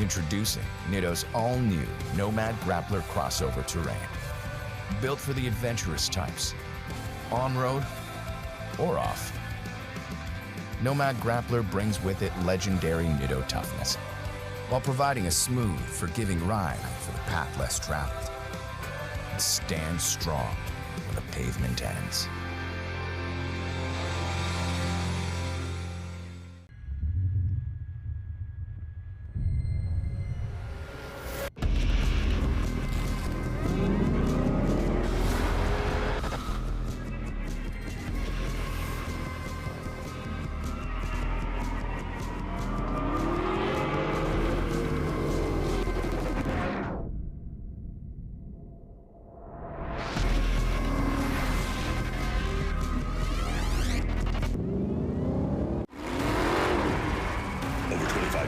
Introducing Nitto's all-new Nomad Grappler crossover terrain. Built for the adventurous types, on-road or off. Nomad Grappler brings with it legendary Nitto toughness, while providing a smooth, forgiving ride for the path less traveled. And stand strong when the pavement ends.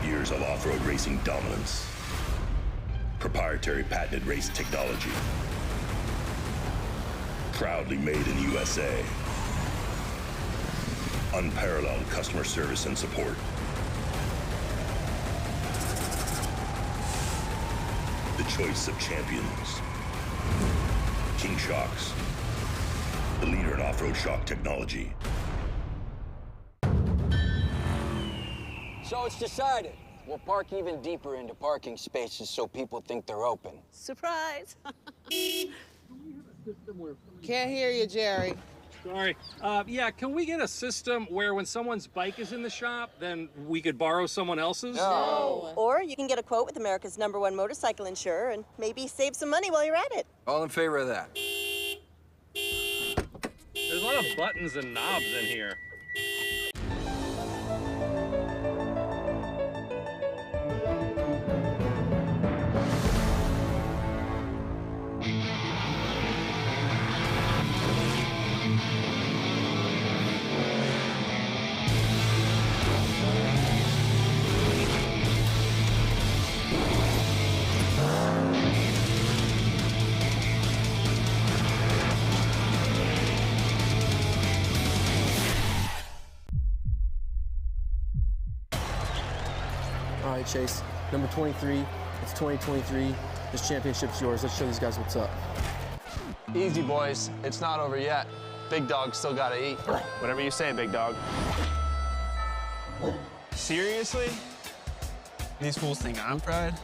Years of off-road racing dominance. Proprietary patented race technology. Proudly made in the USA. Unparalleled customer service and support. The choice of champions. King Shocks. The leader in off-road shock technology. So it's decided. We'll park even deeper into parking spaces so people think they're open. Surprise! Can't hear you, Jerry. Sorry. Yeah, can we get a system where when someone's bike is in the shop, then we could borrow someone else's? No. Or you can get a quote with America's #1 motorcycle insurer and maybe save some money while you're at it. All in favor of that? There's a lot of buttons and knobs in here. All right, Chase, number 23, it's 2023. This championship's yours. Let's show these guys what's up. Easy, boys. It's not over yet. Big dog still gotta eat. Whatever you say, big dog. Seriously? These fools think I'm Pride?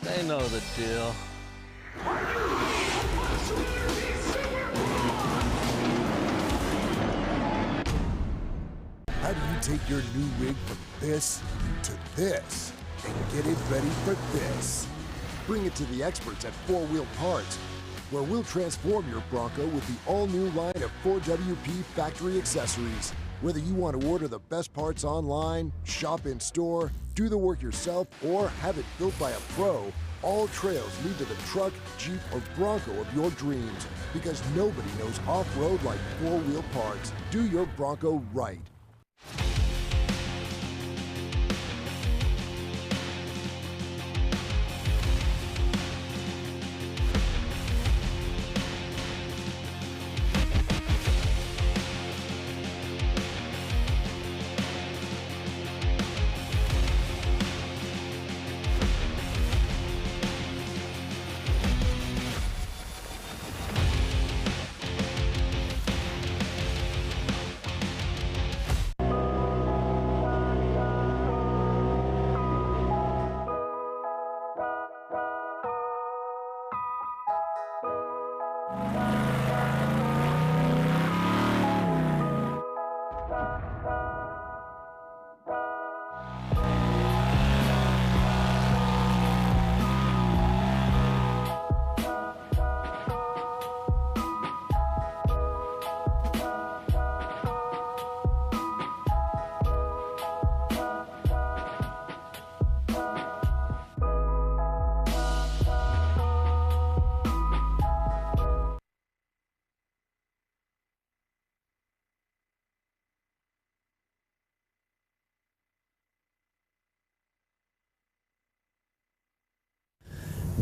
They know the deal. How do you take your new rig from this to this and get it ready for this? Bring it to the experts at 4 Wheel Parts, where we'll transform your Bronco with the all-new line of 4WP factory accessories. Whether you want to order the best parts online, shop in store, do the work yourself, or have it built by a pro, all trails lead to the truck, Jeep, or Bronco of your dreams, because nobody knows off-road like 4 Wheel Parts. Do your Bronco right.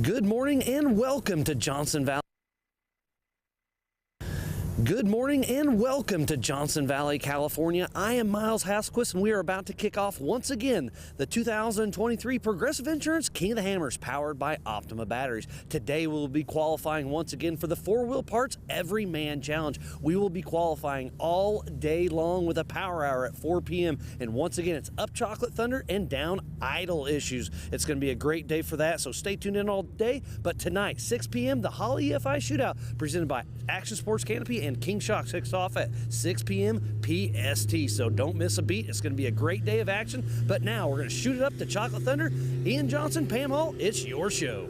Good morning and welcome to Johnson Valley. Good morning and welcome to Johnson Valley, California. I am Miles Hasquist and we are about to kick off once again the 2023 Progressive Insurance King of the Hammers powered by Optima Batteries. Today we will be qualifying once again for the 4-Wheel Parts Everyman Challenge. We will be qualifying all day long with a power hour at 4 p.m. And once again, it's up Chocolate Thunder and down idle issues. It's going to be a great day for that, so stay tuned in all day. But tonight, 6 p.m., the Holly EFI Shootout presented by Action Sports Canopy and King Shocks kicks off at 6 p.m. PST, so don't miss a beat. It's going to be a great day of action. But now we're going to shoot it up to Chocolate Thunder. Ian Johnson, Pam Hall, it's your show.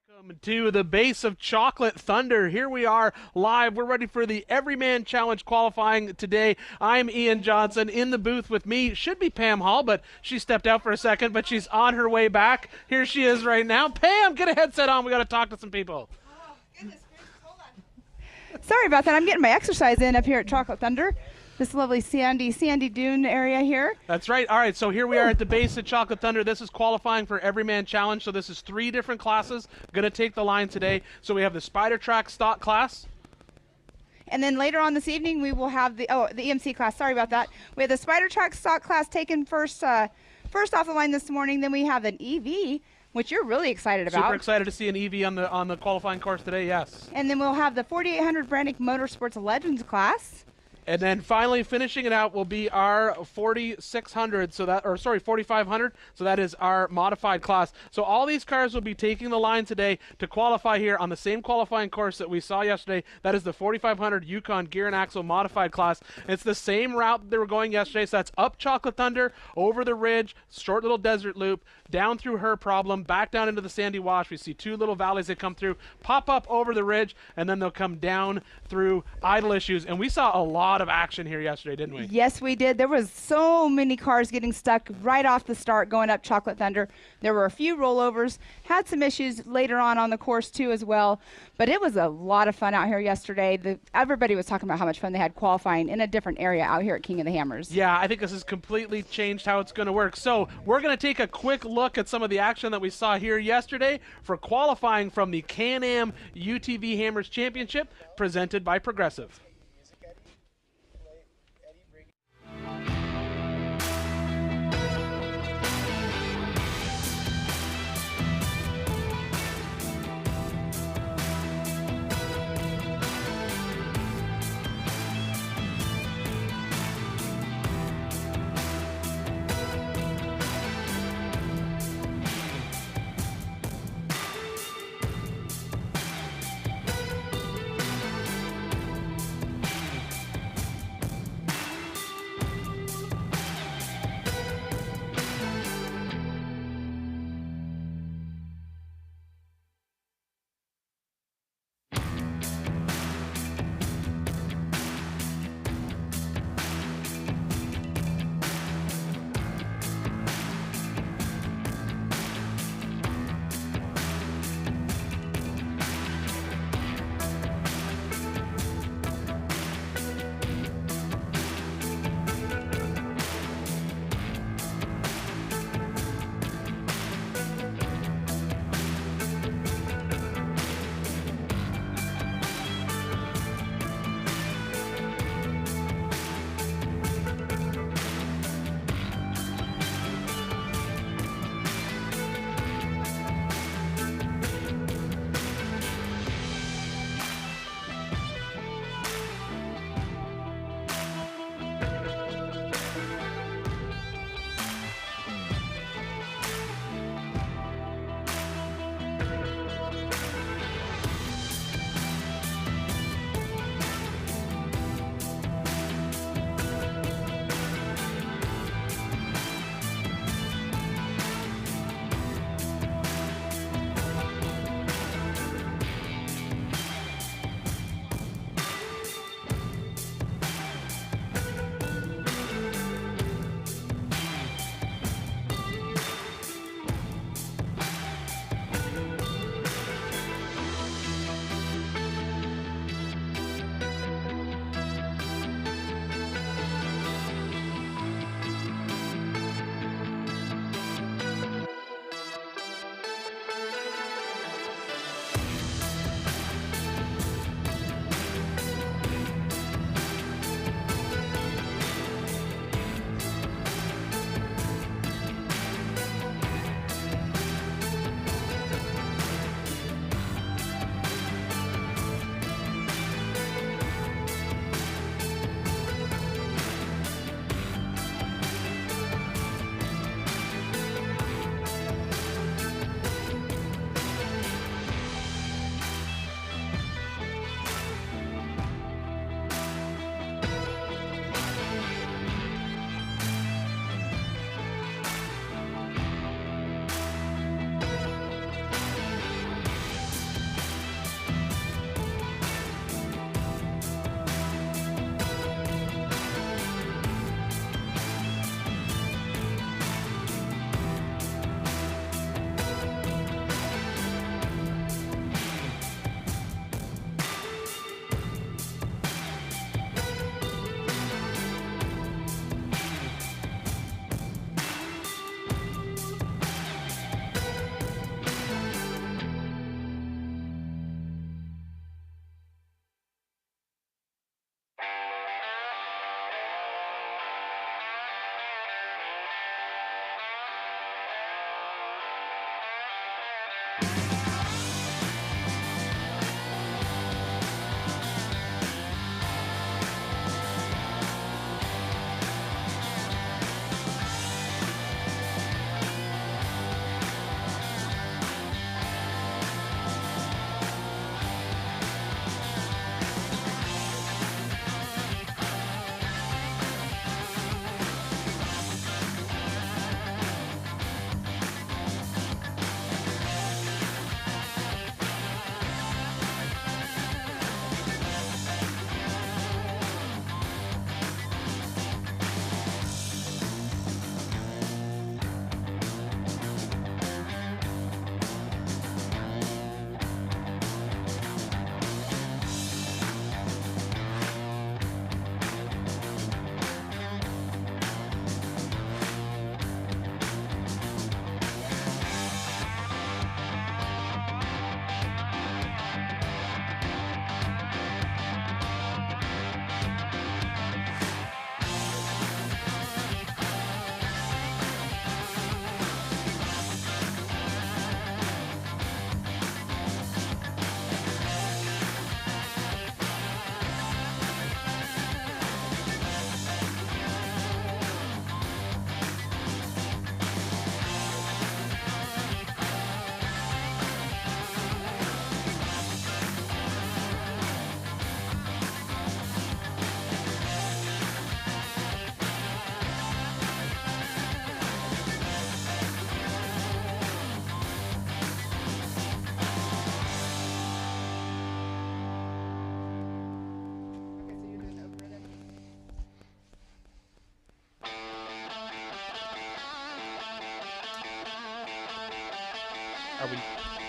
Welcome to the base of Chocolate Thunder. Here we are live. We're ready for the Everyman Challenge qualifying today. I'm Ian Johnson. In the booth with me should be Pam Hall, but she stepped out for a second, but she's on her way back. Here she is right now. Pam, get a headset on. We got to talk to some people. Oh, goodness gracious. Hold on. Sorry about that. I'm getting my exercise in up here at Chocolate Thunder. This lovely sandy dune area here. That's right. All right, so here we are at the base of Chocolate Thunder. This is qualifying for Everyman Challenge. So this is 3 different classes going to take the line today. So we have the Spider Track stock class. And then later on this evening, we will have the EMC class. Sorry about that. We have the Spider Track stock class taken first off the line this morning. Then we have an EV, which you're really excited about. Super excited to see an EV on the qualifying course today, yes. And then we'll have the 4800 Brannick Motorsports Legends class. And then finally finishing it out will be our 4600, 4500. So that is our modified class. So all these cars will be taking the line today to qualify here on the same qualifying course that we saw yesterday. That is the 4500 Yukon Gear and Axle modified class. It's the same route that they were going yesterday. So that's up Chocolate Thunder, over the ridge, short little desert loop, down through Her Problem, back down into the Sandy Wash. We see 2 little valleys that come through, pop up over the ridge, and then they'll come down through idle issues. And we saw a lot of action here yesterday, didn't we? Yes, we did. There was so many cars getting stuck right off the start going up Chocolate Thunder. There were a few rollovers, had some issues later on the course too as well, but it was a lot of fun out here yesterday. Everybody was talking about how much fun they had qualifying in a different area out here at King of the Hammers. Yeah, I think this has completely changed how it's going to work. So we're going to take a quick look at some of the action that we saw here yesterday for qualifying from the Can-Am UTV Hammers Championship presented by Progressive.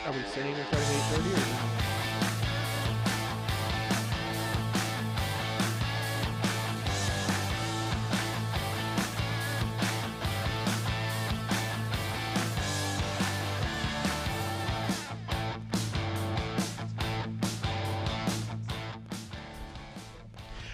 Are we saying they're starting at 8:30 or no?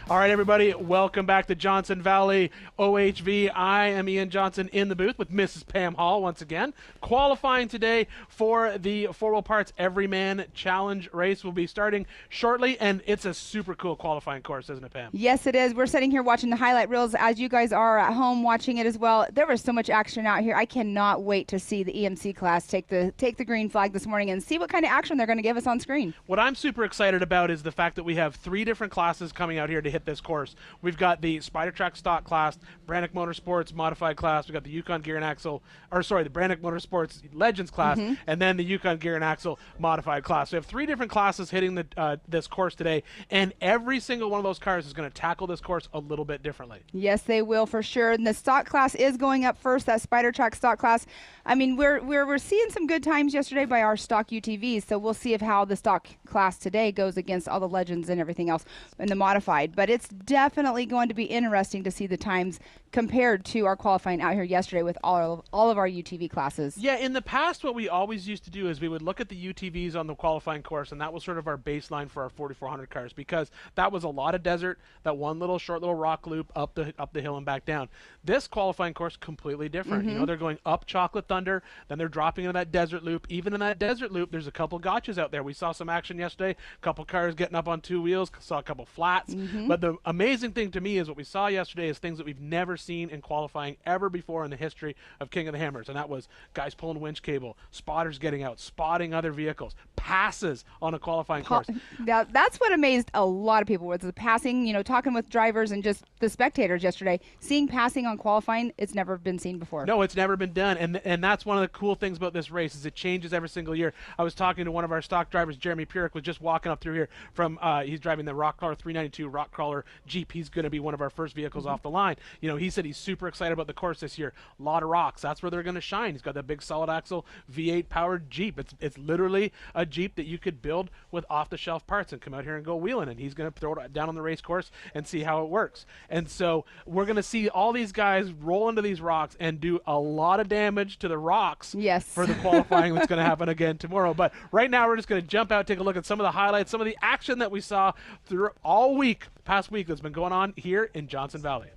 All right, everybody, welcome back to Johnson Valley OHV. I am Ian Johnson in the booth with Mrs. Pam Hall once again. Qualifying today for the 4-wheel parts Everyman Challenge race will be starting shortly, and it's a super cool qualifying course, isn't it, Pam? Yes, it is. We're sitting here watching the highlight reels as you guys are at home watching it as well. There was so much action out here. I cannot wait to see the EMC class take the green flag this morning and see what kind of action they're going to give us on screen. What I'm super excited about is the fact that we have 3 different classes coming out here to hit this course. We've got the Spider Track stock class, Brannick Motorsports modified class, we've got the Yukon Gear and Axle, or sorry, the Brannick Motorsports Legends class, and then the Yukon Gear and Axle modified class. So we have 3 different classes hitting this course today, and every single one of those cars is going to tackle this course a little bit differently. Yes, they will for sure. And the stock class is going up first, that Spider Track stock class. I mean, we're seeing some good times yesterday by our stock UTVs, so we'll see how the stock class today goes against all the Legends and everything else in the modified. But it's definitely going to be interesting to see the times compared to our qualifying out here yesterday with all of our UTV classes. Yeah, in the past, what we always used to do is we would look at the UTVs on the qualifying course, and that was sort of our baseline for our 4,400 cars, because that was a lot of desert, that one short little rock loop up the hill and back down. This qualifying course completely different. You know, they're going up Chocolate Thunder, then they're dropping into that desert loop. Even in that desert loop, there's a couple gotchas out there. We saw some action yesterday, a couple cars getting up on 2 wheels, saw a couple flats. But the amazing thing to me is what we saw yesterday is things that we've never seen in qualifying ever before in the history of King of the Hammers, and that was guys pulling winch cable, spotters getting out, spotting other vehicles, passes on a qualifying course. Now, that's what amazed a lot of people was the passing, you know, talking with drivers and just the spectators yesterday, seeing passing on qualifying, it's never been seen before. No, it's never been done, and that's one of the cool things about this race is it changes every single year. I was talking to one of our stock drivers, Jeremy Purick, was just walking up through here from, he's driving the Rockcrawler 392 Rockcrawler Jeep. He's going to be one of our first vehicles off the line. You know, he said he's super excited about the course this year. A lot of rocks. That's where they're going to shine. He's got that big solid axle V8 powered Jeep. It's literally a Jeep that you could build with off-the-shelf parts and come out here and go wheeling, and he's going to throw it down on the race course and see how it works. And so we're going to see all these guys roll into these rocks and do a lot of damage to the rocks for the qualifying that's going to happen again tomorrow. But right now we're just going to jump out, take a look at some of the highlights, some of the action that we saw through all week, past week that's been going on here in Johnson Valley.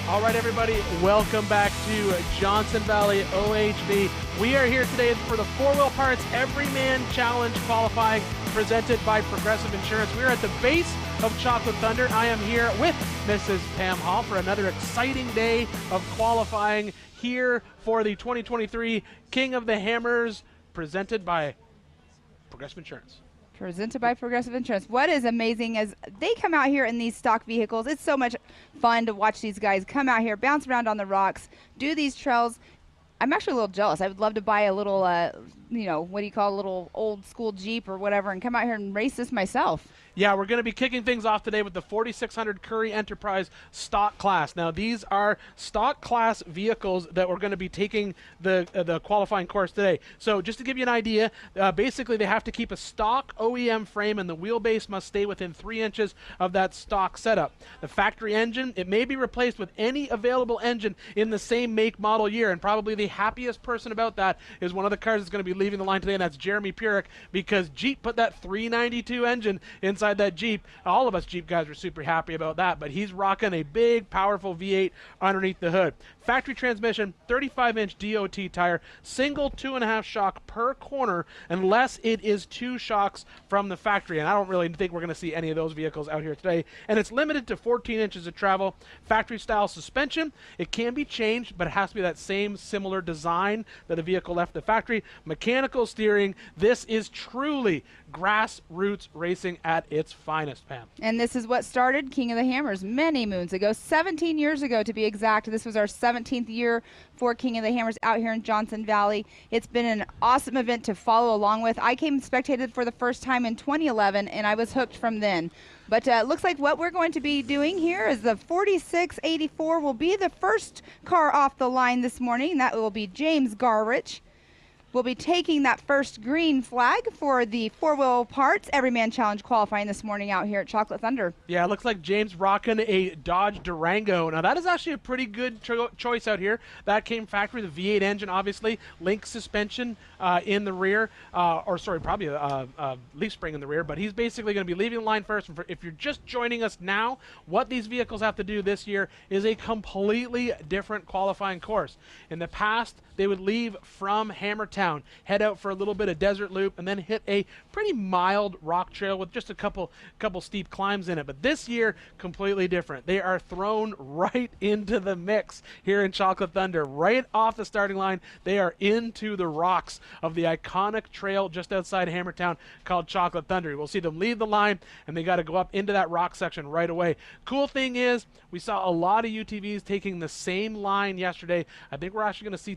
All right, everybody, welcome back to Johnson Valley OHV. We are here today for the four-wheel parts Everyman Challenge qualifying presented by Progressive Insurance. We're at the base of Chocolate Thunder. I am here with Mrs. Pam Hall for another exciting day of qualifying here for the 2023 King of the Hammers presented by Progressive Insurance. Presented by Progressive Insurance. What is amazing is they come out here in these stock vehicles. It's so much fun to watch these guys come out here, bounce around on the rocks, do these trails. I'm actually a little jealous. I would love to buy a little, what do you call a little old school Jeep or whatever and come out here and race this myself. Yeah, we're going to be kicking things off today with the 4600 Currie Enterprise stock class. Now, these are stock class vehicles that we're going to be taking the qualifying course today. So just to give you an idea, basically they have to keep a stock OEM frame and the wheelbase must stay within 3 inches of that stock setup. The factory engine, it may be replaced with any available engine in the same make, model, year, and probably the happiest person about that is one of the cars that's going to be leaving the line today, and that's Jeremy Purick, because Jeep put that 392 engine inside that Jeep. All of us Jeep guys are super happy about that, but he's rocking a big, powerful V8 underneath the hood. Factory transmission, 35-inch DOT tire, single 2.5 shock per corner, unless it is 2 shocks from the factory, and I don't really think we're going to see any of those vehicles out here today, and it's limited to 14 inches of travel. Factory-style suspension, it can be changed, but it has to be that same similar design that the vehicle left the factory. Mechanical steering, this is truly grassroots racing at its finest, Pam. And this is what started King of the Hammers many moons ago, 17 years ago to be exact. This was our 17th year for King of the Hammers out here in Johnson Valley. It's been an awesome event to follow along with. I came and spectated for the first time in 2011, and I was hooked from then. But it looks like what we're going to be doing here is the 4684 will be the first car off the line this morning. That will be James Garrich. We'll be taking that first green flag for the four-wheel parts Everyman Challenge qualifying this morning out here at Chocolate Thunder. Yeah, it looks like James rocking a Dodge Durango. Now, that is actually a pretty good choice out here. That came factory, the V8 engine, obviously, link suspension in the rear, probably a leaf spring in the rear, but he's basically going to be leaving the line first. If you're just joining us now, what these vehicles have to do this year is a completely different qualifying course. In the past, they would leave from Hammertown Hammertown, head out for a little bit of desert loop, and then hit a pretty mild rock trail with just a couple steep climbs in it. But this year, completely different. They are thrown right into the mix here in Chocolate Thunder. Right off the starting line, they are into the rocks of the iconic trail just outside Hammertown called Chocolate Thunder. We'll see them leave the line, and they got to go up into that rock section right away. Cool thing is, we saw a lot of UTVs taking the same line yesterday. I think we're actually going to see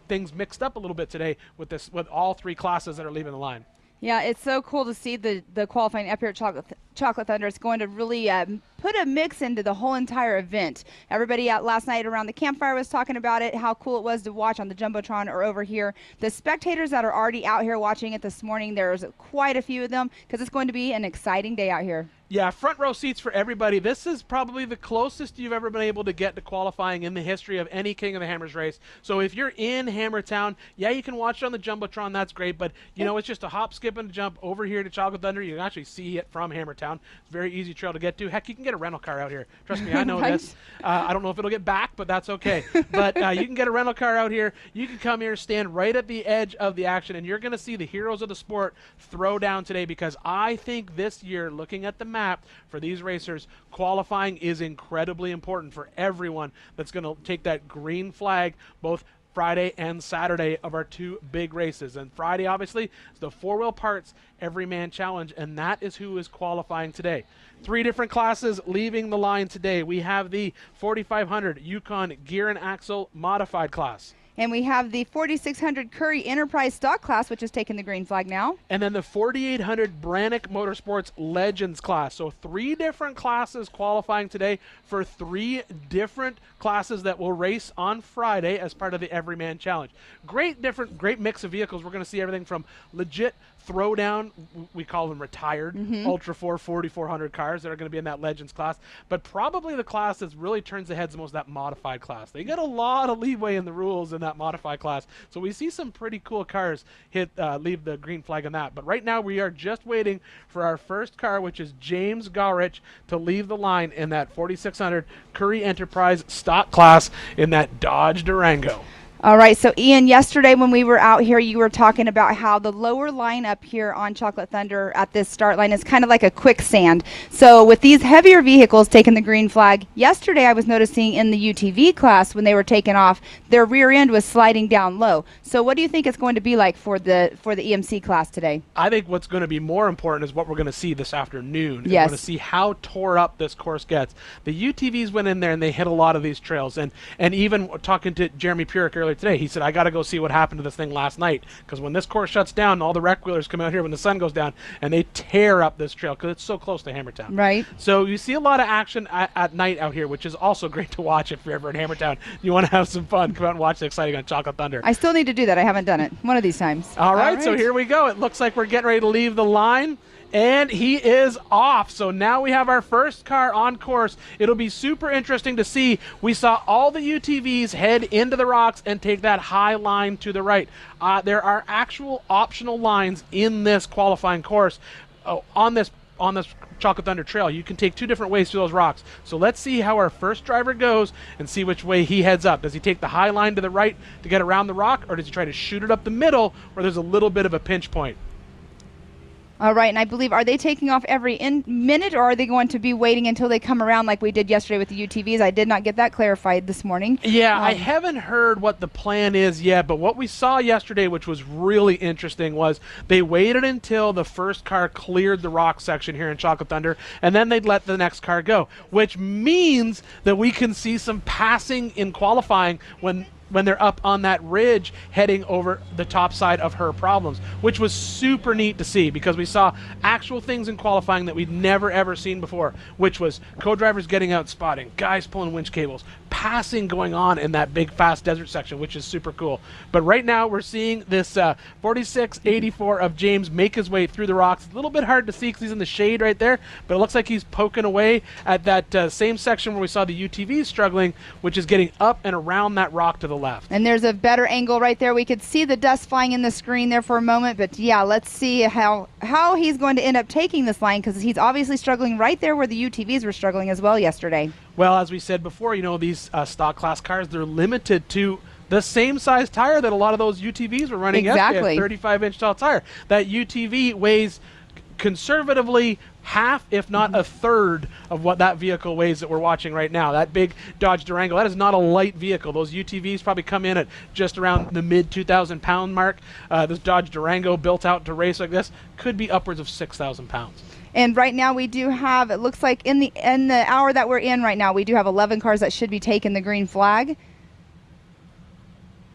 things mixed up a little bit today with all three classes that are leaving the line. Yeah, it's so cool to see the qualifying up here at Chocolate Thunder. It's going to really put a mix into the whole entire event. Everybody out last night around the campfire was talking about it, how cool it was to watch on the Jumbotron or over here. The spectators that are already out here watching it this morning, there's quite a few of them because it's going to be an exciting day out here. Yeah, front row seats for everybody. This is probably the closest you've ever been able to get to qualifying in the history of any King of the Hammers race. So if you're in Hammertown, yeah, you can watch it on the Jumbotron. That's great. But, you know, it's just a hop, skip, and a jump over here to Chocolate Thunder. You can actually see it from Hammertown. It's a very easy trail to get to. Heck, you can get a rental car out here. Trust me, I know Right. this. I don't know if it'll get back, but that's okay. But you can get a rental car out here. You can come here, stand right at the edge of the action, and you're going to see the heroes of the sport throw down today, because I think this year, looking at the map for these racers, qualifying is incredibly important for everyone that's going to take that green flag both Friday and Saturday of our two big races. And Friday, obviously, is the four-wheel parts Everyman Challenge, and that is who is qualifying today. Three different classes leaving the line today. We have the 4500 Yukon Gear and Axle Modified class. And we have the 4600 Curry Enterprise Stock class, which is taking the green flag now. And then the 4800 Brannick Motorsports Legends class. So three different classes qualifying today for three different classes that will race on Friday as part of the Everyman Challenge. Great mix of vehicles. We're going to see everything from legit throwdown, we call them retired, Ultra 4 4400 cars that are going to be in that Legends class, but probably the class that really turns the heads the most, that modified class. They get a lot of leeway in the rules in that modified class, so we see some pretty cool cars leave the green flag on that. But right now we are just waiting for our first car, which is James Gaurich, to leave the line in that 4600 Curry Enterprise stock class in that Dodge Durango. All right, so Ian, yesterday when we were out here, you were talking about how the lower line up here on Chocolate Thunder at this start line is kind of like a quicksand. So with these heavier vehicles taking the green flag, yesterday I was noticing in the UTV class when they were taking off, their rear end was sliding down low. So what do you think it's going to be like for the EMC class today? I think what's going to be more important is what we're going to see this afternoon. Yes. We're going to see how tore up this course gets. The UTVs went in there and they hit a lot of these trails. And even talking to Jeremy Purick earlier today, he said, I got to go see what happened to this thing last night, because when this course shuts down, all the rec wheelers come out here when the sun goes down and they tear up this trail because it's so close to Hammertown. Right. So you see a lot of action at night out here, which is also great to watch if you're ever in Hammertown. You want to have some fun, come out and watch the exciting on Chocolate Thunder. I still need to do that. I haven't done it one of these times. All right, so here we go. It looks like we're getting ready to leave the line. And he is off. So now we have our first car on course. It'll be super interesting to see. We saw all the UTVs head into the rocks and take that high line to the right. There are actual optional lines in this qualifying course on this Chocolate Thunder trail. You can take two different ways through those rocks. So let's see how our first driver goes and see which way he heads up. Does he take the high line to the right to get around the rock, or does he try to shoot it up the middle where there's a little bit of a pinch point? All right, and I believe, are they taking off every minute, or are they going to be waiting until they come around like we did yesterday with the UTVs? I did not get that clarified this morning. Yeah, I haven't heard what the plan is yet, but what we saw yesterday, which was really interesting, was they waited until the first car cleared the rock section here in Chocolate Thunder, and then they'd let the next car go, which means that we can see some passing in qualifying when they're up on that ridge heading over the top side of her problems, which was super neat to see, because we saw actual things in qualifying that we'd never ever seen before, which was co-drivers getting out spotting, guys pulling winch cables, passing going on in that big fast desert section, which is super cool. But right now we're seeing this 4684 of James make his way through the rocks. It's a little bit hard to see because he's in the shade right there, but it looks like he's poking away at that same section where we saw the UTVs struggling, which is getting up and around that rock to the left. And there's a better angle right there. We could see the dust flying in the screen there for a moment, but yeah, let's see how he's going to end up taking this line, because he's obviously struggling right there where the UTVs were struggling as well yesterday. Well, as we said before, you know, these stock class cars, they're limited to the same size tire that a lot of those UTVs were running yesterday, a 35-inch tall tire. That UTV weighs conservatively half, if not a third, of what that vehicle weighs that we're watching right now. That big Dodge Durango, that is not a light vehicle. Those UTVs probably come in at just around the mid 2,000 pound mark. This Dodge Durango built out to race like this could be upwards of 6,000 pounds. And right now we do have, it looks like in the hour that we're in right now, we do have 11 cars that should be taking the green flag.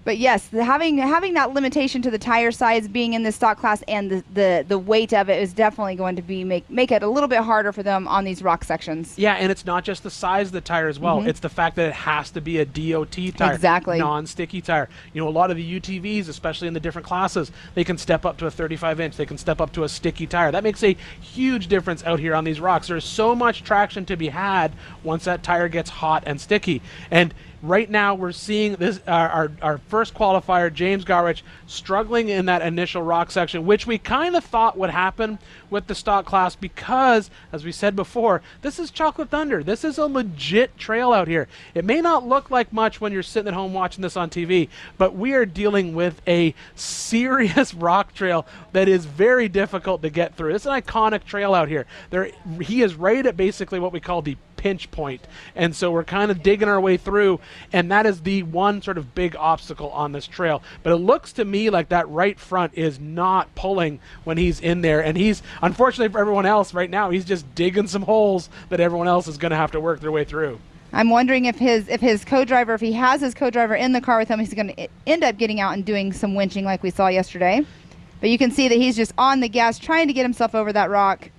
But yes, having that limitation to the tire size being in the stock class and the weight of it is definitely going to be make it a little bit harder for them on these rock sections. Yeah, and it's not just the size of the tire as well. It's the fact that it has to be a DOT tire. Exactly. Non-sticky tire. You know, a lot of the UTVs, especially in the different classes, they can step up to a 35-inch. They can step up to a sticky tire. That makes a huge difference out here on these rocks. There's so much traction to be had once that tire gets hot and sticky. And right now, we're seeing this our first qualifier, James Garwich, struggling in that initial rock section, which we kind of thought would happen with the stock class because, as we said before, this is Chocolate Thunder. This is a legit trail out here. It may not look like much when you're sitting at home watching this on TV, but we are dealing with a serious rock trail that is very difficult to get through. It's an iconic trail out here. He is right at basically what we call the pinch point, and so we're kind of digging our way through, and that is the one sort of big obstacle on this trail. But it looks to me like that right front is not pulling when he's in there, and he's, unfortunately for everyone else right now, he's just digging some holes that everyone else is going to have to work their way through. I'm wondering if his co-driver, if he has his co-driver in the car with him, he's going to end up getting out and doing some winching like we saw yesterday. But you can see that he's just on the gas trying to get himself over that rock.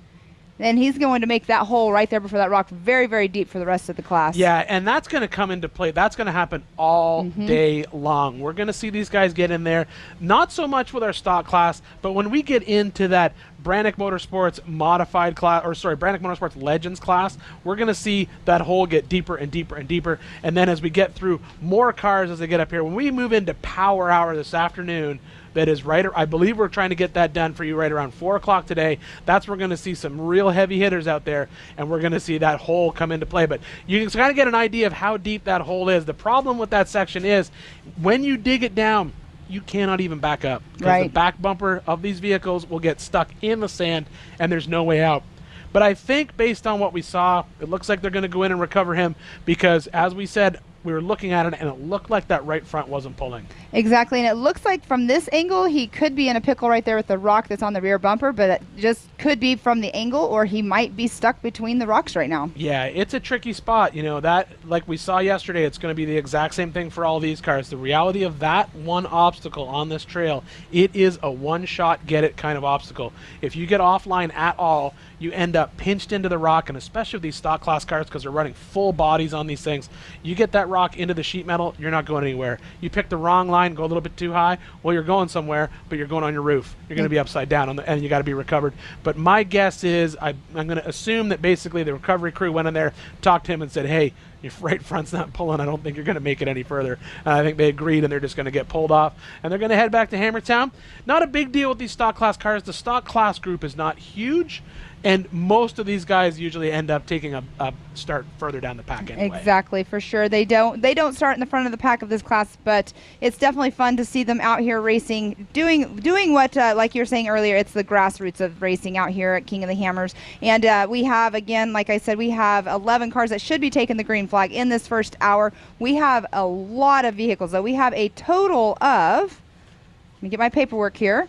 And he's going to make that hole right there before that rock very, very deep for the rest of the class. Yeah, and that's going to come into play. That's going to happen all day long. We're going to see these guys get in there, not so much with our stock class, but when we get into that Brannick Motorsports modified class, or sorry, Brannick Motorsports Legends class, we're going to see that hole get deeper and deeper and deeper. And then as we get through more cars as they get up here, when we move into Power Hour this afternoon, that is right, I believe we're trying to get that done for you right around 4 o'clock today. That's where we're going to see some real heavy hitters out there, and we're going to see that hole come into play. But you can kind of get an idea of how deep that hole is. The problem with that section is when you dig it down, you cannot even back up. Because the back bumper of these vehicles will get stuck in the sand, and there's no way out. But I think based on what we saw, it looks like they're going to go in and recover him because, as we said, we were looking at it, and it looked like that right front wasn't pulling. Exactly, and it looks like from this angle, he could be in a pickle right there with the rock that's on the rear bumper, but it just could be from the angle, or he might be stuck between the rocks right now. Yeah, it's a tricky spot. You know, that, like we saw yesterday, it's going to be the exact same thing for all these cars. The reality of that one obstacle on this trail, it is a one-shot get-it kind of obstacle. If you get offline at all, you end up pinched into the rock, and especially with these stock class cars because they're running full bodies on these things, you get that rock into the sheet metal, you're not going anywhere. You pick the wrong line, go a little bit too high, well, you're going somewhere, but you're going on your roof. You're going to be upside down, and you got to be recovered. But my guess is, I'm going to assume that basically the recovery crew went in there, talked to him, and said, hey, your right front's not pulling. I don't think you're going to make it any further. And I think they agreed, and they're just going to get pulled off. And they're going to head back to Hammertown. Not a big deal with these stock class cars. The stock class group is not huge, and most of these guys usually end up taking a start further down the pack anyway. Exactly, for sure. They don't start in the front of the pack of this class, but it's definitely fun to see them out here racing, doing what, like you were saying earlier, it's the grassroots of racing out here at King of the Hammers. And we have, again, like I said, we have 11 cars that should be taking the green flag in this first hour. We have a lot of vehicles, though. We have a total of, let me get my paperwork here.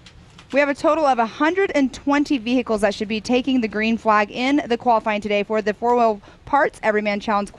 We have a total of 120 vehicles that should be taking the green flag in the qualifying today for the four-wheel parts Everyman Challenge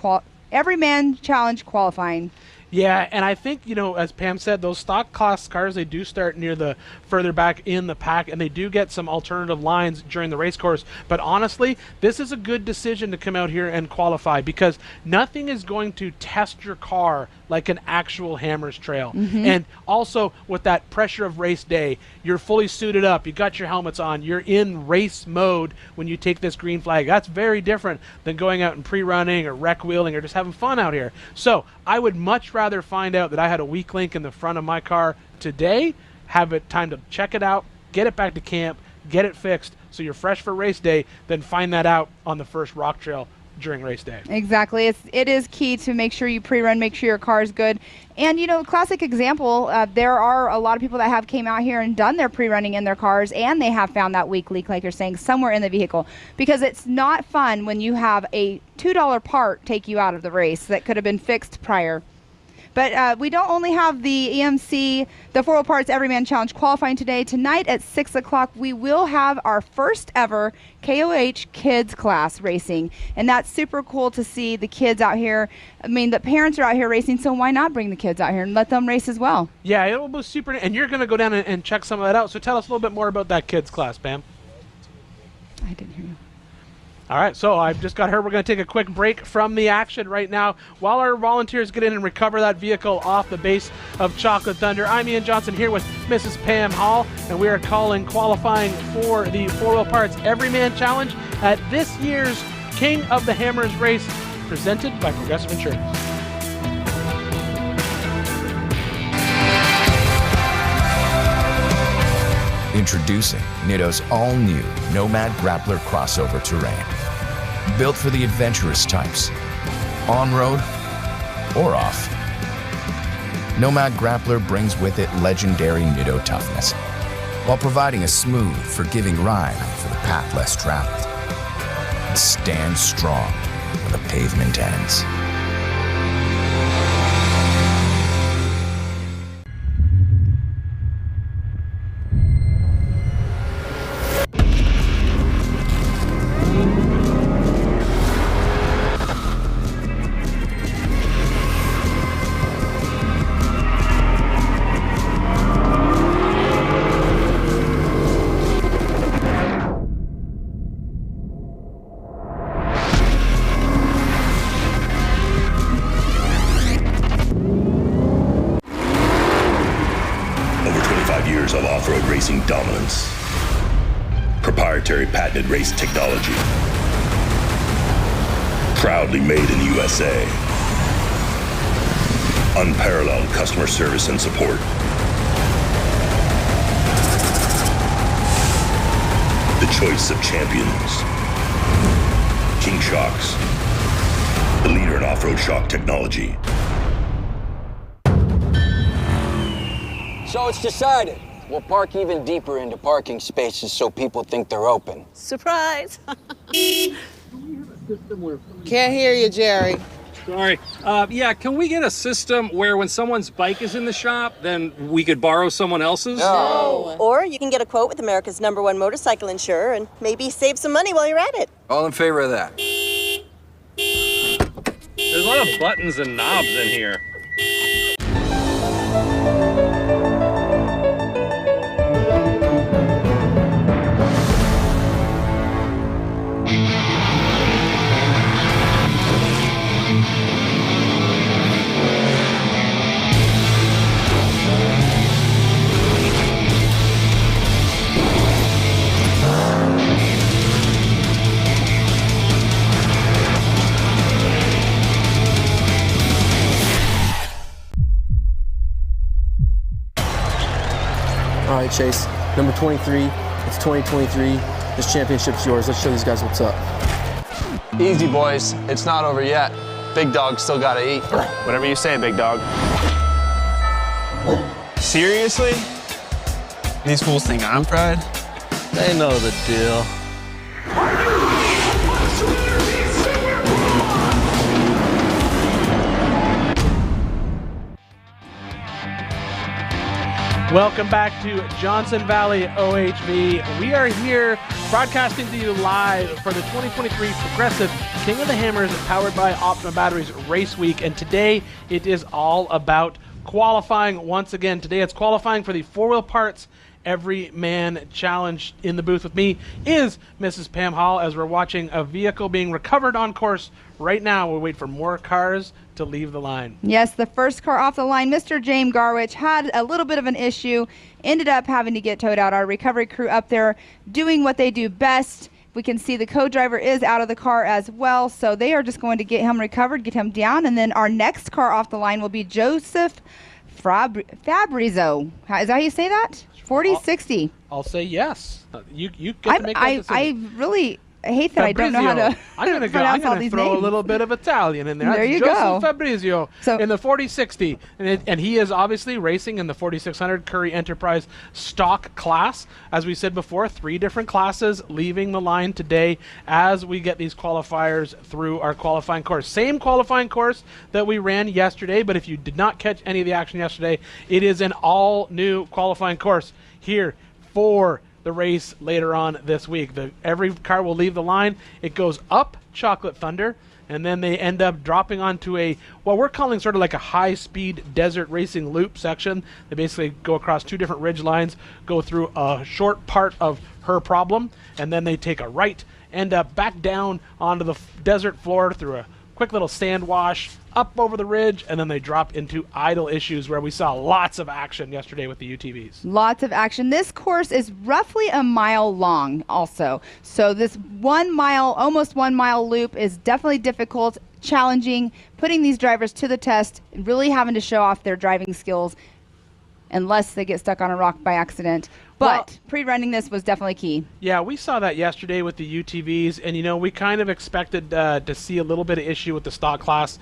qualifying. Yeah, and I think, you know, as Pam said, those stock class cars, they do start near the further back in the pack, and they do get some alternative lines during the race course. But honestly, this is a good decision to come out here and qualify because nothing is going to test your car like an actual Hammers trail. And also with that pressure of race day, you're fully suited up, you got your helmets on, you're in race mode when you take this green flag. That's very different than going out and pre-running or wreck wheeling or just having fun out here. So I would much rather find out that I had a weak link in the front of my car today, have it time to check it out, get it back to camp, get it fixed so you're fresh for race day, than find that out on the first rock trail during race day. Exactly. It is key to make sure you pre-run, make sure your car is good. And, classic example, there are a lot of people that came out here and done their pre-running in their cars, and they have found that weak leak, like you're saying, somewhere in the vehicle. Because it's not fun when you have a $2 part take you out of the race that could have been fixed prior. But we don't only have the EMC, the 4 Wheel Parts Everyman Challenge qualifying today. Tonight at 6 o'clock, we will have our first ever KOH Kids class racing. And that's super cool to see the kids out here. I mean, the parents are out here racing, so why not bring the kids out here and let them race as well? Yeah, it will be super. And you're going to go down and check some of that out. So tell us a little bit more about that kids class, Pam. I didn't hear you. All right, so I've just got her. We're going to take a quick break from the action right now while our volunteers get in and recover that vehicle off the base of Chocolate Thunder. I'm Ian Johnson here with Mrs. Pam Hall, and we are qualifying for the 4 Wheel Parts Everyman Challenge at this year's King of the Hammers race presented by Progressive Insurance. Introducing Nitto's all-new Nomad Grappler crossover terrain. Built for the adventurous types, on-road or off. Nomad Grappler brings with it legendary Nitto toughness, while providing a smooth, forgiving ride for the path less traveled. It stands strong when the pavement ends. Of off-road racing dominance. Proprietary patented race technology. Proudly made in the USA. Unparalleled customer service and support. The choice of champions. King Shocks. The leader in off-road shock technology. So it's decided. We'll park even deeper into parking spaces so people think they're open. Surprise! Can't hear you, Jerry. Sorry. Yeah, can we get a system where when someone's bike is in the shop, then we could borrow someone else's? No. Or you can get a quote with America's #1 motorcycle insurer and maybe save some money while you're at it. All in favor of that? There's a lot of buttons and knobs in here. All right, Chase, number 23, it's 2023. This championship's yours. Let's show these guys what's up. Easy, boys. It's not over yet. Big dog still gotta eat. Whatever you say, big dog. Seriously? These fools think I'm fried? They know the deal. Welcome back to Johnson Valley OHV. We are here broadcasting to you live for the 2023 Progressive King of the Hammers powered by Optima Batteries Race Week. And today it is all about qualifying once again. Today it's qualifying for the 4 Wheel Parts Everyman Challenge. In the booth with me is Mrs. Pam Hall as we're watching a vehicle being recovered on course right now. We'll wait for more cars to leave the line. Yes, the first car off the line, Mr. James Garwich, had a little bit of an issue, ended up having to get towed out. Our recovery crew up there doing what they do best. We can see the co-driver is out of the car as well, so they are just going to get him recovered, get him down, and then our next car off the line will be Joseph Fabrizio. Is that how you say that? 4060. I'll say yes. You get to make that decision. I really I hate that I don't know how to I'm pronounce all gonna these throw names. a little bit of Italian in there. There That's you Joseph go. Fabrizio in the 4060, and he is obviously racing in the 4600 Currie Enterprise stock class. As we said before, 3 different classes leaving the line today as we get these qualifiers through our qualifying course. Same qualifying course that we ran yesterday, but if you did not catch any of the action yesterday, it is an all new qualifying course here for the race later on this week. Every car will leave the line. It goes up Chocolate Thunder, and then they end up dropping onto what we're calling sort of like a high-speed desert racing loop section. They basically go across 2 different ridge lines, go through a short part of Her Problem, and then they take a right, end up back down onto the desert floor through a quick little sand wash, up over the ridge, and then they drop into Idle Issues, where we saw lots of action yesterday with the UTVs. Lots of action. This course is roughly a mile long also. So this 1 mile, almost 1 mile loop is definitely difficult, challenging, putting these drivers to the test, really having to show off their driving skills unless they get stuck on a rock by accident. But pre-running this was definitely key. Yeah, we saw that yesterday with the UTVs, and we kind of expected to see a little bit of issue with the stock class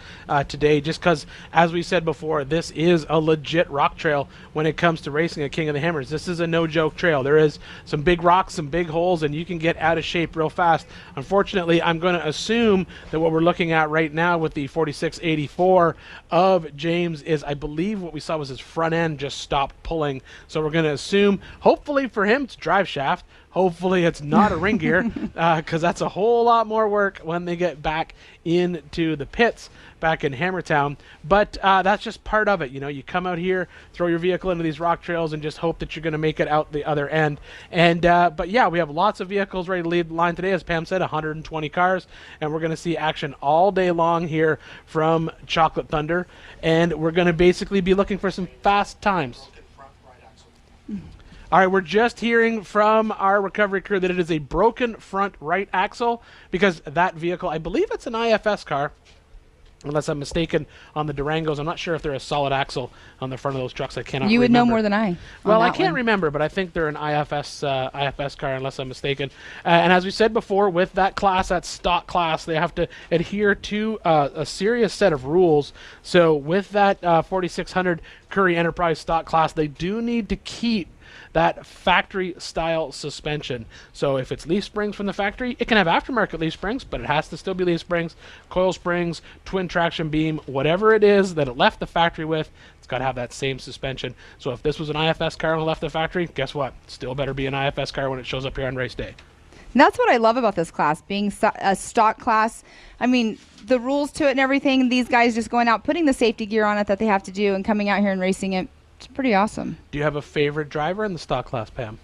today, just because, as we said before, this is a legit rock trail when it comes to racing at King of the Hammers. This is a no-joke trail. There is some big rocks, some big holes, and you can get out of shape real fast. Unfortunately, I'm going to assume that what we're looking at right now with the 4684 of James is, I believe what we saw was his front end just stopped pulling. So we're going to assume, hopefully for him, it's drive shaft. Hopefully it's not a ring gear, because that's a whole lot more work when they get back into the pits back in Hammertown. But that's just part of it. You come out here, throw your vehicle into these rock trails, and just hope that you're going to make it out the other end. And but yeah, we have lots of vehicles ready to lead the line today. As Pam said, 120 cars, and we're going to see action all day long here from Chocolate Thunder. And we're going to basically be looking for some fast times. All right, we're just hearing from our recovery crew that it is a broken front right axle, because that vehicle, I believe it's an IFS car, unless I'm mistaken on the Durangos. I'm not sure if they're a solid axle on the front of those trucks. I cannot remember. You would know more than I. Well, I can't remember, but I think they're an IFS car, unless I'm mistaken. And as we said before, with that class, that stock class, they have to adhere to a serious set of rules. So with that 4600 Currie Enterprise stock class, they do need to keep that factory style suspension. So if it's leaf springs from the factory, it can have aftermarket leaf springs, but it has to still be leaf springs, coil springs, twin traction beam, whatever it is that it left the factory with, it's got to have that same suspension. So if this was an IFS car and left the factory, guess what? Still better be an IFS car when it shows up here on race day. And that's what I love about this class, being a stock class. I mean, the rules to it and everything, these guys just going out, putting the safety gear on it that they have to do, and coming out here and racing it. It's pretty awesome. Do you have a favorite driver in the stock class, Pam?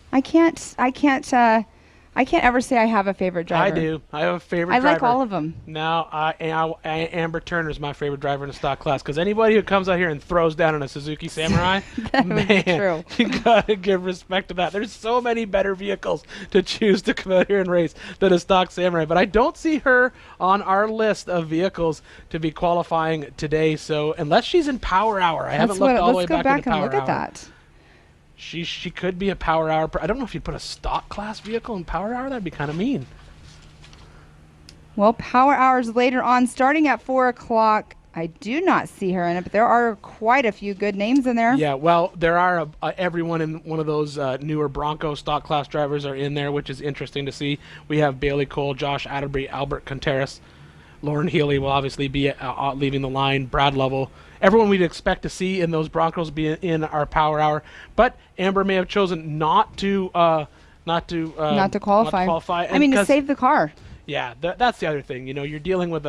I can't ever say I have a favorite driver. I do. I have a favorite driver. I like all of them. No, Amber Turner is my favorite driver in the stock class, because anybody who comes out here and throws down in a Suzuki Samurai, man, true. You gotta give respect to that. There's so many better vehicles to choose to come out here and race than a stock Samurai, but I don't see her on our list of vehicles to be qualifying today. So unless she's in Power Hour, I haven't looked all the way back into Power Hour. Let's go back and look at that. She could be a Power Hour. I don't know if you'd put a stock class vehicle in Power Hour. That'd be kind of mean. Well, Power Hours later on, starting at 4 o'clock. I do not see her in it, but there are quite a few good names in there. Yeah, well, there are everyone in one of those newer Bronco stock class drivers are in there, which is interesting to see. We have Bailey Cole, Josh Atterbury, Albert Contreras. Lauren Healy will obviously be leaving the line. Brad Lovell. Everyone we'd expect to see in those Broncos be in our Power Hour, but Amber may have chosen not to qualify. I mean, to save the car. Yeah, that's the other thing. You're dealing with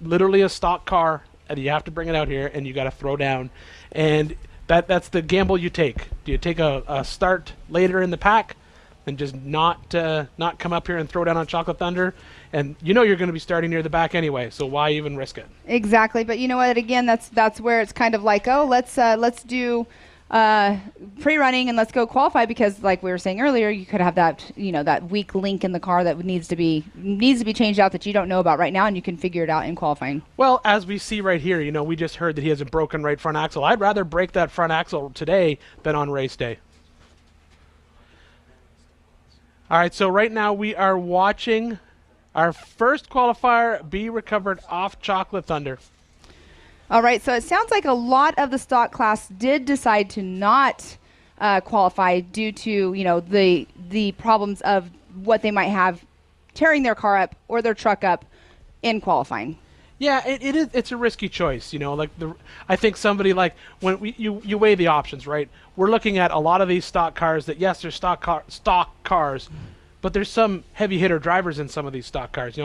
literally a stock car, and you have to bring it out here, and you got to throw down, and that's the gamble you take. Do you take a start later in the pack, and just not come up here and throw down on Chocolate Thunder? And you're going to be starting near the back anyway, so why even risk it? Exactly, but you know what? Again, that's where it's kind of like, oh, let's do pre-running and let's go qualify, because like we were saying earlier, you could have that that weak link in the car that needs to be changed out that you don't know about right now, and you can figure it out in qualifying. Well, as we see right here, we just heard that he has a broken right front axle. I'd rather break that front axle today than on race day. All right, so right now we are watching our first qualifier be recovered off Chocolate Thunder. All right, so it sounds like a lot of the stock class did decide to not qualify due to, the problems of what they might have tearing their car up or their truck up in qualifying. Yeah, it's a risky choice, I think somebody like when you weigh the options, right? We're looking at a lot of these stock cars that yes, they're stock cars, but there's some heavy hitter drivers in some of these stock cars.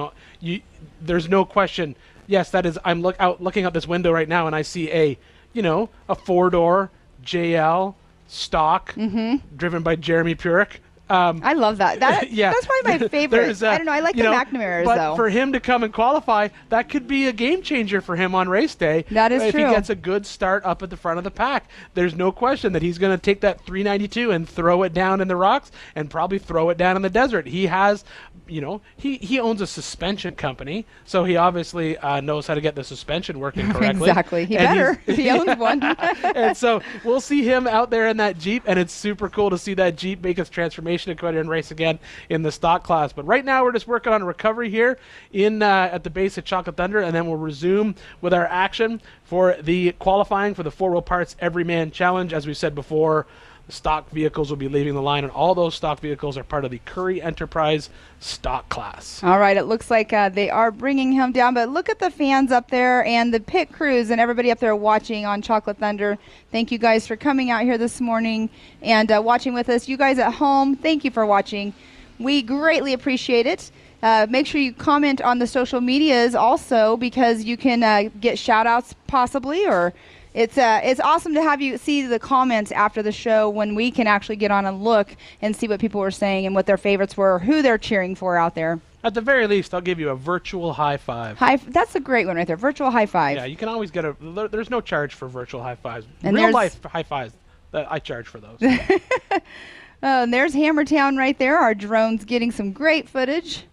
There's no question. Yes, that is. I'm looking out this window right now, and I see a 4-door JL stock driven by Jeremy Purick. I love that. Yeah. That's probably my favorite. I don't know. I like the McNamara's, but though. For him to come and qualify, that could be a game changer for him on race day. That is true. If he gets a good start up at the front of the pack, there's no question that he's going to take that 392 and throw it down in the rocks and probably throw it down in the desert. He has, he owns a suspension company, so he obviously knows how to get the suspension working correctly. Exactly. He better if he owns one. And so we'll see him out there in that Jeep, and it's super cool to see that Jeep make its transformation and go out and race again in the stock class. But right now we're just working on recovery here at the base of Chocolate Thunder, and then we'll resume with our action for the qualifying for the 4-wheel parts Everyman Challenge. As we said before, the stock vehicles will be leaving the line, and all those stock vehicles are part of the Curry Enterprise stock class. All right, it looks like they are bringing him down, but look at the fans up there and the pit crews and everybody up there watching on Chocolate Thunder. Thank you guys for coming out here this morning and watching with us. You guys at home, thank you for watching. We greatly appreciate it. Make sure you comment on the social medias also, because you can get shout outs possibly, or it's awesome to have you see the comments after the show when we can actually get on and look and see what people were saying and what their favorites were, or who they're cheering for out there. At the very least, I'll give you a virtual high five. That's a great one right there, virtual high five. Yeah, you can always get there's no charge for virtual high fives. And Real life high fives, I charge for those. And there's Hammertown right there. Our drone's getting some great footage.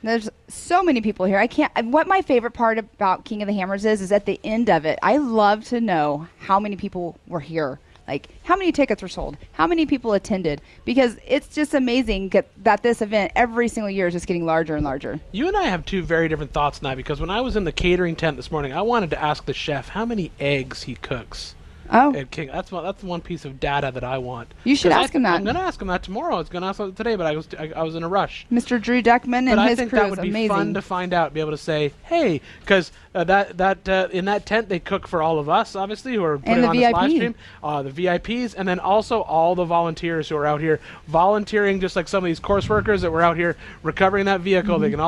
There's so many people here. What my favorite part about King of the Hammers is at the end of it, I love to know how many people were here. Like, how many tickets were sold? How many people attended? Because it's just amazing that this event every single year is just getting larger and larger. You and I have two very different thoughts now, because when I was in the catering tent this morning, I wanted to ask the chef how many eggs he cooks. Oh, at King. That's one piece of data that I want. You should ask him that. I'm going to ask him that tomorrow. I was going to ask him today, but I was in a rush. Mr. Drew Deckman and his crew is amazing. But I think that would be fun to find out, be able to say, hey, because in that tent they cook for all of us, obviously, who are putting on this live stream, the VIPs, and then also all the volunteers who are out here volunteering, just like some of these course workers that were out here recovering that vehicle. They can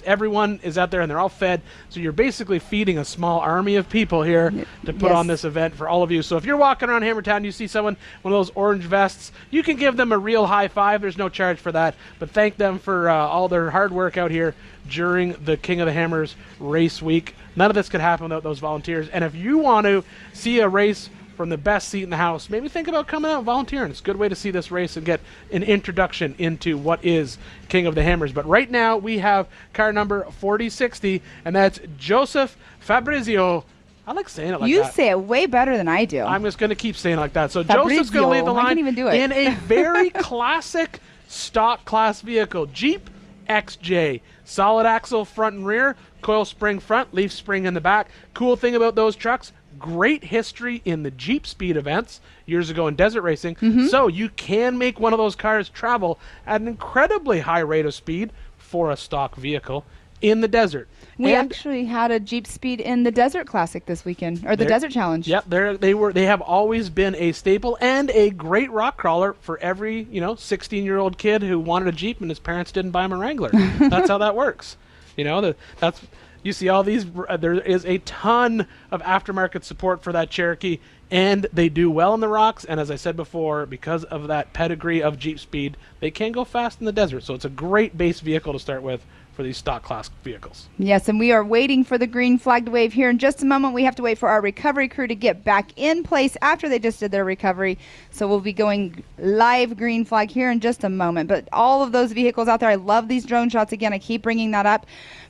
everyone is out there and they're all fed. So you're basically feeding a small army of people here to put on this event for all of you. So if you're walking around Hammertown, you see someone, one of those orange vests, you can give them a real high five. There's no charge for that, but thank them for all their hard work out here during the King of the Hammers race week. None of this could happen without those volunteers. And if you want to see a race from the best seat in the house, maybe think about coming out and volunteering. It's a good way to see this race and get an introduction into what is King of the Hammers. But right now we have car number 4060, and that's Joseph Fabrizio. I like saying it like that. You say it way better than I do. I'm just going to keep saying it like that. So Fabrizio. Joseph's going to leave the line I can't even do it. in a very classic stock class vehicle, Jeep XJ. Solid axle front and rear, coil spring front, leaf spring in the back. Cool thing about those trucks, great history in the Jeep speed events years ago in desert racing. So you can make one of those cars travel at an incredibly high rate of speed for a stock vehicle in the desert. We actually had a Jeep Speed in the Desert Classic this weekend, or the Desert Challenge. Yep, they have always been a staple and a great rock crawler for every 16-year-old kid who wanted a Jeep and his parents didn't buy him a Wrangler. That's how that works. You see all these. There is a ton of aftermarket support for that Cherokee, and they do well in the rocks. And as I said before, because of that pedigree of Jeep Speed, they can go fast in the desert. So it's a great base vehicle to start with for these stock class vehicles. Yes, and we are waiting for the green flag to wave here in just a moment. We have to wait for our recovery crew to get back in place after they just did their recovery. So we'll be going live green flag here in just a moment. But all of those vehicles out there, I love these drone shots. Again, I keep bringing that up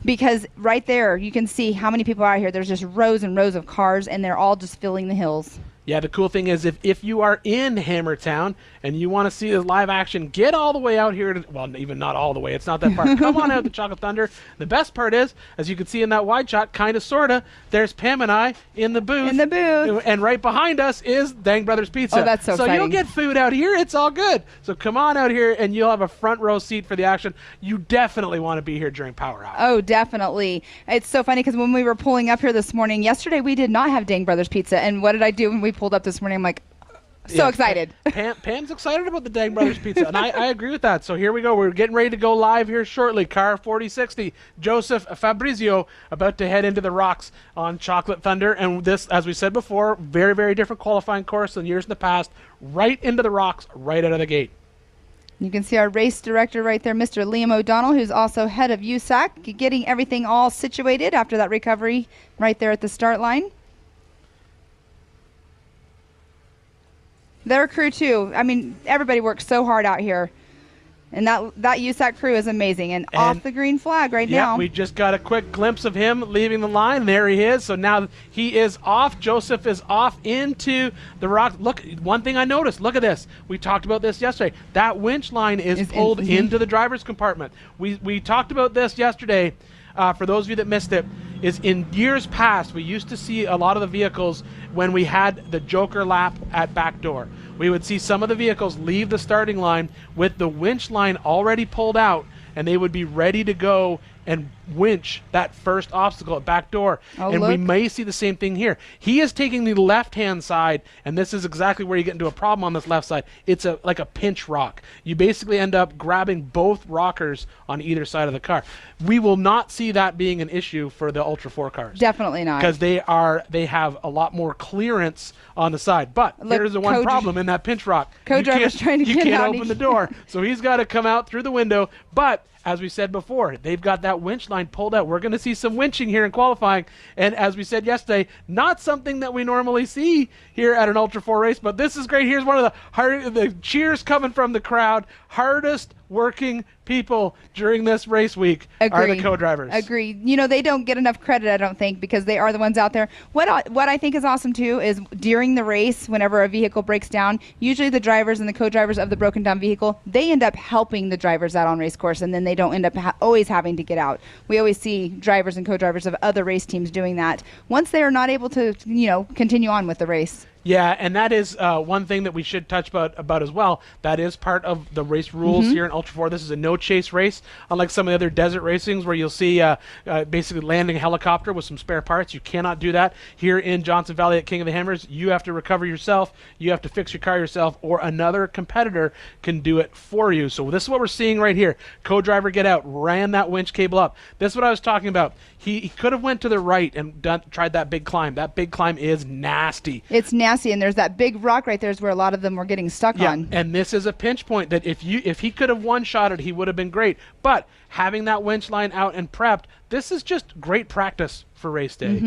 because right there you can see how many people are out here. There's just rows and rows of cars, and they're all just filling the hills. Yeah, the cool thing is if you are in Hammertown and you want to see the live action, get all the way out here. Well, even not all the way. It's not that far. Come on out to Chocolate Thunder. The best part is, as you can see in that wide shot, kind of, sort of, there's Pam and I in the booth. In the booth. And right behind us is Dang Brothers Pizza. Oh, that's so exciting. you'll get food out here. It's all good. So come on out here and you'll have a front row seat for the action. You definitely want to be here during Power Hour. Oh, definitely. It's so funny because when we were pulling up here this morning, yesterday we did not have Dang Brothers Pizza. And what did I do when we pulled up this morning? I'm like, so excited. Pam's excited about the Dang Brothers Pizza, and I agree with that. So here we go. We're getting ready to go live here shortly. Car 4060, Joseph Fabrizio about to head into the rocks on Chocolate Thunder. And this, as we said before, very, very different qualifying course than years in the past. Right into the rocks, right out of the gate. You can see our race director right there, Mr. Liam O'Donnell, who's also head of USAC, getting everything all situated after that recovery right there at the start line. Their crew, too. I mean, everybody works so hard out here. And that USAC crew is amazing. And off the green flag right now. Yeah, we just got a quick glimpse of him leaving the line. There he is. So now he is off. Joseph is off into the rock. Look, one thing I noticed. Look at this. We talked about this yesterday. That winch line is pulled into the driver's compartment. We talked about this yesterday. For those of you that missed it, is in years past, we used to see a lot of the vehicles when we had the Joker lap at back door. We would see some of the vehicles leave the starting line with the winch line already pulled out, and they would be ready to go and winch that first obstacle at back door. Oh, and look. we may see the same thing here. He is taking the left-hand side, and this is exactly where you get into a problem on this left side. It's like a pinch rock. You basically end up grabbing both rockers on either side of the car. We will not see that being an issue for the Ultra 4 cars. Definitely not. Because they have a lot more clearance on the side. But Look, here's the one problem in that pinch rock. Co-driver's trying to get out. You can't open the door. So he's got to come out through the window. But as we said before, they've got that winch line pulled out. We're going to see some winching here in qualifying. And as we said yesterday, not something that we normally see here at an Ultra 4 race, but this is great. Here's one of the cheers coming from the crowd. Hardest working people during this race week are the co-drivers. Agreed. You know, they don't get enough credit, I don't think, because they are the ones out there. What I think is awesome, too, is during the race, whenever a vehicle breaks down, usually the drivers and the co-drivers of the broken down vehicle, they end up helping the drivers out on race course, and then they don't end up always having to get out. We always see drivers and co-drivers of other race teams doing that once they are not able to, continue on with the race. Yeah, and that is one thing that we should touch about as well. That is part of the race rules here in Ultra 4. This is a no-chase race, unlike some of the other desert racings where you'll see basically landing a helicopter with some spare parts. You cannot do that. Here in Johnson Valley at King of the Hammers, you have to recover yourself, you have to fix your car yourself, or another competitor can do it for you. So this is what we're seeing right here. Co-driver get out, ran that winch cable up. This is what I was talking about. He could have went to the right and tried that big climb. That big climb is nasty. It's nasty, and there's that big rock right there is where a lot of them were getting stuck on. And this is a pinch point that if he could have one-shotted, he would have been great. But having that winch line out and prepped, this is just great practice for race day.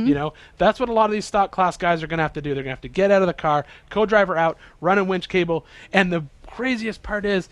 That's what a lot of these stock class guys are going to have to do. They're going to have to get out of the car, co-driver out, run a winch cable, and the craziest part is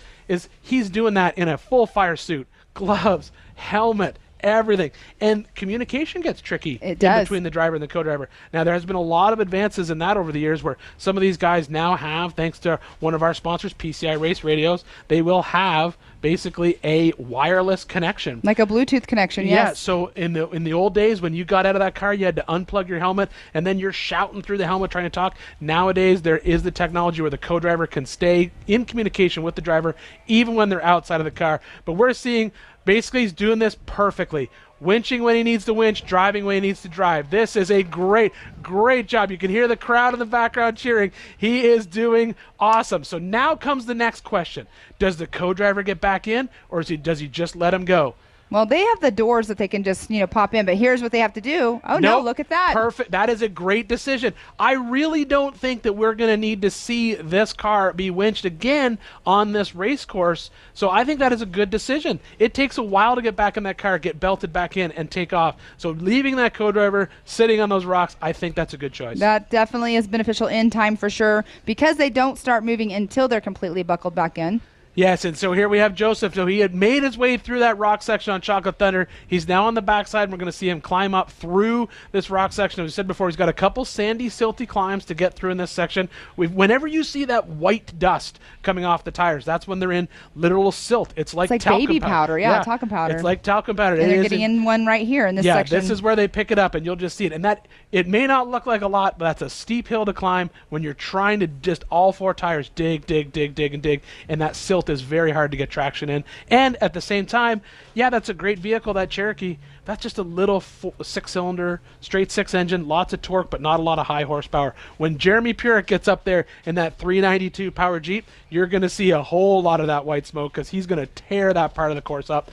he's doing that in a full fire suit, gloves, helmet, everything. And communication gets tricky in between the driver and the co-driver. Now, there has been a lot of advances in that over the years where some of these guys now have, thanks to one of our sponsors, PCI Race Radios, they will have basically a wireless connection. Like a Bluetooth connection, yes. Yeah, so in the old days when you got out of that car, you had to unplug your helmet and then you're shouting through the helmet trying to talk. Nowadays, there is the technology where the co-driver can stay in communication with the driver even when they're outside of the car. But we're seeing basically he's doing this perfectly. Winching when he needs to winch, driving when he needs to drive. This is a great, great job. You can hear the crowd in the background cheering. He is doing awesome. So now comes the next question. Does the co-driver get back in, or does he just let him go? Well, they have the doors that they can just, pop in, but here's what they have to do. Oh, no, look at that. Perfect. That is a great decision. I really don't think that we're going to need to see this car be winched again on this race course, so I think that is a good decision. It takes a while to get back in that car, get belted back in, and take off. So leaving that co-driver sitting on those rocks, I think that's a good choice. That definitely is beneficial in time for sure, because they don't start moving until they're completely buckled back in. Yes, and so here we have Joseph. So he had made his way through that rock section on Chocolate Thunder. He's now on the backside. We're going to see him climb up through this rock section. As we said before, he's got a couple sandy, silty climbs to get through in this section. Whenever you see that white dust coming off the tires, that's when they're in literal silt. It's like talcum baby powder. Yeah, talcum powder. It's like talcum powder. And they're getting in one right here in this section. Yeah, this is where they pick it up, and you'll just see it. And that it may not look like a lot, but that's a steep hill to climb when you're trying to just all four tires dig, and that silt is very hard to get traction in. And at the same time, yeah, that's a great vehicle, that Cherokee. That's just a little six-cylinder, straight six engine, lots of torque, but not a lot of high horsepower. When Jeremy Purick gets up there in that 392 power Jeep, you're going to see a whole lot of that white smoke because he's going to tear that part of the course up,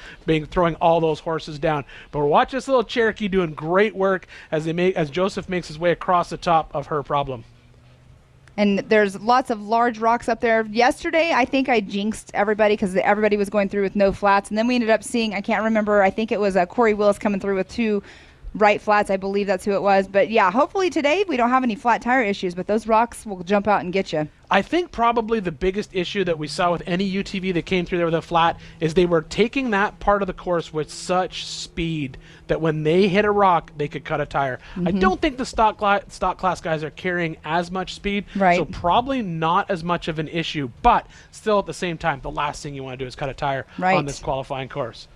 throwing all those horses down. But we're watching this little Cherokee doing great work as Joseph makes his way across the top of her problem. And there's lots of large rocks up there. Yesterday, I think I jinxed everybody because everybody was going through with no flats. And then we ended up seeing, I can't remember, I think it was Corey Willis coming through with 2 right flats. I believe that's who it was. But yeah, hopefully today we don't have any flat tire issues, but those rocks will jump out and get you. I think probably the biggest issue that we saw with any UTV that came through there with a flat is they were taking that part of the course with such speed that when they hit a rock, they could cut a tire. I don't think the stock class guys are carrying as much speed, so probably not as much of an issue. But still, at the same time, the last thing you want to do is cut a tire on this qualifying course.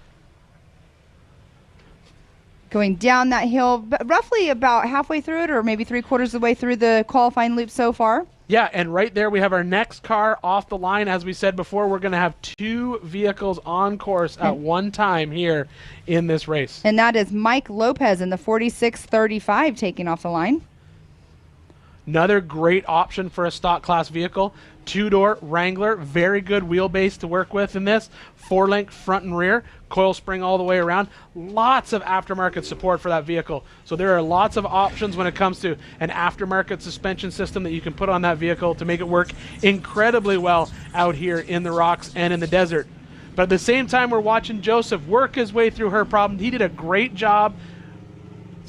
Going down that hill, roughly about halfway through it, or maybe 3/4 of the way through the qualifying loop so far. Yeah, and right there we have our next car off the line. As we said before, we're going to have 2 vehicles on course at one time here in this race. And that is Mike Lopez in the 4635 taking off the line. Another great option for a stock class vehicle. 2-door Wrangler, very good wheelbase to work with in this. 4-link front and rear, coil spring all the way around. Lots of aftermarket support for that vehicle. So there are lots of options when it comes to an aftermarket suspension system that you can put on that vehicle to make it work incredibly well out here in the rocks and in the desert. But at the same time, we're watching Joseph work his way through her problem. He did a great job.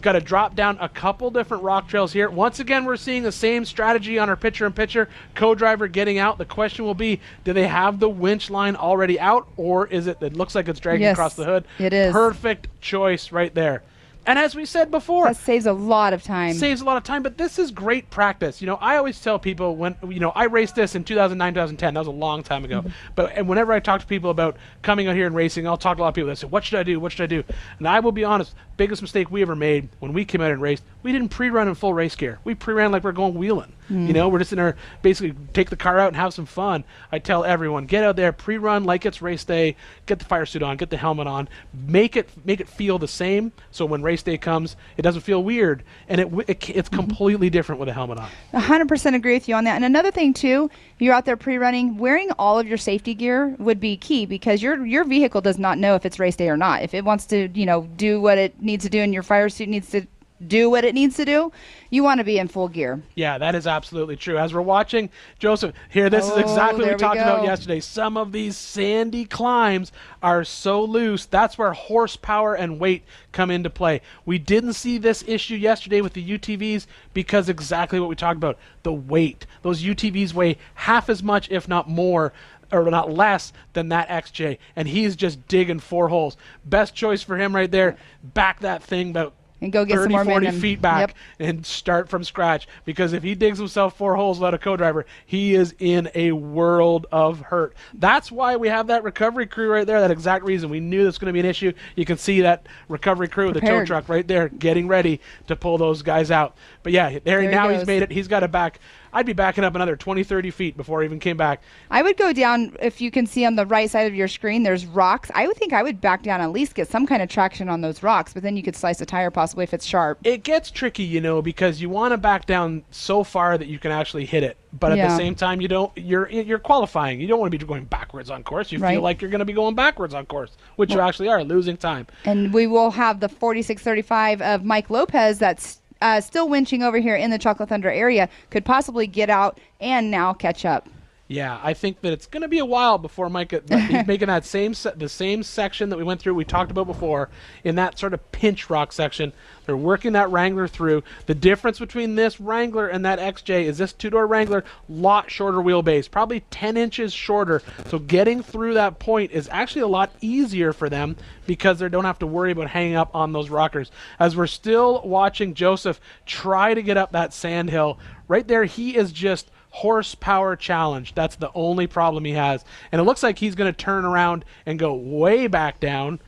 Got to drop down a couple different rock trails here. Once again, we're seeing the same strategy on our picture-in-picture. Co-driver getting out. The question will be, do they have the winch line already out, or is it looks like it's dragging across the hood? It is. Perfect choice right there. And as we said before, that saves a lot of time. Saves a lot of time, but this is great practice. You know, I always tell people when, I raced this in 2009, 2010. That was a long time ago. And whenever I talk to people about coming out here and racing, I'll talk to a lot of people that say, what should I do? What should I do? And I will be honest, biggest mistake we ever made when we came out and raced, we didn't pre-run in full race gear. We pre-ran like we're going wheeling. We're just in our, basically take the car out and have some fun. I tell everyone, get out there, pre-run like it's race day, get the fire suit on, get the helmet on, make it feel the same, so when race day comes, it doesn't feel weird, and it's completely different with a helmet on. 100% agree with you on that. And another thing too, if you're out there pre-running, wearing all of your safety gear would be key, because your vehicle does not know if it's race day or not. If it wants to, do what it needs to do, and your fire suit needs to do what it needs to do, you want to be in full gear. Yeah, that is absolutely true. As we're watching Joseph here, this is exactly what we talked about yesterday. Some of these sandy climbs are so loose. That's where horsepower and weight come into play. We didn't see this issue yesterday with the UTVs because exactly what we talked about, the weight. Those UTVs weigh half as much, if not more, or not less than that XJ, and he's just digging 4 holes. Best choice for him right there. Back that thing about and go get 30, some more 40 momentum. feet back and start from scratch, because if he digs himself 4 holes without a co-driver, he is in a world of hurt. That's why we have that recovery crew right there, that exact reason. We knew this was going to be an issue. You can see that recovery crew, the tow truck right there, getting ready to pull those guys out. But yeah, there now he's made it. He's got it back. I'd be backing up another 20, 30 feet before I even came back. I would go down, if you can see on the right side of your screen, there's rocks. I would think I would back down, at least get some kind of traction on those rocks, but then you could slice a tire possibly if it's sharp. It gets tricky, because you want to back down so far that you can actually hit it. But at the same time, you're qualifying. You don't want to be going backwards on course. You feel like you're going to be going backwards on course, which you actually are, losing time. And we will have the 4635 of Mike Lopez that's still winching over here in the Chocolate Thunder area, could possibly get out and now catch up. Yeah, I think that it's going to be a while before Mike he's making that the same section that we went through, we talked about before, in that sort of pinch rock section. They're working that Wrangler through. The difference between this Wrangler and that XJ is this two-door Wrangler, lot shorter wheelbase, probably 10 inches shorter. So getting through that point is actually a lot easier for them because they don't have to worry about hanging up on those rockers. As we're still watching Joseph try to get up that sand hill, right there he is just horsepower challenged. That's the only problem he has. And it looks like he's going to turn around and go way back down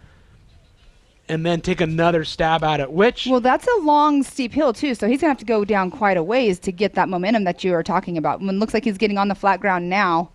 and then take another stab at it, which... Well, that's a long, steep hill, too, so he's going to have to go down quite a ways to get that momentum that you are talking about. It looks like he's getting on the flat ground now.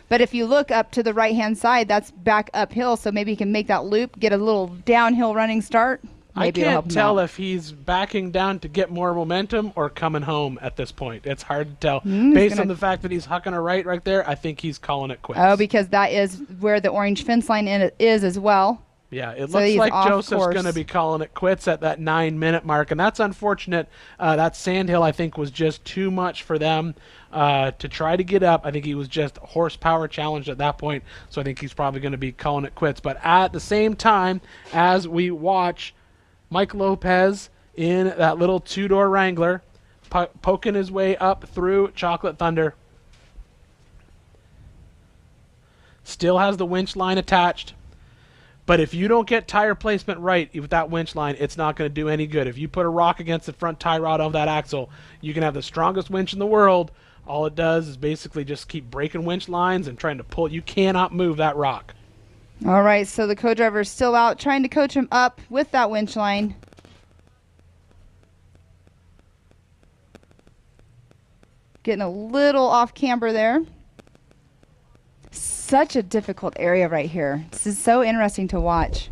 But if you look up to the right-hand side, that's back uphill, so maybe he can make that loop, get a little downhill running start. Maybe I can't tell if he's backing down to get more momentum or coming home at this point. It's hard to tell. Based on the fact that he's hucking a right there, I think he's calling it quits. Oh, because that is where the orange fence line is as well. Yeah, it looks like Joseph's going to be calling it quits at that 9-minute mark, and that's unfortunate. That sandhill, I think, was just too much for them to try to get up. I think he was just horsepower challenged at that point, so I think he's probably going to be calling it quits. But at the same time, as we watch Mike Lopez in that little two-door Wrangler, poking his way up through Chocolate Thunder. Still has the winch line attached. But if you don't get tire placement right with that winch line, it's not going to do any good. If you put a rock against the front tie rod of that axle, you can have the strongest winch in the world. All it does is basically just keep breaking winch lines and trying to pull. You cannot move that rock. All right, so the co-driver is still out trying to coach him up with that winch line. Getting a little off camber there. Such a difficult area right here. This is so interesting to watch.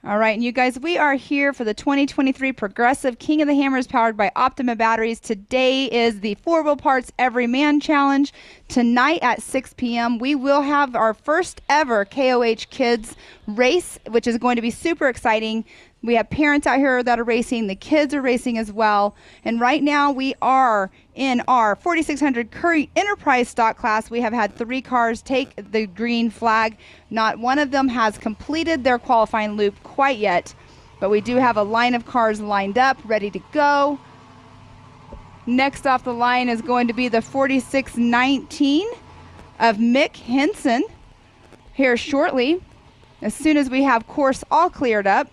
All right, and you guys, we are here for the 2023 Progressive King of the Hammers powered by Optima Batteries. Today is the 4-Wheel Parts Everyman Challenge. Tonight at 6 p.m., we will have our first ever KOH Kids race, which is going to be super exciting. We have parents out here that are racing. The kids are racing as well. And right now we are in our 4600 Curry Enterprise stock class. We have had 3 cars take the green flag. Not one of them has completed their qualifying loop quite yet, but we do have a line of cars lined up, ready to go. Next off the line is going to be the 4619 of Mick Henson here shortly, as soon as we have course all cleared up.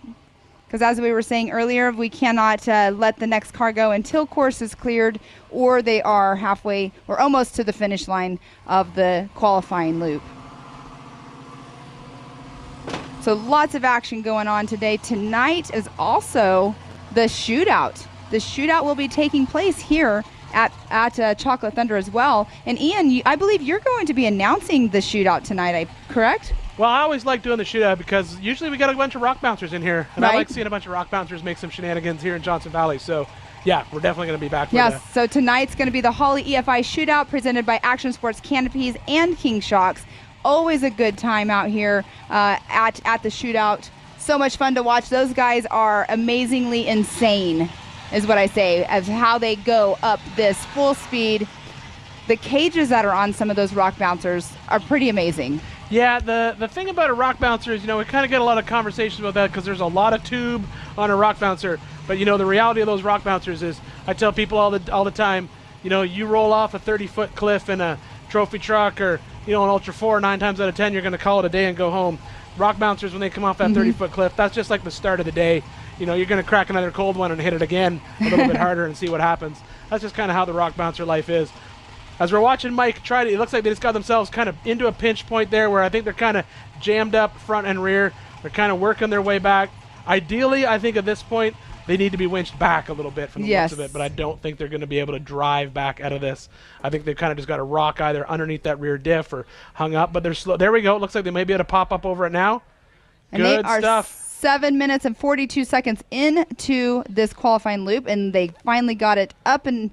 Because as we were saying earlier, we cannot let the next car go until course is cleared or they are halfway or almost to the finish line of the qualifying loop. So lots of action going on today. Tonight is also the shootout. The shootout will be taking place here at Chocolate Thunder as well. And Ian, I believe you're going to be announcing the shootout tonight, correct? Well, I always like doing the shootout because usually we got a bunch of rock bouncers in here. And right. I like seeing a bunch of rock bouncers make some shenanigans here in Johnson Valley. So, yeah, we're definitely going to be back. Yes, so tonight's going to be the Holly EFI shootout presented by Action Sports Canopies and King Shocks. Always a good time out here at the shootout. So much fun to watch. Those guys are amazingly insane, is what I say, as how they go up this full speed. The cages that are on some of those rock bouncers are pretty amazing. Yeah, the thing about a rock bouncer is, we kind of get a lot of conversations about that because there's a lot of tube on a rock bouncer. But, the reality of those rock bouncers is, I tell people all the time, you roll off a 30-foot cliff in a trophy truck or, an Ultra 4, 9 times out of 10, you're going to call it a day and go home. Rock bouncers, when they come off that 30-foot cliff, that's just like the start of the day. You're going to crack another cold one and hit it again a little bit harder and see what happens. That's just kind of how the rock bouncer life is. As we're watching Mike try to, it looks like they just got themselves kind of into a pinch point there where I think they're kind of jammed up front and rear. They're kind of working their way back. Ideally, I think at this point, they need to be winched back a little bit from the looks of it, but I don't think they're going to be able to drive back out of this. I think they've kind of just got to rock either underneath that rear diff or hung up, but they're slow. There we go. It looks like they may be able to pop up over it now. And good they are stuff. 7 minutes and 42 seconds into this qualifying loop, and they finally got it up and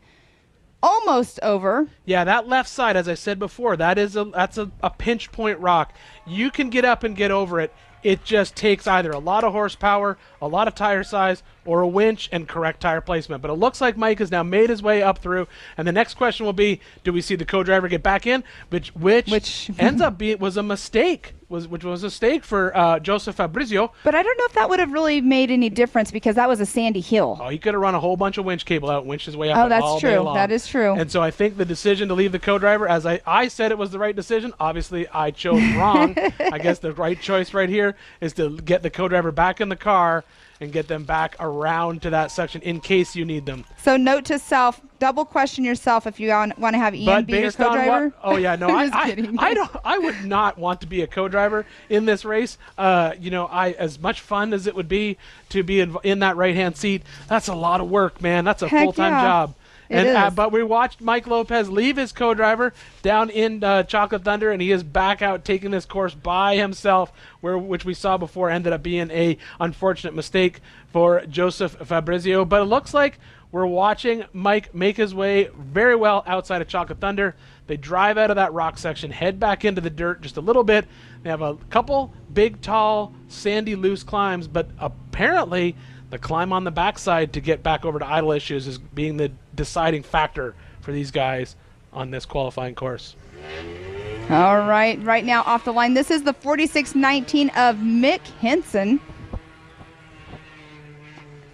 almost over. Yeah, that left side, as I said before, that's a pinch point rock. You can get up and get over it. It just takes either a lot of horsepower, a lot of tire size, or a winch and correct tire placement. But it looks like Mike has now made his way up through. And the next question will be, do we see the co-driver get back in? Which ends up being was a mistake. Which was a mistake for Joseph Fabrizio. But I don't know if that would have really made any difference because that was a sandy hill. Oh, he could have run a whole bunch of winch cable out and winched his way up. Oh, that's all true. day long. That is true. And so I think the decision to leave the co-driver, as I said it was the right decision. Obviously, I chose wrong. I guess the right choice right here is to get the co-driver back in the car and get them back around to that section in case you need them. So note to self, double question yourself if you want to have Ian be your co-driver. Oh yeah, no, I would not want to be a co-driver in this race. As much fun as it would be to be in that right-hand seat, that's a lot of work, man. That's a full-time job. But we watched Mike Lopez leave his co-driver down in Chocolate Thunder, and he is back out taking this course by himself, which we saw before ended up being a unfortunate mistake for Joseph Fabrizio. But it looks like we're watching Mike make his way very well outside of Chocolate Thunder. They drive out of that rock section, head back into the dirt just a little bit. They have a couple big, tall, sandy, loose climbs, but apparently the climb on the backside to get back over to idle issues is being the deciding factor for these guys on this qualifying course. All right, right now off the line, this is the 4619 of Mick Henson.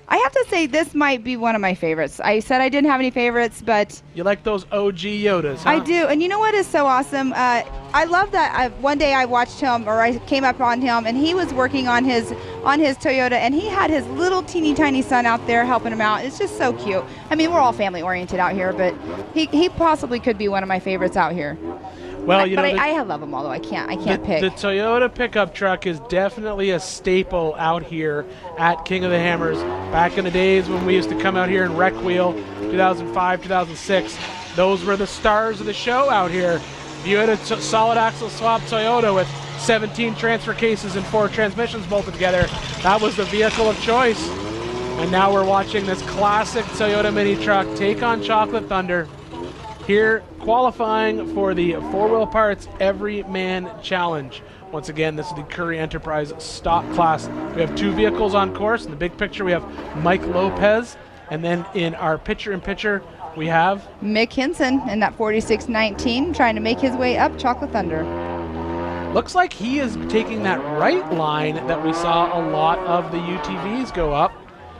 I have to say this might be one of my favorites. I said I didn't have any favorites, but... You like those OG Yodas, huh? I do. And you know what is so awesome? I love that one day I watched him, or I came up on him, and he was working on his Toyota, and he had his little teeny tiny son out there helping him out. It's just so cute. I mean, we're all family oriented out here, but he possibly could be one of my favorites out here. Well, I love them all, though. I can't pick. The Toyota pickup truck is definitely a staple out here at King of the Hammers. Back in the days when we used to come out here and wreck wheel, 2005, 2006, those were the stars of the show out here. If you had a solid axle swap Toyota with 17 transfer cases and 4 transmissions bolted together, that was the vehicle of choice. And now we're watching this classic Toyota mini truck take on Chocolate Thunder. Here, qualifying for the 4-wheel parts Everyman Challenge. Once again, this is the Currie Enterprise stock class. We have 2 vehicles on course. In the big picture, we have Mike Lopez. And then in our picture-in-picture, we have Mick Henson in that 4619 trying to make his way up Chocolate Thunder. Looks like he is taking that right line that we saw a lot of the UTVs go up.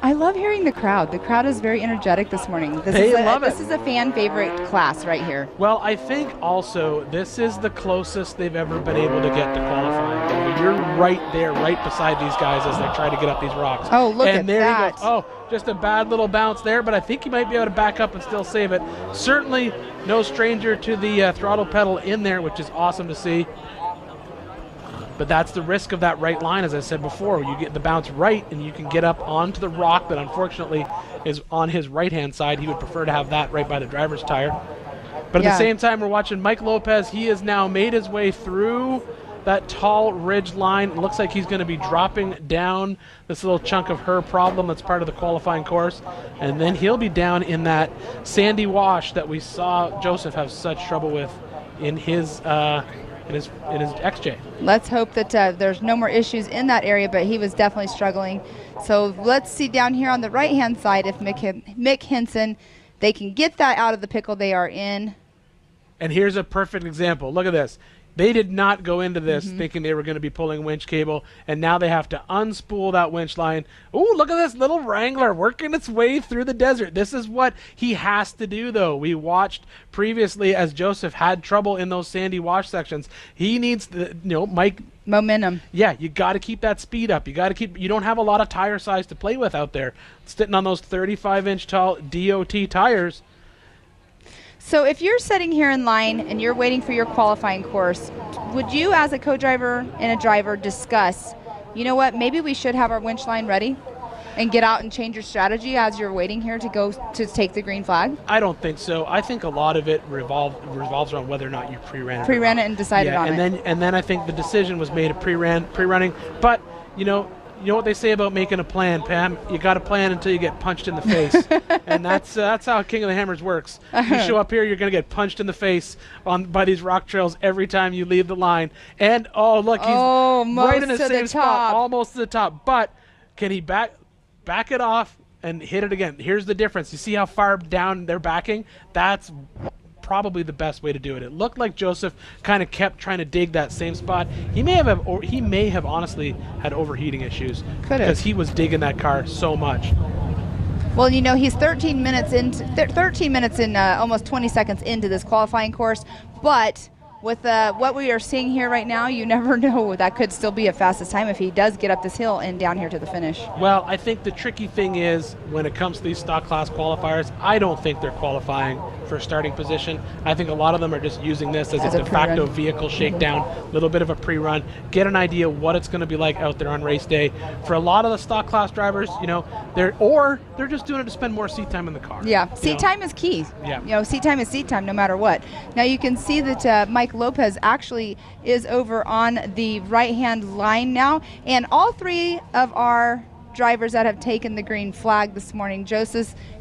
I love hearing the crowd. The crowd is very energetic this morning. This is a fan favorite class right here. Well, I think also this is the closest they've ever been able to get to qualifying. I mean, you're right there, right beside these guys as they try to get up these rocks. Oh, look at that. And there he goes. Oh, just a bad little bounce there, but I think he might be able to back up and still save it. Certainly no stranger to the throttle pedal in there, which is awesome to see. But that's the risk of that right line, as I said before. You get the bounce right, and you can get up onto the rock that unfortunately is on his right-hand side. He would prefer to have that right by the driver's tire. But at the same time, we're watching Mike Lopez. He has now made his way through that tall ridge line. It looks like he's going to be dropping down this little chunk of her problem that's part of the qualifying course. And then he'll be down in that sandy wash that we saw Joseph have such trouble with in his XJ. Let's hope that there's no more issues in that area, but he was definitely struggling. So let's see down here on the right-hand side if Mick Henson, they can get that out of the pickle they are in. And here's a perfect example. Look at this. They did not go into this thinking they were going to be pulling winch cable, and now they have to unspool that winch line. Ooh, look at this little Wrangler working its way through the desert. This is what he has to do, though. We watched previously as Joseph had trouble in those sandy wash sections. He needs the, Mike. Momentum. Yeah, you got to keep that speed up. You don't have a lot of tire size to play with out there. Sitting on those 35-inch tall DOT tires. So if you're sitting here in line and you're waiting for your qualifying course, would you as a co-driver and a driver discuss, you know what, maybe we should have our winch line ready and get out and change your strategy as you're waiting here to go to take the green flag? I don't think so. I think a lot of it revolves around whether or not you pre-ran it. Pre-ran it and decided on it. And then I think the decision was made of pre-running. But, you know what they say about making a plan, Pam? You got to plan until you get punched in the face. And that's how King of the Hammers works. You show up here, you're going to get punched in the face by these rock trails every time you leave the line. And, oh, look, he's right in the same spot, almost to the top. But can he back it off and hit it again? Here's the difference. You see how far down they're backing? That's probably the best way to do it. It looked like Joseph kind of kept trying to dig that same spot. He may have honestly had overheating issues because he was digging that car so much. Well, you know, he's 13 minutes in, almost 20 seconds into this qualifying course, but with what we are seeing here right now, you never know. That could still be a fastest time if he does get up this hill and down here to the finish. Well, I think the tricky thing is when it comes to these stock class qualifiers, I don't think they're qualifying for starting position. I think a lot of them are just using this as a de facto vehicle shakedown, a little bit of a pre-run, get an idea what it's going to be like out there on race day. For a lot of the stock class drivers, you know, they're just doing it to spend more seat time in the car. Yeah, seat time is key. Yeah. You know, seat time is seat time no matter what. Now you can see that Mike Lopez actually is over on the right-hand line now, and all three of our drivers that have taken the green flag this morning,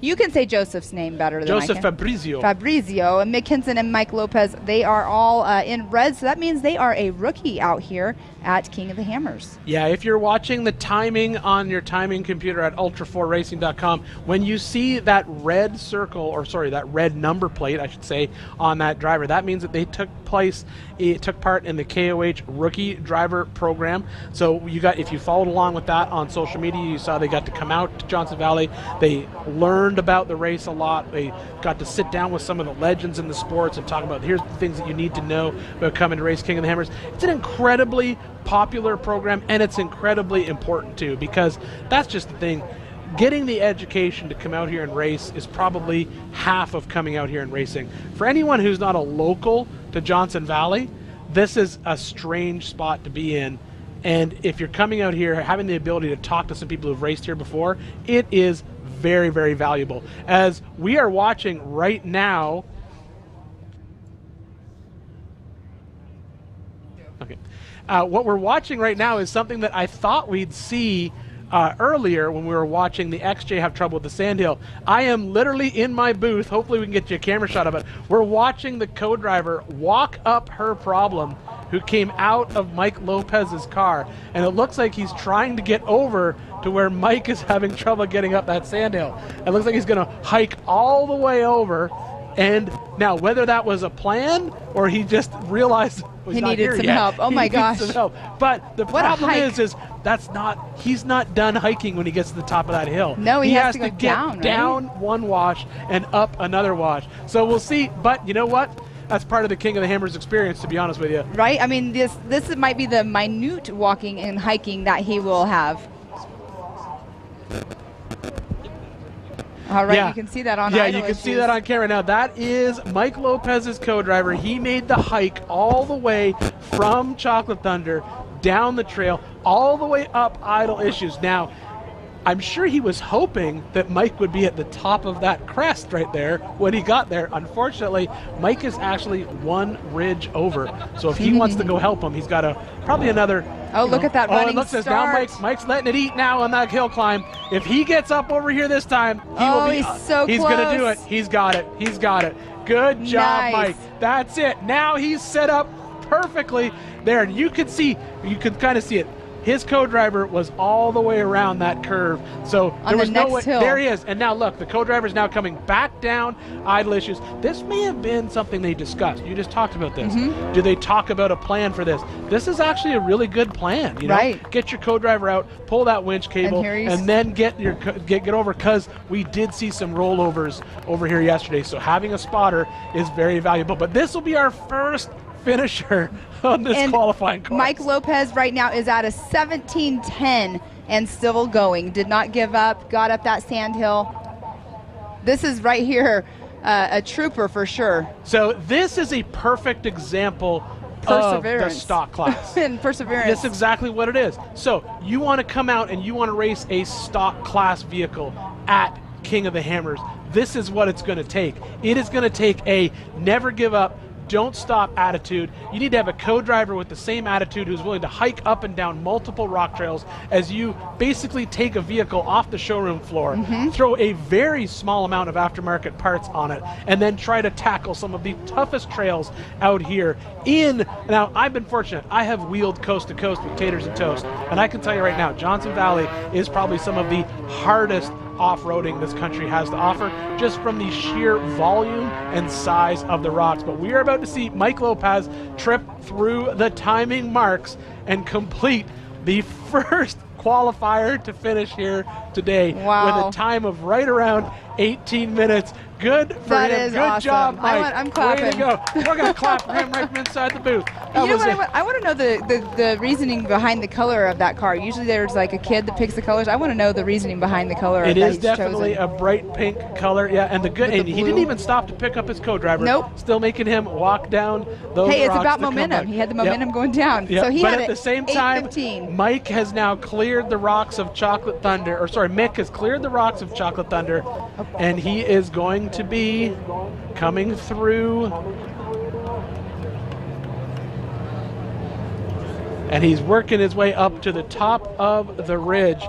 you can say Joseph's name better than Joseph I can. Fabrizio and Mick Hinson and Mike Lopez, they are all in red, so that means they are a rookie out here at King of the Hammers. Yeah, if you're watching the timing on your timing computer at ultra4racing.com, when you see that red circle, or sorry, that red number plate, I should say, on that driver, that means that they took part in the KOH rookie driver program. So if you followed along with that on social media, you saw they got to come out to Johnson Valley. They learned about the race a lot. They got to sit down with some of the legends in the sports and talk about here's the things that you need to know about coming to race King of the Hammers. It's an incredibly popular program, and it's incredibly important too, because that's just the thing. Getting the education to come out here and race is probably half of coming out here and racing. For anyone who's not a local to Johnson Valley, this is a strange spot to be in. And if you're coming out here, having the ability to talk to some people who've raced here before, it is very, very valuable. As we are watching right now, what we're watching right now is something that I thought we'd see earlier when we were watching the XJ have trouble with the sandhill. I am literally in my booth. Hopefully we can get you a camera shot of it. We're watching the co-driver walk up her problem who came out of Mike Lopez's car, and it looks like he's trying to get over to where Mike is having trouble getting up that sandhill. It looks like he's going to hike all the way over. And now, whether that was a plan or he just realized he needed some help. Oh my gosh! Some help. But the problem is he's not done hiking when he gets to the top of that hill. No, he has to get down one wash and up another wash. So we'll see. But you know what? That's part of the King of the Hammers experience, to be honest with you. Right? I mean, this might be the minute walking and hiking that he will have. All right, you can see that on you can see that on camera. Now, that is Mike Lopez's co-driver. He made the hike all the way from Chocolate Thunder, down the trail, all the way up Idle Issues. Now, I'm sure he was hoping that Mike would be at the top of that crest right there when he got there. Unfortunately, Mike is actually one ridge over. So if he wants to go help him, he's got probably another... Oh, look at that running start. Now Mike's letting it eat now on that hill climb. If he gets up over here this time, he's so close. He's going to do it. He's got it. He's got it. Good job, Mike. That's it. Now he's set up perfectly there. And you can kind of see it. His co-driver was all the way around that curve, so there was no way. There he is, and now look, the co-driver is now coming back down Idle Issues. This may have been something they discussed. You just talked about this. Do they talk about a plan for this? This is actually a really good plan. You know? Right. Get your co-driver out, pull that winch cable, and then get over, because we did see some rollovers over here yesterday. So having a spotter is very valuable. But this will be our first finisher on this qualifying course. Mike Lopez right now is at a 17:10 and still going. Did not give up, got up that sandhill. This is right here a trooper for sure. So this is a perfect example of the stock class. And perseverance. That's exactly what it is. So you want to come out and you want to race a stock class vehicle at King of the Hammers. This is what it's going to take. It is going to take a never give up, don't stop attitude. You need to have a co-driver with the same attitude who's willing to hike up and down multiple rock trails as you basically take a vehicle off the showroom floor, throw a very small amount of aftermarket parts on it, and then try to tackle some of the toughest trails out here. Now, I've been fortunate. I have wheeled coast to coast with taters and toast, and I can tell you right now, Johnson Valley is probably some of the hardest off-roading this country has to offer, just from the sheer volume and size of the rocks. But we are about to see Mike Lopez trip through the timing marks and complete the first qualifier to finish here today with a time of right around 18 minutes. Good for that him. Is Good awesome. job, Mike. I'm clapping. Way to go. We're going to clap for him right from inside the booth. You know what? I want to know the reasoning behind the color of that car. Usually there's like a kid that picks the colors. I want to know the reasoning behind the color. It that is he's definitely chosen. a bright pink color. Yeah, and he didn't even stop to pick up his co-driver. Nope. Still making him walk down those Hey, it's rocks about to come momentum. back. He had the momentum going down. Yep. So he but had at the same time, 8:15. Mike has now cleared the rocks of Chocolate Thunder, Mick has cleared the rocks of Chocolate Thunder, and he is going to be coming through, and he's working his way up to the top of the ridge.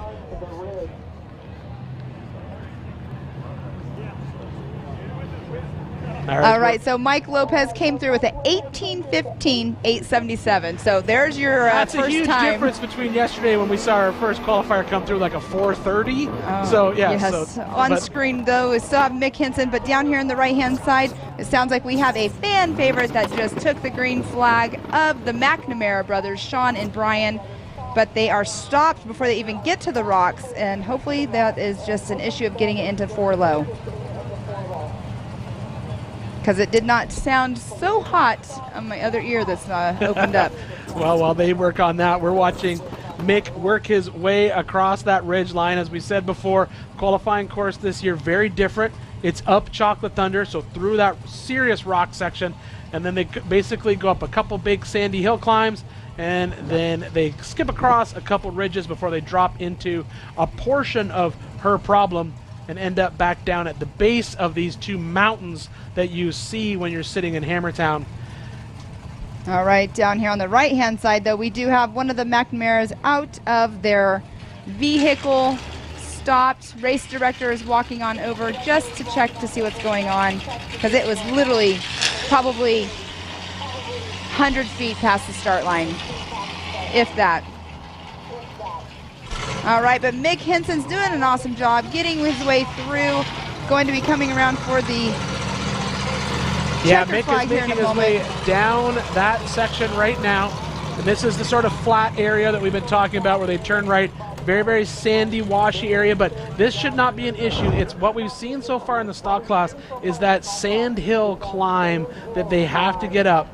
All right, so Mike Lopez came through with an 18:15, 8:77. So there's your That's first a huge time. difference between yesterday when we saw our first qualifier come through like a 4:30. Oh, so yeah, yes. On screen though, we still have Mick Hinson, but down here on the right-hand side, it sounds like we have a fan favorite that just took the green flag of the McNamara brothers, Sean and Brian. But they are stopped before they even get to the rocks, and hopefully that is just an issue of getting it into 4 low. Because it did not sound so hot on my other ear that's opened up. Well, while they work on that, we're watching Mick work his way across that ridge line. As we said before, qualifying course this year, very different. It's up Chocolate Thunder, so through that serious rock section, and then they basically go up a couple big sandy hill climbs, and then they skip across a couple ridges before they drop into a portion of Her Problem and end up back down at the base of these 2 mountains that you see when you're sitting in Hammertown. All right, down here on the right-hand side, though, we do have one of the McNamaras out of their vehicle, stopped. Race director is walking on over just to check to see what's going on, because it was literally probably 100 feet past the start line, if that. All right, but Mick Hinson's doing an awesome job getting his way through, going to be coming around for the Mick is making his way down that section right now. And this is the sort of flat area that we've been talking about where they turn right. Very, very sandy, washy area, but this should not be an issue. It's what we've seen so far in the stock class is that sand hill climb that they have to get up.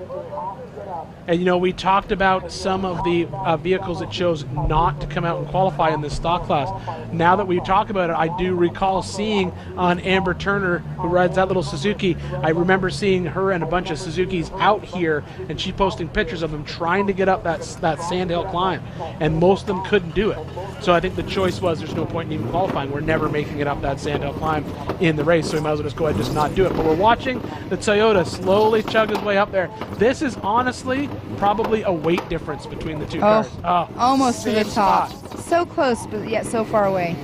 And, you know, we talked about some of the vehicles that chose not to come out and qualify in this stock class. Now that we talk about it, I do recall seeing on Amber Turner, who rides that little Suzuki, I remember seeing her and a bunch of Suzukis out here, and she posting pictures of them trying to get up that sand hill climb, and most of them couldn't do it. So I think the choice was there's no point in even qualifying. We're never making it up that sand hill climb in the race, so we might as well just go ahead and just not do it. But we're watching the Toyota slowly chug his way up there. This is honestly probably a weight difference between the 2 cars. Almost to the top. Spot. So close, but yet so far away.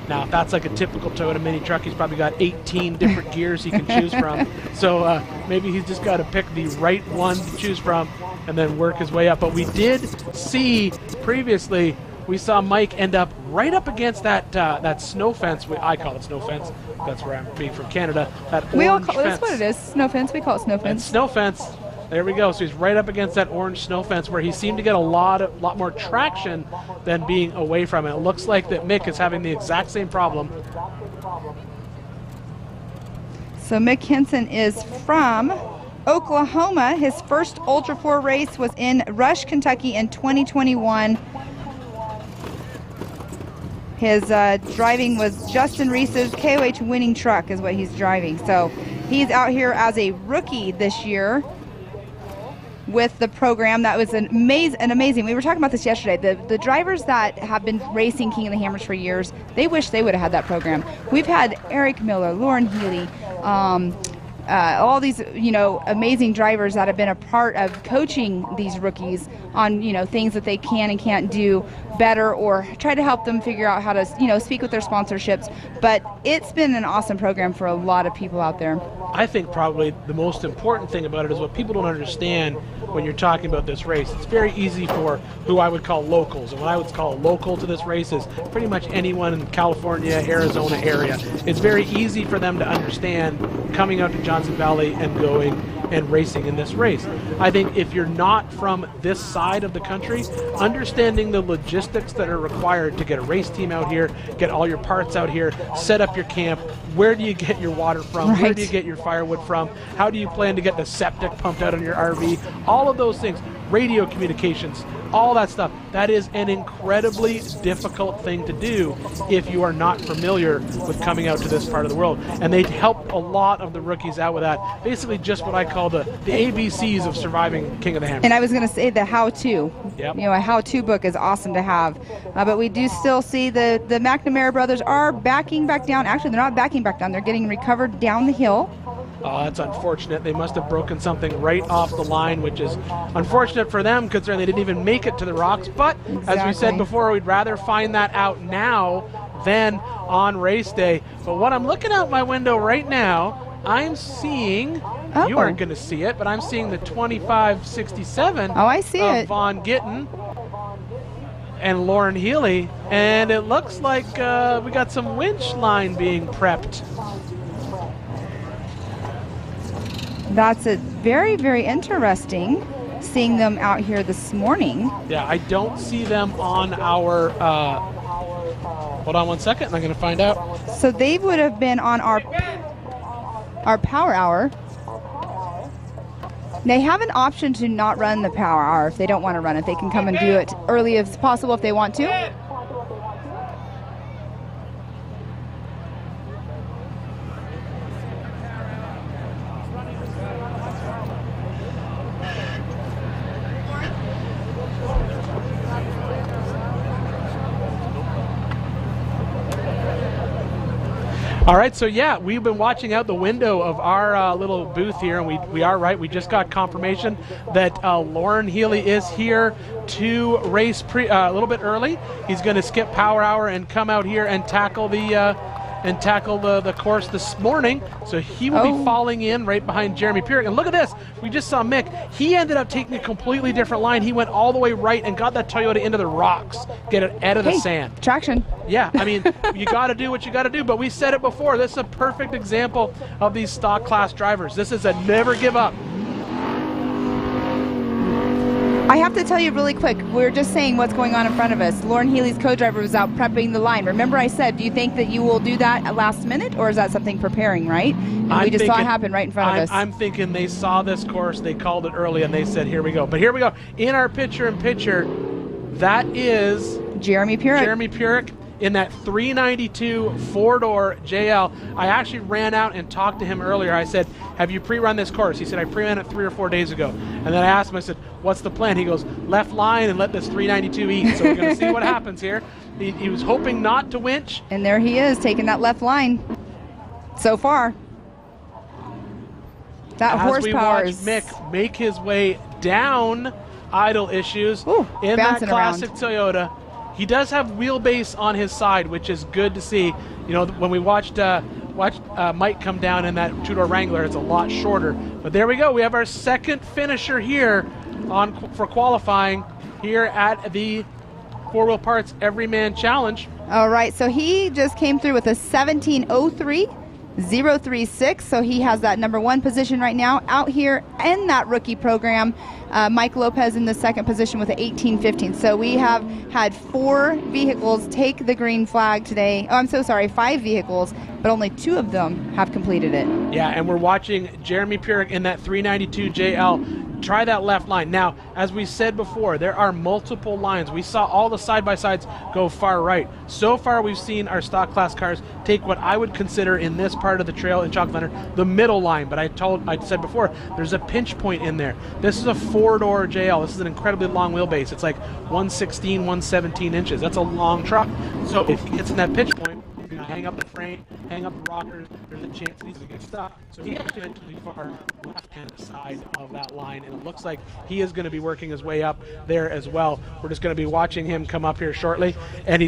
Now, if that's like a typical Toyota mini truck, he's probably got 18 different gears he can choose from. So maybe he's just got to pick the right one to choose from and then work his way up. But we did see previously, we saw Mike end up right up against that snow fence. I call it snow fence. That's where I'm being from Canada. That orange fence. That's what it is. Snow fence. We call it snow fence. And snow fence. There we go. So he's right up against that orange snow fence where he seemed to get a lot more traction than being away from it. It looks like that Mick is having the exact same problem. So Mick Hinson is from Oklahoma. His first Ultra 4 race was in Rush, Kentucky in 2021. His driving was Justin Reese's KOH winning truck is what he's driving. So he's out here as a rookie this year with the program. That was an amazing. We were talking about this yesterday. The drivers that have been racing King of the Hammers for years, they wish they would have had that program. We've had Eric Miller, Lauren Healy, all these, amazing drivers that have been a part of coaching these rookies on, things that they can and can't do better, or try to help them figure out how to, speak with their sponsorships. But it's been an awesome program for a lot of people out there. I think probably the most important thing about it is what people don't understand when you're talking about this race. It's very easy for who I would call locals, and what I would call local to this race is pretty much anyone in California, Arizona area. It's very easy for them to understand coming out to Johnson Valley and going and racing in this race. I think if you're not from this side of the country, understanding the logistics that are required to get a race team out here, get all your parts out here, set up your camp, where do you get your water from, where do you get your firewood from, how do you plan to get the septic pumped out on your RV, all of those things, radio communications, all that stuff. That is an incredibly difficult thing to do if you are not familiar with coming out to this part of the world. And they help a lot of the rookies out with that. Basically just what I call the ABCs of surviving King of the Hammer. And I was going to say the how-to. Yep. A how-to book is awesome to have. But we do still see the McNamara brothers are backing back down. Actually, they're not backing back down. They're getting recovered down the hill. That's unfortunate. They must have broken something right off the line, which is unfortunate for them considering they didn't even make it to the rocks. But as we said before, we'd rather find that out now than on race day. But what I'm looking out my window right now, I'm seeing, you aren't going to see it, but I'm seeing the 2567 I see of it. Von Gittin and Lauren Healy. And it looks like we got some winch line being prepped. That's very, very interesting seeing them out here this morning. Yeah, I don't see them on our, hold on one second, I'm going to find out. So they would have been on our power hour. They have an option to not run the power hour if they don't want to run it. They can come and do it early as possible if they want to. All right, so yeah, we've been watching out the window of our little booth here, and we are right. We just got confirmation that Lauren Healy is here to race a little bit early. He's going to skip power hour and come out here and tackle the course this morning. So he will be falling in right behind Jeremy Pierrick. And look at this. We just saw Mick. He ended up taking a completely different line. He went all the way right and got that Toyota into the rocks, get it out of the sand. Traction. Yeah, I mean, you got to do what you got to do. But we said it before. This is a perfect example of these stock class drivers. This is a never give up. I have to tell you really quick, we're just saying what's going on in front of us. Lauren Healy's co-driver was out prepping the line. Remember I said, do you think that you will do that at last minute, or is that something preparing, right? And we just saw it happen right in front of us. I'm thinking they saw this course, they called it early, and they said, here we go. But here we go. In our picture-in-picture, that is Jeremy Pierrick. Jeremy Pierrick in that 392 four-door JL. I actually ran out and talked to him earlier. I said, have you pre-run this course? He said, I pre-ran it 3 or 4 days ago. And then I asked him, I said, what's the plan? He goes, left line and let this 392 eat. So we're going to see what happens here. He was hoping not to winch. And there he is, taking that left line so far. That horsepower is... As we watch Mick make his way down idle issues in that classic Toyota. He does have wheelbase on his side, which is good to see. You know, when we watched Mike come down in that two-door Wrangler, it's a lot shorter. But there we go. We have our second finisher here for qualifying here at the Four Wheel Parts Everyman Challenge. All right, so he just came through with a 17:03.036, so he has that #1 position right now out here in that rookie program. Mike Lopez in the second position with an 18:15. So we have had 4 vehicles take the green flag today. Oh, I'm so sorry, 5 vehicles, but only 2 of them have completed it. Yeah, and we're watching Jeremy Pierrick in that 392 JL try that left line. Now, as we said before, there are multiple lines. We saw all the side-by-sides go far right. So far, we've seen our stock class cars take what I would consider in this part of the trail in Chocolate Thunder, the middle line. But I said before, there's a pinch point in there. This is a 4-door JL. This is an incredibly long wheelbase. It's like 116, 117 inches. That's a long truck. So if he gets in that pinch point, hang up the frame, hang up the rockers, there's a chance he's going to get stuck. So he actually went to the far left-hand side of that line, and it looks like he is going to be working his way up there as well. We're just going to be watching him come up here shortly. And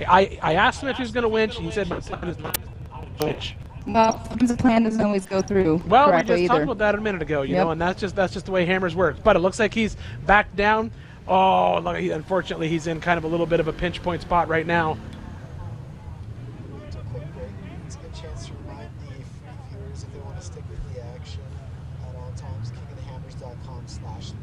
I asked him if he was going to winch. He said, my plan is not to winch. Well, sometimes the plan doesn't always go through. Well, we correctly just either. talked about that a minute ago, you know, and that's just the way hammers work. But it looks like he's back down. Oh, look, unfortunately, he's in kind of a little bit of a pinch point spot right now. It's a quick break. It's a good chance to remind the free viewers if they want to stick with the action at all times, kingofthehammers.com/live.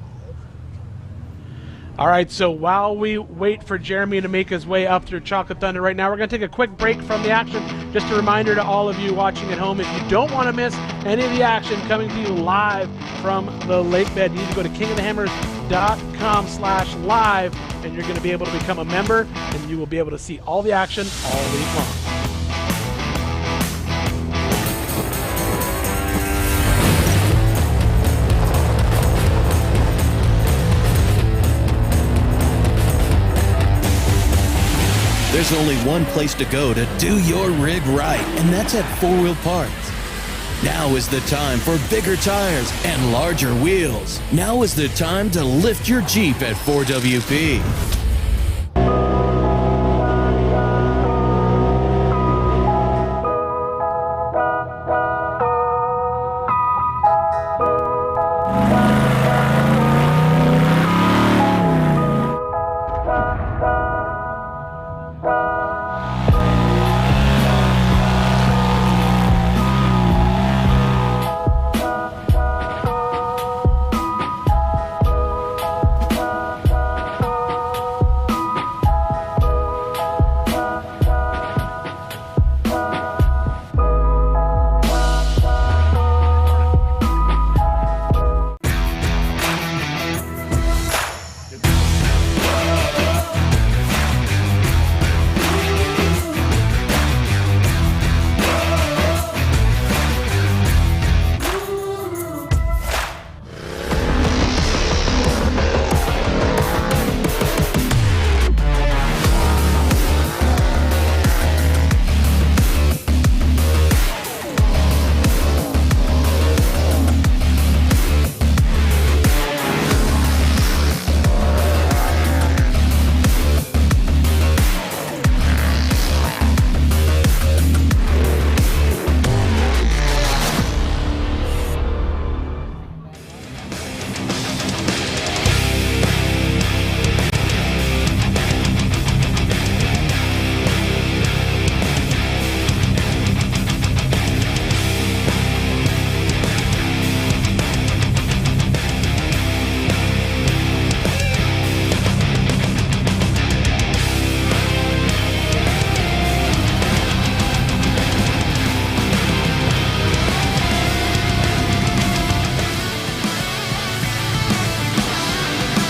All right, so while we wait for Jeremy to make his way up through Chocolate Thunder right now, we're going to take a quick break from the action. Just a reminder to all of you watching at home, if you don't want to miss any of the action coming to you live from the lake bed, you need to go to kingofthehammers.com/live, and you're going to be able to become a member, and you will be able to see all the action all week long. There's only one place to go to do your rig right, and that's at 4 Wheel Parts. Now is the time for bigger tires and larger wheels. Now is the time to lift your Jeep at 4WP.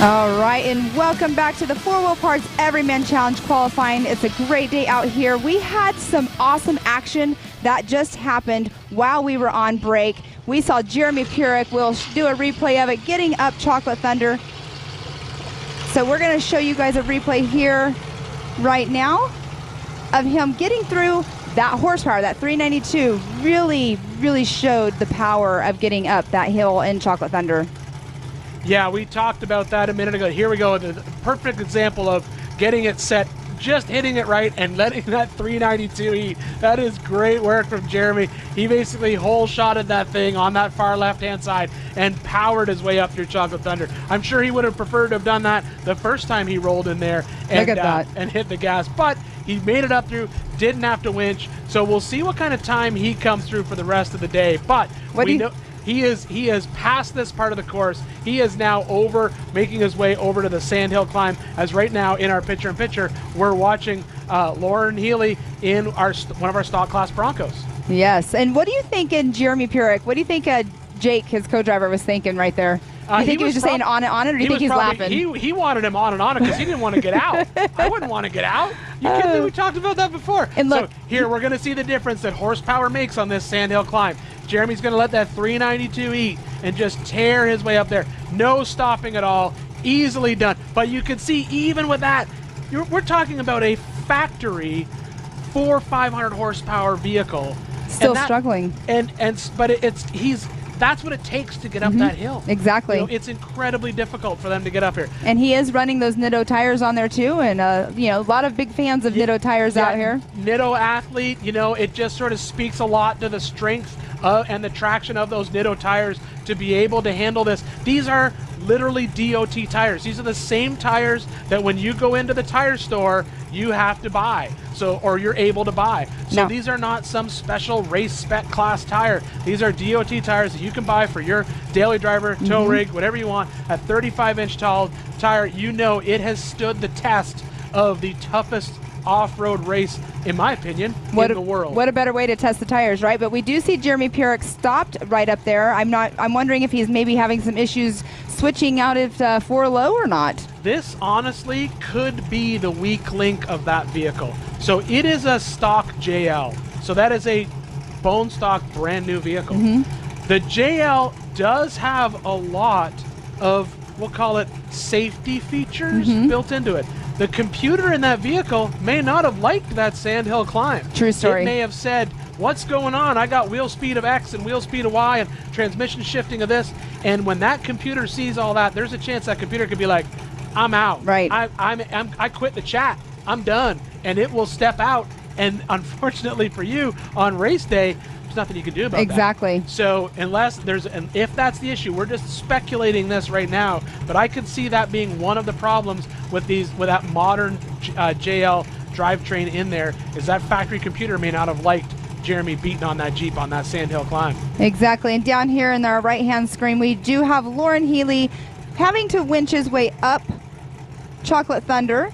All right, and welcome back to the 4 Wheel Parts Everyman Challenge qualifying. It's a great day out here. We had some awesome action that just happened while we were on break. We saw Jeremy Purick. We'll do a replay of it, getting up Chocolate Thunder. So we're going to show you guys a replay here right now of him getting through that horsepower. That 392 really showed the power of getting up that hill in Chocolate Thunder. Yeah, we talked about that a minute ago. Here we go, the perfect example of getting it set, just hitting it right and letting that 392 eat. That is great work from Jeremy. He basically hole-shotted that thing on that far left-hand side and powered his way up through Chocolate Thunder. I'm sure he would have preferred to have done that the first time he rolled in there and hit the gas, but he made it up through, didn't have to winch, so we'll see what kind of time he comes through for the rest of the day. But we know he is past this part of the course. He is now making his way over to the Sandhill Climb, as right now in our picture-in-picture, we're watching Lauren Healy in one of our stock class Broncos. Yes, and what do you think in Jeremy Purick? What do you think Jake, his co-driver, was thinking right there? Do you think he was just saying on it, or do you think he's laughing? He wanted him on it because he didn't want to get out. I wouldn't want to get out. You kidding me? We talked about that before. And look, so here we're going to see the difference that horsepower makes on this Sandhill Climb. Jeremy's going to let that 392 eat and just tear his way up there. No stopping at all. Easily done. But you can see even with that, we're talking about a factory 500 horsepower vehicle. Still struggling. But that's what it takes to get up that hill. Exactly. You know, it's incredibly difficult for them to get up here. And he is running those Nitto tires on there too, and a lot of big fans of Nitto tires out here. Nitto athlete, it just sort of speaks a lot to the strength and the traction of those Nitto tires to be able to handle this. These are literally DOT tires. These are the same tires that when you go into the tire store, you have to buy, or you're able to buy. So these are not some special race spec class tire. These are DOT tires that you can buy for your daily driver, tow rig, whatever you want. A 35-inch tall tire, it has stood the test of the toughest off-road race, in my opinion, in the world. What a better way to test the tires, right? But we do see Jeremy Pierrick stopped right up there. I'm wondering if he's maybe having some issues switching out of 4 low or not. This honestly could be the weak link of that vehicle. So it is a stock JL. So that is a bone stock brand new vehicle. The JL does have a lot of, we'll call it, safety features built into it. The computer in that vehicle may not have liked that sandhill climb. True story. It may have said, what's going on? I got wheel speed of X and wheel speed of Y and transmission shifting of this. And when that computer sees all that, there's a chance that computer could be like, I'm out. Right. I quit the chat. I'm done. And it will step out. And unfortunately for you, on race day, there's nothing you can do about that. Exactly. So if that's the issue, we're just speculating this right now, but I could see that being one of the problems with that modern JL drivetrain in there, is that factory computer may not have liked Jeremy beating on that Jeep on that sandhill climb. Exactly. And down here in our right-hand screen, we do have Lauren Healy having to winch his way up Chocolate Thunder.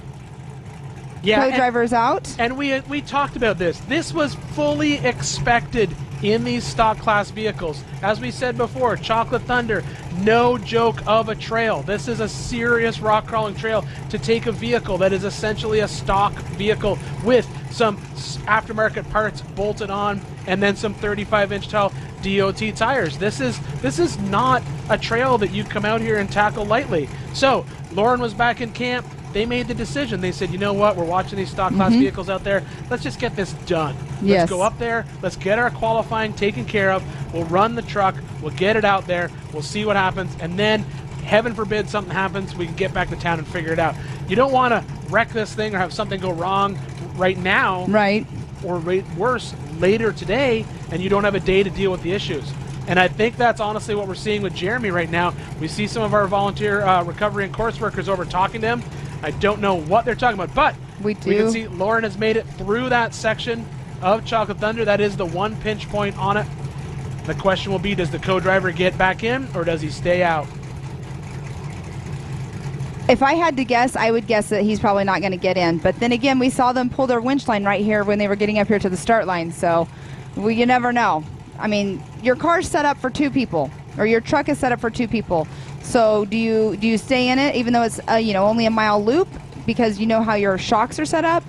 Co-drivers out. And we talked about this. This was fully expected in these stock class vehicles. As we said before, Chocolate Thunder, no joke of a trail. This is a serious rock crawling trail to take a vehicle that is essentially a stock vehicle with some aftermarket parts bolted on and then some 35-inch tall DOT tires. This is not a trail that you come out here and tackle lightly. So Lauren was back in camp. They made the decision. They said, you know what? We're watching these stock class vehicles out there. Let's just get this done. Let's go up there. Let's get our qualifying taken care of. We'll run the truck. We'll get it out there. We'll see what happens. And then, heaven forbid something happens, we can get back to town and figure it out. You don't want to wreck this thing or have something go wrong right now. Right. Or worse, later today, and you don't have a day to deal with the issues. And I think that's honestly what we're seeing with Jeremy right now. We see some of our volunteer recovery and course workers over talking to him. I don't know what they're talking about, but we can see Lauren has made it through that section of Chocolate Thunder. That is the one pinch point on it. The question will be, does the co-driver get back in or does he stay out? If I had to guess, I would guess that he's probably not going to get in. But then again, we saw them pull their winch line right here when they were getting up here to the start line. So you never know. I mean, your car's set up for 2 people, or your truck is set up for 2 people. So do you stay in it even though it's only a mile loop because you know how your shocks are set up?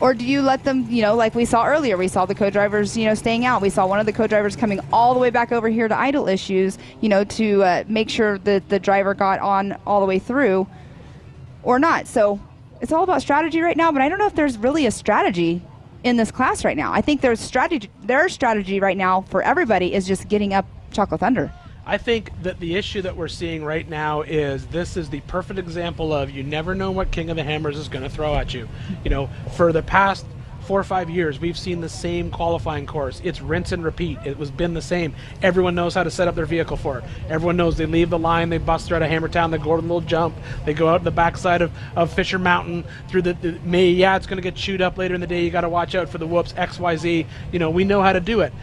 Or do you let them, like we saw earlier, we saw the co-drivers, staying out. We saw one of the co-drivers coming all the way back over here to idle issues, to make sure that the driver got on all the way through or not. So it's all about strategy right now, but I don't know if there's really a strategy in this class right now. I think their strategy right now for everybody is just getting up Chocolate Thunder. I think that the issue that we're seeing right now is this is the perfect example of you never know what King of the Hammers is going to throw at you. For the past 4 or 5 years, we've seen the same qualifying course. It's rinse and repeat. It was been the same. Everyone knows how to set up their vehicle for it. Everyone knows they leave the line, they bust through out of Hammertown, they go over the little jump, they go out the backside of Fisher Mountain through it's going to get chewed up later in the day. You got to watch out for the whoops, XYZ. We know how to do it.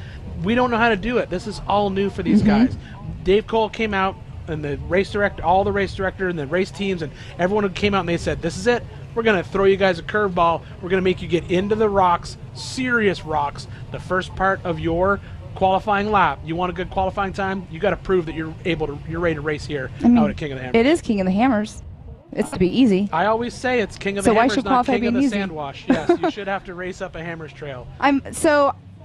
We don't know how to do it. This is all new for these guys. Dave Cole came out, and the race director, all the race director and the race teams and everyone who came out and they said, this is it. We're going to throw you guys a curveball. We're going to make you get into the rocks, serious rocks, the first part of your qualifying lap. You want a good qualifying time? You got to prove that you're ready to race here out at King of the Hammers. It is King of the Hammers. It's to be easy. I always say it's King of the Hammers, not King of the Sandwash. Yes, you should have to race up a Hammers trail.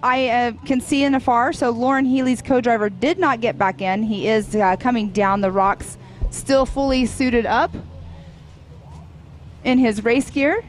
I can see in afar, so Lauren Healy's co-driver did not get back in. He is coming down the rocks, still fully suited up in his race gear.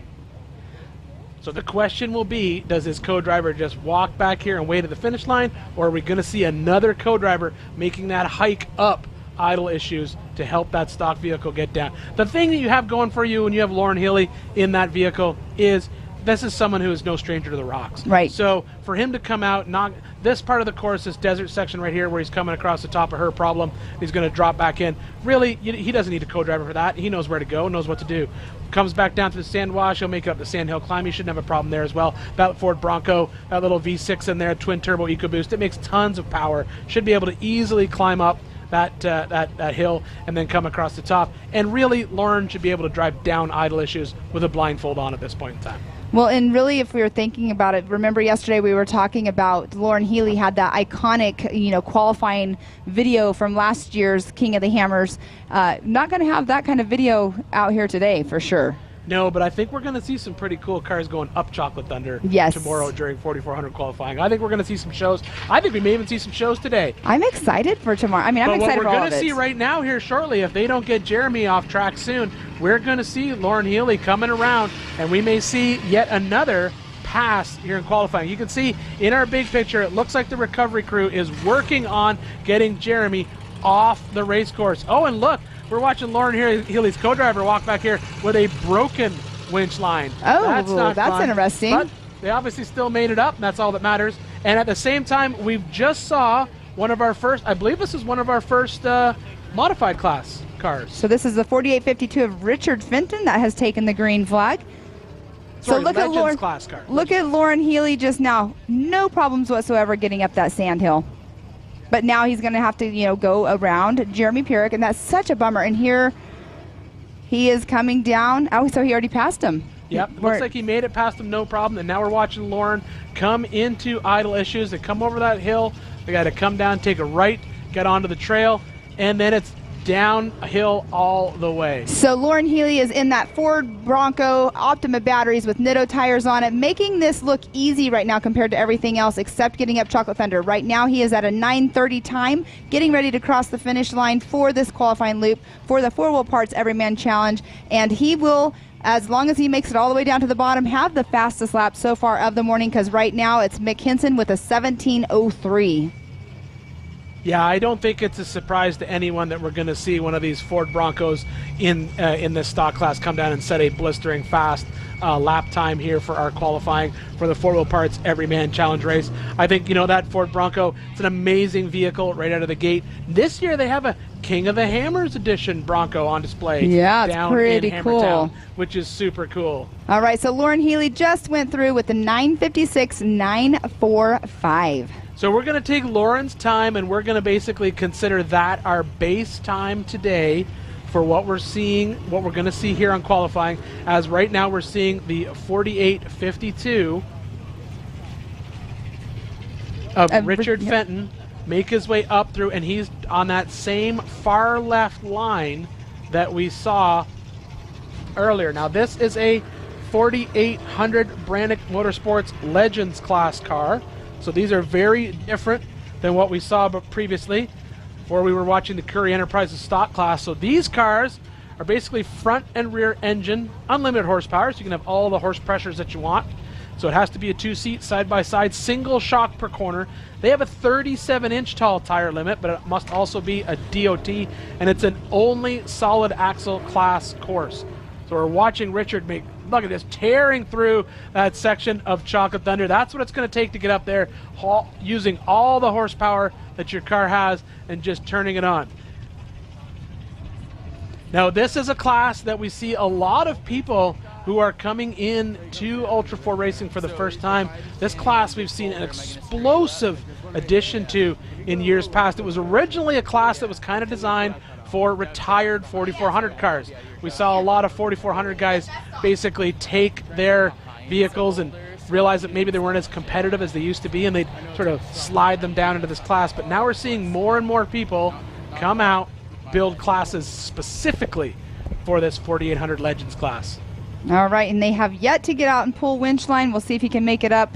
So the question will be, does his co-driver just walk back here and wait at the finish line, or are we going to see another co-driver making that hike up idle issues to help that stock vehicle get down? The thing that you have going for you when you have Lauren Healy in that vehicle is this is someone who is no stranger to the rocks. Right. So for him to come out, knock this part of the course, this desert section right here where he's coming across the top of her problem, he's going to drop back in. Really, he doesn't need a co-driver for that. He knows where to go, knows what to do. Comes back down to the sand wash, he'll make it up the sand hill climb. He shouldn't have a problem there as well. That Ford Bronco, that little V6 in there, twin turbo EcoBoost, it makes tons of power. Should be able to easily climb up that hill and then come across the top. And really, Lauren should be able to drive down idle issues with a blindfold on at this point in time. Well, and really, if we were thinking about it, remember yesterday we were talking about Lauren Healy had that iconic, qualifying video from last year's King of the Hammers. Not going to have that kind of video out here today, for sure. No, but I think we're going to see some pretty cool cars going up Chocolate Thunder tomorrow during 4,400 qualifying. I think we're going to see some shows. I think we may even see some shows today. I'm excited for tomorrow. I mean, I'm excited for all of it. What we're going to see right now here shortly, if they don't get Jeremy off track soon, we're going to see Lauren Healy coming around, and we may see yet another pass here in qualifying. You can see in our big picture, it looks like the recovery crew is working on getting Jeremy off the race course. Oh, and look, we're watching Lauren Healy's co-driver walk back here with a broken winch line. Oh, that's fun, interesting. But they obviously still made it up, and that's all that matters. And at the same time, we've just saw one of our first, I believe this is one of our first modified class cars. So this is the 4852 of Richard Fenton that has taken the green flag. Sorry, so look at Lauren. Class car. Look at Lauren Healy just now. No problems whatsoever getting up that sand hill. But now he's going to have to, go around Jeremy Pierrick, and that's such a bummer. And here he is coming down. Oh, so he already passed him. Yep, looks like he made it past him, no problem. And now we're watching Lauren come into idle issues. They come over that hill. They got to come down, take a right, get onto the trail, and then it's downhill all the way. So Lauren Healy is in that Ford Bronco Optima batteries with Nitto tires on it, making this look easy right now compared to everything else except getting up Chocolate Thunder. Right now he is at a 9:30 time, getting ready to cross the finish line for this qualifying loop for the 4-Wheel Parts Everyman Challenge, and he will, as long as he makes it all the way down to the bottom, have the fastest lap so far of the morning, because right now it's Mick Hinson with a 17:03. Yeah, I don't think it's a surprise to anyone that we're going to see one of these Ford Broncos in this stock class come down and set a blistering fast lap time here for our qualifying for the 4-Wheel Parts Everyman Challenge race. I think, that Ford Bronco, it's an amazing vehicle right out of the gate. This year they have a King of the Hammers edition Bronco on display. Yeah, it's down pretty in cool. Hammertown, which is super cool. All right, so Lauren Healy just went through with the 9:56.945. So we're going to take Lauren's time, and we're going to basically consider that our base time today for what we're seeing, what we're going to see here on qualifying, as right now we're seeing the 48.52 of Richard Fenton make his way up through, and he's on that same far left line that we saw earlier. Now this is a 4800 Brannick Motorsports Legends class car. So these are very different than what we saw previously, where we were watching the Currie Enterprises stock class. So these cars are basically front and rear engine, unlimited horsepower, so you can have all the horse pressures that you want. So it has to be a 2-seat, side-by-side, single shock per corner. They have a 37-inch tall tire limit, but it must also be a DOT, and it's an only solid axle class course. So we're watching Richard make, look at this, tearing through that section of Chocolate Thunder. That's what it's going to take to get up there, using all the horsepower that your car has and just turning it on. Now, this is a class that we see a lot of people who are coming in to Ultra 4 racing for the first time. This class we've seen an explosive addition to in years past. It was originally a class that was kind of designed for retired 4400 cars. We saw a lot of 4400 guys basically take their vehicles and realize that maybe they weren't as competitive as they used to be, and they'd sort of slide them down into this class. But now we're seeing more and more people come out, build classes specifically for this 4800 Legends class. All right, and they have yet to get out and pull winch line. We'll see if he can make it up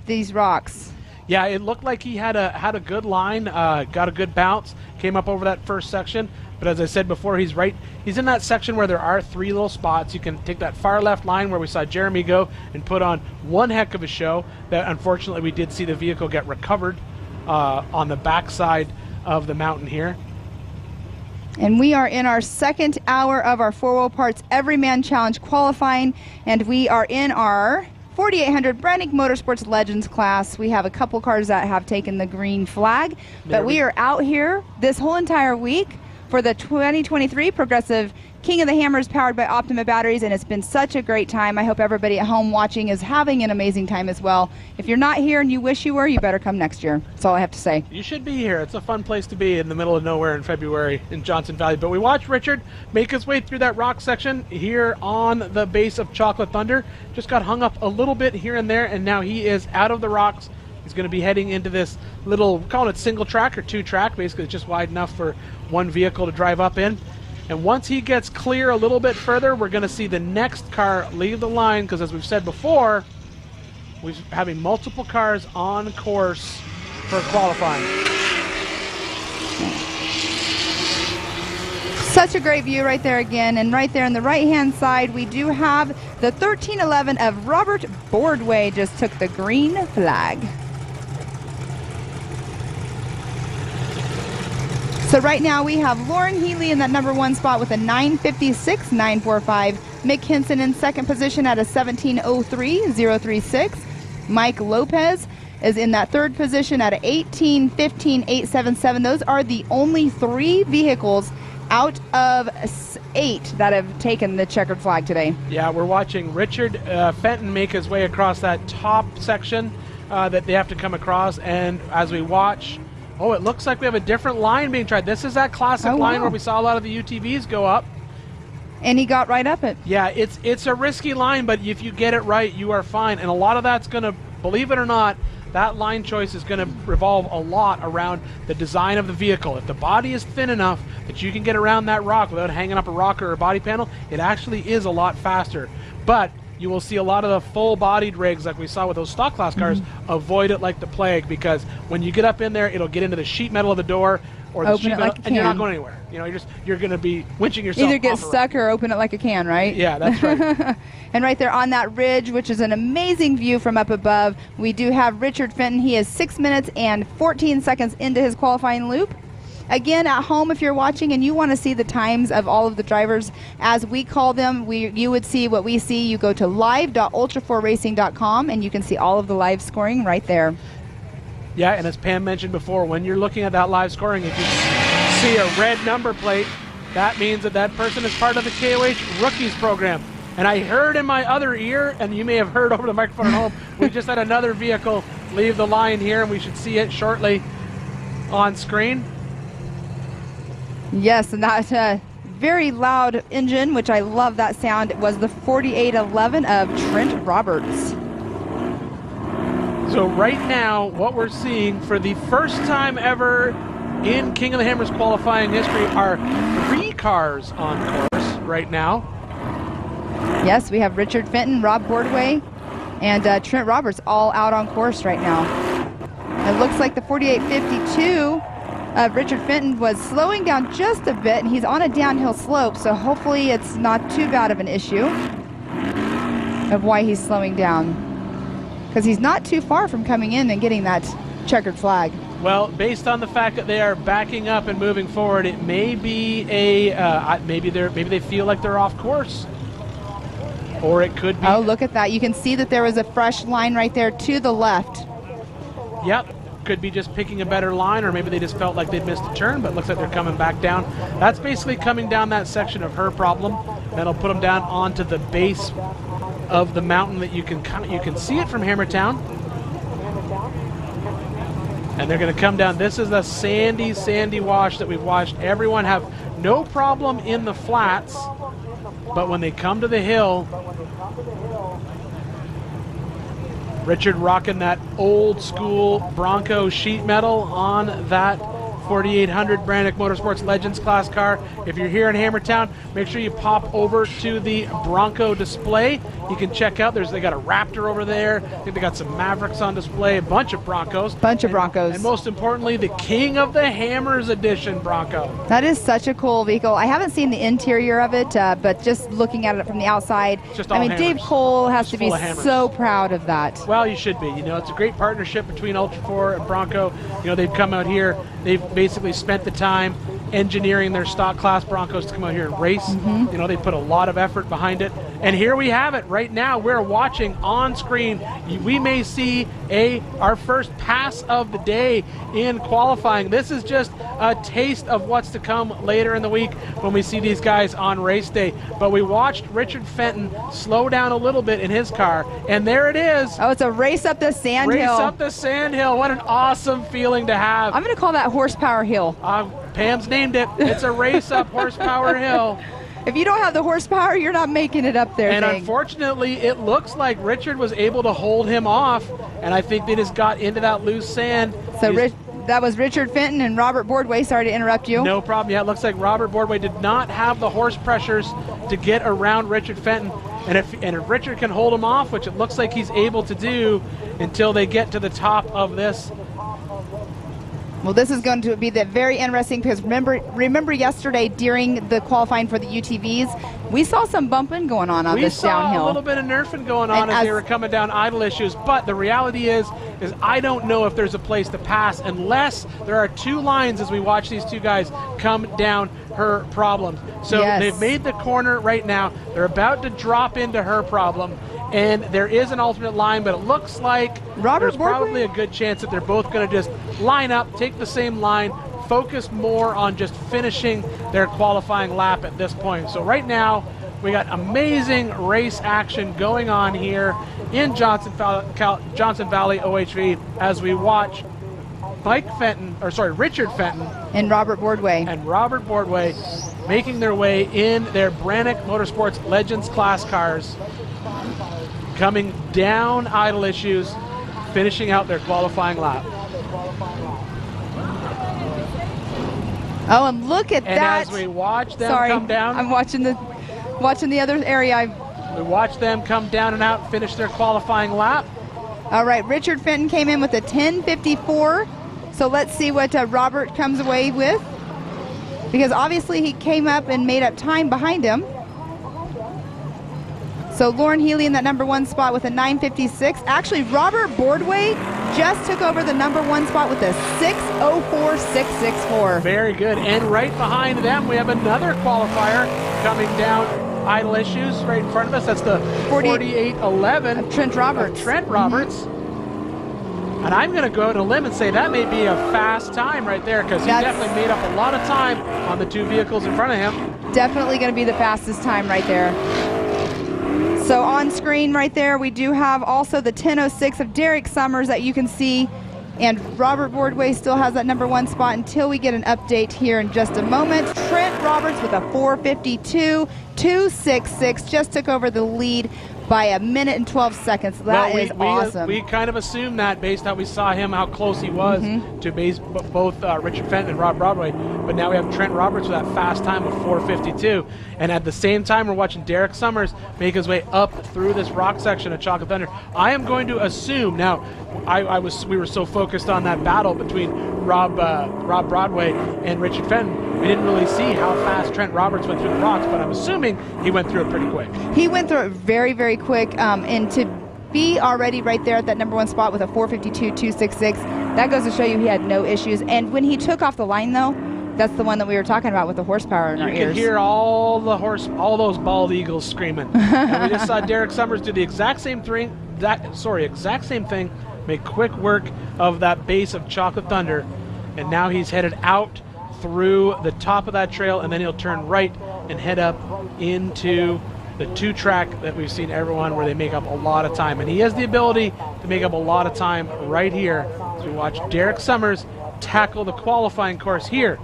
these rocks. Yeah, it looked like he had a good line, got a good bounce, came up over that first section, But as I said before, he's in that section where there are 3 little spots. You can take that far left line where we saw Jeremy go and put on one heck of a show. That unfortunately we did see the vehicle get recovered on the backside of the mountain here. And we are in our second hour of our 4-wheel parts Everyman Challenge qualifying, and we are in our 4800 Brannick Motorsports Legends class. We have a couple cars that have taken the green flag, but we are out here this whole entire week for the 2023 Progressive King of the Hammers powered by Optima batteries, and it's been such a great time. I hope everybody at home watching is having an amazing time as well. If you're not here and you wish you were, you better come next year. That's all I have to say. You should be here. It's a fun place to be in the middle of nowhere in February in Johnson Valley. But we watched Richard make his way through that rock section here on the base of Chocolate Thunder. Just got hung up a little bit here and there, and now he is out of the rocks. He's going to be heading into this little, calling it single track or 2-track. Basically, it's just wide enough for one vehicle to drive up in. And once he gets clear a little bit further, we're going to see the next car leave the line, because as we've said before, we're having multiple cars on course for qualifying. Such a great view right there again, and right there on the right-hand side, we do have the 1311 of Robert Boardway just took the green flag. So right now we have Lauren Healy in that number 1 spot with a 9:56.945. Mick Hinson in second position at a 17:03.036. Mike Lopez is in that third position at a 18:15.877. Those are the only 3 vehicles out of 8 that have taken the checkered flag today. Yeah, we're watching Richard Fenton make his way across that top section that they have to come across, and as we watch, oh, it looks like we have a different line being tried. This is that classic line where we saw a lot of the UTVs go up. And he got right up it. Yeah, it's a risky line, but if you get it right, you are fine. And a lot of that's going to, believe it or not, that line choice is going to revolve a lot around the design of the vehicle. If the body is thin enough that you can get around that rock without hanging up a rocker or a body panel, it actually is a lot faster. But you will see a lot of the full-bodied rigs like we saw with those stock class cars avoid it like the plague, because when you get up in there, it'll get into the sheet metal of the door or the sheet metal, and you're not going anywhere. You know, you're going to be winching yourself. Either get stuck or open it like a can, right? Yeah, that's right. And right there on that ridge, which is an amazing view from up above, we do have Richard Fenton. He is 6 minutes and 14 seconds into his qualifying loop. Again, at home, if you're watching and you want to see the times of all of the drivers, as we call them, you would see what we see. You go to live.ultra4racing.com and you can see all of the live scoring right there. Yeah, and as Pam mentioned before, when you're looking at that live scoring, if you see a red number plate, that means that that person is part of the KOH Rookies program. And I heard in my other ear, and you may have heard over the microphone at home, we just had another vehicle leave the line here, and we should see it shortly on screen. Yes, and that very loud engine, which I love that sound, was the 4811 of Trent Roberts. So right now, what we're seeing for the first time ever in King of the Hammers qualifying history are 3 cars on course right now. Yes, we have Richard Fenton, Rob Boardway, and Trent Roberts all out on course right now. It looks like the 4852 Richard Fenton was slowing down just a bit, and he's on a downhill slope, so hopefully it's not too bad of an issue of why he's slowing down, because he's not too far from coming in and getting that checkered flag. Well, based on the fact that they are backing up and moving forward, it may be maybe they feel like they're off course, or it could be. Oh, look at that! You can see that there was a fresh line right there to the left. Yep. Could be just picking a better line, or maybe they just felt like they'd missed a turn, but it looks like they're coming back down. That's basically coming down that section of her problem. That'll put them down onto the base of the mountain that you can see it from Hammertown. And they're going to come down. This is the sandy wash that we've watched everyone have no problem in the flats, but when they come to the hill, Richard rocking that old school Bronco sheet metal on that 4800 Brannick Motorsports Legends class car. If you're here in Hammertown, make sure you pop over to the Bronco display. You can check out, they got a Raptor over there. I think they got some Mavericks on display, a bunch of Broncos. And most importantly, the King of the Hammers edition Bronco. That is such a cool vehicle. I haven't seen the interior of it, but just looking at it from the outside, Just all I mean, hammers. Dave Cole has Just to be full of hammers. so proud of that. Well, you should be. You know, it's a great partnership between Ultra 4 and Bronco. You know, they've come out here, they've basically spent the time engineering their stock class Broncos to come out here and race. You know, they put a lot of effort behind it. And here we have it right now. We're watching on screen. We may see our first pass of the day in qualifying. This is just a taste of what's to come later in the week when we see these guys on race day. But we watched Richard Fenton slow down a little bit in his car, and there it is. Oh, it's a race up the sand hill. Race up the sand hill. What an awesome feeling to have. I'm going to call that horsepower hill. Pam's named it. It's a race up horsepower hill. If you don't have the horsepower, you're not making it up there. And unfortunately, it looks like Richard was able to hold him off, and I think they just got into that loose sand. So that was Richard Fenton and Robert Boardway. Sorry to interrupt you. No problem. Yeah, it looks like Robert Boardway did not have the horse pressures to get around Richard Fenton. And if Richard can hold him off, which it looks like he's able to do until they get to the top of this. Well, this is going to be very interesting because remember yesterday during the qualifying for the UTVs, we saw some bumping going on this downhill. We saw a little bit of nerfing going on as they were coming down idle issues, but the reality is I don't know if there's a place to pass unless there are two lines as we watch these two guys come down her problems. So they've made the corner right now. They're about to drop into her problem. And there is an alternate line, but it looks like there's probably a good chance that they're both going to just line up, take the same line, focus more on just finishing their qualifying lap at this point. So right now, we got amazing race action going on here in Johnson Valley OHV as we watch Richard Fenton and Robert Boardway making their way in their Brannick Motorsports Legends class cars, coming down idle issues, finishing out their qualifying lap. Oh, and look at that. And as we watch them come down. I'm watching the other area. We watch them come down and out, finish their qualifying lap. All right, Richard Fenton came in with a 10:54. So let's see what Robert comes away with. Because obviously he came up and made up time behind him. So Lauren Healy in that #1 spot with a 9:56. Actually, Robert Boardway just took over the #1 spot with a 6:04.664. Very good. And right behind them, we have another qualifier coming down idle issues right in front of us. That's the 4811 Trent Roberts. And I'm going to go out on a limb and say that may be a fast time right there because he definitely made up a lot of time on the two vehicles in front of him. Definitely going to be the fastest time right there. So on screen right there, we do have also the 10:06 of Derek Summers that you can see. And Robert Boardway still has that #1 spot until we get an update here in just a moment. Trent Roberts with a 4:52.266 just took over the lead by a minute and 12 seconds. That is awesome. We kind of assumed that based on how we saw him, how close he was to both Richard Fenton and Rob Broadway. But now we have Trent Roberts with that fast time of 4:52. And at the same time, we're watching Derek Summers make his way up through this rock section of Chocolate Thunder. I am going to assume now. We were so focused on that battle between Rob Broadway and Richard Fenton. We didn't really see how fast Trent Roberts went through the rocks, but I'm assuming he went through it pretty quick. He went through it very, very quick, and to be already right there at that #1 spot with a 4:52.266, that goes to show you he had no issues. And when he took off the line, though, that's the one that we were talking about with the horsepower in our ears. You can hear all those bald eagles screaming. And we just saw Derek Summers do the exact same thing. Make quick work of that base of Chocolate Thunder, and now he's headed out through the top of that trail, and then he'll turn right and head up into the two-track that we've seen everyone where they make up a lot of time. And he has the ability to make up a lot of time right here as we watch Derek Summers tackle the qualifying course here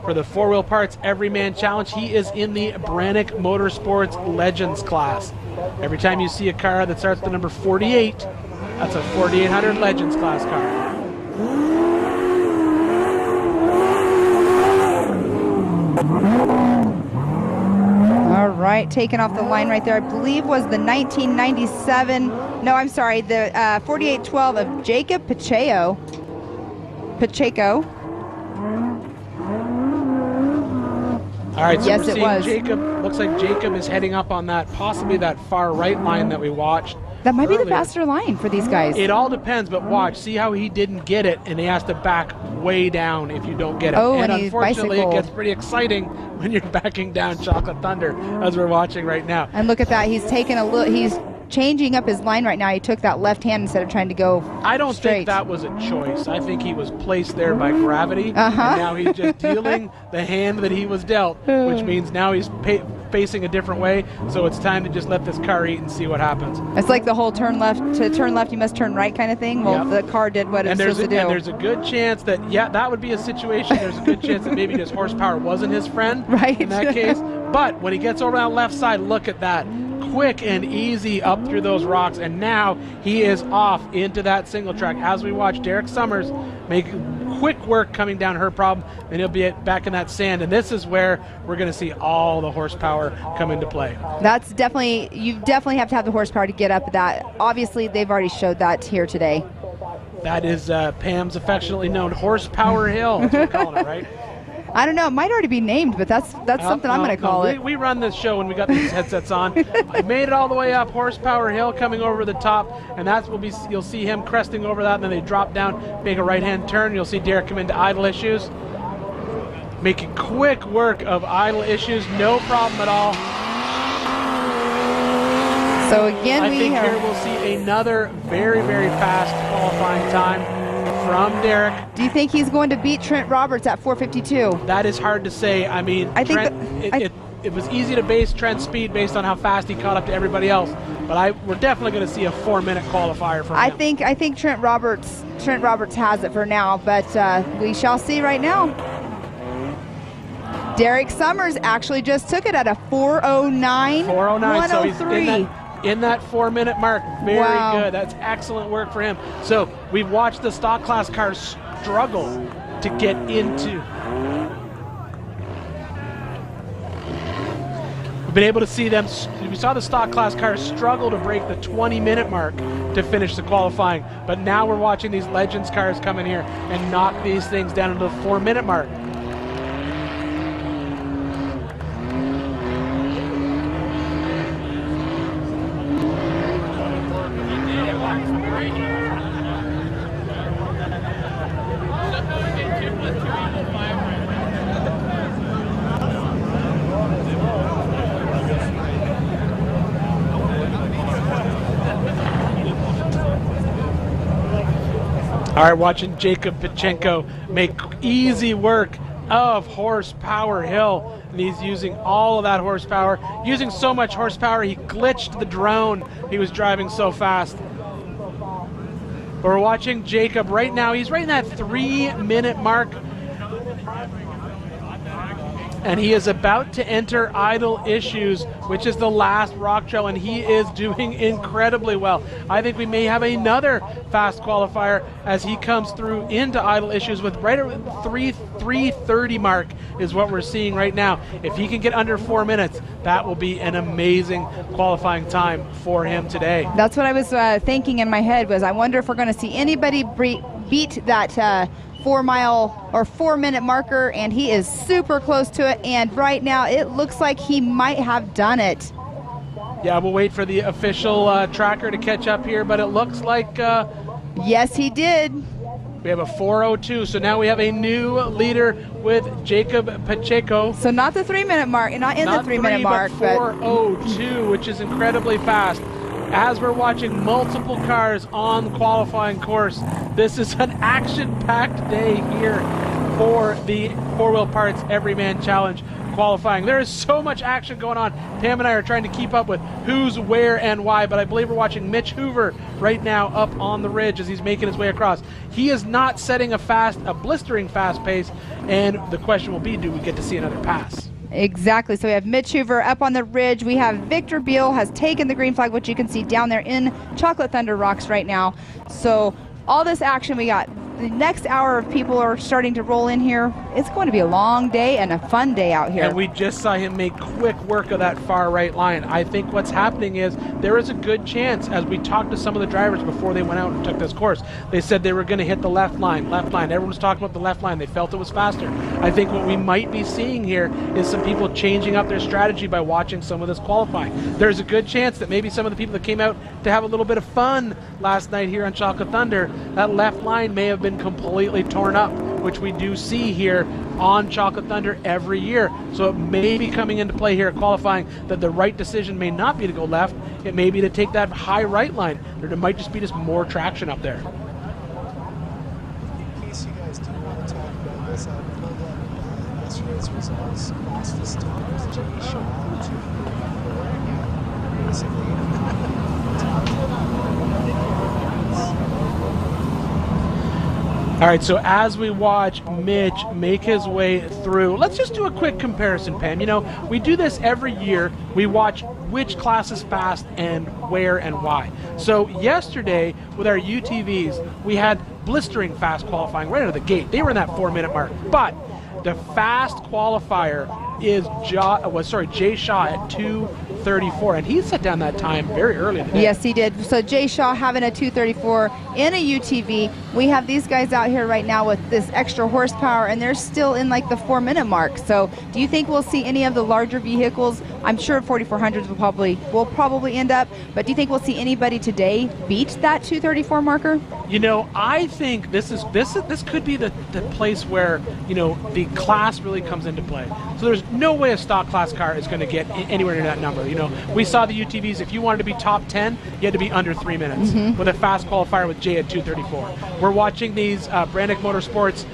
for the 4-Wheel Parts Everyman Challenge. He is in the Brannick Motorsports Legends class. Every time you see a car that starts with the number 48, that's a 4800 Legends class car. right, taken off the line right there. I believe was the 1997. No, I'm sorry, the 4812 of Jacob Pacheco. All right, so yes, we're it seeing was. Jacob. Looks like Jacob is heading up on that, possibly that far right line that we watched. That might earlier. be the faster line for these guys. It all depends, but watch. See how he didn't get it, and he has to back way down if you don't get it. Oh, and and he unfortunately, it bicycled. gets pretty exciting when you're backing down Chocolate Thunder, as we're watching right now. And look at that. He's taking a little. He's changing up his line right now. He took that left hand instead of trying to go I don't straight. think that was a choice. I think he was placed there by gravity, Uh-huh. and now he's just dealing the hand that he was dealt, which means now he's facing a different way. So it's time to just let this car eat and see what happens. It's like the whole turn left. To turn left, you must turn right kind of thing. Well, Yep. the car did what it was supposed to do. And there's a good chance that, yeah, that would be a situation. There's a good chance that maybe his horsepower wasn't his friend Right. in that case. But when he gets over that left side, look at that. Quick and easy up through those rocks, and now he is off into that single track as we watch Derek Summers make quick work coming down her problem, and he'll be back in that sand. And this is where we're going to see all the horsepower come into play. That's definitely, you definitely have to have the horsepower to get up that. Obviously, they've already showed that here today. That is Pam's affectionately known Horsepower Hill, that's what we're calling it, right? I don't know. It might already be named, but that's something I'm going to call it. We run this show when we got these headsets on. I made it all the way up Horsepower Hill, coming over the top, and that's will be. You'll see him cresting over that, and then they drop down, make a right-hand turn. You'll see Derek come into idle issues, making quick work of idle issues, no problem at all. So again, I think here we'll see another very, very fast qualifying time from Derek. Do you think he's going to beat Trent Roberts at 4:52? That is hard to say. I mean, I think Trent, it was easy to base Trent's speed based on how fast he caught up to everybody else. But we're definitely going to see a 4-minute qualifier from him. I think Trent Roberts has it for now, but we shall see right now. Derek Summers actually just took it at a 4:09. 4:09. So he's in that 4-minute mark. Very good. That's excellent work for him. So we've watched the stock class cars struggle to get into. We've been able to see them. We saw the stock class cars struggle to break the 20-minute mark to finish the qualifying. But now we're watching these Legends cars come in here and knock these things down into the 4-minute mark. All right, watching Jacob Pacheco make easy work of Horsepower Hill. And he's using all of that horsepower. Using so much horsepower, he glitched the drone. He was driving so fast. But we're watching Jacob right now. He's right in that 3-minute mark. And he is about to enter idle issues, which is the last rock trail, and he is doing incredibly well. I think we may have another fast qualifier as he comes through into idle issues with right around 3:30 mark is what we're seeing right now. If he can get under 4 minutes, that will be an amazing qualifying time for him today. That's what I was thinking in my head was I wonder if we're going to see anybody beat that 4-mile or 4-minute marker, and he is super close to it, and right now it looks like he might have done it. Yeah, we'll wait for the official tracker to catch up here, but it looks like yes, he did. We have a 4:02, so now we have a new leader with Jacob Pacheco. So not the 3-minute mark, not in the 3-minute mark, but 4:02, which is incredibly fast. As we're watching multiple cars on the qualifying course, this is an action-packed day here for the 4-Wheel Parts Everyman Challenge qualifying. There is so much action going on. Pam and I are trying to keep up with who's where and why, but I believe we're watching Mitch Hoover right now up on the ridge as he's making his way across. He is not setting a blistering fast pace, and the question will be, do we get to see another pass? Exactly. So we have Mitch Hoover up on the ridge. We have Victor Beal has taken the green flag, which you can see down there in Chocolate Thunder Rocks right now. So all this action we got. The next hour of people are starting to roll in here. it's going to be a long day and a fun day out here. And we just saw him make quick work of that far right line. I think what's happening is there is a good chance, as we talked to some of the drivers before they went out and took this course, they said they were going to hit the left line, left line. Everyone was talking about the left line. They felt it was faster. I think what we might be seeing here is some people changing up their strategy by watching some of this qualifying. There's a good chance that maybe some of the people that came out to have a little bit of fun last night here on Chocolate Thunder, that left line may have been completely torn up, which we do see here on Chocolate Thunder every year. So it may be coming into play here at qualifying that the right decision may not be to go left, it may be to take that high right line. There might just be more traction up there. In case you guys do want to talk about this, I know that yesterday's results, fastest time was Jay Shaw, 2:34. Basically, All right, so as we watch Mitch make his way through, let's just do a quick comparison, Pam. You know, we do this every year. We watch which class is fast and where and why. So yesterday with our UTVs, we had blistering fast qualifying right out of the gate. They were in that 4-minute mark. But the fast qualifier is Jay Shaw at 2:34, and he set down that time very early in the day. Yes, he did. So Jay Shaw having a 2:34 in a UTV. We have these guys out here right now with this extra horsepower, and they're still in like the 4-minute mark. So do you think we'll see any of the larger vehicles? I'm sure 4400s will probably end up, but do you think we'll see anybody today beat that 2:34 marker? You know, I think this could be the place where, you know, the class really comes into play. So there's no way a stock class car is going to get anywhere near that number. You know, we saw the UTVs. If you wanted to be top 10, you had to be under 3 minutes with a fast qualifier with Jay at 2:34. We're watching these Brannick Motorsports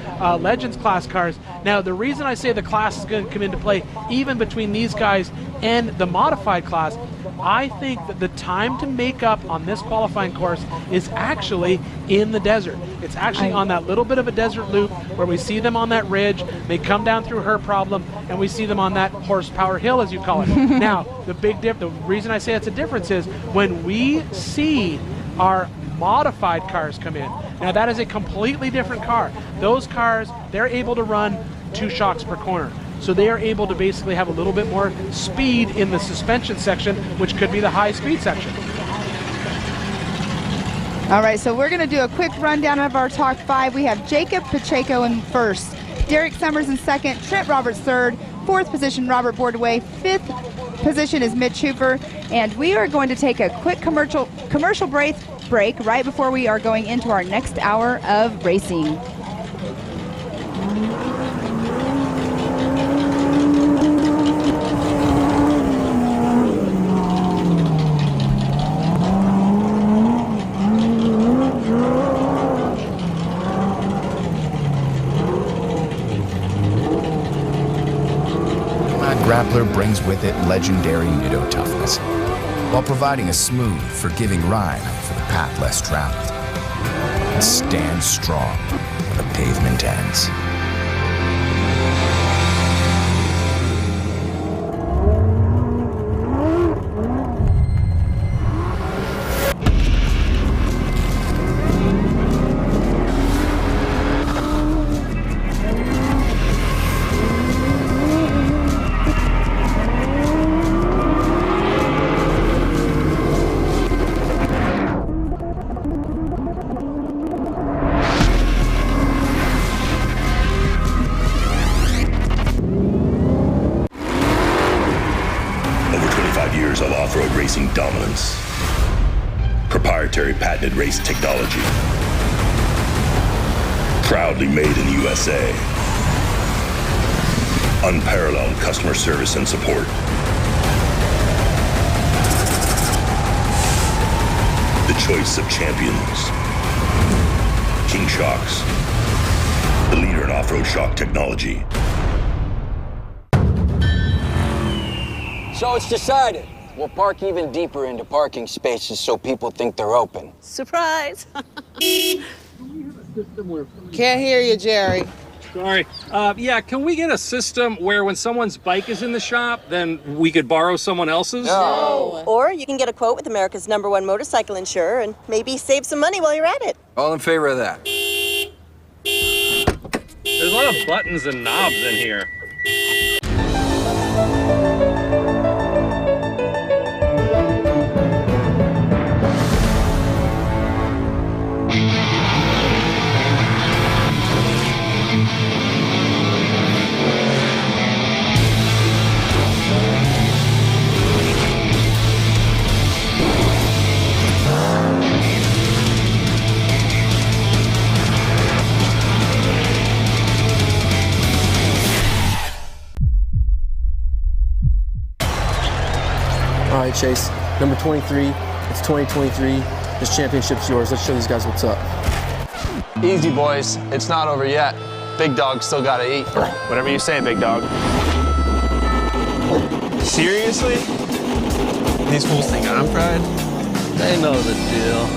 Legends class cars. Now, the reason I say the class is going to come into play, even between these guys and the modified class, I think that the time to make up on this qualifying course is actually in the desert. It's actually on that little bit of a desert loop where we see them on that ridge. They come down through her problem, and we see them on that horsepower hill, as you call it. Now, the reason I say it's a difference is when we see our modified cars come in. Now, that is a completely different car. Those cars, they're able to run 2 shocks per corner. So they are able to basically have a little bit more speed in the suspension section, which could be the high speed section. All right, so we're going to do a quick rundown of our top 5. We have Jacob Pacheco in first, Derek Summers in second, Trent Roberts third, fourth position Robert Boardway, fifth position is Mitch Hooper, and we are going to take a quick commercial break right before we are going into our next hour of racing. Grappler brings with it legendary Nitto toughness, while providing a smooth, forgiving ride for the path less traveled. And stand strong when the pavement ends. Dominance. Proprietary patented race technology. Proudly made in the USA. Unparalleled customer service and support. The choice of champions. King Shocks. The leader in off-road shock technology. So it's decided. We'll park even deeper into parking spaces so people think they're open. Surprise! Can't hear you, Jerry. Sorry. Yeah, can we get a system where when someone's bike is in the shop, then we could borrow someone else's? No. Or you can get a quote with America's #1 motorcycle insurer and maybe save some money while you're at it. All in favor of that? There's a lot of buttons and knobs in here. All right, Chase, number 23, it's 2023. This championship's yours. Let's show these guys what's up. Easy, boys. It's not over yet. Big dog still gotta eat. Whatever you say, big dog. Seriously? These fools think I'm fried? They know the deal.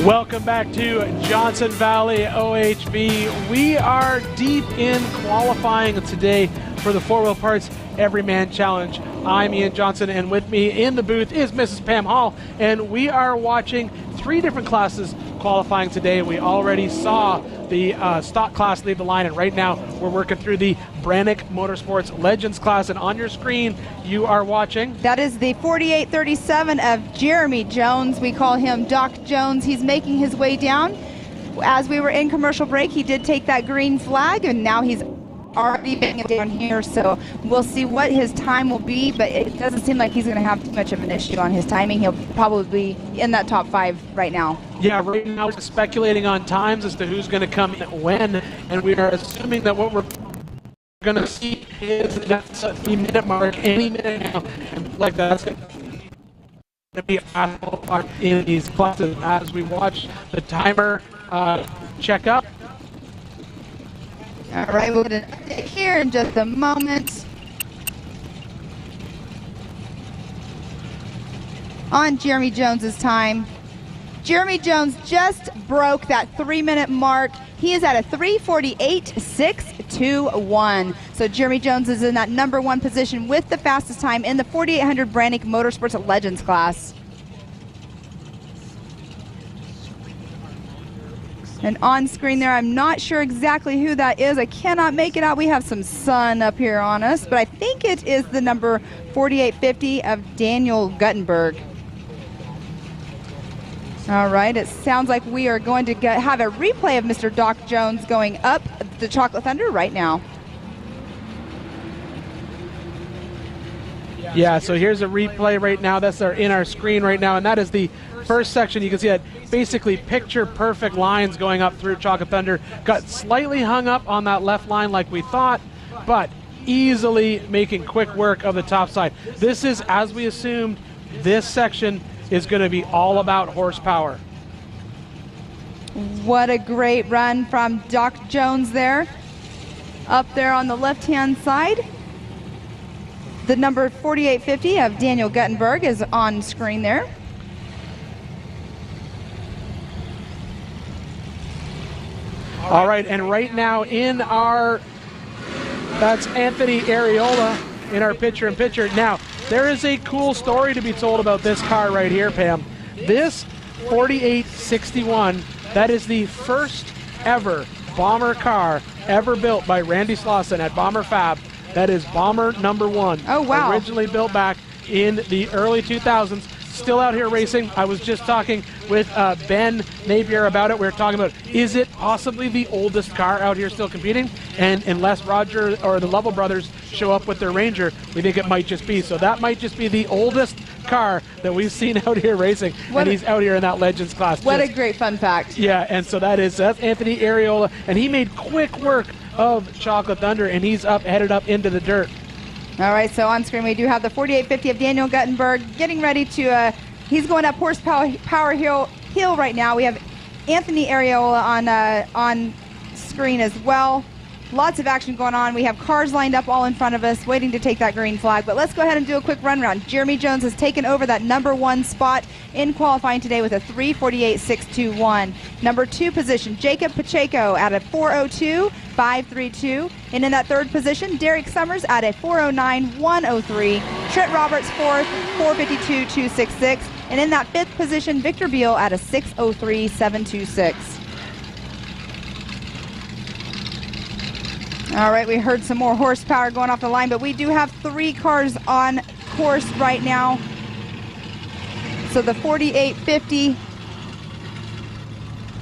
Welcome back to Johnson Valley OHV. We are deep in qualifying today for the 4-Wheel Parts Everyman Challenge. I'm Ian Johnson, and with me in the booth is Mrs. Pam Hall, and we are watching 3 different classes qualifying today. We already saw the stock class leave the line, and right now we're working through the Brannick Motorsports Legends class, and on your screen you are watching. That is the 4837 of Jeremy Jones. We call him Doc Jones. He's making his way down. As we were in commercial break, he did take that green flag, and now he's already making it down here, so we'll see what his time will be, but it doesn't seem like he's going to have too much of an issue on his timing. He'll probably be in that top 5 right now. Yeah, right now we're speculating on times as to who's going to come in when, and we are assuming that what we're going to see is that 3-minute mark any minute now, and like that's going to be in these classes as we watch the timer check up. All right, we'll get an update here in just a moment. On Jeremy Jones's time. Jeremy Jones just broke that 3-minute mark. He is at a 3:48.621. So Jeremy Jones is in that number 1 position with the fastest time in the 4800 Brannick Motorsports Legends class. And on screen there, I'm not sure exactly who that is. I cannot make it out. We have some sun up here on us, but I think it is the number 4850 of Daniel Guttenberg. All right, it sounds like we are going to have a replay of Mr. Doc Jones going up the Chocolate Thunder right now. Yeah, so here's a replay right now. That's in our screen right now, and that is the first section. You can see that basically picture perfect lines going up through Chocolate Thunder. Got slightly hung up on that left line like we thought, but easily making quick work of the top side. This is, as we assumed, this section is going to be all about horsepower. What a great run from Doc Jones there. Up there on the left-hand side. The number 4850 of Daniel Guttenberg is on screen there. All right, and right now in our, that's Anthony Areola in our picture-in-picture. Now, there is a cool story to be told about this car right here, Pam. This 4861, that is the first ever bomber car ever built by Randy Slauson at Bomber Fab. That is bomber number 1. Oh, wow. Originally built back in the early 2000s. Still out here racing. I was just talking with Ben Napier about it. We were talking about, is it possibly the oldest car out here still competing? And unless Roger or the Lovell brothers show up with their Ranger, we think it might just be. So that might just be the oldest car that we've seen out here racing. And he's out here in that Legends class. What a great fun fact. Yeah, and so that's Anthony Areola. And he made quick work of Chocolate Thunder, and he's headed up into the dirt. All right, so on screen we do have the 4850 of Daniel Guttenberg getting ready to, he's going up Horsepower Hill right now. We have Anthony Areola on screen as well. Lots of action going on. We have cars lined up all in front of us waiting to take that green flag. But let's go ahead and do a quick run round. Jeremy Jones has taken over that number 1 spot in qualifying today with a 3:48.621. Number 2 position, Jacob Pacheco at a 4:02.532. And in that 3rd position, Derek Summers at a 4:09.103. Trent Roberts fourth, 4:52.266. And in that fifth position, Victor Beal at a 6:03.726. All right, we heard some more horsepower going off the line, but we do have 3 cars on course right now. So the 4850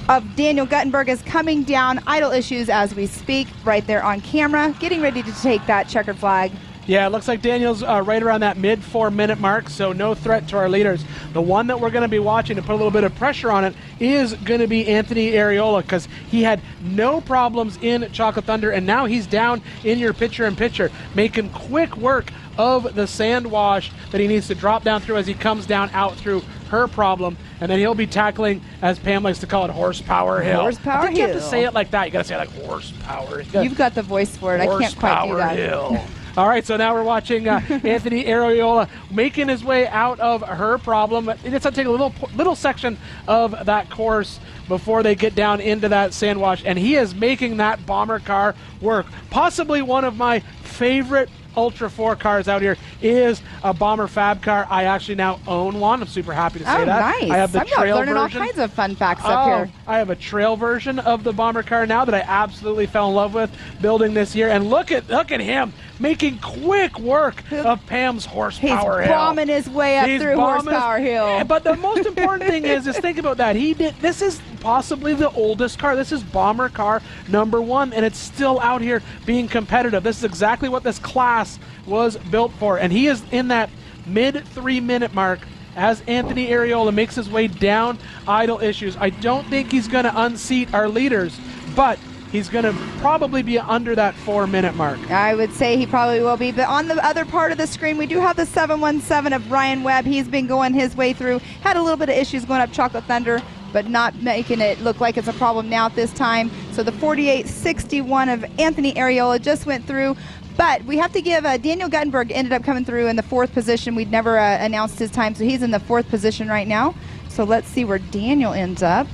of Daniel Guttenberg is coming down. Idle issues as we speak, right there on camera, getting ready to take that checkered flag. Yeah, it looks like Daniel's right around that mid 4-minute mark, so no threat to our leaders. The one that we're going to be watching to put a little bit of pressure on it is going to be Anthony Areola, because he had no problems in Chocolate Thunder, and now he's down in your picture-in-picture, making quick work of the sand wash that he needs to drop down through as he comes down out through her problem, and then he'll be tackling, as Pam likes to call it, Horsepower Hill. Horsepower I think you have Hill. to say it like that. You got to say it like horsepower. You've got the voice for it. I can't quite do Horsepower that. Hill. All right, so now we're watching Anthony Areola making his way out of her problem. It's going to take a little section of that course before they get down into that sand wash, and he is making that bomber car work. Possibly one of my favorite Ultra 4 cars out here is a Bomber Fab car. I actually now own one. I'm super happy to say that. Nice. I have the I'm trail learning version. all kinds of fun facts up here. I have a trail version of the Bomber car now that I absolutely fell in love with building this year. And look at him making quick work of Pam's Horsepower Hill. He's bombing his way up through Horsepower Hill. But the most important thing is think about that. This is possibly the oldest car. This is Bomber car number 1, and it's still out here being competitive. This is exactly what this class was built for, and he is in that mid 3-minute mark as Anthony Areola makes his way down idle issues. I don't think he's going to unseat our leaders, but he's going to probably be under that 4-minute mark. I would say he probably will be. But on the other part of the screen, we do have the 717 of Ryan Webb. He's been going his way through. Had a little bit of issues going up Chocolate Thunder, but not making it look like it's a problem now at this time. So the 4861 of Anthony Areola just went through. But we have to give Daniel Guttenberg ended up coming through in the 4th position. We'd never announced his time, so he's in the 4th position right now. So let's see where Daniel ends up.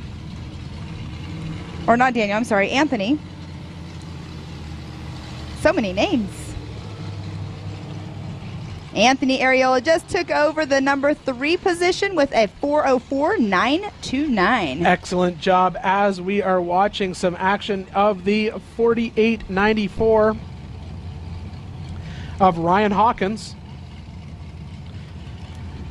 Or not Daniel, I'm sorry, Anthony. So many names. Anthony Areola just took over the number 3 position with a 4:04.929. Excellent job as we are watching some action of the 4894 of Ryan Hawkins.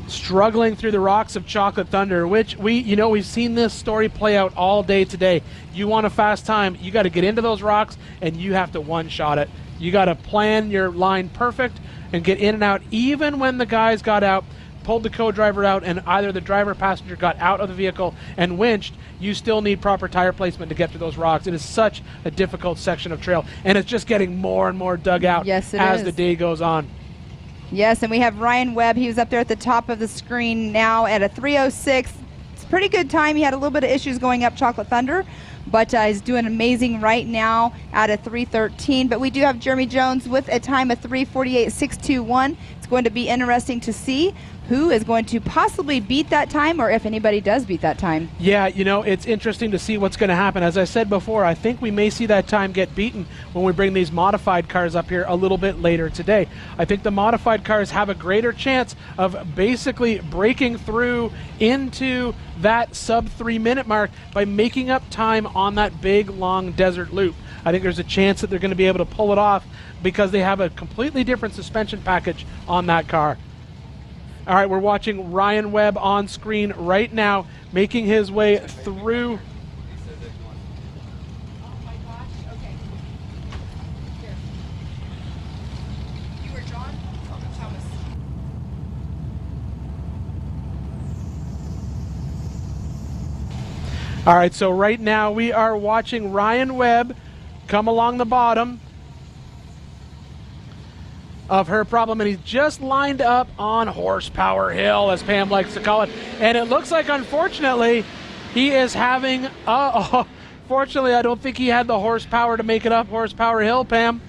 Struggling through the rocks of Chocolate Thunder, which we've seen this story play out all day today. You want a fast time, you got to get into those rocks and you have to one-shot it. You got to plan your line perfect and get in and out. Even when the guys got out, pulled the co-driver out, and either the driver or passenger got out of the vehicle and winched, you still need proper tire placement to get through those rocks. It is such a difficult section of trail, and it's just getting more and more dug out as the day goes on. Yes, and we have Ryan Webb. He was up there at the top of the screen now at a 3:06. It's a pretty good time. He had a little bit of issues going up Chocolate Thunder, but he's doing amazing right now at a 3:13. But we do have Jeremy Jones with a time of 3:48.621. It's going to be interesting to see who is going to possibly beat that time, or if anybody does beat that time. Yeah, it's interesting to see what's going to happen. As I said before, I think we may see that time get beaten when we bring these modified cars up here a little bit later today. I think the modified cars have a greater chance of basically breaking through into that sub 3-minute mark by making up time on that big, long desert loop. I think there's a chance that they're going to be able to pull it off because they have a completely different suspension package on that car. All right, we're watching Ryan Webb on screen right now, making his way through. All right, so right now we are watching Ryan Webb come along the bottom of her problem, and he's just lined up on Horsepower Hill, as Pam likes to call it. And it looks like, unfortunately, he is having, fortunately, I don't think he had the horsepower to make it up Horsepower Hill, Pam.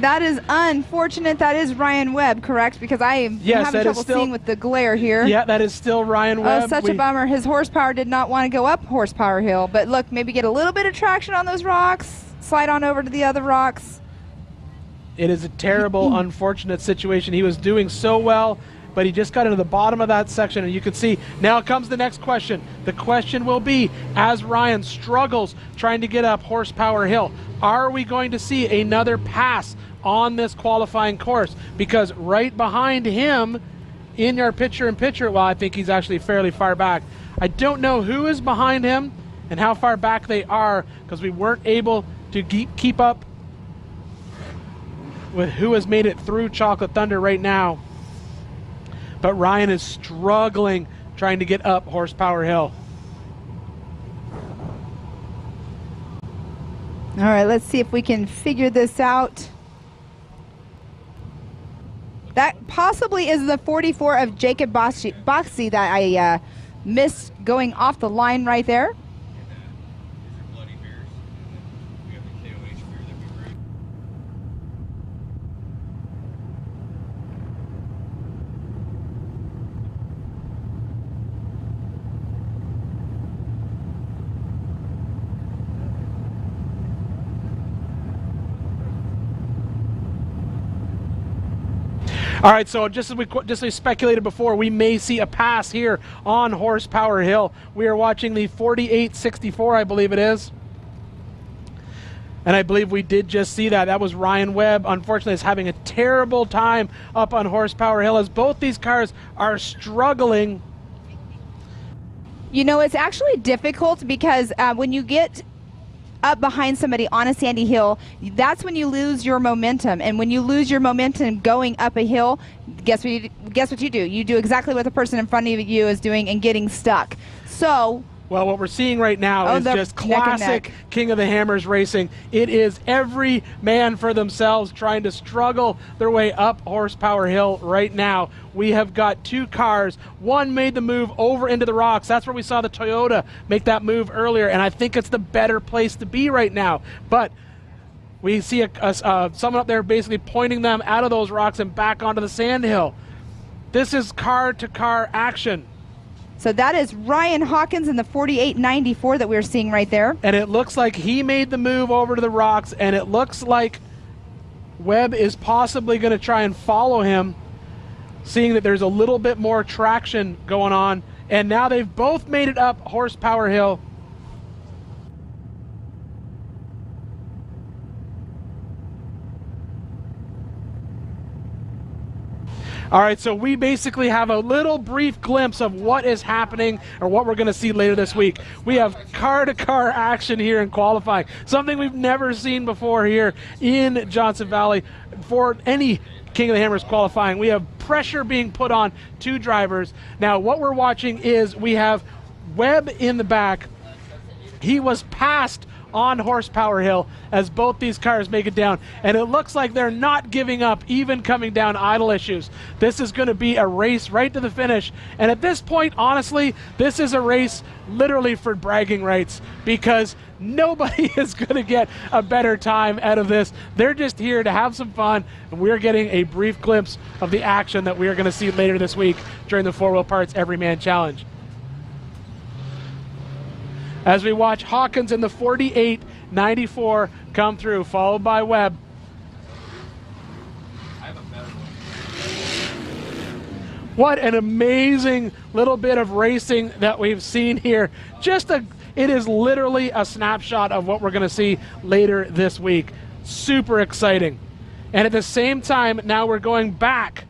That is unfortunate. That is Ryan Webb, correct? Because I am having trouble seeing with the glare here. Yeah, that is still Ryan Webb. Oh, such a bummer. His horsepower did not want to go up Horsepower Hill. But look, maybe get a little bit of traction on those rocks, slide on over to the other rocks. It is a terrible, unfortunate situation. He was doing so well, but he just got into the bottom of that section, and you can see now comes the next question. The question will be, as Ryan struggles trying to get up Horsepower Hill, are we going to see another pass on this qualifying course? Because right behind him in our picture-in-picture, well, I think he's actually fairly far back. I don't know who is behind him and how far back they are, because we weren't able to keep up with who has made it through Chocolate Thunder right now. But Ryan is struggling trying to get up Horsepower Hill. All right, let's see if we can figure this out. That possibly is the 44 of Jacob Boxy that I missed going off the line right there. All right, so just as we speculated before, we may see a pass here on Horsepower Hill. We are watching the 4864, I believe it is. And I believe we did just see that. That was Ryan Webb. Unfortunately, is having a terrible time up on Horsepower Hill as both these cars are struggling. You know, it's actually difficult because when you get up behind somebody on a sandy hill, that's when you lose your momentum. And when you lose your momentum going up a hill, guess what you do? You do exactly what the person in front of you is doing and getting stuck. So, well, what we're seeing right now is just classic King of the Hammers racing. It is every man for themselves trying to struggle their way up Horsepower Hill right now. We have got two cars. One made the move over into the rocks. That's where we saw the Toyota make that move earlier, and I think it's the better place to be right now. But we see someone up there basically pointing them out of those rocks and back onto the sand hill. This is car-to-car action. So that is Ryan Hawkins in the 4894 that we're seeing right there. And it looks like he made the move over to the rocks, and it looks like Webb is possibly going to try and follow him, seeing that there's a little bit more traction going on. And now they've both made it up Horsepower Hill. All right, so we basically have a little brief glimpse of what is happening or what we're going to see later this week. We have car-to-car action here in qualifying, something we've never seen before here in Johnson Valley for any King of the Hammers qualifying. We have pressure being put on two drivers. Now, what we're watching is we have Webb in the back. He was passed on Horsepower Hill as both these cars make it down, and it looks like they're not giving up, even coming down idle issues. This is going to be a race right to the finish, and at this point, honestly, this is a race literally for bragging rights, because nobody is going to get a better time out of this. They're just here to have some fun, and we're getting a brief glimpse of the action that we are going to see later this week during the 4 Wheel Parts Everyman Challenge. As we watch Hawkins in the 4894 come through, followed by Webb. What an amazing little bit of racing that we've seen here. It is literally a snapshot of what we're going to see later this week. Super exciting. And at the same time, now we're going back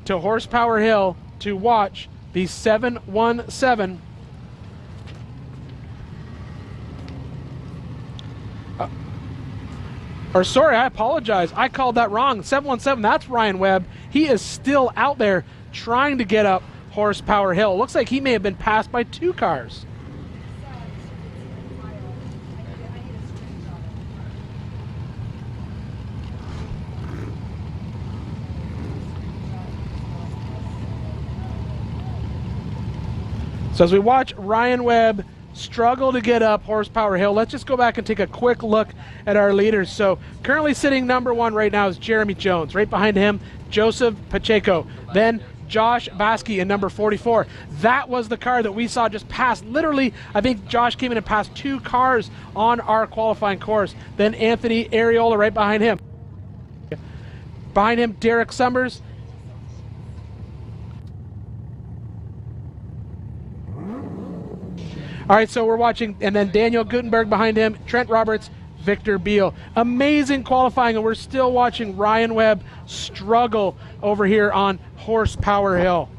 to Horsepower Hill to watch the 717. Sorry, I apologize. I called that wrong. 717, that's Ryan Webb. He is still out there trying to get up Horsepower Hill. Looks like he may have been passed by two cars. So as we watch Ryan Webb struggle to get up Horsepower Hill, let's just go back and take a quick look at our leaders. So currently sitting number 1 right now is Jeremy Jones. Right behind him, Joseph Pacheco. Then Josh Baskey in number 44. That was the car that we saw just pass. Literally, I think Josh came in and passed 2 cars on our qualifying course. Then Anthony Ariola right behind him. Behind him, Derek Summers. All right, so we're watching, and then Daniel Gutenberg behind him, Trent Roberts, Victor Beal. Amazing qualifying, and we're still watching Ryan Webb struggle over here on Horsepower Hill.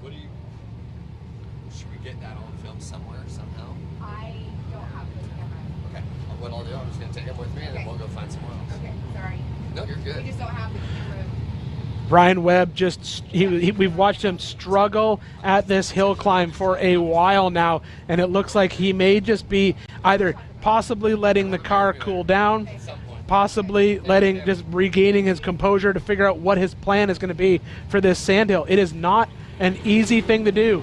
Should we get that on film somewhere, somehow? I don't have it with camera. Okay, what I'll do, I'm just going to take it with me, and then we'll go find somewhere else. Okay, sorry. No, you're good. We just don't have the camera. Ryan Webb we've watched him struggle at this hill climb for a while now, and it looks like he may just be either possibly letting the car cool down, possibly just regaining his composure to figure out what his plan is going to be for this sandhill. It is not an easy thing to do.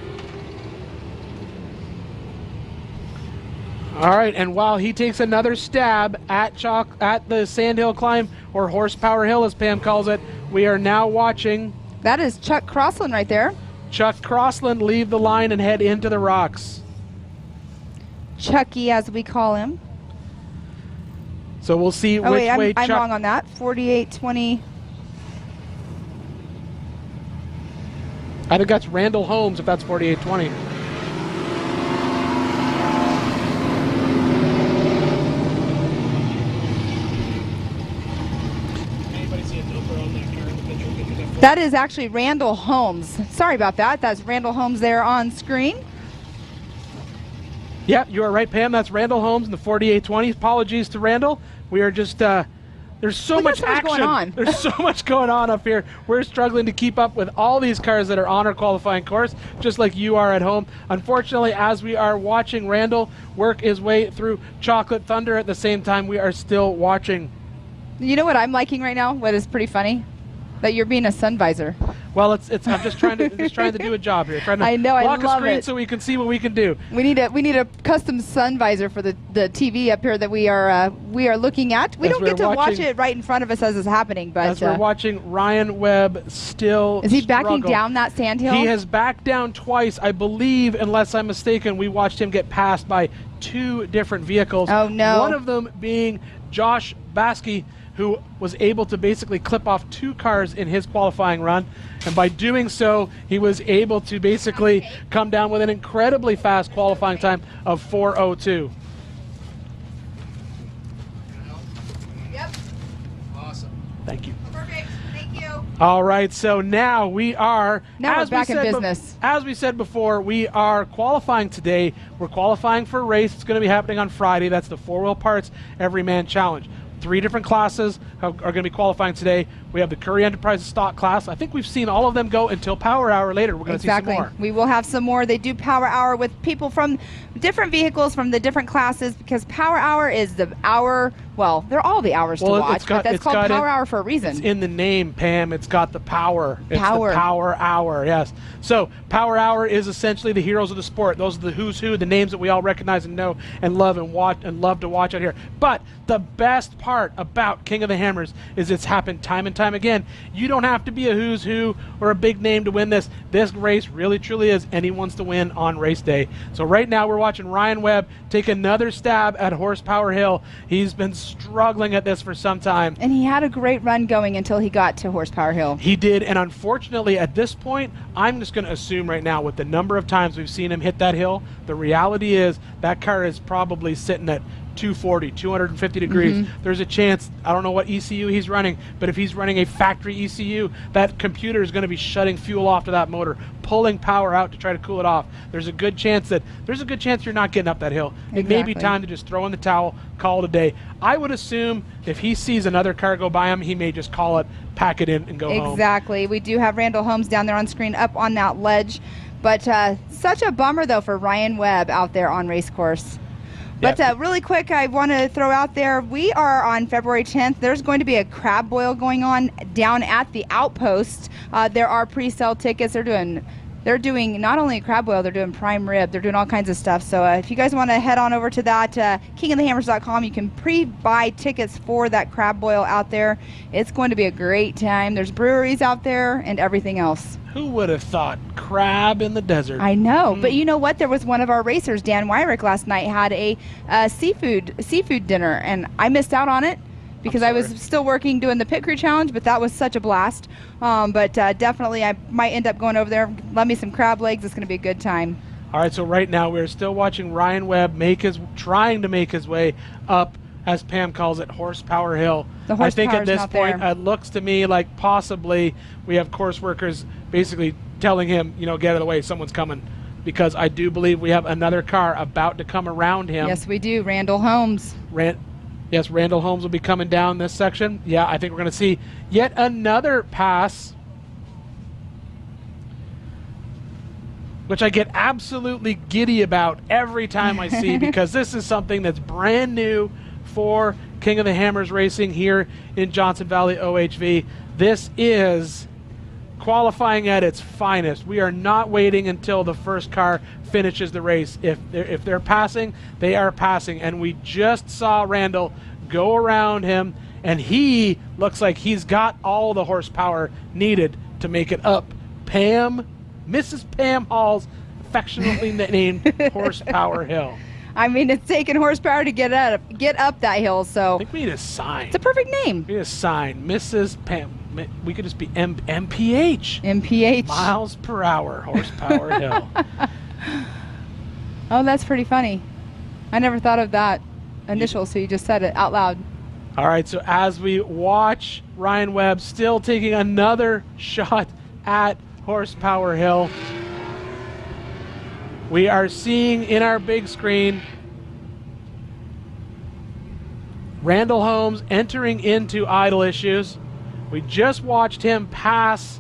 All right, and while he takes another stab at the sandhill climb, or Horsepower Hill as Pam calls it, we are now watching. That is Chuck Crossland right there. Chuck Crossland leave the line and head into the rocks. Chucky, as we call him. So we'll see which way I'm Chuck... wrong on that. 48-20. I think that's Randall Holmes if that's 48-20. That is actually Randall Holmes. Sorry about that. That's Randall Holmes there on screen. Yeah, you are right, Pam. That's Randall Holmes in the 48-20. Apologies to Randall. We are just, there's so much action. Going on. There's so much going on up here. We're struggling to keep up with all these cars that are on our qualifying course, just like you are at home. Unfortunately, as we are watching Randall work his way through Chocolate Thunder, at the same time, we are still watching. You know what I'm liking right now? What is pretty funny? That you're being a sun visor. Well, I'm just trying to do a job here. Trying to I know, block I love a screen it. so we can see what we can do. We need a custom sun visor for the TV up here that we are looking at. We don't get to watch it right in front of us as it's happening, but as we're watching Ryan Webb still is he struggle. backing down that sandhill? He has backed down twice, I believe, unless I'm mistaken. We watched him get passed by 2 different vehicles. Oh no! One of them being Josh Baskey, who was able to basically clip off 2 cars in his qualifying run. And by doing so, he was able to basically come down with an incredibly fast qualifying time of 4:02. Yep. Awesome. Thank you. Perfect. Thank you. All right, so now we are... Now we're back in business. As we said before, we are qualifying today. We're qualifying for a race. It's going to be happening on Friday. That's the 4-Wheel Parts Everyman Challenge. 3 different classes are going to be qualifying today. We have the Curry Enterprises stock class. I think we've seen all of them go until Power Hour later. We're going to see some more. We will have some more. They do Power Hour with people from different vehicles from the different classes, because Power Hour is the hour. Well, they're all the hours to watch, but that's called Power Hour for a reason. It's in the name, Pam. It's got the power. It's Power. the Power Hour, yes. So Power Hour is essentially the heroes of the sport. Those are the who's who, the names that we all recognize and know and love and watch and love to watch out here. But the best part about King of the Hammers is it's happened time and time again. You don't have to be a who's who or a big name to win this. This race really truly is anyone's to win on race day. So right now we're watching Ryan Webb take another stab at Horsepower Hill. He's been struggling at this for some time. And he had a great run going until he got to Horsepower Hill. He did, and unfortunately at this point, I'm just going to assume right now with the number of times we've seen him hit that hill, the reality is that car is probably sitting at 240, 250 degrees. There's a chance, I don't know what ECU he's running, but if he's running a factory ECU, that computer is going to be shutting fuel off to that motor, pulling power out to try to cool it off. There's a good chance you're not getting up that hill. It may be time to just throw in the towel, call it a day. I would assume if he sees another car go by him, he may just call it, pack it in, and go home. Exactly. We do have Randall Holmes down there on screen up on that ledge. But such a bummer, though, for Ryan Webb out there on race course. But really quick, I want to throw out there, we are on February 10th. There's going to be a crab boil going on down at the Outpost. There are pre-sale tickets. They're doing not only a crab boil, they're doing prime rib. They're doing all kinds of stuff. So if you guys want to head on over to that, kingofthehammers.com, you can pre-buy tickets for that crab boil out there. It's going to be a great time. There's breweries out there and everything else. Who would have thought crab in the desert? I know, but you know what? There was one of our racers, Dan Wyrick, last night had a seafood dinner, and I missed out on it. because I was still working doing the pit crew challenge, but that was such a blast. But definitely I might end up going over there. Love me some crab legs. It's going to be a good time. All right, so right now we're still watching Ryan Webb trying to make his way up, as Pam calls it, Horsepower Hill. I think at this point it looks to me like possibly we have course workers basically telling him, get out of the way, someone's coming. Because I do believe we have another car about to come around him. Yes, we do. Randall Holmes. Yes, Randall Holmes will be coming down this section. Yeah, I think we're going to see yet another pass, which I get absolutely giddy about every time I see, because this is something that's brand new for King of the Hammers Racing here in Johnson Valley OHV. This is qualifying at its finest. We are not waiting until the first car finishes the race. If they're passing, they are passing. And we just saw Randall go around him, and he looks like he's got all the horsepower needed to make it up Mrs. Pam Hall's affectionately named Horsepower Hill. I mean, it's taking horsepower to get up that hill, so I think we need a sign. It's a perfect name. We need a sign. Mrs. Pam. We could just be MPH. MPH. Miles per hour, Horsepower Hill. Oh, that's pretty funny. I never thought of that initial, so you just said it out loud. All right, so as we watch Ryan Webb still taking another shot at Horsepower Hill, we are seeing in our big screen Randall Holmes entering into idle issues. We just watched him pass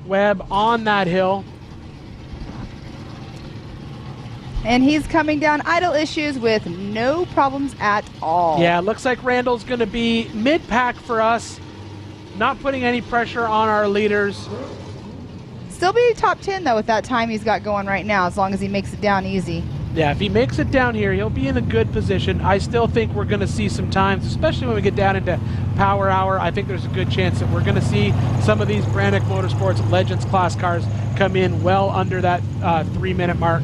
Webb on that hill. And he's coming down idle issues with no problems at all. Yeah, it looks like Randall's going to be mid-pack for us, not putting any pressure on our leaders. Still be top 10, though, with that time he's got going right now, as long as he makes it down easy. Yeah, if he makes it down here, he'll be in a good position. I still think we're going to see some times, especially when we get down into Power Hour. I think there's a good chance that we're going to see some of these Brannick Motorsports Legends class cars come in well under that 3-minute mark.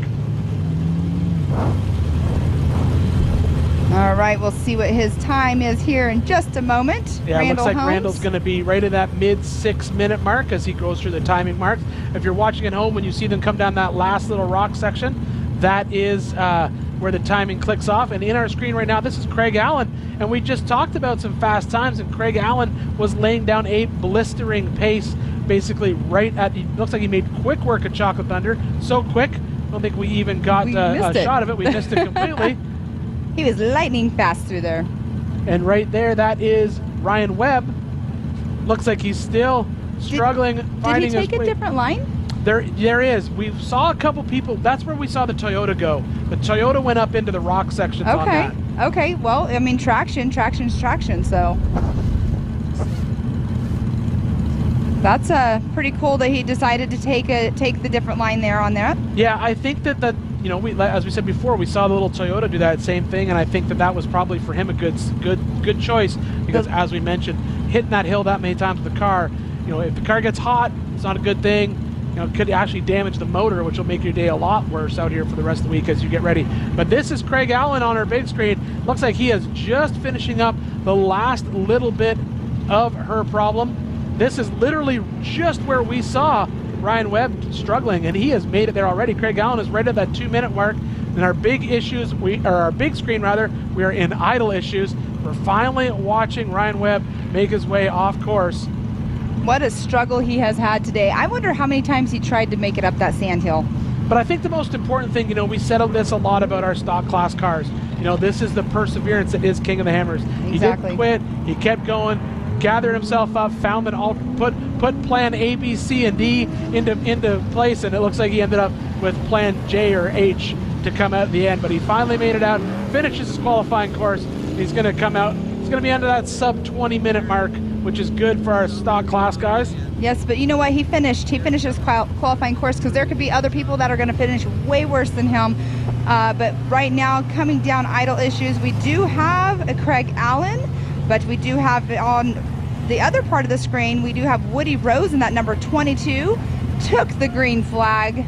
All right, we'll see what his time is here in just a moment. Yeah, it looks like Holmes. Randall's going to be right at that mid-6-minute mark as he goes through the timing marks. If you're watching at home, when you see them come down that last little rock section, that is where the timing clicks off. And in our screen right now, this is Craig Allen. And we just talked about some fast times, and Craig Allen was laying down a blistering pace, basically right at, it looks like he made quick work of Chocolate Thunder. So quick, I don't think we even got a shot of it. We missed it completely. He was lightning fast through there. And right there, that is Ryan Webb. Looks like he's still struggling, finding his way. Did he take a different line? There is. We saw a couple people. That's where we saw the Toyota go. The Toyota went up into the rock sections on that. Okay. Well, I mean, traction's traction. So that's pretty cool that he decided to take the different line there on that. Yeah, I think that as we said before, we saw the little Toyota do that same thing, and I think that was probably for him a good choice, because as we mentioned, hitting that hill that many times with the car, if the car gets hot, it's not a good thing. It could actually damage the motor, which will make your day a lot worse out here for the rest of the week as you get ready. But this is Craig Allen on our big screen. Looks like he is just finishing up the last little bit of her problem. This is literally just where we saw Ryan Webb struggling, and he has made it there already. Craig Allen is right at that 2-minute mark. And our big issues, our big screen rather, we are in idle issues. We're finally watching Ryan Webb make his way off course. What a struggle he has had today. I wonder how many times he tried to make it up that sand hill. But I think the most important thing, we said this a lot about our stock class cars. This is the perseverance that is King of the Hammers. Exactly. He didn't quit. He kept going, gathered himself up, found put plan A, B, C, and D into place, and it looks like he ended up with plan J or H to come out at the end. But he finally made it out, finishes his qualifying course. He's going to come out. He's going to be under that sub 20-minute mark, which is good for our stock class guys. Yes, but you know what? He finished his qualifying course, because there could be other people that are going to finish way worse than him. But right now, coming down idle issues, we do have a Craig Allen, but we do have on the other part of the screen, we do have Woody Rose in that number 22, took the green flag.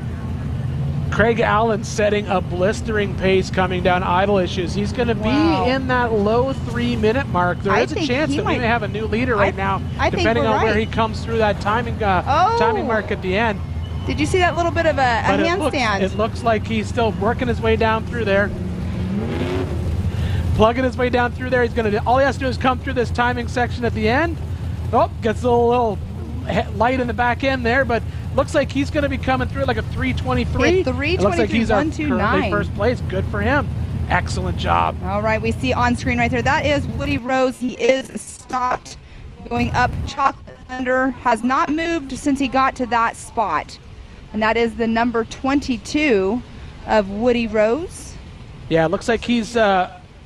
Craig Allen setting a blistering pace coming down idle issues. He's going to be in that low 3-minute mark. There is a chance that we may have a new leader right now, depending on where he comes through that timing mark at the end. Did you see that little bit of a handstand? It looks like he's still working his way down through there. Plugging his way down through there. He's going to all he has to do is come through this timing section at the end. Oh, gets a little light in the back end there, but looks like he's going to be coming through like a 3:23. 3:23, looks like he's currently 1:29. first place. Good for him. Excellent job. All right, we see on screen right there. That is Woody Rose. He is stopped going up. Chocolate Thunder has not moved since he got to that spot. And that is the number 22 of Woody Rose. Yeah, it looks like he's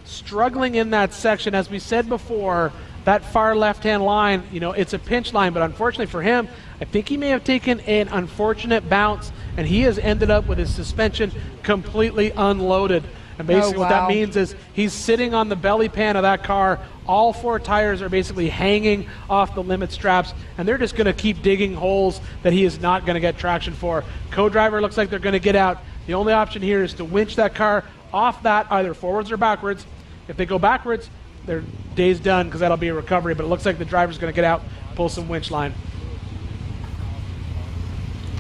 struggling in that section. As we said before, that far left-hand line, you know, it's a pinch line, but unfortunately for him, I think he may have taken an unfortunate bounce, and he has ended up with his suspension completely unloaded. And basically what that means is he's sitting on the belly pan of that car. All 4 tires are basically hanging off the limit straps, and they're just going to keep digging holes that he is not going to get traction for. Co-driver looks like they're going to get out. The only option here is to winch that car off that, either forwards or backwards. If they go backwards, their day's done because that'll be a recovery, but it looks like the driver's going to get out, pull some winch line.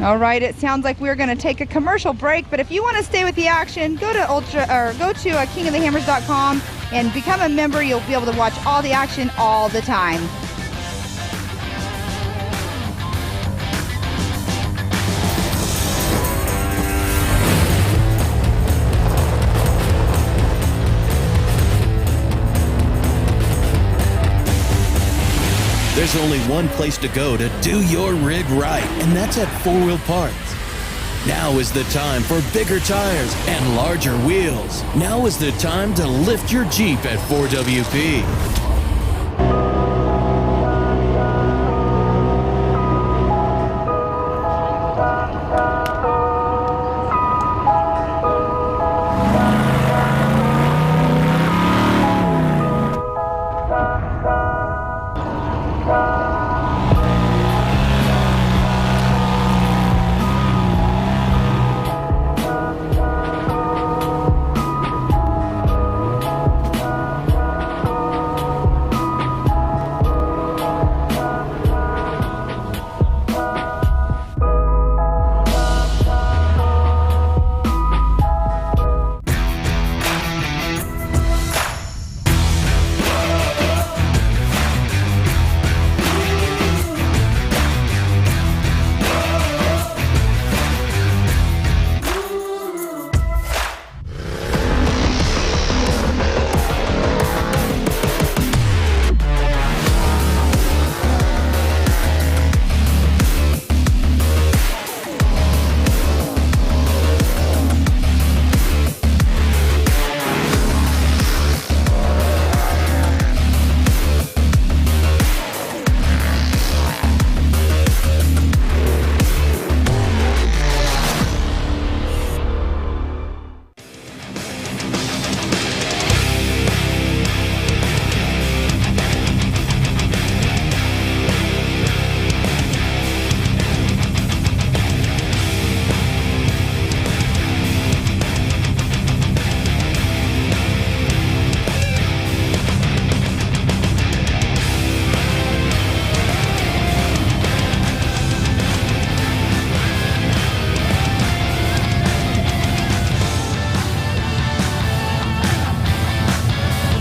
All right, it sounds like we're going to take a commercial break, but if you want to stay with the action, go to kingofthehammers.com and become a member. You'll be able to watch all the action all the time. There's only one place to go to do your rig right, and that's at 4 Wheel Parts. Now is the time for bigger tires and larger wheels. Now is the time to lift your Jeep at 4WP.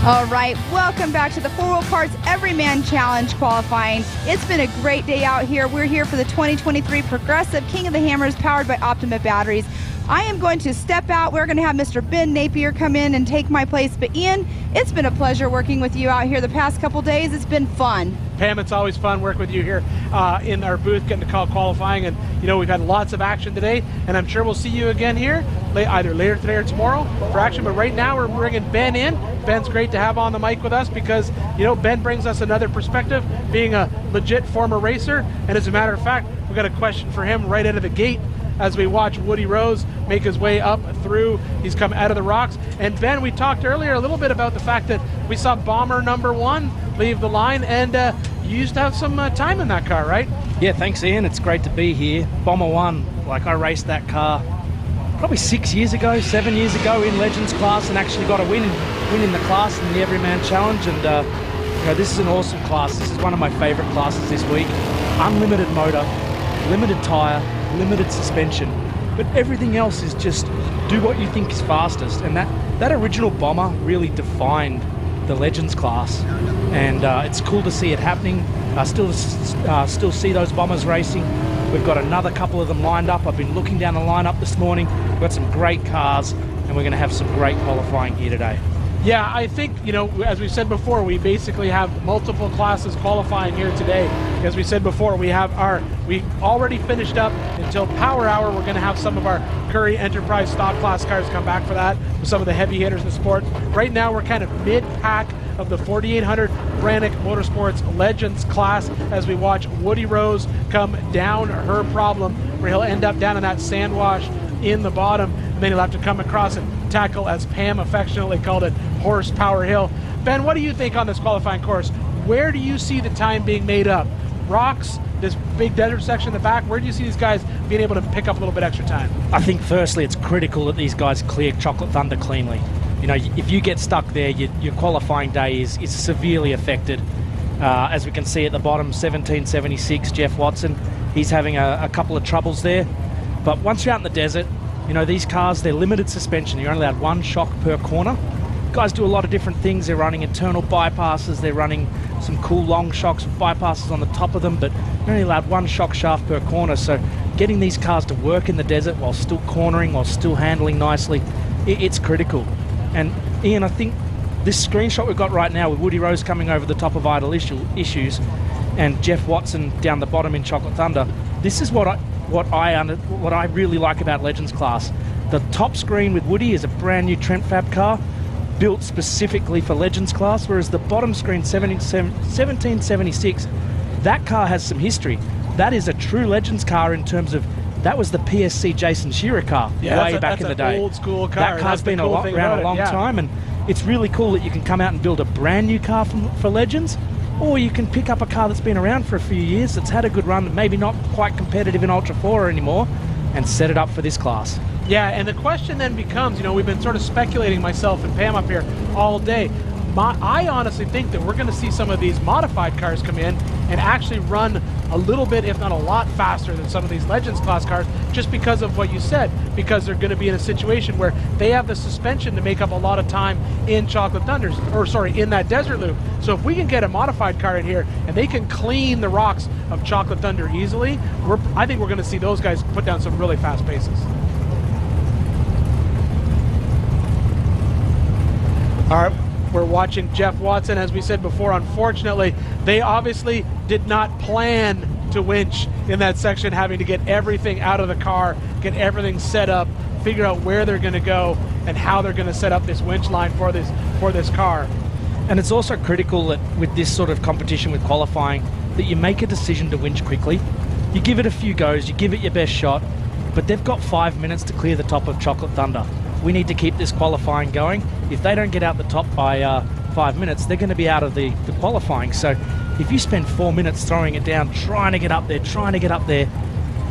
All right, welcome back to the 4 Wheel Parts Everyman Challenge qualifying. It's been a great day out here. We're here for the 2023 Progressive King of the Hammers powered by Optima Batteries. I am going to step out. We're going to have Mr. Ben Napier come in and take my place. But Ian, it's been a pleasure working with you out here the past couple days. It's been fun. Pam, it's always fun working with you here in our booth, getting to call qualifying. And, you know, we've had lots of action today, and I'm sure we'll see you again here either later today or tomorrow for action. But right now we're bringing Ben in. Ben's great to have on the mic with us because, you know, Ben brings us another perspective, being a legit former racer. And as a matter of fact, we've got a question for him right out of the gate as we watch Woody Rose make his way up through. He's come out of the rocks. And Ben, we talked earlier a little bit about the fact that we saw Bomber #1 leave the line, and you used to have some time in that car, right? Yeah, thanks Ian, it's great to be here. Bomber 1, like I raced that car probably 6 years ago, 7 years ago in Legends class, and actually got a win in the class in the Everyman Challenge. And you know, this is an awesome class. This is one of my favorite classes this week. Unlimited motor, limited tire, limited suspension, but everything else is just do what you think is fastest. And that original bomber really defined the Legends class, and it's cool to see it happening. I still see those bombers racing. We've got another couple of them lined up. I've been looking down the lineup this morning. We've got some great cars, and we're going to have some great qualifying here today. Yeah, I think, you know, as we said before, we basically have multiple classes qualifying here today. As we said before, we already finished up until Power Hour. We're going to have some of our Currie Enterprise stock class cars come back for that, with some of the heavy hitters in the sport. Right now, we're kind of mid-pack of the 4800 Brannick Motorsports Legends class as we watch Woody Rose come down her problem, where he'll end up down in that sand wash in the bottom, and then he'll have to come across and tackle, as Pam affectionately called it, Horsepower Hill. Ben, what do you think on this qualifying course? Where do you see the time being made up? Rocks, this big desert section in the back, where do you see these guys being able to pick up a little bit extra time? I think firstly it's critical that these guys clear Chocolate Thunder cleanly. You know, if you get stuck there, your qualifying day is severely affected. As we can see at the bottom, 1776, Jeff Watson, he's having a couple of troubles there. But once you're out in the desert, you know, these cars, they're limited suspension. You're only allowed one shock per corner. Guys do a lot of different things. They're running internal bypasses. They're running some cool long shocks with bypasses on the top of them, but you're only allowed one shock shaft per corner. So getting these cars to work in the desert while still cornering, while still handling nicely, it's critical. And Ian, I think this screenshot we've got right now with Woody Rose coming over the top of Idle Issues and Jeff Watson down the bottom in Chocolate Thunder, this is what I really like about Legends class. The top screen with Woody is a brand new Trent Fab car built specifically for Legends class, whereas the bottom screen 1776, that car has some history. That is a true Legends car in terms of that was the PSC Jason Shearer car way back in the day. Old school car. That car's been around a long time, and it's really cool that you can come out and build a brand new car for Legends, or you can pick up a car that's been around for a few years, that's had a good run, maybe not quite competitive in Ultra 4 anymore, and set it up for this class. Yeah, and the question then becomes, you know, we've been sort of speculating, myself and Pam up here all day. I honestly think that we're going to see some of these modified cars come in and actually run a little bit, if not a lot, faster than some of these Legends class cars, just because of what you said, because they're going to be in a situation where they have the suspension to make up a lot of time in Chocolate Thunders, or sorry, in that desert loop. So if we can get a modified car in here and they can clean the rocks of Chocolate Thunder easily, I think we're going to see those guys put down some really fast paces. All right. We're watching Jeff Watson, as we said before. Unfortunately, they obviously did not plan to winch in that section, having to get everything out of the car, get everything set up, figure out where they're going to go and how they're going to set up this winch line for this car. And it's also critical that with this sort of competition with qualifying, that you make a decision to winch quickly. You give it a few goes, you give it your best shot, but they've got 5 minutes to clear the top of Chocolate Thunder. We need to keep this qualifying going. If they don't get out the top by 5 minutes, they're going to be out of the qualifying. So if you spend 4 minutes throwing it down, trying to get up there,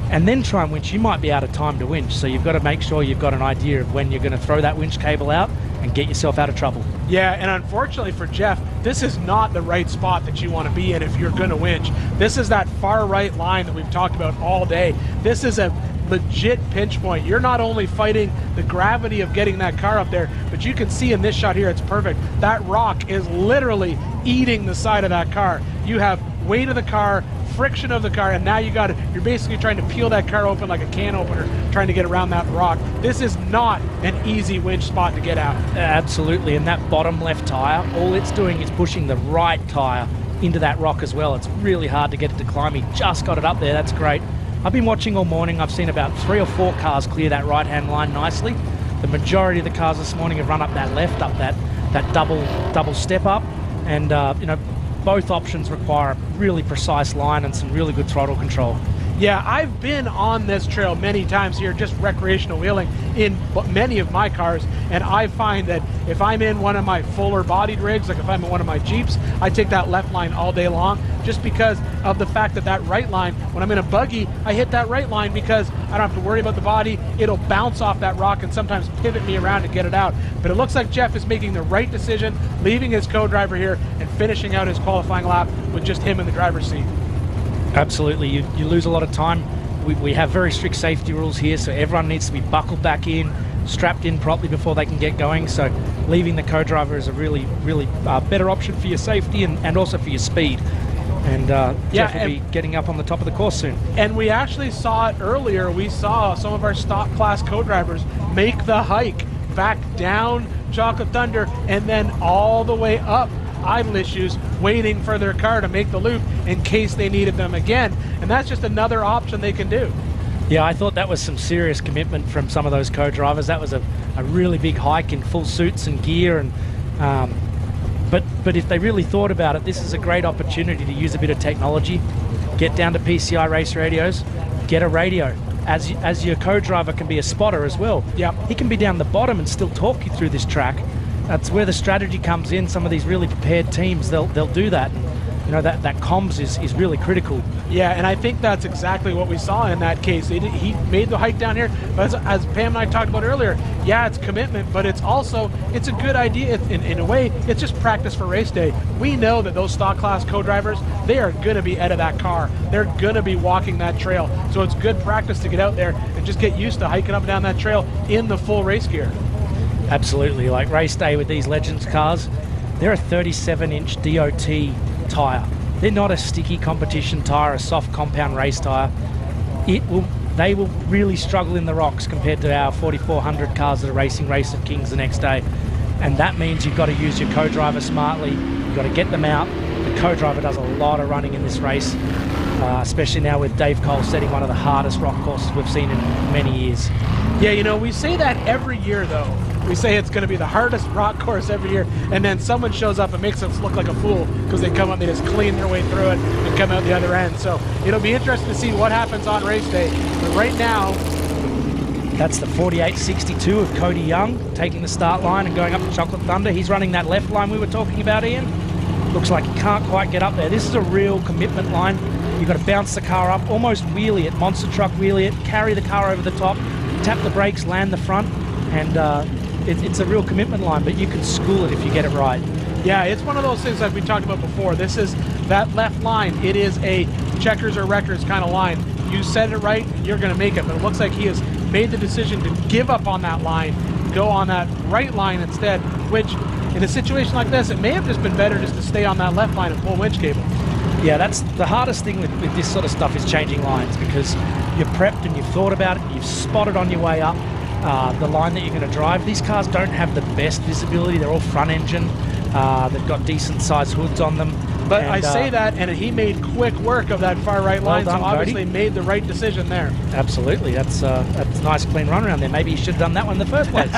and then try and winch, you might be out of time to winch. So you've got to make sure you've got an idea of when you're going to throw that winch cable out and get yourself out of trouble. Yeah, and unfortunately for Jeff, this is not the right spot that you want to be in if you're going to winch. This is that far right line that we've talked about all day. This is a legit pinch point. You're not only fighting the gravity of getting that car up there, but you can see in this shot here, it's perfect. That rock is literally eating the side of that car. You have weight of the car, friction of the car, and now you're basically trying to peel that car open like a can opener, trying to get around that rock. This is not an easy winch spot to get out. Absolutely, and that bottom left tire, all it's doing is pushing the right tire into that rock as well. It's really hard to get it to climb. He just got it up there, that's great. I've been watching all morning. I've seen about 3 or 4 cars clear that right-hand line nicely. The majority of the cars this morning have run up that left, up that double step up, and you know, both options require a really precise line and some really good throttle control. Yeah, I've been on this trail many times here, just recreational wheeling in many of my cars, and I find that if I'm in one of my fuller bodied rigs, like if I'm in one of my Jeeps, I take that left line all day long, just because of the fact that that right line, when I'm in a buggy, I hit that right line because I don't have to worry about the body. It'll bounce off that rock and sometimes pivot me around to get it out. But it looks like Jeff is making the right decision, leaving his co-driver here and finishing out his qualifying lap with just him in the driver's seat. Absolutely, you lose a lot of time. We have very strict safety rules here, so everyone needs to be buckled back in, strapped in properly before they can get going. So leaving the co-driver is a really better option for your safety and also for your speed. And Jeff will be getting up on the top of the course soon. And we actually saw it earlier. We saw some of our stock class co-drivers make the hike back down Chocolate Thunder and then all the way up Idle Issues, waiting for their car to make the loop in case they needed them again. And that's just another option they can do. Yeah, I thought that was some serious commitment from some of those co-drivers. That was a really big hike in full suits and gear. And but if they really thought about it, this is a great opportunity to use a bit of technology, get down to PCI race radios, get a radio. As your co-driver can be a spotter as well. Yeah, he can be down the bottom and still talk you through this track. That's where the strategy comes in. Some of these really prepared teams, they'll do that. You know, that comms is really critical. Yeah, and I think that's exactly what we saw in that case. He made the hike down here, but as Pam and I talked about earlier, yeah, it's commitment, but it's a good idea. In a way, it's just practice for race day. We know that those stock class co-drivers, they are going to be out of that car. They're going to be walking that trail. So it's good practice to get out there and just get used to hiking up and down that trail in the full race gear. Absolutely, like race day with these Legends cars, they're a 37-inch DOT tyre. They're not a sticky competition tyre, a soft compound race tyre. They will really struggle in the rocks compared to our 4400 cars that are racing Race of Kings the next day. And that means you've got to use your co-driver smartly. You've got to get them out. The co-driver does a lot of running in this race, especially now with Dave Cole setting one of the hardest rock courses we've seen in many years. Yeah, you know, we say that every year, though. We say it's going to be the hardest rock course every year, and then someone shows up and makes us look like a fool because they come up, they just clean their way through it and come out the other end. So it'll be interesting to see what happens on race day. But right now, that's the 48.62 of Cody Young taking the start line and going up to Chocolate Thunder. He's running that left line we were talking about, Ian. Looks like he can't quite get up there. This is a real commitment line. You've got to bounce the car up, almost wheelie it, monster truck wheelie it, carry the car over the top, tap the brakes, land the front, and it's a real commitment line, but you can school it if you get it right. Yeah, it's one of those things like we talked about before. This is that left line. It is a checkers or wreckers kind of line. You set it right, you're going to make it. But it looks like he has made the decision to give up on that line, go on that right line instead, which in a situation like this, it may have just been better just to stay on that left line and pull winch cable. Yeah, that's the hardest thing with this sort of stuff is changing lines, because you're prepped and you've thought about it, you've spotted on your way up the line that you're going to drive. These cars don't have the best visibility. They're all front engine. They've got decent sized hoods on them. But I say that, and he made quick work of that far right line, so obviously made the right decision there. Absolutely. That's a nice clean run around there. Maybe he should have done that one in the first place.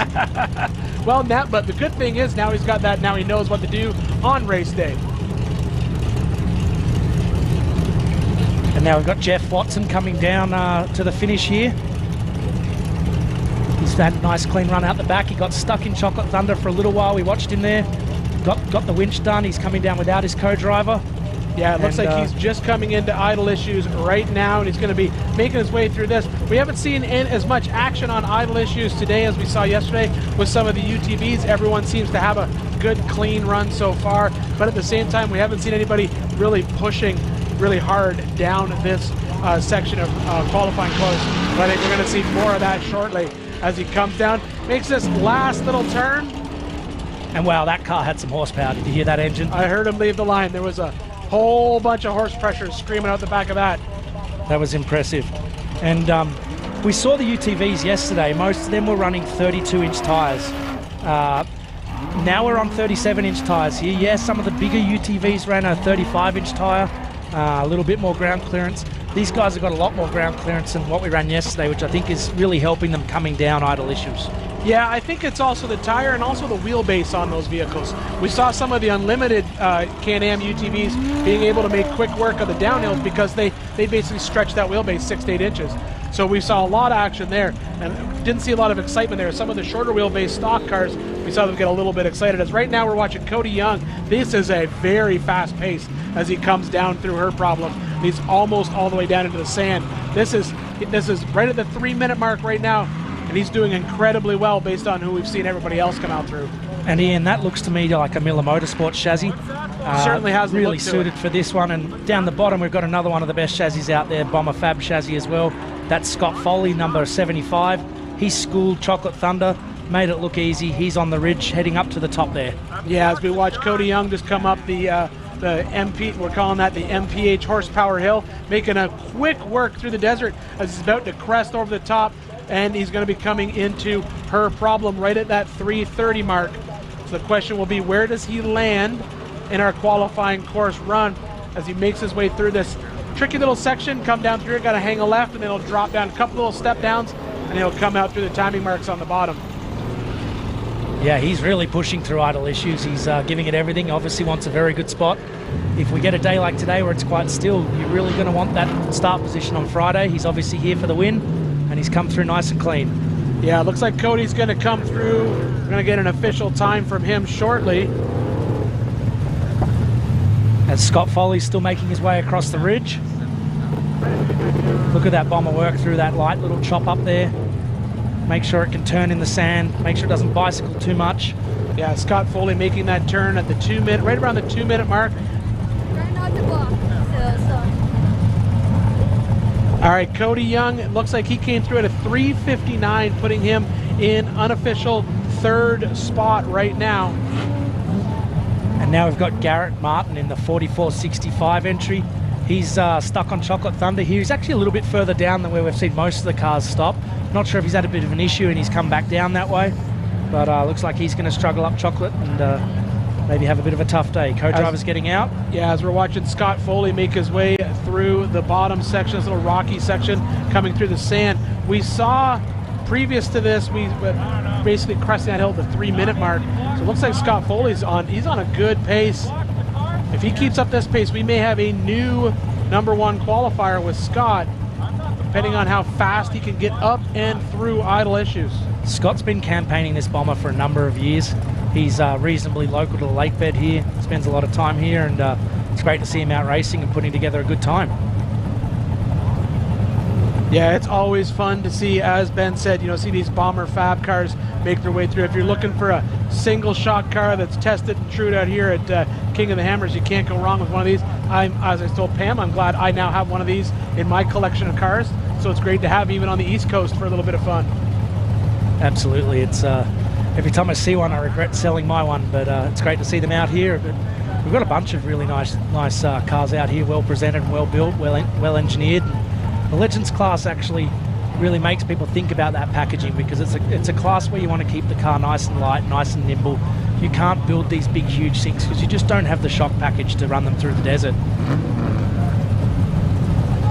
Well, but the good thing is now he's got that. Now he knows what to do on race day. And now we've got Jeff Watson coming down to the finish here. He's had a nice clean run out the back. He got stuck in Chocolate Thunder for a little while. We watched him there. Got the winch done. He's coming down without his co-driver. Yeah, it looks like he's just coming into Idle Issues right now, and he's going to be making his way through this. We haven't seen as much action on Idle Issues today as we saw yesterday with some of the UTVs. Everyone seems to have a good, clean run so far, but at the same time, we haven't seen anybody really pushing really hard down this section of qualifying close. But I think we're going to see more of that shortly as he comes down, makes this last little turn. And wow, that car had some horsepower. Did you hear that engine? I heard him leave the line. There was a whole bunch of horse pressure screaming out the back of that. That was impressive. And we saw the UTVs yesterday. Most of them were running 32-inch tires. Now we're on 37-inch tires here. Yeah, some of the bigger UTVs ran a 35-inch tire, a little bit more ground clearance. these guys have got a lot more ground clearance than what we ran yesterday, which I think is really helping them coming down idle issues. Yeah, I think it's also the tire and also the wheelbase on those vehicles. We saw some of the unlimited Can-Am UTVs being able to make quick work of the downhills because they basically stretched that wheelbase 6 to 8 inches. So we saw a lot of action there and didn't see a lot of excitement there. Some of the shorter wheelbase stock cars, we saw them get a little bit excited. As right now we're watching Cody Young. This is a very fast pace as he comes down through her problem. He's almost all the way down into the sand. This is right at the 3-minute mark right now, and he's doing incredibly well based on who we've seen everybody else come out through. And Ian, that looks to me like a Miller Motorsports chassis. Certainly has the really look to suited it. for this one. And down the bottom, we've got another one of the best chassis out there, Bomber Fab chassis as well. That's Scott Foley, number 75. He schooled Chocolate Thunder, made it look easy. He's on the ridge, heading up to the top there. Yeah, as we watch Cody Young just come up the MP, we're calling that the MPH horsepower hill, making a quick work through the desert as he's about to crest over the top, and he's going to be coming into her problem right at that 3:30 mark. So the question will be, where does he land in our qualifying course run as he makes his way through this tricky little section, come down through it, got to hang a left, and then he'll drop down a couple little step downs, and he'll come out through the timing marks on the bottom. Yeah, he's really pushing through idle issues. He's giving it everything. Obviously wants a very good spot. If we get a day like today where it's quite still, you're really going to want that start position on Friday. He's obviously here for the win, and he's come through nice and clean. Yeah, it looks like Cody's going to come through. We're going to get an official time from him shortly. As Scott Foley's still making his way across the ridge. Look at that bomber work through that light little chop up there. Make sure it can turn in the sand. Make sure it doesn't bicycle too much. Yeah, Scott Foley making that turn at the 2-minute, right around the 2-minute mark. All right, Cody Young, it looks like he came through at a 3:59, putting him in unofficial 3rd spot right now. And now we've got Garrett Martin in the 44.65 entry. He's stuck on Chocolate Thunder here. He's actually a little bit further down than where we've seen most of the cars stop. Not sure if he's had a bit of an issue and he's come back down that way, but looks like he's going to struggle up Chocolate and maybe have a bit of a tough day. Co-driver's getting out. Yeah, as we're watching Scott Foley make his way through the bottom section, this little rocky section, coming through the sand. We saw previous to this, we basically cresting that hill at the 3-minute mark. So it looks like Scott Foley's he's on a good pace. If he keeps up this pace, we may have a new #1 qualifier with Scott, depending on how fast he can get up and through idle issues. Scott's been campaigning this bomber for a number of years. He's reasonably local to the lake bed here, spends a lot of time here, and it's great to see him out racing and putting together a good time. Yeah, it's always fun to see, as Ben said, see these bomber fab cars make their way through. If you're looking for a single shot car that's tested and true out here at King of the Hammers, you can't go wrong with one of these. As I told Pam, I'm glad I now have one of these in my collection of cars, so it's great to have even on the East Coast for a little bit of fun. Absolutely. It's every time I see one, I regret selling my one, but it's great to see them out here. But we've got a bunch of really nice cars out here, well presented, well built, well engineered. The Legends class actually really makes people think about that packaging, because it's a class where you want to keep the car nice and light, nice and nimble. You can't build these big, huge sinks because you just don't have the shock package to run them through the desert.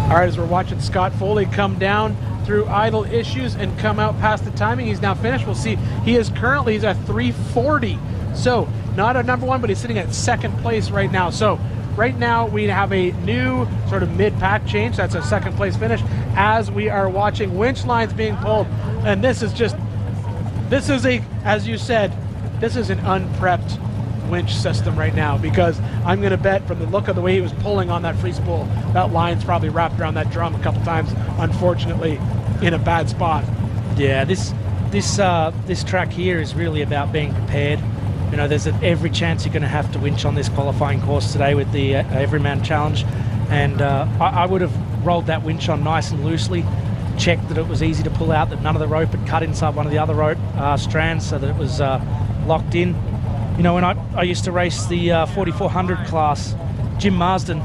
All right, as we're watching Scott Foley come down through idle issues and come out past the timing, he's now finished. We'll see. He's at 3:40. So not a #1, but he's sitting at 2nd place right now. So right now we have a new sort of mid-pack change. That's a 2nd place finish as we are watching winch lines being pulled. And as you said, this is an unprepped winch system right now, because I'm going to bet from the look of the way he was pulling on that free spool, that line's probably wrapped around that drum a couple times, unfortunately, in a bad spot. Yeah, this track here is really about being prepared. There's every chance you're going to have to winch on this qualifying course today with the Everyman Challenge, and I would have rolled that winch on nice and loosely, checked that it was easy to pull out, that none of the rope had cut inside one of the other rope strands, so that it was locked in. When I used to race the 4400 class, Jim Marsden,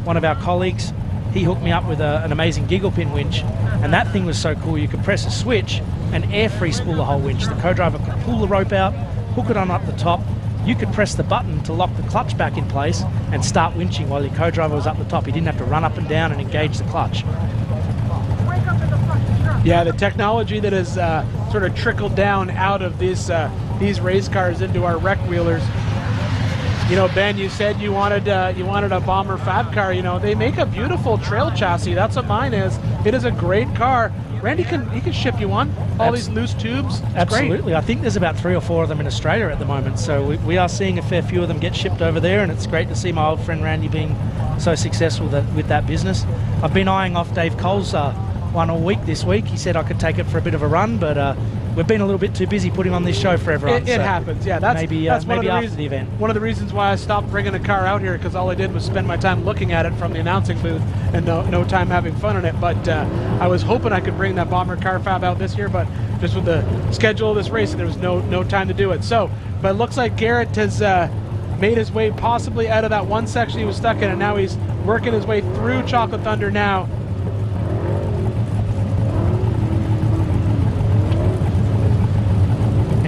one of our colleagues, he hooked me up with an amazing giggle pin winch, and that thing was so cool you could press a switch and air free spool the whole winch. The co-driver could pull the rope out, hook it on up the top, you could press the button to lock the clutch back in place and start winching while your co-driver was up the top. He didn't have to run up and down and engage the clutch. Yeah, the technology that has sort of trickled down out of these race cars into our rec wheelers. You know, Ben, you said you wanted a Bomber Fab car. You know, they make a beautiful trail chassis. That's what mine is. It is a great car. Randy can ship you one. All these loose tubes. It's Absolutely. great. I think there's about 3 or 4 of them in Australia at the moment. So we are seeing a fair few of them get shipped over there, and it's great to see my old friend Randy being so successful with that business. I've been eyeing off Dave Cole's one all week this week. He said I could take it for a bit of a run, but we've been a little bit too busy putting on this show for everyone. It happens, yeah. That's maybe after the event. One of the reasons why I stopped bringing a car out here, because all I did was spend my time looking at it from the announcing booth and no time having fun in it. But I was hoping I could bring that Bomber Car Fab out this year, but just with the schedule of this race, there was no time to do it. So, but it looks like Garrett has made his way possibly out of that one section he was stuck in, and now he's working his way through Chocolate Thunder now.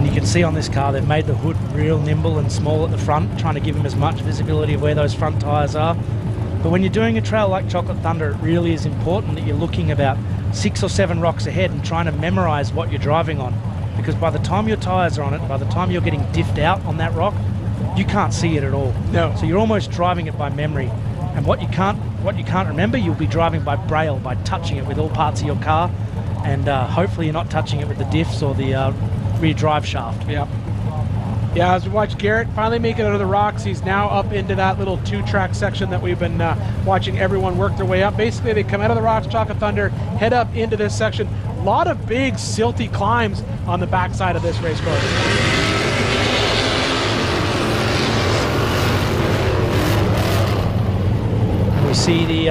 You can see on this car they've made the hood real nimble and small at the front, trying to give him as much visibility of where those front tyres are. But when you're doing a trail like Chocolate Thunder, it really is important that you're looking about 6 or 7 rocks ahead and trying to memorize what you're driving on, because by the time your tyres are on it, by the time you're getting diffed out on that rock, you can't see it at all. No. So you're almost driving it by memory, and what you can't remember, you'll be driving by braille, by touching it with all parts of your car, and hopefully you're not touching it with the diffs or the rear drive shaft. Yeah. Yeah, as we watch Garrett finally make it out of the rocks, he's now up into that little 2-track section that we've been watching everyone work their way up. Basically, they come out of the rocks, Chocolate Thunder, head up into this section. A lot of big, silty climbs on the backside of this race course. We see the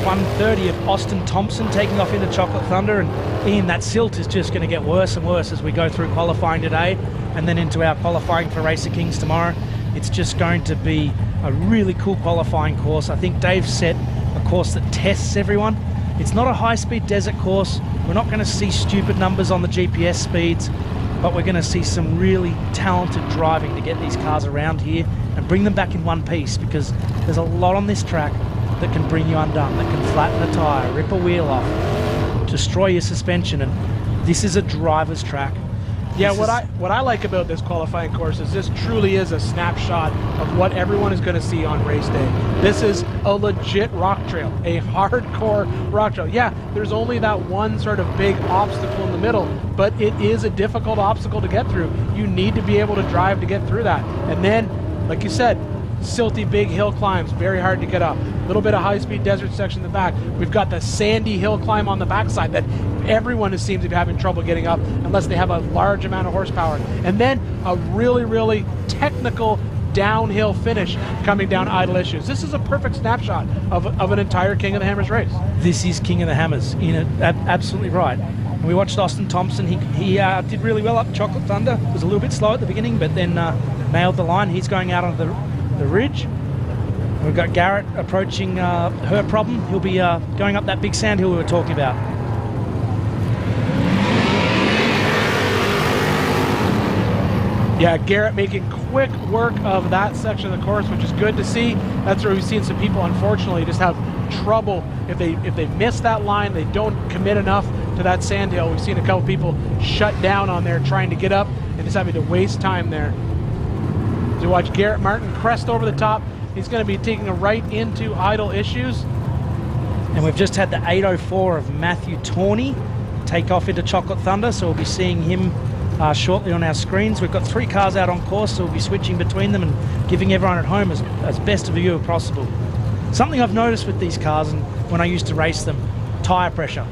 130 of Austin Thompson taking off into Chocolate Thunder, and Ian, that silt is just going to get worse and worse as we go through qualifying today and then into our qualifying for Racer Kings tomorrow. It's just going to be a really cool qualifying course. I think Dave set a course that tests everyone. It's not a high-speed desert course. We're not going to see stupid numbers on the GPS speeds, but we're going to see some really talented driving to get these cars around here and bring them back in one piece, because there's a lot on this track that can bring you undone, that can flatten a tire, rip a wheel off, destroy your suspension, and this is a driver's track. Yeah, what I like about this qualifying course is this truly is a snapshot of what everyone is going to see on race day. This is a legit rock trail, a hardcore rock trail. Yeah, there's only that one sort of big obstacle in the middle, but it is a difficult obstacle to get through. You need to be able to drive to get through that. And then, like you said, silty big hill climbs, very hard to get up. A little bit of high-speed desert section in the back. We've got the sandy hill climb on the backside that everyone seems to be having trouble getting up unless they have a large amount of horsepower. And then a really, really technical downhill finish coming down Idle Issues. This is a perfect snapshot of an entire King of the Hammers race. This is King of the Hammers. Absolutely right. And we watched Austin Thompson. He did really well up Chocolate Thunder. Was a little bit slow at the beginning, but then nailed the line. He's going out on the ridge. We've got Garrett approaching her problem. He'll be going up that big sand hill we were talking about. Yeah, Garrett making quick work of that section of the course, which is good to see. That's where we've seen some people, unfortunately, just have trouble. If they miss that line, they don't commit enough to that sand hill. We've seen a couple people shut down on there trying to get up and just having to waste time there. As you watch Garrett Martin crest over the top, he's going to be taking a right into Idle Issues. And we've just had the 804 of Matthew Tawney take off into Chocolate Thunder, so we'll be seeing him shortly on our screens. We've got 3 cars out on course, so we'll be switching between them and giving everyone at home as best a view as possible. Something I've noticed with these cars, and when I used to race them, tyre pressure.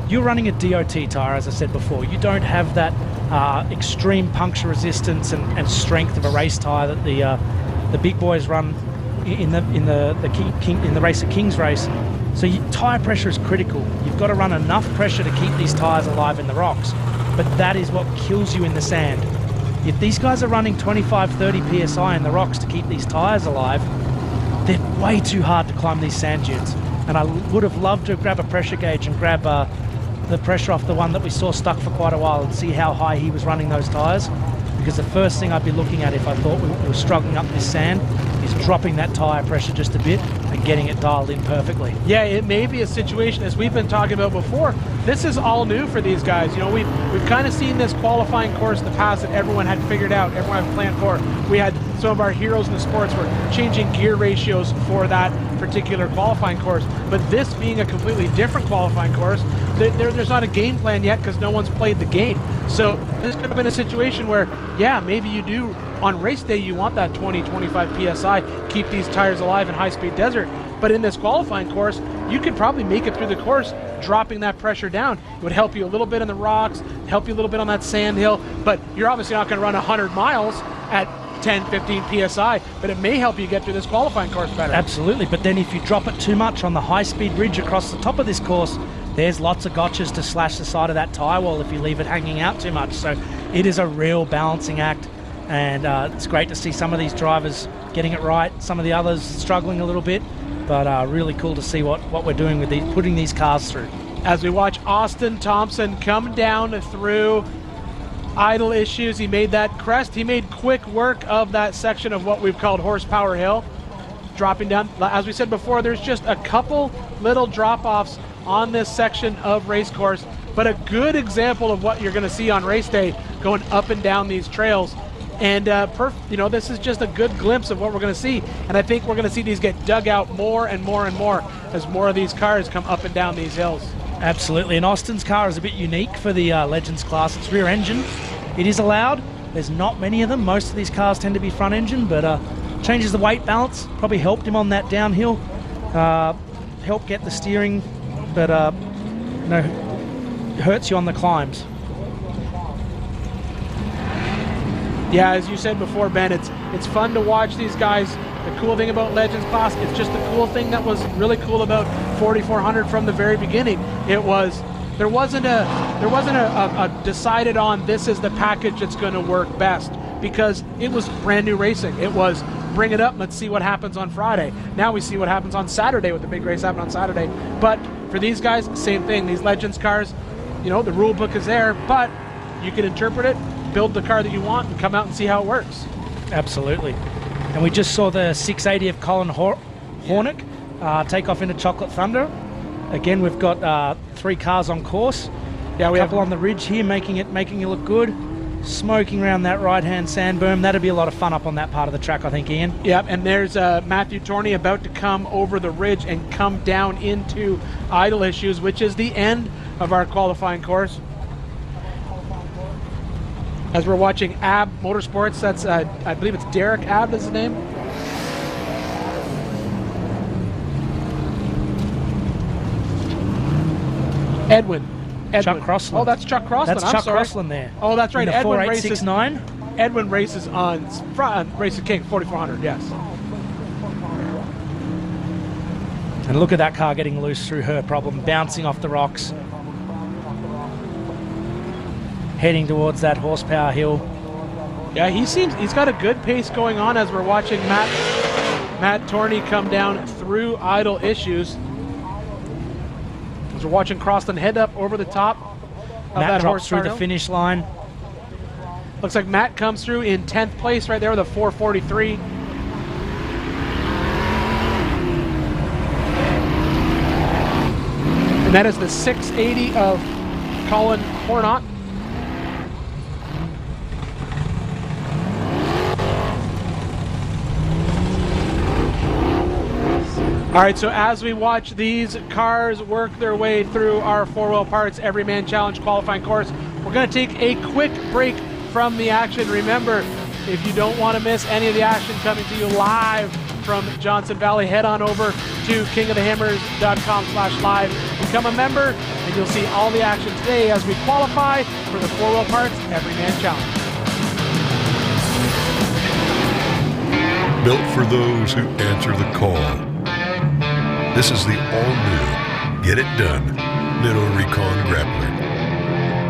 You're running a DOT tyre, as I said before. You don't have that extreme puncture resistance and strength of a race tyre that the big boys run in the Racer Kings race. So tyre pressure is critical. You've got to run enough pressure to keep these tyres alive in the rocks, but that is what kills you in the sand. If these guys are running 25-30 psi in the rocks to keep these tyres alive, they're way too hard to climb these sand dunes. And I would have loved to grab a pressure gauge and grab the pressure off the one that we saw stuck for quite a while and see how high he was running those tyres, because the first thing I'd be looking at if I thought we were struggling up this sand is dropping that tyre pressure just a bit and getting it dialed in perfectly. Yeah, it may be a situation, as we've been talking about before, this is all new for these guys. You know, we've kind of seen this qualifying course in the past that everyone had figured out, everyone had planned for. We had some of our heroes in the sports were changing gear ratios for that particular qualifying course. But this being a completely different qualifying course, there's not a game plan yet because no one's played the game. So this could have been a situation where, yeah, maybe you do, on race day, you want that 20, 25 PSI, keep these tires alive in high-speed desert. But in this qualifying course, you could probably make it through the course dropping that pressure down. It would help you a little bit in the rocks, help you a little bit on that sand hill, but you're obviously not going to run 100 miles at 10, 15 PSI, but it may help you get through this qualifying course better. Absolutely, but then if you drop it too much on the high-speed ridge across the top of this course, there's lots of gotchas to slash the side of that tyre wall if you leave it hanging out too much. So it is a real balancing act, and it's great to see some of these drivers getting it right, some of the others struggling a little bit, but really cool to see what we're doing with these, putting these cars through. As we watch Austin Thompson come down through idle issues, he made that crest. He made quick work of that section of what we've called Horsepower Hill. Dropping down, as we said before, there's just a couple little drop-offs on this section of race course, but a good example of what you're going to see on race day, going up and down these trails. And this is just a good glimpse of what we're going to see. And I think we're going to see these get dug out more and more and more as more of these cars come up and down these hills. Absolutely, and Austin's car is a bit unique for the Legends class. It's rear engine. It is allowed. There's not many of them. Most of these cars tend to be front engine, but changes the weight balance. Probably helped him on that downhill. Helped get the steering, but hurts you on the climbs. Yeah, as you said before, Ben, it's fun to watch these guys. The cool thing about Legends class, it's just the cool thing that was really cool about 4400 from the very beginning. There wasn't a decided on this is the package that's going to work best, because it was brand new racing. It was bring it up, let's see what happens on Friday. Now we see what happens on Saturday with the big race happening on Saturday. But for these guys, same thing. These Legends cars, the rule book is there, but you can interpret it, build the car that you want, and come out and see how it works. Absolutely. And we just saw the 680 of Colin Hornick take off into Chocolate Thunder. Again, we've got 3 cars on course. Yeah, we have a couple on the ridge here, making it look good. Smoking around that right-hand sand berm. That'll be a lot of fun up on that part of the track, I think, Ian. Yep, and there's Matthew Torney about to come over the ridge and come down into idle issues, which is the end of our qualifying course. As we're watching Ab Motorsports, that's I believe it's Derek Ab is his name. Edwin. Chuck Crossland. Oh, that's Chuck Crossland. That's Chuck Crossland there. Oh, that's right. In the 4869. Edwin races on Race of King 4400. Yes. And look at that car getting loose through her problem, bouncing off the rocks, heading towards that Horsepower Hill. Yeah, he's got a good pace going on as we're watching Matt Torney come down through idle issues. As we're watching Crossland head up over the top of Matt that drops through the hill. finish line. Looks like Matt comes through in 10th place right there with a 443. And that is the 680 of Colin Hornock. All right, so as we watch these cars work their way through our 4-wheel parts Everyman Challenge qualifying course, we're going to take a quick break from the action. Remember, if you don't want to miss any of the action coming to you live from Johnson Valley, head on over to kingofthehammers.com/live. Become a member, and you'll see all the action today as we qualify for the 4-wheel parts Everyman Challenge. Built for those who answer the call. This is the all-new, get it done, Minnow Recon Grappler.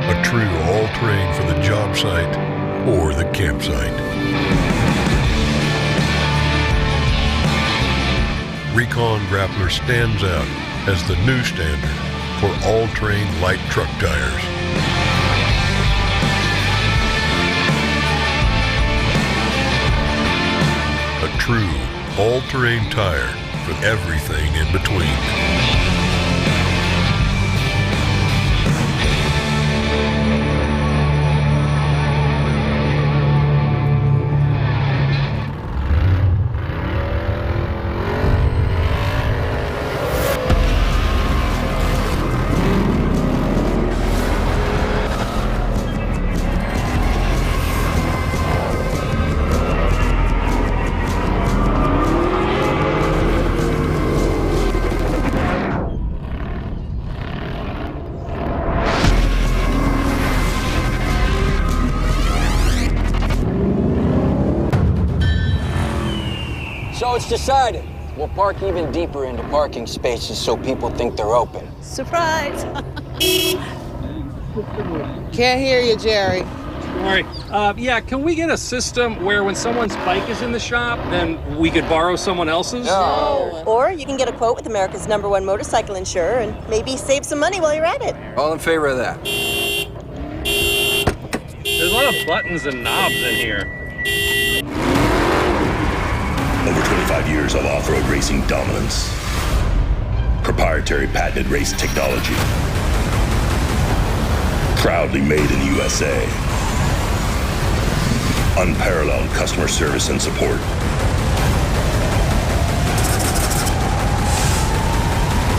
A true all-terrain for the job site or the campsite. Recon Grappler stands out as the new standard for all-terrain light truck tires. true all-terrain tire for everything in between. So it's decided. We'll park even deeper into parking spaces so people think they're open. Surprise! Can't hear you, Jerry. Sorry. Yeah, can we get a system where when someone's bike is in the shop, then we could borrow someone else's? No. Or you can get a quote with America's #1 motorcycle insurer and maybe save some money while you're at it. All in favor of that? There's a lot of buttons and knobs in here. Over 25 years of off-road racing dominance. Proprietary patented race technology. Proudly made in the USA. Unparalleled customer service and support.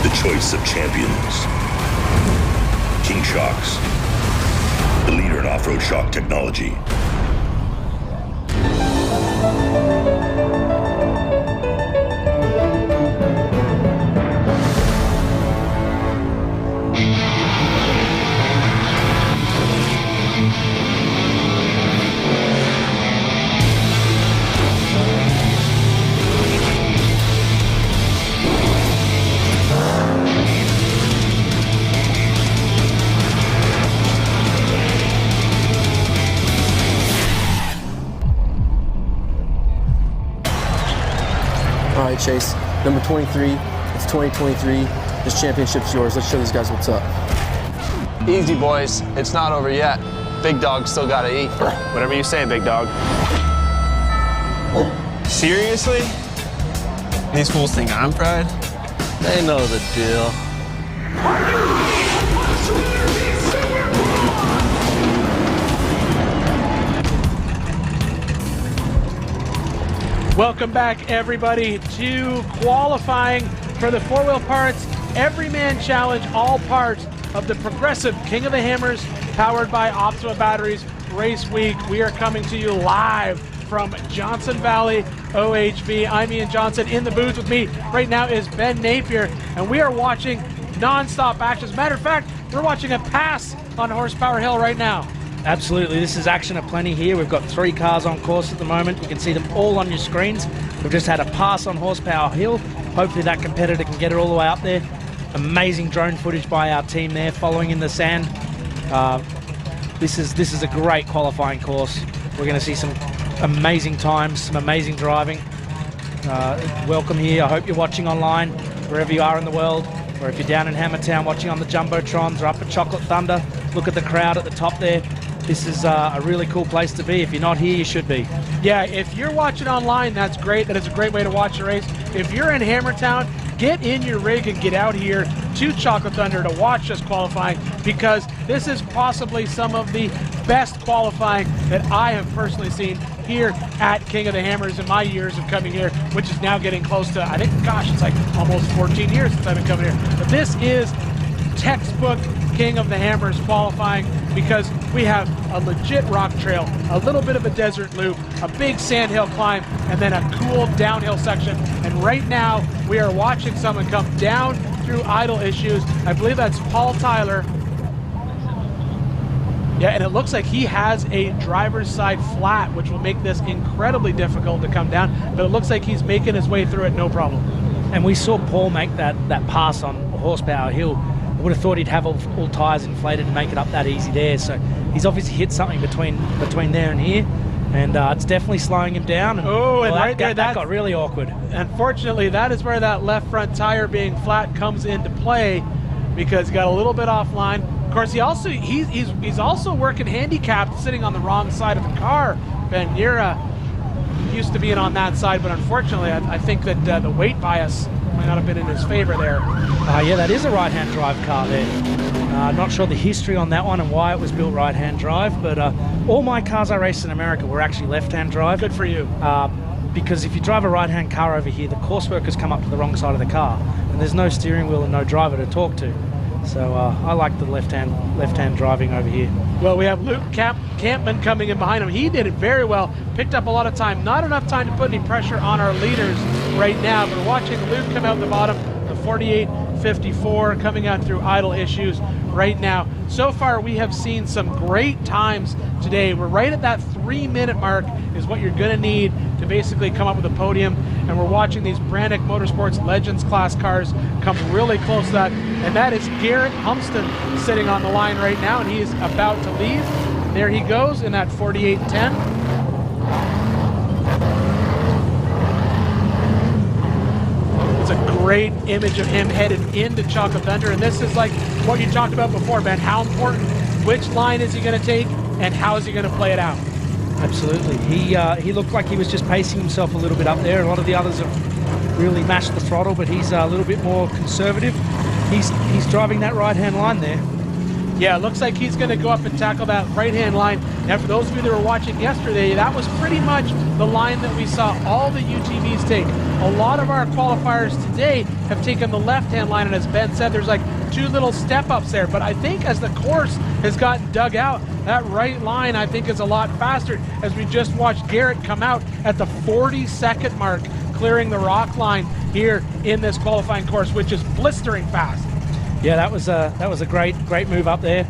The choice of champions. King Shocks. The leader in off-road shock technology. All right, Chase, number 23, it's 2023. This championship's yours. Let's show these guys what's up. Easy, boys. It's not over yet. Big dog still gotta eat. Whatever you say, big dog. Seriously? These fools think I'm pride? They know the deal. Welcome back, everybody, to qualifying for the four-wheel parts Everyman Challenge, all parts of the Progressive King of the Hammers, powered by Optima Batteries Race Week. We are coming to you live from Johnson Valley OHV. I'm Ian Johnson. In the booth with me right now is Ben Napier, and we are watching non-stop action. As a matter of fact, we're watching a pass on Horsepower Hill right now. Absolutely, this is action aplenty here. We've got 3 cars on course at the moment. You can see them all on your screens. We've just had a pass on Horsepower Hill. Hopefully that competitor can get it all the way up there. Amazing drone footage by our team there, following in the sand. This is a great qualifying course. We're going to see some amazing times, some amazing driving. Welcome here. I hope you're watching online, wherever you are in the world, or if you're down in Hammertown watching on the Jumbotrons or up at Chocolate Thunder. Look at the crowd at the top there. This is a really cool place to be. If you're not here, you should be. Yeah, if you're watching online, that's great. That is a great way to watch the race. If you're in Hammertown, get in your rig and get out here to Chocolate Thunder to watch us qualifying, because this is possibly some of the best qualifying that I have personally seen here at King of the Hammers in my years of coming here, which is now getting close to, I think, gosh, it's like almost 14 years since I've been coming here. But this is textbook King of the Hammers qualifying, because we have a legit rock trail, a little bit of a desert loop, a big sandhill climb, and then a cool downhill section. And right now we are watching someone come down through idle issues. I believe that's Paul Tyler. Yeah, and it looks like he has a driver's side flat, which will make this incredibly difficult to come down, but it looks like he's making his way through it no problem. And we saw Paul make that pass on Horsepower Hill. I would have thought he'd have all tyres inflated and make it up that easy there. So he's obviously hit something between there and here, and it's definitely slowing him down. And, right there, that got really awkward. Unfortunately, that is where that left front tire being flat comes into play, because he got a little bit offline. Of course, he's also working handicapped, sitting on the wrong side of the car. Ben, you're used to being on that side, but unfortunately, I think that the weight bias might not have been in his favor there. Yeah, that is a right-hand drive car there. Not sure the history on that one and why it was built right-hand drive, but all my cars I raced in America were actually left-hand drive. Good for you. Because if you drive a right-hand car over here, the course workers come up to the wrong side of the car, and there's no steering wheel and no driver to talk to. So I like the left-hand driving over here. Well, we have Luke Campman coming in behind him. He did it very well, picked up a lot of time. Not enough time to put any pressure on our leaders right now, but watching Luke come out the bottom, the 48.54 coming out through idle issues right now. So far, we have seen some great times today. We're right at that 3-minute mark is what you're going to need to basically come up with a podium. And we're watching these Brannick Motorsports Legends class cars come really close to that. And that is Garrett Humston sitting on the line right now, and he is about to leave. And there he goes in that 48.10. It's a great image of him headed into Chocolate Thunder, and this is like what you talked about before, Ben. How important, which line is he going to take, and how is he going to play it out? Absolutely. He looked like he was just pacing himself a little bit up there. A lot of the others have really mashed the throttle, but he's a little bit more conservative. He's driving that right-hand line there. Yeah, it looks like he's going to go up and tackle that right-hand line. Now, for those of you that were watching yesterday, that was pretty much the line that we saw all the UTVs take. A lot of our qualifiers today have taken the left-hand line, and as Ben said, there's like 2 little step-ups there. But I think as the course has gotten dug out, that right line, I think, is a lot faster, as we just watched Garrett come out at the 40-second mark, clearing the rock line here in this qualifying course, which is blistering fast. Yeah, that was a great move up there.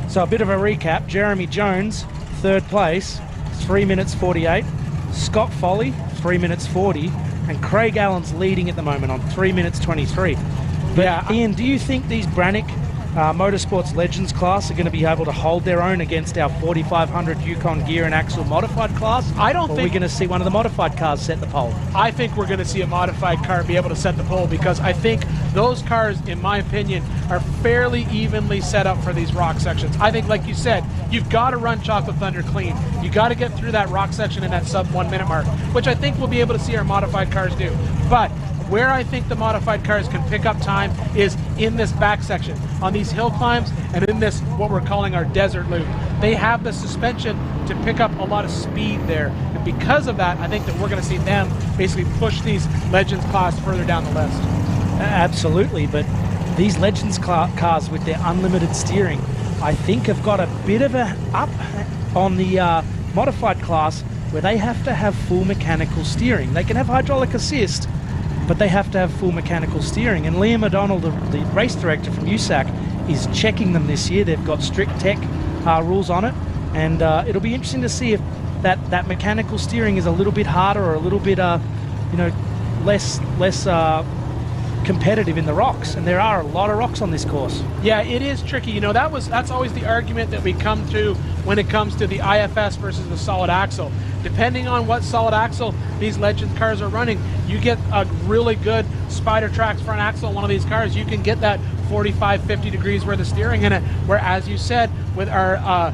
So a bit of a recap: Jeremy Jones, 3rd place, 3 minutes 48. Scott Foley, 3 minutes 40, and Craig Allen's leading at the moment on 3 minutes 23. But yeah, Ian, do you think these Brannick Motorsports Legends class are going to be able to hold their own against our 4500 Yukon gear and axle modified class? I don't think we're going to see one of the modified cars set the pole. I think we're going to see a modified car be able to set the pole, because I think those cars, in my opinion, are fairly evenly set up for these rock sections. I think, like you said, you've got to run Chocolate Thunder clean. You got to get through that rock section in that sub 1 minute mark, which I think we'll be able to see our modified cars do. But where I think the modified cars can pick up time is in this back section, on these hill climbs, and in this, what we're calling our desert loop. They have the suspension to pick up a lot of speed there. And because of that, I think that we're going to see them basically push these Legends class further down the list. Absolutely, but these Legends cars with their unlimited steering, I think have got a bit of a up on the modified class, where they have to have full mechanical steering. They can have hydraulic assist, but they have to have full mechanical steering. And Liam O'Donnell, the race director from USAC, is checking them this year. They've got strict tech rules on it, and it'll be interesting to see if that mechanical steering is a little bit harder or a little bit, less competitive in the rocks. And there are a lot of rocks on this course. Yeah, it is tricky. You know, that's always the argument that we come to when it comes to the IFS versus the solid axle. Depending on what solid axle these Legends cars are running, you get a really good Spider Tracks front axle on one of these cars. You can get that 45, 50 degrees worth of steering in it, where, as you said, with our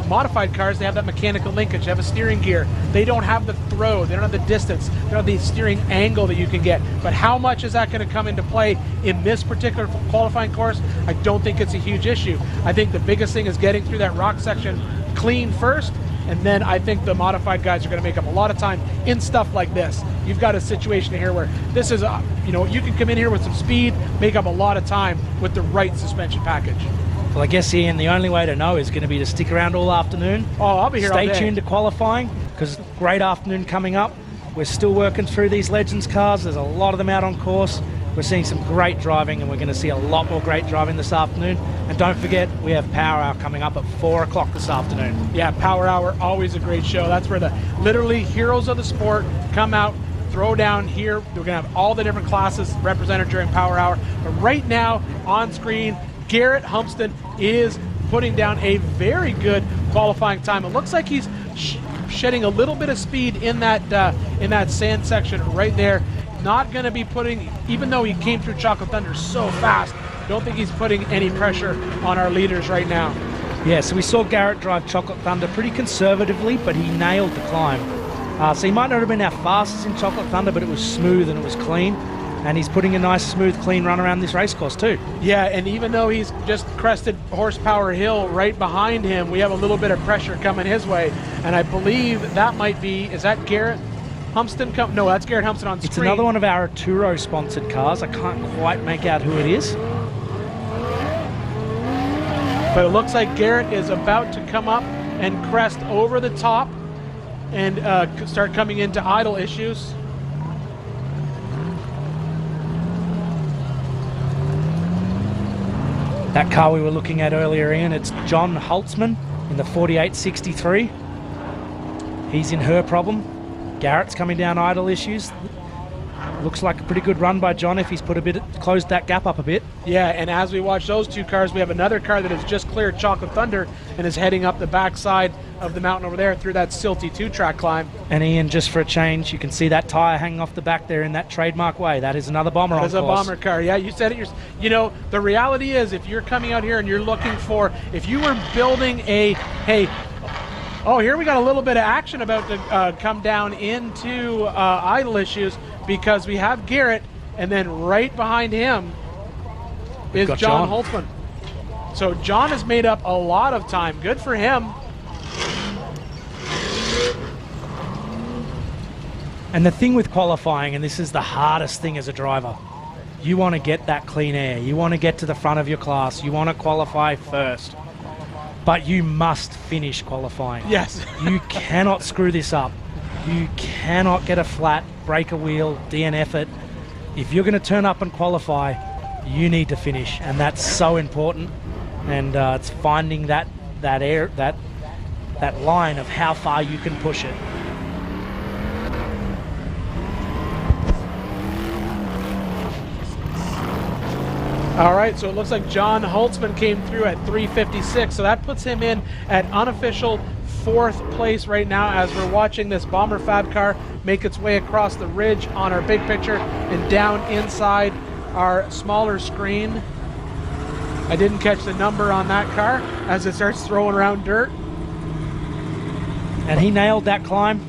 modified cars, they have that mechanical linkage. They have a steering gear. They don't have the throw. They don't have the distance. They don't have the steering angle that you can get. But how much is that going to come into play in this particular qualifying course? I don't think it's a huge issue. I think the biggest thing is getting through that rock section clean first, and then I think the modified guys are going to make up a lot of time in stuff like this. You've got a situation here where this is, you can come in here with some speed, make up a lot of time with the right suspension package. Well, I guess, Ian, the only way to know is going to be to stick around all afternoon. Oh, I'll be here all day. Stay tuned to qualifying, because great afternoon coming up. We're still working through these Legends cars. There's a lot of them out on course. We're seeing some great driving, and we're going to see a lot more great driving this afternoon. And don't forget, we have Power Hour coming up at 4 o'clock this afternoon. Yeah, Power Hour, always a great show. That's where the literally heroes of the sport come out, throw down here. We're going to have all the different classes represented during Power Hour. But right now, on screen, Garrett Humston is putting down a very good qualifying time. It looks like he's shedding a little bit of speed in that sand section right there. Not going to be putting, even though he came through Chocolate Thunder so fast, don't think he's putting any pressure on our leaders right now. Yeah, so we saw Garrett drive Chocolate Thunder pretty conservatively, but he nailed the climb. So he might not have been our fastest in Chocolate Thunder, but it was smooth and it was clean. And he's putting a nice, smooth, clean run around this race course too. Yeah, and even though he's just crested Horsepower Hill right behind him, we have a little bit of pressure coming his way. And I believe that might be, is that Garrett Humston? No, that's Garrett Humston on screen. It's another one of our Arturo-sponsored cars. I can't quite make out who it is. But it looks like Garrett is about to come up and crest over the top and start coming into idle issues. That car we were looking at earlier, Ian, it's John Holtzman in the 4863. He's in her problem. Garrett's coming down idle issues. Looks like a pretty good run by John if he's closed that gap up a bit. Yeah, and as we watch those two cars, we have another car that has just cleared Chocolate Thunder and is heading up the backside of the mountain over there through that silty 2-track climb. And Ian, just for a change, you can see that tyre hanging off the back there in that trademark way. That is another bomber on course. That is a bomber car. Yeah, you said it. You know, the reality is if you're coming out here and you're looking for, if you were building a, hey, oh, here we got a little bit of action about to come down into idle issues, because we have Garrett, and then right behind him is John Holtzman. So John has made up a lot of time. Good for him. And the thing with qualifying, and this is the hardest thing as a driver, you want to get that clean air. You want to get to the front of your class. You want to qualify first. But you must finish qualifying. Yes. You cannot screw this up. You cannot get a flat, break a wheel, DNF it. If you're going to turn up and qualify, you need to finish, and that's so important. And it's finding that line of how far you can push it. All right, so it looks like John Holtzman came through at 3:56, so that puts him in at unofficial 4th place right now as we're watching this Bomber Fab car make its way across the ridge on our big picture and down inside our smaller screen. I didn't catch the number on that car as it starts throwing around dirt. And he nailed that climb,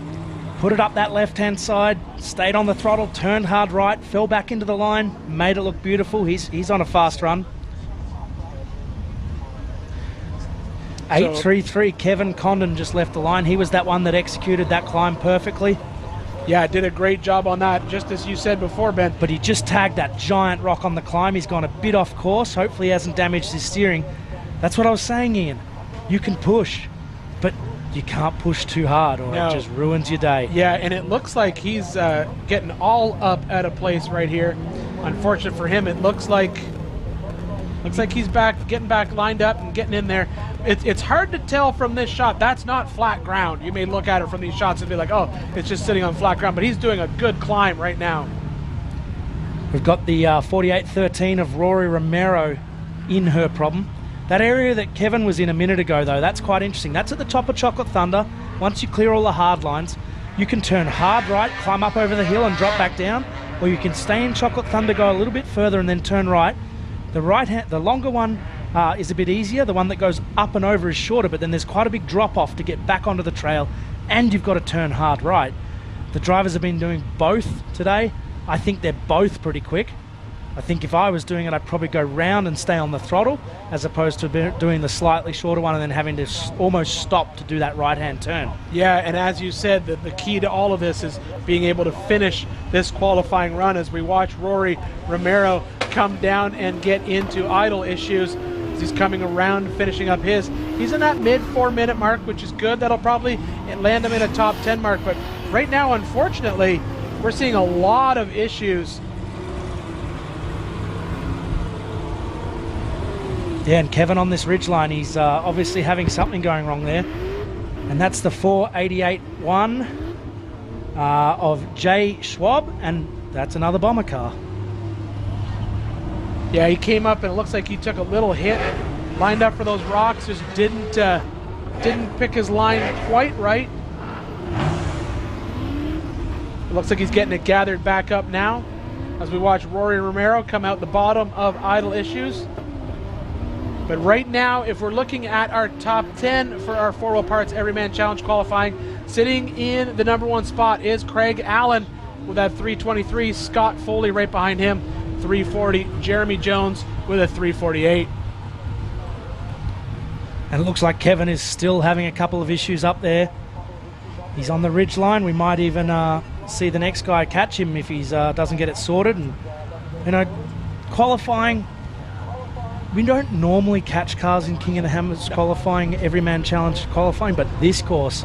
put it up that left-hand side, stayed on the throttle, turned hard right, fell back into the line, made it look beautiful. He's on a fast run. 833 Kevin Condon just left the line. He was that one that executed that climb perfectly. Yeah, did a great job on that, just as you said before, Ben. But he just tagged that giant rock on the climb. He's gone a bit off course. Hopefully he hasn't damaged his steering. That's what I was saying, Ian. You can push, but you can't push too hard or it just ruins your day. Yeah, and it looks like he's getting all up at a place right here. Unfortunate for him, it looks like he's getting back lined up and getting in there. It's hard to tell from this shot. That's not flat ground. You may look at it from these shots and be like, oh, it's just sitting on flat ground, but he's doing a good climb right now. We've got the 4813 of Rory Romero in her problem. That area that Kevin was in a minute ago, though, that's quite interesting. That's at the top of Chocolate Thunder. Once you clear all the hard lines, you can turn hard right, climb up over the hill and drop back down, or you can stay in Chocolate Thunder, go a little bit further and then turn right. The longer one is a bit easier. The one that goes up and over is shorter, but then there's quite a big drop off to get back onto the trail, and you've got to turn hard right. The drivers have been doing both today. I think they're both pretty quick. I think if I was doing it, I'd probably go round and stay on the throttle as opposed to doing the slightly shorter one and then having to almost stop to do that right-hand turn. Yeah, and as you said, the key to all of this is being able to finish this qualifying run as we watch Rory Romero come down and get into idle issues as he's coming around, finishing up his. He's in that mid 4-minute mark, which is good. That'll probably land him in a top 10 mark, but right now, unfortunately, we're seeing a lot of issues. Yeah, and Kevin on this ridgeline, he's obviously having something going wrong there. And that's the 488-1 of Jay Schwab, and that's another bomber car. Yeah, he came up and it looks like he took a little hit, lined up for those rocks, just didn't pick his line quite right. It looks like he's getting it gathered back up now as we watch Rory Romero come out the bottom of idle issues. But right now, if we're looking at our top 10 for our 4-wheel parts Everyman Challenge qualifying, Sitting in the number 1 spot is Craig Allen with that 323. Scott Foley right behind him, 340. Jeremy Jones with a 348. And it looks like Kevin is still having a couple of issues up there. He's on the ridge line. We might even see the next guy catch him if he doesn't get it sorted. And you know, qualifying, we don't normally catch cars in King of the Hammers qualifying, Everyman Challenge qualifying, but this course,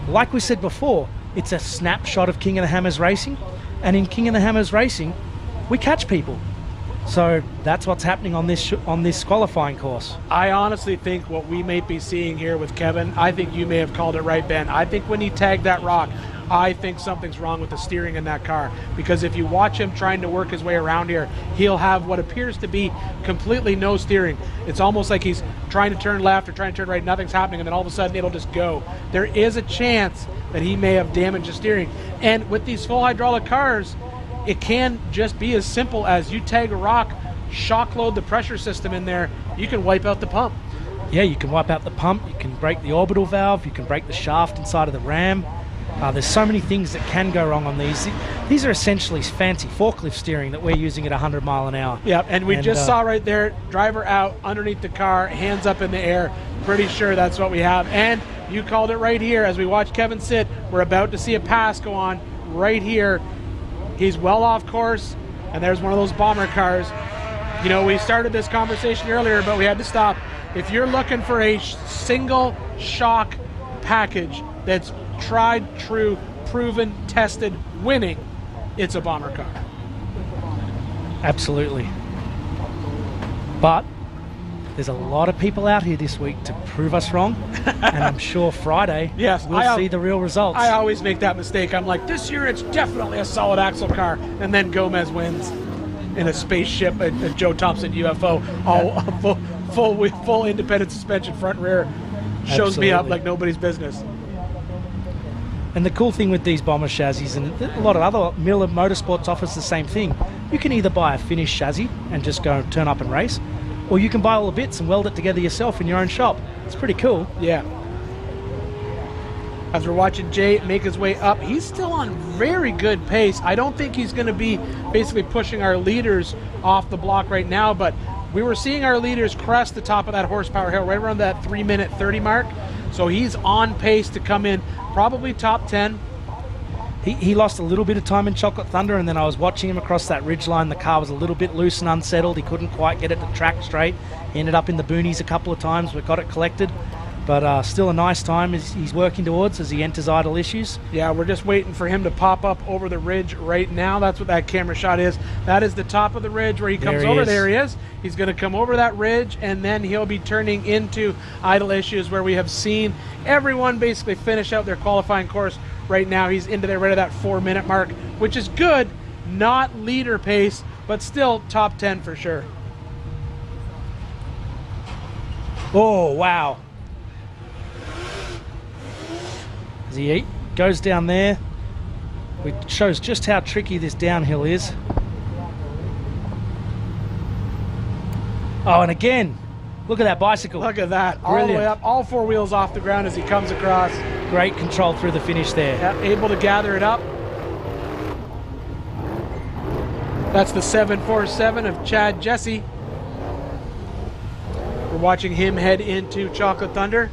like we said before, it's a snapshot of King of the Hammers racing, and in King of the Hammers racing, we catch people. So that's what's happening on this qualifying course. I honestly think what we may be seeing here with Kevin, I think you may have called it right, Ben. I think when he tagged that rock, I think something's wrong with the steering in that car, because if you watch him trying to work his way around here, he'll have what appears to be completely no steering. It's almost like he's trying to turn left or trying to turn right, nothing's happening, and then all of a sudden it'll just go. There is a chance that he may have damaged the steering. And with these full hydraulic cars, it can just be as simple as you tag a rock, shock load the pressure system in there, you can wipe out the pump. Yeah, you can wipe out the pump, you can break the orbital valve, you can break the shaft inside of the ram. There's so many things that can go wrong on these. These are essentially fancy forklift steering that we're using at 100 mile an hour. Yeah, and we just saw right there, driver out underneath the car, hands up in the air. Pretty sure that's what we have. And you called it right here as we watch Kevin sit. We're about to see a pass go on right here. He's well off course, and there's one of those bomber cars. You know, we started this conversation earlier, but we had to stop. If you're looking for a single shock package that's tried, true, proven, tested, winning, it's a bomber car. Absolutely. But there's a lot of people out here this week to prove us wrong, and I'm sure Friday we'll see the real results. I always make that mistake. I'm like, this year it's definitely a solid axle car, and then Gomez wins in a spaceship, a Joe Thompson UFO, all full independent suspension, front rear, shows me up like nobody's business. And the cool thing with these bomber chassis, and a lot of other Miller Motorsports offers the same thing, you can either buy a finished chassis and just go turn up and race, or you can buy all the bits and weld it together yourself in your own shop. It's pretty cool. Yeah. As we're watching Jay make his way up, he's still on very good pace. I don't think he's going to be basically pushing our leaders off the block right now, but we were seeing our leaders crest the top of that horsepower hill right around that 3-minute 30 mark. So he's on pace to come in probably top 10. He lost a little bit of time in Chocolate Thunder, and then I was watching him across that ridge line. The car was a little bit loose and unsettled. He couldn't quite get it to track straight. He ended up in the boonies a couple of times. We got it collected, but still a nice time he's working towards as he enters idle issues. Yeah, we're just waiting for him to pop up over the ridge right now. That's what that camera shot is. That is the top of the ridge where he comes over. There he is. He's going to come over that ridge, and then he'll be turning into idle issues where we have seen everyone basically finish out their qualifying course. Right now he's into there right at that 4-minute mark, which is good. Not leader pace, but still top 10 for sure. Oh, wow. As he goes down there, it shows just how tricky this downhill is. Oh, and again, look at that bicycle. Look at that. Brilliant. All the way up, all 4 wheels off the ground as he comes across. Great control through the finish there. Yeah, able to gather it up. That's the 747 of Chad Jesse. We're watching him head into Chocolate Thunder.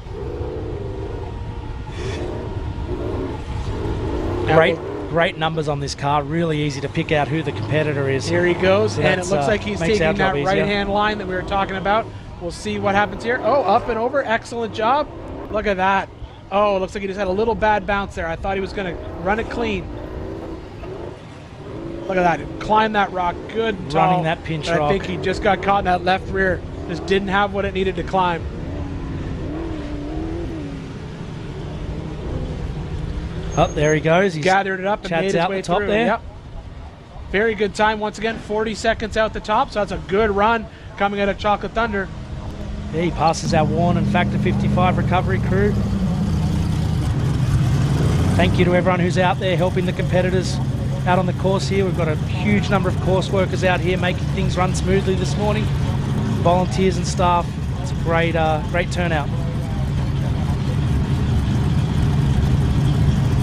Great numbers on this car. Really easy to pick out who the competitor is. Here he goes, so and it looks like he's taking that right-hand line that we were talking about. We'll see what happens here. Oh, up and over. Excellent job. Look at that. Oh, it looks like he just had a little bad bounce there. I thought he was going to run it clean. Look at that. Climb that rock. Good and tall. Running that pinch rock. I think he just got caught in that left rear. Just didn't have what it needed to climb. Oh, there he goes. He's gathered it up and made his way through. There. Yep. Very good time. Once again, 40 seconds out the top. So that's a good run coming out of Chocolate Thunder. Yeah, he passes our Warren and Factor 55 recovery crew. Thank you to everyone who's out there helping the competitors out on the course here. We've got a huge number of course workers out here making things run smoothly this morning. Volunteers and staff. It's a great turnout.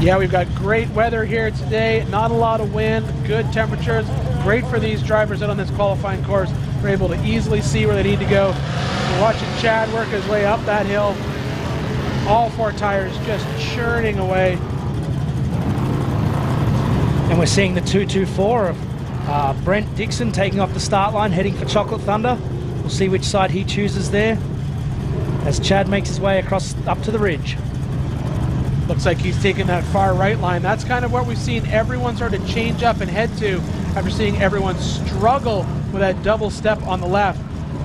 Yeah, we've got great weather here today. Not a lot of wind, good temperatures. Great for these drivers out on this qualifying course. They're able to easily see where they need to go. We're watching Chad work his way up that hill. All 4 tires just churning away. And we're seeing the 224 of Brent Dixon taking off the start line, heading for Chocolate Thunder. We'll see which side he chooses there as Chad makes his way across up to the ridge. Looks like he's taking that far right line. That's kind of what we've seen everyone sort of change up and head to after seeing everyone struggle with that double step on the left.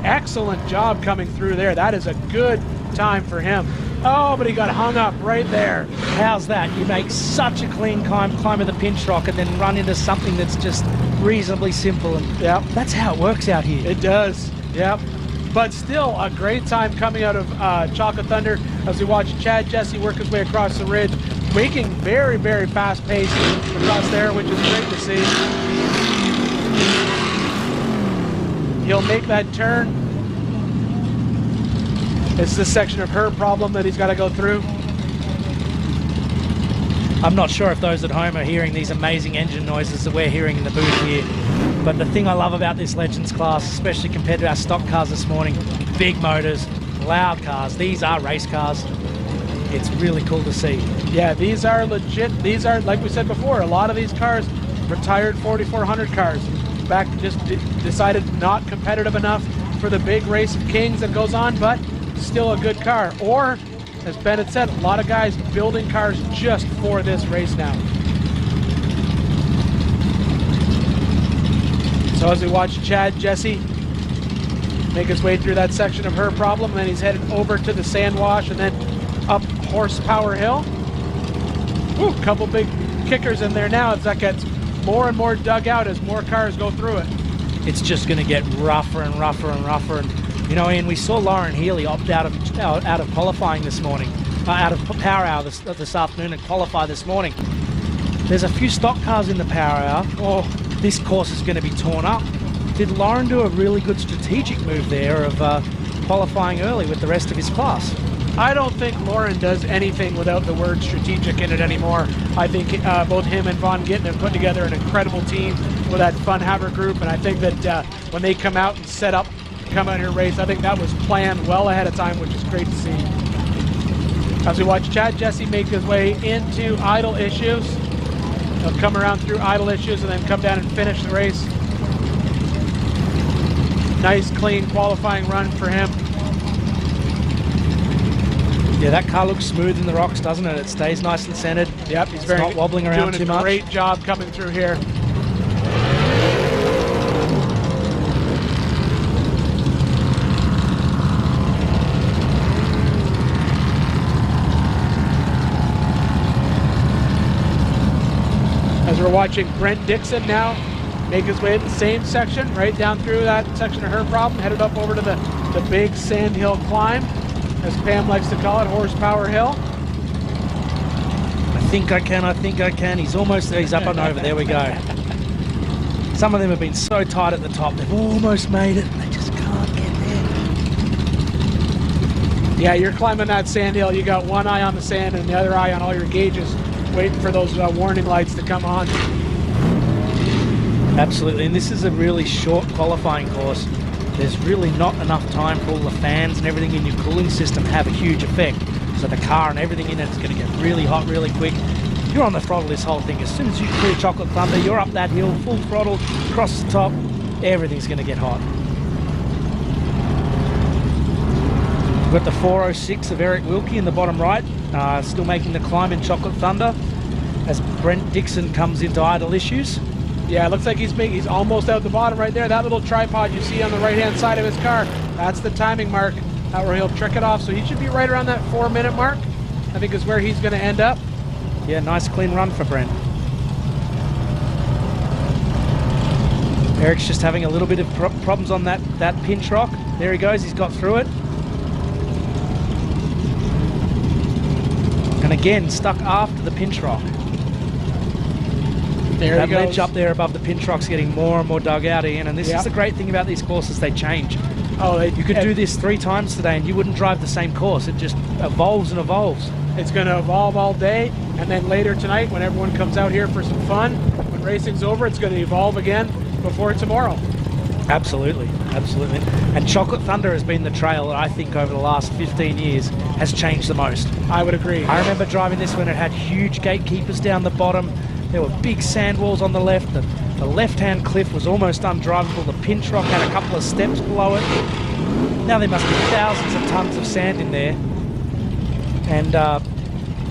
Excellent job coming through there. That is a good time for him. Oh, but he got hung up right there. How's that? You make such a clean climb of the pinch rock and then run into something that's just reasonably simple. And yep, that's how it works out here. It does. Yep. But still a great time coming out of Chocolate Thunder as we watch Chad Jesse work his way across the ridge, making very, very fast pace across there, which is great to see. He'll make that turn. It's this section of her problem that he's got to go through. I'm not sure if those at home are hearing these amazing engine noises that we're hearing in the booth here. But the thing I love about this Legends class, especially compared to our stock cars this morning, big motors, loud cars. These are race cars. It's really cool to see. Yeah, these are legit. These are, like we said before, a lot of these cars, retired 4400 cars. Back just decided not competitive enough for the big race of kings that goes on, but still a good car. Or, as Ben had said, a lot of guys building cars just for this race now. So as we watch Chad Jesse make his way through that section of her problem, and then he's headed over to the sand wash and then up Horsepower Hill. Ooh, couple big kickers in there now as that gets more and more dug out as more cars go through it. It's just going to get rougher and rougher and rougher. And you know, Ian, we saw Lauren Healy opt out of qualifying this morning, out of Power Hour this afternoon and qualify this morning. There's a few stock cars in the Power Hour. Oh, this course is going to be torn up. Did Lauren do a really good strategic move there of qualifying early with the rest of his class? I don't think Lauren does anything without the word strategic in it anymore. I think both him and Von Gittin have put together an incredible team with that Fun Haver group, and I think that when they come out and set up, come out here and race, I think that was planned well ahead of time, which is great to see. As we watch Chad Jesse make his way into idle issues, he'll come around through idle issues and then come down and finish the race. Nice, clean qualifying run for him. Yeah, that car looks smooth in the rocks, doesn't it? It stays nice and centered. Yep, he's very not wobbling around too much. Doing a great job coming through here. As we're watching Brent Dixon now make his way to the same section, right down through that section of her problem, headed up over to the big sand hill climb, as Pam likes to call it, Horsepower Hill. I think I can. He's almost there. He's up and over. There we go. Some of them have been so tight at the top. They've almost made it, and they just can't get there. Yeah, you're climbing that sand hill. You got one eye on the sand and the other eye on all your gauges, waiting for those warning lights to come on. Absolutely, and this is a really short qualifying course. There's really not enough time for all the fans and everything in your cooling system to have a huge effect. So the car and everything in it is going to get really hot really quick. You're on the throttle this whole thing. As soon as you clear Chocolate Thunder, you're up that hill, full throttle, across the top, everything's going to get hot. We've got the 406 of Eric Wilkie in the bottom right, still making the climb in Chocolate Thunder as Brent Dixon comes into idle issues. Yeah, it looks like he's almost out the bottom right there. That little tripod you see on the right-hand side of his car, that's the timing mark where he'll trick it off. So he should be right around that 4-minute mark, I think is where he's going to end up. Yeah, nice clean run for Brent. Eric's just having a little bit of problems on that pinch rock. There he goes, he's got through it. And again, stuck after the pinch rock. There that he goes. ledge up there above the pinch rock's getting more and more dug out, Ian, and this is the great thing about these courses, they change. Oh, you could do this 3 times today and you wouldn't drive the same course. It just evolves and evolves. It's going to evolve all day, and then later tonight, when everyone comes out here for some fun, when racing's over, it's going to evolve again before tomorrow. Absolutely, absolutely. And Chocolate Thunder has been the trail that I think over the last 15 years has changed the most. I would agree. I remember driving this when it had huge gatekeepers down the bottom. There were big sand walls on the left. The left-hand cliff was almost undrivable. The pinch rock had a couple of steps below it. Now there must be thousands of tons of sand in there. And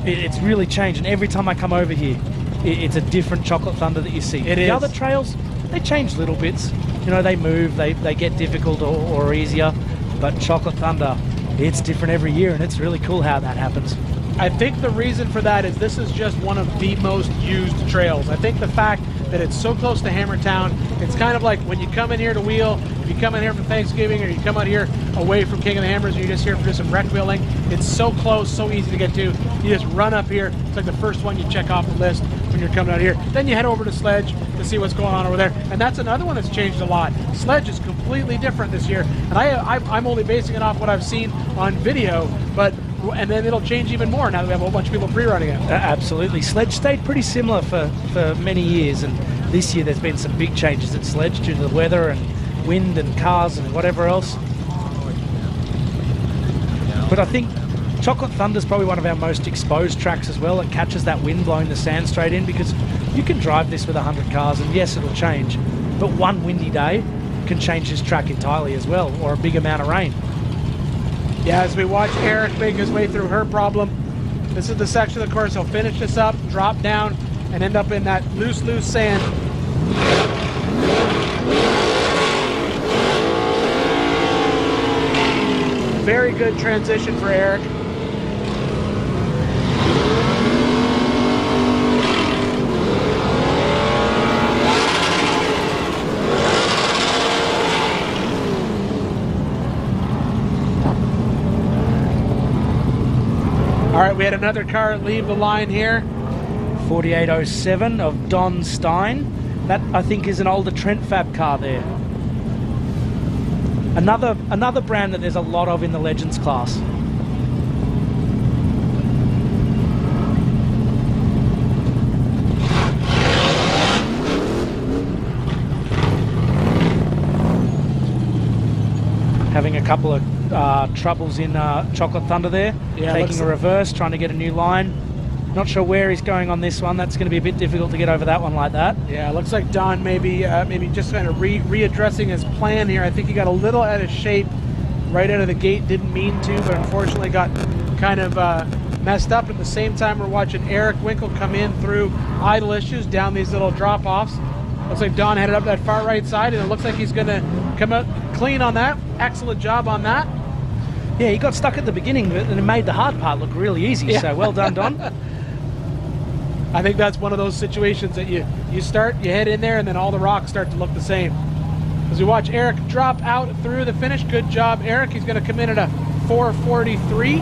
it's really changed. And every time I come over here, it's a different Chocolate Thunder that you see. The other trails, they change little bits. You know, they move, they get difficult or easier. But Chocolate Thunder, it's different every year, and it's really cool how that happens. I think the reason for that is this is just one of the most used trails. I think the fact that it's so close to Hammertown, it's kind of like when you come in here to wheel, if you come in here for Thanksgiving or you come out here away from King of the Hammers and you're just here for some wreck wheeling, it's so close, so easy to get to. You just run up here. It's like the first one you check off the list when you're coming out here. Then you head over to Sledge to see what's going on over there. And that's another one that's changed a lot. Sledge is completely different this year. And I'm only basing it off what I've seen on video, and then it'll change even more now that we have a whole bunch of people pre-running it. Absolutely. Sledge stayed pretty similar for many years, and this year there's been some big changes at Sledge due to the weather and wind and cars and whatever else. But I think Chocolate Thunder is probably one of our most exposed tracks as well. It catches that wind blowing the sand straight in, because you can drive this with 100 cars and yes, it'll change, but one windy day can change this track entirely as well, or a big amount of rain. Yeah, as we watch Eric make his way through her problem, this is the section of the course he'll finish this up, drop down, and end up in that loose sand. Very good transition for Eric. All right, we had another car leave the line here. 4807 of Don Stein. That, I think, is an older Trent Fab car there. Another brand that there's a lot of in the Legends class. Having a couple of troubles in Chocolate Thunder there. Yeah, taking a reverse, trying to get a new line. Not sure where he's going on this one. That's going to be a bit difficult to get over that one like that. Yeah, it looks like Don maybe just kind of readdressing his plan here. I think he got a little out of shape right out of the gate. Didn't mean to, but unfortunately got kind of messed up. At the same time, we're watching Eric Winkle come in through idle issues down these little drop-offs. Looks like Don headed up that far right side, and it looks like he's going to come out clean on that. Excellent job on that. Yeah, he got stuck at the beginning, and it made the hard part look really easy. Yeah. So well done, Don. I think that's one of those situations that you head in there, and then all the rocks start to look the same. As we watch Eric drop out through the finish, good job, Eric. He's going to come in at a 4:43.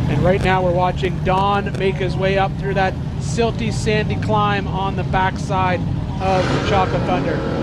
And right now we're watching Don make his way up through that silty, sandy climb on the backside of Chocolate Thunder.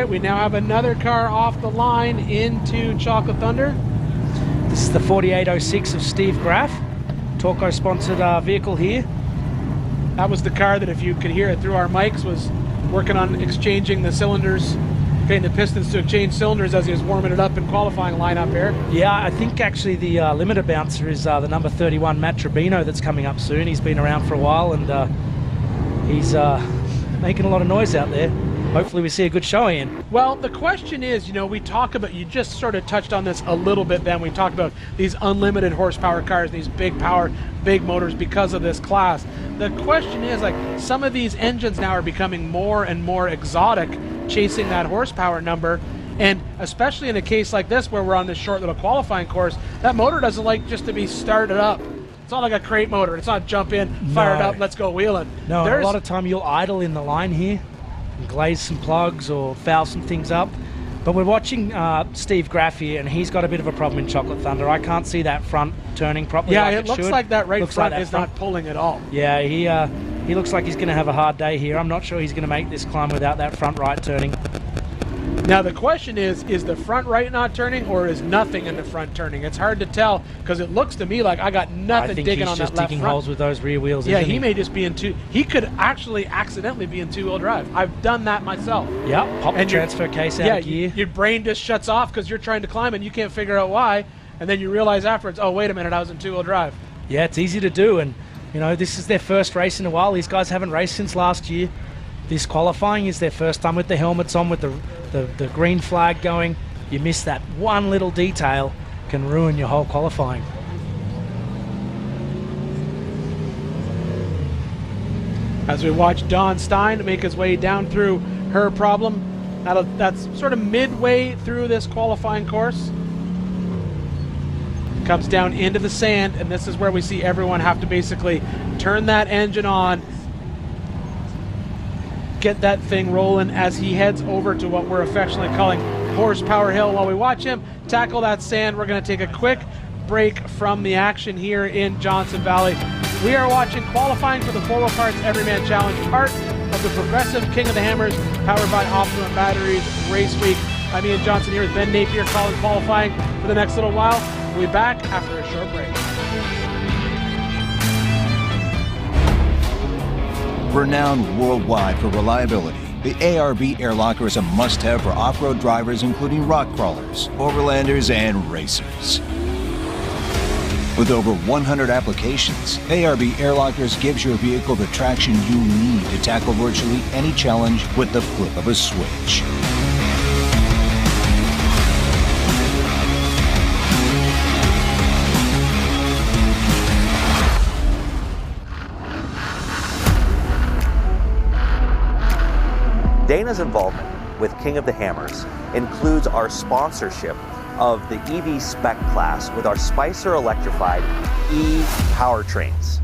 We now have another car off the line into Chocolate Thunder. This is the 4806 of Steve Graff, Torco sponsored vehicle here. That was the car that, if you could hear it through our mics, was working on exchanging the cylinders, getting the pistons to exchange cylinders as he was warming it up in qualifying lineup here. Yeah, I think actually the limiter bouncer is the number 31 Matt Trabino that's coming up soon. He's been around for a while, and he's making a lot of noise out there. Hopefully we see a good show, Ian. Well, the question is, we talk about, you just sort of touched on this a little bit, Ben. We talked about these unlimited horsepower cars, these big power, big motors because of this class. The question is, like, some of these engines now are becoming more and more exotic, chasing that horsepower number. And especially in a case like this, where we're on this short little qualifying course, that motor doesn't like just to be started up. It's not like a crate motor. It's not jump in, fire it up, let's go wheeling. No, a lot of time you'll idle in the line here and glaze some plugs or foul some things up. But we're watching Steve Graff here, and he's got a bit of a problem in Chocolate Thunder. I can't see that front turning properly. Yeah, like it looks should. like that right Looks front like that is not pulling at all. Yeah, he looks like he's going to have a hard day here. I'm not sure he's going to make this climb without that front right turning. Now the question is the front right not turning, or is nothing in the front turning? It's hard to tell because it looks to me like I got nothing digging on that left front. I think he's just digging holes with those rear wheels, Yeah, isn't he may just be in two. He could actually accidentally be in two-wheel drive. I've done that myself. Yeah, pop the transfer case out of gear. Your brain just shuts off because you're trying to climb and you can't figure out why, and then you realize afterwards, oh, wait a minute, I was in two-wheel drive. Yeah, it's easy to do, and you know, this is their first race in a while. These guys haven't raced since last year. This qualifying is their first time with the helmets on, with the green flag going. You miss that one little detail, can ruin your whole qualifying. As we watch Don Stein make his way down through her problem, that's sort of midway through this qualifying course. Comes down into the sand, and this is where we see everyone have to basically turn that engine on, get that thing rolling as he heads over to what we're affectionately calling Horsepower Hill. While we watch him tackle that sand, we're going to take a quick break from the action here in Johnson Valley. We are watching qualifying for the 4-Wheel Parts Everyman Challenge, part of the Progressive King of the Hammers, powered by Optima Batteries Race Week. I'm Ian Johnson here with Ben Napier calling qualifying for the next little while. We'll be back after a short break. Renowned worldwide for reliability, the ARB air locker is a must-have for off-road drivers, including rock crawlers, overlanders, and racers. With over 100 applications, ARB air lockers gives your vehicle the traction you need to tackle virtually any challenge with the flip of a switch. Dana's involvement with King of the Hammers includes our sponsorship of the EV spec class with our Spicer electrified e-powertrains.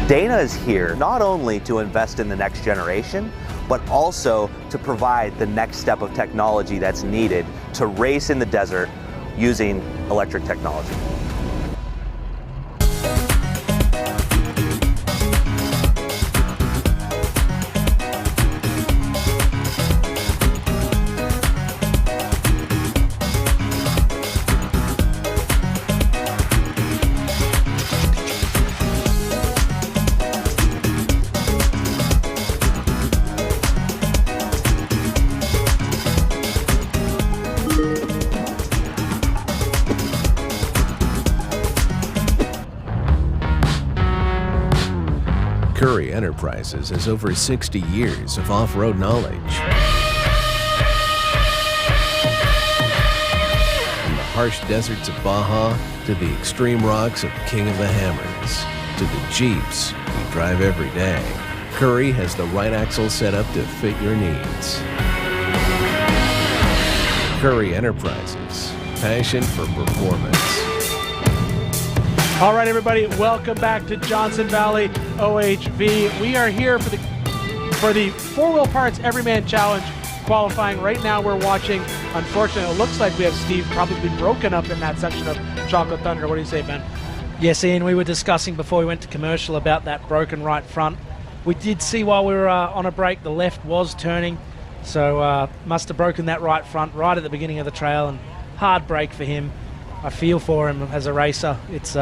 Dana is here not only to invest in the next generation, but also to provide the next step of technology that's needed to race in the desert using electric technology. Curry Enterprises has over 60 years of off-road knowledge. From the harsh deserts of Baja to the extreme rocks of King of the Hammers to the Jeeps we drive every day, Curry has the right axle set up to fit your needs. Curry Enterprises, passion for performance. All right, everybody, welcome back to Johnson Valley OHV. We are here for the 4-Wheel Parts Everyman Challenge qualifying. Right now we're watching, unfortunately, it looks like we have Steve probably broken up in that section of Chocolate Thunder. What do you say, Ben? Yes, Ian, we were discussing before we went to commercial about that broken right front. We did see while we were on a break, the left was turning, so must have broken that right front right at the beginning of the trail, and hard break for him. I feel for him as a racer. It's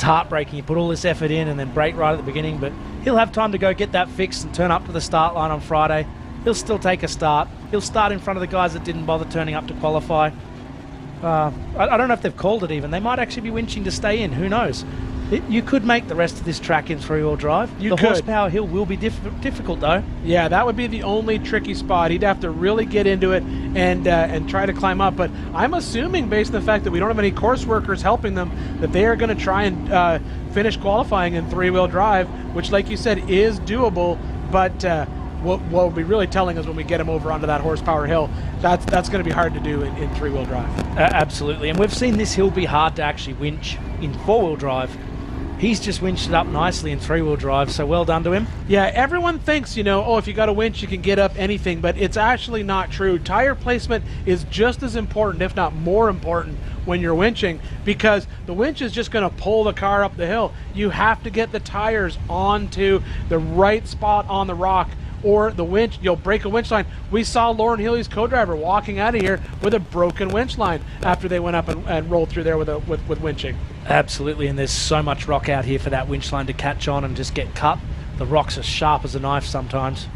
heartbreaking. You put all this effort in and then break right at the beginning, but he'll have time to go get that fixed and turn up to the start line on Friday. He'll still take a start. He'll start in front of the guys that didn't bother turning up to qualify. I don't know if they've called it even. They might actually be winching to stay in. Who knows? You could make the rest of this track in 3-wheel drive. The Horsepower Hill will be difficult, though. Yeah, that would be the only tricky spot. He'd have to really get into it and try to climb up. But I'm assuming, based on the fact that we don't have any course workers helping them, that they are going to try and finish qualifying in 3-wheel drive, which, like you said, is doable. But what will be really telling is when we get him over onto that horsepower hill. That's going to be hard to do in three-wheel drive. Absolutely, and we've seen this hill be hard to actually winch in four-wheel drive. He's just winched it up nicely in three-wheel drive, so well done to him. Yeah, everyone thinks, oh, if you got a winch, you can get up anything, but it's actually not true. Tire placement is just as important, if not more important, when you're winching, because the winch is just going to pull the car up the hill. You have to get the tires onto the right spot on the rock, or the winch, you'll break a winch line. We saw Lauren Healy's co-driver walking out of here with a broken winch line after they went up and rolled through there with winching. Absolutely, and there's so much rock out here for that winch line to catch on and just get cut. The rock's as sharp as a knife sometimes.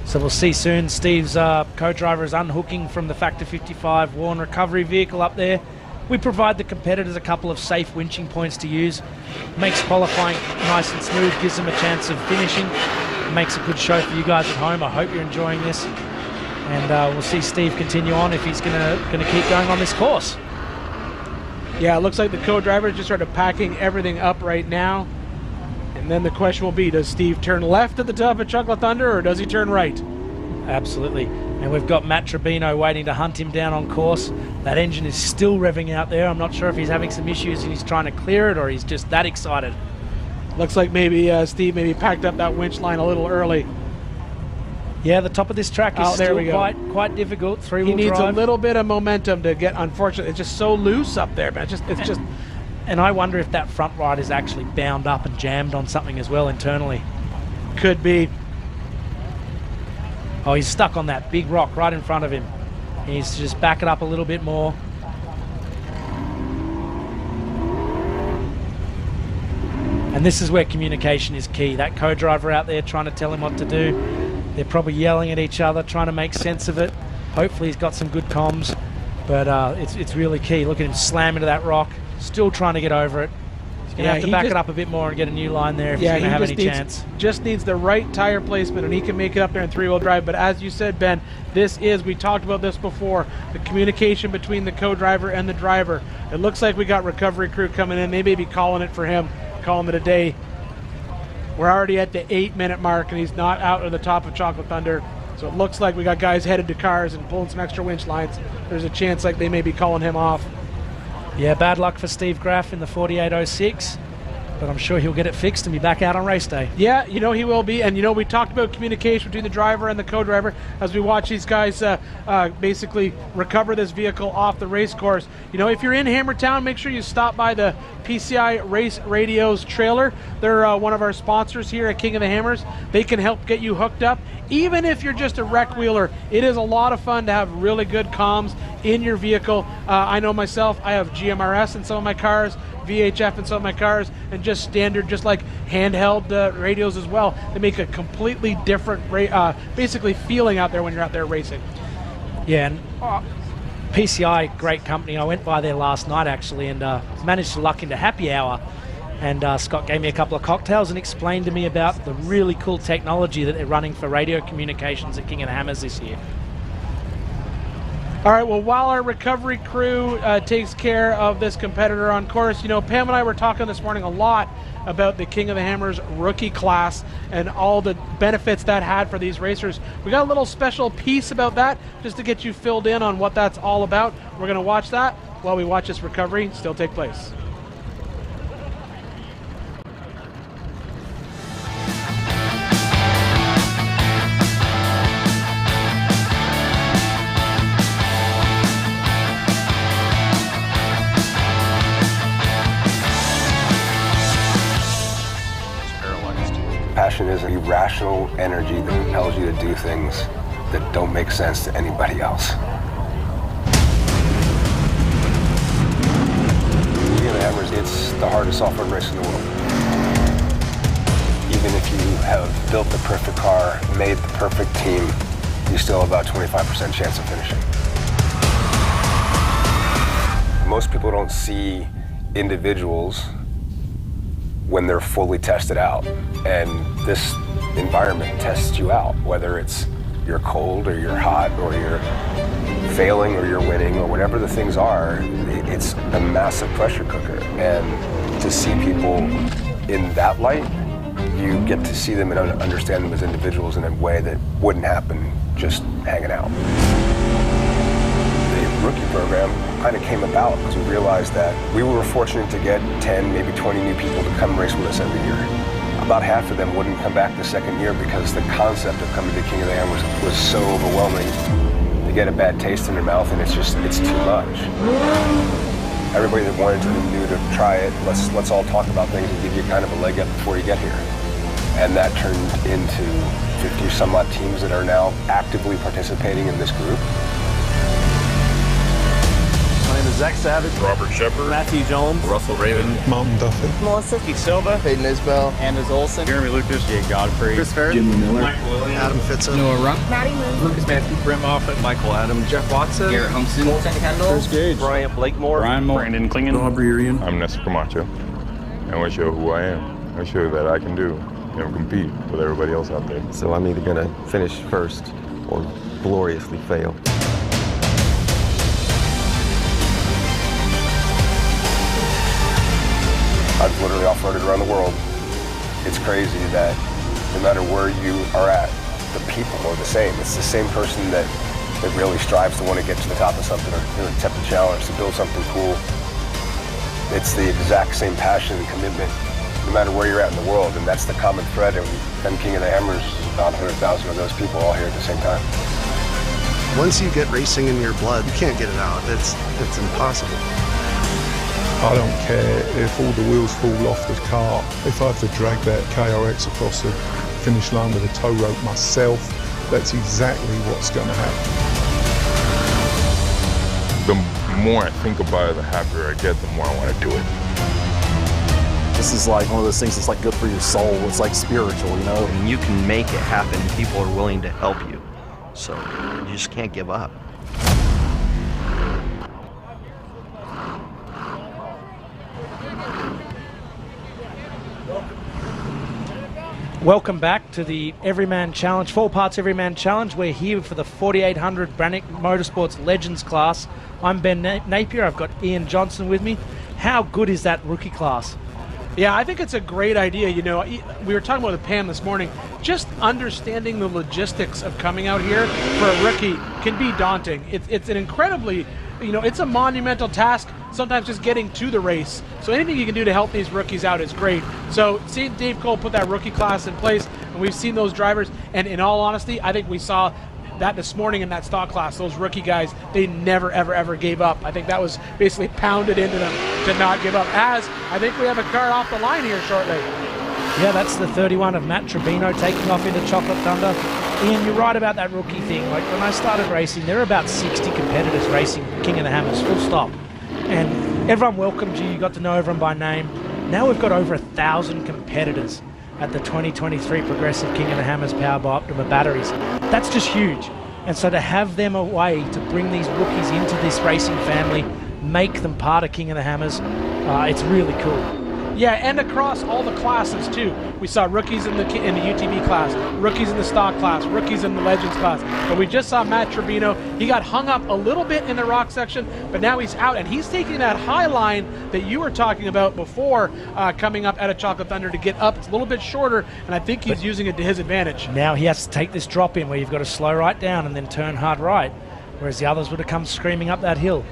So we'll see soon. Steve's co-driver is unhooking from the Factor 55 Warn recovery vehicle up there. We provide the competitors a couple of safe winching points to use. Makes qualifying nice and smooth, gives them a chance of finishing. Makes a good show for you guys at home. I hope you're enjoying this. And we'll see Steve continue on if he's gonna keep going on this course. Yeah, it looks like the co-driver just started packing everything up right now. And then the question will be, does Steve turn left at the top of Chocolate Thunder, or does he turn right? Absolutely. And we've got Matt Tribino waiting to hunt him down on course. That engine is still revving out there. I'm not sure if he's having some issues and he's trying to clear it, or he's just that excited. Looks like maybe Steve packed up that winch line a little early. Yeah, the top of this track is still quite difficult. Three-wheel drive. He needs a little bit of momentum to get. Unfortunately, it's just so loose up there, man. It's just. And I wonder if that front right is actually bound up and jammed on something as well internally. Could be. Oh, he's stuck on that big rock right in front of him. He needs to just back it up a little bit more. And this is where communication is key. That co-driver out there trying to tell him what to do. They're probably yelling at each other, trying to make sense of it. Hopefully he's got some good comms, but it's really key. Look at him slam into that rock, still trying to get over it. He's going to have to back it up a bit more and get a new line there if he's going to have any chance. Just needs the right tire placement, and he can make it up there in three-wheel drive. But as you said, Ben, we talked about this before, the communication between the co-driver and the driver. It looks like we got recovery crew coming in. They may be calling it for him, calling it a day. We're already at the 8-minute mark, and he's not out at the top of Chocolate Thunder. So it looks like we got guys headed to cars and pulling some extra winch lines. There's a chance like they may be calling him off. Yeah, bad luck for Steve Graff in the 4806, but I'm sure he'll get it fixed and be back out on race day. Yeah, he will be. And, we talked about communication between the driver and the co-driver as we watch these guys basically recover this vehicle off the race course. If you're in Hammertown, make sure you stop by the PCI Race Radio's trailer. They're one of our sponsors here at King of the Hammers. They can help get you hooked up. Even if you're just a wreck wheeler, it is a lot of fun to have really good comms in your vehicle. I know myself, I have GMRS in some of my cars, VHF in some of my cars, and just standard, just like handheld radios as well. They make a completely different basically feeling out there when you're out there racing. Yeah, and PCI, great company. I went by there last night actually and managed to luck into happy hour. And Scott gave me a couple of cocktails and explained to me about the really cool technology that they're running for radio communications at King of the Hammers this year. All right, well, while our recovery crew takes care of this competitor on course, Pam and I were talking this morning a lot about the King of the Hammers rookie class and all the benefits that had for these racers. We got a little special piece about that just to get you filled in on what that's all about. We're going to watch that while we watch this recovery still take place. Passion is an irrational energy that compels you to do things that don't make sense to anybody else. King of the Hammers, it's the hardest off-road race in the world. Even if you have built the perfect car, made the perfect team, you still have about 25% chance of finishing. Most people don't see individuals when they're fully tested out. And this environment tests you out, whether it's you're cold or you're hot or you're failing or you're winning or whatever the things are. It's a massive pressure cooker. And to see people in that light You get to see them and understand them as individuals in a way that wouldn't happen just hanging out. The rookie program kind of came about because we realized that we were fortunate to get 10, maybe 20 new people to come race with us every year. About half of them wouldn't come back the second year because the concept of coming to King of the Hammers was so overwhelming. They get a bad taste in their mouth and it's too much. Everybody that wanted to knew to try it, let's all talk about things and give you kind of a leg up before you get here. And that turned into 50 some odd teams that are now actively participating in this group. My name is Zach Savage, Robert Shepard, Matthew Jones, Russell Raven, Martin Duffy, Melissa, Keith Silva, Hayden Isbell, Anders Olsen, Jeremy Lucas, Jay Godfrey, Chris Ferry, Jim Miller, Michael Williams, Adam Fitza, Noah Ruck, Maddie Moon, Lucas Matthew, Brent Moffat, Michael Adams, Jeff Watson, Garrett Humpson, Colton Kendall, Chris Gage, Bryant Blakemore, Brian Moore, Brandon Klingen, Aubrey Arian. I'm Nestor Camacho. I want to show who I am. I show that I can do, compete with everybody else out there. So I'm either going to finish first or gloriously fail. I've literally off-roaded around the world. It's crazy that no matter where you are at, the people are the same. It's the same person that really strives to want to get to the top of something or accept a challenge, to build something cool. It's the exact same passion and commitment no matter where you're at in the world, and that's the common thread. And King of the Hammers is about 100,000 of those people all here at the same time. Once you get racing in your blood, you can't get it out. It's impossible. I don't care if all the wheels fall off the car. If I have to drag that KRX across the finish line with a tow rope myself, that's exactly what's going to happen. The more I think about it, the happier I get, the more I want to do it. This is like one of those things that's like good for your soul. It's like spiritual, you know? And you can make it happen. People are willing to help you. So you just can't give up. Welcome back to the Everyman Challenge, 4 parts Everyman Challenge. We're here for the 4800 Brannick Motorsports Legends class. I'm Ben Napier. I've got Ian Johnson with me. How good is that rookie class? Yeah, I think it's a great idea. You know, we were talking about with Pam this morning. Just understanding the logistics of coming out here for a rookie can be daunting. It's an incredibly, it's a monumental task. Sometimes just getting to the race. So anything you can do to help these rookies out is great. So seeing Dave Cole put that rookie class in place, and we've seen those drivers, and in all honesty, I think we saw that this morning in that stock class. Those rookie guys, they never, ever, ever gave up. I think that was basically pounded into them to not give up. As I think we have a car off the line here shortly. Yeah, that's the 31 of Matt Trevino taking off into Chocolate Thunder. Ian, you're right about that rookie thing. Like when I started racing, there were about 60 competitors racing King of the Hammers, full stop. And everyone welcomed you. You got to know everyone by name. Now we've got over 1,000 competitors at the 2023 Progressive King of the Hammers powered by Optima batteries. That's just huge. And so to have them a way to bring these rookies into this racing family, make them part of King of the Hammers, it's really cool. Yeah, and across all the classes too. We saw rookies in the UTV class, rookies in the stock class, rookies in the Legends class. But we just saw Matt Trevino. He got hung up a little bit in the rock section, but now he's out, and he's taking that high line that you were talking about before coming up out of Chocolate Thunder to get up. It's a little bit shorter, and I think he's using it to his advantage. Now he has to take this drop in where you've got to slow right down and then turn hard right, whereas the others would have come screaming up that hill.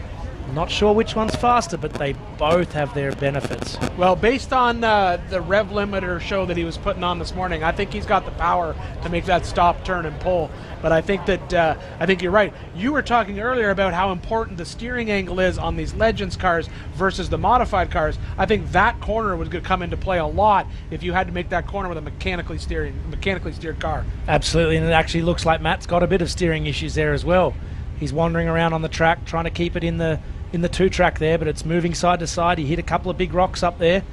Not sure which one's faster, but they both have their benefits. Well, based on the rev limiter show that he was putting on this morning, I think he's got the power to make that stop, turn, and pull. But I think that I think you're right. You were talking earlier about how important the steering angle is on these Legends cars versus the modified cars. I think that corner would come into play a lot if you had to make that corner with a mechanically steered car. Absolutely, and it actually looks like Matt's got a bit of steering issues there as well. He's wandering around on the track trying to keep it in the 2-track there, but it's moving side to side. He hit a couple of big rocks up there.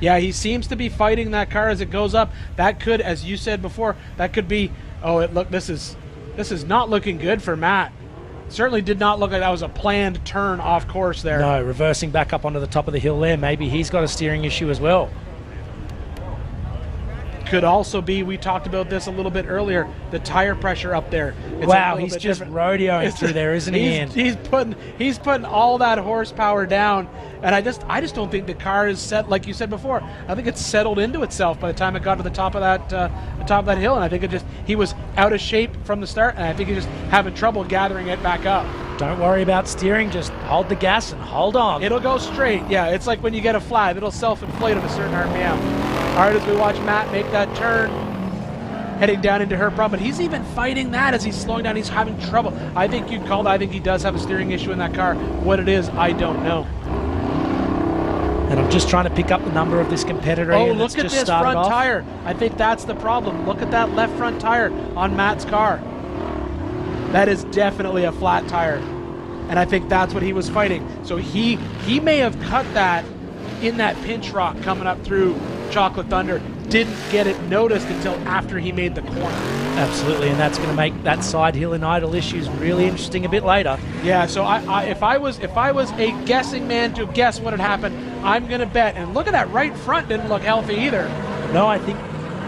Yeah, he seems to be fighting that car as it goes up. That could, as you said before, that could be, this is not looking good for Matt. Certainly did not look like that was a planned turn off course there. No, reversing back up onto the top of the hill there. Maybe he's got a steering issue as well. could also be, we talked about this a little bit earlier, the tire pressure up there. It's wow, he's just rodeoing through there, isn't he? He's putting all that horsepower down, and I just don't think the car is set, like you said before. I think it's settled into itself by the time it got to the top of that hill, and I think he was out of shape from the start, and I think he's just having trouble gathering it back up. Don't worry about steering, just hold the gas and hold on. It'll go straight. Yeah, it's like when you get a flat, it'll self-inflate at a certain RPM. All right, as we watch Matt make that turn, heading down into her problem, but he's even fighting that as he's slowing down. He's having trouble. I think you called. I think he does have a steering issue in that car. What it is, I don't know. And I'm just trying to pick up the number of this competitor. Oh, look at this front tire. I think that's the problem. Look at that left front tire on Matt's car. That is definitely a flat tire. And I think that's what he was fighting. So he may have cut that in that pinch rock coming up through Chocolate Thunder. Didn't get it noticed until after he made the corner. Absolutely, and that's going to make that side hill and idle issues really interesting a bit later. Yeah, so if I was a guessing man to guess what had happened, I'm going to bet. And look at that right front, didn't look healthy either. No, I think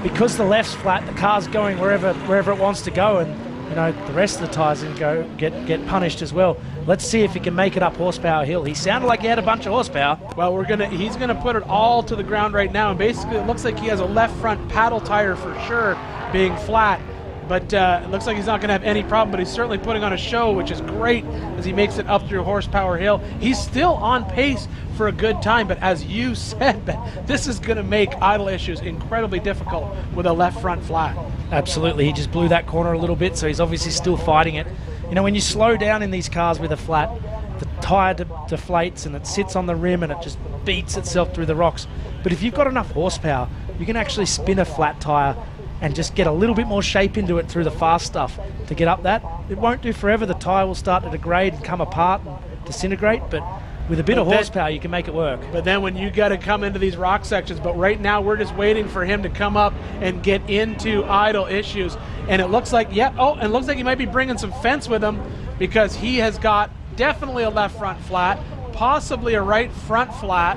because the left's flat, the car's going wherever it wants to go, and you know the rest of the tires can get punished as well. Let's see if he can make it up Horsepower Hill. He sounded like he had a bunch of horsepower. Well, he's gonna put it all to the ground right now, and basically it looks like he has a left front paddle tire for sure, being flat. But it looks like he's not gonna have any problem. But he's certainly putting on a show, which is great as he makes it up through Horsepower Hill. He's still on pace for a good time, but as you said, Ben, this is gonna make idle issues incredibly difficult with a left front flat. Absolutely, he just blew that corner a little bit, so he's obviously still fighting it. You know, when you slow down in these cars with a flat, the tire deflates and it sits on the rim and it just beats itself through the rocks. But if you've got enough horsepower, you can actually spin a flat tire and just get a little bit more shape into it through the fast stuff to get up that. It won't do forever. The tire will start to degrade and come apart and disintegrate, but with a bit of horsepower, you can make it work. But then when you got to come into these rock sections, but right now we're just waiting for him to come up and get into idle issues. And it looks like, and it looks like he might be bringing some fence with him because he has got definitely a left front flat, possibly a right front flat.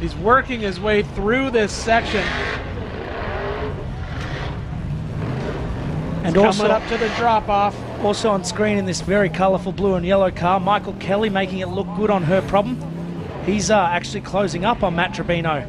He's working his way through this section. And coming also up to the drop-off. Also on screen in this very colourful blue and yellow car, Michael Kelly making it look good on her problem. He's actually closing up on Matt Trabino.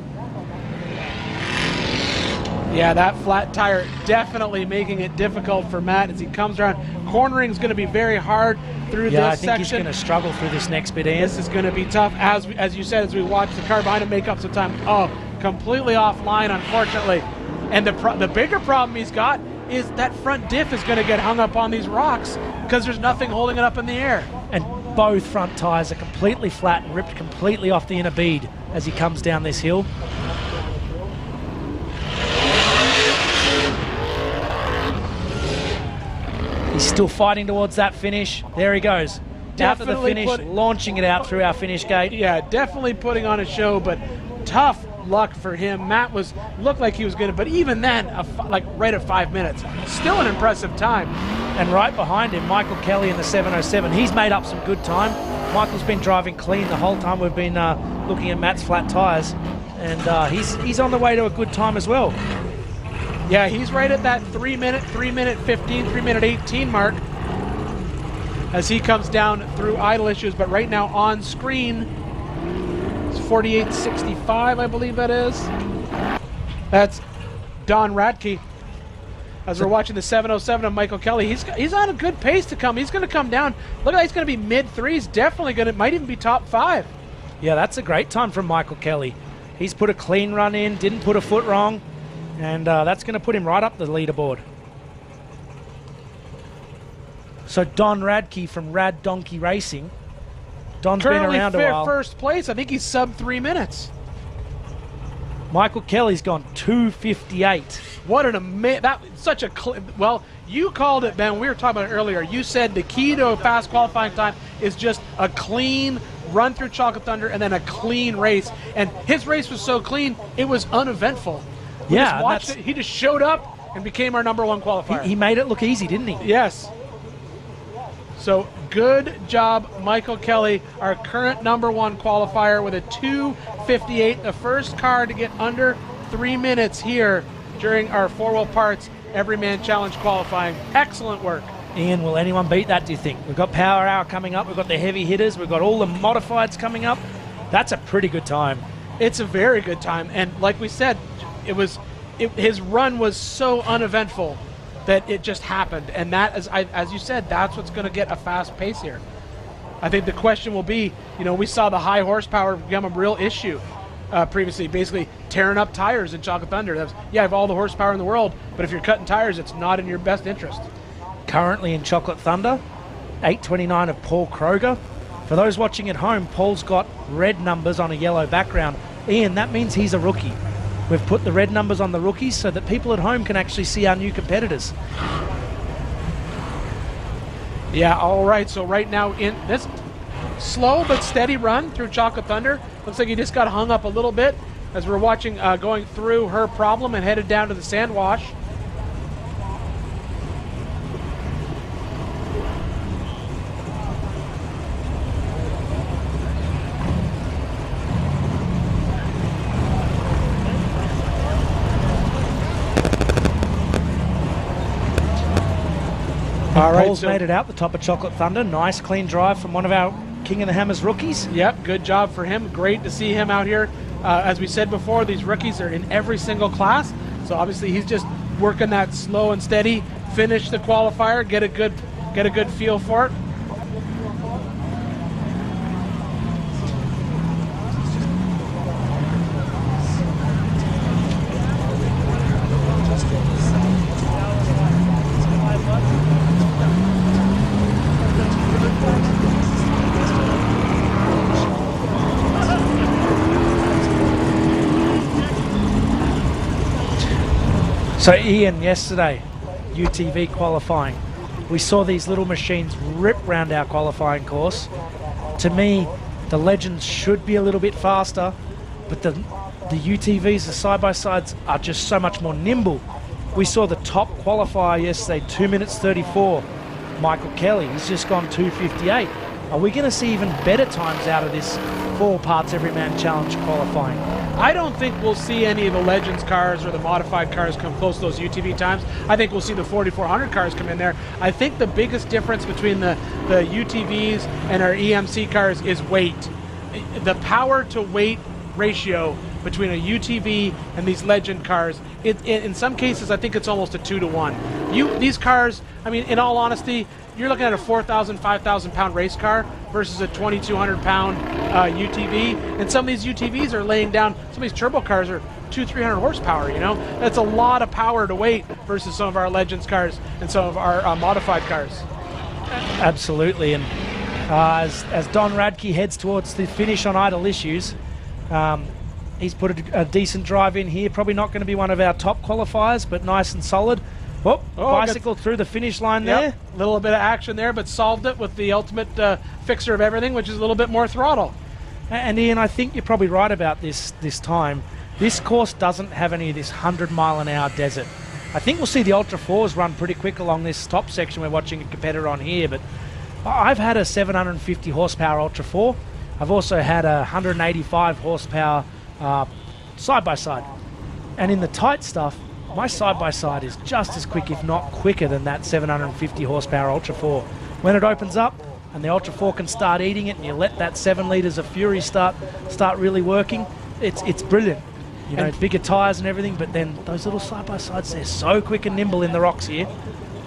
Yeah, that flat tire definitely making it difficult for Matt as he comes around. Cornering is going to be very hard through this section. I think he's going to struggle through this next bit, Ian. This is going to be tough, as you said, as we watch the car behind him make up some time. Oh, completely offline, unfortunately. And the bigger problem he's got is that front diff is going to get hung up on these rocks because there's nothing holding it up in the air. And both front tires are completely flat and ripped completely off the inner bead as he comes down this hill. He's still fighting towards that finish. There he goes. After the finish, launching it out through our finish gate. Yeah, definitely putting on a show, but tough luck for him. Matt looked like he was good, but even then, like right at 5 minutes, still an impressive time. And right behind him, Michael Kelly in the 707. He's made up some good time. Michael's been driving clean the whole time we've been looking at Matt's flat tires, and he's on the way to a good time as well. Yeah, he's right at that 3 minute 15, 3 minute 18 mark as he comes down through idle issues, but right now on screen, 48.65, I believe that is. That's Don Radke. As we're watching the 707 of Michael Kelly, he's on a good pace to come. He's going to come down. Look like he's going to be mid threes. Definitely going to, might even be top 5. Yeah, that's a great time from Michael Kelly. He's put a clean run in, didn't put a foot wrong, and that's going to put him right up the leaderboard. So Don Radke from Rad Donkey Racing. Don's currently been around a while. First place. I think he's sub 3 minutes. Michael Kelly's gone 2:58. What an amazing! Such a well. You called it, Ben. We were talking about it earlier. You said the key to a fast qualifying time is just a clean run through Chocolate Thunder and then a clean race. And his race was so clean, it was uneventful. We just watched it. He just showed up and became our #1 qualifier. He made it look easy, didn't he? Yes. So good job, Michael Kelly, our current #1 qualifier with a 2:58, the first car to get under 3 minutes here during our 4-wheel parts Everyman Challenge qualifying. Excellent work. Ian, will anyone beat that, do you think? We've got Power Hour coming up, we've got the heavy hitters, we've got all the modifieds coming up. That's a pretty good time. It's a very good time, and like we said, his run was so uneventful that it just happened, and that is, as you said, that's what's going to get a fast pace here. I think the question will be, we saw the high horsepower become a real issue previously, basically tearing up tires in Chocolate Thunder. You have all the horsepower in the world, but if you're cutting tires, it's not in your best interest. Currently in Chocolate Thunder, 8:29 of Paul Kroger. For those watching at home, Paul's got red numbers on a yellow background. Ian, that means he's a rookie. We've put the red numbers on the rookies so that people at home can actually see our new competitors. Yeah, all right. So right now in this slow but steady run through Chocolate Thunder, looks like he just got hung up a little bit as we're watching going through her problem and headed down to the sand wash. All right, Paul's made it out the top of Chocolate Thunder. Nice clean drive from one of our King of the Hammers rookies. Yep, good job for him. Great to see him out here. As we said before, these rookies are in every single class. So obviously he's just working that slow and steady, finish the qualifier, get a good feel for it. So Ian, yesterday, UTV qualifying, we saw these little machines rip round our qualifying course. To me, the Legends should be a little bit faster, but the UTVs, the side-by-sides, are just so much more nimble. We saw the top qualifier yesterday, 2 minutes 34. Michael Kelly, he's just gone 2:58. Are we going to see even better times out of this 4 parts Everyman Challenge qualifying? I don't think we'll see any of the Legends cars or the modified cars come close to those UTV times. I think we'll see the 4400 cars come in there. I think the biggest difference between the UTVs and our EMC cars is weight. The power to weight ratio between a UTV and these Legend cars, in some cases, I think it's almost a 2-to-1. These cars, I mean, in all honesty, you're looking at a 4,000, 5,000 pound race car versus a 2,200 pound UTV. And some of these UTVs are laying down, some of these turbo cars are 200-300 horsepower, That's a lot of power to weight versus some of our Legends cars and some of our modified cars. Absolutely. And as Don Radke heads towards the finish on Idle Issues, he's put a decent drive in here. Probably not going to be one of our top qualifiers, but nice and solid. Bicycle through the finish line there. A little bit of action there, but solved it with the ultimate fixer of everything, which is a little bit more throttle. And Ian, I think you're probably right about this time. This course doesn't have any of this 100-mile-an-hour desert. I think we'll see the Ultra 4s run pretty quick along this top section. We're watching a competitor on here, but I've had a 750 horsepower Ultra 4. I've also had a 185 horsepower side-by-side. And in the tight stuff, my side-by-side is just as quick, if not quicker, than that 750 horsepower Ultra 4. When it opens up and the Ultra 4 can start eating it and you let that 7 litres of fury start really working, it's brilliant. Bigger tyres and everything, but then those little side-by-sides, they're so quick and nimble in the rocks here.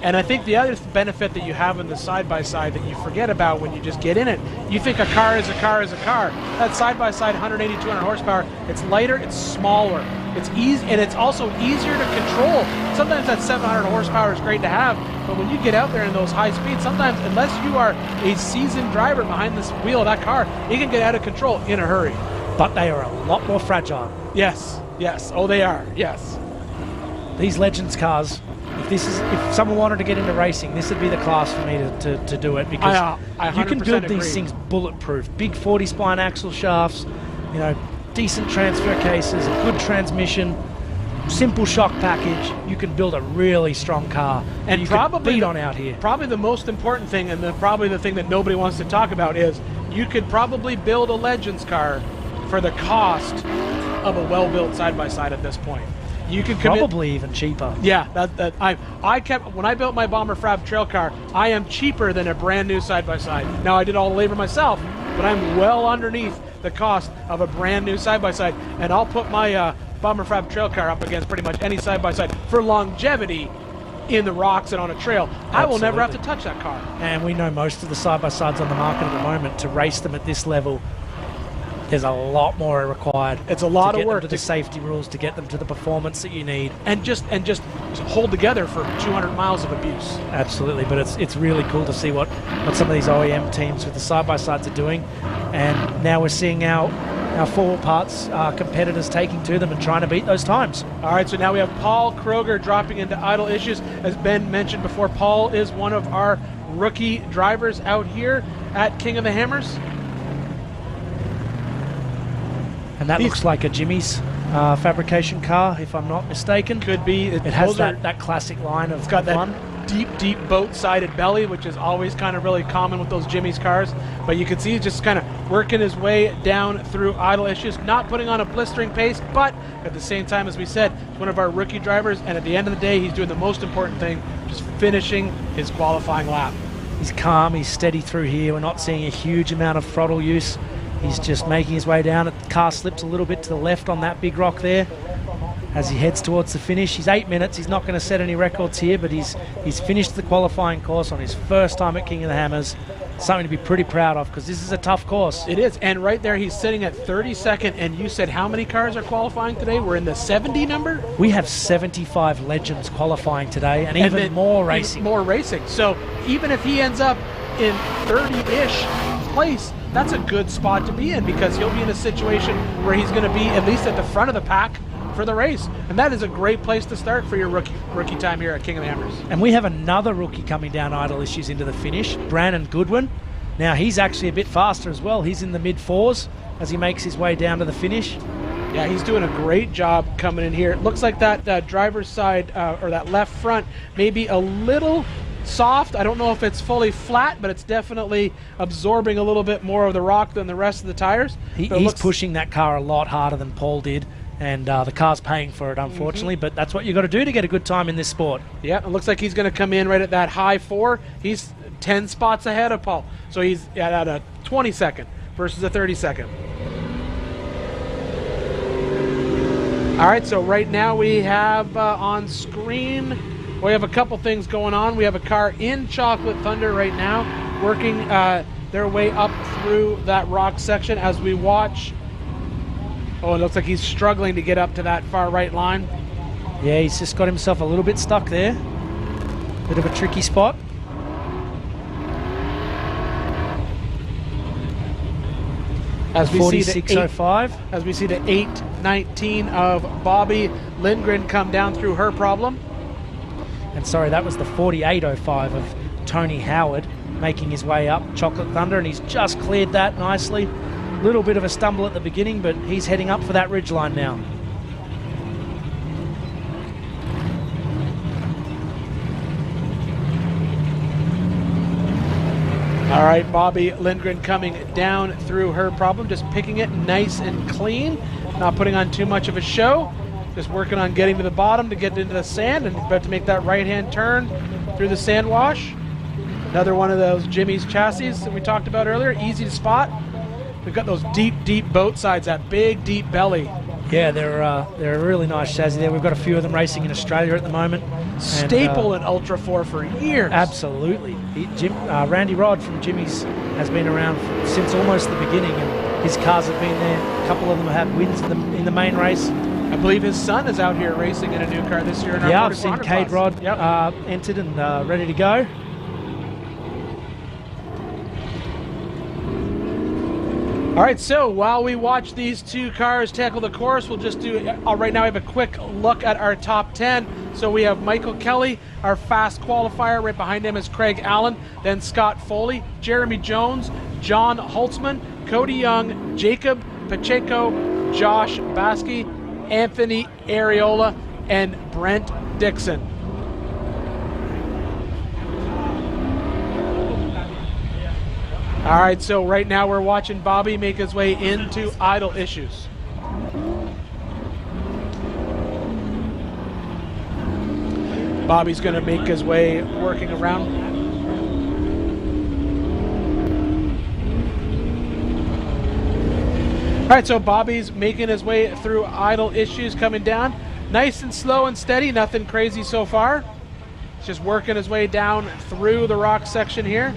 And I think the other benefit that you have in the side-by-side that you forget about when you just get in it, you think a car is a car is a car. That side-by-side, 180, 200 horsepower, it's lighter, it's smaller, it's easy, and it's also easier to control. Sometimes that 700 horsepower is great to have, but when you get out there in those high speeds, sometimes, unless you are a seasoned driver behind this wheel of that car, it can get out of control in a hurry. But they are a lot more fragile. Yes. Oh, they are. Yes. These Legends cars, if someone wanted to get into racing, this would be the class for me to do it, because you can build these things bulletproof. Big 40 spline axle shafts, decent transfer cases, a good transmission, simple shock package. You can build a really strong car, and you probably beat on out here. Probably the most important thing, and probably the thing that nobody wants to talk about, is you could probably build a Legends car for the cost of a well-built side-by-side at this point. You can commit, probably even cheaper. Yeah, I kept, when I built my Bomber Frab trail car, I am cheaper than a brand new side-by-side. Now I did all the labor myself, but I'm well underneath the cost of a brand new side-by-side, and I'll put my Bomber Frab trail car up against pretty much any side-by-side for longevity in the rocks and on a trail. Absolutely. I will never have to touch that car. And we know most of the side-by-sides on the market at the moment, to race them at this level, there's a lot more required. It's a lot to of get work them to the safety rules, to get them to the performance that you need, and just hold together for 200 miles of abuse. Absolutely, but it's really cool to see what some of these OEM teams with the side-by-sides are doing, and now we're seeing our forward parts competitors taking to them and trying to beat those times. All right, so now we have Paul Kroger dropping into idle issues. As Ben mentioned before, Paul is one of our rookie drivers out here at King of the Hammers. And that looks like a Jimmy's fabrication car, if I'm not mistaken. Could be. It has that classic line of It's got that one. deep boat-sided belly, which is always kind of really common with those Jimmy's cars. But you can see he's just kind of working his way down through idle issues, not putting on a blistering pace, but at the same time, as we said, he's one of our rookie drivers, and at the end of the day, he's doing the most important thing, just finishing his qualifying lap. He's calm, he's steady through here. We're not seeing a huge amount of throttle use. He's just making his way down. The car slips a little bit to the left on that big rock there as he heads towards the finish. He's 8 minutes. He's not going to set any records here, but he's finished the qualifying course on his first time at King of the Hammers. Something to be pretty proud of, because this is a tough course. It is, and right there he's sitting at 32nd, and you said how many cars are qualifying today? We're in the 70 number? We have 75 legends qualifying today, and even more racing. More racing. So even if he ends up in 30-ish place, that's a good spot to be in, because he'll be in a situation where he's going to be at least at the front of the pack for the race, and that is a great place to start for your rookie time here at King of the Hammers. And we have another rookie coming down idle issues into the finish, Brandon Goodwin. Now he's actually a bit faster as well. He's in the mid-4s as he makes his way down to the finish. Yeah, he's doing a great job coming in here. It looks like that driver's side or that left front may be a little soft. I don't know if it's fully flat, but it's definitely absorbing a little bit more of the rock than the rest of the tires. He's pushing that car a lot harder than Paul did, and the car's paying for it, unfortunately, but that's what you got to do to get a good time in this sport. Yeah, it looks like he's going to come in right at that high 4. He's 10 spots ahead of Paul, so he's at a 22nd versus a 32nd. All right, so right now we have on screen, we have a couple things going on. We have a car in Chocolate Thunder right now, working their way up through that rock section as we watch. Oh, it looks like he's struggling to get up to that far right line. Yeah, he's just got himself a little bit stuck there. Bit of a tricky spot. As we see the 46.05. As we see the 8:19 of Bobby Lindgren come down through her problem. And sorry, that was the 48.05 of Tony Howard making his way up Chocolate Thunder, and he's just cleared that nicely. Little bit of a stumble at the beginning, but he's heading up for that ridgeline now. All right, Bobby Lindgren coming down through her problem, just picking it nice and clean, not putting on too much of a show, just working on getting to the bottom to get into the sand, and about to make that right-hand turn through the sand wash. Another one of those Jimmy's chassis that we talked about earlier, easy to spot. We've got those deep boat sides, that big, deep belly. Yeah, they're a really nice chassis there. We've got a few of them racing in Australia at the moment. Staple in Ultra 4 for years. Absolutely. Randy Rod from Jimmy's has been around since almost the beginning, and his cars have been there. A couple of them have had wins in the main race. I believe his son is out here racing in a new car this year. Yeah, I've seen Cade Rod entered and ready to go. All right, so while we watch these two cars tackle the course, we'll just do, right now we have a quick look at our top 10. So we have Michael Kelly, our fast qualifier. Right behind him is Craig Allen, then Scott Foley, Jeremy Jones, John Holtzman, Cody Young, Jacob Pacheco, Josh Baskey, Anthony Areola, and Brent Dixon. All right, so right now we're watching Bobby make his way into idle issues. Bobby's going to make his way working around. All right, so Bobby's making his way through idle issues, coming down. Nice and slow and steady, nothing crazy so far. He's just working his way down through the rock section here.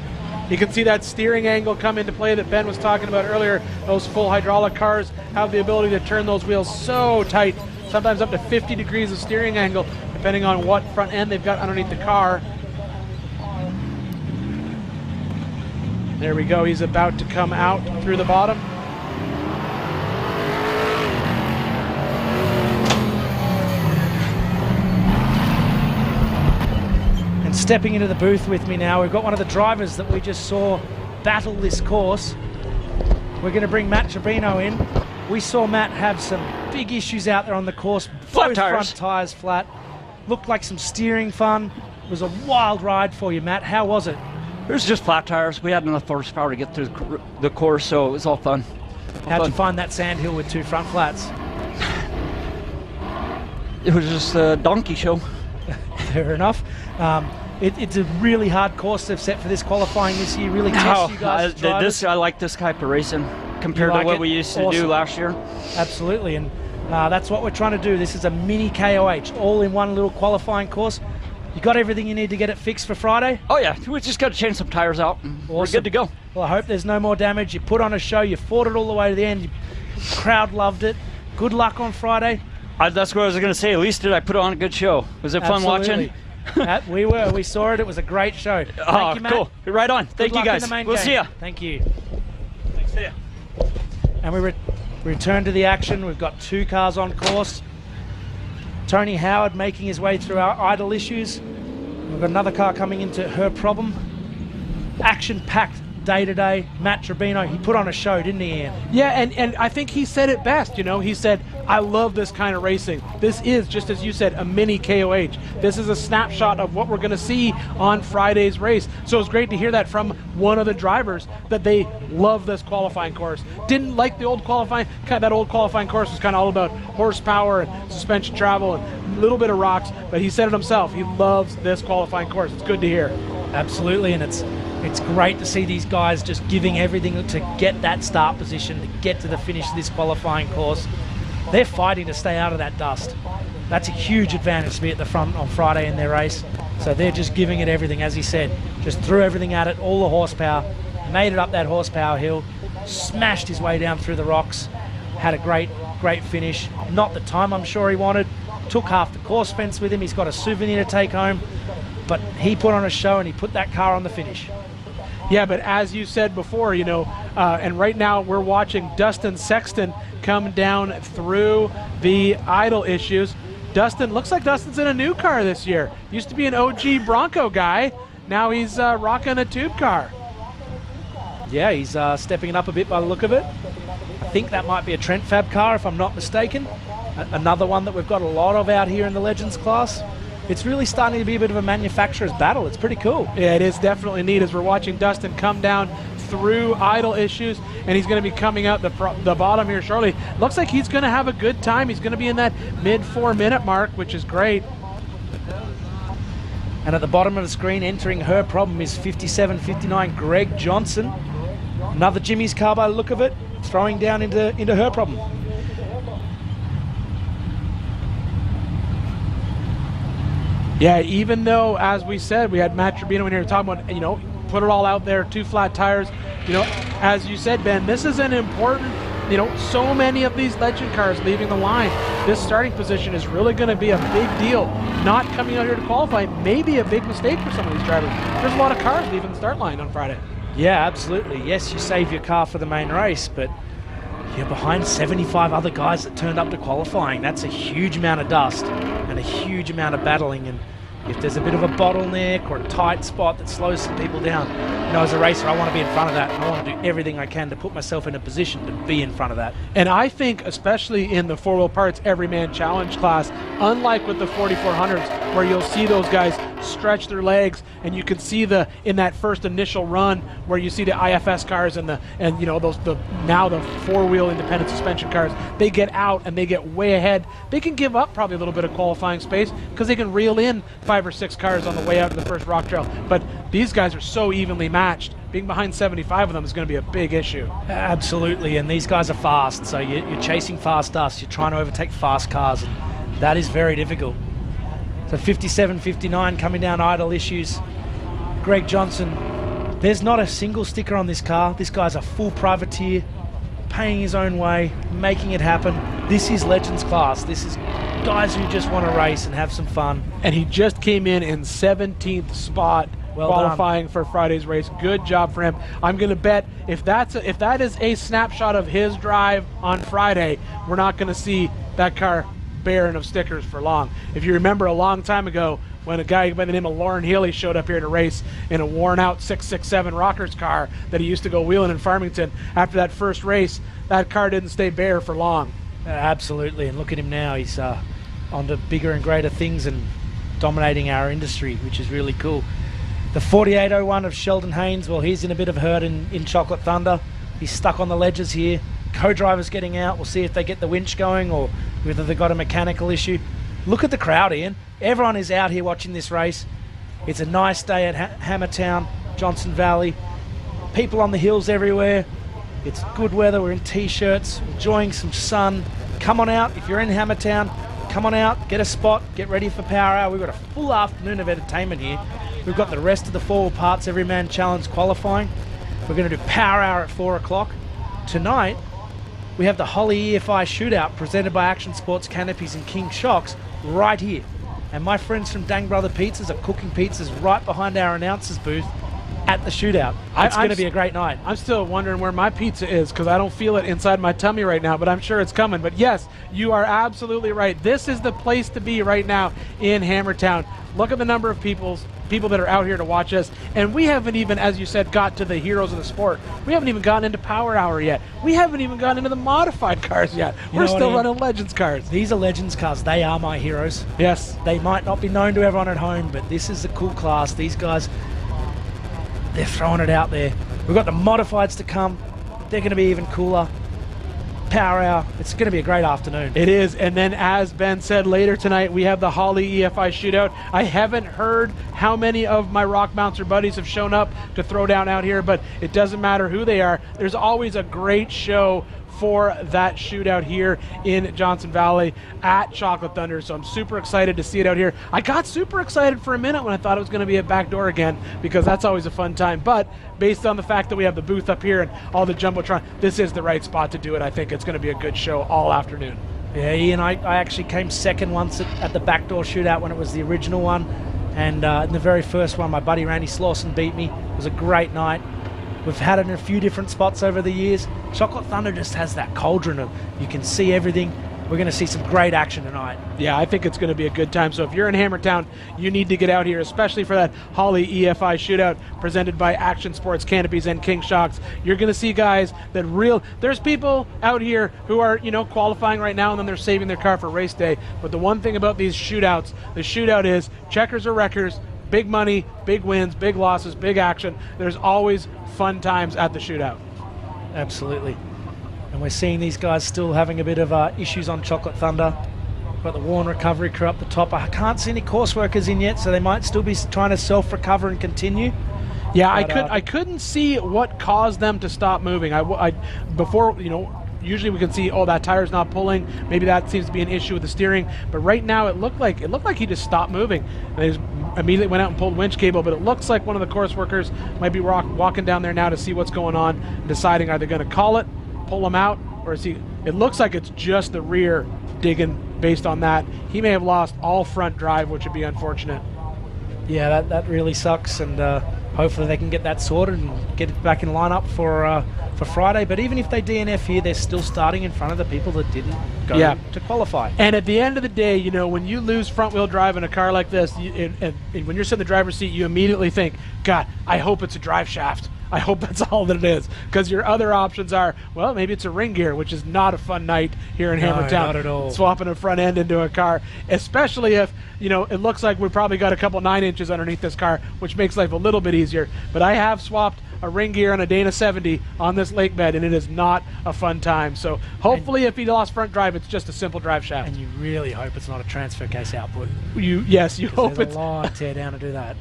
You can see that steering angle come into play that Ben was talking about earlier. Those full hydraulic cars have the ability to turn those wheels so tight, sometimes up to 50 degrees of steering angle, depending on what front end they've got underneath the car. There we go, he's about to come out through the bottom. And stepping into the booth with me now, we've got one of the drivers that we just saw battle this course. We're going to bring Matt Tribino in. We saw Matt have some big issues out there on the course. Flat Both tires. front tires flat. Looked like some steering fun. It was a wild ride for you, Matt. How was it? It was just flat tires. We had enough horsepower to get through the course, so it was all fun. How'd you find that sand hill with two front flats? It was just a donkey show. Fair enough. It's a really hard course they've set for this qualifying this year. Really tests you guys. I like this type of racing compared to what we used to do last year. Absolutely, and that's what we're trying to do. This is a mini KOH, all in one little qualifying course. You got everything you need to get it fixed for Friday? Oh yeah, we just got to change some tires out. And we're good to go. Well, I hope there's no more damage. You put on a show. You fought it all the way to the end. The crowd loved it. Good luck on Friday. That's what I was going to say. At least did I put on a good show? Was it fun watching? We were. We saw it. It was a great show. Thank you, Matt. Cool. Right on. Thank you, guys. We'll see ya. Thank you. Thanks, see ya. And we return to the action. We've got two cars on course. Tony Howard making his way through our idle issues. We've got another car coming into her problem. Action-packed day today. Matt Tribino, he put on a show, didn't he, Ian? Yeah, and I think he said it best, you know. He said, I love this kind of racing. This is, just as you said, a mini KOH. This is a snapshot of what we're going to see on Friday's race. So it's great to hear that from one of the drivers, that they love this qualifying course. Didn't like the old qualifying, that old qualifying course was kind of all about horsepower and suspension travel and a little bit of rocks, but he said it himself. He loves this qualifying course. It's good to hear. Absolutely, and it's great to see these guys just giving everything to get that start position, to get to the finish of this qualifying course. They're fighting to stay out of that dust. That's a huge advantage to be at the front on Friday in their race. So they're just giving it everything, as he said. Just threw everything at it, all the horsepower, made it up that horsepower hill, smashed his way down through the rocks, had a great finish. Not the time I'm sure he wanted. Took half the course fence with him. He's got a souvenir to take home. But he put on a show and he put that car on the finish. Yeah, but as you said before, you know, and right now we're watching Dustin Sexton come down through the idle issues. Looks like Dustin's in a new car this year. Used to be an OG Bronco guy. Now he's rocking a tube car. Yeah, he's stepping it up a bit by the look of it. I think that might be a Trent Fab car, if I'm not mistaken. Another one that we've got a lot of out here in the Legends class. It's really starting to be a bit of a manufacturer's battle. It's pretty cool. Yeah, it is definitely neat as we're watching Dustin come down through idle issues, and he's going to be coming out the bottom here shortly. Looks like he's going to have a good time. He's going to be in that mid 4-minute mark, which is great. And at the bottom of the screen, entering her problem, is 57-59 Greg Johnson. Another Jimmy's car by the look of it, throwing down into her problem. Yeah, even though, as we said, we had Matt Tribino in here talking about, you know, put it all out there, 2 flat tires. You know, as you said, Ben, this is an important, you know, so many of these legend cars leaving the line. This starting position is really going to be a big deal. Not coming out here to qualify may be a big mistake for some of these drivers. There's a lot of cars leaving the start line on Friday. Yeah, absolutely. Yes, you save your car for the main race, but you're behind 75 other guys that turned up to qualifying. That's a huge amount of dust and a huge amount of battling, and if there's a bit of a bottleneck or a tight spot that slows some people down, you know, as a racer, I want to be in front of that. I want to do everything I can to put myself in a position to be in front of that. And I think, especially in the 4-wheel parts Everyman Challenge class, unlike with the 4400s, where you'll see those guys stretch their legs, and you can see in that first initial run where you see the IFS cars and the four-wheel independent suspension cars, they get out and they get way ahead. They can give up probably a little bit of qualifying space because they can reel in 5 or 6 cars on the way out to the first rock trail. But these guys are so evenly matched. Being behind 75 of them is going to be a big issue. Absolutely, and these guys are fast, so you're chasing fast dust. You're trying to overtake fast cars, and that is very difficult. So 57, 59 coming down idle issues. Greg Johnson, there's not a single sticker on this car. This guy's a full privateer, paying his own way, making it happen. This is Legends class. This is guys who just want to race and have some fun. And he just came in 17th spot, qualifying for Friday's race. Good job for him. I'm going to bet if that is a snapshot of his drive on Friday, we're not going to see that car barren of stickers for long. If you remember a long time ago when a guy by the name of Lauren Healy showed up here to race in a worn out 667 Rockers car that he used to go wheeling in Farmington, after that first race, that car didn't stay bare for long. Absolutely, and look at him now. He's on to bigger and greater things and dominating our industry, which is really cool. The 4801 of Sheldon Haynes, well, he's in a bit of hurt in Chocolate Thunder. He's stuck on the ledges here. Co-driver's getting out. We'll see if they get the winch going or whether they've got a mechanical issue. Look at the crowd, Ian. Everyone is out here watching this race. It's a nice day at Hammertown, Johnson Valley. People on the hills everywhere. It's good weather. We're in t-shirts, enjoying some sun. Come on out. If you're in Hammertown, come on out, get a spot, get ready for Power Hour. We've got a full afternoon of entertainment here. We've got the rest of the 4 parts Everyman Challenge qualifying. We're going to do Power Hour at 4 o'clock. Tonight, we have the Holly EFI Shootout presented by Action Sports Canopies and King Shocks right here. And my friends from Dang Brother Pizzas are cooking pizzas right behind our announcers booth at the shootout. It's going to be a great night. I'm still wondering where my pizza is because I don't feel it inside my tummy right now, but I'm sure it's coming. But yes, you are absolutely right. This is the place to be right now in Hammertown. Look at the number of people that are out here to watch us. And we haven't even, as you said, got to the heroes of the sport. We haven't even gotten into Power Hour yet. We haven't even gotten into the modified cars yet. We're still running Legends cars. These are Legends cars. They are my heroes. Yes. They might not be known to everyone at home, but this is the cool class. These guys, they're throwing it out there. We've got the modifieds to come. They're going to be even cooler. Power Hour. It's going to be a great afternoon. It is. And then, as Ben said, later tonight we have the Holly EFI Shootout. I haven't heard how many of my Rock Bouncer buddies have shown up to throw down out here, but it doesn't matter who they are. There's always a great show for that shootout here in Johnson Valley at Chocolate Thunder. So I'm super excited to see it out here. I got super excited for a minute when I thought it was going to be at Backdoor again because that's always a fun time. But based on the fact that we have the booth up here and all the Jumbotron, this is the right spot to do it. I think it's going to be a good show all afternoon. Yeah, Ian, I actually came second once at the Backdoor shootout when it was the original one. And in the very first one, my buddy Randy Slauson beat me. It was a great night. We've had it in a few different spots over the years. Chocolate Thunder just has that cauldron of, you can see everything. We're going to see some great action tonight. Yeah, I think it's going to be a good time. So if you're in Hammertown, you need to get out here, especially for that Holly EFI Shootout presented by Action Sports Canopies and King Shocks. You're going to see guys that there's people out here who are, qualifying right now and then they're saving their car for race day. But the one thing about these shootouts, the shootout is checkers or wreckers, big money, big wins, big losses, big action. There's always fun times at the shootout. Absolutely. And we're seeing these guys still having a bit of issues on Chocolate Thunder. Got the Warren Recovery crew up the top. I can't see any course workers in yet, so they might still be trying to self-recover and continue. Yeah, I couldn't see what caused them to stop moving. Before, usually we can see, that tire's not pulling. Maybe that seems to be an issue with the steering. But right now it looked like he just stopped moving. They just immediately went out and pulled winch cable. But it looks like one of the course workers might be walking down there now to see what's going on, and deciding are they going to call it, pull him out, or is he? It looks like it's just the rear digging. Based on that, he may have lost all front drive, which would be unfortunate. Yeah, that really sucks, and hopefully they can get that sorted and get it back in lineup for Friday. But even if they DNF here, they're still starting in front of the people that didn't go to qualify. And at the end of the day, when you lose front-wheel drive in a car like this, and when you're sitting in the driver's seat, you immediately think, God, I hope it's a drive shaft. I hope that's all that it is, because your other options are, well, maybe it's a ring gear, which is not a fun night here in Hammertown. Not at all. Swapping a front end into a car, especially if, you know, it looks like we probably got a couple 9 inches underneath this car, which makes life a little bit easier. But I have swapped a ring gear on a Dana 70 on this lake bed, and it is not a fun time. So hopefully, if he lost front drive, it's just a simple drive shaft. And you really hope it's not a transfer case output. Yes, you hope there's it's a long tear down to do that.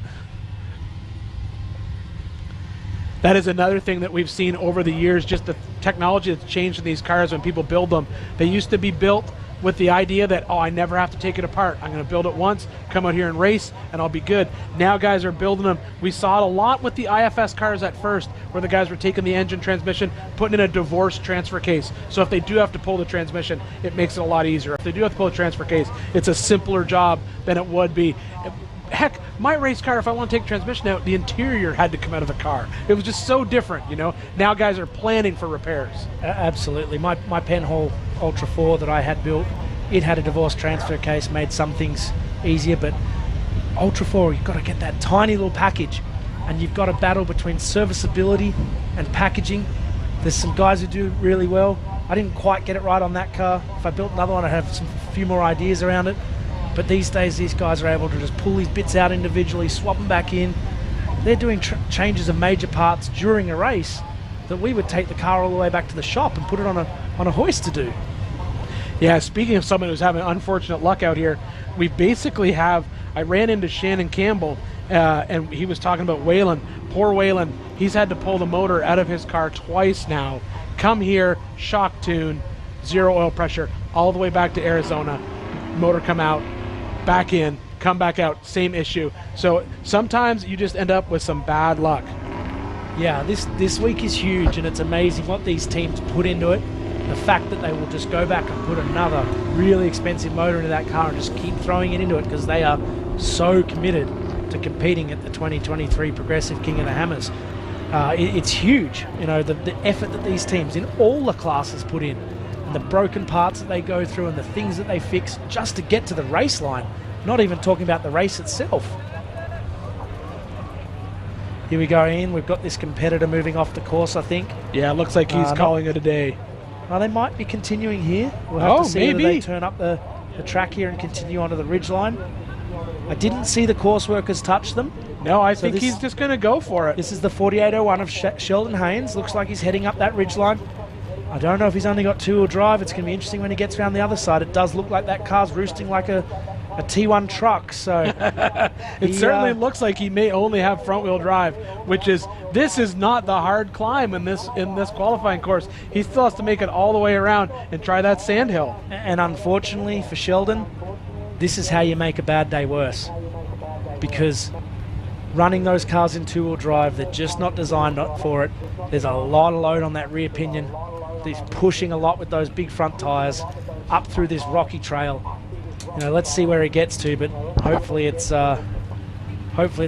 That is another thing that we've seen over the years, just the technology that's changed in these cars when people build them. They used to be built with the idea that, oh, I never have to take it apart. I'm going to build it once, come out here and race, and I'll be good. Now guys are building them. We saw it a lot with the IFS cars at first, where the guys were taking the engine transmission, putting in a divorced transfer case. So if they do have to pull the transmission, it makes it a lot easier. If they do have to pull the transfer case, it's a simpler job than it would be. Heck, my race car, if I want to take the transmission out, the interior had to come out of the car. It was just so different, you know. Now guys are planning for repairs. Absolutely. My Penhall Ultra 4 that I had built, it had a divorced transfer case, made some things easier, but Ultra 4, you've got to get that tiny little package, and you've got to battle between serviceability and packaging. There's some guys who do really well. I didn't quite get it right on that car. If I built another one, I'd have a few more ideas around it. But these days, these guys are able to just pull these bits out individually, swap them back in. They're doing changes of major parts during a race that we would take the car all the way back to the shop and put it on a hoist to do. Yeah, speaking of someone who's having unfortunate luck out here, we basically have, I ran into Shannon Campbell, and he was talking about Whalen. Poor Whalen, he's had to pull the motor out of his car twice now. Come here, shock tune, 0 oil pressure, all the way back to Arizona. Motor come out, back in, come back out, same issue. So sometimes you just end up with some bad luck. Yeah, this week is huge, and it's amazing what these teams put into it. The fact that they will just go back and put another really expensive motor into that car and just keep throwing it into it, because they are so committed to competing at the 2023 Progressive King of the Hammers. It's huge, you know, the effort that these teams in all the classes put in, and the broken parts that they go through and the things that they fix just to get to the race line, not even talking about the race itself. Here we go, Ian. We've got this competitor moving off the course, I think. Yeah, it looks like he's calling it a day. Well, they might be continuing here. We'll have to see maybe. whether they turn up the track here and continue onto the ridge line. I didn't see the course workers touch them. No, I think he's just going to go for it. This is the 4801 of Sheldon Haynes. Looks like he's heading up that ridge line. I don't know if he's only got 2-wheel drive. It's going to be interesting when he gets around the other side. It does look like that car's roosting like a T1 truck. So it certainly looks like he may only have front-wheel drive, which is, this is not the hard climb in this qualifying course. He still has to make it all the way around and try that sand hill. And unfortunately for Sheldon, this is how you make a bad day worse, because running those cars in 2-wheel drive, they're just not designed for it. There's a lot of load on that rear pinion. He's pushing a lot with those big front tires up through this rocky trail. You know, let's see where he gets to, but hopefully it's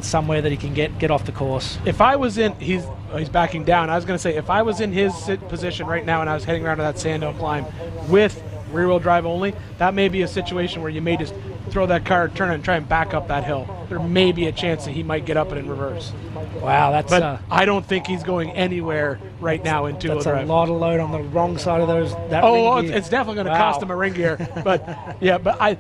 somewhere that he can get off the course. If I was in, he's backing down. I was going to say, if I was in his position right now and I was heading around to that sand hill climb with rear-wheel drive only, that may be a situation where you may just throw that car, turn it, and try and back up that hill. There may be a chance that he might get up it in reverse. Wow, that's... But I don't think he's going anywhere right now in 2-wheel drive. That's a lot of load on the wrong side of that ring gear. It's definitely going to cost him a ring gear. But yeah, but I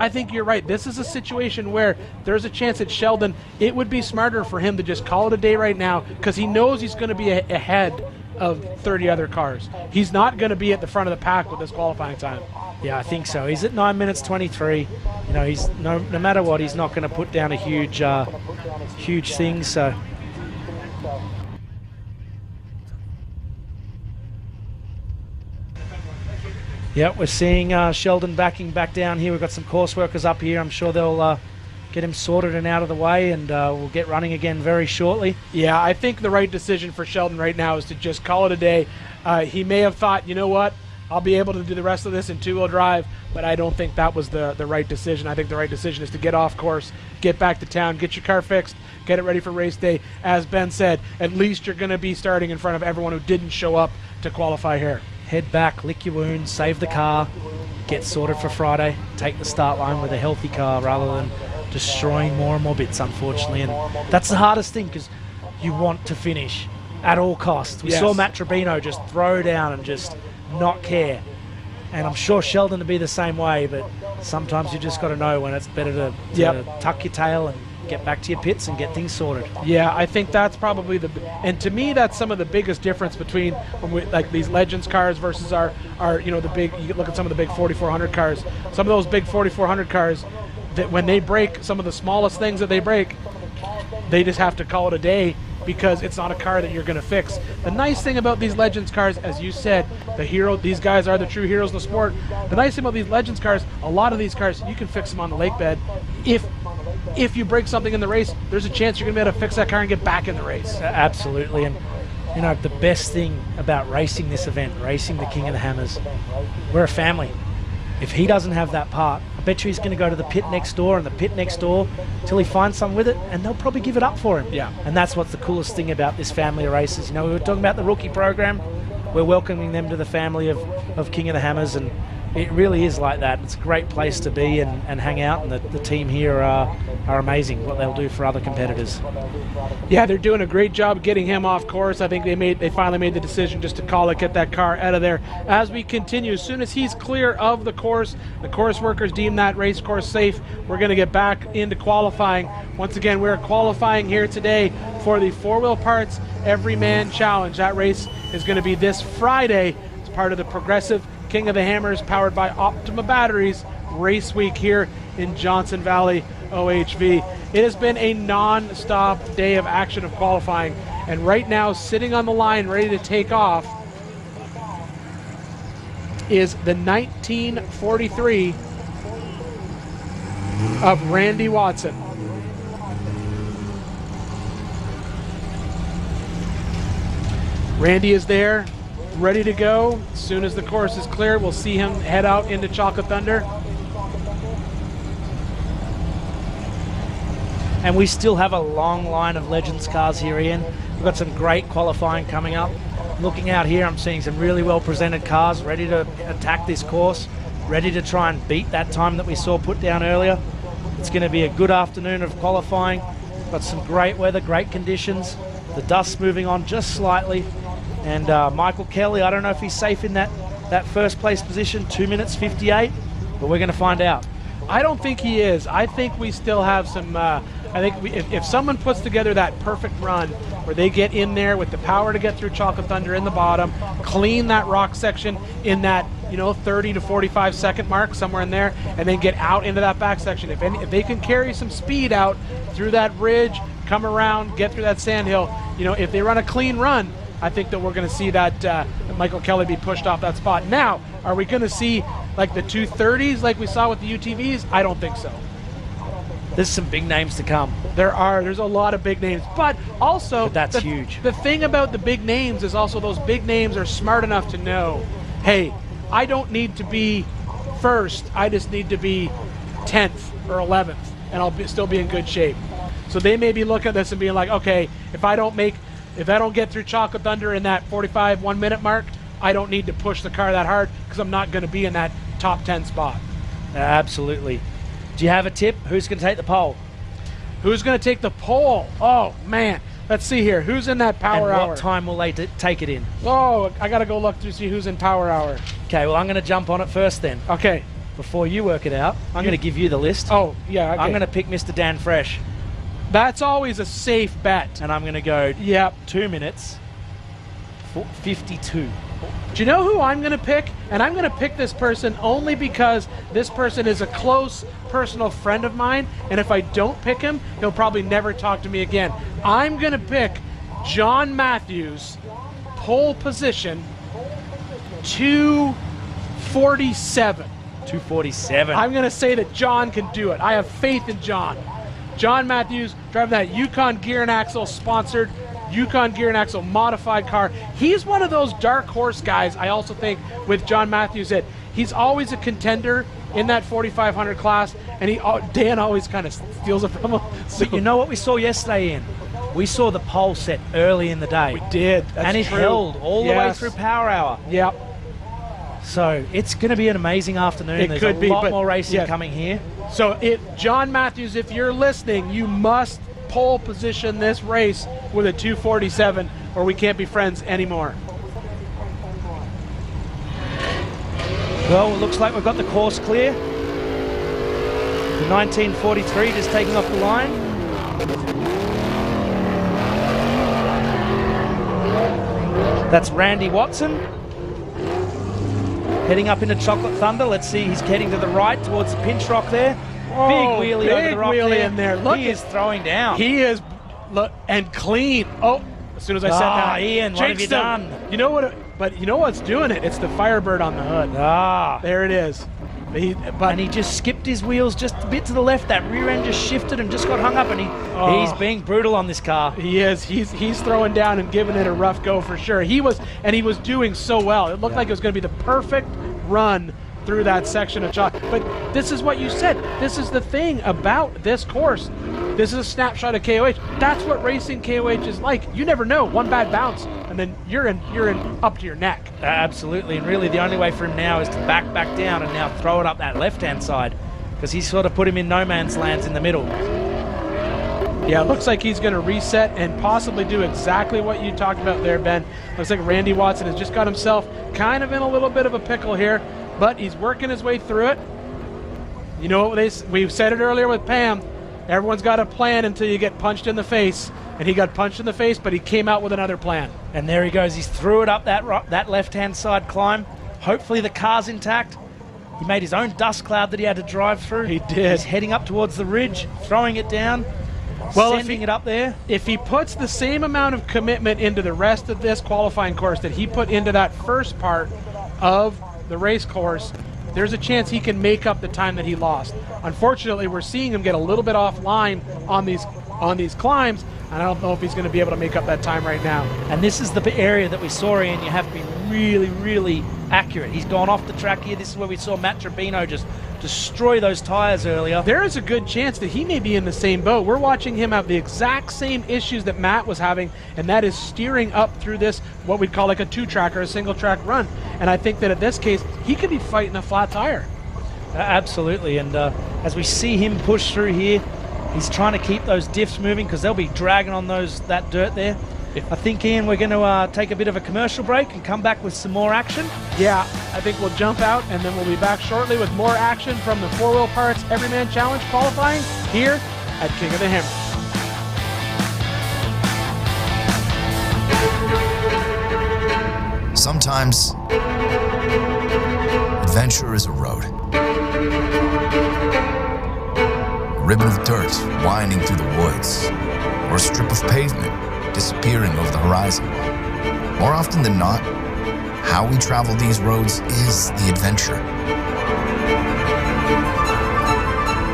think you're right. This is a situation where there's a chance that Sheldon, it would be smarter for him to just call it a day right now, because he knows he's going to be ahead of 30 other cars. He's not going to be at the front of the pack with this qualifying time. Yeah, I think so. He's at 9 minutes 23. You know, he's no matter what, he's not going to put down a huge thing. So yeah, we're seeing Sheldon backing back down here. We've got some course workers up here. I'm sure they'll get him sorted and out of the way, and we'll get running again very shortly. Yeah, I think the right decision for Sheldon right now is to just call it a day. He may have thought, you know what, I'll be able to do the rest of this in 2-wheel drive, but I don't think that was the right decision. I think the right decision is to get off course, get back to town, get your car fixed, get it ready for race day. As Ben said, at least you're going to be starting in front of everyone who didn't show up to qualify here. Head back, lick your wounds, save the car, get sorted for Friday, take the start line with a healthy car rather than destroying more and more bits, unfortunately. And that's the hardest thing, because you want to finish at all costs. We Yes. saw Matt Tribino just throw down and just not care. And I'm sure Sheldon to be the same way, but sometimes you just got to know when it's better to tuck your tail and get back to your pits and get things sorted. Yeah, I think that's probably and to me that's some of the biggest difference between when we, like these Legends cars versus our the big, you look at some of the big 4400 cars. Some of those big 4400 cars, that when they break some of the smallest things that they break, they just have to call it a day because it's not a car that you're going to fix. The nice thing about these Legends cars, as you said, these guys are the true heroes of the sport. The nice thing about these Legends cars, a lot of these cars, you can fix them on the lake bed. If you break something in the race, there's a chance you're going to be able to fix that car and get back in the race. Absolutely. And the best thing about racing this event, racing the King of the Hammers, we're a family. If he doesn't have that part, I bet you he's going to go to the pit next door and the pit next door till he finds something with it, and they'll probably give it up for him. Yeah. And that's what's the coolest thing about this family of races. We were talking about the rookie program. We're welcoming them to the family of King of the Hammers, and it really is like that. It's a great place to be and hang out, and the team here are amazing, what they'll do for other competitors. Yeah, they're doing a great job getting him off course. I think they finally made the decision just to call it, get that car out of there. As we continue, as soon as he's clear of the course workers deem that race course safe, we're going to get back into qualifying. Once again, we're qualifying here today for the 4-Wheel Parts Everyman Challenge. That race is going to be this Friday. It's part of the Progressive King of the Hammers powered by Optima Batteries race week here in Johnson Valley OHV. It has been a non-stop day of action of qualifying, and right now sitting on the line ready to take off is the 1943 of Randy Watson. Randy is there, ready to go. As soon as the course is clear, we'll see him head out into Chocolate Thunder. And we still have a long line of Legends cars here, Ian. We've got some great qualifying coming up. Looking out here, I'm seeing some really well presented cars ready to attack this course, ready to try and beat that time that we saw put down earlier. It's going to be a good afternoon of qualifying. Got some great weather, great conditions. The dust's moving on just slightly. And Michael Kelly, I don't know if he's safe in that first place position, 2 minutes 58, but we're going to find out. I don't think he is. I think we still have some, if someone puts together that perfect run where they get in there with the power to get through Chocolate Thunder in the bottom, clean that rock section in that 30 to 45 second mark, somewhere in there, and then get out into that back section. If they can carry some speed out through that bridge, come around, get through that sand hill, if they run a clean run, I think that we're going to see that Michael Kelly be pushed off that spot. Now, are we going to see like the 230s like we saw with the UTVs? I don't think so. There's some big names to come. There's a lot of big names, but also that's huge. The thing about the big names is also those big names are smart enough to know, hey, I don't need to be first, I just need to be 10th or 11th, and I'll still be in good shape. So they may be looking at this and being like, okay, if I don't get through Chocolate Thunder in that 45 1-minute mark, I don't need to push the car that hard because I'm not going to be in that top 10 spot. Absolutely. Do you have a tip? Who's going to take the pole? Who's going to take the pole? Oh, man. Let's see here. Who's in that power hour? And what time will they take it in? Oh, I got to go look to see who's in power hour. Okay, well, I'm going to jump on it first then. Okay. Before you work it out, I'm going to give you the list. Oh, yeah, okay. I'm going to pick Mr. Dan Fresh. That's always a safe bet. And I'm going to go 2 minutes 52. Do you know who I'm going to pick? And I'm going to pick this person only because this person is a close personal friend of mine, and if I don't pick him, he'll probably never talk to me again. I'm going to pick John Matthews, pole position, 247. 247. I'm going to say that John can do it. I have faith in John. John Matthews driving that Yukon Gear and Axle sponsored Yukon Gear and Axle modified car. He's one of those dark horse guys, I also think, with John Matthews, that he's always a contender in that 4,500 class, and Dan always kind of steals it from him. So, but you know what we saw yesterday, Ian? We saw the pole set early in the day. We did. That's and it true. held all the way through power hour. Yep. So it's going to be an amazing afternoon. There's a lot more racing coming here. So John Matthews, if you're listening, you must pole position this race with a 247, or we can't be friends anymore. Well, it looks like we've got the course clear. The 1943 just taking off the line. That's Randy Watson. Heading up into Chocolate Thunder. Let's see, he's heading to the right towards the pinch rock there. Oh, big wheelie over the rock wheelie there. in there. Look, he is throwing down. He is, look, and clean. Oh, as soon as I said that. Ian, what have you done? You know what? But you know what's doing it? It's the Firebird on the hood. There it is. And he just skipped his wheels just a bit to the left. That rear end just shifted and just got hung up, and he's being brutal on this car. He is. He's throwing down and giving it a rough go for sure. He was doing so well. It looked like it was going to be the perfect run through that section of chalk. But this is what you said. This is the thing about this course. This is a snapshot of KOH. That's what racing KOH is like. You never know. One bad bounce, and then you're in up to your neck. Absolutely, and really the only way for him now is to back down and now throw it up that left-hand side, because he's sort of put him in no man's lands in the middle. Yeah, it looks like he's going to reset and possibly do exactly what you talked about there, Ben. Looks like Randy Watson has just got himself kind of in a little bit of a pickle here, but he's working his way through it. You know what we've said it earlier with Pam. Everyone's got a plan until you get punched in the face, and he got punched in the face, but he came out with another plan. And there he goes. He's threw it up that left-hand side climb. Hopefully the car's intact. He made his own dust cloud that he had to drive through. He did. He's heading up towards the ridge, throwing it down, sending it up there. If he puts the same amount of commitment into the rest of this qualifying course that he put into that first part of the race course, there's a chance he can make up the time that he lost. Unfortunately, we're seeing him get a little bit offline on these climbs, and I don't know if he's going to be able to make up that time right now. And this is the area that we saw in. You have to be really, really accurate. He's gone off the track here. This is where we saw Matt Trabino just destroy those tires earlier. There is a good chance that he may be in the same boat. We're watching him have the exact same issues that Matt was having, and that is steering up through this, what we'd call like a two-track or a single-track run. And I think that in this case, he could be fighting a flat tire. Absolutely, and as we see him push through here, he's trying to keep those diffs moving because they'll be dragging on that dirt there. I think, Ian, we're going to take a bit of a commercial break and come back with some more action. Yeah, I think we'll jump out, and then we'll be back shortly with more action from the 4 Wheel Parts Everyman Challenge qualifying here at King of the Hammer. Sometimes, adventure is a road. A ribbon of dirt winding through the woods, or a strip of pavement disappearing over the horizon. More often than not, how we travel these roads is the adventure.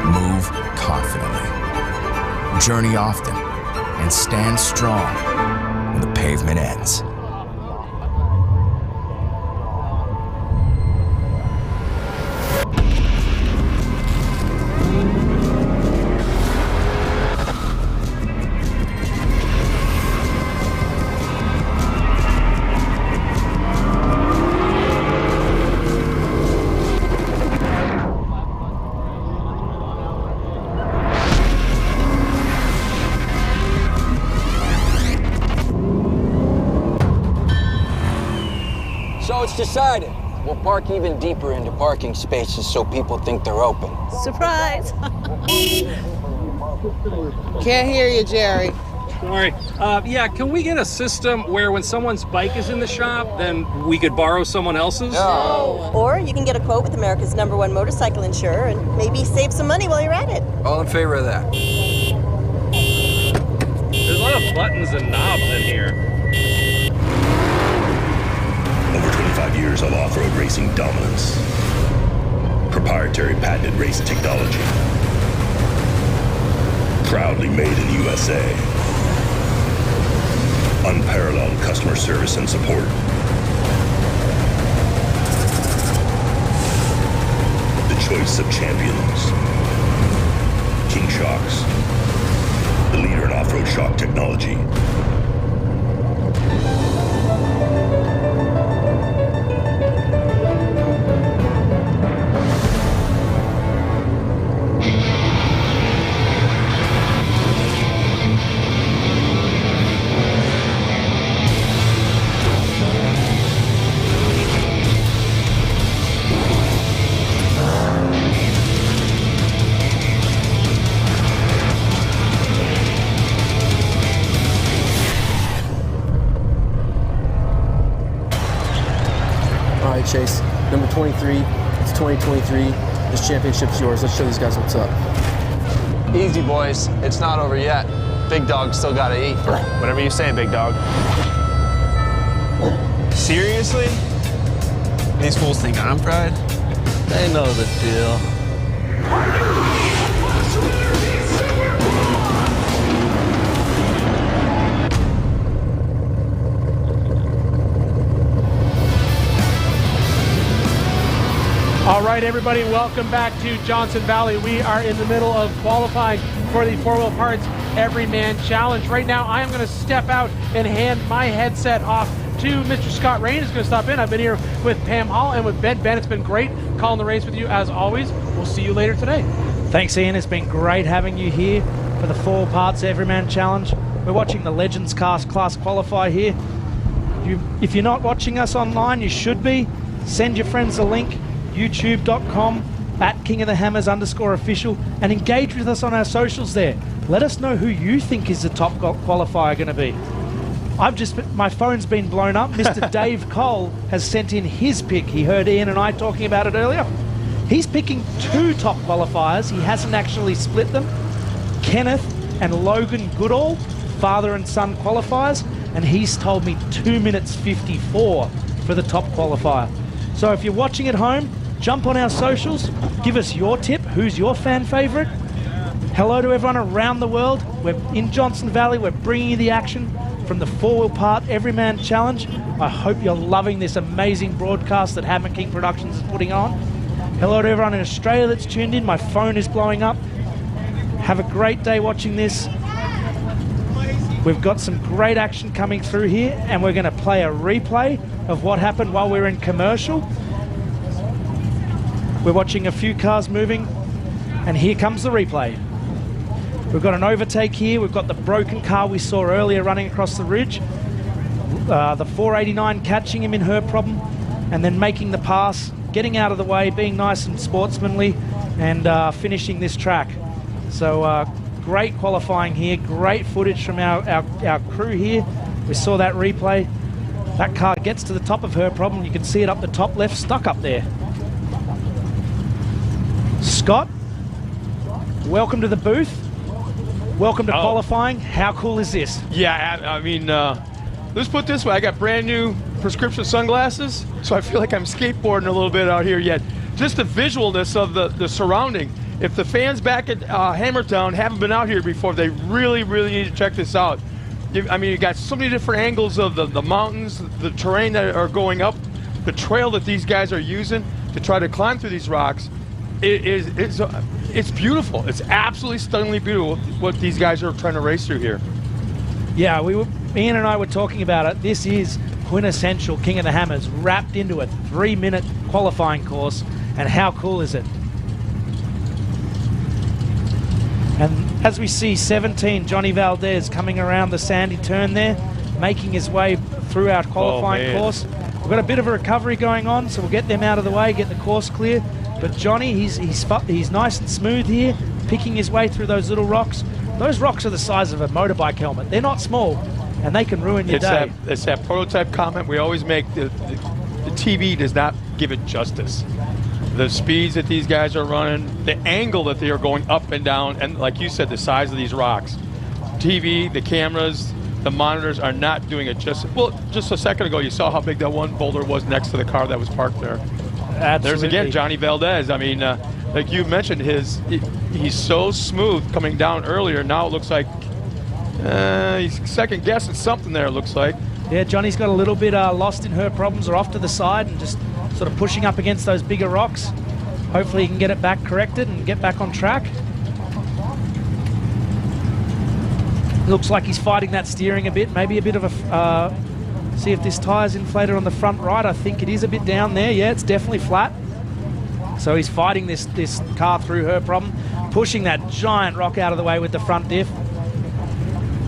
Move confidently, journey often, and stand strong when the pavement ends. So it's decided. We'll park even deeper into parking spaces so people think they're open. Surprise! Can't hear you, Jerry. Sorry. Yeah, can we get a system where when someone's bike is in the shop, then we could borrow someone else's? No. Or you can get a quote with America's #1 motorcycle insurer and maybe save some money while you're at it. All in favor of that. There's a lot of buttons and knobs in here. Over 25 years of off-road racing dominance. Proprietary patented race technology. Proudly made in the USA. Unparalleled customer service and support. The choice of champions. King Shocks. The leader in off-road shock technology. right, Chase. Number 23. It's 2023. This championship's yours. Let's show these guys what's up. Easy, boys. It's not over yet. Big dog still gotta eat. Whatever you say, big dog. Seriously? These fools think I'm fried? They know the deal. All right, everybody, welcome back to Johnson Valley. We are in the middle of qualifying for the 4 Wheel Parts Everyman Challenge. Right now, I am going to step out and hand my headset off to Mr. Scott Rain, who's going to stop in. I've been here with Pam Hall and with Ben. Ben, it's been great calling the race with you as always. We'll see you later today. Thanks, Ian. It's been great having you here for the 4 Wheel Parts Everyman Challenge. We're watching the Legends class qualify here. If you're not watching us online, you should be. Send your friends a link. YouTube.com/KingOfTheHammers_official and engage with us on our socials there. Let us know who you think is the top qualifier going to be. My phone's been blown up. Mr. Dave Cole has sent in his pick. He heard Ian and I talking about it earlier. He's picking 2 top qualifiers. He hasn't actually split them. Kenneth and Logan Goodall, father and son qualifiers, and he's told me 2 minutes 54 for the top qualifier. So if you're watching at home, jump on our socials, give us your tip. Who's your fan favorite? Hello to everyone around the world. We're in Johnson Valley. We're bringing you the action from the 4 Wheel Part Everyman Challenge. I hope you're loving this amazing broadcast that Hammer King Productions is putting on. Hello to everyone in Australia that's tuned in. My phone is blowing up. Have a great day watching this. We've got some great action coming through here, and we're going to play a replay of what happened while we were in commercial. We're watching a few cars moving, and here comes the replay. We've got an overtake here. We've got the broken car we saw earlier running across the ridge. The 489 catching him in her problem, and then making the pass, getting out of the way, being nice and sportsmanly, and finishing this track. So great qualifying here, great footage from our crew here. We saw that replay. That car gets to the top of her problem. You can see it up the top left, stuck up there. Scott, welcome to the booth. Welcome to qualifying. How cool is this? Yeah, I mean, let's put it this way. I got brand new prescription sunglasses, so I feel like I'm skateboarding a little bit out here yet. Just the visualness of the surrounding. If the fans back at Hammertown haven't been out here before, they really, really need to check this out. I mean, you got so many different angles of the mountains, the terrain that are going up, the trail that these guys are using to try to climb through these rocks. It's beautiful. It's absolutely stunningly beautiful what these guys are trying to race through here. Yeah, Ian and I were talking about it. This is quintessential King of the Hammers wrapped into a 3-minute qualifying course, and how cool is it? And as we see 17, Johnny Valdez coming around the sandy turn there, making his way through our qualifying course. We've got a bit of a recovery going on, so we'll get them out of the way, get the course clear. But Johnny, he's nice and smooth here, picking his way through those little rocks. Those rocks are the size of a motorbike helmet. They're not small, and they can ruin your day. It's that prototype comment we always make. The TV does not give it justice. The speeds that these guys are running, the angle that they are going up and down, and like you said, the size of these rocks. TV, the cameras, the monitors are not doing it justice. Well, just a second ago, you saw how big that one boulder was next to the car that was parked there. Absolutely. There's again Johnny Valdez. I mean, like you mentioned, he's so smooth coming down earlier. Now it looks like he's second guessing something there, it looks like. Yeah, Johnny's got a little bit lost in her problems, or off to the side and just sort of pushing up against those bigger rocks. Hopefully he can get it back corrected and get back on track. Looks like he's fighting that steering a bit, maybe a bit of a... see if this tire's inflated on the front right. I think it is a bit down there. Yeah, it's definitely flat. So he's fighting this car through her problem, pushing that giant rock out of the way with the front diff.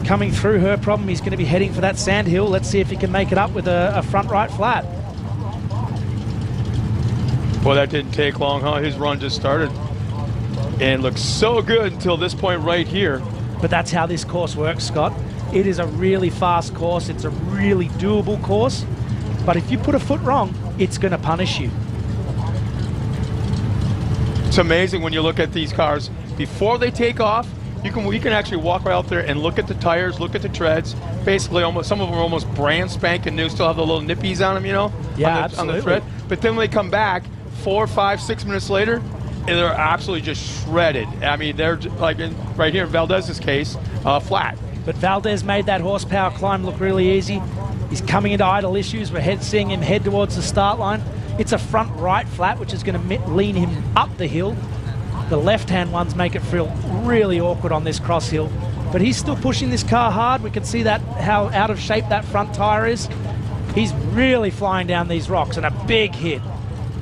Coming through her problem, he's going to be heading for that sand hill. Let's see if he can make it up with a front right flat. Boy, that didn't take long, huh? His run just started and looks so good until this point right here. But that's how this course works, Scott. It is a really fast course. It's a really doable course. But if you put a foot wrong, it's going to punish you. It's amazing when you look at these cars before they take off. You can actually walk right out there and look at the tires, look at the treads. Basically, almost some of them are almost brand spanking new. Still have the little nippies on them, you know, Yeah, on the tread. But then when they come back 4, 5, 6 minutes later, and they're absolutely just shredded. I mean, they're like right here in Valdez's case, flat. But Valdez made that horsepower climb look really easy. He's coming into idle issues. We're seeing him head towards the start line. It's a front right flat, which is going to lean him up the hill. The left-hand ones make it feel really awkward on this cross hill. But he's still pushing this car hard. We can see that how out of shape that front tire is. He's really flying down these rocks, and a big hit.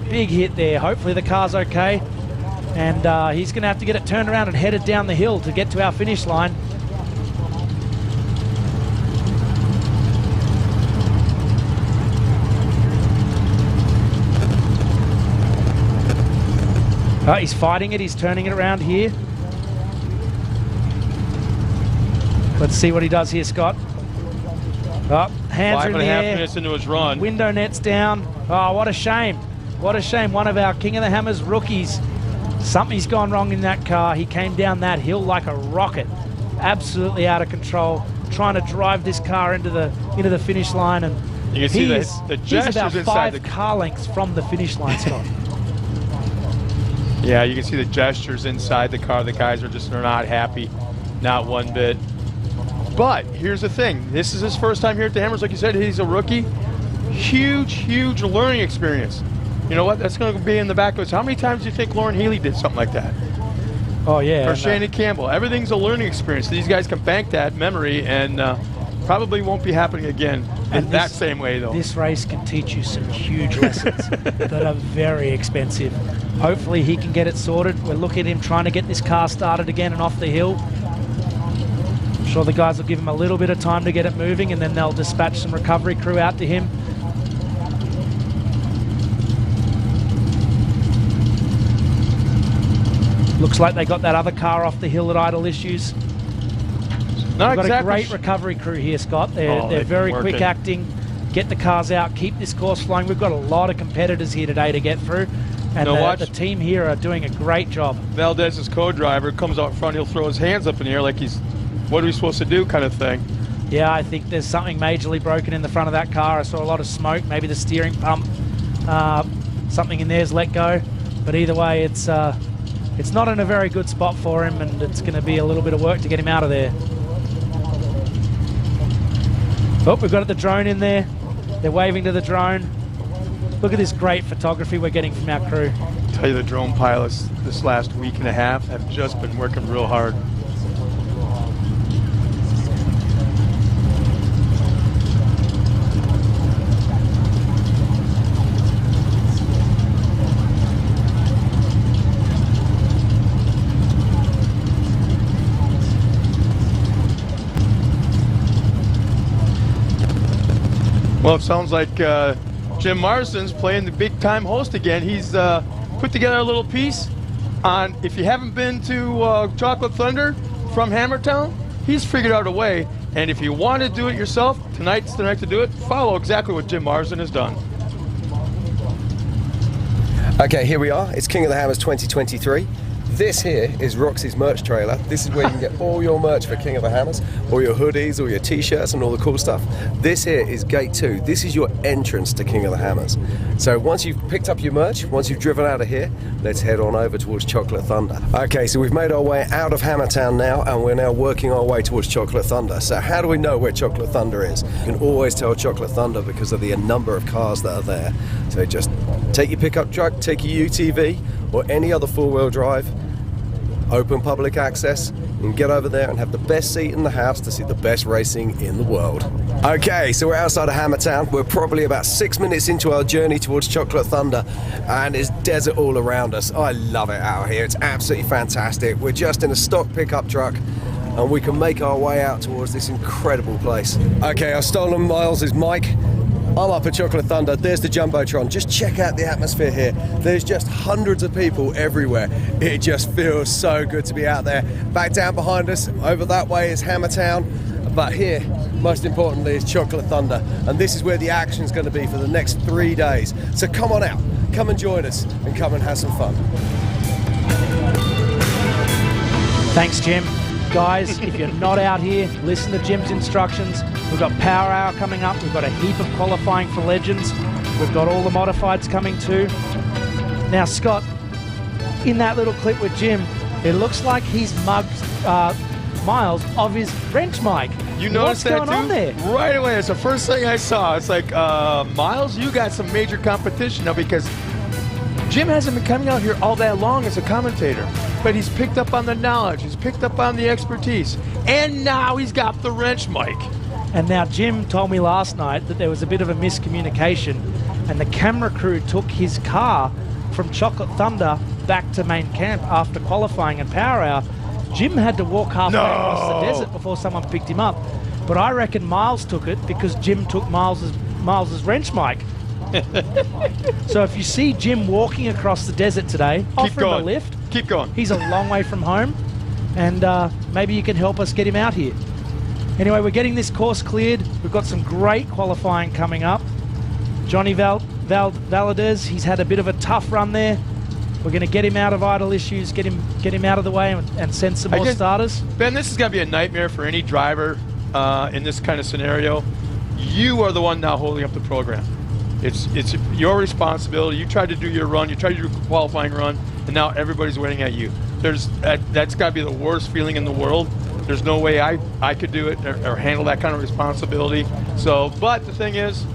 Big hit there. Hopefully the car's okay. And he's going to have to get it turned around and headed down the hill to get to our finish line. He's fighting it. He's turning it around here. Let's see what he does here, Scott. Oh, hands are in the 5.5 air. minutes into his run. Window net's down. Oh, what a shame. What a shame. One of our King of the Hammers rookies. Something's gone wrong in that car. He came down that hill like a rocket. Absolutely out of control. Trying to drive this car into the finish line. And you can see the gestures he's about inside 5 car lengths from the finish line, Scott. Yeah, you can see the gestures inside the car. The guys they're not happy, not one bit. But here's the thing. This is his first time here at the Hammers. Like you said, he's a rookie. Huge learning experience. You know what? That's going to be in the back of us. How many times do you think Lauren Healy did something like that? Oh, yeah. Or Shannon Campbell. Everything's a learning experience. These guys can bank that memory, and probably won't be happening again in that same way, though. This race can teach you some huge lessons that are very expensive. Hopefully he can get it sorted. We're looking at him trying to get this car started again and off the hill. I'm sure the guys will give him a little bit of time to get it moving, and then they'll dispatch some recovery crew out to him. Looks like they got that other car off the hill at idle issues. Not We've got exactly a great recovery crew here, Scott. They're very quick acting. Get the cars out, keep this course flowing. We've got a lot of competitors here today to get through. And the team here are doing a great job. Valdez's co-driver comes out front. He'll throw his hands up in the air like he's, what are we supposed to do kind of thing. Yeah, I think there's something majorly broken in the front of that car. I saw a lot of smoke, maybe the steering pump. Something in there's let go. But either way, it's not in a very good spot for him, and it's going to be a little bit of work to get him out of there. Oh, we've got the drone in there. They're waving to the drone. Look at this great photography we're getting from our crew. I tell you, the drone pilots this last week and a half have just been working real hard. Well, it sounds like Jim Marsden's playing the big-time host again. He's put together a little piece on, if you haven't been to Chocolate Thunder from Hammertown, he's figured out a way. And if you want to do it yourself, tonight's the night to do it. Follow exactly what Jim Marsden has done. Okay, here we are. It's King of the Hammers 2023. This here is Roxy's merch trailer. This is where you can get all your merch for King of the Hammers, all your hoodies, all your t-shirts and all the cool stuff. This here is Gate 2. This is your entrance to King of the Hammers. So once you've picked up your merch, once you've driven out of here, let's head on over towards Chocolate Thunder. Okay, so we've made our way out of Hammertown now, and we're now working our way towards Chocolate Thunder. So how do we know where Chocolate Thunder is? You can always tell Chocolate Thunder because of the number of cars that are there. So just take your pickup truck, take your UTV, or any other four-wheel drive, open public access, and get over there and have the best seat in the house to see the best racing in the world. Okay, so we're outside of Hammertown. We're probably about 6 minutes into our journey towards Chocolate Thunder, and it's desert all around us. I love it out here. It's absolutely fantastic. We're just in a stock pickup truck, and we can make our way out towards this incredible place. Okay, our stolen Miles' mic. I'm up at Chocolate Thunder. There's the Jumbotron. Just check out the atmosphere here. There's just hundreds of people everywhere. It just feels so good to be out there. Back down behind us, over that way is Hammertown. But here, most importantly, is Chocolate Thunder. And this is where the action's going to be for the next 3 days. So come on out, come and join us, and come and have some fun. Thanks, Jim. Guys, if you're not out here, listen to Jim's instructions. We've got Power Hour coming up. We've got a heap of qualifying for Legends. We've got all the modifieds coming too. Now, Scott, in that little clip with Jim, it looks like he's mugged Miles of his wrench mic. You noticed that too? What's going on there? Right away. It's the first thing I saw. It's like, Miles, you got some major competition now, because Jim hasn't been coming out here all that long as a commentator, but he's picked up on the knowledge, he's picked up on the expertise, and now he's got the wrench mic. And now Jim told me last night that there was a bit of a miscommunication, and the camera crew took his car from Chocolate Thunder back to main camp after qualifying and Power Hour. Jim had to walk halfway across the desert before someone picked him up. But I reckon Miles took it because Jim took Miles's wrench mic. So if you see Jim walking across the desert today, offer him a lift. Keep going. He's a long way from home, and maybe you can help us get him out here. Anyway, we're getting this course cleared. We've got some great qualifying coming up. Johnny Valadez, he's had a bit of a tough run there. We're going to get him out of idle issues, get him out of the way, and send some more starters. Ben, this is going to be a nightmare for any driver in this kind of scenario. You are the one now holding up the program. It's your responsibility. You tried to do your run, you tried to do a qualifying run, and now everybody's waiting at you. That's got to be the worst feeling in the world. There's no way I could do it or handle that kind of responsibility. So, but the thing is,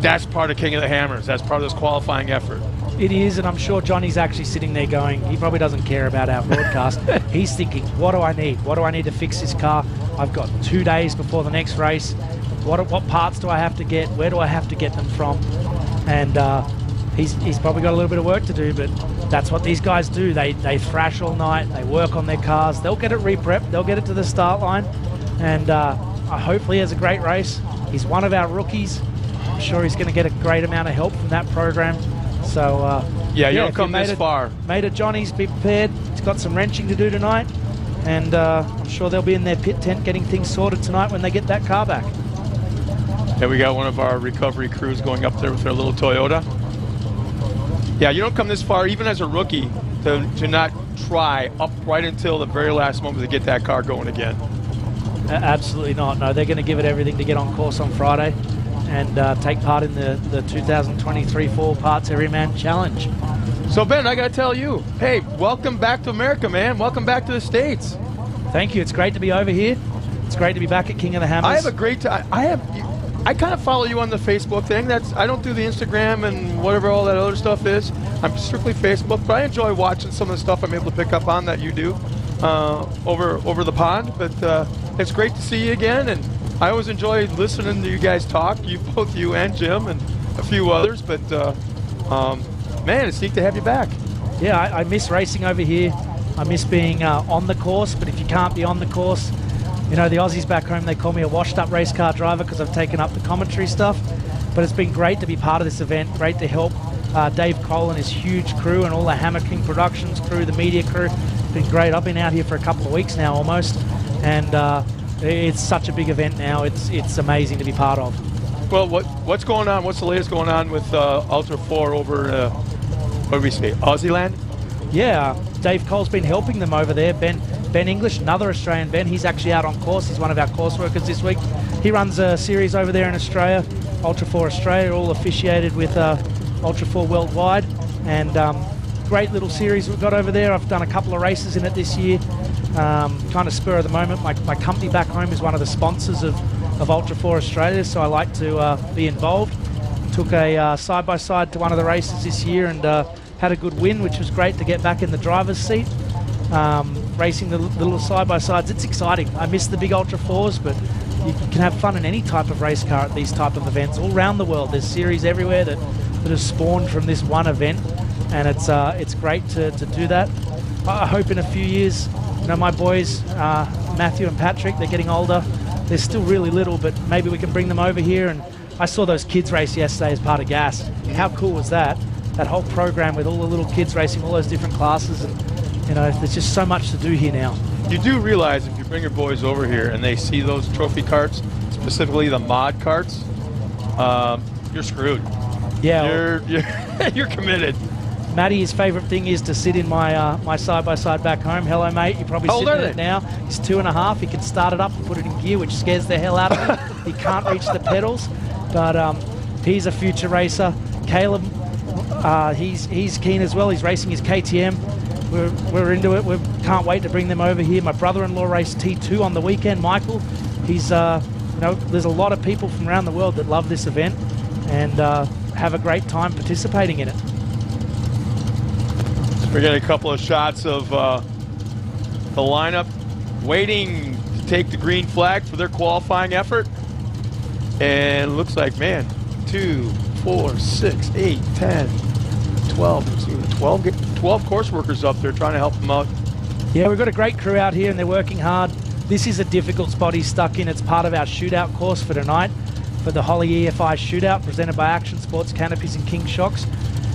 that's part of King of the Hammers. That's part of this qualifying effort. It is, and I'm sure Johnny's actually sitting there going, he probably doesn't care about our broadcast. He's thinking, what do I need? What do I need to fix this car? I've got 2 days before the next race. What parts do I have to get? Where do I have to get them from? And he's probably got a little bit of work to do, but that's what these guys do. They thrash all night. They work on their cars. They'll get it re-prepped. They'll get it to the start line. And hopefully he has a great race. He's one of our rookies. I'm sure he's going to get a great amount of help from that program. So yeah, you don't come this far. Mate of Johnny's, be prepared. He's got some wrenching to do tonight, and I'm sure they'll be in their pit tent getting things sorted tonight when they get that car back. And we got one of our recovery crews going up there with their little Toyota. Yeah, you don't come this far, even as a rookie, to not try up right until the very last moment to get that car going again. Absolutely not. No, they're going to give it everything to get on course on Friday and take part in the 2023 Full Parts Everyman Challenge. So Ben, I got to tell you, hey, welcome back to America, man. Welcome back to the States. Thank you. It's great to be over here. It's great to be back at King of the Hammers. I have a great time. I kind of follow you on the Facebook thing. I don't do the Instagram and whatever all that other stuff is. I'm strictly Facebook, but I enjoy watching some of the stuff I'm able to pick up on that you do over the pond. But it's great to see you again, and I always enjoy listening to you guys talk. Both you and Jim and a few others. But man, it's neat to have you back. Yeah, I miss racing over here. I miss being on the course. But if you can't be on the course, you know, the Aussies back home, they call me a washed-up race car driver because I've taken up the commentary stuff. But it's been great to be part of this event, great to help Dave Cole and his huge crew and all the Hammer King Productions crew, the media crew. It's been great. I've been out here for a couple of weeks now almost, and it's such a big event now. It's amazing to be part of. Well, what's going on? What's the latest going on with Ultra 4 over, what do we say, Aussieland? Yeah, Dave Cole's been helping them over there. Ben English, another Australian Ben, he's actually out on course. He's one of our course workers this week. He runs a series over there in Australia, Ultra 4 Australia, all officiated with Ultra 4 Worldwide. And great little series we've got over there. I've done a couple of races in it this year. Kind of spur of the moment. My company back home is one of the sponsors of Ultra 4 Australia, so I like to be involved. Took a side-by-side to one of the races this year and had a good win, which was great to get back in the driver's seat. Racing the little side-by-sides, it's exciting. I miss the big Ultra 4s, but you can have fun in any type of race car at these type of events all around the world. There's series everywhere that have spawned from this one event, and it's great to do that. I hope in a few years, you know, my boys, Matthew and Patrick, they're getting older. They're still really little, but maybe we can bring them over here. And I saw those kids race yesterday as part of GAS. How cool was that? That whole program with all the little kids racing all those different classes. And you know, there's just so much to do here now. You do realize if you bring your boys over here and they see those trophy carts, specifically the mod carts, you're screwed. Yeah. You're committed. Matty, favorite thing is to sit in my my side-by-side back home. Hello, mate. You're probably sitting in it now. He's 2.5. He can start it up and put it in gear, which scares the hell out of him. He can't reach the pedals, but he's a future racer. Caleb, he's keen as well. He's racing his KTM. We're into it. We can't wait to bring them over here. My brother-in-law raced T2 on the weekend. Michael, he's there's a lot of people from around the world that love this event and have a great time participating in it. We're getting a couple of shots of the lineup waiting to take the green flag for their qualifying effort. And looks like, man, 2, 4, 6, 8, 10, 12. 12 course workers up there trying to help them out. Yeah, we've got a great crew out here and they're working hard. This is a difficult spot he's stuck in. It's part of our shootout course for tonight for the Holly EFI shootout presented by Action Sports Canopies and King Shocks.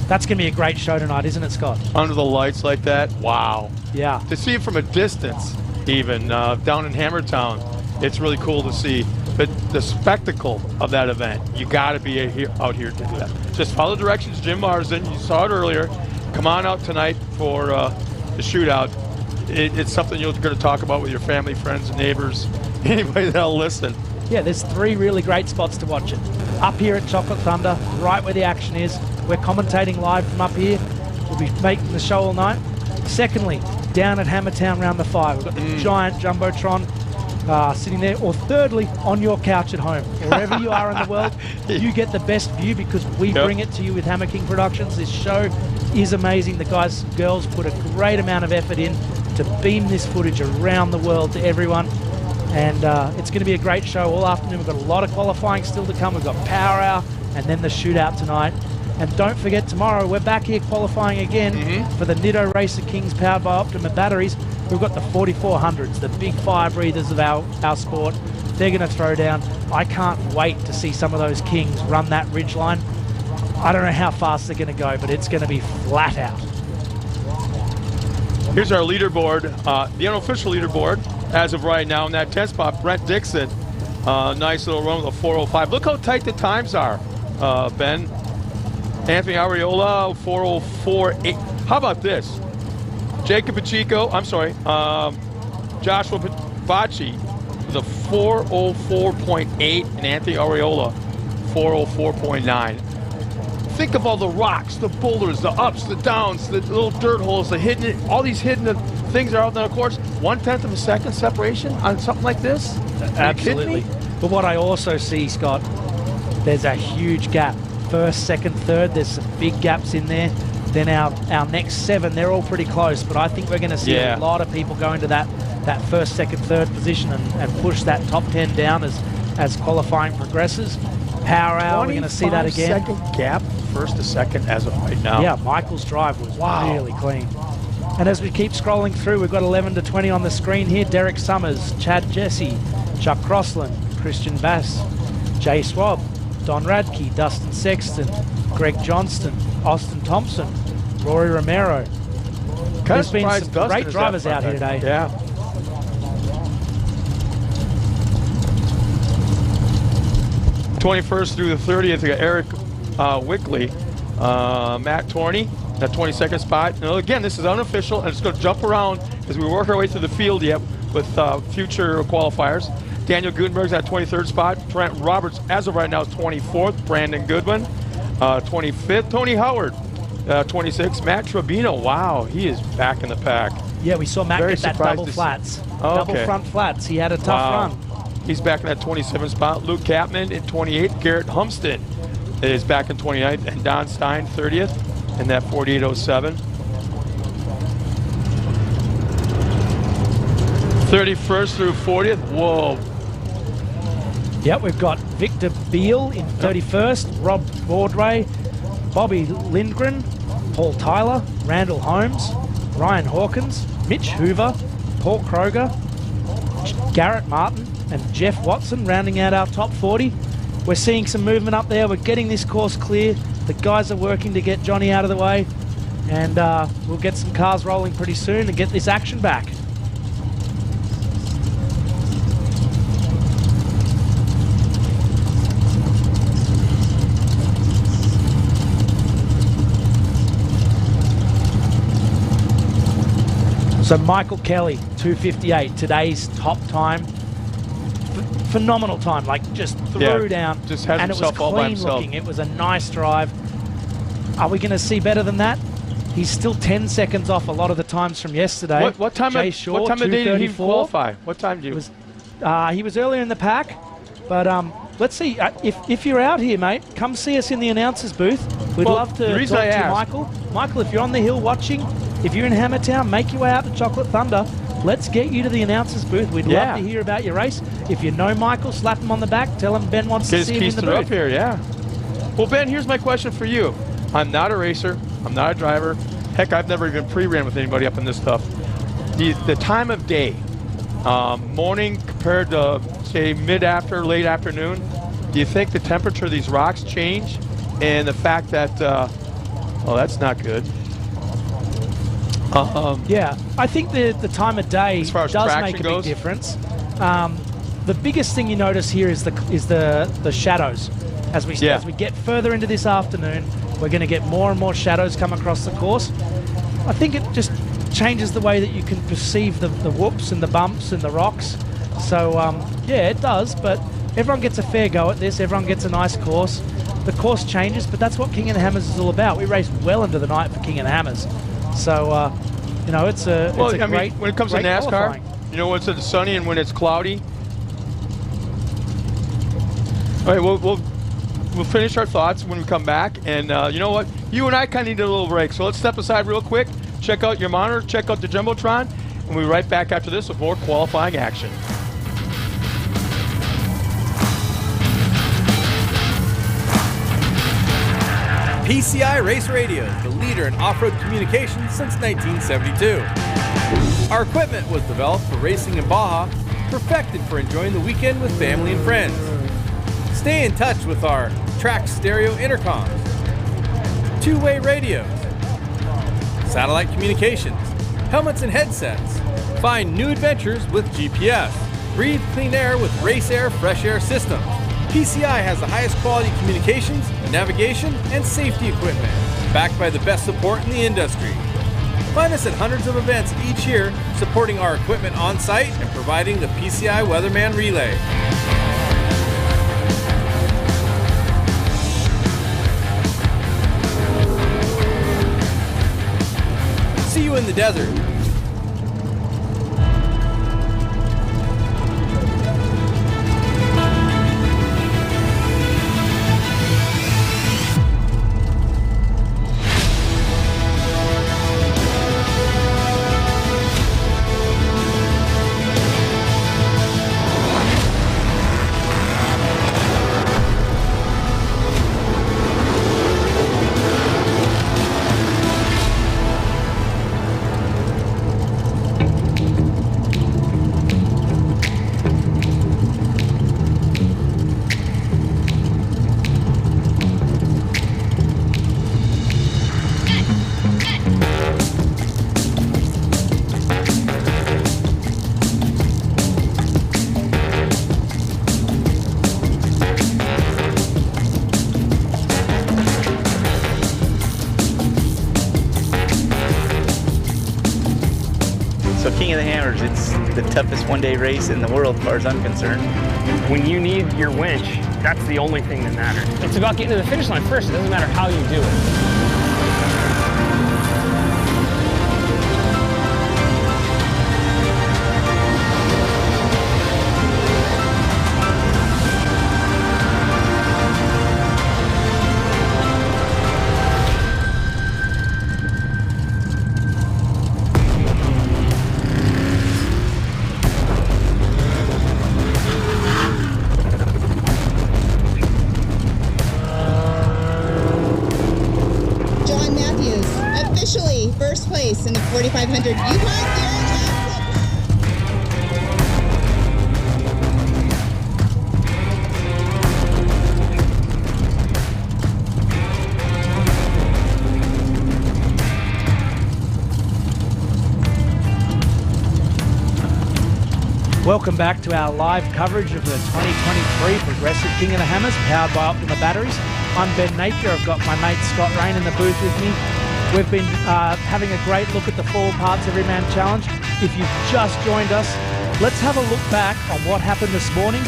That's going to be a great show tonight, isn't it, Scott? Under the lights like that, wow. Yeah. To see it from a distance, even down in Hammertown, it's really cool to see. But the spectacle of that event, you got to be out here to do that. Just follow directions. Jim Marsden, you saw it earlier. Come on out tonight for the shootout. It's something you're going to talk about with your family, friends, and neighbors, anybody that'll listen. Yeah, there's 3 really great spots to watch it. Up here at Chocolate Thunder, right where the action is. We're commentating live from up here. We'll be making the show all night. Secondly, down at Hammertown round the 5. We've got the giant Jumbotron sitting there. Or thirdly, on your couch at home. Wherever you are in the world, you get the best view because we bring it to you with Hammer King Productions. This show is amazing. The guys and girls put a great amount of effort in to beam this footage around the world to everyone. And it's going to be a great show all afternoon. We've got a lot of qualifying still to come. We've got Power Hour and then the shootout tonight. And don't forget, tomorrow we're back here qualifying again for the Nitto Racer Kings powered by Optima batteries. We've got the 4400s, the big fire breathers of our sport. They're going to throw down. I can't wait to see some of those Kings run that ridge line. I don't know how fast they're going to go, but it's going to be flat out. Here's our leaderboard, the unofficial leaderboard as of right now. In that 10th spot, Brent Dixon. Nice little run with a 4:05. Look how tight the times are, Ben. Anthony Ariola, 4:04.8. How about this? Jacob Pacheco, Joshua Bacci with a 4:04.8 and Anthony Ariola, 4:04.9. Think of all the rocks, the boulders, the ups, the downs, the little dirt holes, the hidden, all these hidden things are out there, of course. 1/10 of a second separation on something like this? Absolutely. But what I also see, Scott, there's a huge gap. First, second, third, there's some big gaps in there. Then our next 7, they're all pretty close, but I think we're going to see a lot of people go into that first, second, third position and push that top 10 down as qualifying progresses. Power Hour, we're going to see that again. 25-second gap, first to second as of right now. Yeah, Michael's drive was really clean. And as we keep scrolling through, we've got 11 to 20 on the screen here. Derek Summers, Chad Jesse, Chuck Crossland, Christian Bass, Jay Swab, Don Radke, Dustin Sexton, Greg Johnston, Austin Thompson, Rory Romero. There's been some great drivers out here today. Yeah. '21st through the 30th, we got Eric Wickley, Matt Torney, that 22nd spot. Now, again, this is unofficial, and it's going to jump around as we work our way through the field yet with future qualifiers. Daniel Gutenberg's at 23rd spot. Trent Roberts, as of right now, 24th. Brandon Goodwin, 25th. Tony Howard, 26th. Matt Trabino, wow, he is back in the pack. Yeah, we saw Matt get that double flats. Double front flats. He had a tough run. He's back in that 27th spot. Luke Capman in 28th. Garrett Humsted is back in 29th. And Don Stein, 30th in that 48.07. 31st through 40th. Whoa. Yep, we've got Victor Beal in 31st, Rob Baudray, Bobby Lindgren, Paul Tyler, Randall Holmes, Ryan Hawkins, Mitch Hoover, Paul Kroger, Garrett Martin, and Jeff Watson rounding out our top 40. We're seeing some movement up there. We're getting this course clear. The guys are working to get Johnny out of the way, and we'll get some cars rolling pretty soon and get this action back. So Michael Kelly, 2:58, today's top time. Phenomenal time, like just threw down, just has and it was himself all by clean himself. looking. It was a nice drive. Are we going to see better than that? He's still 10 seconds off a lot of the times from yesterday. What time Jay of Shaw, what time of day did he 2:34. qualify? What time do you? He was earlier in the pack, but let's see. If you're out here, mate, come see us in the announcers booth. We'd love to talk to you, Michael. Michael, if you're on the hill watching, if you're in Hammertown, make your way out to Chocolate Thunder. Let's get you to the announcers booth. We'd love to hear about your race. If you know Michael, slap him on the back. Tell him Ben wants to see him in the booth. Up here, yeah. Well, Ben, here's my question for you. I'm not a racer. I'm not a driver. Heck, I've never even pre-ran with anybody up in this stuff. The time of day, morning compared to, say, mid-after, late afternoon, do you think the temperature of these rocks change? And the fact that, well, that's not good. Yeah, I think the time of day does make a big difference. The biggest thing you notice here is the shadows. As we get further into this afternoon, we're going to get more and more shadows come across the course. I think it just changes the way that you can perceive the whoops and the bumps and the rocks. So yeah, it does, but everyone gets a fair go at this. Everyone gets a nice course. The course changes, but that's what King of the Hammers is all about. We raced well into the night for King of the Hammers. So, you know, it's a great, when it comes to NASCAR, qualifying. you know, when it's sunny and when it's cloudy. All right, we'll finish our thoughts when we come back. And you know what? You and I kind of need a little break. So let's step aside real quick, check out your monitor, check out the Jumbotron, and we'll be right back after this with more qualifying action. PCI Race Radio, the leader in off-road communications since 1972. Our equipment was developed for racing in Baja, perfected for enjoying the weekend with family and friends. Stay in touch with our track stereo intercoms, two-way radios, satellite communications, helmets and headsets. Find new adventures with GPS. Breathe clean air with Race Air Fresh Air Systems. PCI has the highest quality communications, navigation, and safety equipment, backed by the best support in the industry. Find us at hundreds of events each year, supporting our equipment on site and providing the PCI Weatherman Relay. See you in the desert. King of the Hammers, it's the toughest one-day race in the world as far as I'm concerned. When you need your winch, that's the only thing that matters. It's about getting to the finish line first. It doesn't matter how you do it. First place in the 4,500 Yukon. Welcome back to our live coverage of the 2023 Progressive King of the Hammers, powered by Optima Batteries. I'm Ben Napier. I've got my mate Scott Rain in the booth with me. We've been having a great look at the 4 parts Everyman Challenge. If you've just joined us, let's have a look back on what happened this morning,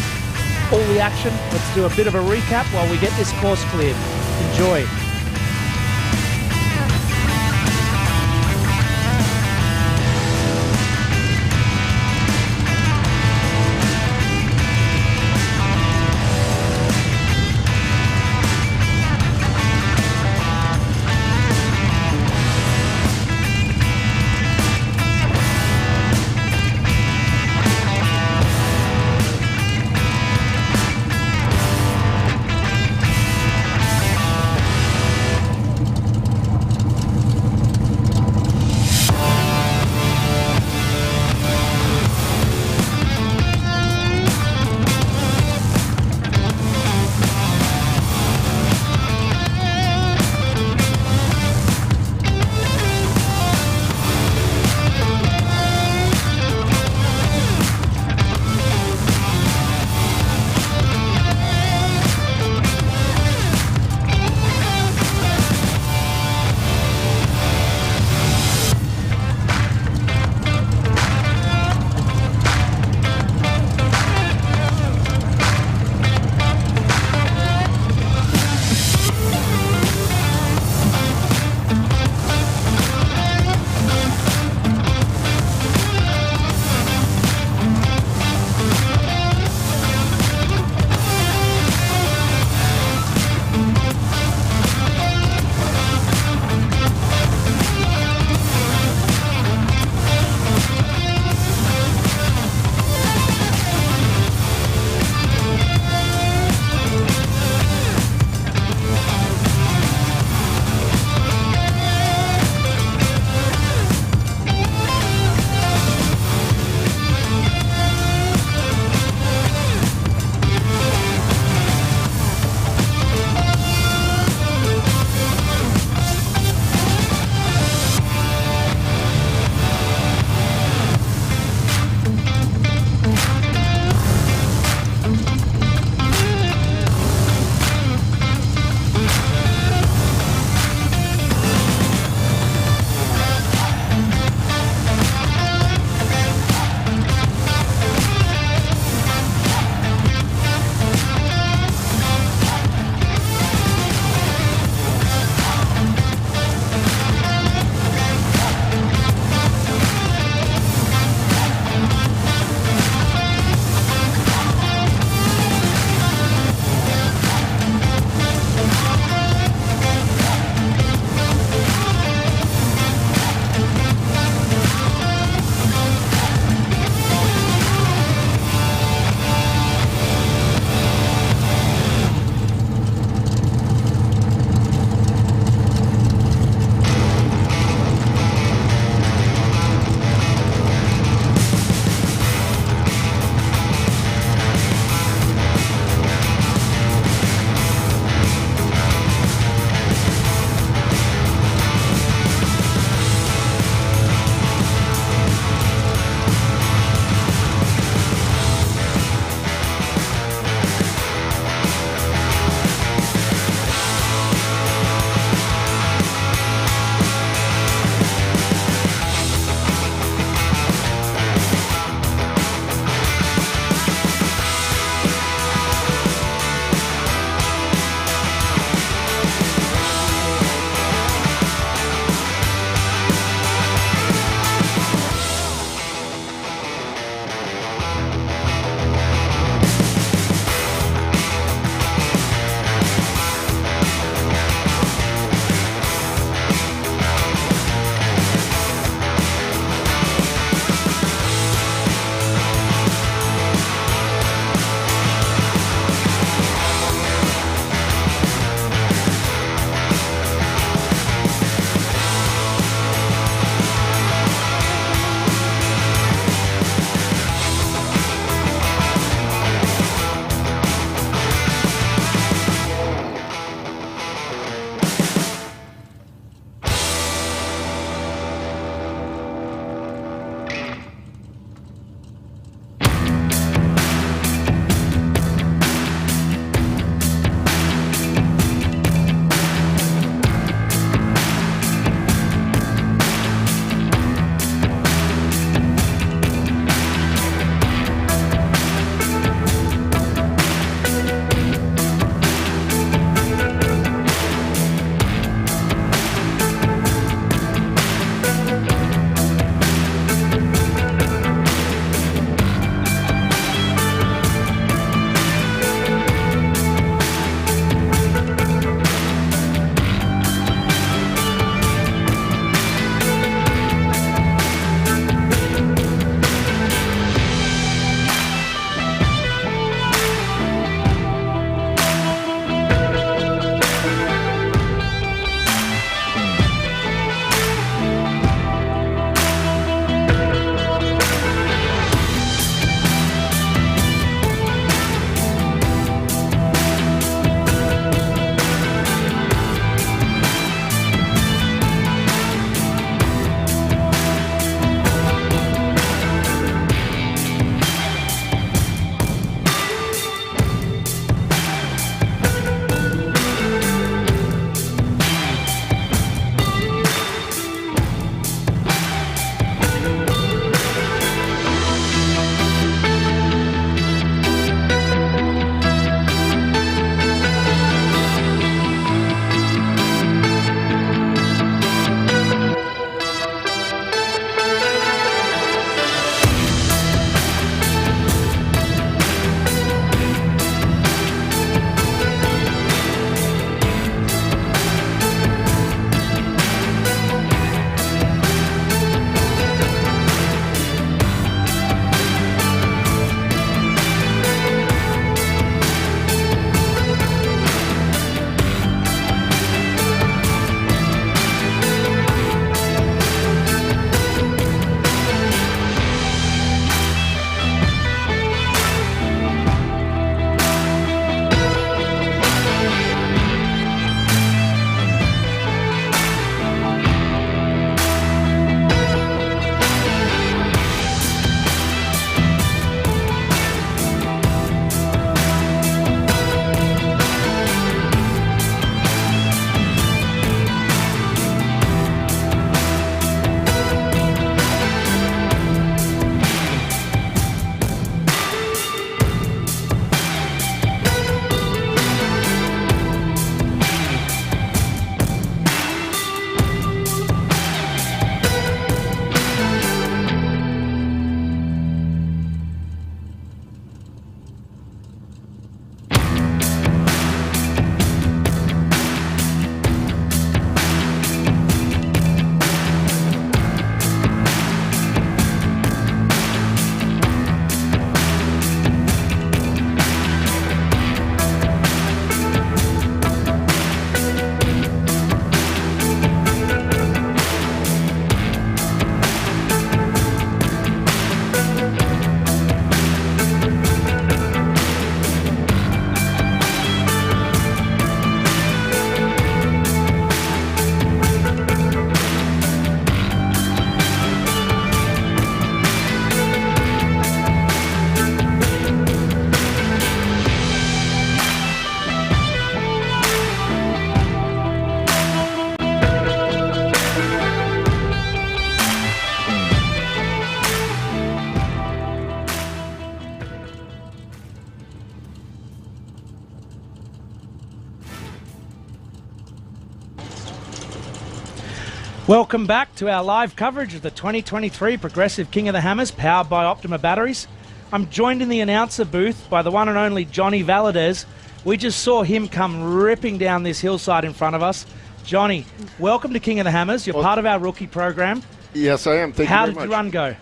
all the action. Let's do a bit of a recap while we get this course cleared. Enjoy. Welcome back to our live coverage of the 2023 Progressive King of the Hammers, powered by Optima Batteries. I'm joined in the announcer booth by the one and only Johnny Valadez. We just saw him come ripping down this hillside in front of us. Johnny, welcome to King of the Hammers. You're part of our rookie program. Yes, I am. Thank you very much. How did the run go?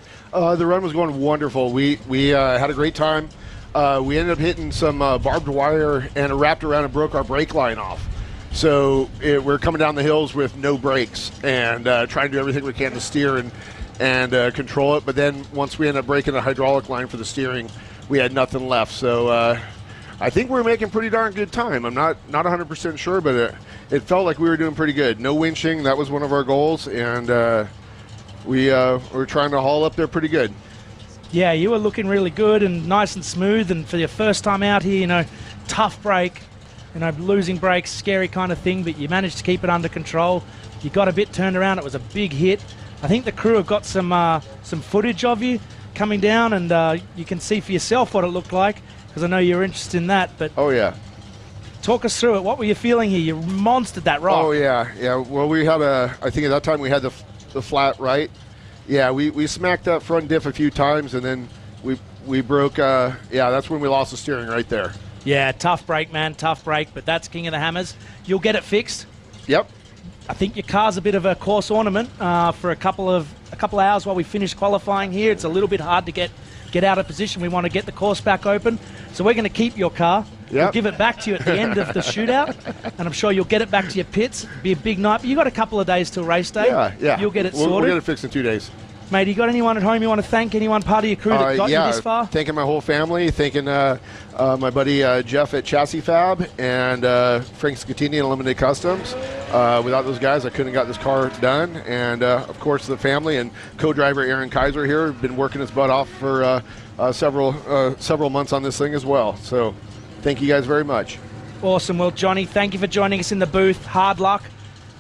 The run was going wonderful. We had a great time. We ended up hitting some barbed wire and it wrapped around and broke our brake line off. So we're coming down the hills with no brakes and trying to do everything we can to steer and control it. But then once we ended up breaking the hydraulic line for the steering, we had nothing left. So I think we're making pretty darn good time. I'm not 100% sure, but it felt like we were doing pretty good. No winching, that was one of our goals, and we were trying to haul up there pretty good. Yeah, you were looking really good and nice and smooth, and for your first time out here, tough break, losing brakes, scary kind of thing, but you managed to keep it under control. You got a bit turned around. It was a big hit. I think the crew have got some footage of you coming down, and you can see for yourself what it looked like, because I know you're interested in that. But oh yeah, talk us through it. What were you feeling here? You monstered that rock. Oh yeah. Well, we had I think at that time we had the flat right. Yeah, we smacked that front diff a few times, and then we broke. That's when we lost the steering right there. Yeah, tough break, man, tough break. But that's King of the Hammers. You'll get it fixed. Yep. I think your car's a bit of a course ornament for a couple of hours while we finish qualifying here. It's a little bit hard to get out of position. We want to get the course back open, so we're going to keep your car. Yep. We'll give it back to you at the end of the shootout, and I'm sure you'll get it back to your pits. It'll be a big night, but you got a couple of days till race day. Yeah. You'll get it sorted. We'll get it fixed in 2 days. Mate, you got anyone at home you want to thank? Anyone part of your crew that got you this far? Thanking my whole family, thanking my buddy Jeff at Chassis Fab and Frank Scatini at Limited Customs. Without those guys, I couldn't have got this car done. And, of course, the family and co-driver Aaron Kaiser here have been working his butt off for several months on this thing as well. So thank you guys very much. Awesome. Well, Johnny, thank you for joining us in the booth. Hard luck.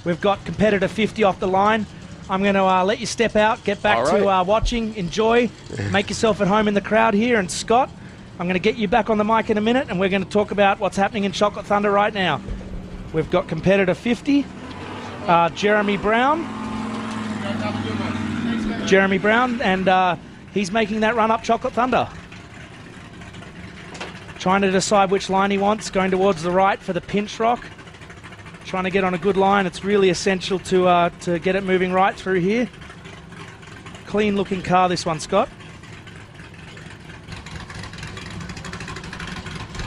We've got competitor 50 off the line. I'm going to let you step out, get back to watching, enjoy, make yourself at home in the crowd here. And Scott, I'm going to get you back on the mic in a minute, and we're going to talk about what's happening in Chocolate Thunder right now. We've got competitor 50, Jeremy Brown. And he's making that run up Chocolate Thunder. Trying to decide which line he wants, going towards the right for the pinch rock. Trying to get on a good line. It's really essential to get it moving right through here. Clean looking car, this one, Scott.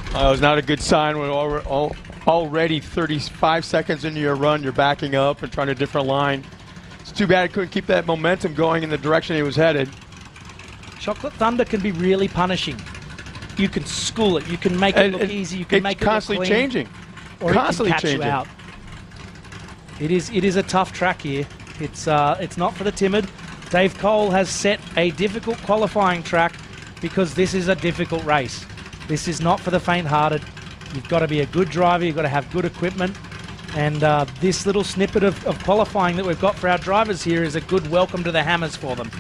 It was not a good sign when already 35 seconds into your run, you're backing up and trying a different line. It's too bad he couldn't keep that momentum going in the direction he was headed. Chocolate Thunder can be really punishing. You can school it. You can make it look easy. You can make it look constantly clean, changing. Or constantly it can catch changing. you out. It is a tough track here. It's not for the timid. Dave Cole has set a difficult qualifying track because this is a difficult race. This is not for the faint-hearted. You've got to be a good driver. You've got to have good equipment. And this little snippet of qualifying that we've got for our drivers here is a good welcome to the Hammers for them.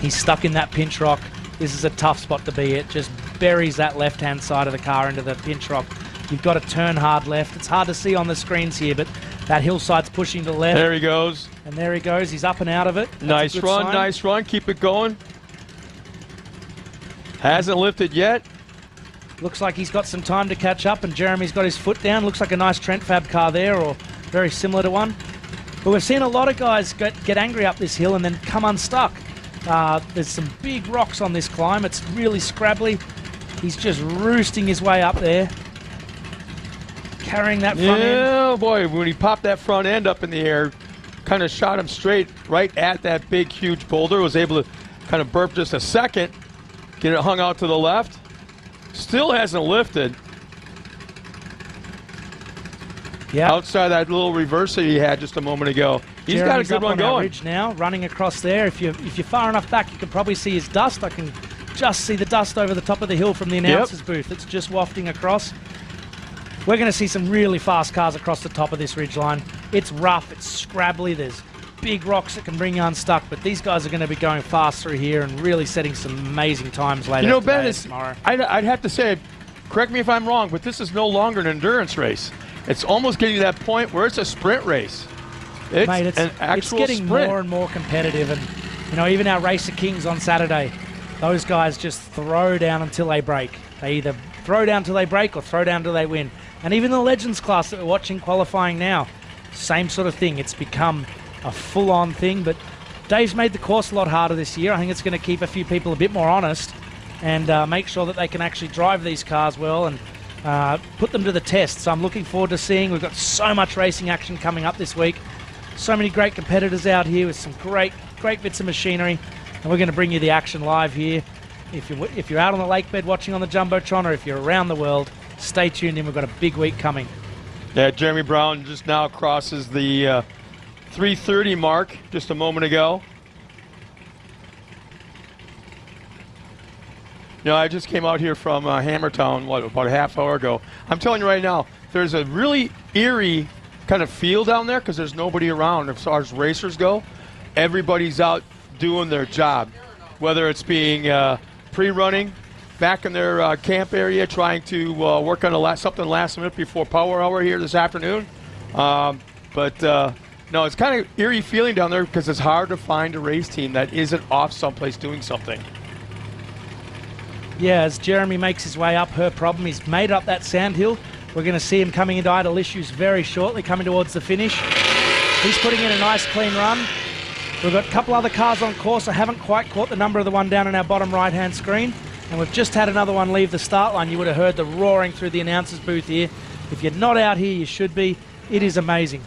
He's stuck in that pinch rock. This is a tough spot to be at. Just buries that left-hand side of the car into the pinch rock. You've got to turn hard left. It's hard to see on the screens here, but that hillside's pushing to the left. There he goes. And there he goes. He's up and out of it. That's nice run, sign. nice run. Keep it going. Hasn't lifted yet. Looks like he's got some time to catch up, and Jeremy's got his foot down. Looks like a nice Trent Fab car there, or very similar to one. But we've seen a lot of guys get angry up this hill and then come unstuck. There's some big rocks on this climb. It's really scrabbly. He's just roosting his way up there. Carrying that front end. Oh boy, when he popped that front end up in the air, kind of shot him straight right at that big, huge boulder. Was able to kind of burp just a second, get it hung out to the left. Still hasn't lifted. Yeah. Outside that little reverse that he had just a moment ago. He's got a good one going. Ridge now, running across there. If you're far enough back, you can probably see his dust. I can just see the dust over the top of the hill from the announcer's booth. It's just wafting across. We're going to see some really fast cars across the top of this ridge line. It's rough, it's scrabbly, there's big rocks that can bring you unstuck, but these guys are going to be going fast through here and really setting some amazing times later Ben, tomorrow. I'd have to say, correct me if I'm wrong, but this is no longer an endurance race. It's almost getting to that point where it's a sprint race. Mate, an actual it's getting sprint. more and more competitive. And, you know, even our Racer Kings on Saturday, those guys just throw down until they break. They either throw down till they break or throw down till they win. And even the Legends class that we're watching qualifying now, same sort of thing. It's become a full-on thing, but Dave's made the course a lot harder this year. I think it's going to keep a few people a bit more honest and make sure that they can actually drive these cars well and put them to the test. So I'm looking forward to seeing. We've got so much racing action coming up this week. So many great competitors out here with some great bits of machinery, and we're going to bring you the action live here. If you're out on the lake bed watching on the Jumbotron, or if you're around the world, stay tuned in. We've got a big week coming. Yeah, Jeremy Brown just now crosses the 3:30 mark just a moment ago. You know, I just came out here from Hammertown, about a half hour ago. I'm telling you right now, there's a really eerie kind of feel down there because there's nobody around as far as racers go. Everybody's out doing their job, whether it's being pre-running, back in their camp area, trying to work on something last minute before power hour here this afternoon. No, it's kind of eerie feeling down there because it's hard to find a race team that isn't off someplace doing something. Yeah, as Jeremy makes his way up her problem, he's made up that sand hill. We're going to see him coming into idle issues very shortly, coming towards the finish. He's putting in a nice clean run. We've got a couple other cars on course. I haven't quite caught the number of the one down in our bottom right-hand screen. And we've just had another one leave the start line. You would have heard the roaring through the announcer's booth here. If you're not out here, you should be. It is amazing.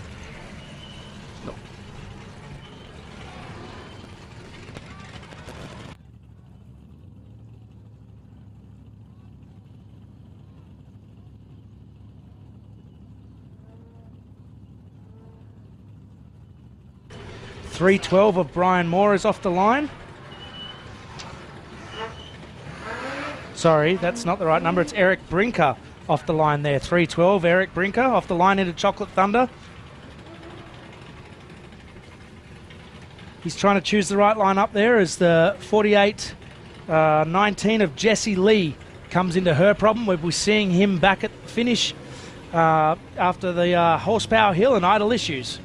.312 of Brian Moore is off the line. Sorry, that's not the right number. It's Eric Brinker off the line there. 312, Eric Brinker off the line into Chocolate Thunder. He's trying to choose the right line up there as the 48-19 of Jesse Lee comes into her problem. We'll be seeing him back at the finish after the horsepower hill and idle issues.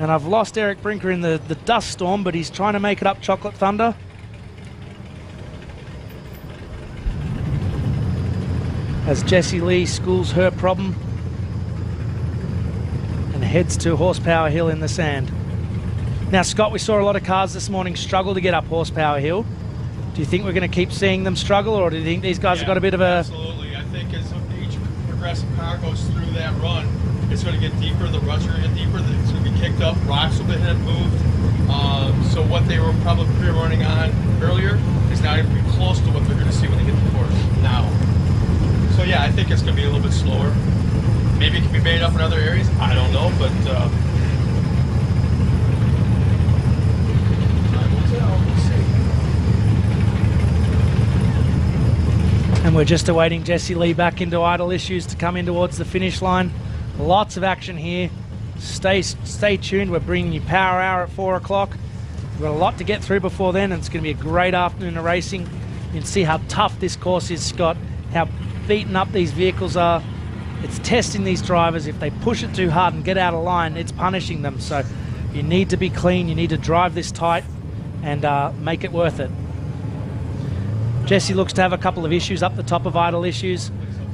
And I've lost Eric Brinker in the dust storm, but he's trying to make it up Chocolate Thunder. As Jessie Lee schools her problem and heads to Horsepower Hill in the sand. Now, Scott, we saw a lot of cars this morning struggle to get up Horsepower Hill. Do you think we're going to keep seeing them struggle, or do you think these guys have got a bit of a... Absolutely. I think as each progressive car goes through that run, it's going to get deeper, the ruts are going to get deeper, it's going to be kicked up, rocks will be moved. So what they were probably pre-running on earlier is now going to be close to what they're going to see when they hit the course now. So yeah, I think it's going to be a little bit slower. Maybe it can be made up in other areas, I don't know, but time will tell, we'll see. And we're just awaiting Jessie Lee back into idle issues to come in towards the finish line. Lots of action here. Stay tuned. We're bringing you Power Hour at 4 o'clock. We've got a lot to get through before then, and it's going to be a great afternoon of racing. You can see how tough this course is, Scott, how beaten up these vehicles are. It's testing these drivers. If they push it too hard and get out of line, it's punishing them. So you need to be clean. You need to drive this tight and make it worth it. Jesse looks to have a couple of issues up the top of idle issues.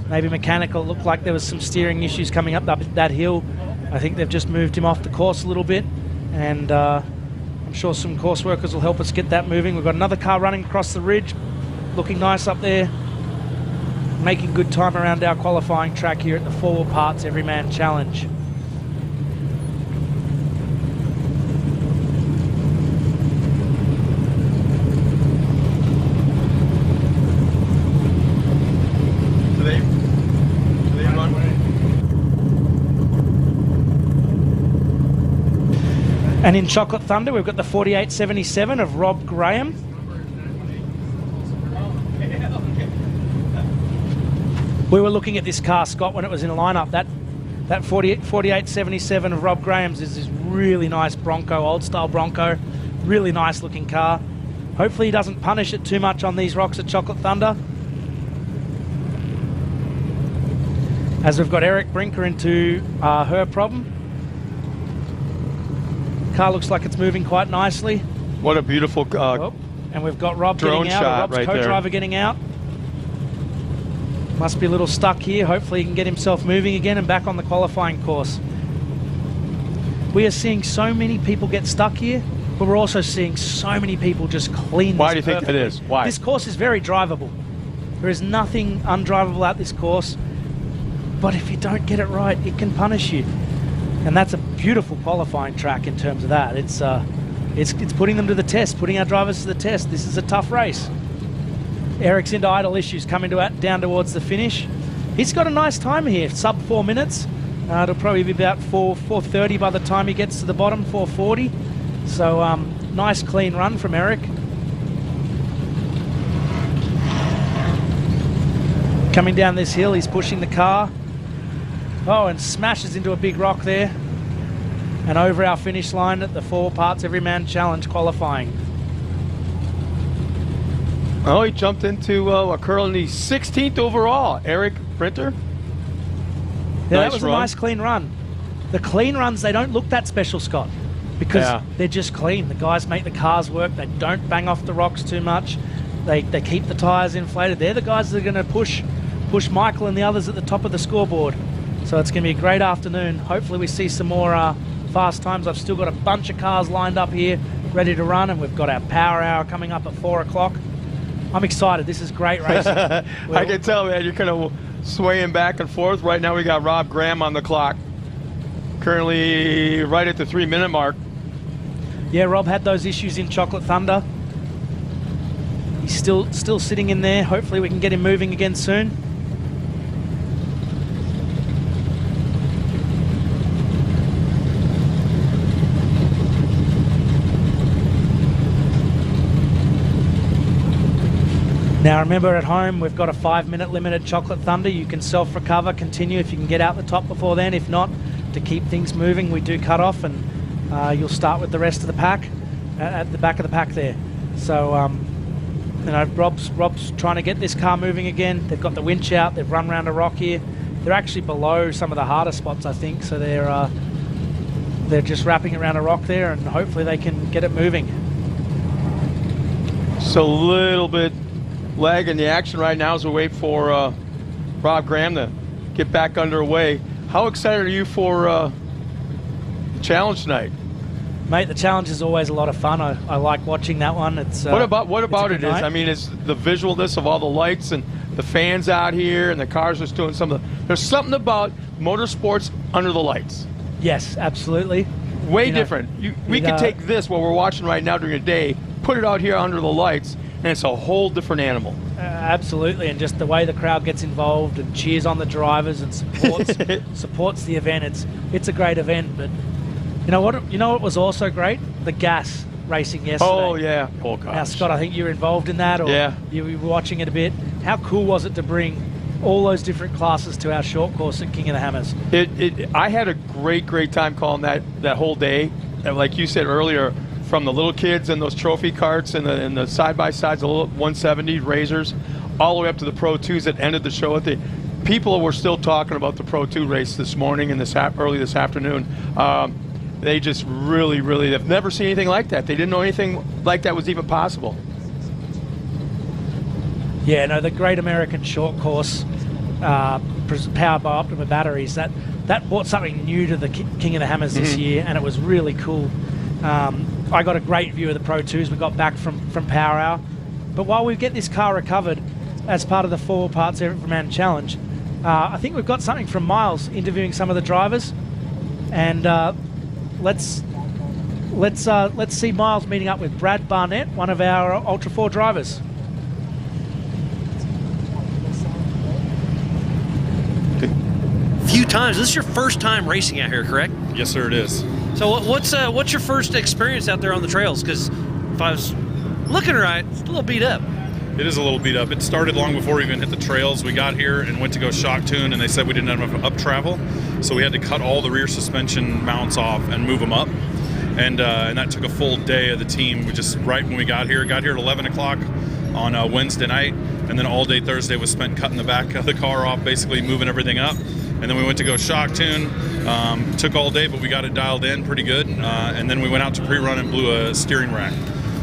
Maybe mechanical. It looked like there was some steering issues coming up that hill. I think they've just moved him off the course a little bit, and I'm sure some course workers will help us get that moving. We've got another car running across the ridge, looking nice up there, making good time around our qualifying track here at the 4 Parts Everyman Challenge. And in Chocolate Thunder, we've got the 4877 of Rob Graham. We were looking at this car, Scott, when it was in lineup. That 4877 of Rob Graham's is this really nice Bronco, old-style Bronco. Really nice-looking car. Hopefully he doesn't punish it too much on these rocks at Chocolate Thunder. as we've got Eric Brinker into her problem. Car looks like it's moving quite nicely. What a beautiful and we've got Rob drone getting out, shot Rob's right there. co-driver getting out. Must be a little stuck here. Hopefully he can get himself moving again and back on the qualifying course. We are seeing so many people get stuck here, but we're also seeing so many people just clean this. Why do you think that perfectly. is? Why? This course is very drivable. There is nothing undrivable at this course, but if you don't get it right, it can punish you. And that's a beautiful qualifying track in terms of that. It's putting them to the test, putting our drivers to the test. This is a tough race. Eric's into idle issues, coming down towards the finish. He's got a nice time here, sub 4 minutes. It'll probably be about 4:30 by the time he gets to the bottom, 4:40. So nice clean run from Eric. Coming down this hill, he's pushing the car. Oh, and smashes into a big rock there. And over our finish line at the 4 Parts Everyman Challenge qualifying. Oh, he jumped into currently 16th overall. Eric Brinker. Yeah, that was a nice clean run. The clean runs, they don't look that special, Scott, because they're just clean. The guys make the cars work. They don't bang off the rocks too much. They keep the tyres inflated. They're the guys that are going to push Michael and the others at the top of the scoreboard. So it's going to be a great afternoon. Hopefully we see some more fast times. I've still got a bunch of cars lined up here ready to run, and we've got our power hour coming up at 4 o'clock. I'm excited. This is great racing. I can tell, man, you're kind of swaying back and forth. Right now we got Rob Graham on the clock. Currently right at the 3-minute mark. Yeah, Rob had those issues in Chocolate Thunder. He's still sitting in there. Hopefully we can get him moving again soon. Now remember, at home we've got a 5-minute limit at Chocolate Thunder. You can self-recover, continue if you can get out the top before then. If not, to keep things moving, we do cut off, and you'll start with the rest of the pack at the back of the pack there. So you know, Rob's trying to get this car moving again. They've got the winch out. They've run around a rock here. They're actually below some of the harder spots, I think. So they're just wrapping around a rock there, and hopefully they can get it moving. So a little bit lag in the action right now as we wait for Rob Graham to get back underway. How excited are you for the challenge tonight? Mate, the challenge is always a lot of fun. I like watching that one. It's what about it is? night. I mean, it's the visualness of all the lights and the fans out here and the cars just doing some of the. There's something about motorsports under the lights. Yes, absolutely. Way different. We could take this, what we're watching right now during the day, put it out here under the lights, and it's a whole different animal. Absolutely, and just the way the crowd gets involved and cheers on the drivers and supports the event. It's a great event. But you know what was also great? The gas racing yesterday. Oh yeah. Oh gosh. Now Scott, I think you were involved in that, or you were watching it a bit. How cool was it to bring all those different classes to our short course at King of the Hammers? I had a great time calling that whole day. And like you said earlier, from the little kids and those trophy carts and the side-by-sides, the little 170 Razors, all the way up to the Pro 2s that ended the show. People were still talking about the Pro 2 race this morning and early this afternoon. They just really, have never seen anything like that. They didn't know anything like that was even possible. Yeah, no, the Great American Short Course, powered by Optima batteries, that brought something new to the King of the Hammers this year, and it was really cool. I got a great view of the Pro 2s we got back from Power Hour. But while we get this car recovered as part of the 4 Parts Everyman Challenge, I think we've got something from Miles interviewing some of the drivers, and let's see Miles meeting up with Brad Barnett, one of our Ultra 4 drivers. Few times. This is your first time racing out here, correct? Yes, sir, it is. So what's your first experience out there on the trails? Because if I was looking right, it's a little beat up. It is a little beat up. It started long before we even hit the trails. We got here and went to go shock tune, and they said we didn't have enough up travel, so we had to cut all the rear suspension mounts off and move them up. And that took a full day of the team. We just right when we got here at 11 o'clock on Wednesday night, and then all day Thursday was spent cutting the back of the car off, basically moving everything up. and then we went to go shock tune. Took all day, but we got it dialed in pretty good. And then we went out to pre-run and blew a steering rack.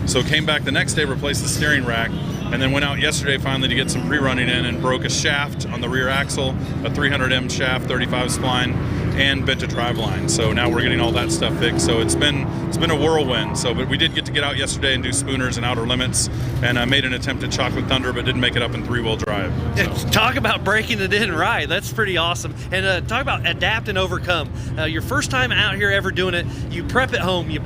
So came back the next day, replaced the steering rack, and then went out yesterday finally to get some pre-running in and broke a shaft on the rear axle, a 300M shaft, 35 spline, and bent a drive line. So now we're getting all that stuff fixed. So it's been a whirlwind. So, but we did get to get out yesterday and do spooners and outer limits, and I made an attempt at Chocolate Thunder, but didn't make it up in 3-wheel drive. So. Yeah, talk about breaking it in right. That's pretty awesome. And talk about adapt and overcome. Your first time out here ever doing it, you prep at home. You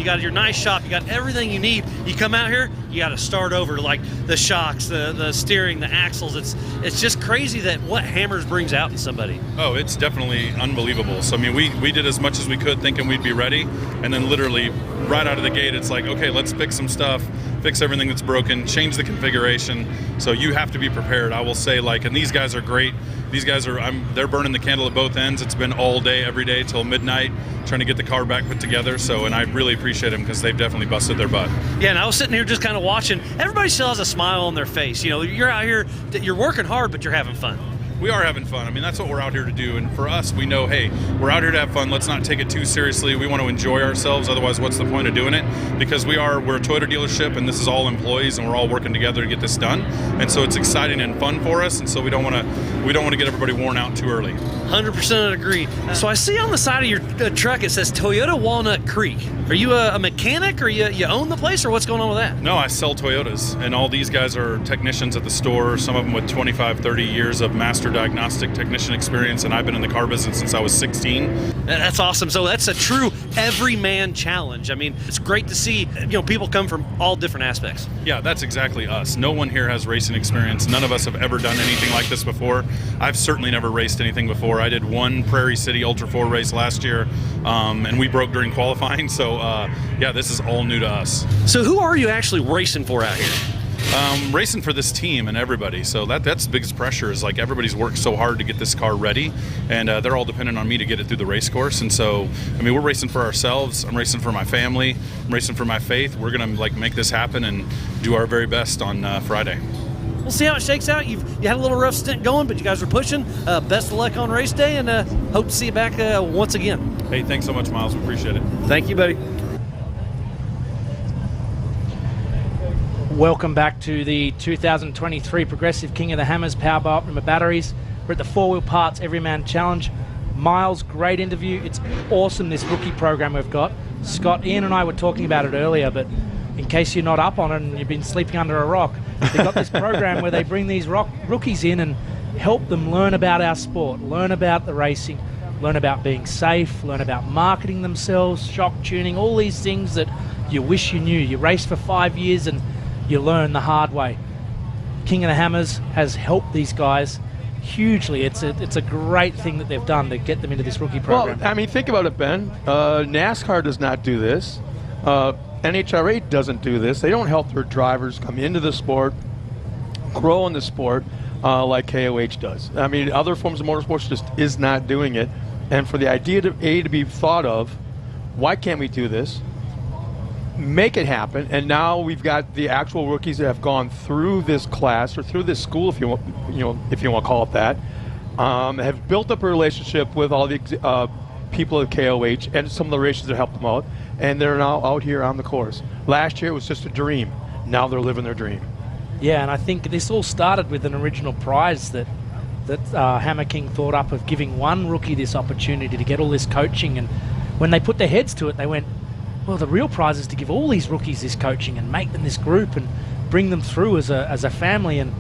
got your nice shop. You got everything you need. You come out here, you got to start over, like the shocks, the steering, the axles. It's just crazy that what Hammers brings out in somebody. Oh, it's definitely unbelievable. So I mean, we did as much as we could, thinking we'd be ready, and then literally right out of the gate, it's like, okay, let's fix some stuff, fix everything that's broken, change the configuration. So you have to be prepared. I will say, like, and these guys are great. These guys they're burning the candle at both ends. It's been all day, every day till midnight, trying to get the car back put together. So, and I really appreciate them because they've definitely busted their butt. Yeah, and I was sitting here just kind of watching. Everybody still has a smile on their face. You know, you're out here, you're working hard, but you're having fun. We are having fun. I mean, that's what we're out here to do. And for us, we know, hey, we're out here to have fun. Let's not take it too seriously. We want to enjoy ourselves. Otherwise, what's the point of doing it? Because we're a Toyota dealership, and this is all employees, and we're all working together to get this done. And so it's exciting and fun for us. And so we don't want to get everybody worn out too early. 100% agree. So I see on the side of your truck it says Toyota Walnut Creek. Are you a mechanic, or you own the place, or what's going on with that? No, I sell Toyotas, and all these guys are technicians at the store. Some of them with 25, 30 years of master diagnostic technician experience, and I've been in the car business since I was 16. That's awesome. So that's a true everyman challenge. I mean, it's great to see, people come from all different aspects. Yeah, that's exactly us. No one here has racing experience. None of us have ever done anything like this before. I've certainly never raced anything before. I did one Prairie City Ultra 4 race last year, and we broke during qualifying. So, yeah, this is all new to us. So who are you actually racing for out here? Racing for this team and everybody. So that's the biggest pressure, is like everybody's worked so hard to get this car ready, and they're all dependent on me to get it through the race course. And so, I mean, we're racing for ourselves. I'm racing for my family. I'm racing for my faith. We're going to make this happen and do our very best on Friday. We'll see how it shakes out. You had a little rough stint going, but you guys are pushing. Best of luck on race day, and hope to see you back once again. Hey, thanks so much, Miles. We appreciate it. Thank you, buddy. Welcome back to the 2023 Progressive King of the Hammers Power by Optima Batteries. We're at the 4-Wheel Parts Everyman Challenge. Miles, great interview. It's awesome, this rookie program we've got. Scott, Ian and I were talking about it earlier, but in case you're not up on it and you've been sleeping under a rock, they've got this program where they bring these rookies in and help them learn about our sport, learn about the racing, learn about being safe, learn about marketing themselves, shock tuning, all these things that you wish you knew. You raced for 5 years and you learn the hard way. King of the Hammers has helped these guys hugely. It's a great thing that they've done to get them into this rookie program. Well, I mean, think about it, Ben. NASCAR does not do this. NHRA doesn't do this. They don't help their drivers come into the sport, grow in the sport, like KOH does. I mean, other forms of motorsports just is not doing it. And for the idea to be thought of, why can't we do this? Make it happen, and now we've got the actual rookies that have gone through this class or through this school, if you want, if you want to call it that, have built up a relationship with all the people at KOH and some of the races that helped them out, and they're now out here on the course. Last year it was just a dream. Now they're living their dream. Yeah, and I think this all started with an original prize that Hammer King thought up of giving one rookie this opportunity to get all this coaching, and when they put their heads to it, they went, well, the real prize is to give all these rookies this coaching and make them this group and bring them through as a family, and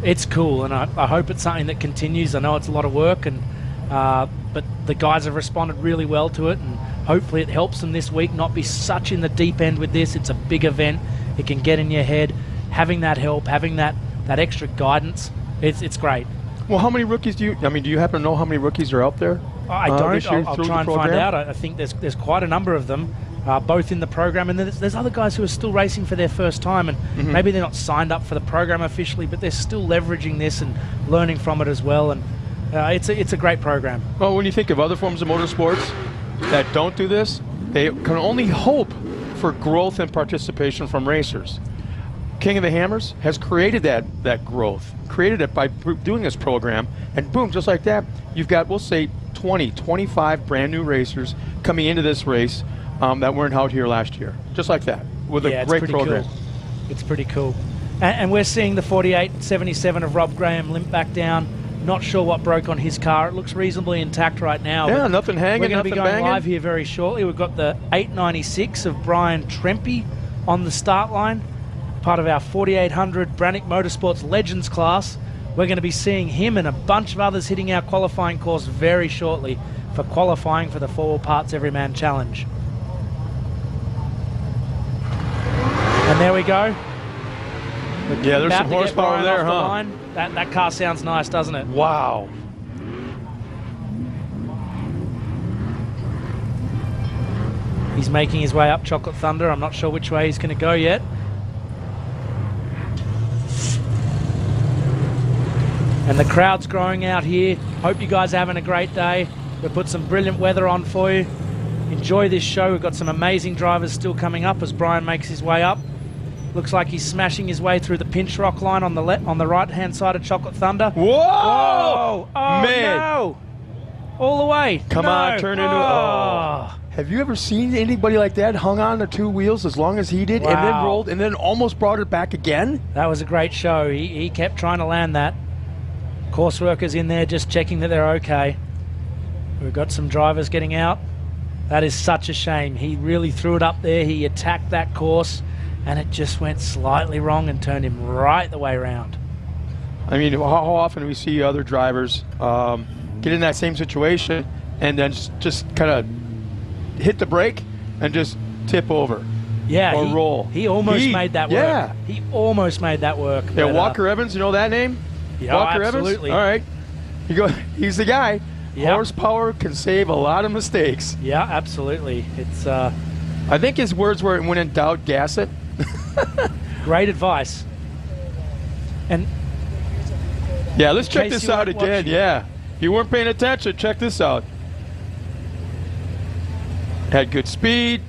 it's cool, and I hope it's something that continues. I know it's a lot of work, and but the guys have responded really well to it, and hopefully it helps them this week not be such in the deep end with this. It's a big event. It can get in your head. Having that help, having that extra guidance, it's great. Well, how many rookies do you happen to know how many rookies are out there? I don't. I'll try and find out. I think there's quite a number of them. Both in the program, and there's other guys who are still racing for their first time, and maybe they're not signed up for the program officially, but they're still leveraging this and learning from it as well, and it's a great program. Well, when you think of other forms of motorsports that don't do this, they can only hope for growth and participation from racers. King of the Hammers has created that growth, created it by doing this program, and boom, just like that, you've got, we'll say, 20, 25 brand new racers coming into this race that weren't out here last year, just like that, with a great program. Cool. It's pretty cool. And we're seeing the 48-77 of Rob Graham limp back down. Not sure what broke on his car. It looks reasonably intact right now. Yeah, nothing hanging, we're going to be going banging. live here very shortly. We've got the 896 of Brian Trempy on the start line, part of our 4800 Brannick Motorsports Legends class. We're going to be seeing him and a bunch of others hitting our qualifying course very shortly for qualifying for the 4 Parts Everyman Challenge. And there we go. Yeah, there's some horsepower there, huh? That car sounds nice, doesn't it? Wow. He's making his way up Chocolate Thunder. I'm not sure which way he's going to go yet. And the crowd's growing out here. Hope you guys are having a great day. We've put some brilliant weather on for you. Enjoy this show. We've got some amazing drivers still coming up as Brian makes his way up. Looks like he's smashing his way through the pinch rock line on the right-hand side of Chocolate Thunder. Whoa! Whoa! Oh, man. No! All the way. Come on, turn into... Oh. Have you ever seen anybody like that hung on to 2 wheels as long as he did, and then rolled, and then almost brought it back again? That was a great show. He kept trying to land that. Course workers in there just checking that they're okay. We've got some drivers getting out. That is such a shame. He really threw it up there. He attacked that course, and it just went slightly wrong and turned him right the way around. I mean, how often do we see other drivers get in that same situation and then just kind of hit the brake and just tip over? Yeah, or roll. He almost made that work. Yeah. He almost made that work. Yeah, but, Walker Evans, you know that name? Yeah, Walker absolutely. Evans? All right. He's the guy. Yep. Horsepower can save a lot of mistakes. Yeah, absolutely. It's. I think his words were, when in doubt, gas it. Great advice. And yeah, let's check this out again. Yeah. If you weren't paying attention, check this out. Had good speed.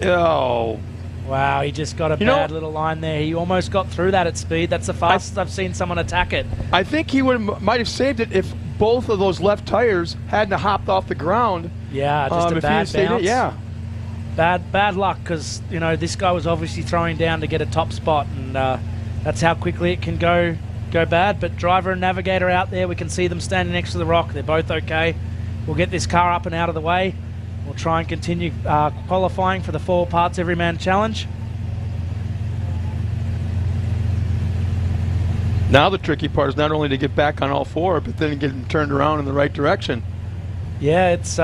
Oh. Wow, he just got a bad little line there. He almost got through that at speed. That's the fastest I've seen someone attack it. I think he might have saved it if both of those left tires hadn't hopped off the ground. Yeah, just a bad bounce. Yeah. Bad luck, because this guy was obviously throwing down to get a top spot, and that's how quickly it can go bad. But driver and navigator out there, we can see them standing next to the rock. They're both okay. We'll get this car up and out of the way. We'll try and continue qualifying for the 4 Parts Everyman Challenge. Now the tricky part is not only to get back on all 4, but then get them turned around in the right direction. Yeah, it's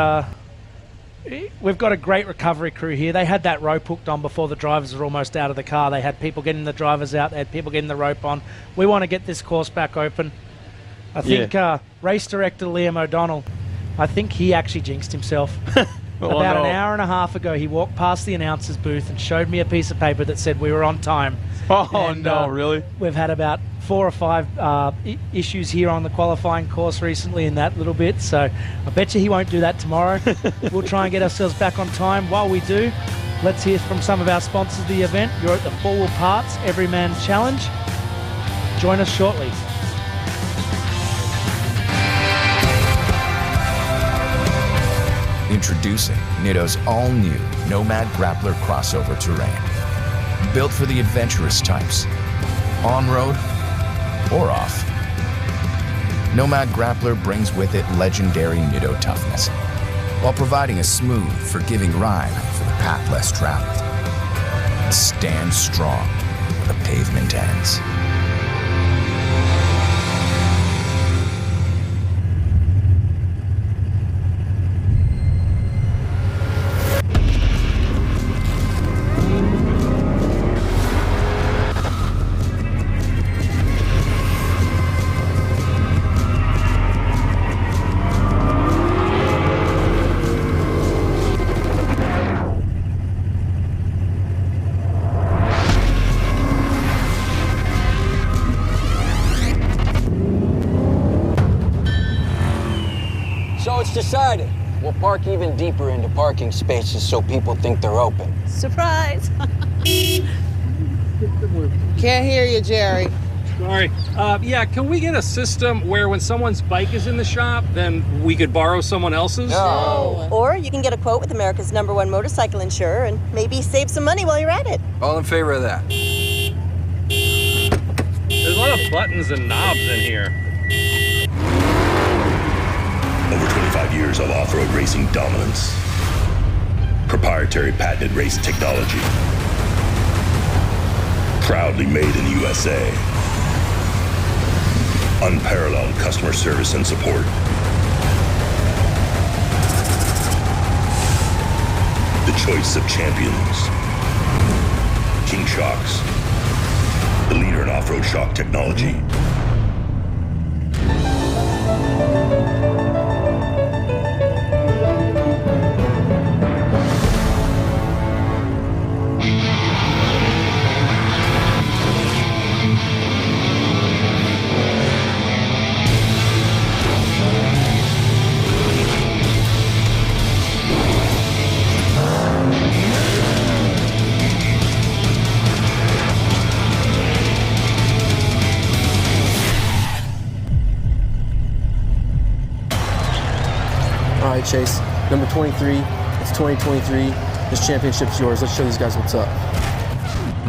we've got a great recovery crew here. They had that rope hooked on before the drivers were almost out of the car. They had people getting the drivers out. They had people getting the rope on. We want to get this course back open. I think race director Liam O'Donnell, I think he actually jinxed himself. About an hour and a half ago, he walked past the announcer's booth and showed me a piece of paper that said we were on time. Oh, and, no, really? We've had about 4 or 5 issues here on the qualifying course recently in that little bit, so I bet you he won't do that tomorrow. We'll try and get ourselves back on time. While we do, let's hear from some of our sponsors of the event. You're at the 4 Parts Everyman Challenge. Join us shortly. Introducing Nitto's all-new Nomad Grappler crossover terrain. Built for the adventurous types, on-road or off. Nomad Grappler brings with it legendary Nitto toughness, while providing a smooth, forgiving ride for the path less traveled. Stand strong where the pavement ends. So it's decided. We'll park even deeper into parking spaces so people think they're open. Surprise! Can't hear you, Jerry. Sorry. Yeah, can we get a system where when someone's bike is in the shop, then we could borrow someone else's? No. Or you can get a quote with America's #1 motorcycle insurer and maybe save some money while you're at it. All in favor of that. There's a lot of buttons and knobs in here. Over 25 years of off-road racing dominance. Proprietary patented race technology. Proudly made in the USA. Unparalleled customer service and support. The choice of champions. King Shocks. The leader in off-road shock technology. All right, Chase. Number 23. It's 2023. This championship's yours. Let's show these guys what's up.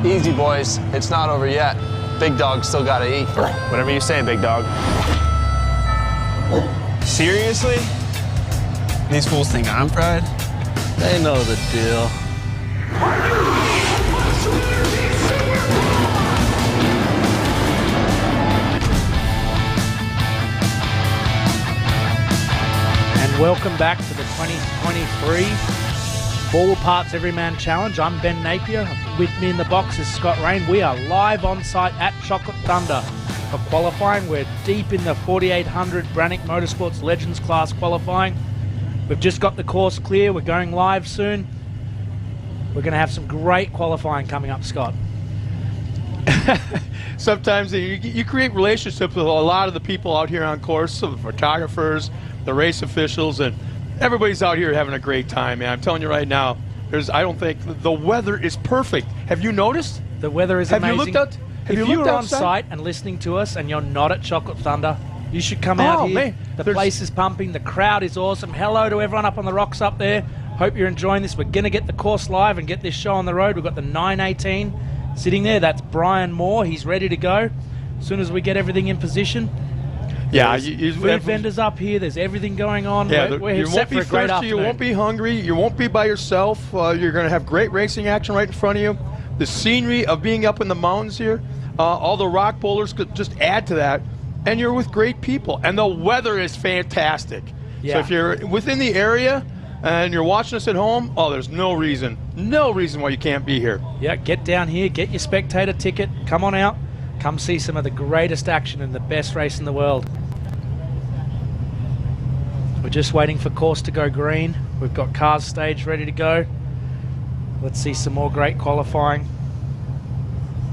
Easy, boys. It's not over yet. Big dog still gotta eat. Whatever you say, big dog. Seriously? These fools think I'm pride? They know the deal. And welcome back to the 2023 Ball Parts Everyman Challenge. I'm Ben Napier. With me in the box is Scott Rain. We are live on site at Chocolate Thunder for qualifying. We're deep in the 4800 Brannick Motorsports Legends class qualifying. We've just got the course clear. We're going live soon. We're going to have some great qualifying coming up, Scott. Sometimes you create relationships with a lot of the people out here on course, so the photographers, the race officials, and everybody's out here having a great time, man. I'm telling you right now, I don't think the weather is perfect. Have you noticed? The weather is amazing. Have you looked out? If you're on site and listening to us and you're not at Chocolate Thunder, you should come out here. Man. The place is pumping. The crowd is awesome. Hello to everyone up on the rocks up there. Hope you're enjoying this. We're going to get the course live and get this show on the road. We've got the 918 sitting there. That's Brian Moore. He's ready to go as soon as we get everying in position. Yeah, food vendors up here. There's everything going on. Yeah, we're you set won't for be a great thirsty. afternoon. You won't be hungry. You won't be by yourself. You're going to have great racing action right in front of you. The scenery of being up in the mountains here, all the rock boulders could just add to that. And you're with great people. And the weather is fantastic. Yeah. So if you're within the area and you're watching us at home, there's no reason why you can't be here. Yeah, get down here, get your spectator ticket, come on out, come see some of the greatest action and the best race in the world. We're just waiting for course to go green. We've got cars staged ready to go. Let's see some more great qualifying.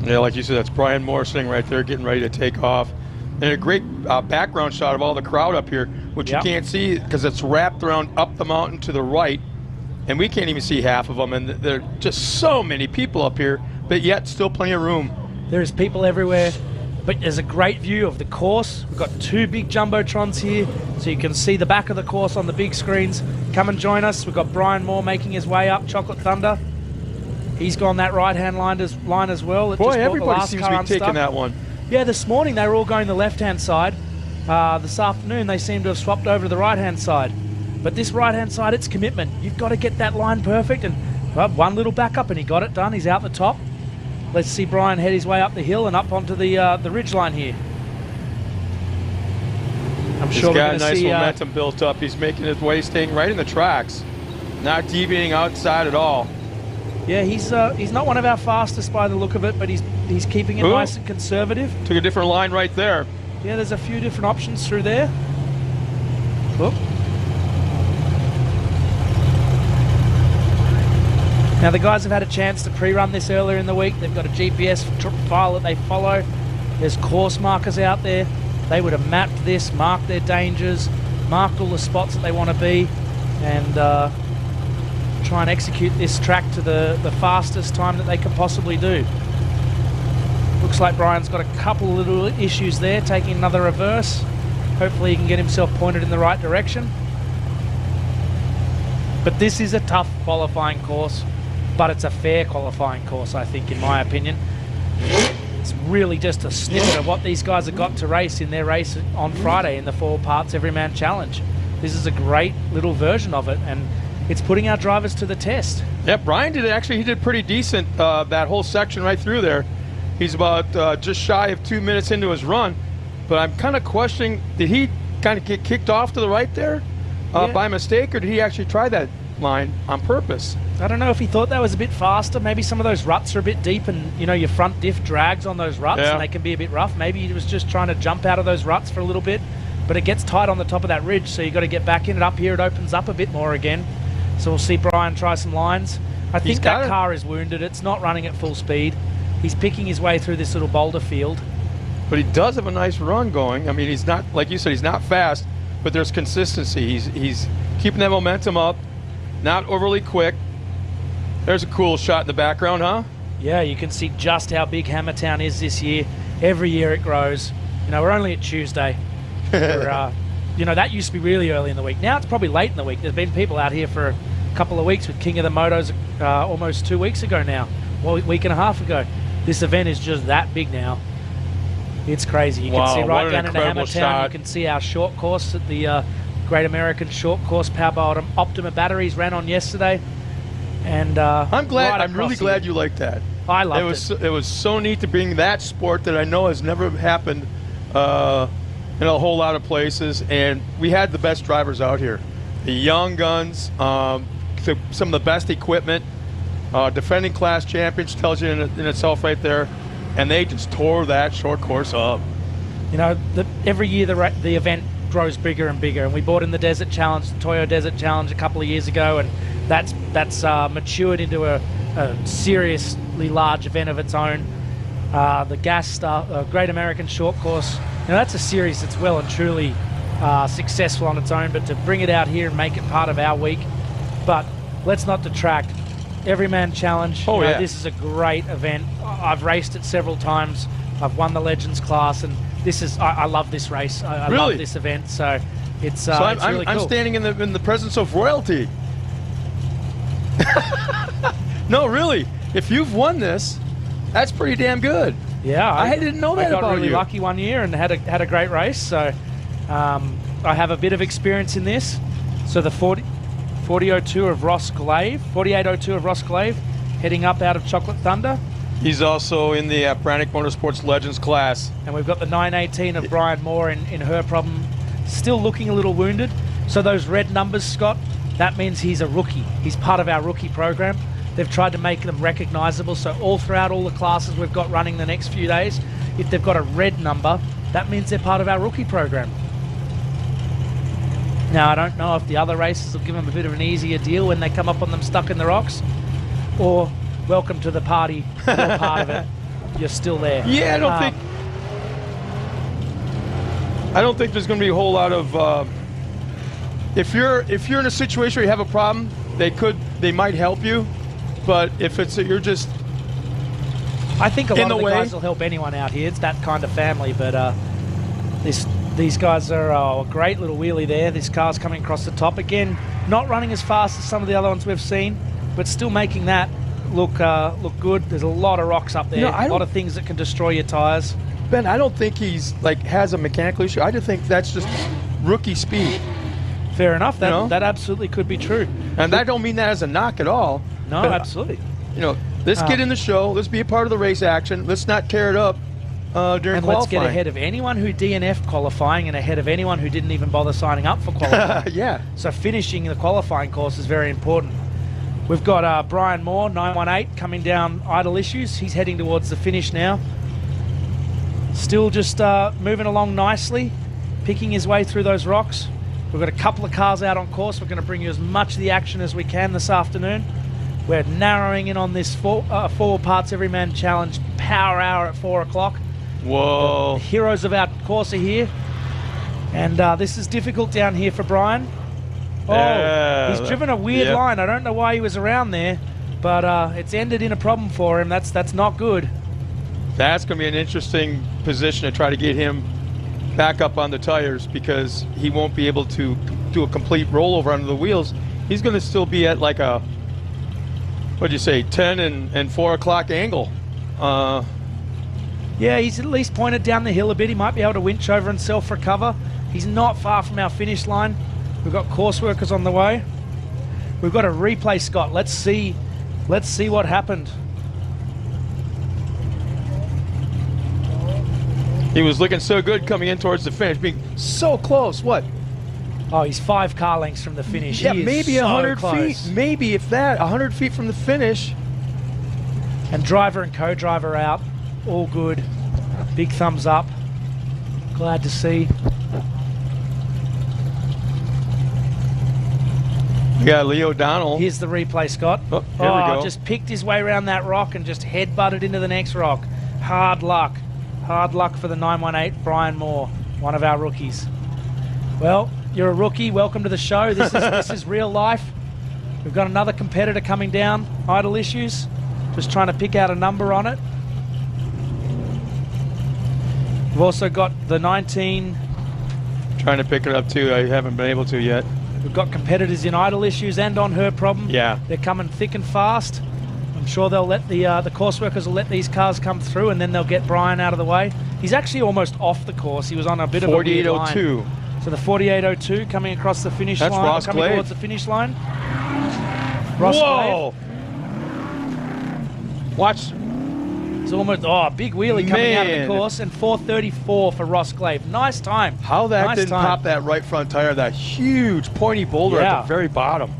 Yeah, like you said, that's Brian Moore sitting right there getting ready to take off. And a great background shot of all the crowd up here, which you can't see because it's wrapped around up the mountain to the right. And we can't even see half of them. And there are just so many people up here, but yet still plenty of room. There's people everywhere, but there's a great view of the course. We've got two big jumbotrons here, so you can see the back of the course on the big screens. Come and join us. We've got Brian Moore making his way up Chocolate Thunder. He's gone that right-hand line as well. Boy, everybody seems to be taking that one. Yeah, this morning they were all going the left-hand side. This afternoon they seem to have swapped over to the right-hand side. But this right-hand side, it's commitment. You've got to get that line perfect. And one little backup and he got it done. He's out the top. Let's see Brian head his way up the hill and up onto the ridge line here. I'm He's sure got we're a going to nice see momentum built up. He's making his way, staying right in the tracks. Not deviating outside at all. Yeah, he's not one of our fastest by the look of it, but he's keeping it nice and conservative. Took a different line right there. Yeah, there's a few different options through there. Look. Now the guys have had a chance to pre-run this earlier in the week. They've got a GPS file that they follow. There's course markers out there. They would have mapped this, marked their dangers, marked all the spots that they want to be, and try and execute this track to the fastest time that they can possibly do. Looks like Brian's got a couple of little issues there, taking another reverse. Hopefully he can get himself pointed in the right direction. But this is a tough qualifying course, but it's a fair qualifying course, I think, in my opinion. It's really just a snippet of what these guys have got to race in their race on Friday in the 4 parts Everyman Challenge. This is a great little version of it, and it's putting our drivers to the test. Yeah, Brian did actually, he did pretty decent that whole section right through there. He's about just shy of 2 minutes into his run, but I'm kind of questioning, did he kind of get kicked off to the right there by mistake, or did he actually try that line on purpose? I don't know if he thought that was a bit faster. Maybe some of those ruts are a bit deep, and you know your front diff drags on those ruts, and they can be a bit rough. Maybe he was just trying to jump out of those ruts for a little bit, but it gets tight on the top of that ridge, so you've got to get back in it. Up here it opens up a bit more again, so we'll see Brian try some lines. I think that car is wounded. It's not running at full speed. He's picking his way through this little boulder field. But he does have a nice run going. I mean, he's not, like you said, he's not fast, but there's consistency. He's keeping that momentum up, not overly quick. There's a cool shot in the background, huh? Yeah, you can see just how big Hammertown is this year. Every year it grows. You know, we're only at Tuesday. You know, that used to be really early in the week. Now it's probably late in the week. There's been people out here for a couple of weeks with King of the Motos almost 2 weeks ago now. Well, a week and a half ago. This event is just that big now. It's crazy. You can see right down into Hammertown. You can see our short course at the Great American Short Course Power Optima batteries ran on yesterday. And I'm glad. I'm really glad you liked that. I loved it. It was so neat to bring that sport that I know has never happened in a whole lot of places. And we had the best drivers out here, the young guns, some of the best equipment. Defending class champions tells you in itself right there, and they just tore that short course up. You know, every year the event grows bigger and bigger, and we brought in the Desert Challenge, the Toyo Desert Challenge a couple of years ago, and that's matured into a seriously large event of its own. The Great American Short Course, you know, that's a series that's well and truly successful on its own, but to bring it out here and make it part of our week. But let's not detract. Everyman Challenge. Oh, yeah. This is a great event. I've raced it several times. I've won the Legends class, and this is I love this race. I love this event. So it's I'm really cool. I'm standing in the presence of royalty. No, really. If you've won this, that's pretty damn good. Yeah, I didn't know that about you. I got really you. lucky one year and had a great race. So I have a bit of experience in this. So the 4002 of Ross Glaive, 4802 of Ross Glaive, heading up out of Chocolate Thunder. He's also in the Brannick Motorsports Legends class. And we've got the 918 of Brian Moore in her problem, still looking a little wounded. So those red numbers, Scott, that means he's a rookie. He's part of our rookie program. They've tried to make them recognizable, so all throughout all the classes we've got running the next few days, if they've got a red number, that means they're part of our rookie program. Now, I don't know if the other races will give them a bit of an easier deal when they come up on them stuck in the rocks, or welcome to the party, you're part of it, you're still there. Yeah, I don't think there's going to be a whole lot of. If you're in a situation where you have a problem, they might help you, but if you're just. I think a lot of the guys will help anyone out here. It's that kind of family, but these guys are a great little wheelie there. This car's coming across the top again, not running as fast as some of the other ones we've seen, but still making that look good. There's a lot of rocks up there, a lot of things that can destroy your tires. Ben, I don't think he's has a mechanical issue. I just think that's just rookie speed. Fair enough. That absolutely could be true. And I don't mean that as a knock at all. No, absolutely. Let's get in the show. Let's be a part of the race action. Let's not tear it up during qualifying. And let's get ahead of anyone who DNF'd qualifying and ahead of anyone who didn't even bother signing up for qualifying. Yeah. So finishing the qualifying course is very important. We've got Brian Moore, 918, coming down idle issues. He's heading towards the finish now. Still just moving along nicely, picking his way through those rocks. We've got a couple of cars out on course. We're going to bring you as much of the action as we can this afternoon. We're narrowing in on this four parts Everyman Challenge Power Hour at 4 o'clock. Whoa. The heroes of our course are here. And this is difficult down here for Brian. Oh, he's driven a weird line. I don't know why he was around there, but it's ended in a problem for him. That's not good. That's going to be an interesting position to try to get him back up on the tires, because he won't be able to do a complete rollover under the wheels. He's going to still be at like a, what'd you say, 10 and 4 o'clock angle. Yeah, he's at least pointed down the hill a bit. He might be able to winch over and self-recover. He's not far from our finish line. We've got course workers on the way. We've got a replay, Scott. Let's see what happened. He was looking so good coming in towards the finish, being so close. What? Oh, he's 5 car lengths from the finish. Yeah, He is maybe so 100 close. feet. Maybe, if that, 100 feet from the finish. And driver and co-driver out. All good. Big thumbs up. Glad to see. We got Lee O'Donnell. Here's the replay, Scott. Oh, here we go. Just picked his way around that rock and just head-butted into the next rock. Hard luck. Hard luck for the 918, Brian Moore, one of our rookies. Well, you're a rookie. Welcome to the show. This is real life. We've got another competitor coming down. Idle Issues. Just trying to pick out a number on it. We've also got the 19. Trying to pick it up too. I haven't been able to yet. We've got competitors in Idle Issues and on Her Problem. Yeah. They're coming thick and fast. I'm sure they'll let the course workers will let these cars come through, and then they'll get Brian out of the way. He's actually almost off the course. He was on a bit of a weird line. 4802. So the 4802 coming across the finish line. That's Ross coming Glade. towards the finish line. Ross Whoa! Watch. It's almost, big wheelie coming out of the course, and 434 for Ross Glade. Nice time. How that nice didn't time. pop that right front tire, that huge pointy boulder at the very bottom.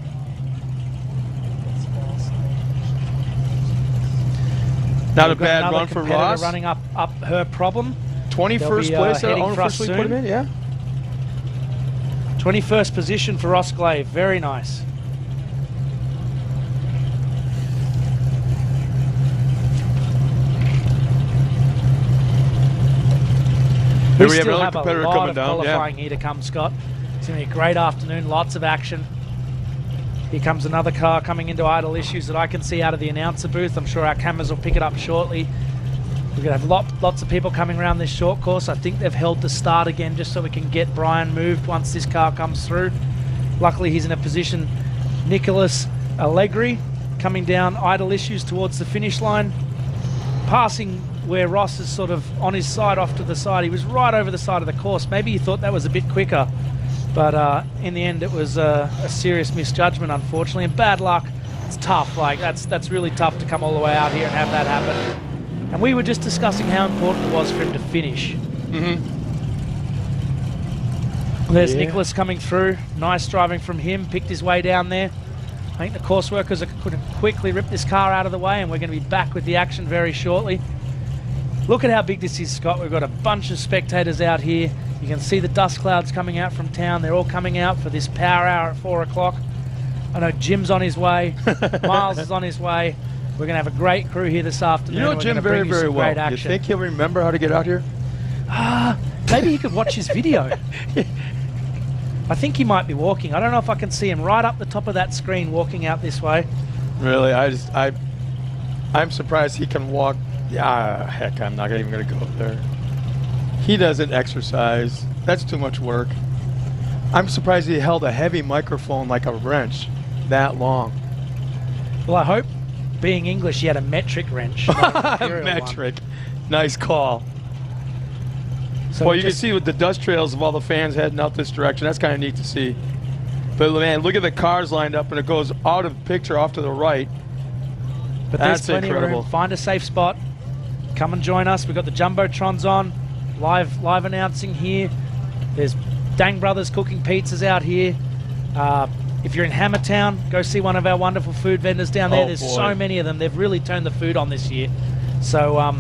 Not a We've got bad another run for competitor Ross. running up Her Problem. 21st place. heading for us unofficially put him in, yeah. 21st position for Ross Glade. Very nice. Here We we have still another have a competitor lot coming of down. qualifying here to come, Scott. It's going to be a great afternoon, lots of action. Here comes another car coming into Idle Issues that I can see out of the announcer booth. I'm sure our cameras will pick it up shortly. We're going to have lots of people coming around this short course. I think they've held the start again just so we can get Brian moved once this car comes through. Luckily, he's in a position. Nicholas Allegri coming down Idle Issues towards the finish line. Passing where Ross is sort of on his side off to the side. He was right over the side of the course. Maybe he thought that was a bit quicker, but in the end it was a serious misjudgment, unfortunately, and bad luck. It's tough. Like that's really tough to come all the way out here and have that happen. And we were just discussing how important it was for him to finish. There's Nicholas coming through. Nice driving from him. Picked his way down there. I think the course workers are going to quickly rip this car out of the way, and we're going to be back with the action very shortly. Look at how big this is, Scott. We've got a bunch of spectators out here. You can see the dust clouds coming out from town. They're all coming out for this power hour at 4 o'clock. I know Jim's on his way. Miles is on his way. We're going to have a great crew here this afternoon. You know Jim very, very well. You think he'll remember how to get out here? Maybe he could watch his video. I think he might be walking. I don't know if I can see him right up the top of that screen walking out this way. Really, I'm surprised he can walk. Yeah, heck, I'm not even going to go up there. He doesn't exercise. That's too much work. I'm surprised he held a heavy microphone like a wrench that long. Well, I hope, being English, he had a metric wrench. Not an imperial Metric. Nice call. So well, you can see with the dust trails of all the fans heading out this direction. That's kind of neat to see. But man, look at the cars lined up, and it goes out of the picture off to the right. But that's there's plenty incredible. of room. Find a safe spot. Come and join us. We've got the Jumbotrons on. Live announcing here. There's Dang Brothers cooking pizzas out here. If you're in Hammertown, go see one of our wonderful food vendors down there. There's so many of them. They've really turned the food on this year. So,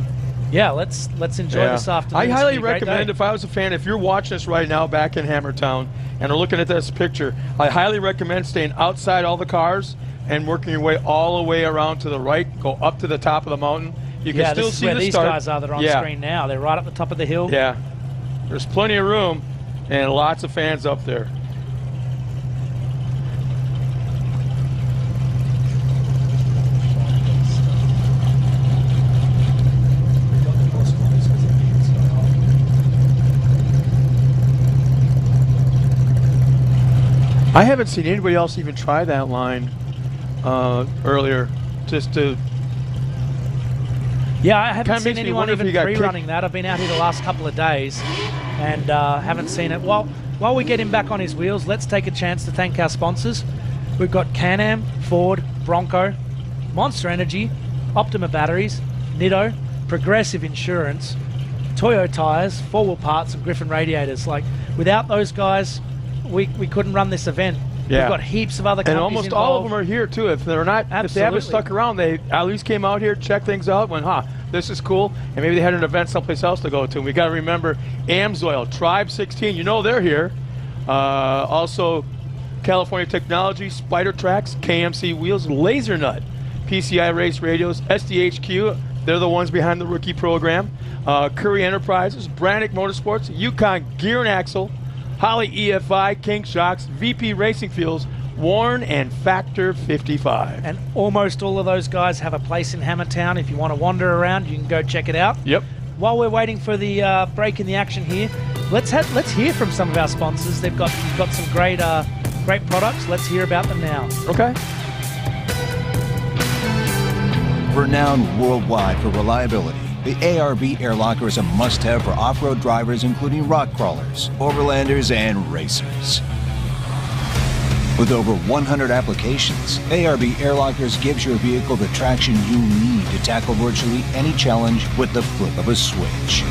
yeah, let's enjoy this afternoon. I highly recommend, if I was a fan, if you're watching us right now back in Hammertown and are looking at this picture, I highly recommend staying outside all the cars and working your way all the way around to the right, go up to the top of the mountain. You can still see the these start. guys are that are on screen now. They're right up the top of the hill. Yeah, there's plenty of room and lots of fans up there. I haven't seen anybody else even try that line earlier, just to. Yeah, I haven't Kinda seen makes me anyone wonder if even he got pre-running that. I've been out here the last couple of days and haven't seen it. While we get him back on his wheels, let's take a chance to thank our sponsors. We've got Can-Am, Ford, Bronco, Monster Energy, Optima Batteries, Nitto, Progressive Insurance, Toyo Tires, 4-Wheel Parts, and Griffin Radiators. Like, without those guys, we couldn't run this event. Yeah. We've got heaps of other companies and almost involved. all of them are here too. If they're not, if they haven't stuck around, they at least came out here, checked things out, went, this is cool, and maybe they had an event someplace else to go to. And we got to remember Amsoil, Tribe 16, they're here. Also, California Technology, Spider Tracks, KMC Wheels, Laser Nut, PCI Race Radios, SDHQ, they're the ones behind the rookie program. Curry Enterprises, Brannick Motorsports, Yukon Gear and Axle, Holly EFI, King Shocks, VP Racing Fuels, Warren, and Factor 55. And almost all of those guys have a place in Hammertown. If you want to wander around, you can go check it out. Yep. While we're waiting for the break in the action here, let's hear from some of our sponsors. They've got some great products. Let's hear about them now. Okay. Renowned worldwide for reliability, the ARB air locker is a must-have for off-road drivers, including rock crawlers, overlanders, and racers. With over 100 applications, ARB air lockers gives your vehicle the traction you need to tackle virtually any challenge with the flip of a switch.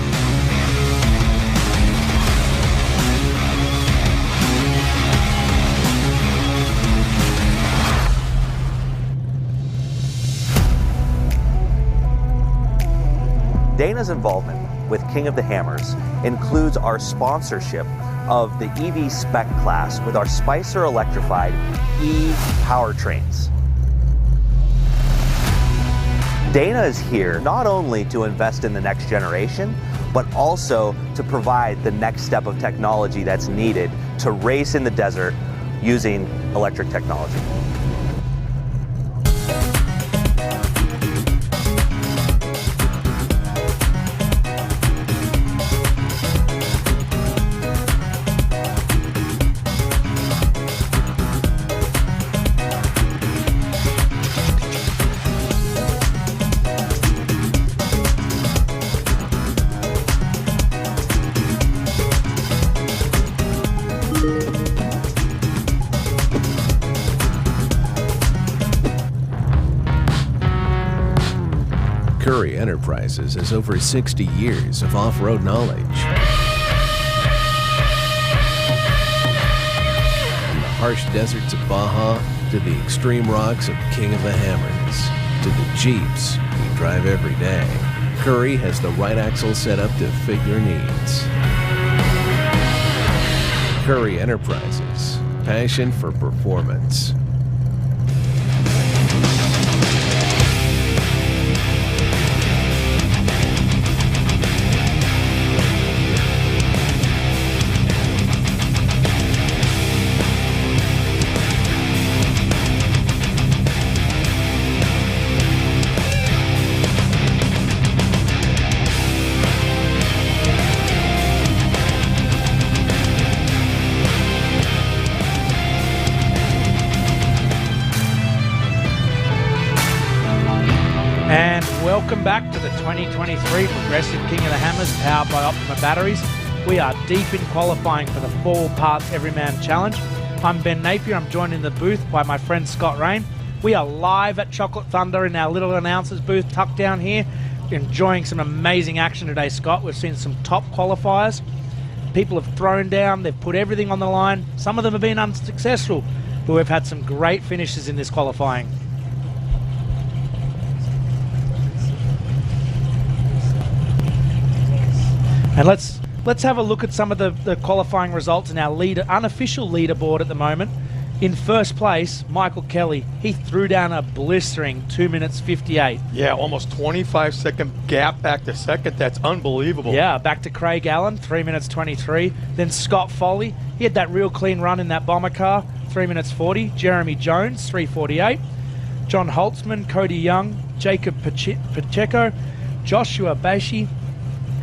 Dana's involvement with King of the Hammers includes our sponsorship of the EV spec class with our Spicer electrified E powertrains. Dana is here not only to invest in the next generation, but also to provide the next step of technology that's needed to race in the desert using electric technology. Curry Enterprises has over 60 years of off-road knowledge. From the harsh deserts of Baja to the extreme rocks of King of the Hammers to the Jeeps we drive every day, Curry has the right axle set up to fit your needs. Curry Enterprises, passion for performance. Welcome back to the 2023 Progressive King of the Hammers powered by Optima Batteries. We are deep in qualifying for the 4 Parts Everyman Challenge. I'm Ben Napier. I'm joined in the booth by my friend Scott Rain. We are live at Chocolate Thunder in our little announcers booth tucked down here, enjoying some amazing action today, Scott. We've seen some top qualifiers. People have thrown down, they've put everything on the line. Some of them have been unsuccessful, but we've had some great finishes in this qualifying. And let's have a look at some of the qualifying results in our unofficial leaderboard at the moment. In first place, Michael Kelly. He threw down a blistering 2 minutes 58. Yeah, almost 25-second gap back to second. That's unbelievable. Yeah, back to Craig Allen, 3 minutes 23. Then Scott Foley. He had that real clean run in that bomber car, 3 minutes 40. Jeremy Jones, 3:48. John Holtzman, Cody Young, Jacob Pacheco, Joshua Bashi,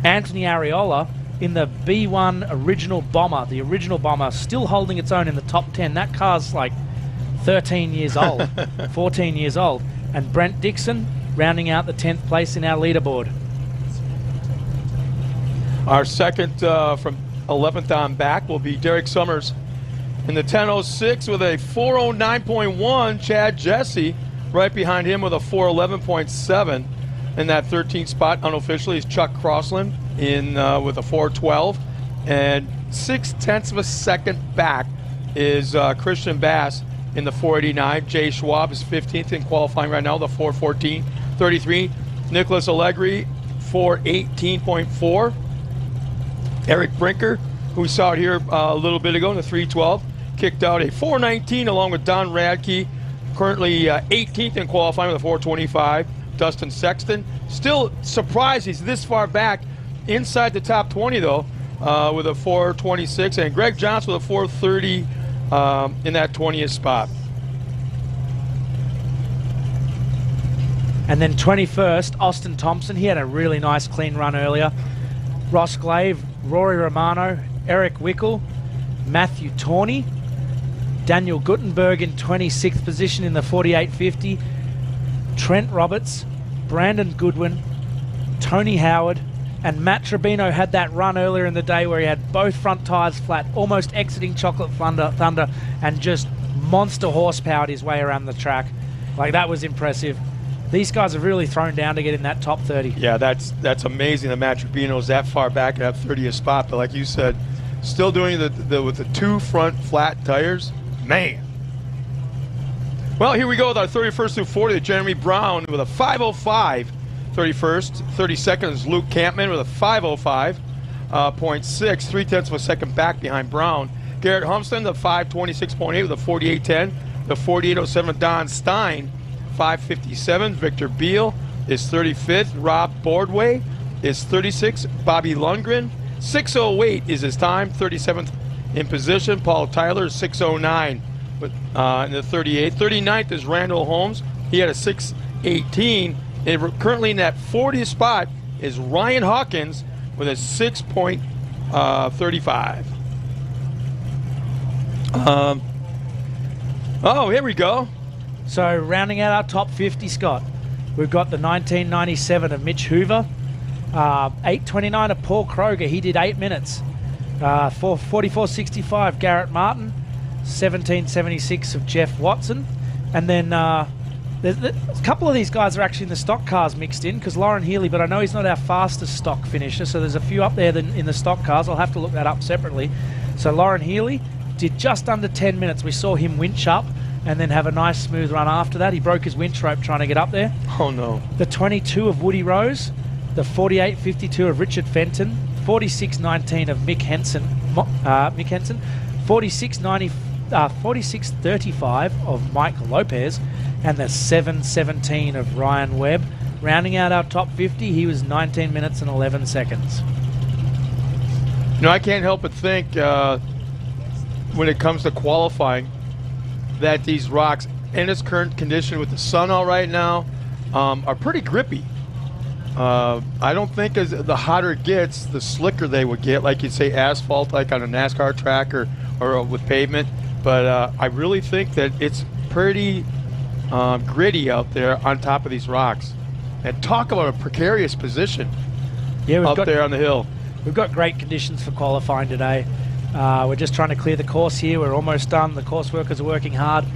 Anthony Ariola, in the B1 original bomber, the original bomber, still holding its own in the top 10. That car's like 13 years old, 14 years old. And Brent Dixon rounding out the 10th place in our leaderboard. Our second from 11th on back will be Derek Summers in the 10:06 with a 4:09.1. Chad Jesse right behind him with a 4:11.7. In that 13th spot unofficially is Chuck Crossland in with a 4:12, and 0.6 of a second back is Christian Bass in the 4:89. Jay Schwab is 15th in qualifying right now, the 4:14.33. Nicholas Allegri 4:18.4. Eric Brinker, who we saw here a little bit ago in the 3:12, kicked out a 4:19 along with Don Radke, currently 18th in qualifying with a 4:25. Dustin Sexton, still surprised he's this far back inside the top 20 though, with a 4:26, and Greg Johnson with a 4:30 in that 20th spot. And then 21st, Austin Thompson. He had a really nice clean run earlier. Ross Glave, Rory Romano, Eric Wickel, Matthew Tawney, Daniel Guttenberg in 26th position in the 48.50, Trent Roberts, Brandon Goodwin, Tony Howard, and Matt Tribino had that run earlier in the day where he had both front tyres flat, almost exiting Chocolate Thunder, and just monster horsepowered his way around the track. Like, that was impressive. These guys have really thrown down to get in that top 30. Yeah, that's amazing that Matt Tribino's that far back at that 30th spot. But like you said, still doing with the two front flat tires. Man. Well, here we go with our 31st through 40th. Jeremy Brown with a 5:05. 31st. 32nd is Luke Campman with a 5:05.6. 0.6 of a second back behind Brown. Garrett Humston, the 5:26.8 with a 48.10. The 48.07 Don Stein. 5:57. Victor Beal is 35th. Rob Boardway is 36th. Bobby Lundgren, 6:08 is his time, 37th in position. Paul Tyler is 6:09 in the 38th. 39th is Randall Holmes. He had a 6:18. And currently in that 40th spot is Ryan Hawkins with a 6.35. Oh, here we go. So rounding out our top 50, Scott, we've got the 1997 of Mitch Hoover, 8:29 of Paul Kroger. He did 8 minutes. 44.65 Garrett Martin, 17.76 of Jeff Watson, and then a couple of these guys are actually in the stock cars mixed in, because Lauren Healy, but I know he's not our fastest stock finisher, so there's a few up there in the stock cars. I'll have to look that up separately. So Lauren Healy did just under 10 minutes. We saw him winch up and then have a nice smooth run after that. He broke his winch rope trying to get up there. Oh no. The 22 of Woody Rose, the 48.52 of Richard Fenton, 46.19 of Mick Henson, 46.35 of Mike Lopez, and the 7.17 of Ryan Webb. Rounding out our top 50, he was 19 minutes and 11 seconds. You know, I can't help but think when it comes to qualifying that these rocks in its current condition with the sun out right now are pretty grippy. I don't think as the hotter it gets, the slicker they would get, like you'd say asphalt, like on a NASCAR track or with pavement. But I really think that it's pretty gritty out there on top of these rocks. And talk about a precarious position up there on the hill. We've got great conditions for qualifying today. We're just trying to clear the course here. We're almost done. The course workers are working hard.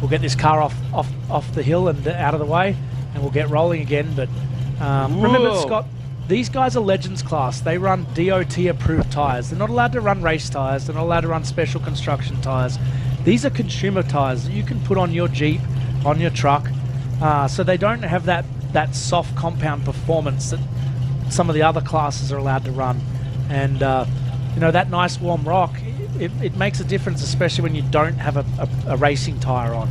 We'll get this car off the hill and out of the way, and we'll get rolling again. But remember, Scott, these guys are Legends class. They run DOT-approved tyres. They're not allowed to run race tyres. They're not allowed to run special construction tyres. These are consumer tyres that you can put on your Jeep, on your truck, so they don't have that soft compound performance that some of the other classes are allowed to run. And you know, that nice warm rock, it makes a difference, especially when you don't have a racing tyre on.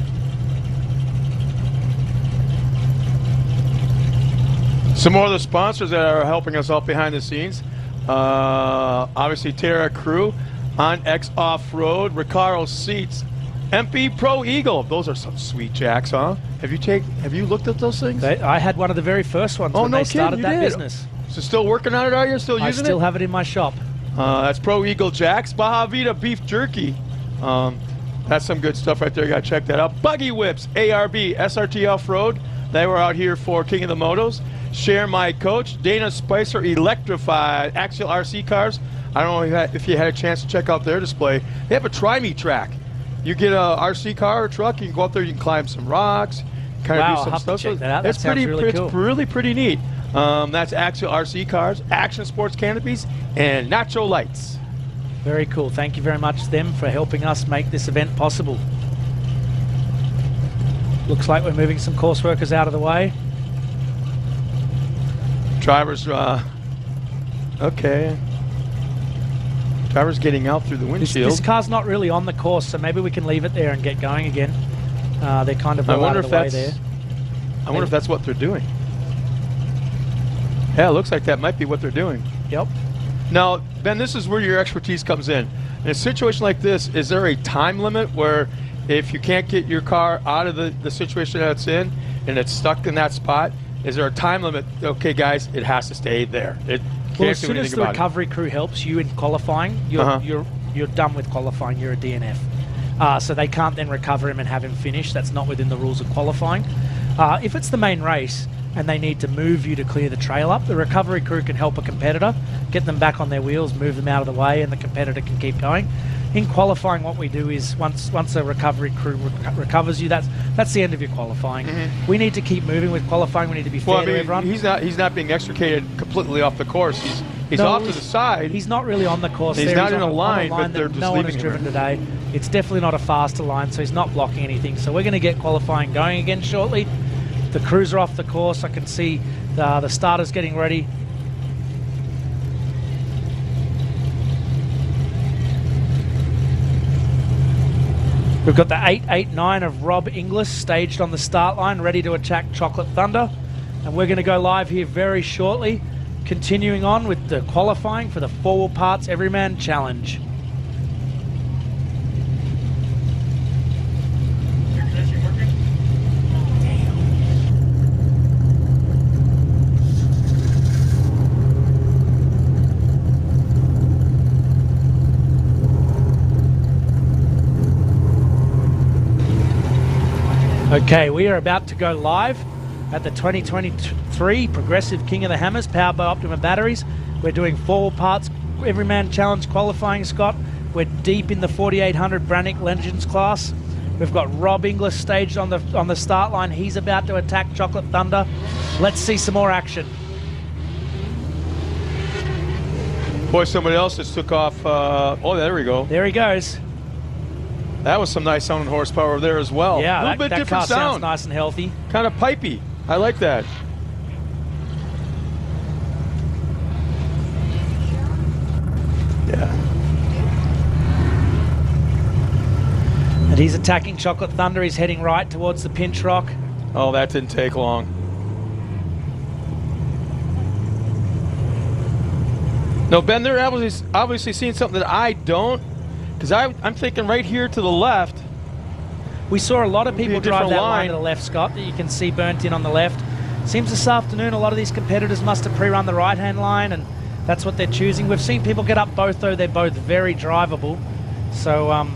Some more of the sponsors that are helping us out behind the scenes. Obviously, Terra Crew, On X Off-Road, Recaro Seats, MP Pro Eagle. Those are some sweet jacks, huh? Have you looked at those things? I had one of the very first ones when they started that business. So still working on it, are you? Still using it? I still have it in my shop. That's Pro Eagle Jacks Baja Vida beef jerky. That's some good stuff right there. You got to check that out. Buggy Whips, ARB, SRT Off-Road. They were out here for King of the Motos. Share my coach, Dana Spicer Electrified Axial RC cars. I don't know if you had a chance to check out their display. They have a Try Me track. You get a RC car or truck, you can go out there, you can climb some rocks, kind of do some stuff. Check that out. That It's pretty, really cool. it's really pretty neat. That's Axial RC cars, Action Sports canopies, and Nacho lights. Very cool. Thank you very much to them for helping us make this event possible. Looks like we're moving some course workers out of the way. Drivers, okay. Driver's getting out through the windshield. This car's not really on the course, so maybe we can leave it there and get going again. They're kind of well out of the way there. I wonder if that's what they're doing. Yeah, it looks like that might be what they're doing. Yep. Now, Ben, this is where your expertise comes in. In a situation like this, is there a time limit where if you can't get your car out of the situation that it's in and it's stuck in that spot, is there a time limit? Okay, guys, it has to stay there. Well, as soon as the recovery crew helps you in qualifying, you're done with qualifying. You're a DNF. So they can't then recover him and have him finish. That's not within the rules of qualifying. If it's the main race and they need to move you to clear the trail up, the recovery crew can help a competitor, get them back on their wheels, move them out of the way, and the competitor can keep going. In qualifying, what we do is once a recovery crew recovers you, that's the end of your qualifying. We need to keep moving with qualifying. We need to be fair to everyone. He's not being extricated completely off the course. He's off to the side. He's not really on the course. He's not in a line, but they're just no one has driven today. It's definitely not a faster line, so he's not blocking anything. So we're going to get qualifying going again shortly. The crews are off the course. I can see the starters getting ready. We've got the 889 of Rob Inglis staged on the start line, ready to attack Chocolate Thunder. And we're going to go live here very shortly, continuing on with the qualifying for the 4-wheel parts Everyman Challenge. Okay, we are about to go live at the 2023 Progressive King of the Hammers, powered by Optima batteries. We're doing 4-wheel parts Everyman Challenge qualifying, Scott. We're deep in the 4800 Brannick Legends class. We've got Rob Inglis staged on the start line. He's about to attack Chocolate Thunder. Let's see some more action. Boy, somebody else just took off. Oh, there we go. There he goes. That was some nice sound and horsepower there as well. Yeah, a little bit that different car sound. Sounds nice and healthy. Kind of pipey. I like that. Yeah. And he's attacking Chocolate Thunder. He's heading right towards the pinch rock. Oh, that didn't take long. No, Ben, they're obviously seeing something that I don't. Because I'm thinking right here to the left. We saw a lot of people drive that line line to the left, Scott, that you can see burnt in on the left. Seems this afternoon a lot of these competitors must have pre-run the right-hand line, and that's what they're choosing. We've seen people get up both, though. They're both very drivable. So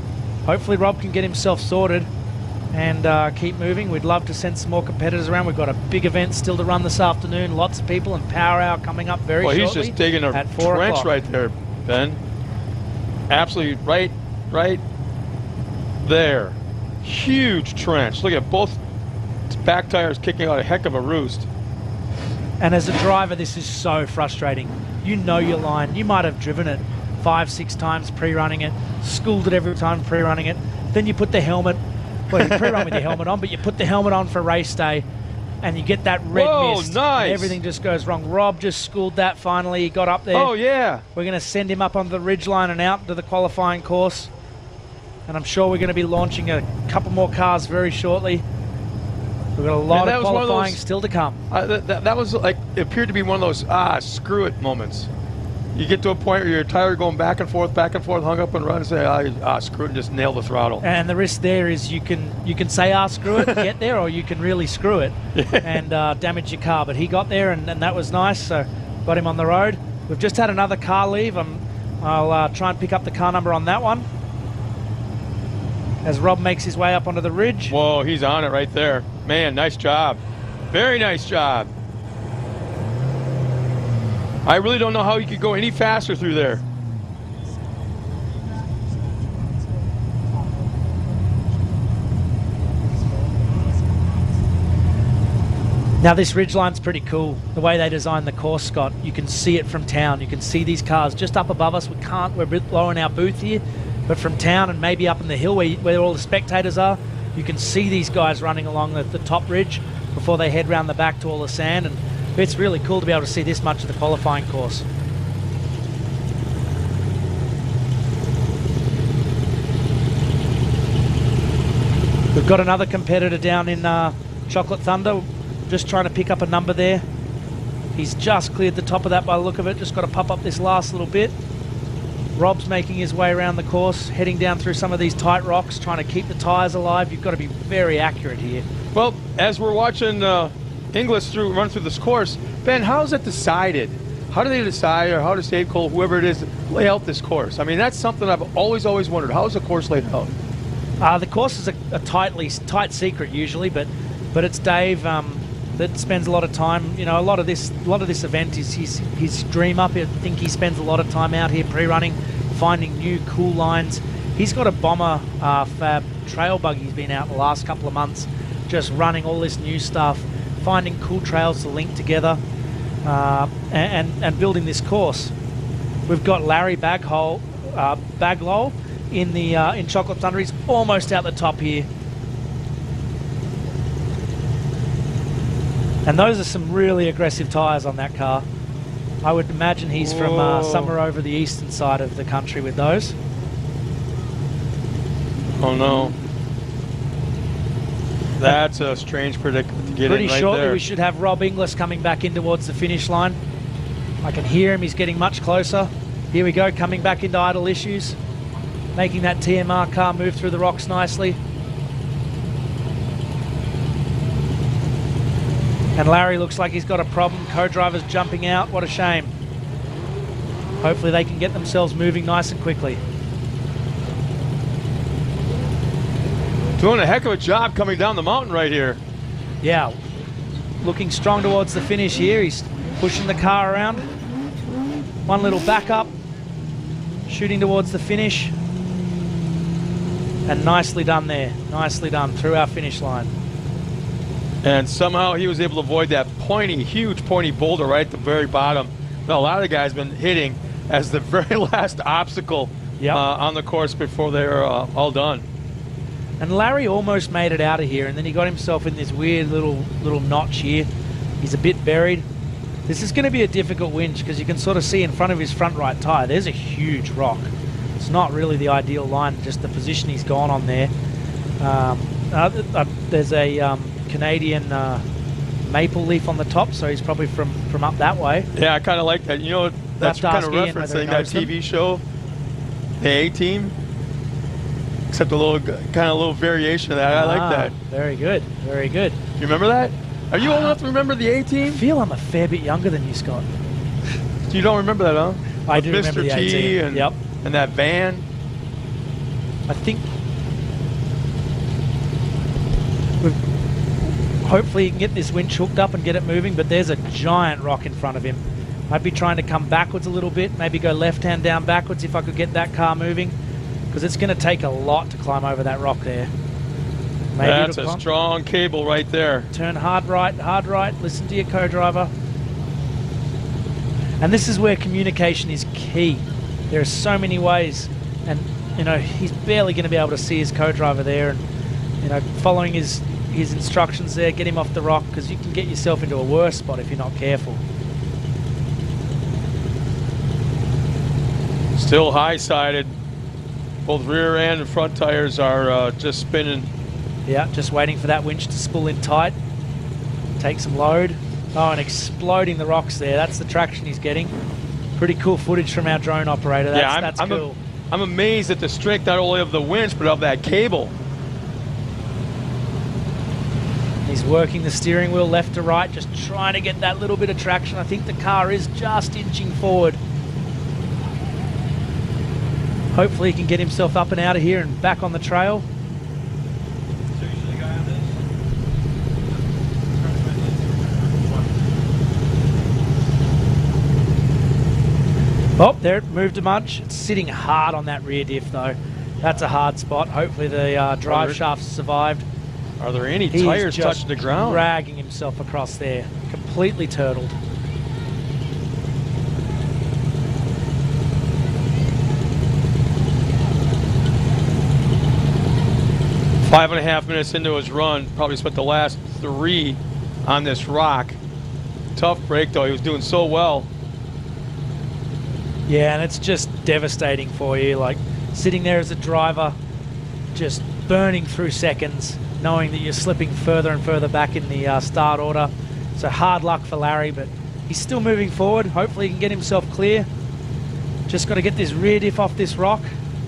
hopefully Rob can get himself sorted and keep moving. We'd love to send some more competitors around. We've got a big event still to run this afternoon. Lots of people, and Power Hour coming up very shortly. Well, he's just digging a at 4 trench o'clock. right there, Ben. Absolutely right there. Huge trench. Look at both back tires kicking out a heck of a roost. And as a driver, this is so frustrating. You know your line. You might have driven it 5-6 times pre-running it, schooled it every time pre-running it. Then you put the helmet, well, you pre-run with your helmet on, but you put the helmet on for race day and you get that red mist. Nice. And everything just goes wrong. Rob just schooled that finally. He got up there. Oh, yeah. We're going to send him up on the ridgeline and out to the qualifying course. And I'm sure we're going to be launching a couple more cars very shortly. We've got a lot of qualifying still to come. That was like, it appeared to be one of those, screw it moments. You get to a point where your tire going back and forth, hung up and run, and say, screw it, and just nail the throttle. And the risk there is you can say, screw it, get there, or you can really screw it and damage your car. But he got there, and that was nice. So got him on the road. We've just had another car leave. I'll try and pick up the car number on that one as Rob makes his way up onto the ridge. Whoa, he's on it right there. Man, nice job. Very nice job. I really don't know how you could go any faster through there. Now this ridgeline's pretty cool. The way they designed the course, Scott, you can see it from town. You can see these cars just up above us. We're a bit low in our booth here, but from town and maybe up in the hill where all the spectators are, you can see these guys running along the top ridge before they head round the back to all the sand. And it's really cool to be able to see this much of the qualifying course. We've got another competitor down in Chocolate Thunder, just trying to pick up a number there. He's just cleared the top of that by the look of it, just got to pop up this last little bit. Rob's making his way around the course, heading down through some of these tight rocks, trying to keep the tyres alive. You've got to be very accurate here. Well, as we're watching Inglis run through this course, Ben, how is it decided? How do they decide, or how does Dave Cole, whoever it is, lay out this course? I mean, that's something I've always wondered. How is the course laid out? The course is a tight secret usually, but it's Dave that spends a lot of time. You know, a lot of this event is his dream up. I think he spends a lot of time out here pre-running, finding new cool lines. He's got a bomber fab trail buggy. He's been out the last couple of months, just running all this new stuff, finding cool trails to link together, and building this course. We've got Larry Baglow in Chocolate Thunder. He's almost out the top here. And those are some really aggressive tyres on that car. I would imagine he's from somewhere over the eastern side of the country with those. Oh no. That's a strange predicament to get in right there. Pretty shortly we should have Rob Inglis coming back in towards the finish line. I can hear him, he's getting much closer. Here we go, coming back into idle issues. Making that TMR car move through the rocks nicely. And Larry looks like he's got a problem. Co-driver's jumping out. What a shame. Hopefully they can get themselves moving nice and quickly. Doing a heck of a job coming down the mountain right here. Yeah, looking strong towards the finish here. He's pushing the car around. One little back up, shooting towards the finish. And nicely done there. Nicely done through our finish line. And somehow he was able to avoid that huge pointy boulder right at the very bottom. Now, a lot of the guys been hitting as the very last obstacle on the course before they're all done. And Larry almost made it out of here, and then he got himself in this weird little notch here. He's a bit buried. This is going to be a difficult winch because you can sort of see in front of his front right tyre, there's a huge rock. It's not really the ideal line, just the position he's gone on there. There's a Canadian maple leaf on the top, so he's probably from up that way. Yeah, I kind of like that. You know, that's kind of referencing that TV show, The A-Team. Except a little variation of that. I like that. Very good, very good. You remember that? Are you old enough to remember the A-Team? I feel I'm a fair bit younger than you, Scott. You don't remember that, huh? I do remember the Mr. T A-Team. And that van. I think hopefully he can get this winch hooked up and get it moving, but there's a giant rock in front of him. I'd be trying to come backwards a little bit, maybe go left-hand down backwards if I could get that car moving, because it's going to take a lot to climb over that rock there. Maybe that's a strong cable right there. Turn hard right, listen to your co-driver. And this is where communication is key. There are so many ways, and you know, he's barely going to be able to see his co-driver there, and you know, following his instructions there, get him off the rock, because you can get yourself into a worse spot if you're not careful. Still high-sided. Both rear end and front tires are just spinning. Yeah, just waiting for that winch to spool in tight. Take some load. Oh, and exploding the rocks there. That's the traction he's getting. Pretty cool footage from our drone operator. That's cool. I'm amazed at the strength not only of the winch, but of that cable. He's working the steering wheel left to right, just trying to get that little bit of traction. I think the car is just inching forward. Hopefully he can get himself up and out of here and back on the trail. Oh, there it moved a bunch. It's sitting hard on that rear diff though. That's a hard spot. Hopefully the drive shaft survived. Are there any tires touching the ground? Dragging himself across there, completely turtled. Five and a half minutes into his run, probably spent the last 3 on this rock. Tough break though, he was doing so well. Yeah, and it's just devastating for you, like sitting there as a driver, just burning through seconds, knowing that you're slipping further and further back in the start order. So hard luck for Larry, but he's still moving forward. Hopefully he can get himself clear. Just got to get this rear diff off this rock.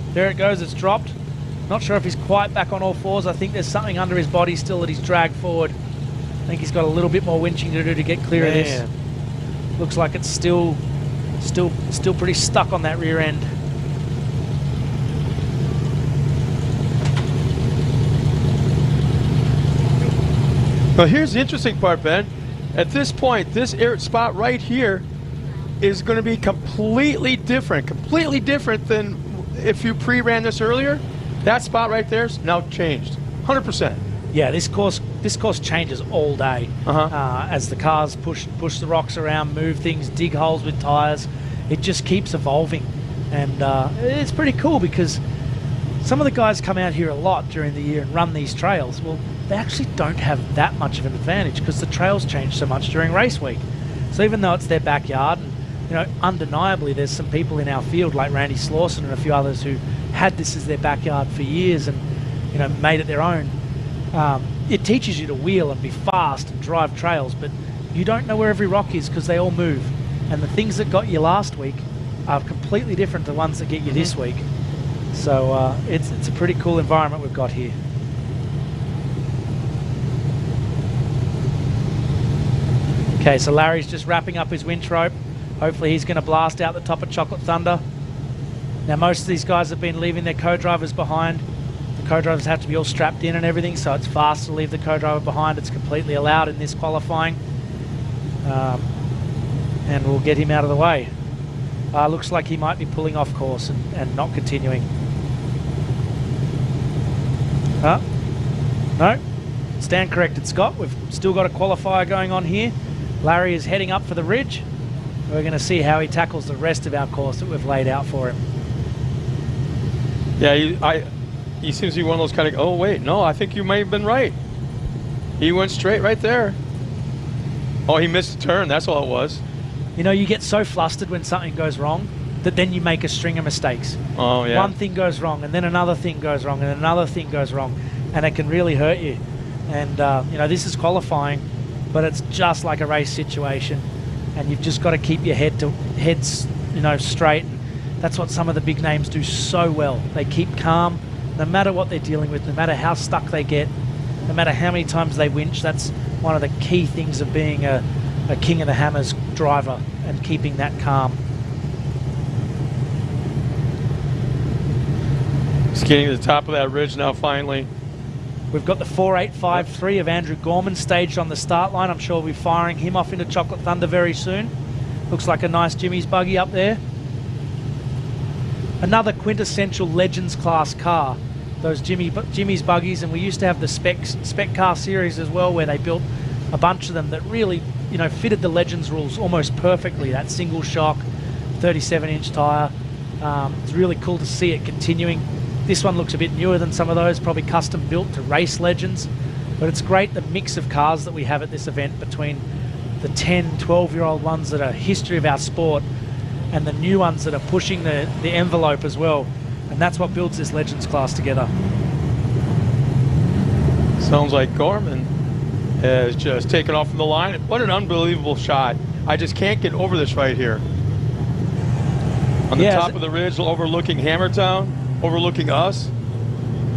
There it goes, it's dropped. Not sure if he's quite back on all fours. I think there's something under his body still that he's dragged forward. I think he's got a little bit more winching to do to get clear of this. Looks like it's still pretty stuck on that rear end. Well, here's the interesting part, Ben. At this point, this spot right here is going to be completely different than if you pre-ran this earlier. That spot right there is now changed, 100%. Yeah, this course changes all day as the cars push the rocks around, move things, dig holes with tires. It just keeps evolving, and it's pretty cool because some of the guys come out here a lot during the year and run these trails. Well, they actually don't have that much of an advantage because the trails change so much during race week. So even though it's their backyard, and undeniably there's some people in our field like Randy Slauson and a few others who had this as their backyard for years and made it their own. It teaches you to wheel and be fast and drive trails, but you don't know where every rock is because they all move. And the things that got you last week are completely different to the ones that get you this week. So it's a pretty cool environment we've got here. Okay, so Larry's just wrapping up his winch rope. Hopefully he's going to blast out the top of Chocolate Thunder. Now most of these guys have been leaving their co-drivers behind. The co-drivers have to be all strapped in and everything, so it's fast to leave the co-driver behind. It's completely allowed in this qualifying. And we'll get him out of the way. Looks like he might be pulling off course and not continuing. No, stand corrected, Scott. We've still got a qualifier going on here. Larry is heading up for the ridge. We're going to see how he tackles the rest of our course that we've laid out for him. Yeah, he seems to be one of those kind of, oh wait, no, I think you may have been right. He went straight right there. Oh, he missed a turn, that's all it was. You get so flustered when something goes wrong that then you make a string of mistakes. Oh, yeah. One thing goes wrong, and then another thing goes wrong, and another thing goes wrong, and it can really hurt you. And, this is qualifying, but it's just like a race situation, and you've just got to keep your heads, straight. And that's what some of the big names do so well. They keep calm, no matter what they're dealing with, no matter how stuck they get, no matter how many times they winch. That's one of the key things of being a King of the Hammers driver and keeping that calm. Just getting to the top of that ridge now, finally. We've got the 4853 of Andrew Gorman staged on the start line. I'm sure we'll be firing him off into Chocolate Thunder very soon. Looks like a nice Jimmy's buggy up there. Another quintessential Legends class car. Those Jimmy's buggies, and we used to have the spec car series as well, where they built a bunch of them that really, fitted the Legends rules almost perfectly. That single shock, 37-inch tire. It's really cool to see it continuing. This one looks a bit newer than some of those, probably custom built to race Legends. But it's great, the mix of cars that we have at this event between the 10, 12-year-old ones that are history of our sport and the new ones that are pushing the envelope as well. And that's what builds this Legends class together. Sounds like Gorman has just taken off from the line. What an unbelievable shot. I just can't get over this right here. On the top of the ridge, overlooking Hammertown, overlooking us.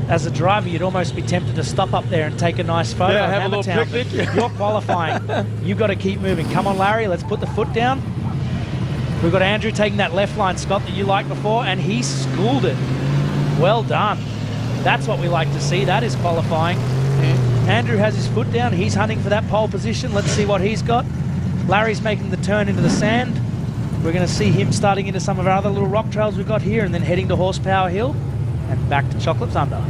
as a driver, you'd almost be tempted to stop up there and take a nice photo. Yeah, of have a little Hammertown, but picnic. You're qualifying. You've got to keep moving. Come on, Larry, let's put the foot down. We've got Andrew taking that left line, Scott, that you liked before, and he schooled it. Well done. That's what we like to see. That is qualifying. Andrew has his foot down. He's hunting for that pole position. Let's see what he's got. Larry's making the turn into the sand. We're going to see him starting into some of our other little rock trails we've got here and then heading to Horsepower Hill and back to Chocolate Thunder.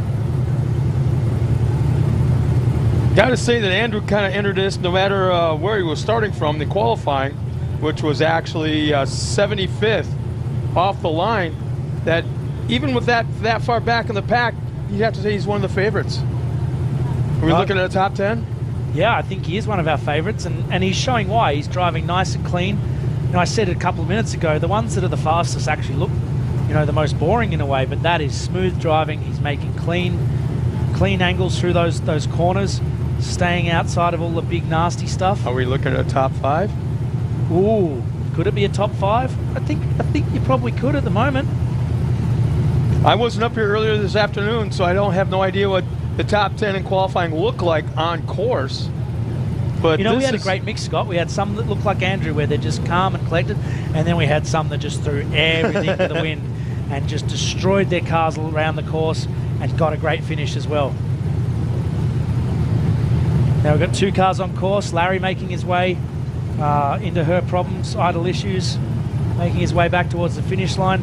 Got to say that Andrew kind of entered this no matter where he was starting from, the qualifying, which was actually 75th off the line, that even with that far back in the pack, you'd have to say he's one of the favorites. Are we looking at a top 10? Yeah, I think he is one of our favorites, and he's showing why. He's driving nice and clean. You know, I said it a couple of minutes ago, the ones that are the fastest actually look, you know, the most boring in a way, but that is smooth driving. He's making clean angles through those corners, staying outside of all the big nasty stuff. Are we looking at a top 5? Ooh, could it be a top 5? I think you probably could at the moment. I wasn't up here earlier this afternoon, so I don't have no idea what the top 10 in qualifying look like on course. But you know, we had a great mix, Scott. We had some that looked like Andrew, where they're just calm and collected, and then we had some that just threw everything to the wind and just destroyed their cars all around the course and got a great finish as well. Now we've got 2 cars on course. Larry making his way into her problems, idle issues, making his way back towards the finish line.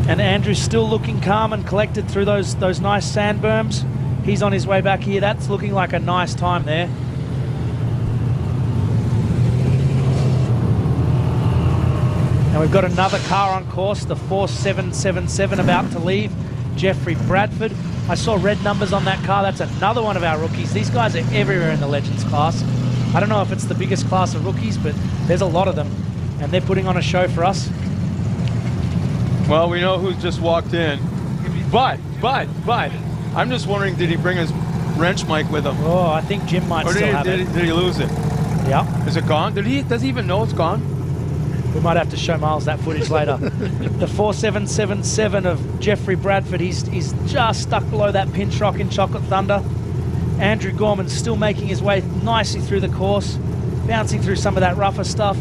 And Andrew's still looking calm and collected through those nice sand berms. He's on his way back here. That's looking like a nice time there. And we've got another car on course, the 4777 about to leave, Jeffrey Bradford. I saw red numbers on that car. That's another one of our rookies. These guys are everywhere in the Legends class. I don't know if it's the biggest class of rookies, but there's a lot of them, and they're putting on a show for us. Well, we know who's just walked in. But, I'm just wondering, did he bring his wrench mic with him? Oh, I think Jim might still have it. Did he lose it? Yeah. Is it gone? Does he even know it's gone? We might have to show Miles that footage later. The 4777 of Jeffrey Bradford, he's just stuck below that pinch rock in Chocolate Thunder. Andrew Gorman's still making his way nicely through the course, bouncing through some of that rougher stuff.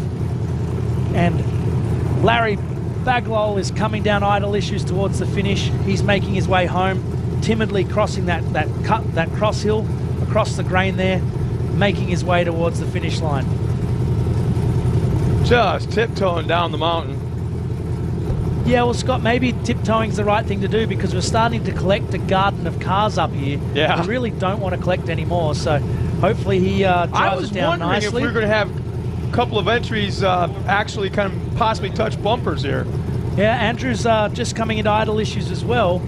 And Larry Baglol is coming down idle issues towards the finish. He's making his way home, timidly crossing that cross hill across the grain there, making his way towards the finish line. Just tiptoeing down the mountain. Yeah, well, Scott, maybe tiptoeing's the right thing to do because we're starting to collect a garden of cars up here. Yeah. We really don't want to collect any more, so hopefully he drives it down nicely. I was wondering if we were going to have a couple of entries actually kind of possibly touch bumpers here. Yeah, Andrew's just coming into idle issues as well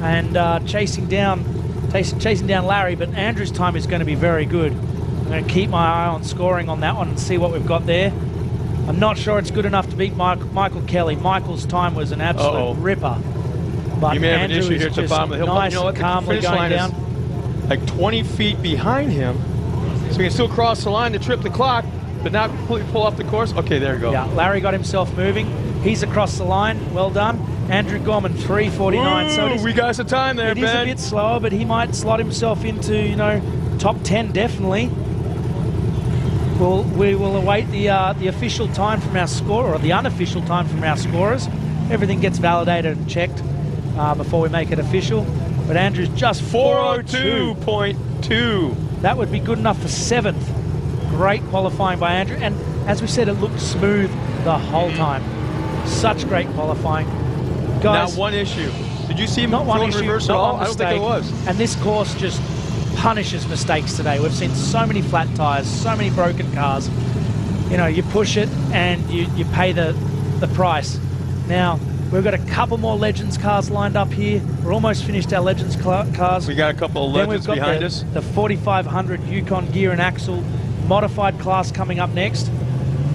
and chasing down Larry, but Andrew's time is going to be very good. I'm going to keep my eye on scoring on that one and see what we've got there. I'm not sure it's good enough to beat Michael Kelly. Michael's time was an absolute ripper. But you may have Andrew an issue is here at the just bottom of the hill. nice You know what? and The calmly finish going line down. is like 20 feet behind him. So he can still cross the line to trip the clock, but not completely pull off the course. Okay, there you go. Yeah, Larry got himself moving. He's across the line. Well done. Andrew Gorman, 3:49. So it is, we got some time there, Ben. It is a bit slower, but he might slot himself into, you know, top 10 definitely. We will await the official time from our scorer, or the unofficial time from our scorers. Everything gets validated and checked before we make it official. But Andrew's just 402.2. That would be good enough for 7th. Great qualifying by Andrew. And as we said, it looked smooth the whole time. Such great qualifying. Guys, now, one issue. Did you see him not one in issue, reverse at not all? one I don't mistake. think it was. And this course just punishes mistakes today. We've seen so many flat tires, so many broken cars. You know, you push it and you pay the price. Now, we've got a couple more Legends cars lined up here. We're almost finished our Legends cars. We got a couple of Legends behind us. The 4500 Yukon gear and axle modified class coming up next.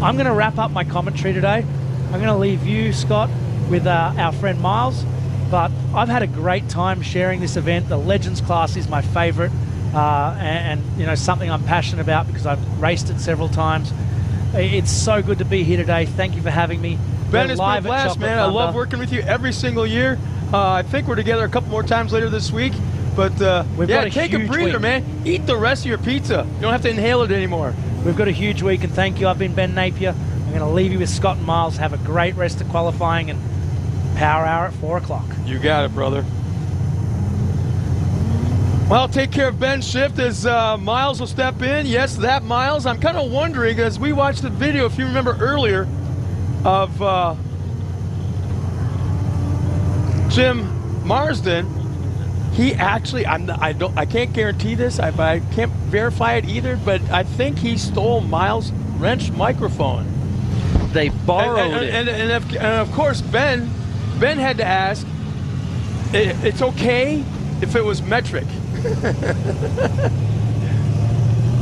I'm going to wrap up my commentary today. I'm going to leave you, Scott, with our friend Miles. But I've had a great time sharing this event. The Legends class is my favorite. And you know, something I'm passionate about because I've raced it several times. It's so good to be here today. Thank you for having me. Ben, it's been a blast, man. I love working with you every single year. I think we're together a couple more times later this week. But We've yeah, got a take a huge breather, week. man. Eat the rest of your pizza. You don't have to inhale it anymore. We've got a huge week, and thank you. I've been Ben Napier. I'm going to leave you with Scott and Miles. Have a great rest of qualifying and power hour at 4 o'clock. You got it, brother. Well, take care of Ben's shift as Miles will step in. Yes, that Miles. I'm kind of wondering, as we watched the video, if you remember earlier, of Jim Marsden. He actually, I can't guarantee this, I can't verify it either, but I think he stole Miles' wrench microphone. They borrowed it. And of course, Ben had to ask, it's okay if it was metric.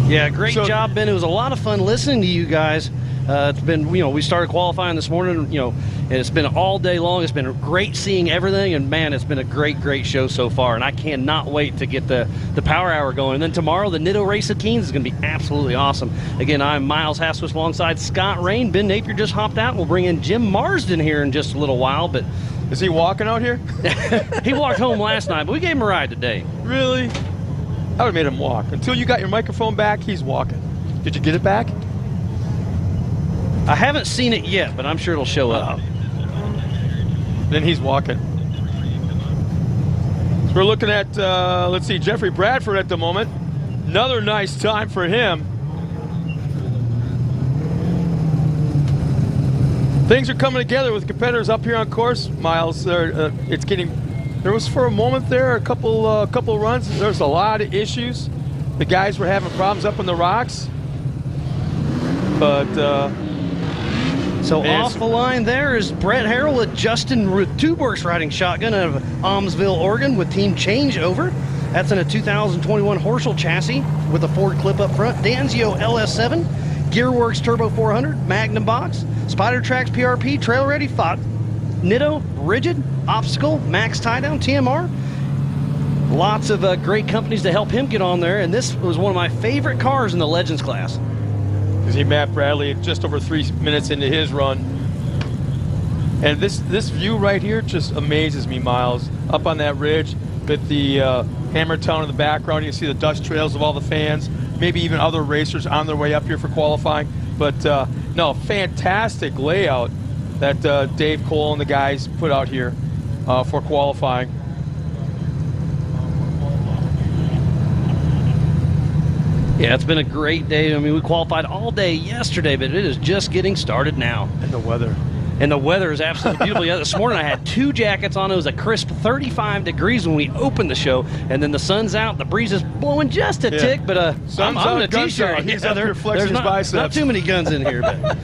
Yeah, great job, Ben. It was a lot of fun listening to you guys. It's been, we started qualifying this morning, and it's been all day long. It's been great seeing everything, and man, it's been a great show so far, and I cannot wait to get the power hour going. And then tomorrow, the Nitto Race at Keens is going to be absolutely awesome. Again, I'm Miles Haswitz alongside Scott Rain. Ben Napier just hopped out. We'll bring in Jim Marsden here in just a little while, but... Is he walking out here? He walked home last night, but we gave him a ride today. Really? I would have made him walk. Until you got your microphone back, he's walking. Did you get it back? I haven't seen it yet, but I'm sure it'll show up. Then he's walking. So we're looking at, let's see, Jeffrey Bradford at the moment. Another nice time for him. Things are coming together with competitors up here on course, Miles. It's getting. There was for a moment there a couple runs. There's a lot of issues. The guys were having problems up on the rocks, but. So off the line there is Brett Harrell with Justin Tuberks riding shotgun out of Almsville, Oregon with team changeover. That's in a 2021 Horschel chassis with a Ford clip up front. Danzio LS7, Gearworks Turbo 400, Magnum box, Spider Tracks PRP, Trail Ready, Nitto, Rigid, Obstacle, Max Tie-Down, TMR. Lots of great companies to help him get on there, and this was one of my favorite cars in the Legends class. You see Matt Bradley just over 3 minutes into his run. And this view right here just amazes me, Miles. Up on that ridge with the Hammertown in the background, you can see the dust trails of all the fans, maybe even other racers on their way up here for qualifying. But no, fantastic layout that Dave Cole and the guys put out here for qualifying. Yeah, it's been a great day. I mean, we qualified all day yesterday, but it is just getting started now. And the weather. And the weather is absolutely beautiful. Yeah, this morning I had 2 jackets on. It was a crisp 35 degrees when we opened the show, and then the sun's out. The breeze is blowing just a tick, but I'm in a t-shirt. He's up here flexing his biceps. Not too many guns in here, but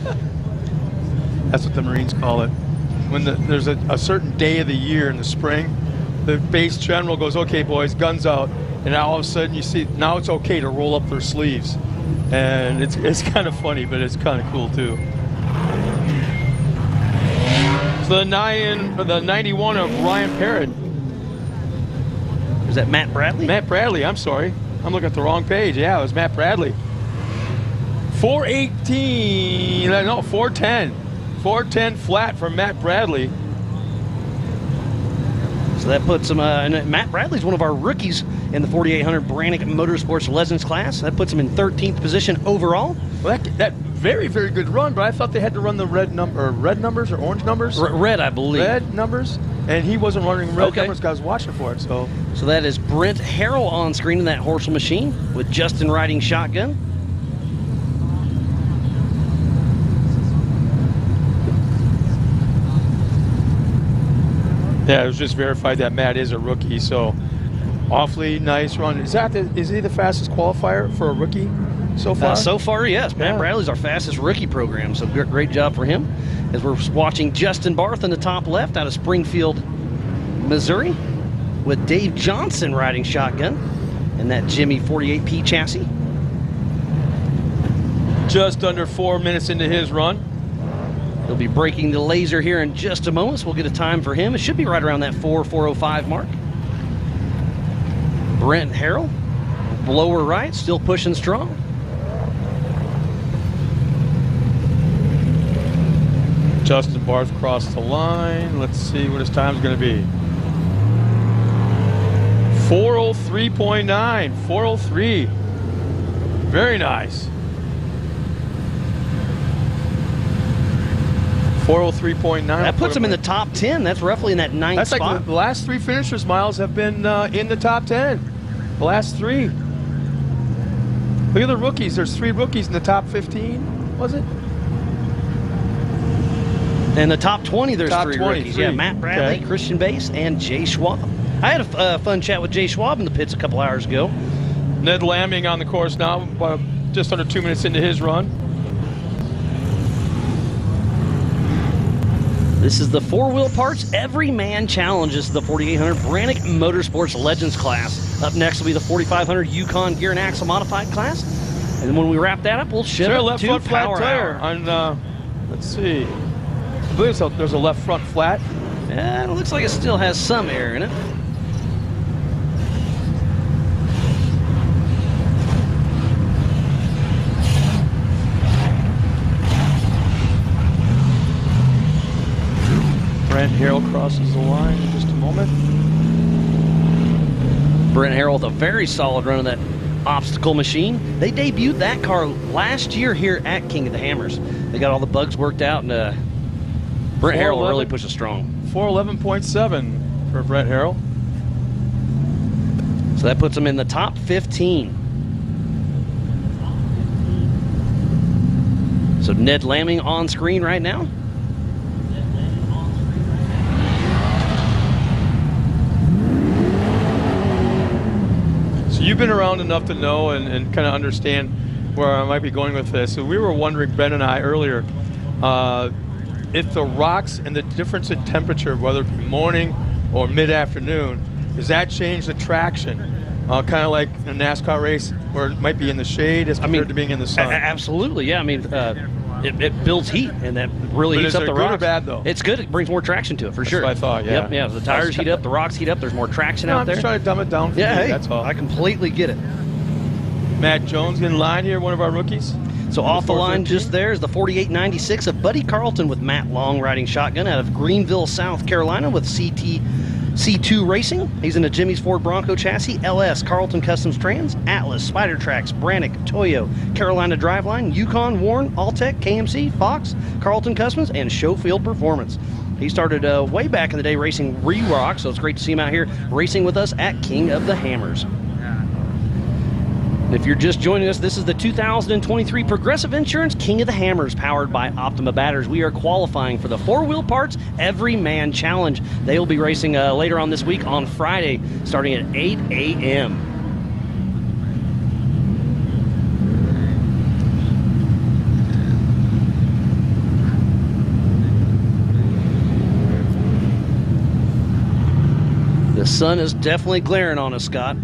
that's what the Marines call it. When there's a certain day of the year in the spring, the base general goes, "Okay, boys, guns out." And now all of a sudden you see, now it's okay to roll up their sleeves. And it's kind of funny, but it's kind of cool too. So the 91 of Ryan Parrott. Is that Matt Bradley? Matt Bradley, I'm sorry. I'm looking at the wrong page. Yeah, it was Matt Bradley. 418, no, 410. 410 flat for Matt Bradley. So that puts him, and Matt Bradley's one of our rookies in the 4800 Brannick Motorsports Legends class. That puts him in 13th position overall. Well, that very, very good run, but I thought they had to run the red numbers or orange numbers? Red, I believe. Red numbers, and he wasn't running red numbers because I was watching for it. So that is Brent Harrell on screen in that Horschel machine with Justin riding shotgun. Yeah, it was just verified that Matt is a rookie, so awfully nice run. Is he the fastest qualifier for a rookie so far? So far, yes. Matt Bradley's our fastest rookie program, so great job for him. As we're watching Justin Barth in the top left out of Springfield, Missouri, with Dave Johnson riding shotgun in that Jimmy 48P chassis. Just under 4 minutes into his run. He'll be breaking the laser here in just a moment, so we'll get a time for him. It should be right around that 4:05 mark. Brent Harrell, blower right, still pushing strong. Justin Barth crossed the line. Let's see what his time's going to be. 403.9, 403. Very nice. 403.9. That puts him in the top 10. That's roughly in that ninth That's spot. like the last 3 finishers, Miles, have been in the top 10. The last 3. Look at the rookies. There's 3 rookies in the top 15, was it? In the top 20, there's Top 3 20, rookies. 3. Yeah, Matt Bradley, Okay. Christian Bass, and Jay Schwab. I had a fun chat with Jay Schwab in the pits a couple hours ago. Ned Lamming on the course now, just under 2 minutes into his run. This is the 4-wheel parts Everyman Challenge. This is the 4800 Brannick Motorsports Legends class. Up next will be the 4500 Yukon Gear and Axle Modified class. And then when we wrap that up, we'll shift There, it left to front flat Power tire Hour. on, let's see. I believe there's a left front flat. Yeah, it looks like it still has some air in it. Brent Harrell crosses the line in just a moment. Brent Harrell with a very solid run of that obstacle machine. They debuted that car last year here at King of the Hammers. They got all the bugs worked out, and Brent Harrell really pushes strong. 411.7 for Brent Harrell. So that puts him in the top 15. So Ned Lamming on screen right now. So you've been around enough to know and kind of understand where I might be going with this. So we were wondering, Ben and I, earlier, if the rocks and the difference in temperature, whether it be morning or mid-afternoon, does that change the traction? Kind of like a NASCAR race where it might be in the shade as compared to being in the sun. Absolutely, yeah. I mean, it builds heat, and that really But heats is up it the good or rocks. bad, though? It's good. It brings more traction to it, for sure. what I thought, yeah. Yep, yeah. The tires heat up, the rocks heat up. There's more traction No, out I'm there. just trying to dumb it down for Yeah, you, hey, that's all. I completely get it. Matt Jones in line here, one of our rookies. So off the line 413. just there is the 4896 of Buddy Carlton with Matt Long riding shotgun out of Greenville, South Carolina with C2 Racing. He's in a Jimmy's Ford Bronco chassis, LS, Carlton Customs Trans, Atlas, Spider Tracks, Brannick, Toyo, Carolina Driveline, Yukon, Warren, Alltech, KMC, Fox, Carlton Customs, and Showfield Performance. He started way back in the day racing Re-Rock, so it's great to see him out here racing with us at King of the Hammers. If you're just joining us, this is the 2023 Progressive Insurance King of the Hammers powered by Optima Batters. We are qualifying for the 4-wheel parts Everyman Challenge. They will be racing later on this week on Friday starting at 8 a.m. The sun is definitely glaring on us, Scott.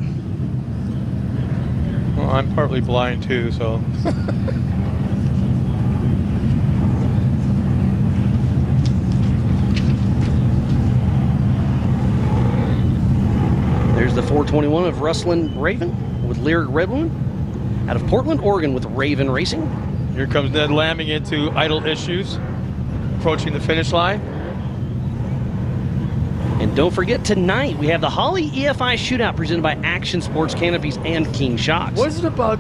Well, I'm partly blind too, so. There's the 421 of Rustlin Raven with Lyric Redwood out of Portland, Oregon with Raven Racing. Here comes Ned Lamming into idle issues, approaching the finish line. And don't forget, tonight we have the Holly EFI Shootout presented by Action Sports Canopies and King Shocks. What is it about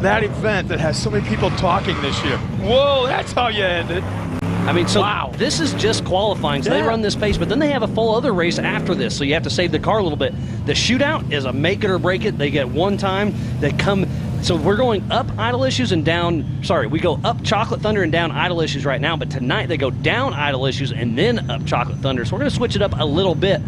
that event that has so many people talking this year? Whoa, that's how you end it. I mean, so wow. This is just qualifying, so they run this pace, but then they have a full other race after this, so you have to save the car a little bit. The shootout is a make it or break it. They get one time. They come, so we're going up Idle Issues and down, sorry, we go up Chocolate Thunder and down Idle Issues right now, but tonight they go down Idle Issues and then up Chocolate Thunder, so we're going to switch it up a little bit.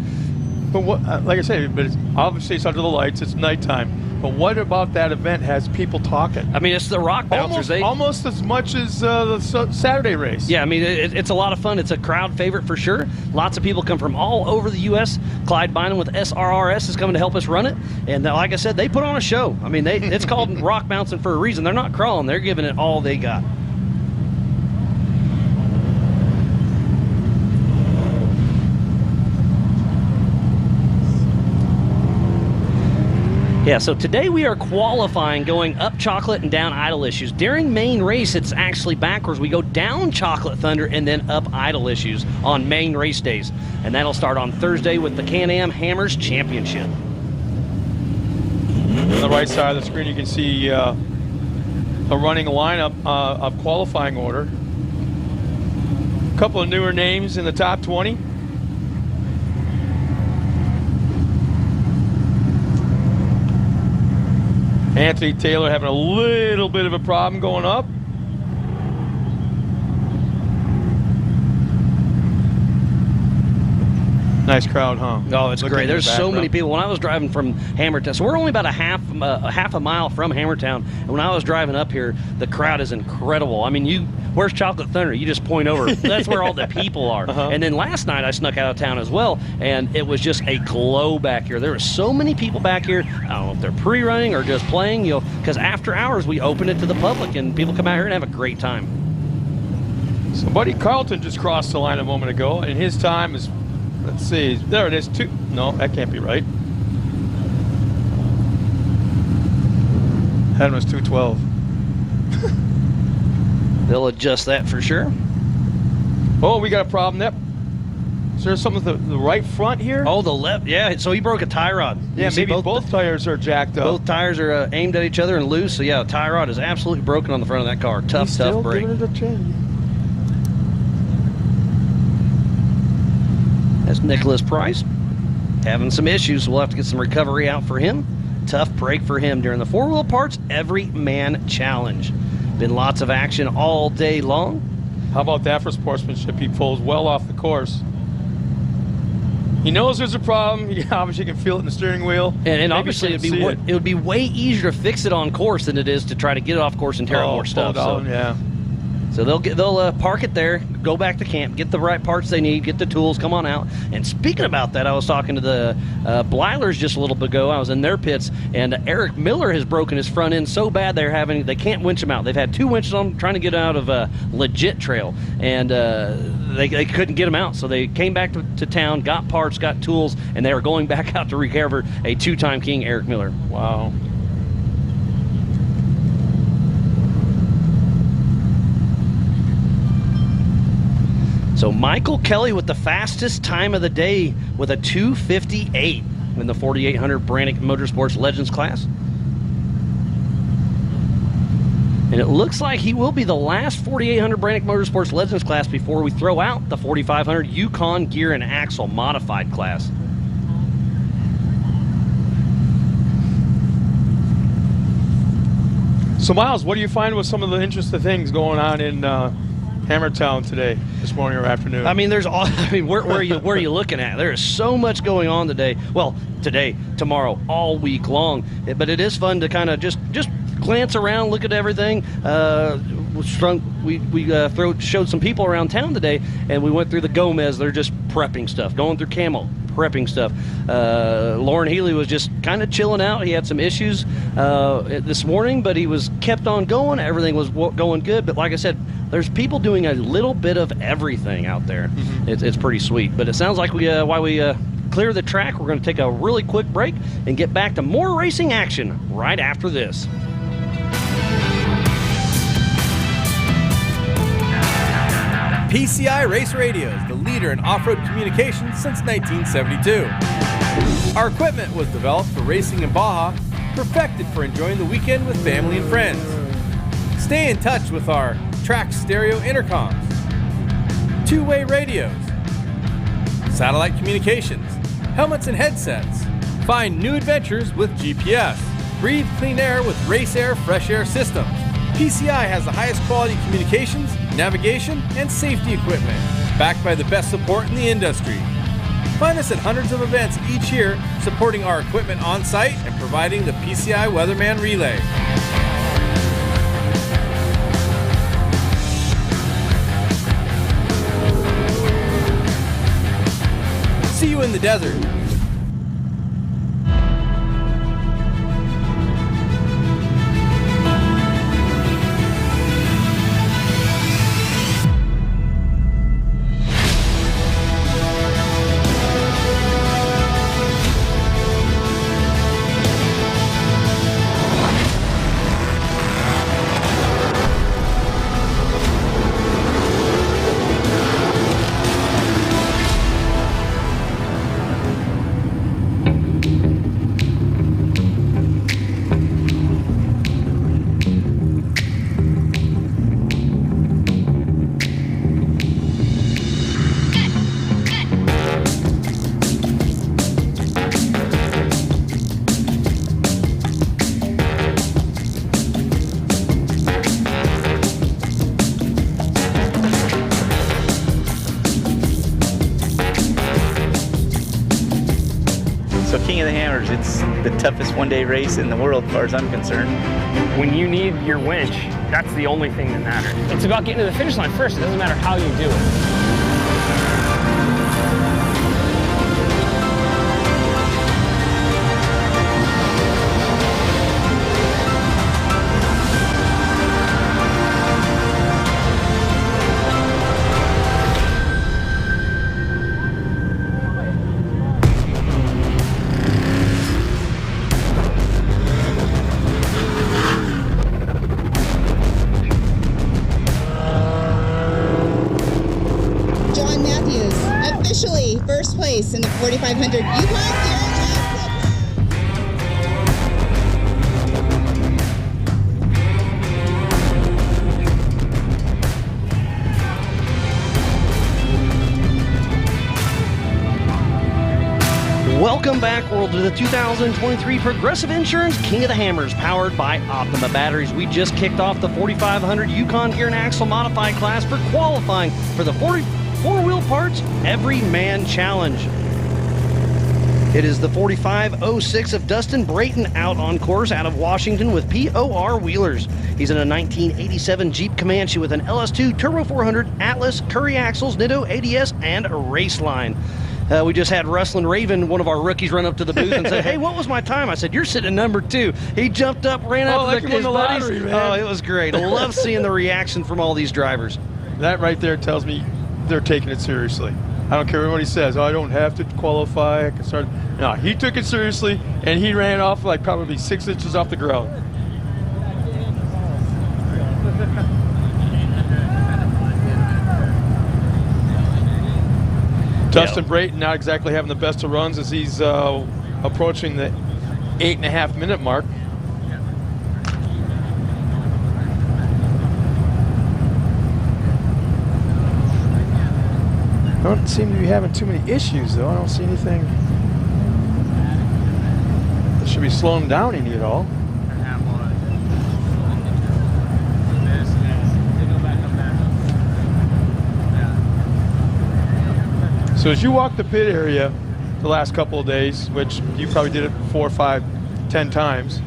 But what, like I said, but obviously it's under the lights, it's nighttime. But what about that event has people talking? I mean, it's the rock bouncers. Almost as much as the Saturday race. Yeah, I mean, it's a lot of fun. It's a crowd favorite for sure. Lots of people come from all over the U.S. Clyde Bynum with SRRS is coming to help us run it. And like I said, they put on a show. I mean, it's called rock bouncing for a reason. They're not crawling. They're giving it all they got. Yeah, so today we are qualifying going up Chocolate and down Idle Issues. During main race, it's actually backwards. We go down Chocolate Thunder and then up Idle Issues on main race days. And that'll start on Thursday with the Can-Am Hammers Championship. On the right side of the screen, you can see a running lineup of qualifying order. A couple of newer names in the top 20. Anthony Taylor having a little bit of a problem going up. Nice crowd, huh? Oh, it's Looking great. in the There's so background. many people. When I was driving from Hammertown, so we're only about a half a mile from Hammertown. And when I was driving up here, the crowd is incredible. I mean, where's Chocolate Thunder? You just point over. That's where all the people are. And then last night I snuck out of town as well, and it was just a glow back here. There were so many people back here. I don't know if they're pre-running or just playing, because after hours we open it to the public and people come out here and have a great time. So Buddy Carlton just crossed the line a moment ago, and his time is, let's see, there it is. No, that can't be right. That was 2:12. They'll adjust that for sure. Oh, we got a problem there. Is there something with the right front here? Oh, the left. Yeah, so he broke a tie rod. Yeah, You see maybe both tires are jacked up. Both tires are aimed at each other and loose. So yeah, the tie rod is absolutely broken on the front of that car. Tough break. Giving it a chance. That's Nicholas Price having some issues. We'll have to get some recovery out for him. Tough break for him during the four-wheel parts Everyman Challenge. Been lots of action all day long. How about that for sportsmanship? He pulls well off the course. He knows there's a problem. He obviously can feel it in the steering wheel. And Maybe obviously shouldn't it would be way easier to fix it on course than it is to try to get it off course and tear up more stuff. Down, yeah. So they'll park it there, go back to camp, get the right parts they need, get the tools, come on out. And speaking about that, I was talking to the Bleilers just a little bit ago. I was in their pits, and Eric Miller has broken his front end so bad they can't winch him out. They've had 2 winches on trying to get out of a legit trail, and they couldn't get him out. So they came back to town, got parts, got tools, and they are going back out to recover a 2-time king, Eric Miller. Wow. So Michael Kelly with the fastest time of the day with a 2:58 in the 4800 Brannick Motorsports Legends class. And it looks like he will be the last 4800 Brannick Motorsports Legends class before we throw out the 4500 Yukon Gear and Axle Modified class. So Miles, what do you find with some of the interesting things going on in Hammertown today, this morning or afternoon? I mean, where are you looking at? There is so much going on today. Well, today, tomorrow, all week long. But it is fun to kind of just glance around, look at everything. We showed some people around town today, and we went through the Gomez. They're just prepping stuff, going through Camel, prepping stuff. Lauren Healy was just kind of chilling out. He had some issues this morning, but he was kept on going. Everything was going good. But like I said, there's people doing a little bit of everything out there. Mm-hmm. It's pretty sweet. But it sounds like while we clear the track, we're going to take a really quick break and get back to more racing action right after this. PCI Race Radio is the leader in off-road communications since 1972. Our equipment was developed for racing in Baja, perfected for enjoying the weekend with family and friends. Stay in touch with our track stereo intercoms, two-way radios, satellite communications, helmets and headsets. Find new adventures with GPS. Breathe clean air with Race Air Fresh Air Systems. PCI has the highest quality communications, navigation, and safety equipment, backed by the best support in the industry. Find us at hundreds of events each year, supporting our equipment on site and providing the PCI Weatherman Relay. See you in the desert. Hammers. It's the toughest one-day race in the world as far as I'm concerned. When you need your winch, that's the only thing that matters. It's about getting to the finish line first. It doesn't matter how you do it. First place in the 4,500 Yukon. Welcome back, world, to the 2023 Progressive Insurance King of the Hammers, powered by Optima Batteries. We just kicked off the 4,500 Yukon Gear and Axle Modified class for qualifying for the 4-wheel parts Everyman Challenge. It is the 4506 of Dustin Brayton out on course out of Washington with POR wheelers. He's in a 1987 Jeep Comanche with an LS2 Turbo 400, Atlas, Curry axles, Nitto, ADS, and a Raceline. We just had Rustlin Raven, one of our rookies, run up to the booth and say, "Hey, what was my time?" I said, "You're sitting number 2. He jumped up, ran up like to his the buddies. lottery, man. Oh, it was great. I love seeing the reaction from all these drivers. That right there tells me they're taking it seriously. I don't care what he says. Oh, I don't have to qualify. I can start. No, he took it seriously, and he ran off like probably 6 inches off the ground. Dustin Brayton not exactly having the best of runs as he's approaching the 8.5 minute mark. Don't seem to be having too many issues though. I don't see anything that should be slowing him down any at all. So as you walk the pit area the last couple of days, which you probably did it 4, 5, 10 times,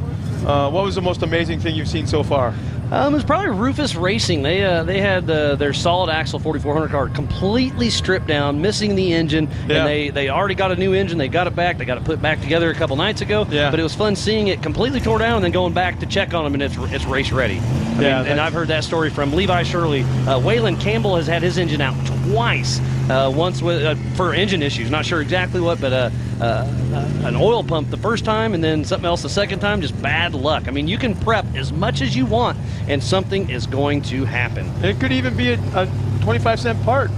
what was the most amazing thing you've seen so far? It was probably Rufus Racing. They had their solid axle 4400 car completely stripped down, missing the engine, and they already got a new engine. They got it back. They got it put back together a couple nights ago. Yeah. But it was fun seeing it completely tore down and then going back to check on them, and it's race ready. I mean, and I've heard that story from Levi Shirley. Waylon Campbell has had his engine out twice. Once with, for engine issues, not sure exactly what, but an oil pump the first time and then something else the second time, just bad luck. I mean, you can prep as much as you want and something is going to happen. It could even be a 25-cent part,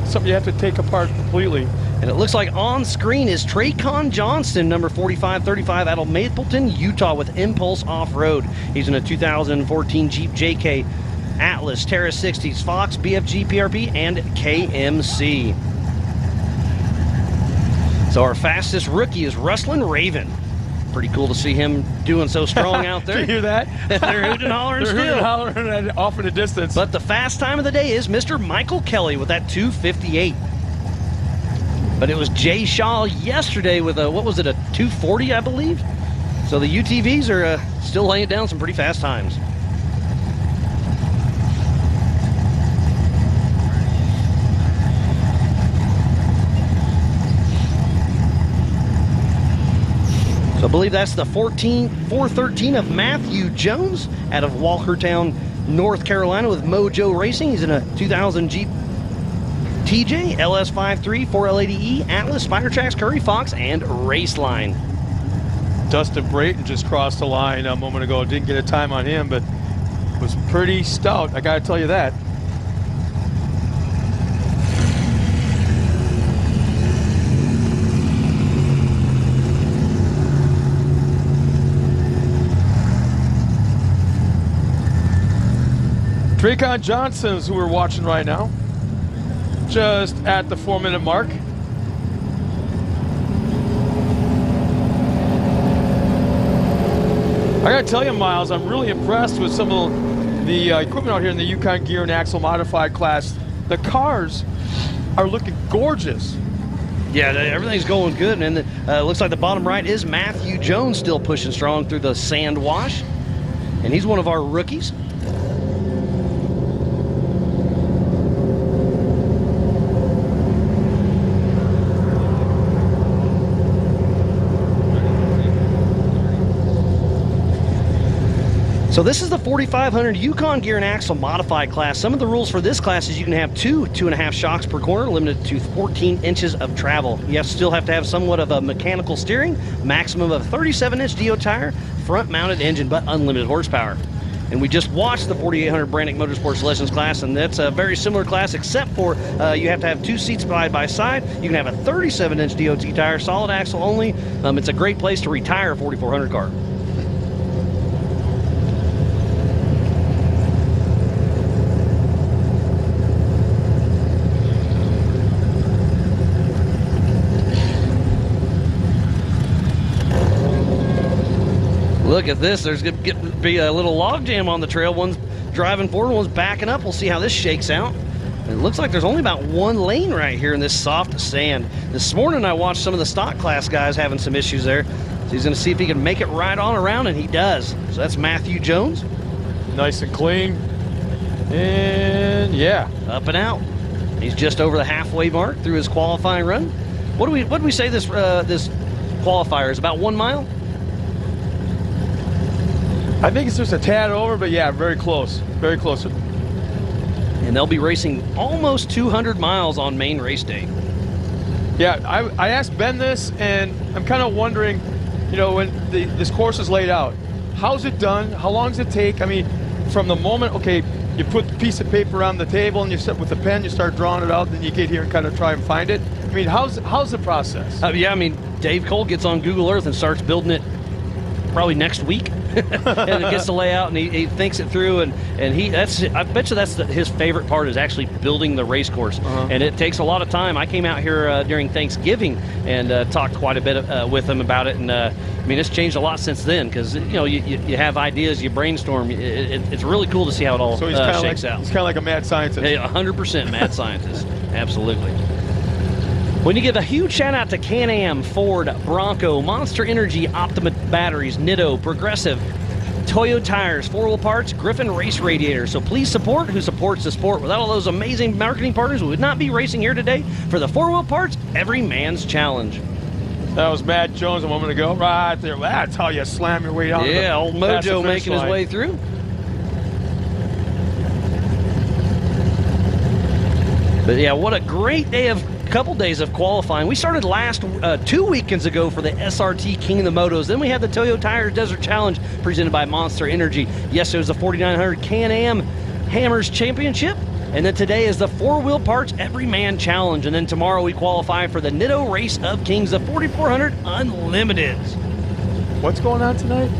something you have to take apart completely. And it looks like on screen is Traycon Johnston, number 4535, out of Mapleton, Utah, with Impulse Off-Road. He's in a 2014 Jeep JK, Atlas, Terra 60s, Fox, BFG, PRP, and KMC. So our fastest rookie is Rustlin Raven. Pretty cool to see him doing so strong out there. Did you hear that? They're hooting and hollering They're still. hooting and hollering off in the distance. But the fast time of the day is Mr. Michael Kelly with that 2:58. But it was Jay Shaw yesterday with a, what was it, a 2:40, I believe? So the UTVs are still laying down some pretty fast times. So I believe that's the 413 of Matthew Jones out of Walkertown, North Carolina with Mojo Racing. He's in a 2000 Jeep TJ, LS53, 4L80E, Atlas, Spider Tracks, Curry, Fox, and Raceline. Dustin Brayton just crossed the line a moment ago. Didn't get a time on him, but was pretty stout. I got to tell you that. Traycon Johnson's who we're watching right now, just at the 4-minute mark. I gotta tell you, Miles, I'm really impressed with some of the equipment out here in the Yukon Gear and Axle Modified class. The cars are looking gorgeous. Yeah, everything's going good, and looks like the bottom right is Matthew Jones still pushing strong through the sand wash, and he's one of our rookies. So this is the 4500 Yukon Gear and Axle Modified class. Some of the rules for this class is you can have 2.5 shocks per corner, limited to 14 inches of travel. You still have to have somewhat of a mechanical steering, maximum of a 37-inch DO tire, front-mounted engine, but unlimited horsepower. And we just watched the 4800 Brannick Motorsports Legends class, and that's a very similar class, except for you have to have 2 seats side by side. You can have a 37-inch DOT tire, solid axle only. It's a great place to retire a 4400 car. Look at this. There's going to be a little log jam on the trail. One's driving forward, one's backing up. We'll see how this shakes out. And it looks like there's only about one lane right here in this soft sand. This morning I watched some of the stock class guys having some issues there. So he's going to see if he can make it right on around, and he does. So that's Matthew Jones. Nice and clean. And yeah. Up and out. He's just over the halfway mark through his qualifying run. What do we say this this qualifier is? About 1 mile? I think it's just a tad over, but yeah, very close. Very close. And they'll be racing almost 200 miles on main race day. Yeah, I asked Ben this, and I'm kind of wondering, you know, when this course is laid out, how's it done? How long does it take? I mean, from the moment, okay, you put the piece of paper on the table and you sit with a pen, you start drawing it out, then you get here and kind of try and find it. I mean, how's the process? Yeah, I mean, Dave Cole gets on Google Earth and starts building it probably next week. And it gets to lay out, and he thinks it through, and I bet you that's his favorite part is actually building the race course. And it takes a lot of time. I came out here during Thanksgiving and talked quite a bit with him about it, and I mean, it's changed a lot since then, because you know, you have ideas, you brainstorm. It's really cool to see how it all shakes out. He's kind of like a mad scientist. 100% mad scientist. Absolutely. We need to give a huge shout out to Can-Am, Ford, Bronco, Monster Energy, Optima Batteries, Nitto, Progressive, Toyo Tires, 4-Wheel Parts, Griffin Race Radiator. So please support who supports the sport. Without all those amazing marketing partners, we would not be racing here today for the 4-Wheel Parts Everyman's Challenge. That was Matt Jones a moment ago, right there. That's how you slam your way down. Yeah, old Mojo making his way through. But yeah, what a great couple days of qualifying. We started last 2 weekends ago for the SRT King of the Motos. Then we had the Toyo Tires Desert Challenge presented by Monster Energy. Yesterday was the 4900 Can-Am Hammers Championship. And then today is the 4-Wheel Parts Everyman Challenge. And then tomorrow we qualify for the Nitto Race of Kings, the 4400 Unlimiteds. What's going on tonight?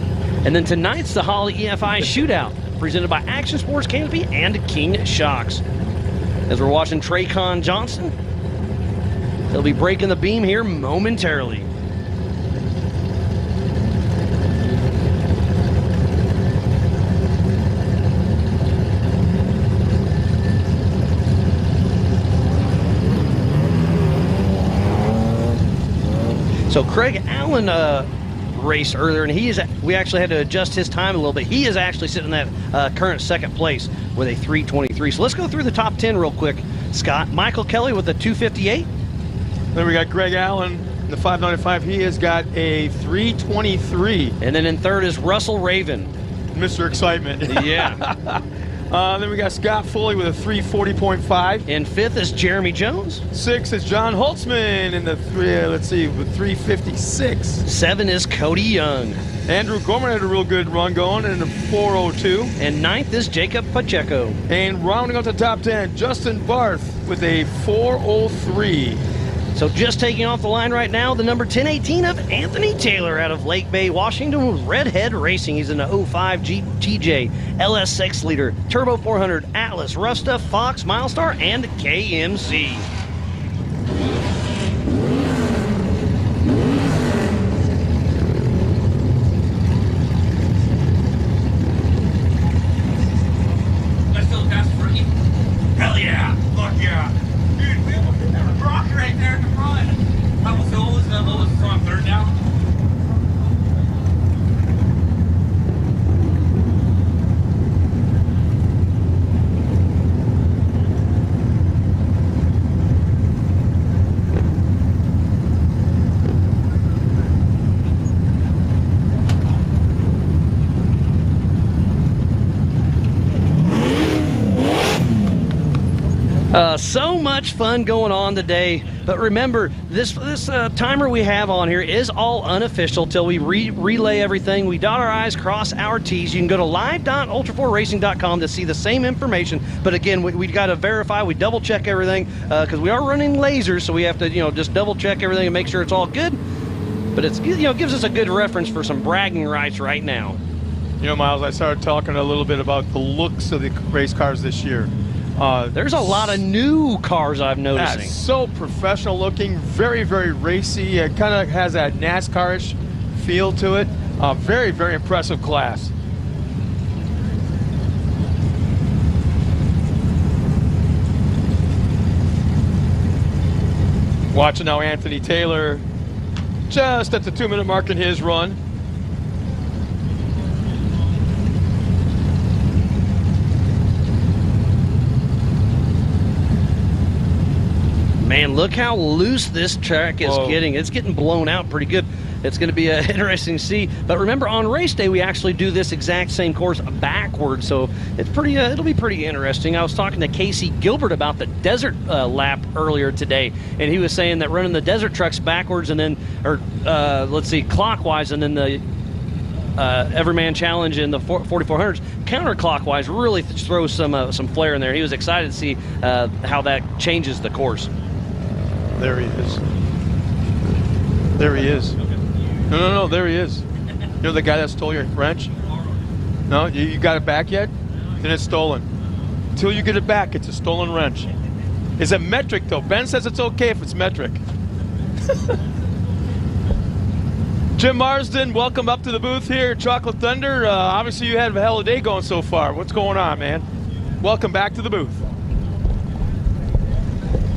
And then tonight's the Holly EFI Shootout, presented by Action Sports Canopy and King Shocks. As we're watching Traycon Johnson, he'll be breaking the beam here momentarily. So Craig Allen raced earlier, and we actually had to adjust his time a little bit. He is actually sitting in that current second place with a 3:23. So let's go through the top 10 real quick, Scott. Michael Kelly with a 2:58. Then we got Greg Allen in the 595. He has got a 3:23. And then in third is Russell Raven. Mr. Excitement. Yeah. Then we got Scott Foley with a 3:40.5. In fifth is Jeremy Jones. Sixth is John Holtzman in the with 3:56. 7 is Cody Young. Andrew Gorman had a real good run going in the 4:02. And 9th is Jacob Pacheco. And rounding out the top 10, Justin Barth with a 4:03. So just taking off the line right now, the number 1018 of Anthony Taylor out of Lake Bay, Washington with Redhead Racing. He's in the 05 TJ, LS6 leader, Turbo 400, Atlas, Rough Stuff, Fox, Milestar, and KMC. Let's still pass the rookie? Hell yeah! Fuck yeah! Dude, we almost hit that rock right there in the front. So much fun going on today, but remember, this timer we have on here is all unofficial till we relay everything. We dot our I's, cross our T's. You can go to live.ultra4racing.com to see the same information, but again, we got to verify, we double check everything, because we are running lasers, so we have to, just double check everything and make sure it's all good, but it's, gives us a good reference for some bragging rights right now. Miles, I started talking a little bit about the looks of the race cars this year. There's a lot of new cars I'm noticing. Yeah, so professional looking, very, very racy. It kind of has that NASCAR-ish feel to it. Very, very impressive class. Watching now Anthony Taylor just at the 2-minute mark in his run. Man, look how loose this track is getting. It's getting blown out pretty good. It's going to be interesting to see. But remember, on race day, we actually do this exact same course backwards, so it's pretty. It'll be pretty interesting. I was talking to Casey Gilbert about the desert lap earlier today, and he was saying that running the desert trucks backwards and then, clockwise, and then the Everyman Challenge in the 4400s counterclockwise really throws some flair in there. He was excited to see how that changes the course. There he is. There he is. No, there he is. The guy that stole your wrench? No, you got it back yet? Then it's stolen. Until you get it back, it's a stolen wrench. Is it metric though? Ben says it's okay if it's metric. Jim Marsden, welcome up to the booth here at Chocolate Thunder. Obviously you had a hell of a day going so far. What's going on, man? Welcome back to the booth.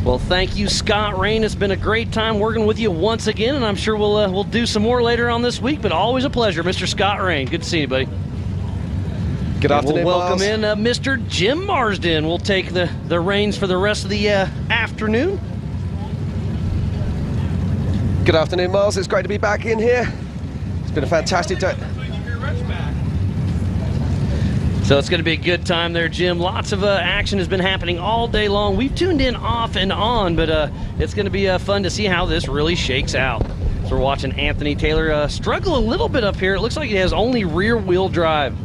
Well, thank you, Scott Rain. It's been a great time working with you once again, and I'm sure we'll do some more later on this week, but always a pleasure, Mr. Scott Rain. Good to see you, buddy. Good afternoon, we'll welcome in Mr. Jim Marsden. We'll take the reins for the rest of the afternoon. Good afternoon, Miles. It's great to be back in here. It's been a fantastic day. So it's going to be a good time there, Jim. Lots of action has been happening all day long. We've tuned in off and on, but it's going to be fun to see how this really shakes out. So we're watching Anthony Taylor struggle a little bit up here. It looks like he has only rear-wheel drive.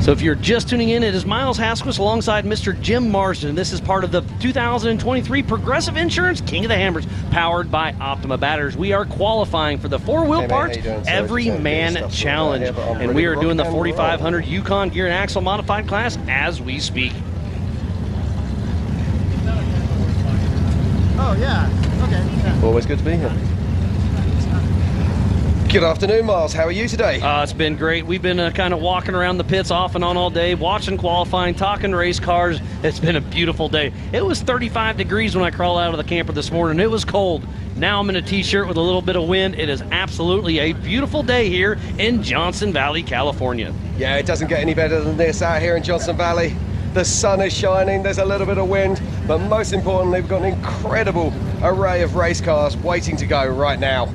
So if you're just tuning in, it is Miles Hasquist alongside Mr. Jim Marsden. This is part of the 2023 Progressive Insurance King of the Hammers, powered by Optima Batters. We are qualifying for the four-wheel parts Everyman Challenge, and we are doing the 4500 Yukon gear and axle modified class as we speak. Oh yeah, okay. Yeah. Always good to be here. Good afternoon, Miles. How are you today? It's been great. We've been kind of walking around the pits off and on all day, watching qualifying, talking race cars. It's been a beautiful day. It was 35 degrees when I crawled out of the camper this morning. It was cold. Now I'm in a t-shirt with a little bit of wind. It is absolutely a beautiful day here in Johnson Valley, California. Yeah, it doesn't get any better than this out here in Johnson Valley. The sun is shining, there's a little bit of wind, but most importantly, we've got an incredible array of race cars waiting to go right now.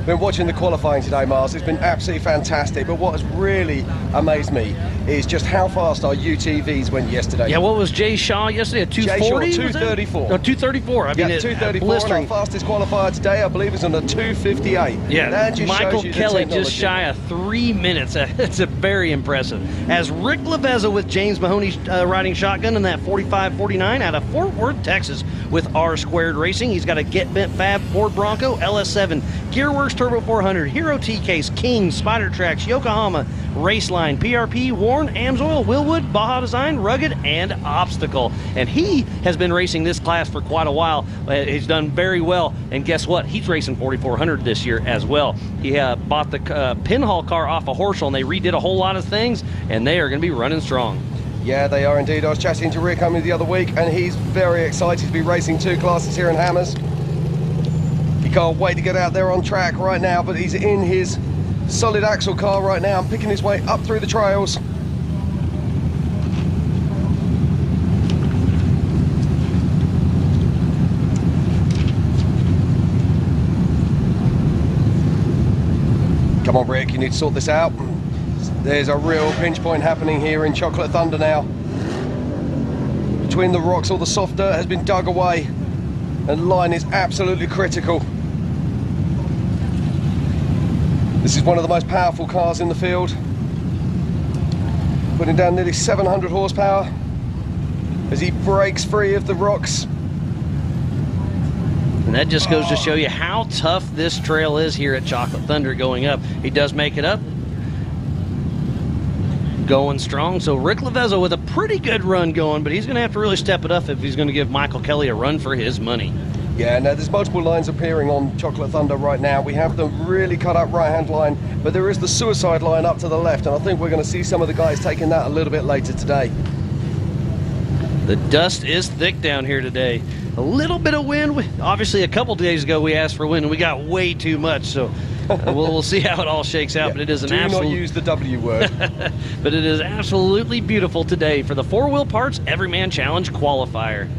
Been watching the qualifying today, Miles. It's been absolutely fantastic, but what has really amazed me is just how fast our UTVs went yesterday. Yeah, what was Jay Shaw yesterday? At 240? Jay Shaw, 234. No, 234. I mean, yeah, 234. And our fastest qualifier today, I believe, is on a 258. Yeah, that just Michael shows you Kelly the just shy of 3 minutes. It's a very impressive. As Rick Lavezza with James Mahoney riding shotgun in that 45-49 out of Fort Worth, Texas with R Squared Racing. He's got a Get Bent Fab Ford Bronco, LS7, Gearworks Turbo 400, Hero T-Case, King, Spider Tracks, Yokohama, Raceline, PRP, Warren, Amsoil, Willwood, Baja Design, Rugged, and Obstacle. And he has been racing this class for quite a while. He's done very well. And guess what? He's racing 4400 this year as well. He bought the pinhaul car off of Horschel, and they redid a whole lot of things, and they are going to be running strong. Yeah, they are indeed. I was chatting to Rick Hummey the other week, and he's very excited to be racing two classes here in Hammers. He can't wait to get out there on track right now, but he's in his solid axle car right now and picking his way up through the trails. Come on, Rick, you need to sort this out. There's a real pinch point happening here in Chocolate Thunder now. Between the rocks, all the soft dirt has been dug away, and line is absolutely critical. This is one of the most powerful cars in the field, putting down nearly 700 horsepower as he breaks free of the rocks. And that just goes to show you how tough this trail is here at Chocolate Thunder going up. He does make it up. Going strong. So Rick Levezzo with a pretty good run going, but he's going to have to really step it up if he's going to give Michael Kelly a run for his money. Yeah, now there's multiple lines appearing on Chocolate Thunder right now. We have the really cut up right-hand line, but there is the suicide line up to the left, and I think we're going to see some of the guys taking that a little bit later today. The dust is thick down here today. A little bit of wind. Obviously, a couple days ago we asked for wind, and we got way too much, so we'll see how it all shakes out. Yeah, but it is an do absolute... not use the W word. But it is absolutely beautiful today for the 4-Wheel Parts Everyman Challenge qualifier.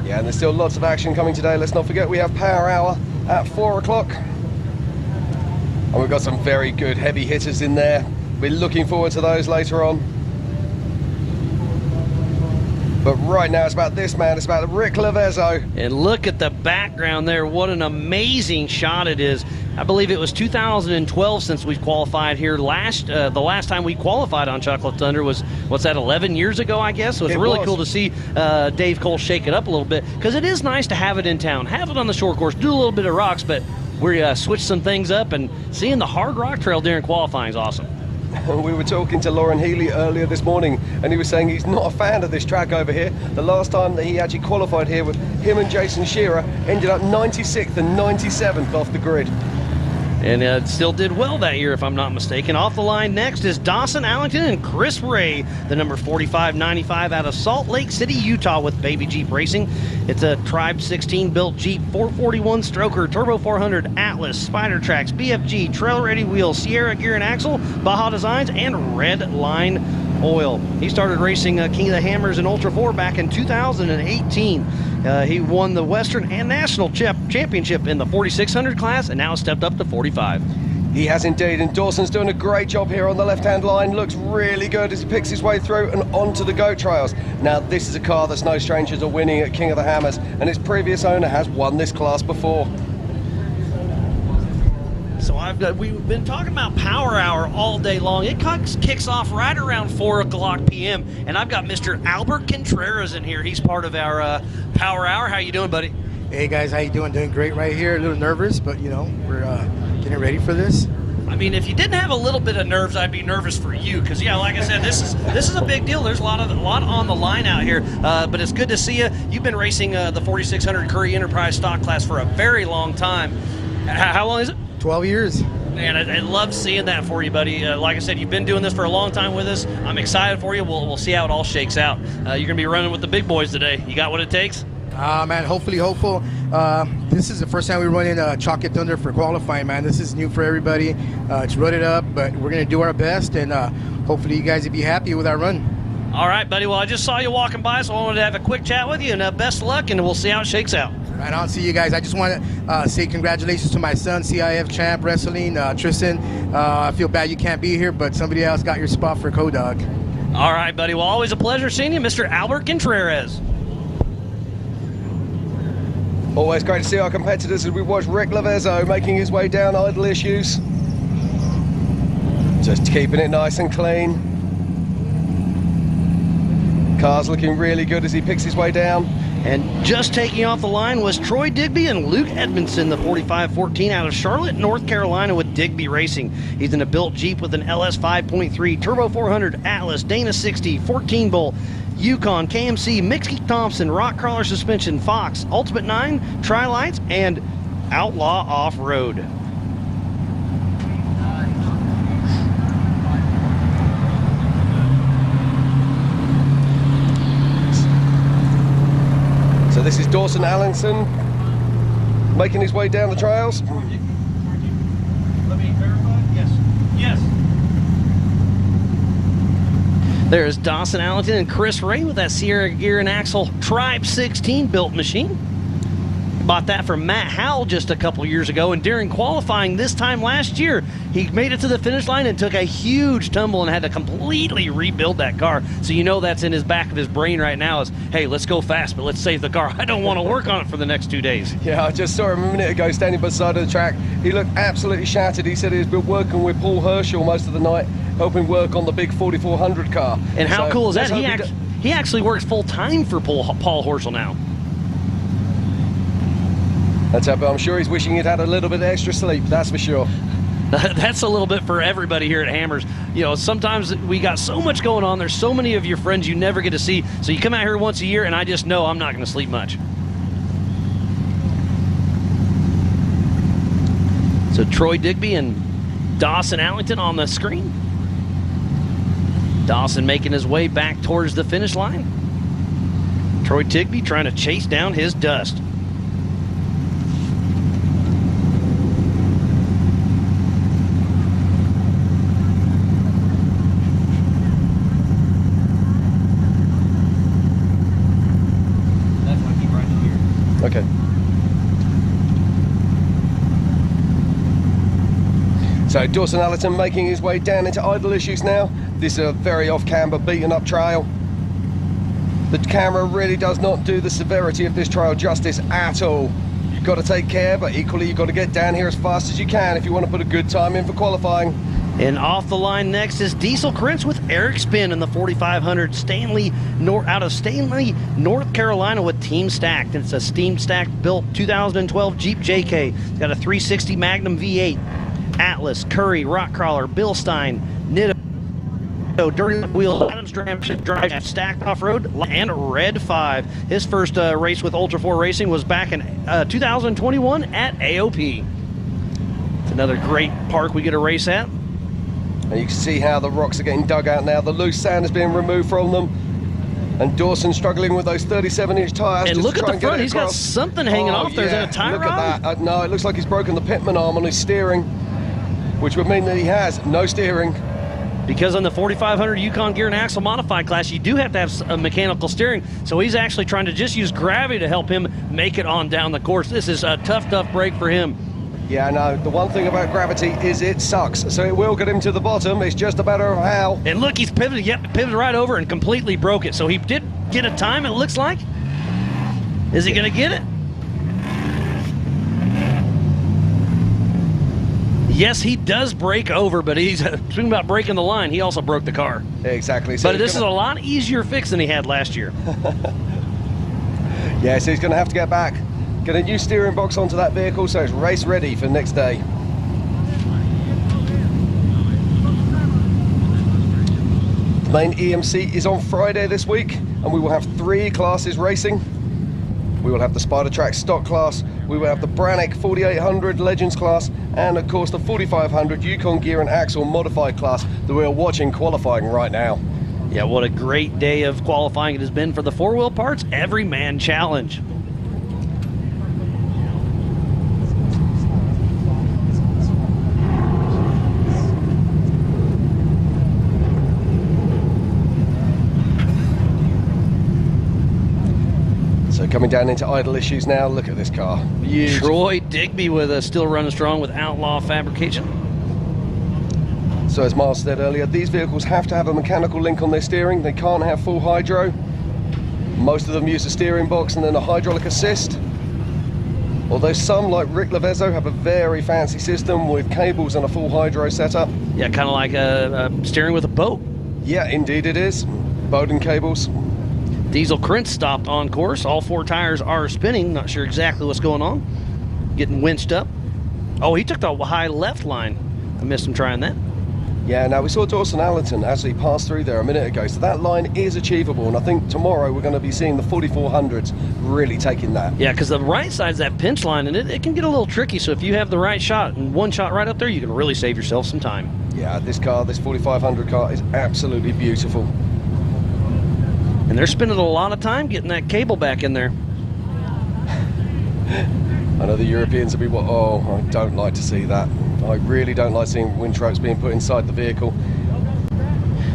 Yeah, and there's still lots of action coming today. Let's not forget we have Power Hour at 4 o'clock. And we've got some very good heavy hitters in there. We're looking forward to those later on. But right now it's about this man, it's about Rick Levezzo. And look at the background there, what an amazing shot it is. I believe it was 2012 since we've qualified here. The last time we qualified on Chocolate Thunder was, what's that, 11 years ago, I guess? So it's really cool to see Dave Cole shake it up a little bit, because it is nice to have it in town, have it on the short course, do a little bit of rocks, but we switched some things up, and seeing the hard rock trail during qualifying is awesome. We were talking to Lauren Healy earlier this morning, and he was saying he's not a fan of this track over here. The last time that he actually qualified here with him and Jason Shearer ended up 96th and 97th off the grid. And still did well that year, if I'm not mistaken. Off the line next is Dawson Allington and Chris Ray, the number 4595 out of Salt Lake City, Utah, with Baby Jeep Racing. It's a Tribe 16 built Jeep 441 stroker, Turbo 400, Atlas, Spider Tracks, BFG, Trail Ready Wheels, Sierra Gear and Axle, Baja Designs, and Red Line Oil. He started racing King of the Hammers in Ultra 4 back in 2018. He won the Western and National Championship in the 4600 class, and now stepped up to 45. He has indeed, and Dawson's doing a great job here on the left-hand line. Looks really good as he picks his way through and onto the goat trails. Now, this is a car that's no stranger to winning at King of the Hammers, and its previous owner has won this class before. So we've been talking about Power Hour all day long. It kicks off right around 4 o'clock p.m. And I've got Mr. Albert Contreras in here. He's part of our Power Hour. How you doing, buddy? Hey guys, how you doing? Doing great right here. A little nervous, but you know, we're getting ready for this. I mean, if you didn't have a little bit of nerves, I'd be nervous for you, because yeah, like I said, this is a big deal. There's a lot on the line out here, but it's good to see you. You've been racing the 4600 Currie Enterprise stock class for a very long time. How long is it? 12 years. Man, I love seeing that for you, buddy. Like I said, you've been doing this for a long time with us. I'm excited for you. We'll see how it all shakes out. You're going to be running with the big boys today. You got what it takes? Man, hopeful. This is the first time we're running Chocolate Thunder for qualifying, man. This is new for everybody. It's rutted up, but we're going to do our best, and hopefully you guys will be happy with our run. All right, buddy. Well, I just saw you walking by, so I wanted to have a quick chat with you, and best of luck, and we'll see how it shakes out. Right on. See you guys. I just want to say congratulations to my son, CIF champ wrestling, Tristan. I feel bad you can't be here, but somebody else got your spot for Co-Dog. All right, buddy. Well, always a pleasure seeing you, Mr. Albert Contreras. Always great to see our competitors as we watch Rick Levezzo making his way down idle issues. Just keeping it nice and clean. Car's looking really good as he picks his way down. And just taking off the line was Troy Digby and Luke Edmondson, the 4514 out of Charlotte, North Carolina, with Digby Racing. He's in a built Jeep with an LS 5.3, Turbo 400, Atlas, Dana 60, 14-bolt, Yukon, KMC, Mickey Thompson, Rock Crawler suspension, Fox, Ultimate 9, Tri-Lights, and Outlaw Off-Road. So this is Dawson Allington making his way down the trails. Let me verify. Yes. There's Dawson Allington and Chris Ray with that Sierra Gear and Axle Tribe 16 built machine. Bought that from Matt Howell just a couple years ago, and during qualifying this time last year, he made it to the finish line and took a huge tumble and had to completely rebuild that car. So you know that's in his back of his brain right now is, hey, let's go fast, but let's save the car. I don't want to work on it for the next 2 days. Yeah, I just saw him a minute ago standing by the side of the track. He looked absolutely shattered. He said he's been working with Paul Herschel most of the night, helping work on the big 4400 car. And how cool is that? He actually works full-time for Paul Herschel now. But I'm sure he's wishing he'd had a little bit of extra sleep, that's for sure. That's a little bit for everybody here at Hammers. You know, sometimes we got so much going on. There's so many of your friends you never get to see. So you come out here once a year, and I just know I'm not going to sleep much. So Troy Digby and Dawson Allington on the screen. Dawson making his way back towards the finish line. Troy Digby trying to chase down his dust. Okay. So Dawson Allington making his way down into idle issues now. This is a very off-camber, beaten-up trail. The camera really does not do the severity of this trail justice at all. You've got to take care, but equally you've got to get down here as fast as you can if you want to put a good time in for qualifying. And off the line next is Diesel Krentz with Eric Spin in the 4500 out of Stanley, North Carolina with Team Stacked. It's a Steam Stacked built 2012 Jeep JK. It's got a 360 Magnum V8, Atlas, Curry, Rockcrawler, Bill Stein, Nitto, Dirty Wheels, Adams Drive, Stacked Off-Road, and Red 5. His first race with Ultra 4 Racing was back in 2021 at AOP. It's another great park we get a race at. And you can see how the rocks are getting dug out now. The loose sand is being removed from them. And Dawson struggling with those 37-inch tyres. And look at the front. He's got something hanging off there. Is that a tie rod? Look at that. No, it looks like he's broken the pitman arm on his steering, which would mean that he has no steering. Because on the 4500 Yukon Gear and Axle Modified class, you do have to have a mechanical steering. So he's actually trying to just use gravity to help him make it on down the course. This is a tough break for him. Yeah, no, the one thing about gravity is it sucks. So it will get him to the bottom. It's just a matter of how. And look, he's pivoted. Yep, pivoted right over and completely broke it. So he did get a time, it looks like. Is he going to get it? Yes, he does break over, but he's talking about breaking the line. He also broke the car. Exactly. So but this is a lot easier fix than he had last year. Yeah, so he's going to have to get back. Get a new steering box onto that vehicle so it's race ready for next day. The main EMC is on Friday this week, and we will have 3 classes racing. We will have the Spider Track stock class, we will have the Brannick 4800 Legends class, and of course the 4500 Yukon Gear and Axle modified class that we are watching qualifying right now. Yeah, what a great day of qualifying it has been for the 4-wheel parts Everyman Challenge. Coming down into idle issues now. Look at this car. Beautiful. Troy Digby with still running strong with Outlaw Fabrication. So as Miles said earlier, these vehicles have to have a mechanical link on their steering. They can't have full hydro. Most of them use a steering box and then a hydraulic assist. Although some, like Rick Lavezzo, have a very fancy system with cables and a full hydro setup. Yeah, kind of like a steering with a boat. Yeah, indeed it is. Boat and cables. Diesel Krentz stopped on course. All 4 tires are spinning. Not sure exactly what's going on. Getting winched up. Oh, he took the high left line. I missed him trying that. Yeah, now we saw Dawson Allington actually pass through there a minute ago, so that line is achievable, and I think tomorrow we're going to be seeing the 4400s really taking that. Yeah, because the right side's that pinch line, and it can get a little tricky, so if you have the right shot and one shot right up there, you can really save yourself some time. Yeah, this 4500 car is absolutely beautiful. And they're spending a lot of time getting that cable back in there. I know the Europeans will be, oh, I don't like to see that. I really don't like seeing winch ropes being put inside the vehicle.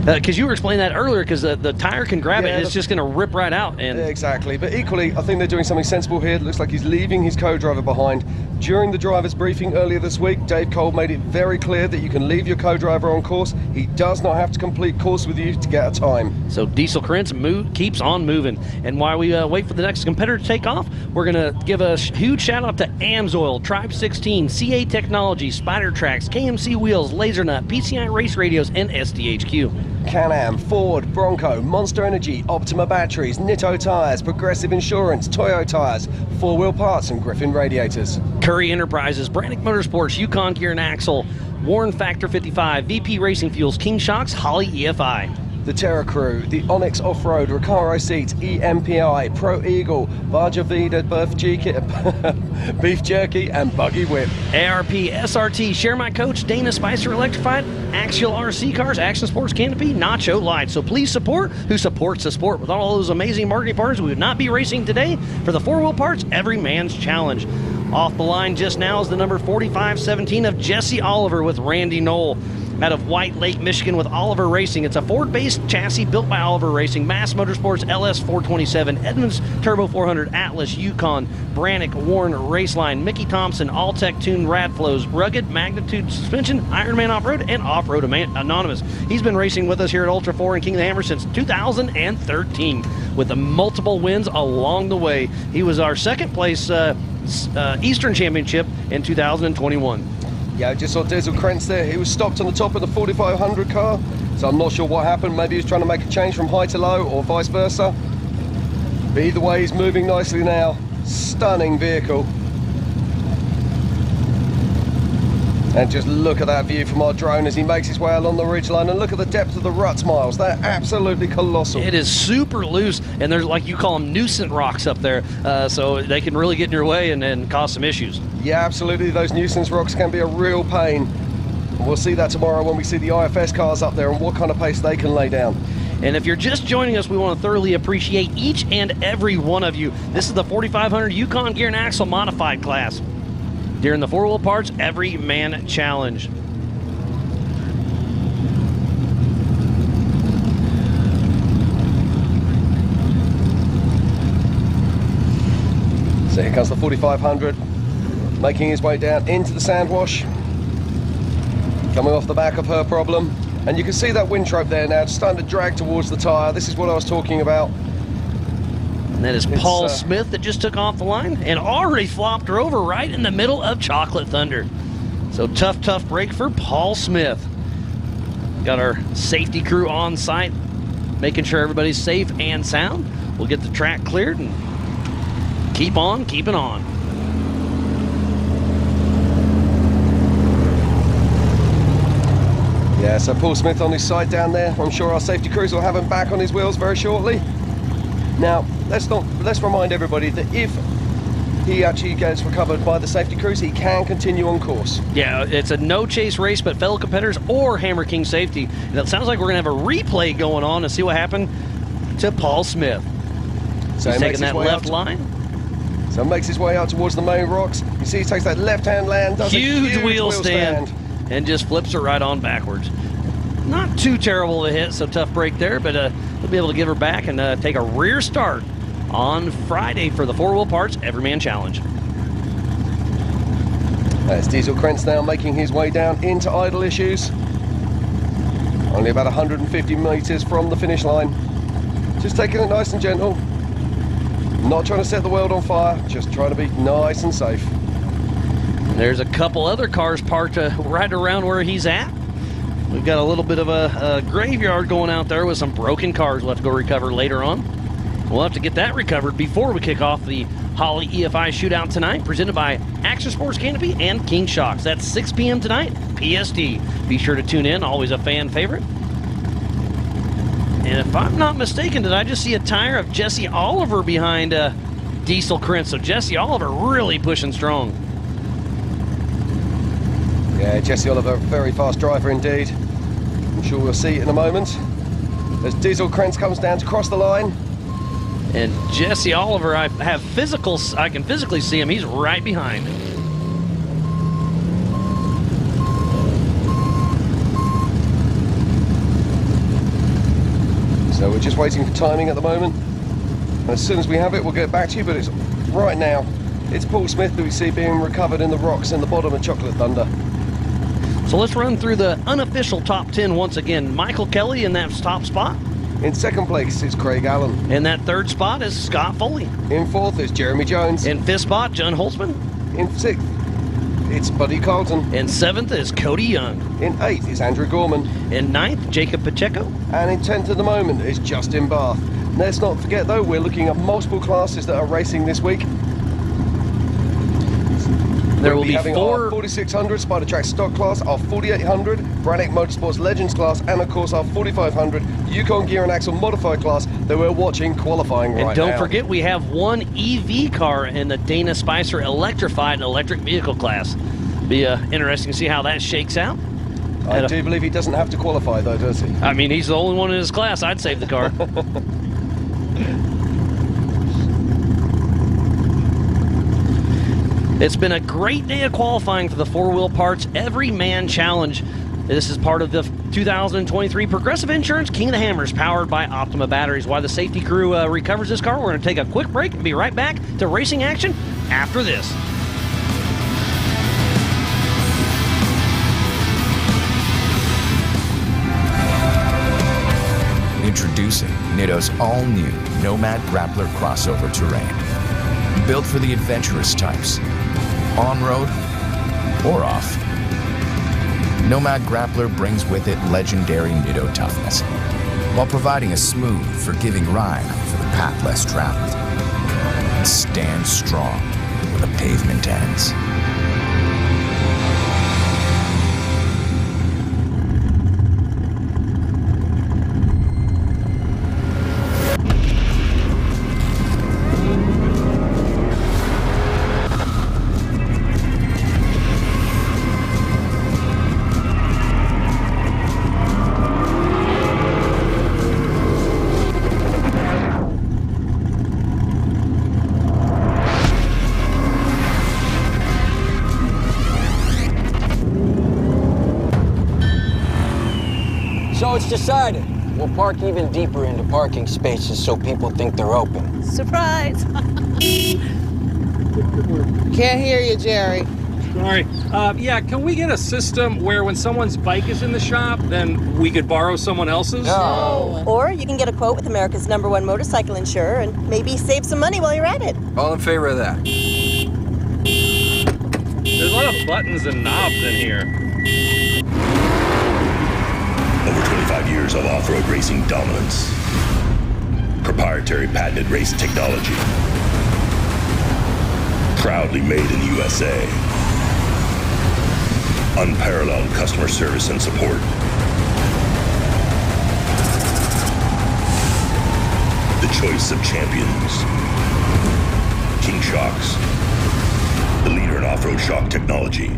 Because you were explaining that earlier, because the tire can grab it and it's just going to rip right out. And exactly. But equally, I think they're doing something sensible here. It looks like he's leaving his co-driver behind. During the driver's briefing earlier this week, Dave Cole made it very clear that you can leave your co-driver on course. He does not have to complete course with you to get a time. So Diesel Krentz keeps on moving. And while we wait for the next competitor to take off, we're going to give a huge shout out to AMSOIL, Tribe 16, CA Technology, Spider Tracks, KMC Wheels, Lasernut, PCI Race Radios, and SDHQ. Can-Am, Ford, Bronco, Monster Energy, Optima Batteries, Nitto Tires, Progressive Insurance, Toyo Tires, 4-Wheel Parts, and Griffin Radiators. Curry Enterprises, Brannick Motorsports, Yukon Gear and Axle, Warren Factor 55, VP Racing Fuels, King Shocks, Holly EFI. The Terra Crew, the Onyx Off-Road, Recaro Seats, EMPI, Pro Eagle, Varja Vida, Beef Jerky, and Buggy Whip. ARP, SRT, Share My Coach, Dana Spicer Electrified, Axial RC Cars, Action Sports Canopy, Nacho Light. So please support who supports the sport. With all those amazing marketing partners, we would not be racing today for the 4-wheel parts Everyman's Challenge. Off the line just now is the number 4517 of Jesse Oliver with Randy Knoll. Out of White Lake, Michigan with Oliver Racing. It's a Ford-based chassis built by Oliver Racing. Mass Motorsports LS 427, Edmunds Turbo 400, Atlas, Yukon, Brannick, Warren, Raceline, Mickey Thompson, Alltech Tune, Radflows, Rugged, Magnitude Suspension, Ironman Off-Road, and Off-Road Anonymous. He's been racing with us here at Ultra 4 and King of the Hammer since 2013 with multiple wins along the way. He was our second place Eastern Championship in 2021. Yeah, I just saw Diesel Krentz there. He was stopped on the top of the 4500 car, so I'm not sure what happened. Maybe he was trying to make a change from high to low or vice versa. But either way, he's moving nicely now. Stunning vehicle. And just look at that view from our drone as he makes his way along the ridgeline, and look at the depth of the ruts, Miles. They're absolutely colossal. It is super loose, and there's, like you call them, nuisance rocks up there, so they can really get in your way and cause some issues. Yeah, absolutely. Those nuisance rocks can be a real pain. We'll see that tomorrow when we see the IFS cars up there and what kind of pace they can lay down. And if you're just joining us, we want to thoroughly appreciate each and every one of you. This is the 4500 Yukon Gear and Axle Modified class during the 4-wheel parts Everyman Challenge. So here comes the 4500, making his way down into the sand wash, coming off the back of her problem. And you can see that Wintrope there now, starting to drag towards the tyre. This is what I was talking about. And that is Paul Smith that just took off the line and already flopped her over right in the middle of Chocolate Thunder. So tough break for Paul Smith. Got our safety crew on site, making sure everybody's safe and sound. We'll get the track cleared and keep on keeping on. Yeah, so Paul Smith on his side down there. I'm sure our safety crews will have him back on his wheels very shortly. Now, let's remind everybody that if he actually gets recovered by the safety crews, he can continue on course. Yeah, it's a no-chase race, but fellow competitors or Hammer King safety. And it sounds like we're going to have a replay going on to see what happened to Paul Smith. So he's taking that left line. So he makes his way out towards the main rocks. You see he takes that left-hand land, does huge wheel stand, and just flips it right on backwards. Not too terrible to hit, so tough break there, but he'll be able to give her back and take a rear start on Friday for the 4-wheel parts Everyman Challenge. That's Diesel Krentz now making his way down into idle issues. Only about 150 meters from the finish line. Just taking it nice and gentle. Not trying to set the world on fire, just trying to be nice and safe. There's a couple other cars parked right around where he's at. We've got a little bit of a graveyard going out there with some broken cars we'll have to go recover later on. We'll have to get that recovered before we kick off the Holly EFI shootout tonight, presented by Action Sports Canopy and King Shocks. That's 6 p.m. tonight, PST. Be sure to tune in, always a fan favorite. And if I'm not mistaken, did I just see a tire of Jesse Oliver behind Diesel Krentz? So Jesse Oliver really pushing strong. Yeah, Jesse Oliver, very fast driver indeed. I'm sure we'll see in a moment. As Diesel Krentz comes down to cross the line. And Jesse Oliver, I can physically see him. He's right behind. we're just waiting for timing at the moment. And as soon as we have it, we'll get back to you, but it's right now. It's Paul Smith that we see being recovered in the rocks in the bottom of Chocolate Thunder. So let's run through the unofficial top 10 once again. Michael Kelly in that top spot. In second place is Craig Allen. In that third spot is Scott Foley. In fourth is Jeremy Jones. In fifth spot, John Holtzman. In sixth, it's Buddy Carlton. In seventh is Cody Young. In eighth is Andrew Gorman. In ninth, Jacob Pacheco. And in 10th at the moment is Justin Barth. Let's not forget though, we're looking at multiple classes that are racing this week. There will be having four... our 4600 Spider Track stock class, our 4800 Brannick Motorsports Legends class, and of course our 4500 Yukon Gear and Axle Modified class that we're watching qualifying right now. And don't forget, we have one EV car in the Dana Spicer Electrified Electric Vehicle class. Be interesting to see how that shakes out. I do believe he doesn't have to qualify though, does he? I mean, he's the only one in his class. I'd save the car. It's been a great day of qualifying for the four-wheel parts Everyman Challenge. This is part of the 2023 Progressive Insurance King of the Hammers, powered by Optima Batteries. While the safety crew recovers this car, we're going to take a quick break and be right back to racing action after this. Introducing Nitto's all-new Nomad Grappler crossover terrain. Built for the adventurous types, on-road or off. Nomad Grappler brings with it legendary Nitto toughness, while providing a smooth, forgiving ride for the path less traveled. Stand strong where the pavement ends. So it's decided. We'll park even deeper into parking spaces so people think they're open. Surprise! Can't hear you, Jerry. Sorry. Yeah, can we get a system where when someone's bike is in the shop, then we could borrow someone else's? No. Or you can get a quote with America's #1 motorcycle insurer and maybe save some money while you're at it. All in favor of that? There's a lot of buttons and knobs in here. Over 25 years of off-road racing dominance. Proprietary patented race technology. Proudly made in the USA. Unparalleled customer service and support. The choice of champions. King Shocks. The leader in off-road shock technology.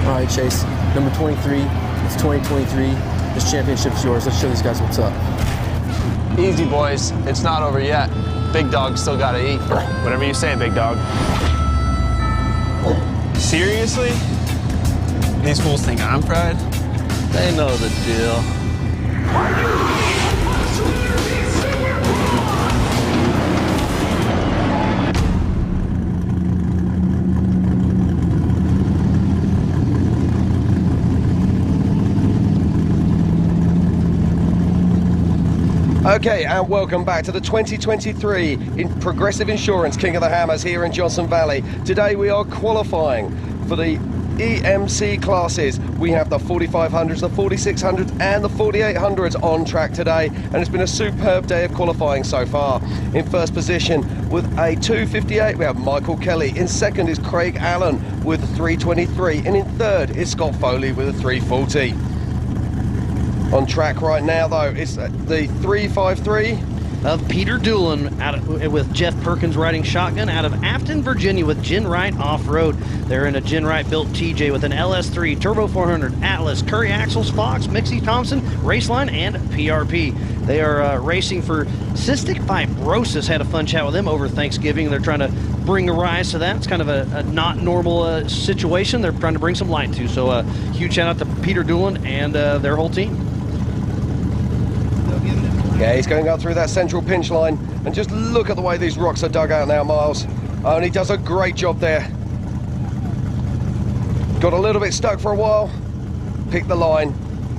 All right, Chase, number 23, it's 2023. This championship's yours. Let's show these guys what's up. Easy, boys. It's not over yet. Big dog still gotta eat. Whatever you say, big dog. Seriously? These fools think I'm fried? They know the deal. Okay, and welcome back to the 2023 in Progressive Insurance King of the Hammers here in Johnson Valley. Today we are qualifying for the EMC classes. We have the 4500s, the 4600s and the 4800s on track today, and it's been a superb day of qualifying so far. In first position with a 258 we have Michael Kelly. In second is Craig Allen with a 323, and in third is Scott Foley with a 340. On track right now though, it's the 353 of Peter Doolin with Jeff Perkins riding shotgun out of Afton, Virginia with Gin Wright Off-Road. They're in a Gin Wright built TJ with an LS3, Turbo 400, Atlas, Curry Axles, Fox, Mixie Thompson, Raceline, and PRP. They are racing for cystic fibrosis. Had a fun chat with them over Thanksgiving. They're trying to bring a rise to that. It's kind of a not normal situation they're trying to bring some light to. So huge shout out to Peter Doolin and their whole team. Yeah, he's going up through that central pinch line, and just look at the way these rocks are dug out now, Miles. Oh, and he does a great job there. Got a little bit stuck for a while, picked the line,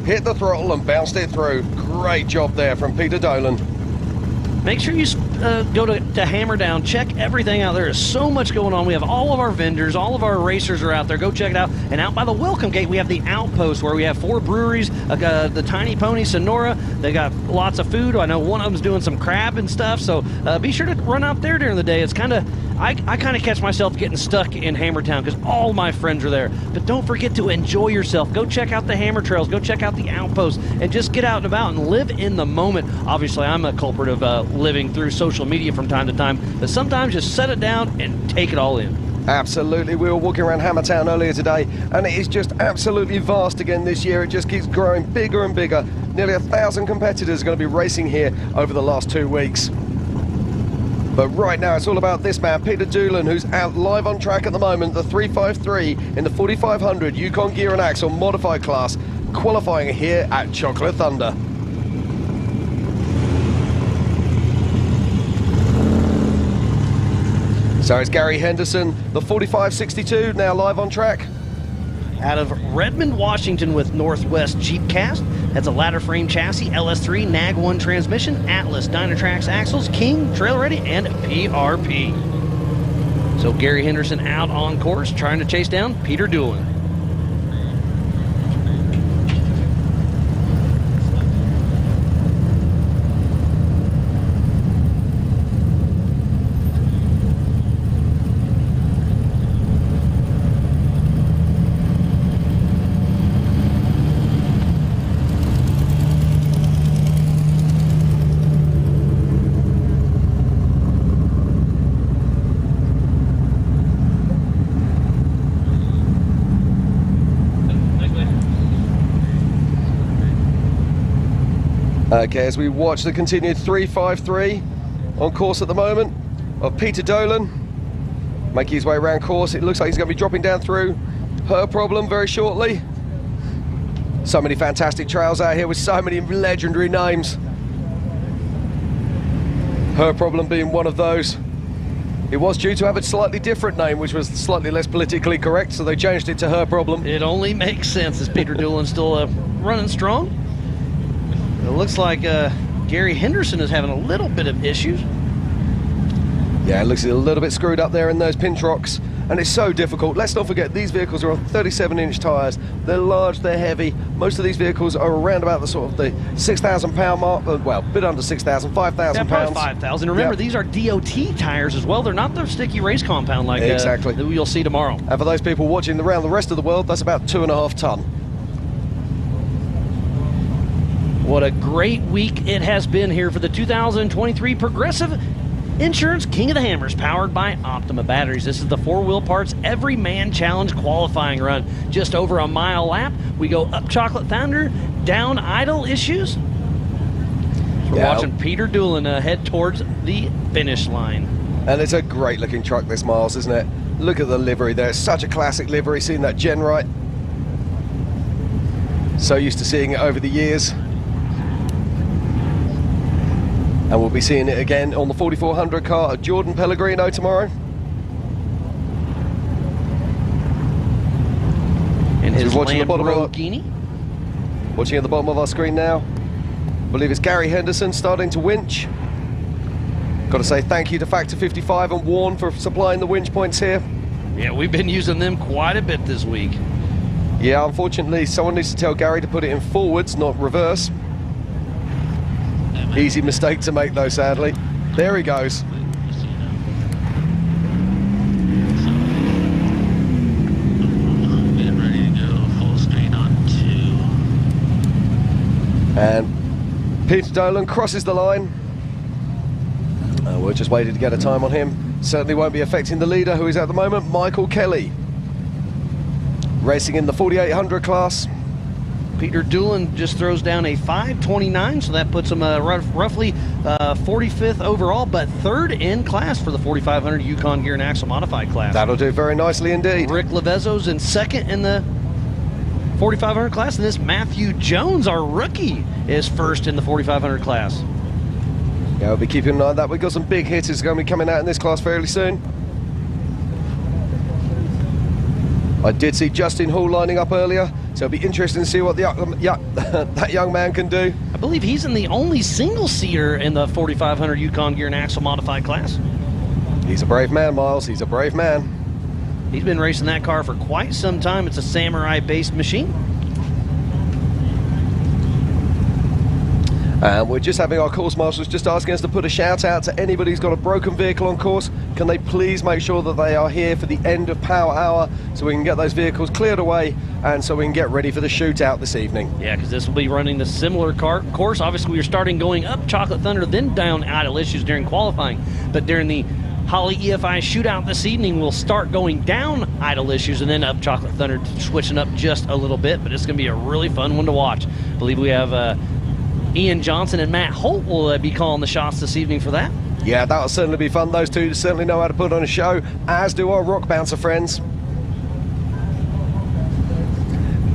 hit the throttle and bounced it through. Great job there from Peter Dolan. Make sure you go to Hammerdown, check everything out. There is so much going on. We have all of our vendors, all of our racers are out there. Go check it out. And out by the Welcome Gate, we have the Outpost, where we have 4 breweries, the Tiny Pony Sonora. They got lots of food. I know one of them's doing some crab and stuff, so be sure to run out there during the day. It's kind of, I kind of catch myself getting stuck in Hammertown because all my friends are there. But don't forget to enjoy yourself. Go check out the Hammer Trails. Go check out the Outpost, and just get out and about and live in the moment. Obviously, I'm a culprit of living through social media from time to time, but sometimes just set it down and take it all in. Absolutely. We were walking around Hammertown earlier today, and it is just absolutely vast again this year. It just keeps growing bigger and bigger. Nearly 1,000 competitors are going to be racing here over the last 2 weeks. But right now it's all about this man, Peter Doolin, who's out live on track at the moment, the 353 in the 4500 Yukon Gear and Axle modified class, qualifying here at Chocolate Thunder. So it's Gary Henderson, the 4562, now live on track. Out of Redmond, Washington with Northwest Jeep Cast. That's a ladder frame chassis, LS3, Nag 1 transmission, Atlas, Dynatrax axles, King, Trail Ready, and PRP. So Gary Henderson out on course, trying to chase down Peter Doolin. Okay, as we watch the continued 353 on course at the moment of Peter Dolan making his way around course. It looks like he's going to be dropping down through Her Problem very shortly. So many fantastic trails out here with so many legendary names. Her Problem being one of those. It was due to have a slightly different name, which was slightly less politically correct, so they changed it to Her Problem. It only makes sense as Peter Doolin's still running strong. It looks like Gary Henderson is having a little bit of issues. Yeah, it looks a little bit screwed up there in those pinch rocks, and it's so difficult. Let's not forget, these vehicles are on 37-inch tyres. They're large, they're heavy. Most of these vehicles are around about the sort of the 6,000 pound mark, well, a bit under 6,000, 5,000 pounds. 5,000. Remember, Yep. these are DOT tires as well. They're not the sticky race compound like exactly that you'll see tomorrow. And for those people watching around the rest of the world, that's about 2.5 ton. What a great week it has been here for the 2023 Progressive Insurance King of the Hammers, powered by Optima Batteries. This is the 4-Wheel Parts Everyman Challenge qualifying run. Just over a mile lap. We go up Chocolate Thunder, down Idle Issues. So we're watching Peter Doolin head towards the finish line. And it's a great looking truck, this, Miles, isn't it? Look at the livery there. It's such a classic livery, seeing that Gen Wright. So used to seeing it over the years. And we'll be seeing it again on the 4400 car at Jordan Pellegrino tomorrow. And his watching Lamborghini. Watching at the bottom of our screen now, I believe it's Gary Henderson starting to winch. Got to say thank you to Factor 55 and Warren for supplying the winch points here. Yeah, we've been using them quite a bit this week. Yeah, unfortunately, someone needs to tell Gary to put it in forwards, not reverse. Easy mistake to make, though, sadly. There he goes. Getting ready to go full screen on 2. And Peter Dolan crosses the line. We're just waiting to get a time on him. Certainly won't be affecting the leader, who is at the moment Michael Kelly. Racing in the 4800 class. Peter Doolin just throws down a 5:29, so that puts him roughly 45th overall, but third in class for the 4500 Yukon Gear and Axle Modified class. That'll do very nicely indeed. Rick Levezzo's in second in the 4500 class, and this Matthew Jones, our rookie, is first in the 4500 class. Yeah, we'll be keeping an eye on that. We've got some big hitters going to be coming out in this class fairly soon. I did see Justin Hall lining up earlier, so it'll be interesting to see what that young man can do. I believe he's in the only single-seater in the 4500 Yukon Gear and Axle Modified class. He's a brave man, Miles. He's a brave man. He's been racing that car for quite some time. It's a Samurai-based machine. We're just having our course marshals just asking us to put a shout out to anybody who's got a broken vehicle on course. Can they please make sure that they are here for the end of power hour so we can get those vehicles cleared away and so we can get ready for the shootout this evening. Yeah, because this will be running the similar course. Obviously, we are starting going up Chocolate Thunder, then down Idle Issues during qualifying. But during the Holly EFI shootout this evening, we'll start going down Idle Issues and then up Chocolate Thunder, switching up just a little bit. But it's going to be a really fun one to watch. I believe we have Ian Johnson and Matt Holt will be calling the shots this evening for that. Yeah, that'll certainly be fun. Those two certainly know how to put on a show, as do our Rock Bouncer friends.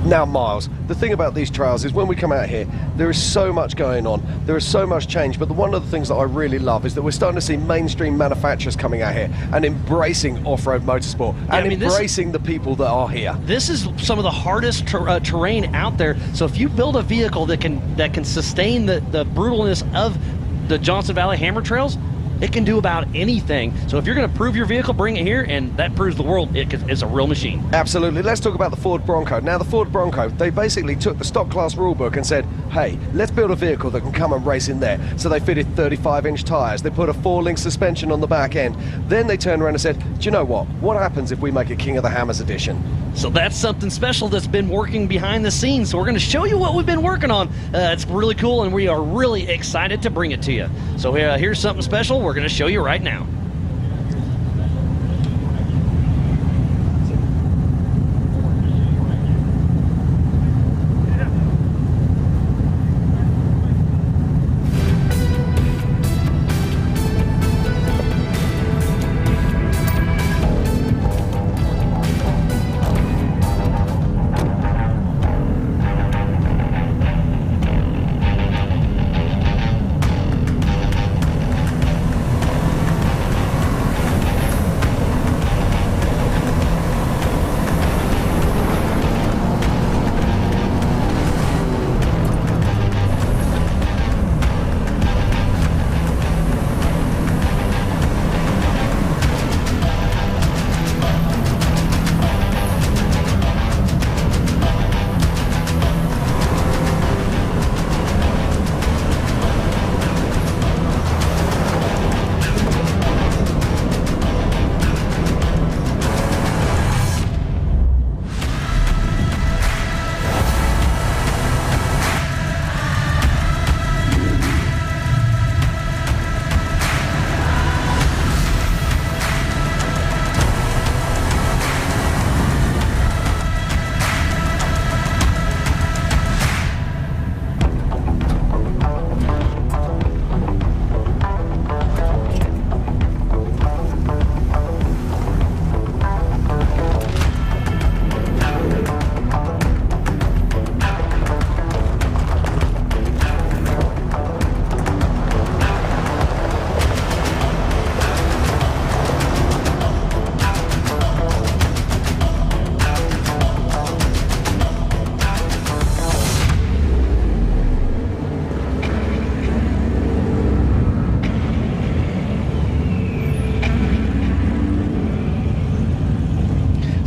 Now, Miles, the thing about these trials is when we come out here, there is so much going on. There is so much change, but one of the things that I really love is that we're starting to see mainstream manufacturers coming out here and embracing off-road motorsport and embracing the people that are here. This is some of the hardest terrain out there. So if you build a vehicle that can sustain the brutalness of the Johnson Valley Hammer Trails, it can do about anything. So if you're going to prove your vehicle, bring it here, and that proves the world it's a real machine. Absolutely. Let's talk about the Ford Bronco. Now, the Ford Bronco, they basically took the stock class rulebook and said, hey, let's build a vehicle that can come and race in there. So they fitted 35-inch tires. They put a 4-link suspension on the back end. Then they turned around and said, do you know what? What happens if we make a King of the Hammers edition? So that's something special that's been working behind the scenes. So we're going to show you what we've been working on. It's really cool, and we are really excited to bring it to you. So here's something special we're going to show you right now.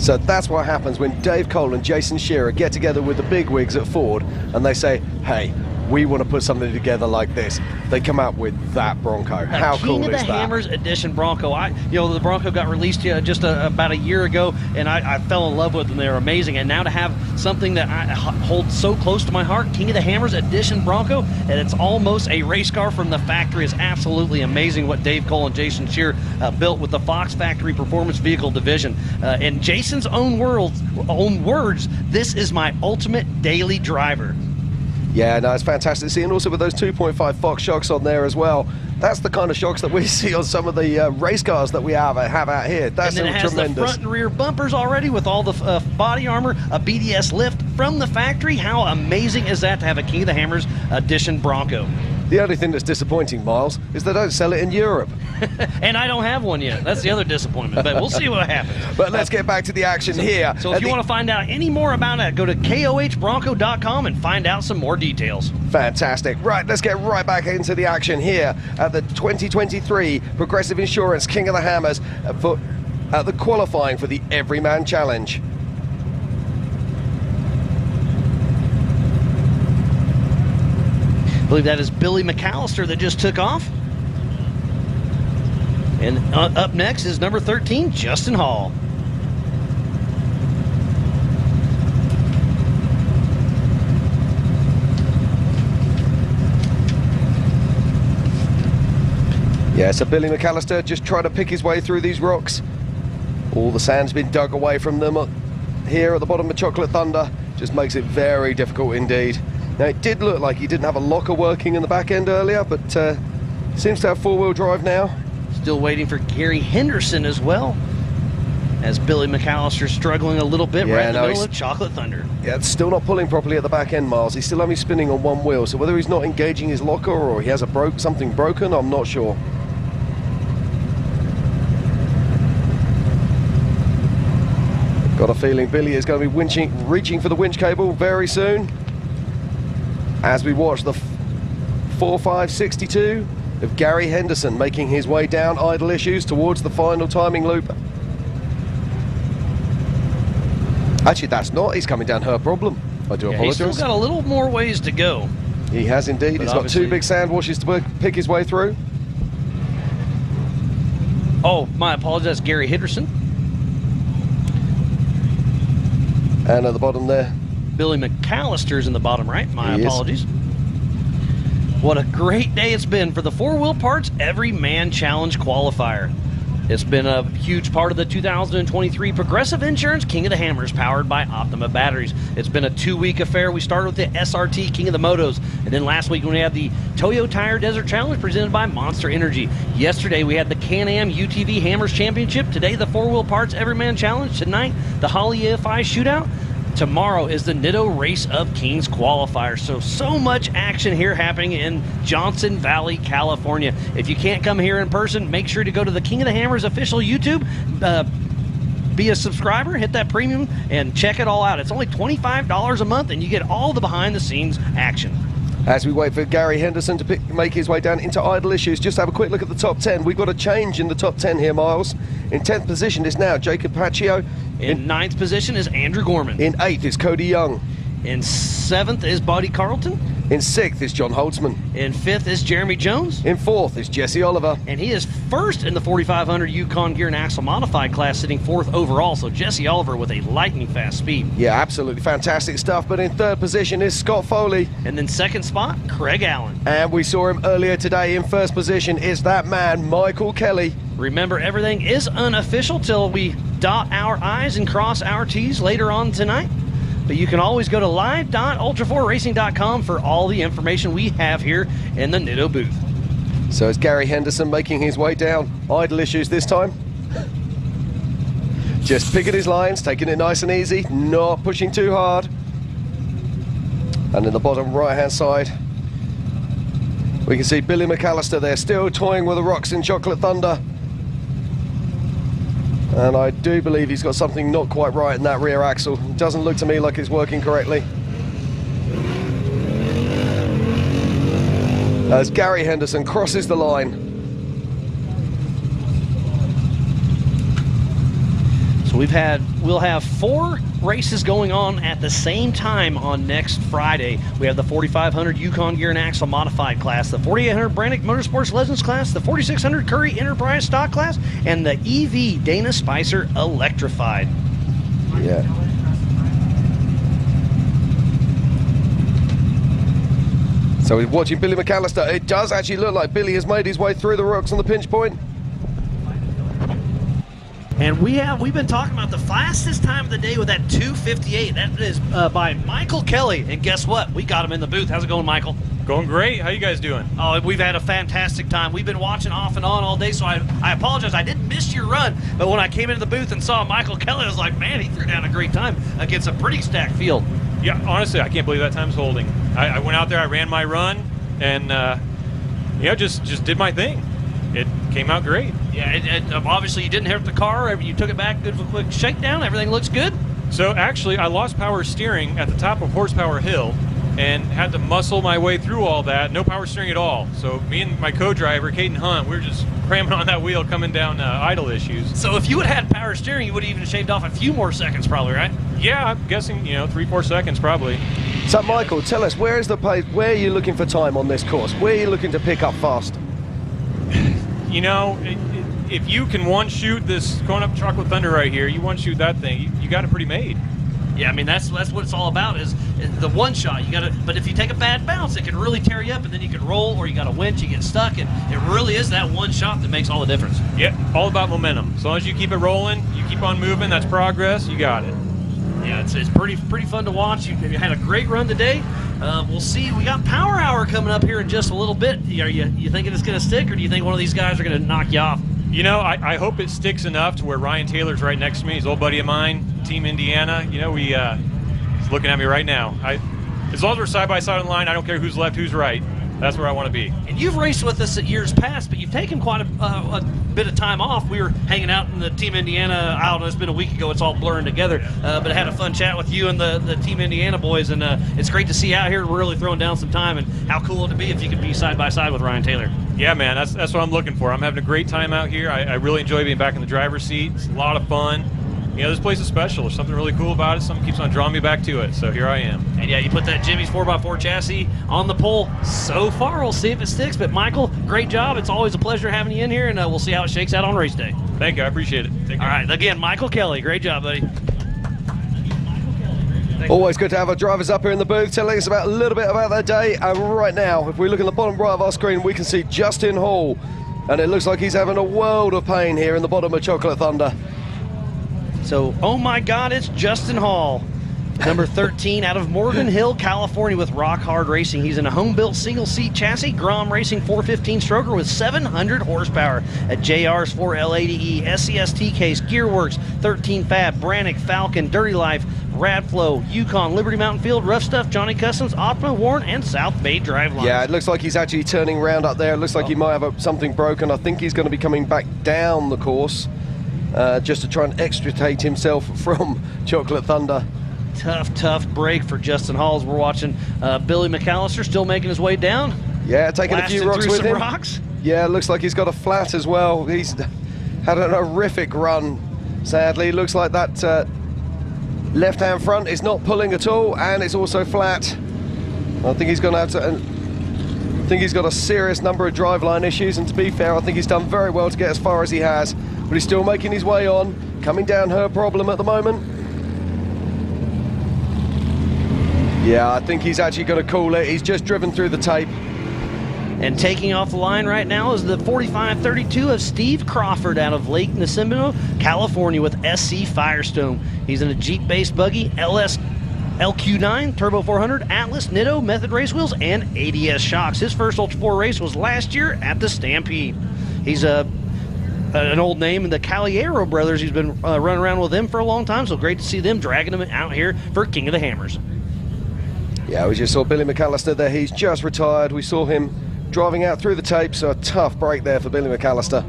So that's what happens when Dave Cole and Jason Shearer get together with the bigwigs at Ford and they say, hey, we want to put something together like this. They come out with that Bronco. How cool is that? King of the Hammers edition Bronco. The Bronco got released just about a year ago, and I fell in love with them. They're amazing. And now to have something that I hold so close to my heart, King of the Hammers edition Bronco, and it's almost a race car from the factory, is absolutely amazing what Dave Cole and Jason Shearer built with the Fox Factory Performance Vehicle Division. In Jason's own words, this is my ultimate daily driver. Yeah, no, it's fantastic to see, and also with those 2.5 Fox shocks on there as well. That's the kind of shocks that we see on some of the race cars that we have out here. That's and then it has tremendous. The front and rear bumpers already with all the body armor, a BDS lift from the factory. How amazing is that to have a King of the Hammers edition Bronco? The only thing that's disappointing, Miles, is they don't sell it in Europe. And I don't have one yet. That's the other disappointment, but we'll see what happens. But let's get back to the action here. So if you want to find out any more about it, go to kohbronco.com and find out some more details. Fantastic. Right, let's get right back into the action here at the 2023 Progressive Insurance King of the Hammers at the qualifying for the Everyman Challenge. I believe that is Billy McAllister that just took off. And up next is number 13, Justin Hall. Yeah, so Billy McAllister just trying to pick his way through these rocks. All the sand's been dug away from them here at the bottom of Chocolate Thunder. Just makes it very difficult indeed. Now, it did look like he didn't have a locker working in the back end earlier, but seems to have four-wheel drive now. Still waiting for Gary Henderson as well, as Billy McAllister's struggling a little bit right in the middle of Chocolate Thunder. Yeah, it's still not pulling properly at the back end, Miles. He's still only spinning on one wheel, so whether he's not engaging his locker or he has something broken, I'm not sure. Got a feeling Billy is going to be reaching for the winch cable very soon. As we watch the 4.5.62 of Gary Henderson making his way down idle issues towards the final timing loop. Actually, that's not. He's coming down her problem. I do apologise. He's still got a little more ways to go. He has indeed. He's got two big sand washes to pick his way through. Oh, my apologies, Gary Henderson. And at the bottom there, Billy McAllister's in the bottom right. My apologies. What a great day it's been for the 4-Wheel Parts Everyman Challenge qualifier. It's been a huge part of the 2023 Progressive Insurance King of the Hammers, powered by Optima Batteries. It's been a 2-week affair. We started with the SRT King of the Motos, and then last week we had the Toyo Tire Desert Challenge presented by Monster Energy. Yesterday we had the Can-Am UTV Hammers Championship. Today the 4-Wheel Parts Everyman Challenge. Tonight the Holly AFI Shootout. Tomorrow is the Nitto Race of Kings qualifier. So much action here happening in Johnson Valley, California. If you can't come here in person, make sure to go to the King of the Hammers official YouTube. Be a subscriber, hit that premium, and check it all out. It's only $25 a month, and you get all the behind-the-scenes action. As we wait for Gary Henderson to make his way down into idle issues, just have a quick look at the top 10. We've got a change in the top 10 here, Miles. In 10th position is now Jacob Paccio. In 9th position is Andrew Gorman. In 8th is Cody Young. In 7th is Buddy Carlton. In 6th is John Holtzman. In 5th is Jeremy Jones. In 4th is Jesse Oliver. And he is first in the 4500 Yukon Gear and Axle Modified class, sitting 4th overall. So Jesse Oliver with a lightning fast speed. Yeah, absolutely fantastic stuff. But in 3rd position is Scott Foley. And then 2nd spot, Craig Allen. And we saw him earlier today in 1st position is that man, Michael Kelly. Remember, everything is unofficial till we dot our I's and cross our T's later on tonight. But you can always go to live.ultra4racing.com for all the information we have here in the Nitto booth. So is Gary Henderson making his way down idle issues this time? Just picking his lines, taking it nice and easy, not pushing too hard. And in the bottom right-hand side, we can see Billy McAllister there, still toying with the rocks in Chocolate Thunder. And I do believe he's got something not quite right in that rear axle. It doesn't look to me like it's working correctly. As Gary Henderson crosses the line. So we've had we'll have 4 races going on at the same time on next Friday. We have the 4500 Yukon Gear and Axle Modified class, the 4800 Brannick Motorsports Legends class, the 4600 Curry Enterprise Stock class, and the EV Dana Spicer Electrified. Yeah. So we're watching Billy McAllister. It does actually look like Billy has made his way through the rocks on the pinch point. And we've been talking about the fastest time of the day with that 2:58. That is by Michael Kelly. And guess what? We got him in the booth. How's it going, Michael? Going great. How you guys doing? Oh, we've had a fantastic time. We've been watching off and on all day, so I apologize. I didn't miss your run, but when I came into the booth and saw Michael Kelly, I was like, man, he threw down a great time against a pretty stacked field. Yeah, honestly, I can't believe that time's holding. I went out there, I ran my run, and just did my thing. It came out great. Yeah, obviously you didn't hurt the car. You took it back, good for a quick shakedown. Everything looks good. So actually, I lost power steering at the top of Horsepower Hill and had to muscle my way through all that. No power steering at all. So me and my co-driver, Caden Hunt, we were just cramming on that wheel coming down idle issues. So if you would have had power steering, you would have even shaved off a few more seconds probably, right? Yeah, I'm guessing, 3-4 seconds probably. So Michael, tell us, where is the place? Where are you looking for time on this course? Where are you looking to pick up fast? If you can one-shoot this going up Chocolate Thunder right here, you one-shoot that thing, you got it pretty made. Yeah, I mean that's what it's all about is the one shot. You got to, but if you take a bad bounce, it can really tear you up, and then you can roll, or you got a winch, you get stuck, and it really is that one shot that makes all the difference. Yeah, all about momentum. As long as you keep it rolling, you keep on moving, that's progress. You got it. Yeah, it's pretty fun to watch. You had a great run today. We'll see. We got Power Hour coming up here in just a little bit. Are you thinking it's going to stick, or do you think one of these guys are going to knock you off? I hope it sticks enough to where Ryan Taylor's right next to me. He's an old buddy of mine, Team Indiana. He's looking at me right now. As long as we're side by side on the line, I don't care who's left, who's right. That's where I want to be. And you've raced with us at years past, but you've taken quite a bit of time off. We were hanging out in the Team Indiana. I don't know, it's been a week ago. It's all blurring together. But I had a fun chat with you and the Team Indiana boys, and it's great to see you out here really throwing down some time. And how cool it'd be if you could be side by side with Ryan Taylor. Yeah, man, that's what I'm looking for. I'm having a great time out here. I really enjoy being back in the driver's seat. It's a lot of fun. This place is special. There's something really cool about it. Something keeps on drawing me back to it. So here I am. And yeah, you put that Jimmy's 4x4 chassis on the pole so far. We'll see if it sticks. But Michael, great job. It's always a pleasure having you in here, and we'll see how it shakes out on race day. Thank you. I appreciate it. Take care. All right. Again, Michael Kelly. Great job, buddy. Always good to have our drivers up here in the booth telling us a little bit about their day. And right now, if we look in the bottom right of our screen, we can see Justin Hall. And it looks like he's having a world of pain here in the bottom of Chocolate Thunder. So, oh my God, it's Justin Hall, number 13 out of Morgan Hill, California with Rock Hard Racing. He's in a home-built single-seat chassis, Grom Racing 415 stroker with 700 horsepower at JR's 4L80E, SCST case, Gearworks, 13 Fab, Brannick, Falcon, Dirty Life, Radflow, Yukon, Liberty Mountain Field, Rough Stuff, Johnny Customs, Optima, Warren, and South Bay Drive Line. Yeah, it looks like he's actually turning around up there. It looks like he might have something broken. I think he's going to be coming back down the course. Just to try and extricate himself from Chocolate Thunder. Tough break for Justin Hall as we're watching Billy McAllister still making his way down. Yeah, taking a few rocks with him. Rocks. Yeah, looks like he's got a flat as well. He's had an horrific run, sadly. Looks like that left-hand front is not pulling at all, and it's also flat. I think he's going to have to... I think he's got a serious number of driveline issues, and to be fair, I think he's done very well to get as far as he has. But he's still making his way on, coming down her problem at the moment. Yeah, I think he's actually going to call it. He's just driven through the tape. And taking off the line right now is the 4532 of Steve Crawford out of Lake Nacimiento, California with SC Firestone. He's in a Jeep-based buggy, LS LQ9, Turbo 400, Atlas, Nitto, Method race wheels, and ADS shocks. His first Ultra 4 race was last year at the Stampede. He's an old name in the Caliero brothers. He's been running around with them for a long time, so great to see them dragging him out here for King of the Hammers. Yeah, we just saw Billy McAllister there. He's just retired. We saw him driving out through the tape, so a tough break there for Billy McAllister.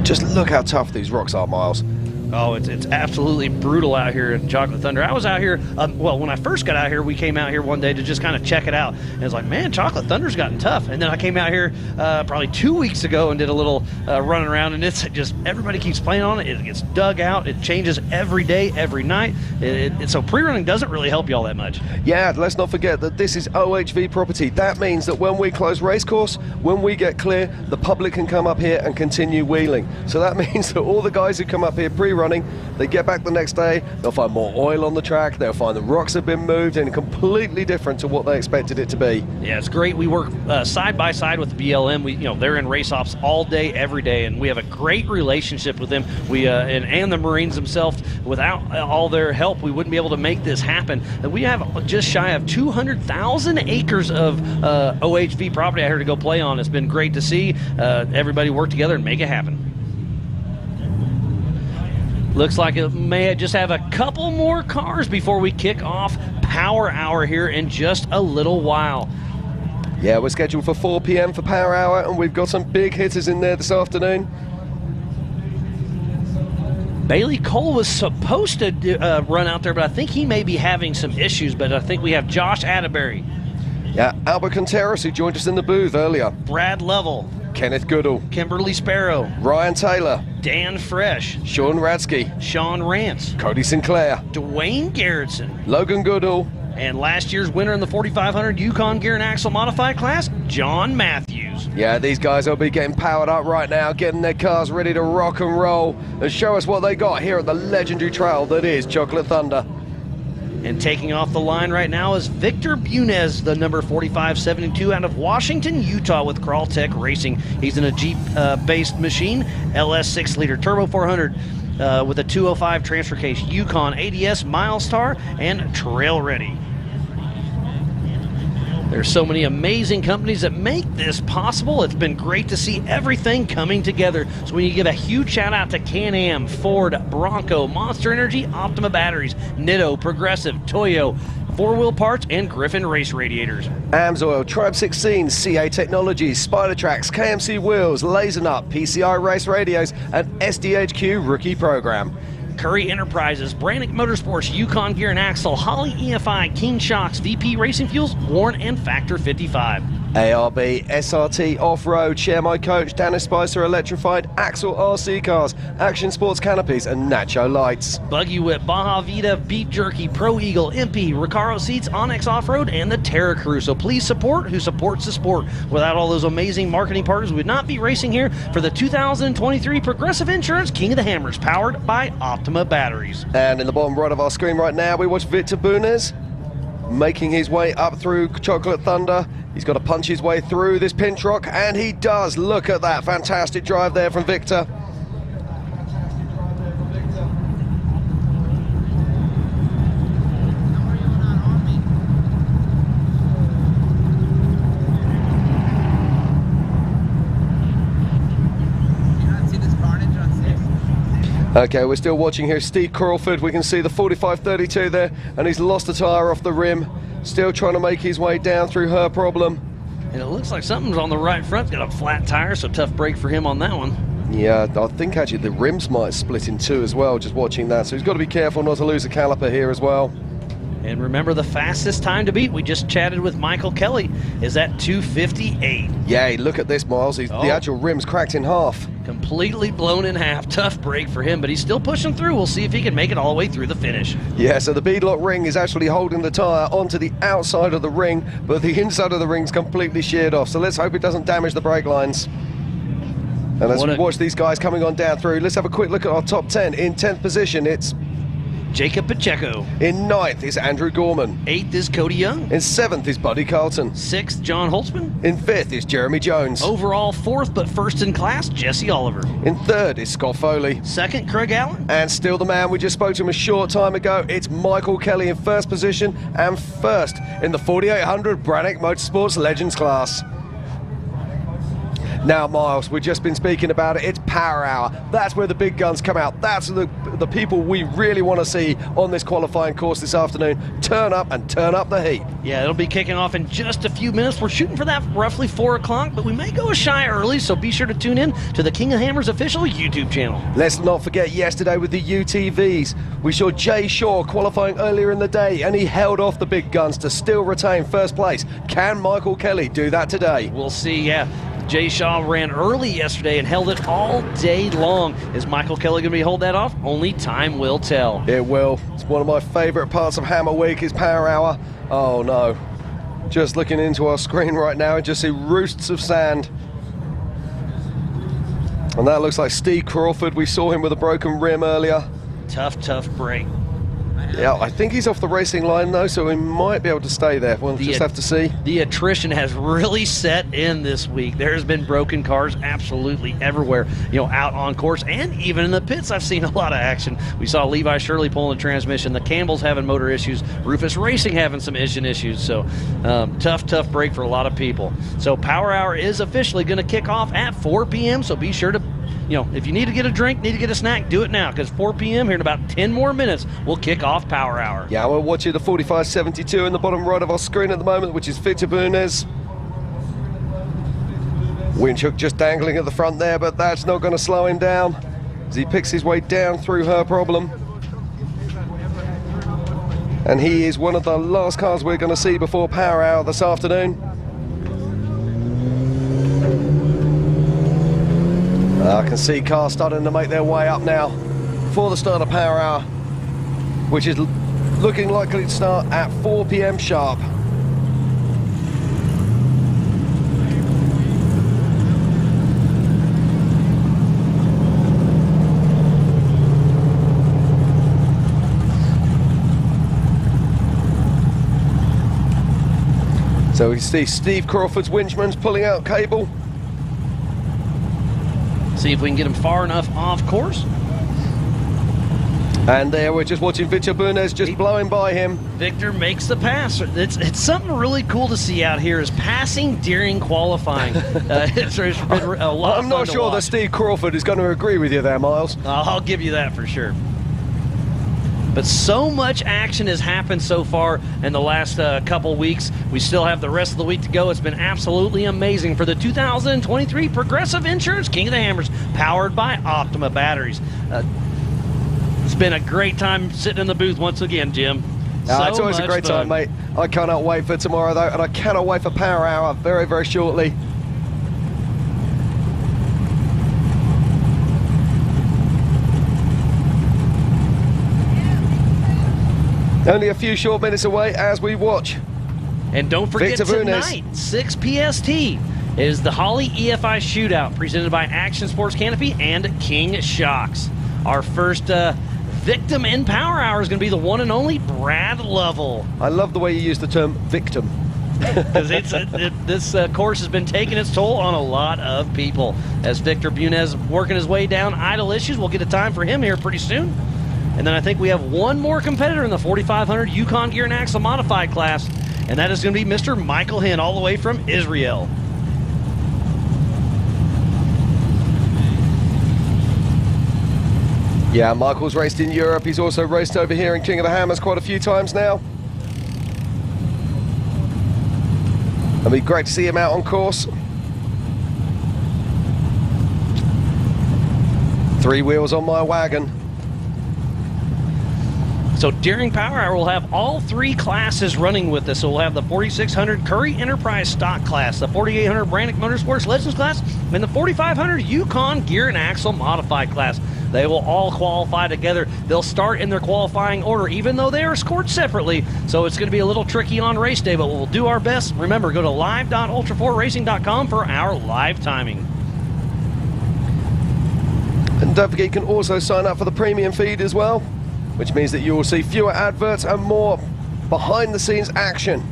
Just look how tough these rocks are, Miles. Oh, it's absolutely brutal out here in Chocolate Thunder. I was out here, well, when I first got out here, we came out here one day to just kind of check it out. And it's like, man, Chocolate Thunder's gotten tough. And then I came out here probably 2 weeks ago and did a little running around, and it's just, everybody keeps playing on it. It gets dug out. It changes every day, every night. So pre-running doesn't really help you all that much. Yeah, let's not forget that this is OHV property. That means that when we close race course, when we get clear, the public can come up here and continue wheeling. So that means that all the guys who come up here pre-running, they get back the next day, they'll find more oil on the track, they'll find the rocks have been moved and completely different to what they expected it to be. Yeah, it's great. We work side by side with the BLM. They're in race ops all day, every day, and we have a great relationship with them. We and the Marines themselves. Without all their help, we wouldn't be able to make this happen. And we have just shy of 200,000 acres of OHV property out here to go play on. It's been great to see everybody work together and make it happen. Looks like it may just have a couple more cars before we kick off Power Hour here in just a little while. Yeah, we're scheduled for 4 p.m. for Power Hour, and we've got some big hitters in there this afternoon. Bailey Cole was supposed to run out there, but I think he may be having some issues, but I think we have Josh Atterbury. Yeah, Albert Contreras, who joined us in the booth earlier. Brad Lovell. Kenneth Goodall. Kimberly Sparrow. Ryan Taylor. Dan Fresh. Sean Radsky. Sean Rance. Cody Sinclair. Dwayne Garrettson. Logan Goodall. And last year's winner in the 4500 Yukon Gear and Axle Modified class, John Matthews. Yeah, these guys will be getting powered up right now, getting their cars ready to rock and roll and show us what they got here at the legendary trail that is Chocolate Thunder. And taking off the line right now is Victor Bunez, the number 4572 out of Washington, Utah with Crawl Tech Racing. He's in a Jeep-based machine, LS 6-liter Turbo 400 with a 205 transfer case, Yukon ADS Milestar, and Trail Ready. There's so many amazing companies that make this possible. It's been great to see everything coming together. So we need to give a huge shout out to Can-Am, Ford, Bronco, Monster Energy, Optima Batteries, Nitto, Progressive, Toyo, 4-Wheel Parts, and Griffin Race Radiators. AMSOIL, Tribe 16, CA Technologies, Spider Tracks, KMC Wheels, Laser Nut, PCI Race Radios, and SDHQ Rookie Program. Curry Enterprises, Brannick Motorsports, Yukon Gear and Axle, Holly EFI, King Shocks, VP Racing Fuels, Warren, and Factor 55. ARB, SRT, Off-Road, Share My Coach, Dennis Spicer Electrified, Axel RC Cars, Action Sports Canopies, and Nacho Lights. Buggy Whip, Baja Vita, Beef Jerky, Pro Eagle, MP, Recaro Seats, Onyx Off-Road, and the Terra Crew. So please support who supports the sport. Without all those amazing marketing partners, we would not be racing here for the 2023 Progressive Insurance King of the Hammers, powered by Optima Batteries. And in the bottom right of our screen right now, we watch Victor Bunez making his way up through Chocolate Thunder. He's got to punch his way through this pinch rock, and he does. Look at that fantastic drive there from Victor. Okay, we're still watching here. Steve Crawford, we can see the 4532 there, and he's lost a tyre off the rim. Still trying to make his way down through her problem. And it looks like something's on the right front. Got a flat tire, so tough break for him on that one. Yeah, I think actually the rims might split in two as well, just watching that. So he's got to be careful not to lose a caliper here as well. And remember, the fastest time to beat, we just chatted with Michael Kelly, is at 2:58. Yeah, look at this, Miles. The actual rim's cracked in half. Completely blown in half. Tough break for him, but he's still pushing through. We'll see if he can make it all the way through the finish. Yeah, so the beadlock ring is actually holding the tyre onto the outside of the ring, but the inside of the ring's completely sheared off. So let's hope it doesn't damage the brake lines. And as we watch these guys coming on down through, let's have a quick look at our top 10. In 10th position, it's Jacob Pacheco. In 9th is Andrew Gorman. 8th is Cody Young. In 7th is Buddy Carlton. 6th, John Holtzman. In 5th is Jeremy Jones. Overall 4th, but first in class, Jesse Oliver. In 3rd is Scott Foley. 2nd, Craig Allen. And still the man we just spoke to him a short time ago, it's Michael Kelly in 1st position and 1st in the 4800 Brannick Motorsports Legends class. Now, Miles, we've just been speaking about it. It's Power Hour. That's where the big guns come out. That's the people we really want to see on this qualifying course this afternoon. Turn up and turn up the heat. Yeah, it'll be kicking off in just a few minutes. We're shooting for that roughly 4 o'clock, but we may go a shy early, so be sure to tune in to the King of Hammers official YouTube channel. Let's not forget yesterday with the UTVs. We saw Jay Shaw qualifying earlier in the day, and he held off the big guns to still retain first place. Can Michael Kelly do that today? We'll see, yeah. Jay Shaw ran early yesterday and held it all day long. Is Michael Kelly going to hold that off? Only time will tell. It will. It's one of my favorite parts of Hammer Week is Power Hour. Oh no. Just looking into our screen right now and just see roosts of sand. And that looks like Steve Crawford. We saw him with a broken rim earlier. Tough break. Yeah, I think he's off the racing line though, so he might be able to stay there. We'll just have to see. The attrition has really set in this week. There's been broken cars absolutely everywhere, out on course and even in the pits. I've seen a lot of action. We saw Levi Shirley pulling the transmission, the Campbells having motor issues, Rufus Racing having some engine issues. So tough break for a lot of people. So Power Hour is officially going to kick off at 4 p.m. So be sure to, if you need to get a drink, need to get a snack, do it now, because 4 p.m. here in about 10 more minutes, we'll kick off Power Hour. Yeah, we're watching the 45.72 in the bottom right of our screen at the moment, which is Victor Bunez. Winchuk just dangling at the front there, but that's not going to slow him down as he picks his way down through her problem. And he is one of the last cars we're going to see before Power Hour this afternoon. I can see cars starting to make their way up now for the start of Power Hour, which is looking likely to start at 4 p.m. sharp. So we see Steve Crawford's winchman's pulling out cable. See if we can get him far enough off course. And there we're just watching Victor Bunez just blowing by him. Victor makes the pass. It's something really cool to see out here is passing during qualifying. It's been a lot I'm not sure that Steve Crawford is going to agree with you there, Miles. I'll give you that for sure. But so much action has happened so far in the last couple weeks. We still have the rest of the week to go. It's been absolutely amazing for the 2023 Progressive Insurance King of the Hammers, powered by Optima batteries. It's been a great time sitting in the booth once again, Jim. It's always a great time, mate. I cannot wait for tomorrow, though, and I cannot wait for Power Hour very, very shortly. Only a few short minutes away as we watch. And don't forget Victor tonight, 6 PST, is the Holly EFI Shootout presented by Action Sports Canopy and King Shocks. Our first victim in Power Hour is going to be the one and only Brad Lovell. I love the way you use the term victim. Because this course has been taking its toll on a lot of people. As Victor Bunez working his way down idle issues, we'll get a time for him here pretty soon. And then I think we have one more competitor in the 4500 Yukon Gear and Axle Modified class, and that is going to be Mr. Michael Hinn, all the way from Israel. Yeah, Michael's raced in Europe. He's also raced over here in King of the Hammers quite a few times now. It'll be great to see him out on course. 3 wheels on my wagon. So during Power Hour, we'll have all 3 classes running with us. So we'll have the 4600 Curry Enterprise Stock class, the 4800 Brannick Motorsports Legends class, and the 4500 Yukon Gear and Axle Modified class. They will all qualify together. They'll start in their qualifying order, even though they are scored separately. So it's going to be a little tricky on race day, but we'll do our best. Remember, go to live.ultra4racing.com for our live timing. And don't forget, you can also sign up for the premium feed as well, which means that you will see fewer adverts and more behind-the-scenes action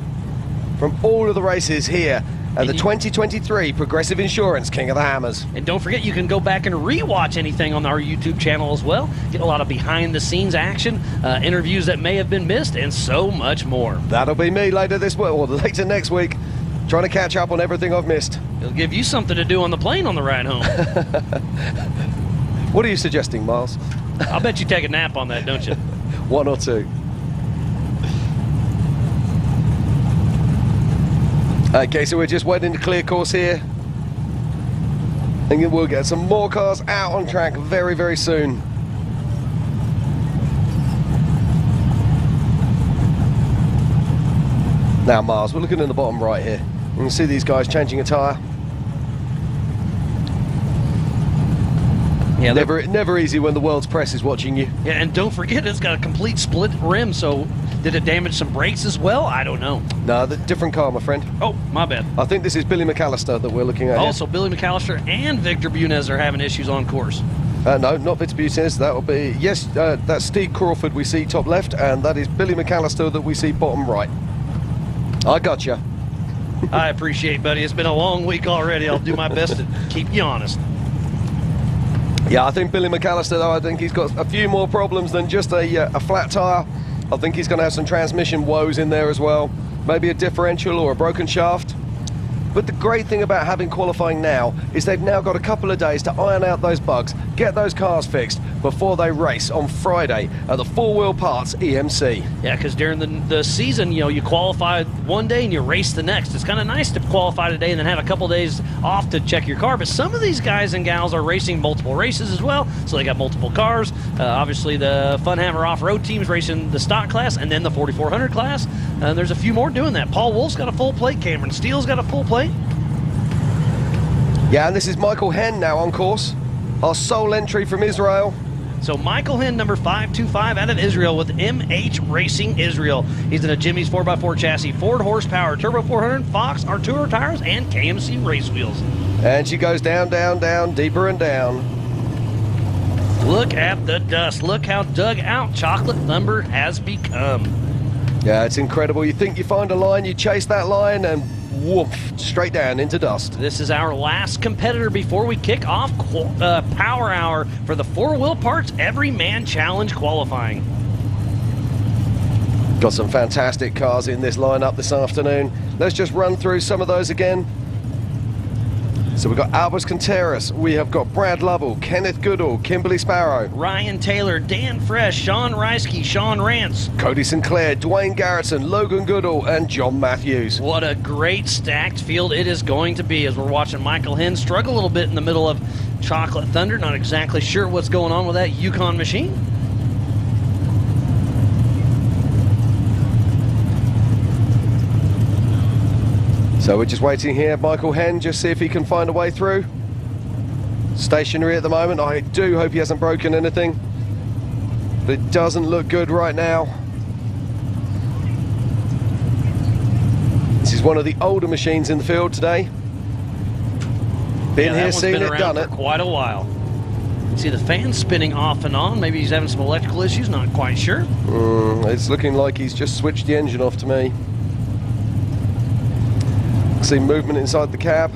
from all of the races here at the 2023 Progressive Insurance King of the Hammers. And don't forget, you can go back and re-watch anything on our YouTube channel as well. Get a lot of behind-the-scenes action, interviews that may have been missed, and so much more. That'll be me later this week, or later next week. Trying to catch up on everything I've missed. It'll give you something to do on the plane on the ride home. What are you suggesting, Miles? I'll bet you take a nap on that, don't you? 1 or 2. Okay, so we're just waiting to clear course here. And we'll get some more cars out on track very, very soon. Now, Miles, we're looking in the bottom right here. You can see these guys changing a tyre. Yeah, never easy when the world's press is watching you. Yeah, and don't forget, it's got a complete split rim, so did it damage some brakes as well? I don't know. No, the different car, my friend. Oh, my bad. I think this is Billy McAllister that we're looking at here. Also, Billy McAllister and Victor Bunez are having issues on course. No, not Victor Bunez. That will be, yes, that's Steve Crawford we see top left, and that is Billy McAllister that we see bottom right. I gotcha. I appreciate it, buddy. It's been a long week already. I'll do my best to keep you honest. Yeah, I think Billy McAllister, though, I think he's got a few more problems than just a flat tyre. I think he's going to have some transmission woes in there as well. Maybe a differential or a broken shaft. But the great thing about having qualifying now is they've now got a couple of days to iron out those bugs, get those cars fixed before they race on Friday at the 4 Wheel Parts EMC. Yeah, because during the season, you know, you qualify one day and you race the next. It's kind of nice to qualify today and then have a couple days off to check your car. But some of these guys and gals are racing multiple races as well, so they got multiple cars. Obviously, the Funhammer off-road team's racing the stock class and then the 4400 class. There's a few more doing that. Paul Wolf's got a full plate. Cameron Steele's got a full plate. Yeah, and this is Michael Henn now on course. Our sole entry from Israel. So Michael Henn, number 525 out of Israel with MH Racing Israel. He's in a Jimmy's 4x4 chassis, Ford horsepower, Turbo 400, Fox Artura tires, and KMC race wheels. And she goes down, down, down, deeper and down. Look at the dust. Look how dug out Chocolate Thunder has become. Yeah, it's incredible. You think you find a line, you chase that line, and woof, straight down into dust. This is our last competitor before we kick off Power Hour for the 4 Wheel Parts Everyman Challenge qualifying. Got some fantastic cars in this lineup this afternoon. Let's just run through some of those again. So we've got Albert Contreras, we have got Brad Lovell, Kenneth Goodall, Kimberly Sparrow, Ryan Taylor, Dan Fresh, Sean Reisky, Sean Rance, Cody Sinclair, Dwayne Garrison, Logan Goodall, and John Matthews. What a great stacked field it is going to be as we're watching Michael Henn struggle a little bit in the middle of Chocolate Thunder. Not exactly sure what's going on with that Yukon machine. So we're just waiting here, Michael Henn, just see if he can find a way through. Stationary at the moment. I do hope he hasn't broken anything. But it doesn't look good right now. This is one of the older machines in the field today. Been here, seen it, done it. For quite a while. You see the fan spinning off and on. Maybe he's having some electrical issues, not quite sure. It's looking like he's just switched the engine off to me. See movement inside the cab.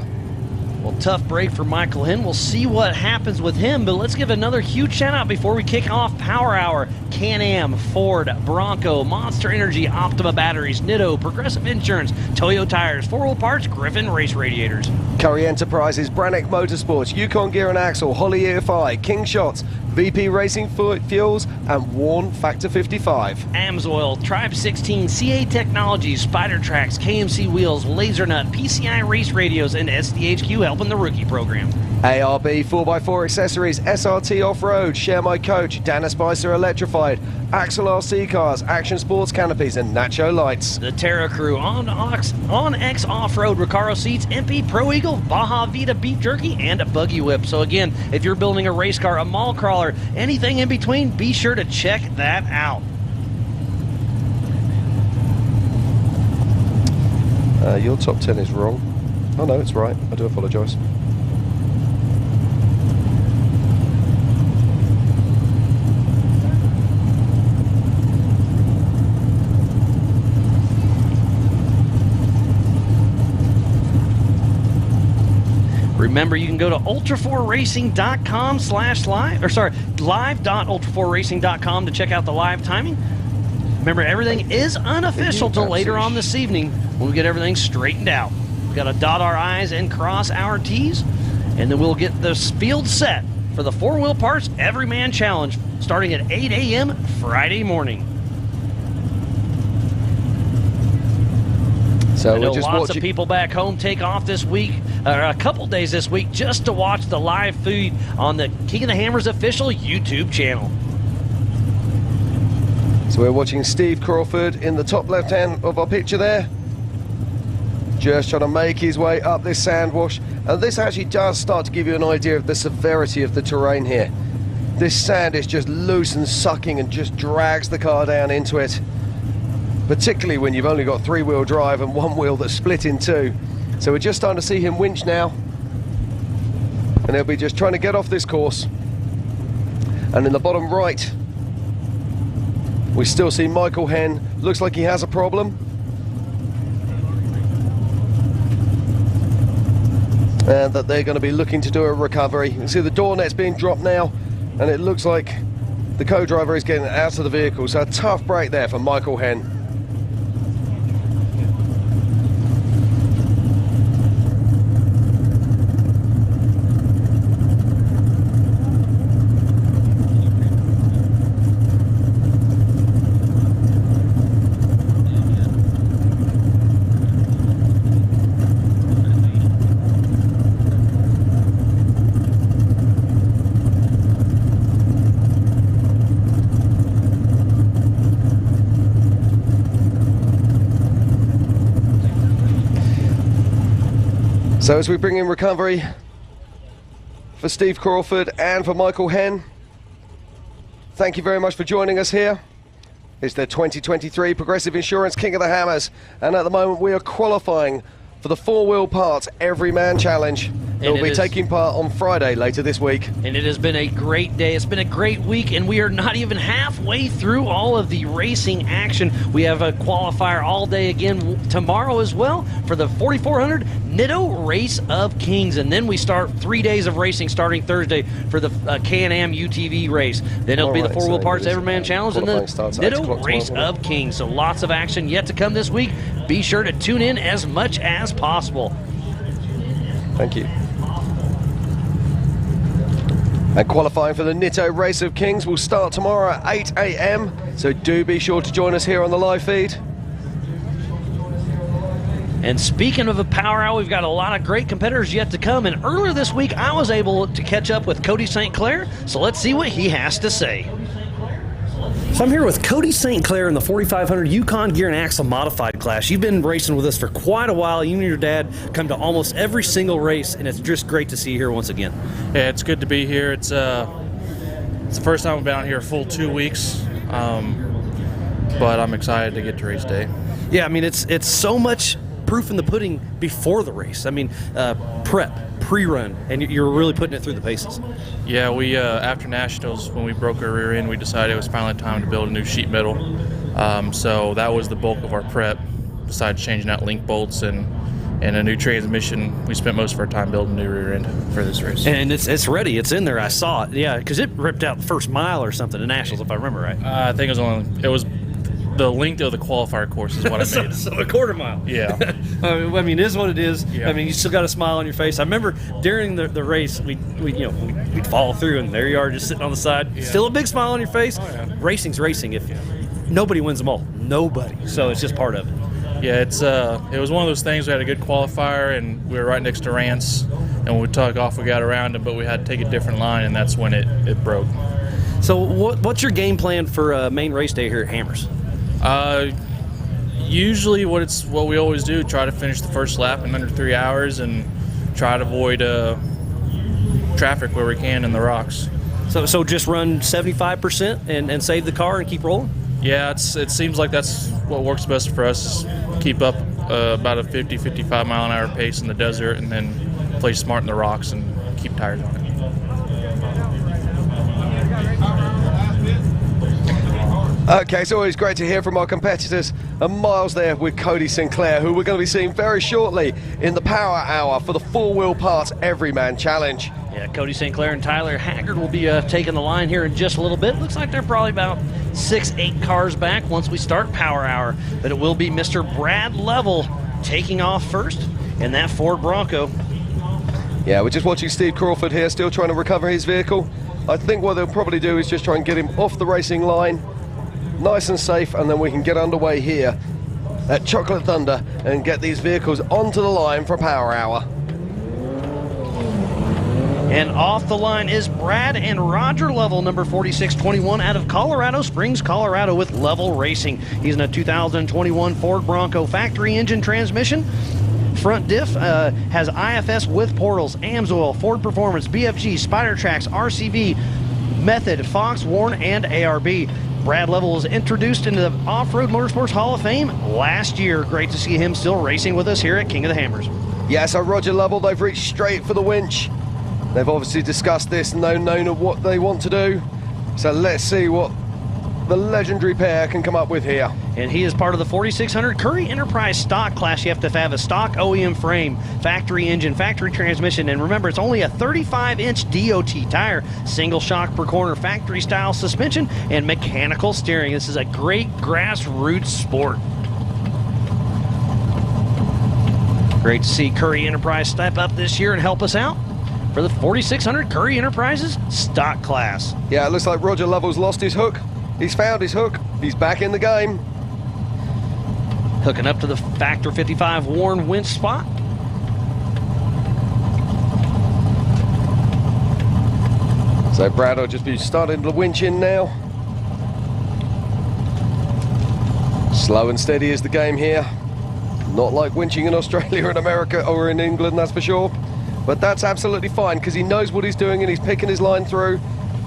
Well, tough break for Michael Henn. We'll see what happens with him, but let's give another huge shout out before we kick off Power Hour. Can-Am, Ford, Bronco, Monster Energy, Optima Batteries, Nitto, Progressive Insurance, Toyo Tires, 4 Wheel Parts, Griffin Race Radiators. Curry Enterprises, Brannick Motorsports, Yukon Gear and Axle, Holly EFI, King Shots, VP Racing Fuels, and Warn Factor 55. Amsoil, Tribe 16, CA Technologies, Spider Tracks, KMC Wheels, Lasernut, PCI Race Radios, and SDHQ helping the rookie program. ARB 4x4 Accessories, SRT Off-Road, Share My Coach, Dana Spicer Electrified, Axel RC Cars, Action Sports Canopies, and Nacho Lights. The Terra Crew, On X Off-Road, Recaro Seats, MP Pro Eagle, Baja Vita Beef Jerky, and a Buggy Whip. So again, if you're building a race car, a mall crawler, anything in between, be sure to check that out. Your top 10 is wrong. Oh no, it's right. I do apologise. Remember, you can go to ultra4racing.com/live, or sorry, live.ultra4racing.com to check out the live timing. Remember, everything is unofficial till later on this evening when we get everything straightened out. Got to dot our I's and cross our T's, and then we'll get the field set for the 4-Wheel Parts Everyman Challenge starting at 8 a.m. Friday morning. So I know we're just lots watching. of people back home take off this week, or a couple days this week, just to watch the live feed on the King of the Hammers official YouTube channel. So we're watching Steve Crawford in the top left hand of our picture there. Just trying to make his way up this sand wash. And this actually does start to give you an idea of the severity of the terrain here. This sand is just loose and sucking and just drags the car down into it. Particularly when you've only got 3-wheel drive and one wheel that's split in two. So we're just starting to see him winch now. And he'll be just trying to get off this course. And in the bottom right, we still see Michael Henn. Looks like he has a problem. And that they're going to be looking to do a recovery. You can see the door net's being dropped now, and it looks like the co-driver is getting out of the vehicle. So a tough break there for Michael Henn. So as we bring in recovery for Steve Crawford and for Michael Henn, thank you very much for joining us here. It's the 2023 Progressive Insurance King of the Hammers, and at the moment we are qualifying for the 4-Wheel Parts Everyman Challenge. It will be taking part on Friday later this week. And it has been a great day. It's been a great week, and we are not even halfway through all of the racing action. We have a qualifier all day again tomorrow as well for the 4400 Nitto Race of Kings. And then we start 3 days of racing starting Thursday for the Can-Am UTV race. Then it'll be the 4-Wheel Parts Everyman Challenge and the Nitto Race of Kings. So lots of action yet to come this week. Be sure to tune in as much as possible. Thank you. And qualifying for the Nitto Race of Kings will start tomorrow at 8 a.m. So do be sure to join us here on the live feed. And speaking of a power hour, we've got a lot of great competitors yet to come. And earlier this week, I was able to catch up with Cody St. Clair. So let's see what he has to say. So I'm here with Cody St. Clair in the 4500 Yukon Gear and Axle Modified class. You've been racing with us for quite a while. You and your dad come to almost every single race, and it's just great to see you here once again. Yeah, it's good to be here. It's the first time I've been out here a full 2 weeks, but I'm excited to get to race day. Yeah, I mean, it's so much proof in the pudding before the race. I mean, prep, pre-run, and you're really putting it through the paces. Yeah, we after Nationals, when we broke our rear end, we decided it was finally time to build a new sheet metal. So that was the bulk of our prep. Besides changing out link bolts and a new transmission, we spent most of our time building a new rear end for this race. And it's ready. It's in there. I saw it. Yeah, because it ripped out the first mile or something in Nationals, if I remember right. I think it was the length of the qualifier course is what I made. so a quarter mile. Yeah. I mean, it is what it is. Yeah. I mean, you still got a smile on your face. I remember during the race, we'd follow through, and there you are, just sitting on the side. Yeah. Still a big smile on your face. Oh, yeah. Racing's racing. If nobody wins them all, nobody. So it's just part of it. Yeah, it was one of those things. We had a good qualifier, and we were right next to Rance, and when we took off, we got around him, but we had to take a different line, and that's when it broke. So what's your game plan for main race day here at Hammers? Usually what we always do, try to finish the first lap in under 3 hours and try to avoid traffic where we can in the rocks. So just run 75% and save the car and keep rolling? Yeah, it seems like that's what works best for us, is keep up about a 50-55 mile an hour pace in the desert and then play smart in the rocks and keep tires on it. Okay, it's always great to hear from our competitors. And Miles there with Cody Sinclair, who we're going to be seeing very shortly in the Power Hour for the 4-Wheel Parts Everyman Challenge. Yeah, Cody Sinclair and Tyler Haggard will be taking the line here in just a little bit. Looks like they're probably about 6-8 cars back once we start Power Hour. But it will be Mr. Brad Level taking off first. in that Ford Bronco. Yeah, we're just watching Steve Crawford here, still trying to recover his vehicle. I think what they'll probably do is just try and get him off the racing line, nice and safe, and then we can get underway here at Chocolate Thunder and get these vehicles onto the line for Power Hour. And off the line is Brad and Roger Level, number 4621, out of Colorado Springs, Colorado, with Level Racing. He's in a 2021 Ford Bronco factory engine transmission. Front diff has IFS with portals, AMSOIL, Ford Performance, BFG, Spider Tracks, RCV, Method, Fox, Warn, and ARB. Brad Level was introduced into the Off-Road Motorsports Hall of Fame last year. Great to see him still racing with us here at King of the Hammers. Yeah, so Roger Level, they've reached straight for the winch. They've obviously discussed this and they've known of what they want to do. So let's see what the legendary pair can come up with here. And he is part of the 4600 Curry Enterprise stock class. You have to have a stock OEM frame, factory engine, factory transmission, and remember, it's only a 35-inch DOT tire, single shock per corner, factory style suspension, and mechanical steering. This is a great grassroots sport. Great to see Curry Enterprise step up this year and help us out for the 4600 Curry Enterprises stock class. Yeah, it looks like Roger Level's lost his hook. He's found his hook. He's back in the game. Hooking up to the Factor 55 Warn winch spot. So Brad will just be starting the winch in now. Slow and steady is the game here. Not like winching in Australia and America or in England, that's for sure. But that's absolutely fine because he knows what he's doing and he's picking his line through.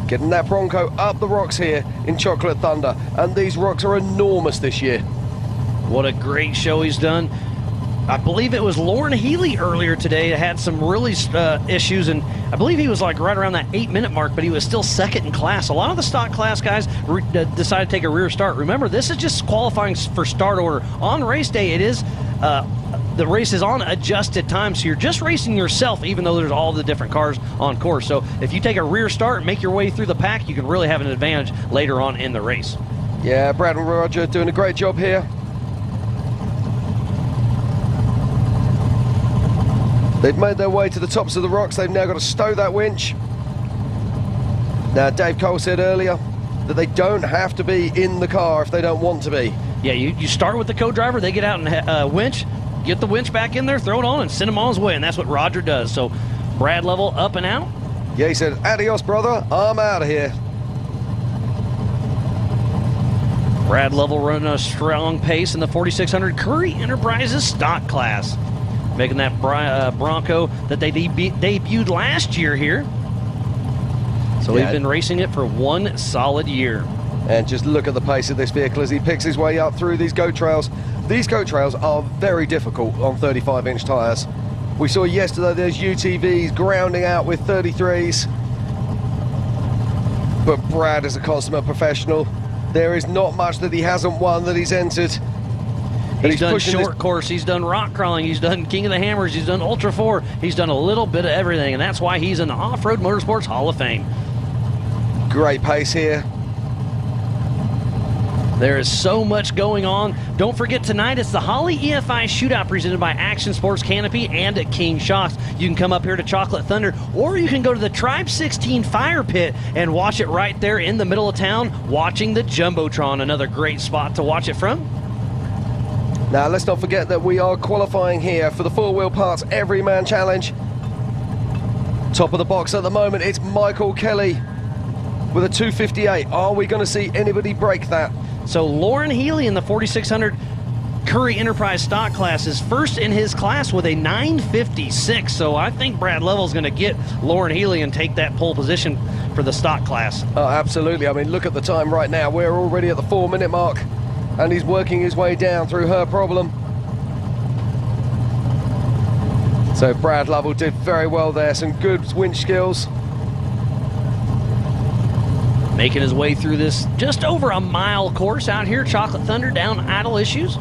Getting that Bronco up the rocks here in Chocolate Thunder. And these rocks are enormous this year. What a great show he's done. I believe it was Lauren Healy earlier today that had some really issues, and I believe he was like right around that 8-minute mark, but he was still second in class. A lot of the stock class guys decided to take a rear start. Remember, this is just qualifying for start order. On race day, it is the race is on adjusted time, so you're just racing yourself, even though there's all the different cars on course. So if you take a rear start and make your way through the pack, you can really have an advantage later on in the race. Yeah, Brad and Roger doing a great job here. They've made their way to the tops of the rocks. They've now got to stow that winch. Now, Dave Cole said earlier that they don't have to be in the car if they don't want to be. Yeah, you start with the co-driver, they get out and winch, get the winch back in there, throw it on, and send him on his way, and that's what Roger does. So, Brad Level up and out. Yeah, he said, adios, brother, I'm out of here. Brad Level running a strong pace in the 4600 Curry Enterprises stock class. Making that Bronco that they debuted last year here. So we've been racing it for one solid year. And just look at the pace of this vehicle as he picks his way up through these goat trails. These goat trails are very difficult on 35-inch tires. We saw yesterday there's UTVs grounding out with 33s. But Brad is a consummate professional. There is not much that he hasn't won that he's entered. He's done short course, he's done rock crawling, he's done King of the Hammers, he's done Ultra 4, he's done a little bit of everything, and that's why he's in the Off-Road Motorsports Hall of Fame. Great pace here. There is so much going on. Don't forget tonight, it's the Holly EFI Shootout presented by Action Sports Canopy and at King Shocks. You can come up here to Chocolate Thunder, or you can go to the Tribe 16 Fire Pit and watch it right there in the middle of town, watching the Jumbotron. Another great spot to watch it from. Now, let's not forget that we are qualifying here for the 4-Wheel Parts Everyman Challenge. Top of the box at the moment, it's Michael Kelly with a 258. Are we going to see anybody break that? So Lauren Healy in the 4600 Curry Enterprise stock class is first in his class with a 956. So I think Brad Level's going to get Lauren Healy and take that pole position for the stock class. Oh, absolutely. I mean, look at the time right now. We're already at the 4-minute mark. And he's working his way down through her problem. So Brad Lovell did very well there. Some good winch skills. Making his way through this just over a mile course out here. Chocolate Thunder down Idle Issues.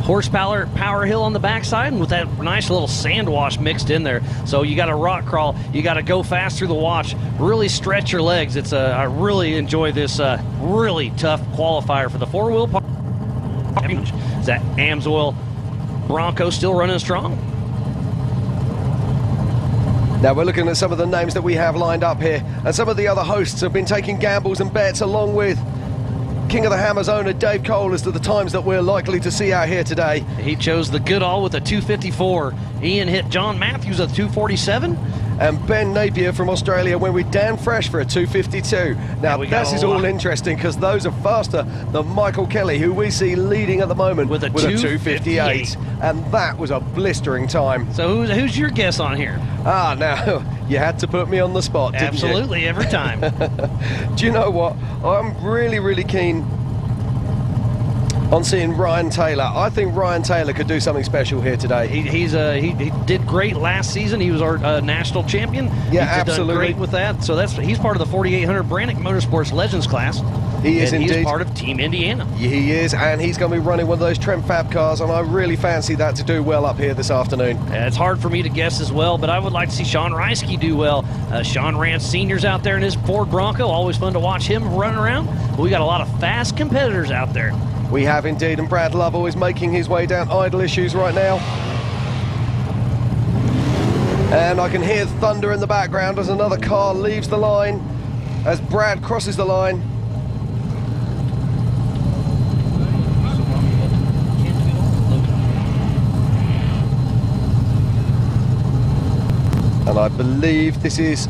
Horsepower power hill on the backside, and with that nice little sand wash mixed in there. So you got to rock crawl. You got to go fast through the wash. Really stretch your legs. It's I really enjoy this really tough qualifier for the 4-wheel part. Is that AMSOIL Bronco still running strong? Now we're looking at some of the names that we have lined up here, and some of the other hosts have been taking gambles and bets along with King of the Hammers owner Dave Cole as to the times that we're likely to see out here today. He chose the Goodall with a 254. Ian hit John Matthews at 247. And Ben Napier from Australia went with Dan Fresh for a 252. Now this is all interesting because those are faster than Michael Kelly, who we see leading at the moment with a 258. And that was a blistering time. So who's your guess on here? Now you had to put me on the spot, didn't you? Absolutely, every time. Do you know what? I'm really keen on seeing Ryan Taylor. I think Ryan Taylor could do something special here today. He did great last season. He was our national champion. Yeah, He's absolutely. done great with that. So he's part of the 4800 Brannick Motorsports Legends class. He is indeed. He's part of Team Indiana. He is, and he's going to be running one of those Trent Fab cars, and I really fancy that to do well up here this afternoon. It's hard for me to guess as well, but I would like to see Sean Reisky do well. Sean Rance Sr.'s out there in his Ford Bronco. Always fun to watch him run around. But we got a lot of fast competitors out there. We have indeed, and Brad Lovell is making his way down idle issues right now. And I can hear thunder in the background as another car leaves the line, as Brad crosses the line. And I believe this is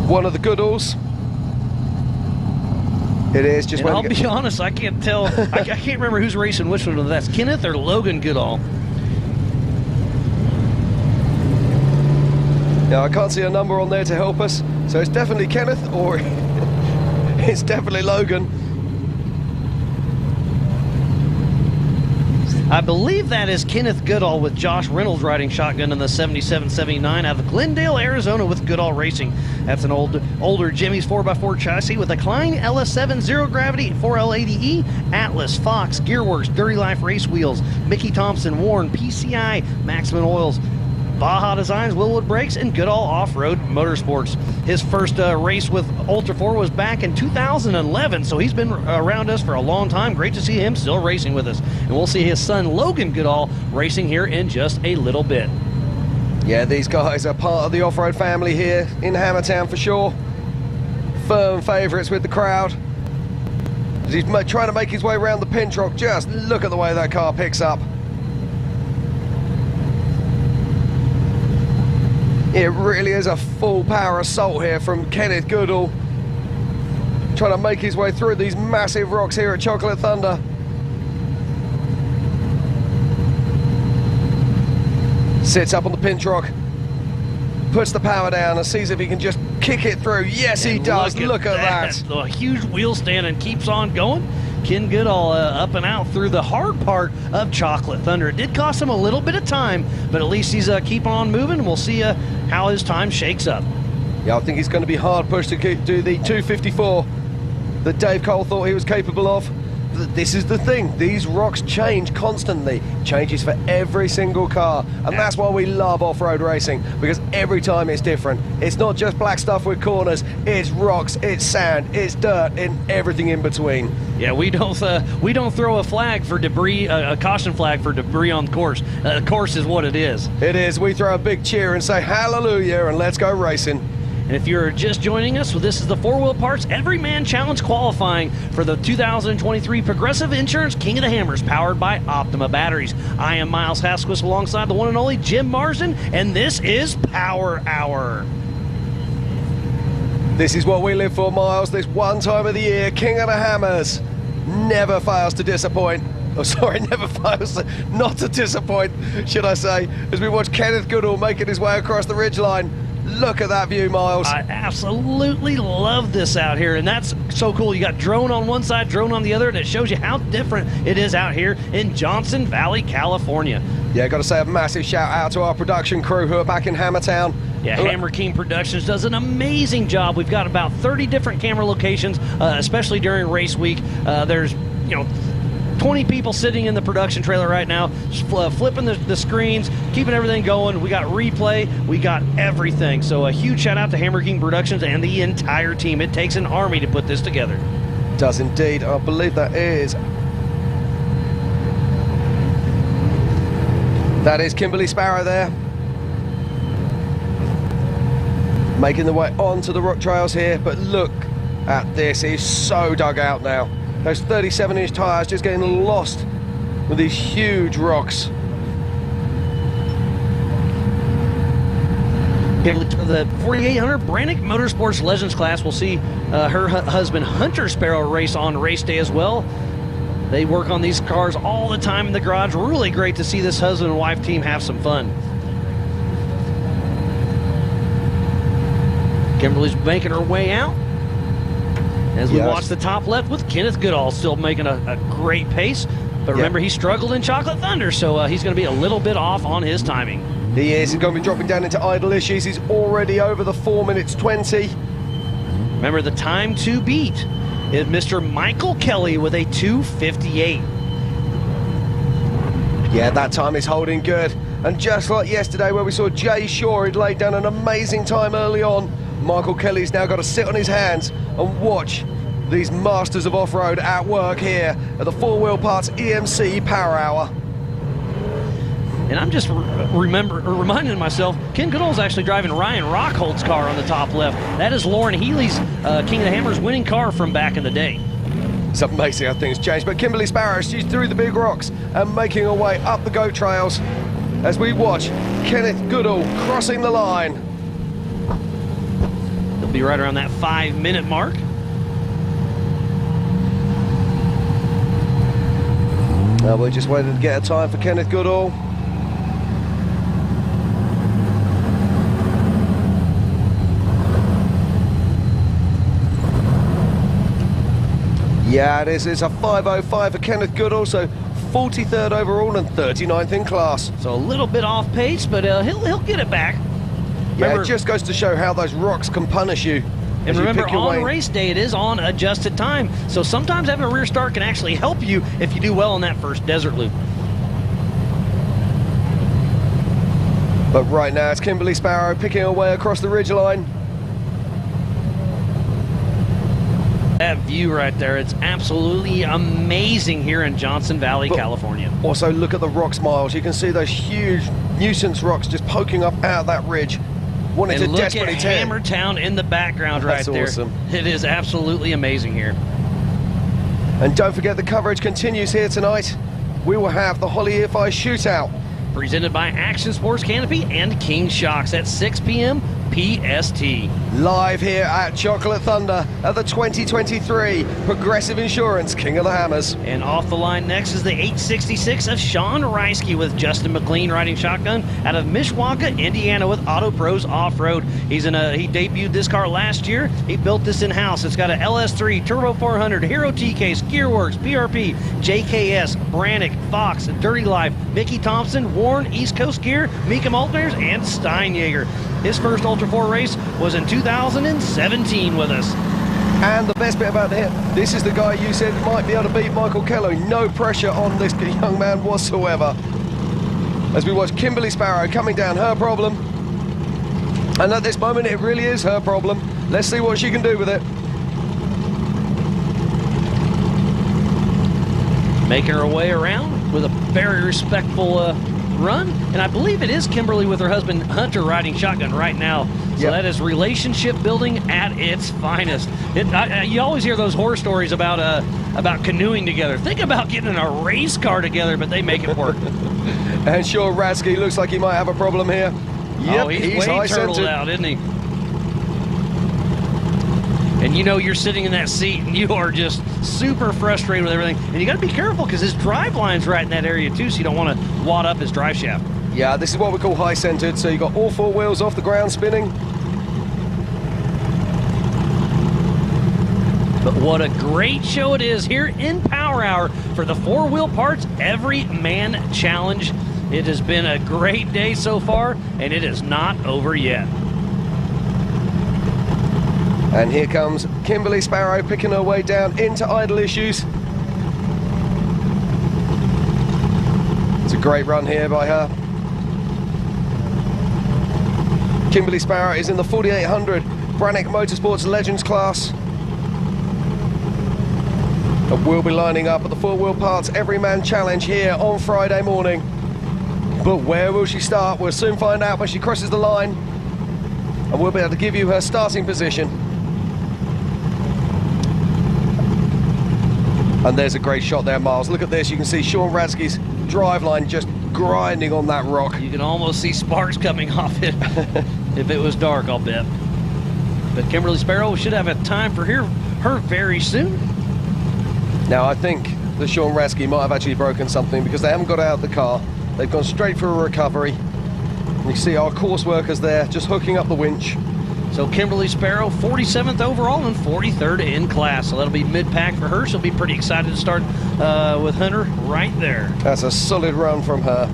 one of the Goodalls. It is just. And I'll be honest, I can't tell. I can't remember who's racing which one of that's Kenneth or Logan Goodall. Now I can't see a number on there to help us, so it's definitely Kenneth or it's definitely Logan. I believe that is Kenneth Goodall with Josh Reynolds riding shotgun in the 7779 out of Glendale, Arizona with Goodall Racing. That's an older Jimmy's 4x4 chassis with a Klein LS7 zero gravity 4L80E, Atlas, Fox, Gearworks, Dirty Life race wheels, Mickey Thompson, Warren, PCI, Maxman Oils, Baja Designs, Willwood Brakes, and Goodall Off-Road Motorsports. His first race with Ultra 4 was back in 2011, so he's been around us for a long time. Great to see him still racing with us. And we'll see his son Logan Goodall racing here in just a little bit. Yeah, these guys are part of the off-road family here in Hammertown for sure. Firm favourites with the crowd. As he's trying to make his way around the Pintrock, just look at the way that car picks up. It really is a full power assault here from Kenneth Goodall, trying to make his way through these massive rocks here at Chocolate Thunder. Sits up on the Pintrock, puts the power down and sees if he can just kick it through. Yes, he does. Look at that. A huge wheel stand and keeps on going. Ken Goodall up and out through the hard part of Chocolate Thunder. It did cost him a little bit of time, but at least he's keeping on moving, and we'll see how his time shakes up. Yeah, I think he's going to be hard pushed to do the 254 that Dave Cole thought he was capable of. This is the thing, these rocks change constantly, changes for every single car, and that's why we love off-road racing, because every time it's different. It's not just black stuff with corners, it's rocks, it's sand, it's dirt, and everything in between. Yeah, we don't throw a flag for debris, a caution flag for debris on the course. The course is what it is. It is. We throw a big cheer and say hallelujah and let's go racing. And if you're just joining us, well, this is the 4-Wheel Parts Everyman Challenge qualifying for the 2023 Progressive Insurance King of the Hammers, powered by Optima Batteries. I am Miles Hasquist alongside the one and only Jim Marsden, and this is Power Hour. This is what we live for, Miles. This one time of the year, King of the Hammers never fails to disappoint. Oh, sorry, never fails not to disappoint, should I say, as we watch Kenneth Goodall making his way across the ridgeline. Look at that view, Miles. I absolutely love this out here, and that's so cool. You got drone on one side, drone on the other, and it shows you how different it is out here in Johnson Valley, California. Yeah, got to say a massive shout out to our production crew who are back in Hammertown. Yeah, Hammer King Productions does an amazing job. We've got about 30 different camera locations, especially during race week. There's, 20 people sitting in the production trailer right now, flipping the screens, keeping everything going. We got replay, we got everything. So a huge shout out to Hammer King Productions and the entire team. It takes an army to put this together. It does indeed. I believe that is Kimberly Sparrow there. Making the way onto the rock trails here, but look at this, he's so dug out now. Those 37-inch tyres just getting lost with these huge rocks. The 4800 Brannick Motorsports Legends class will see her husband Hunter Sparrow race on race day as well. They work on these cars all the time in the garage. Really great to see this husband and wife team have some fun. Kimberly's making her way out as we watch the top left with Kenneth Goodall still making a great pace. But remember, he struggled in Chocolate Thunder, so he's going to be a little bit off on his timing. He is. He's going to be dropping down into idle issues. He's already over the 4 minutes 20. Remember, the time to beat is Mr. Michael Kelly with a 2:58. Yeah, that time is holding good. And just like yesterday where we saw Jay Shaw, he'd laid down an amazing time early on, Michael Kelly's now got to sit on his hands and watch these masters of off-road at work here at the 4 Wheel Parts EMC Power Hour. And I'm just reminding myself, Ken Goodall's actually driving Ryan Rockhold's car on the top left. That is Lauren Healy's King of the Hammers winning car from back in the day. It's amazing how things change. But Kimberly Sparrow, she's through the big rocks and making her way up the goat trails as we watch Kenneth Goodall crossing the line. He'll be right around that 5-minute mark. Now we're just waiting to get a time for Kenneth Goodall. Yeah, it is. It's a 5:05 for Kenneth Goodall, so 43rd overall and 39th in class. So a little bit off pace, but he'll get it back. Yeah, remember, it just goes to show how those rocks can punish you. And remember, on race day, it is on adjusted time. So sometimes having a rear start can actually help you if you do well on that first desert loop. But right now, it's Kimberly Sparrow picking her way across the ridgeline. That view right there, it's absolutely amazing here in Johnson Valley, California. Also, look at the rocks, Miles. You can see those huge nuisance rocks just poking up out of that ridge. Wanting to look at desperately turn. Hammertown in the background right there. That's awesome. It is absolutely amazing here. And don't forget, the coverage continues here tonight. We will have the Holly EFI Shootout. Presented by Action Sports Canopy and King Shocks at 6 p.m. PST. Live here at Chocolate Thunder at the 2023 Progressive Insurance King of the Hammers. And off the line next is the 866 of Sean Reisky with Justin McLean riding shotgun out of Mishawaka, Indiana with Auto Pros Off-Road. He debuted this car last year. He built this in-house. It's got a LS3, Turbo 400, Hero T-Case, Gearworks, PRP, JKS, Brannick, Fox, Dirty Life, Mickey Thompson, Warren, East Coast Gear, Mika Maltners, and Steinjager. His first Ultra 4 race was in 2017 with us. And the best bit about him, this is the guy you said might be able to beat Michael Kelly. No pressure on this young man whatsoever. As we watch Kimberly Sparrow coming down her problem. And at this moment, it really is her problem. Let's see what she can do with it. Making her way around with a very respectful run, and I believe it is Kimberly with her husband Hunter riding shotgun right now. So that is relationship building at its finest. You always hear those horror stories about canoeing together. Think about getting in a race car together, but they make it work. And sure, Rasky looks like he might have a problem here. Yep, oh, he's way turtled out, isn't he? And you know you're sitting in that seat and you are just super frustrated with everything. And you got to be careful because his drive line's right in that area too, so you don't want to wad up his drive shaft. Yeah, this is what we call high-centered. So you got all 4 wheels off the ground spinning. But what a great show it is here in Power Hour for the 4 Wheel Parts Everyman Challenge. It has been a great day so far, and it is not over yet. And here comes Kimberly Sparrow picking her way down into idle issues. It's a great run here by her. Kimberly Sparrow is in the 4800 Brannick Motorsports Legends class. And we'll be lining up at the 4 Wheel Parts Everyman Challenge here on Friday morning. But where will she start? We'll soon find out when she crosses the line. and we'll be able to give you her starting position. And there's a great shot there, Miles. Look at this. You can see Sean Radke's driveline just grinding on that rock. You can almost see sparks coming off it if it was dark, I'll bet. But Kimberly Sparrow should have a time for her very soon. Now, I think that Sean Radke might have actually broken something because they haven't got out of the car. They've gone straight for a recovery. And you see our course workers there just hooking up the winch. So Kimberly Sparrow, 47th overall and 43rd in class. So that'll be mid-pack for her. She'll be pretty excited to start with Hunter right there. That's a solid run from her.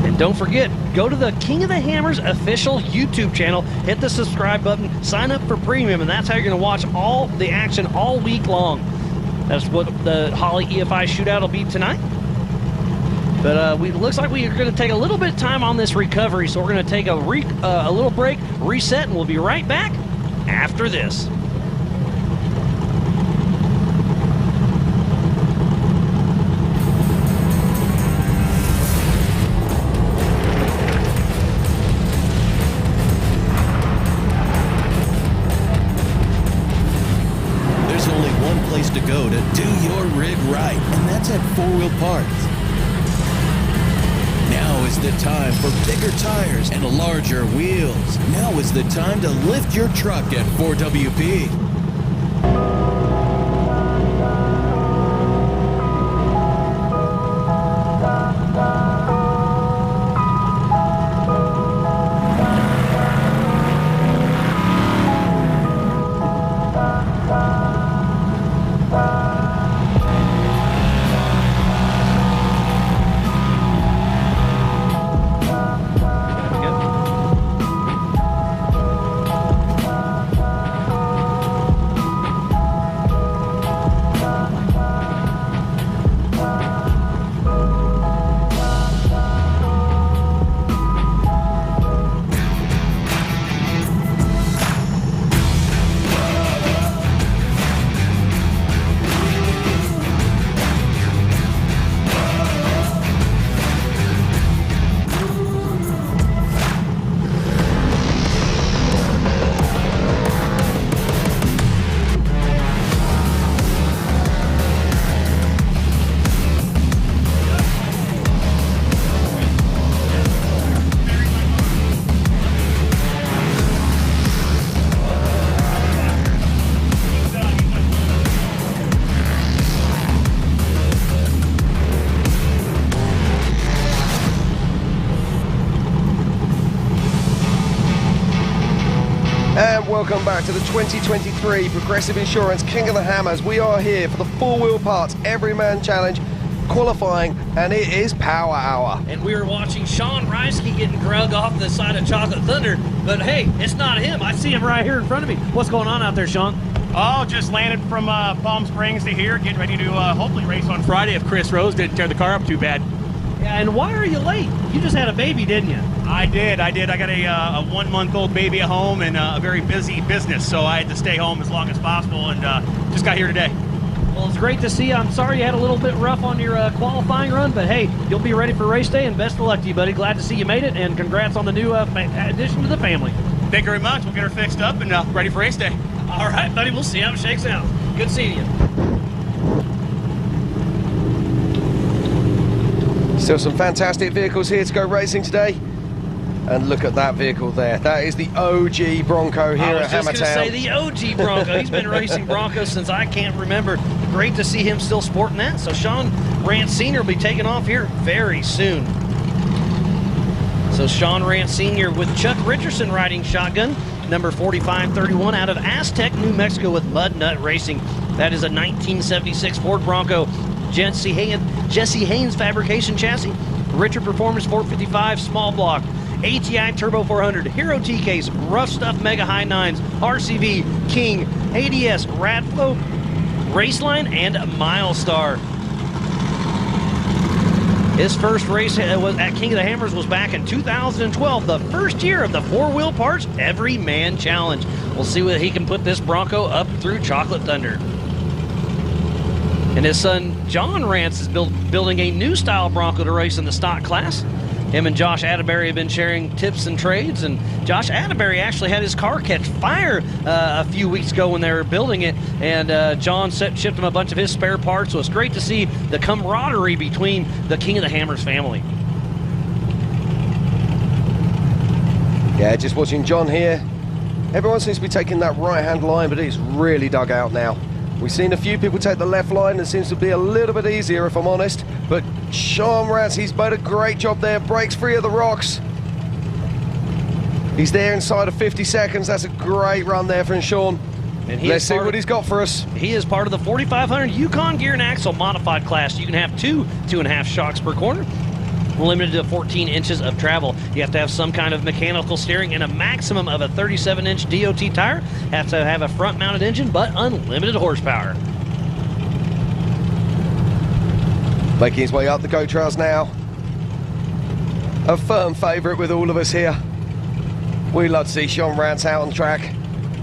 And don't forget, go to the King of the Hammers official YouTube channel, hit the subscribe button, sign up for premium, and that's how you're going to watch all the action all week long. That's what the Holly EFI shootout will be tonight. But it looks like we are going to take a little bit of time on this recovery, so we're going to take a little break, reset, and we'll be right back after this. There's only one place to go to do your rig right, and that's at 4 Wheel Parts. Now is the time for bigger tires and larger wheels. Now is the time to lift your truck at 4WP. Welcome back to the 2023 Progressive Insurance King of the Hammers. We are here for the 4 Wheel Parts Everyman Challenge qualifying, and it is Power Hour. And we were watching Sean Radke getting drug off the side of Chocolate Thunder, but hey, it's not him. I see him right here in front of me. What's going on out there, Sean? Oh, just landed from Palm Springs to here, getting ready to hopefully race on Friday if Chris Rose didn't tear the car up too bad. Yeah, and why are you late? You just had a baby, didn't you? I did. I got a 1-month-old baby at home and a very busy business, so I had to stay home as long as possible and just got here today. Well, it's great to see you. I'm sorry you had a little bit rough on your qualifying run, but hey, you'll be ready for race day, and best of luck to you, buddy. Glad to see you made it, and congrats on the new addition to the family. Thank you very much. We'll get her fixed up and ready for race day. All right, buddy. We'll see how it shakes out. Good seeing you. Still some fantastic vehicles here to go racing today. And look at that vehicle there. That is the OG Bronco here at Hammertown. I was just going to say the OG Bronco. He's been racing Broncos since I can't remember. Great to see him still sporting that. So Sean Rance Sr. will be taking off here very soon. So Sean Rance Sr. with Chuck Richardson riding shotgun, number 4531 out of Aztec, New Mexico with Mud Nut Racing. That is a 1976 Ford Bronco Jesse Haynes fabrication chassis. Richard Performance 455 small block. ATI Turbo 400, Hero T-Case, Rough Stuff Mega High 9s, RCV, King, ADS, Radflow, Raceline, and Milestar. His first race was at King of the Hammers was back in 2012, the first year of the 4 Wheel Parts Everyman Challenge. We'll see whether he can put this Bronco up through Chocolate Thunder. And his son, John Rance, is building a new style Bronco to race in the stock class. Him and Josh Atterbury have been sharing tips and trades, and Josh Atterbury actually had his car catch fire a few weeks ago when they were building it, and John shipped him a bunch of his spare parts, so it's great to see the camaraderie between the King of the Hammers family. Yeah, just watching John here. Everyone seems to be taking that right-hand line, but it's really dug out now. We've seen a few people take the left line, and it seems to be a little bit easier, if I'm honest. But Sean Rance, he's made a great job there, breaks free of the rocks. He's there inside of 50 seconds. That's a great run there from Sean. And let's see what he's got for us. He is part of the 4500 Yukon Gear and Axle modified class. You can have 2.5 shocks per corner. Limited to 14 inches of travel. You have to have some kind of mechanical steering and a maximum of a 37-inch DOT tire. Have to have a front-mounted engine, but unlimited horsepower. Making his way up the goat trails now. A firm favourite with all of us here. We love to see Sean Rance out on track.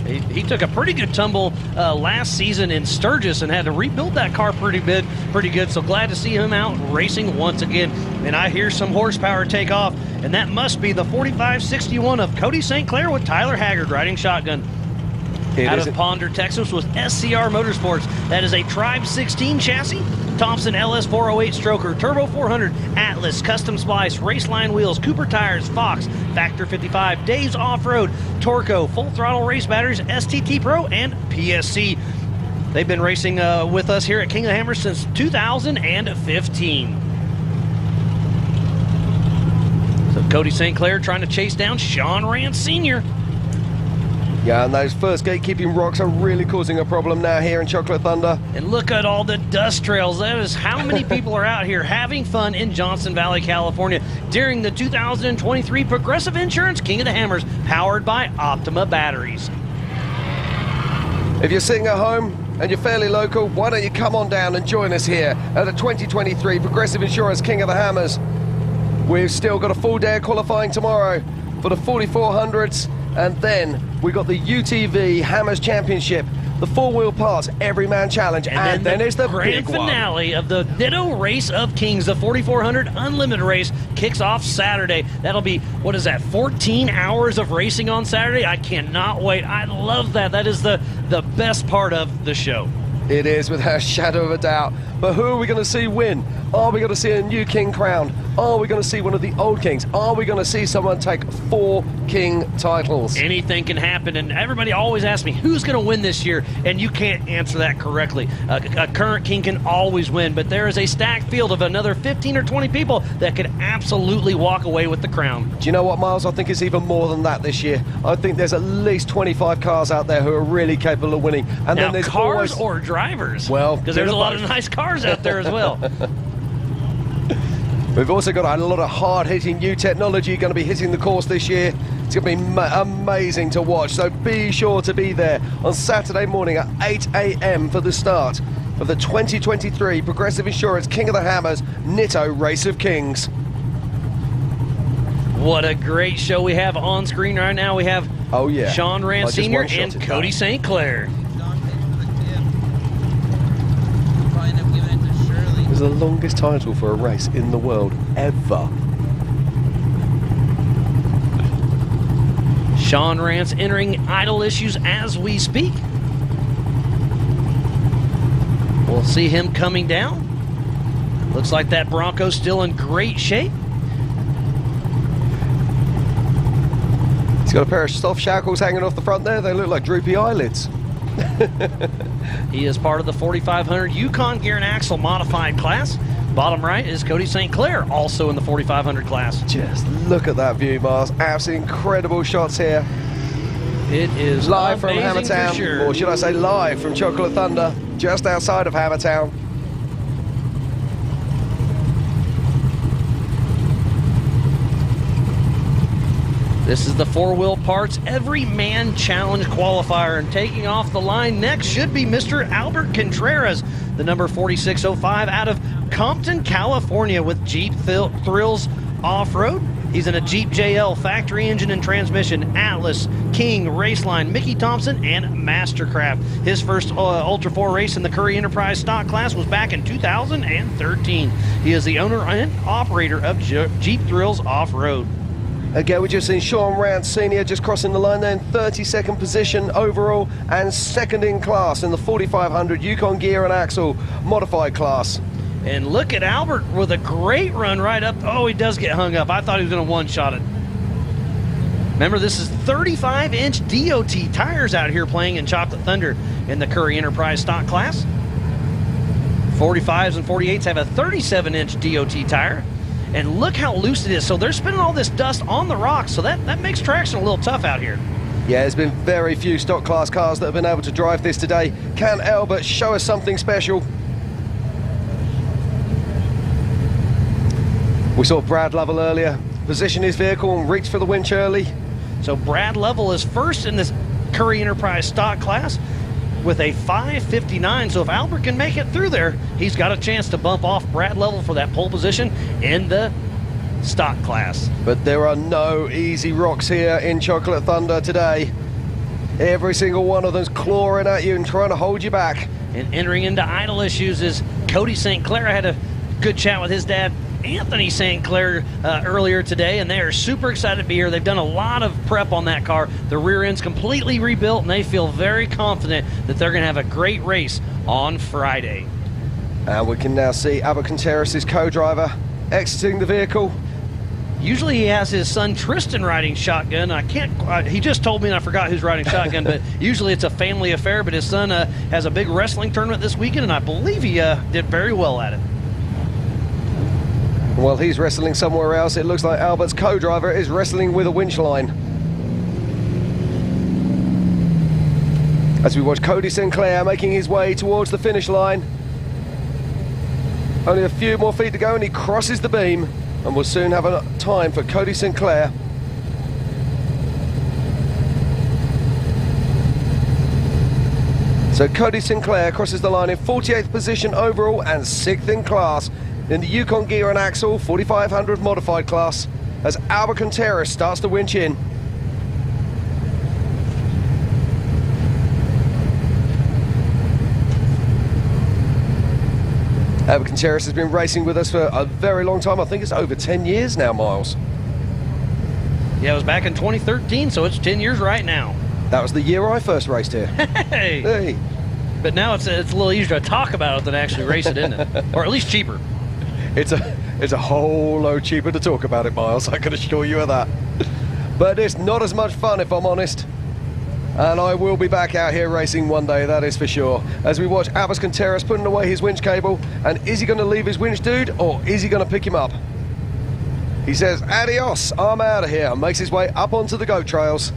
He took a pretty good tumble last season in Sturgis and had to rebuild that car pretty good. So glad to see him out racing once again. And I hear some horsepower take off, and that must be the 4561 of Cody St. Clair with Tyler Haggard riding shotgun. Out of Ponder, Texas with SCR Motorsports. That is a Tribe 16 chassis. Thompson LS 408 stroker, Turbo 400, Atlas, Custom Splice, Raceline wheels, Cooper tires, Fox, Factor 55, Dave's Off-Road, Torco, Full Throttle race batteries, STT Pro, and PSC. They've been racing with us here at King of the Hammers since 2015. So Cody St. Clair trying to chase down Sean Rance Sr. Yeah, and those first gatekeeping rocks are really causing a problem now here in Chocolate Thunder. And look at all the dust trails. That is how many people are out here having fun in Johnson Valley, California during the 2023 Progressive Insurance King of the Hammers, powered by Optima batteries. If you're sitting at home and you're fairly local, why don't you come on down and join us here at the 2023 Progressive Insurance King of the Hammers. We've still got a full day of qualifying tomorrow for the 4400s. And then we got the UTV Hammers Championship, the four-wheel parts Everyman Challenge, and then it's the grand big one. finale of the Ditto Race of Kings. The 4400 Unlimited race kicks off Saturday. That'll be, what is that, 14 hours of racing on Saturday? I cannot wait. I love that. That is the best part of the show. It is, without a shadow of a doubt. But who are we going to see win? Are we going to see a new king crowned? Are we going to see one of the old kings? Are we going to see someone take 4 king titles? Anything can happen, and everybody always asks me, who's going to win this year? And you can't answer that correctly. A current king can always win, but there is a stacked field of another 15 or 20 people that could absolutely walk away with the crown. Do you know what, Miles? I think it's even more than that this year. I think there's at least 25 cars out there who are really capable of winning. And now, then there's cars always... or drivers? Well, because there's a lot of nice cars out there as well. We've also got a lot of hard-hitting new technology going to be hitting the course this year. It's going to be amazing to watch, so be sure to be there on Saturday morning at 8 a.m. for the start of the 2023 Progressive Insurance King of the Hammers Nitto Race of Kings. What a great show we have on screen right now. We have Sean Rance Sr. and Cody St. Clair. It's the longest title for a race in the world ever. Sean Rance entering idle issues as we speak. We'll see him coming down. Looks like that Bronco's still in great shape. He's got a pair of soft shackles hanging off the front there. They look like droopy eyelids. He is part of the 4500 Yukon Gear and Axle modified class. Bottom right is Cody St. Clair, also in the 4500 class. Just look at that view, Mars. Absolutely incredible shots here. It is live from amazing Hammertown, for sure. or should I say live from Chocolate Thunder, just outside of Hammertown. This is the four-wheel parts Everyman Challenge qualifier, and taking off the line next should be Mr. Albert Contreras, the number 4605 out of Compton, California with Jeep Thrills Off-Road. He's in a Jeep JL factory engine and transmission, Atlas, King, Raceline, Mickey Thompson, and Mastercraft. His first Ultra 4 race in the Curry Enterprise stock class was back in 2013. He is the owner and operator of Jeep Thrills Off-Road. Again, we've just seen Sean Rance Sr. just crossing the line there in 32nd position overall and second in class in the 4500 Yukon Gear and Axle modified class. And look at Albert with a great run right up. Oh, he does get hung up. I thought he was going to one-shot it. Remember, this is 35-inch DOT tires out here playing in Chocolate Thunder in the Curry Enterprise stock class. 45s and 48s have a 37-inch DOT tire. And look how loose it is. So they're spinning all this dust on the rocks, so that makes traction a little tough out here. Yeah, there's been very few stock class cars that have been able to drive this today. Can Albert show us something special? We saw Brad Lovell earlier position his vehicle and reach for the winch early. So Brad Lovell is first in this Curry Enterprise stock class with a 5:59. So if Albert can make it through there, he's got a chance to bump off Brad Lovell for that pole position in the stock class. But there are no easy rocks here in Chocolate Thunder today. Every single one of them's clawing at you and trying to hold you back. And entering into idle issues is Cody St. Clair. I had a good chat with his dad, Anthony St. Clair, earlier today, and they are super excited to be here. They've done a lot of prep on that car. The rear end's completely rebuilt, and they feel very confident that they're going to have a great race on Friday. And we can now see Albert Contreras' co-driver exiting the vehicle. Usually he has his son Tristan riding shotgun. He just told me and I forgot who's riding shotgun, but usually it's a family affair. But his son has a big wrestling tournament this weekend, and I believe he did very well at it. While he's wrestling somewhere else, it looks like Albert's co-driver is wrestling with a winch line. As we watch Cody Sinclair making his way towards the finish line. Only a few more feet to go and he crosses the beam, and we'll soon have a time for Cody Sinclair. So Cody Sinclair crosses the line in 48th position overall and 6th in class in the Yukon Gear and Axle 4500 modified class as Albert Contreras starts to winch in. Albert Contreras has been racing with us for a very long time. I think it's over 10 years now, Miles. Yeah, it was back in 2013, so it's 10 years right now. That was the year I first raced here. Hey! But now it's a little easier to talk about it than actually race it, isn't it? Or at least cheaper. It's a whole load cheaper to talk about it, Miles, I can assure you of that. But it's not as much fun, if I'm honest. And I will be back out here racing one day, that is for sure. As we watch Albert Contreras putting away his winch cable, and is he going to leave his winch dude, or is he going to pick him up? He says, adios, I'm out of here, and makes his way up onto the goat trails.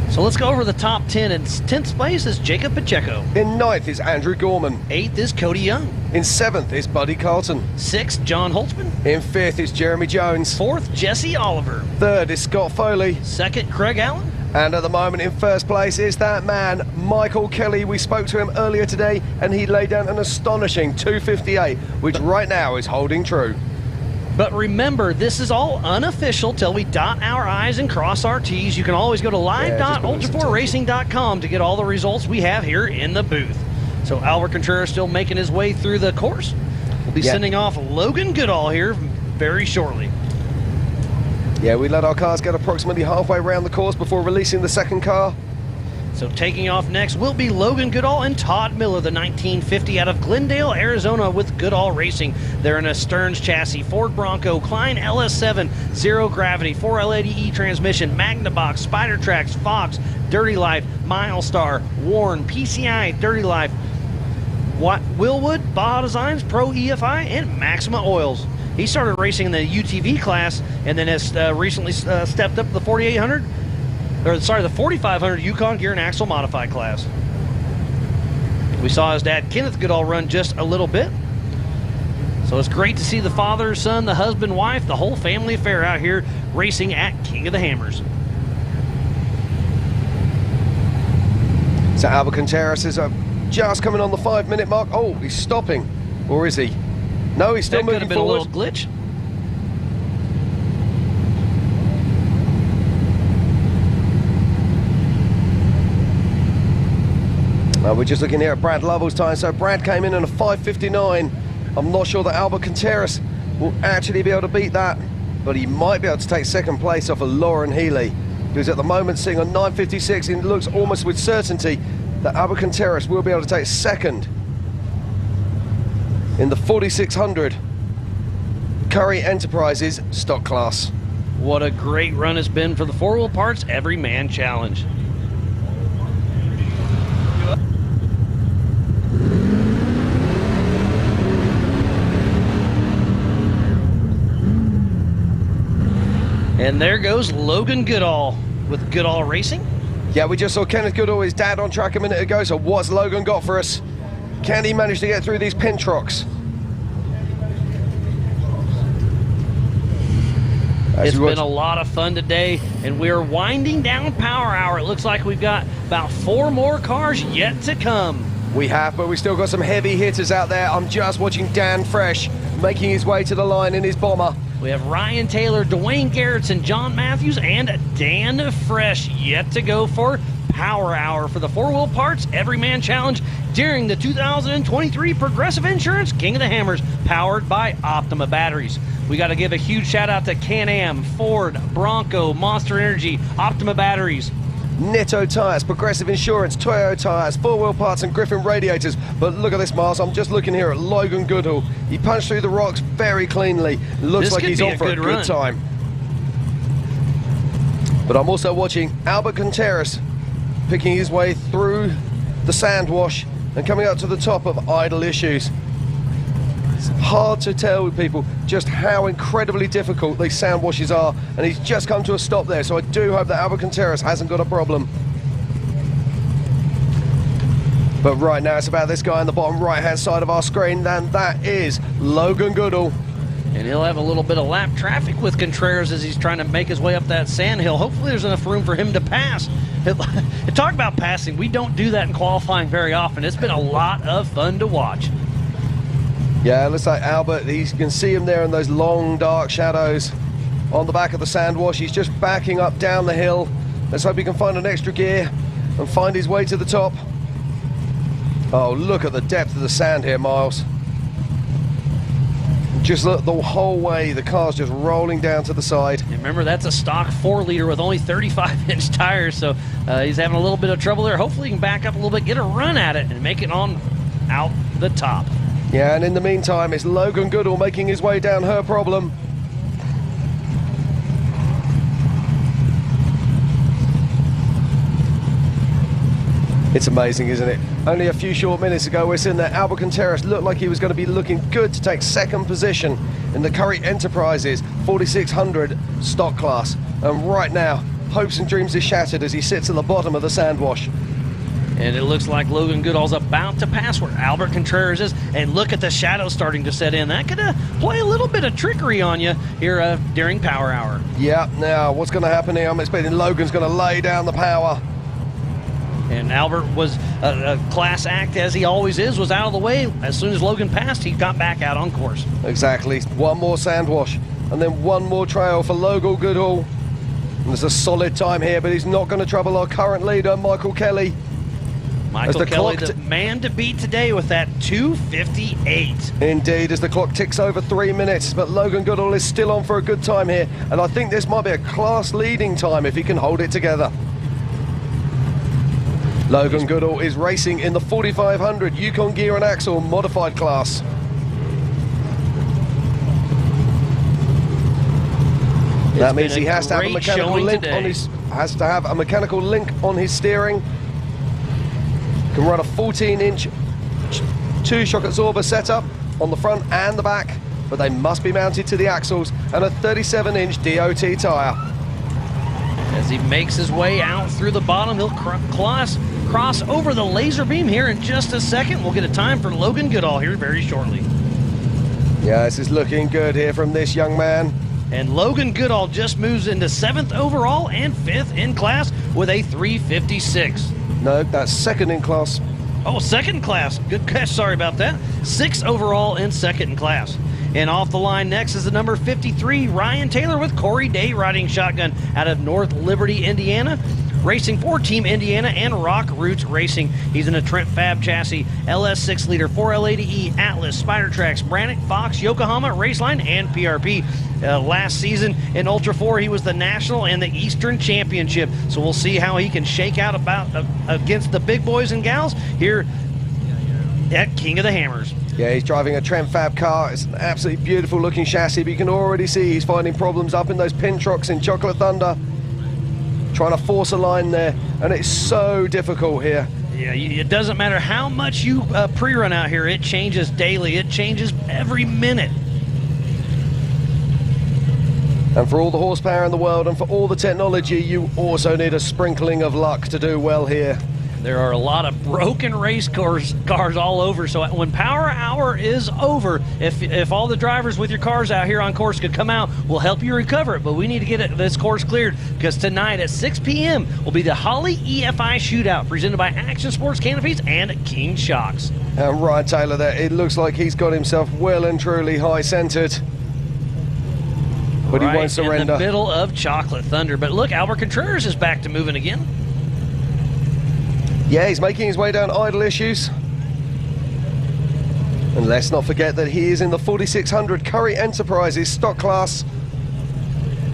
So let's go over the top 10. In 10th place is Jacob Pacheco. In 9th is Andrew Gorman. 8th is Cody Young. In 7th is Buddy Carlton. 6th, John Holtzman. In 5th is Jeremy Jones. 4th, Jesse Oliver. 3rd is Scott Foley. 2nd, Craig Allen. And at the moment in 1st place is that man, Michael Kelly. We spoke to him earlier today and he laid down an astonishing 2:58, which right now is holding true. But remember, this is all unofficial till we dot our I's and cross our T's. You can always go to live.ultra4racing.com to get all the results we have here in the booth. So Albert Contreras still making his way through the course. We'll be sending off Logan Goodall here very shortly. Yeah, we let our cars get approximately halfway around the course before releasing the second car. So taking off next will be Logan Goodall and Todd Miller, the 1950 out of Glendale, Arizona with Goodall Racing. They're in a Stearns chassis, Ford Bronco, Klein LS7, Zero Gravity, 4LADE transmission, Magnabox, Spider Tracks, Fox, Dirty Life, Milestar, Warren, PCI, Dirty Life, Willwood, Baja Designs, Pro EFI, and Maxima Oils. He started racing in the UTV class and then has recently stepped up to the 4800. The 4500 Yukon Gear and Axle Modified class. We saw his dad, Kenneth Goodall, run just a little bit. So it's great to see the father, son, the husband, wife, the whole family affair out here racing at King of the Hammers. So Albert Contreras is just coming on the 5-minute mark. Oh, he's stopping. Or is he? No, he's still moving forward. That could have been a little glitch. We're just looking here at Brad Lovell's time. So Brad came in a 5:59. I'm not sure that Albert Contreras will actually be able to beat that, but he might be able to take second place off of Lauren Healy, who's at the moment sitting on 9:56, and it looks almost with certainty that Albert Contreras will be able to take second in the 4600 Curry Enterprises stock class. What a great run it's been for the 4-Wheel Parts Everyman Challenge. And there goes Logan Goodall with Goodall Racing. Yeah, we just saw Kenneth Goodall, his dad, on track a minute ago, so what's Logan got for us? Can he manage to get through these Pentrocks? It's been a lot of fun today, and we're winding down Power Hour. It looks like we've got about 4 more cars yet to come. We have, but we still got some heavy hitters out there. I'm just watching Dan Fresh making his way to the line in his Bomber. We have Ryan Taylor, Dwayne Garrettson, John Matthews, and Dan Fresh yet to go for Power Hour for the 4-Wheel Parts Everyman Challenge during the 2023 Progressive Insurance King of the Hammers, powered by Optima Batteries. We got to give a huge shout out to Can-Am, Ford, Bronco, Monster Energy, Optima Batteries, Netto Tires, Progressive Insurance, Toyo Tires, 4-Wheel Parts, and Griffin Radiators. But look at this, Miles. I'm just looking here at Logan Goodall. He punched through the rocks very cleanly. Looks like he's on for a good time. But I'm also watching Albert Contreras picking his way through the sand wash and coming up to the top of Idle Issues. It's hard to tell with people just how incredibly difficult these sand washes are, and he's just come to a stop there, so I do hope that Albert Contreras hasn't got a problem. But right now it's about this guy on the bottom right hand side of our screen, and that is Logan Goodall. And he'll have a little bit of lap traffic with Contreras as he's trying to make his way up that sand hill. Hopefully there's enough room for him to pass. Talk about passing, we don't do that in qualifying very often. It's been a lot of fun to watch. Yeah, it looks like Albert, you can see him there in those long dark shadows on the back of the sand wash. He's just backing up down the hill. Let's hope he can find an extra gear and find his way to the top. Oh, look at the depth of the sand here, Miles. Just look the whole way, the car's just rolling down to the side. And remember, that's a stock 4-liter with only 35-inch tires, so he's having a little bit of trouble there. Hopefully he can back up a little bit, get a run at it, and make it on out the top. Yeah, and in the meantime, it's Logan Goodall making his way down her problem. It's amazing, isn't it? Only a few short minutes ago, we're seeing that Albert Contreras looked like he was going to be looking good to take second position in the Curry Enterprises 4600 stock class. And right now, hopes and dreams are shattered as he sits at the bottom of the sand wash. And it looks like Logan Goodall's about to pass where Albert Contreras is. And look at the shadows starting to set in. That could play a little bit of trickery on you here during Power Hour. Yeah, now what's going to happen here? I'm expecting Logan's going to lay down the power. And Albert was a class act, as he always is, was out of the way. As soon as Logan passed, he got back out on course. Exactly. One more sand wash, and then one more trail for Logan Goodall. And there's a solid time here, but he's not going to trouble our current leader, Michael Kelly. Michael Kelly, the man to beat today with that 2:58. Indeed, as the clock ticks over 3 minutes, but Logan Goodall is still on for a good time here, and I think this might be a class-leading time if he can hold it together. Logan Goodall is racing in the 4500 Yukon Gear and Axle modified class. That means he has to have a mechanical link on his steering. Can run a 14-inch 2-shock absorber setup on the front and the back, but they must be mounted to the axles, and a 37-inch DOT tire. As he makes his way out through the bottom, he'll cross over the laser beam here in just a second. We'll get a time for Logan Goodall here very shortly. Yeah, this is looking good here from this young man. And Logan Goodall just moves into 7th overall and 5th in class with a 3:56. No, that's 2nd in class. Oh, 2nd class. Good catch. Sorry about that. 6th overall and 2nd in class. And off the line next is the number 53, Ryan Taylor with Corey Day riding shotgun out of North Liberty, Indiana. racing for Team Indiana and Rock Roots Racing. He's in a Trent Fab chassis, LS 6-liter, 4L80E, Atlas, Spider Tracks, Brannick, Fox, Yokohama, Raceline, and PRP. Last season in Ultra 4, he was the National and the Eastern Championship. So we'll see how he can shake out against the big boys and gals here at King of the Hammers. Yeah, he's driving a Trent Fab car. It's an absolutely beautiful looking chassis, but you can already see he's finding problems up in those pin trucks in Chocolate Thunder. Trying to force a line there, and it's so difficult here. Yeah, it doesn't matter how much you pre-run out here. It changes daily. It changes every minute. And for all the horsepower in the world and for all the technology, you also need a sprinkling of luck to do well here. There are a lot of broken race cars all over, so when Power Hour is over, if all the drivers with your cars out here on course could come out, we'll help you recover it, but we need to get this course cleared, because tonight at 6 p.m. will be the Holly EFI Shootout, presented by Action Sports Canopies and King Shocks. And Ryan Taylor there, it looks like he's got himself well and truly high-centered. But he won't surrender. In the middle of Chocolate Thunder. But look, Albert Contreras is back to moving again. Yeah, he's making his way down idle issues. And let's not forget that he is in the 4600 Curry Enterprises stock class.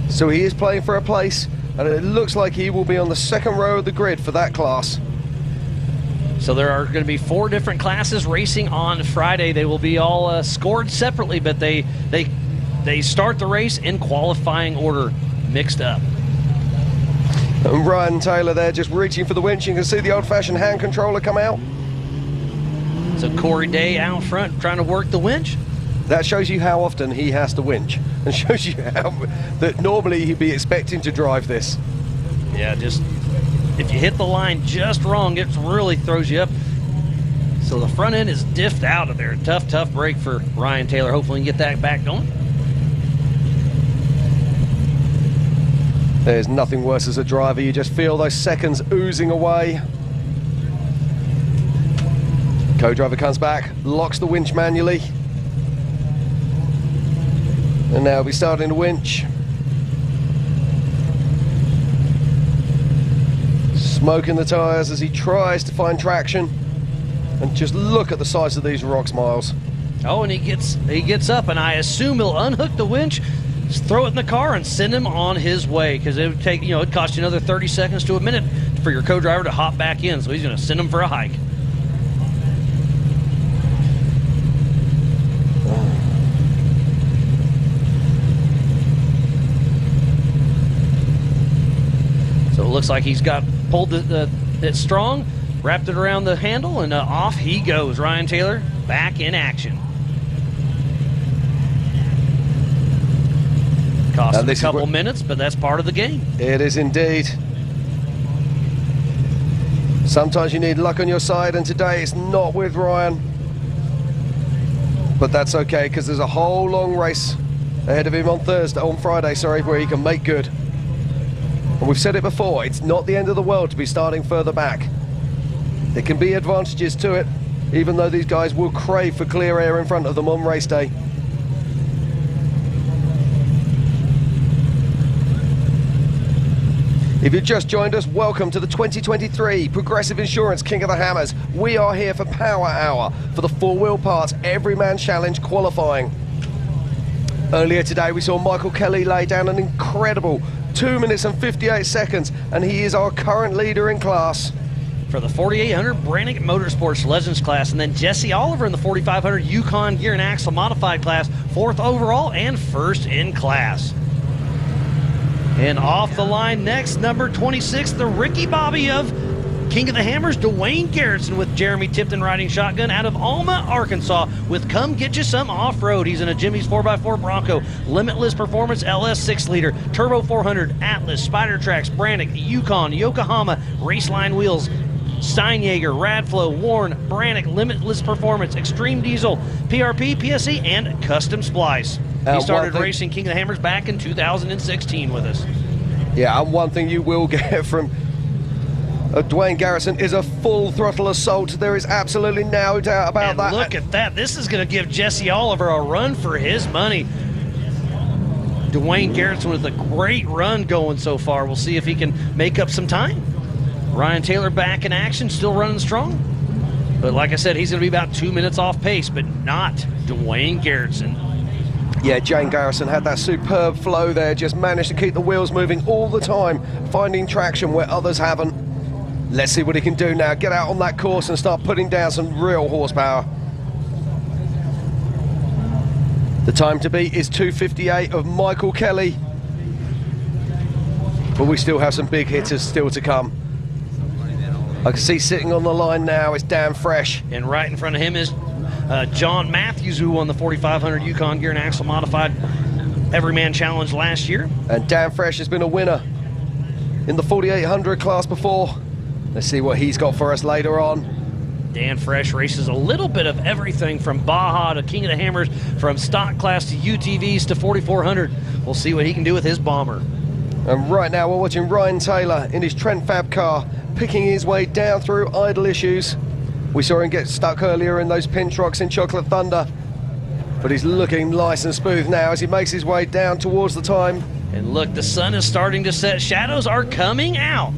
So he is playing for a place, and it looks like he will be on the second row of the grid for that class. So there are going to be 4 different classes racing on Friday. They will be all scored separately, but they start the race in qualifying order, mixed up. And Ryan Taylor there just reaching for the winch. You can see the old-fashioned hand controller come out. So Corey Day out front trying to work the winch. That shows you how often he has to winch, and shows you how that normally he'd be expecting to drive this. Yeah, just if you hit the line just wrong, it really throws you up. So the front end is diffed out of there. Tough break for Ryan Taylor. Hopefully he can get that back going. There's nothing worse as a driver. You just feel those seconds oozing away. Co-driver comes back, locks the winch manually. And now we're starting to winch. Smoking the tyres as he tries to find traction. And just look at the size of these rocks, Miles. Oh, and he gets up, and I assume he'll unhook the winch, just throw it in the car, and send him on his way, because it would take, it'd cost you another 30 seconds to a minute for your co-driver to hop back in. So he's going to send him for a hike. So it looks like he's pulled it strong, wrapped it around the handle, and off he goes. Ryan Taylor back in action. Cost him a couple minutes, but that's part of the game. It is indeed. Sometimes you need luck on your side, and today it's not with Ryan. But that's okay, because there's a whole long race ahead of him on Friday, where he can make good. And we've said it before, it's not the end of the world to be starting further back. There can be advantages to it, even though these guys will crave for clear air in front of them on race day. If you've just joined us, welcome to the 2023 Progressive Insurance King of the Hammers. We are here for Power Hour for the 4-wheel parts Everyman Challenge qualifying. Earlier today we saw Michael Kelly lay down an incredible 2 minutes and 58 seconds, and he is our current leader in class. For the 4800 Brannick Motorsports Legends class, and then Jesse Oliver in the 4500 Yukon Gear and Axle Modified class, 4th overall and 1st in class. And off the line next, number 26, the Ricky Bobby of King of the Hammers, Dwayne Garrettson with Jeremy Tipton riding shotgun out of Alma, Arkansas with Come Get You Some Off-Road. He's in a Jimmy's 4x4 Bronco, Limitless Performance LS 6-liter, Turbo 400, Atlas, Spider Tracks, Brannick, Yukon, Yokohama, Raceline Wheels, Steinjager, Radflow, Warren, Brannick, Limitless Performance, Extreme Diesel, PRP, PSE, and Custom Splice. He started racing King of the Hammers back in 2016 with us. Yeah, and one thing you will get from Dwayne Garrettson is a full throttle assault. There is absolutely no doubt about that. Look at that. This is going to give Jesse Oliver a run for his money. Dwayne Garrettson with a great run going so far. We'll see if he can make up some time. Ryan Taylor back in action, still running strong. But like I said, he's going to be about 2 minutes off pace, but not Dwayne Garrettson. Yeah, Jane Garrison had that superb flow there, just managed to keep the wheels moving all the time, finding traction where others haven't. Let's see what he can do now. Get out on that course and start putting down some real horsepower. The time to beat is 2:58 of Michael Kelly. But we still have some big hitters still to come. I can see sitting on the line now is Dan Fresh. And right in front of him is John Matthews, who won the 4500 Yukon Gear and Axle Modified Everyman Challenge last year. And Dan Fresh has been a winner in the 4800 class before. Let's see what he's got for us later on. Dan Fresh races a little bit of everything from Baja to King of the Hammers, from stock class to UTVs to 4400. We'll see what he can do with his bomber. And right now we're watching Ryan Taylor in his Trent Fab car, picking his way down through idle issues. We saw him get stuck earlier in those pinch rocks in Chocolate Thunder, but he's looking nice and smooth now as he makes his way down towards the time. And look, the sun is starting to set. Shadows are coming out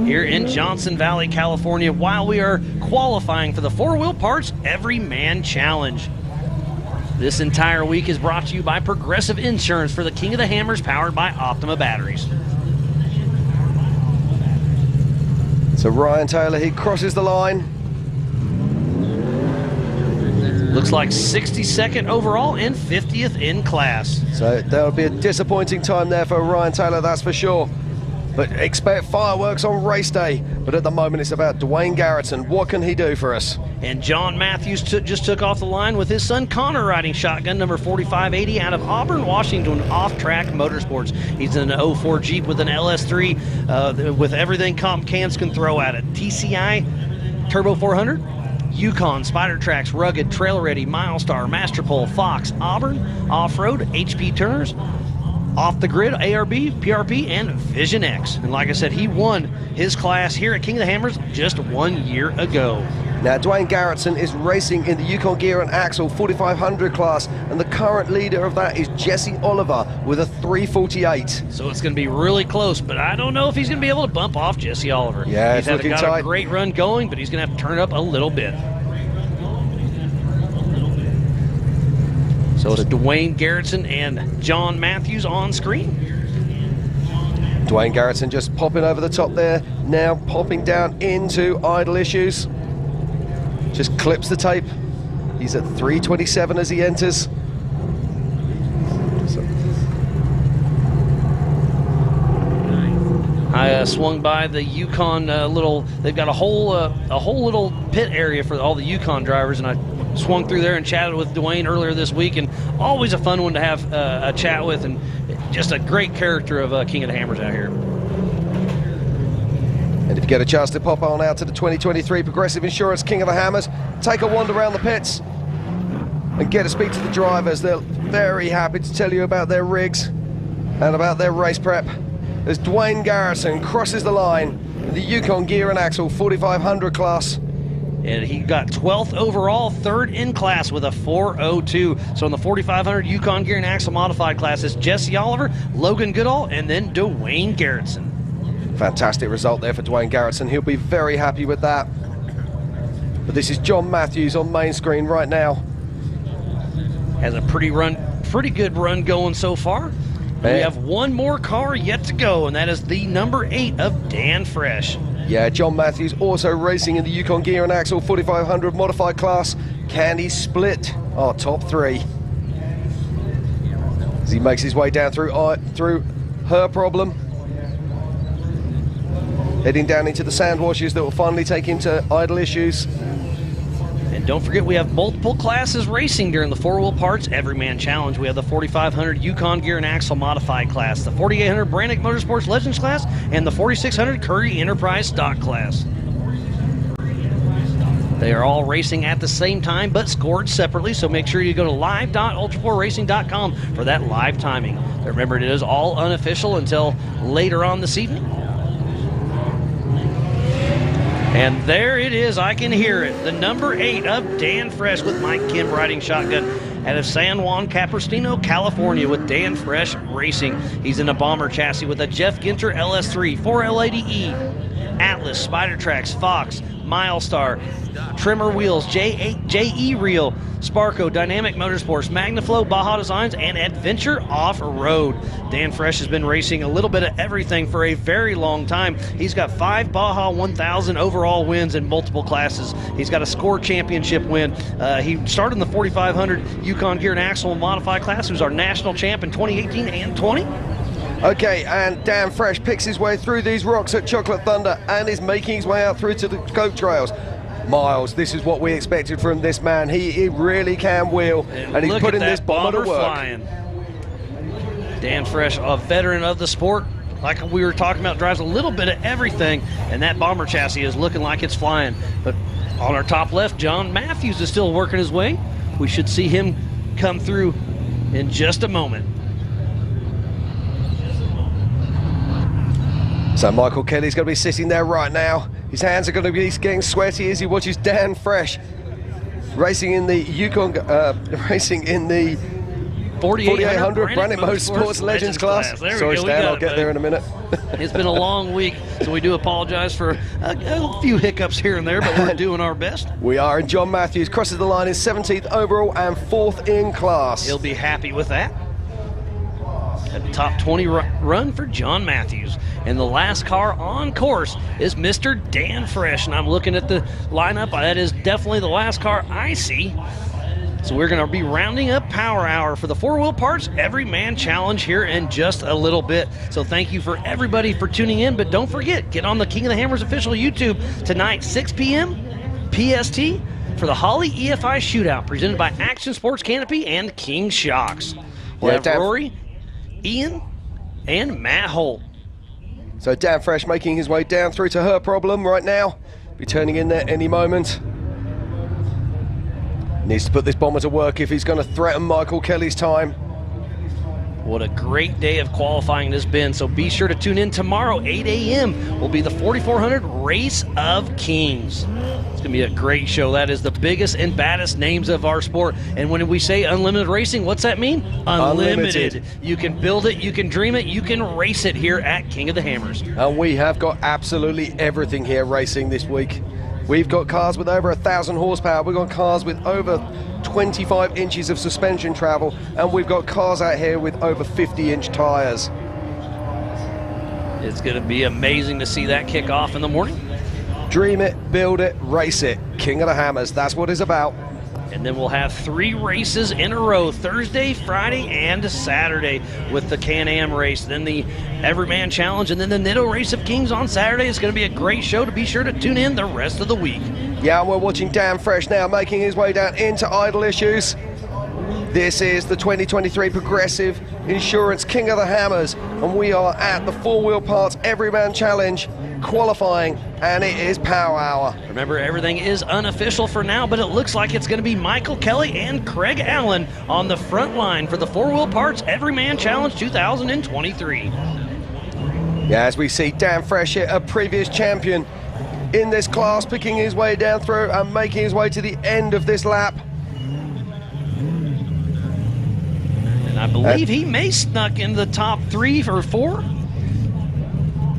here in Johnson Valley, California, while we are qualifying for the 4-Wheel Parts Everyman Challenge. This entire week is brought to you by Progressive Insurance for the King of the Hammers, powered by Optima Batteries. So Ryan Taylor, he crosses the line. Looks like 62nd overall and 50th in class. So that'll be a disappointing time there for Ryan Taylor, that's for sure. But expect fireworks on race day. But at the moment, it's about Dwayne Garrettson. What can he do for us? And John Matthews just took off the line with his son Connor riding shotgun number 4580 out of Auburn, Washington, Off-Track Motorsports. He's in an 04 Jeep with an LS3 with everything comp cans can throw at it. TCI Turbo 400, Yukon, Spider Tracks, Rugged, Trail Ready, Milestar, Masterpole, Fox, Auburn, Off-Road, HP Turners, Off the Grid, ARB, PRP, and Vision X. And like I said, he won his class here at King of the Hammers just 1 year ago. Now, Dwayne Garrettson is racing in the Yukon Gear and Axle 4500 class, and the current leader of that is Jesse Oliver with a 3:48. So it's going to be really close, but I don't know if he's going to be able to bump off Jesse Oliver. Yeah, he's looking got tight. a great run going, but he's going to have to turn it up a little bit. So it's Dwayne Garrettson and John Matthews on screen. Dwayne Garrettson just popping over the top there, now popping down into idle issues. Just clips the tape. He's at 3:27 as he enters. I swung by the Yukon they've got a whole little pit area for all the Yukon drivers, and I swung through there and chatted with Dwayne earlier this week, and always a fun one to have a chat with, and just a great character of King of the Hammers out here. And if you get a chance to pop on out to the 2023 Progressive Insurance King of the Hammers, take a wander around the pits and get to speak to the drivers. They're very happy to tell you about their rigs and about their race prep. As Dwayne Garrettson crosses the line in the Yukon Gear and Axle 4500 class. And he got 12th overall, 3rd in class with a 4:02. So in the 4500 Yukon Gear and Axle Modified class, it's Jesse Oliver, Logan Goodall, and then Dwayne Garrettson. Fantastic result there for Dwayne Garrettson. He'll be very happy with that. But this is John Matthews on main screen right now. Has a pretty good run going so far. We have one more car yet to go, and that is the number 8 of Dan Fresh. Yeah, John Matthews also racing in the Yukon Gear and Axle 4500 modified class. Can he split our top 3? As he makes his way down through her problem. Heading down into the sand washes that will finally take him to idle issues. And don't forget, we have multiple classes racing during the 4-Wheel Parts Everyman Challenge. We have the 4500 Yukon Gear and Axle Modified class, the 4800 Brannick Motorsports Legends class, and the 4600 Curry Enterprise Stock class. They are all racing at the same time, but scored separately, so make sure you go to live.ultra4racing.com for that live timing. Remember, it is all unofficial until later on this evening. And there it is, I can hear it. The number 8 of Dan Fresh with Mike Kim riding shotgun out of San Juan Capistrano, California, with Dan Fresh Racing. He's in a bomber chassis with a Jeff Ginter LS3, 4L80E, Atlas, Spider Tracks, Fox, Milestar, Trimmer Wheels, JE Reel, Sparco, Dynamic Motorsports, Magnaflow, Baja Designs, and Adventure Off-Road. Dan Fresh has been racing a little bit of everything for a very long time. He's got 5 Baja 1000 overall wins in multiple classes. He's got a Score Championship win. He started in the 4500 Yukon Gear and Axle Modified class. He was our national champ in 2018 and 20. Okay, and Dan Fresh picks his way through these rocks at Chocolate Thunder and is making his way out through to the goat trails. Miles, this is what we expected from this man. He really can wheel, and he's putting this bomber to work. Flying. Dan Fresh, a veteran of the sport, like we were talking about, drives a little bit of everything, and that bomber chassis is looking like it's flying. But on our top left, John Matthews is still working his way. We should see him come through in just a moment. So Michael Kelly's going to be sitting there right now. His hands are going to be getting sweaty as he watches Dan Fresh racing in the Yukon, racing in the 4800 Brandon Motorsports Legends class. Sorry, Stan, I'll get there in a minute. It's been a long week, so we do apologize for a few hiccups here and there, but we're doing our best. We are, and John Matthews crosses the line in 17th overall and 4th in class. He'll be happy with that. A top 20 run for John Matthews. And the last car on course is Mr. Dan Fresh. And I'm looking at the lineup. That is definitely the last car I see. So we're going to be rounding up Power Hour for the 4-Wheel Parts Everyman Challenge here in just a little bit. So thank you for everybody for tuning in. But don't forget, get on the King of the Hammers official YouTube tonight, 6 p.m. PST, for the Holly EFI Shootout, presented by Action Sports Canopy and King Shocks. We'll have Rory, Ian, and Matt Holt. So Dan Fresh making his way down through to her problem right now. Be turning in there any moment. Needs to put this bomber to work if he's going to threaten Michael Kelly's time. What a great day of qualifying this has been. So be sure to tune in tomorrow, 8 a.m. will be the 4400 Race of Kings. It's going to be a great show. That is the biggest and baddest names of our sport. And when we say unlimited racing, what's that mean? Unlimited. You can build it, you can dream it, you can race it here at King of the Hammers. And we have got absolutely everything here racing this week. We've got cars with over 1,000 horsepower. We've got cars with over 25 inches of suspension travel, and we've got cars out here with over 50-inch tires. It's going to be amazing to see that kick off in the morning. Dream it, build it, race it. King of the Hammers, that's what it's about. And then we'll have 3 races in a row, Thursday, Friday, and Saturday with the Can-Am race, then the Everyman Challenge, and then the Nitto Race of Kings on Saturday. It's going to be a great show. To be sure to tune in the rest of the week. Yeah, we're watching Dan Fresh now making his way down into idle issues. This is the 2023 Progressive Insurance King of the Hammers, and we are at the 4-Wheel Parts Everyman Challenge qualifying, and it is Power Hour. Remember, everything is unofficial for now, but it looks like it's going to be Michael Kelly and Craig Allen on the front line for the 4-Wheel Parts Everyman Challenge 2023. Yeah, as we see Dan Fresh here, a previous champion in this class, picking his way down through and making his way to the end of this lap. And I believe he may snuck into the top 3 or 4.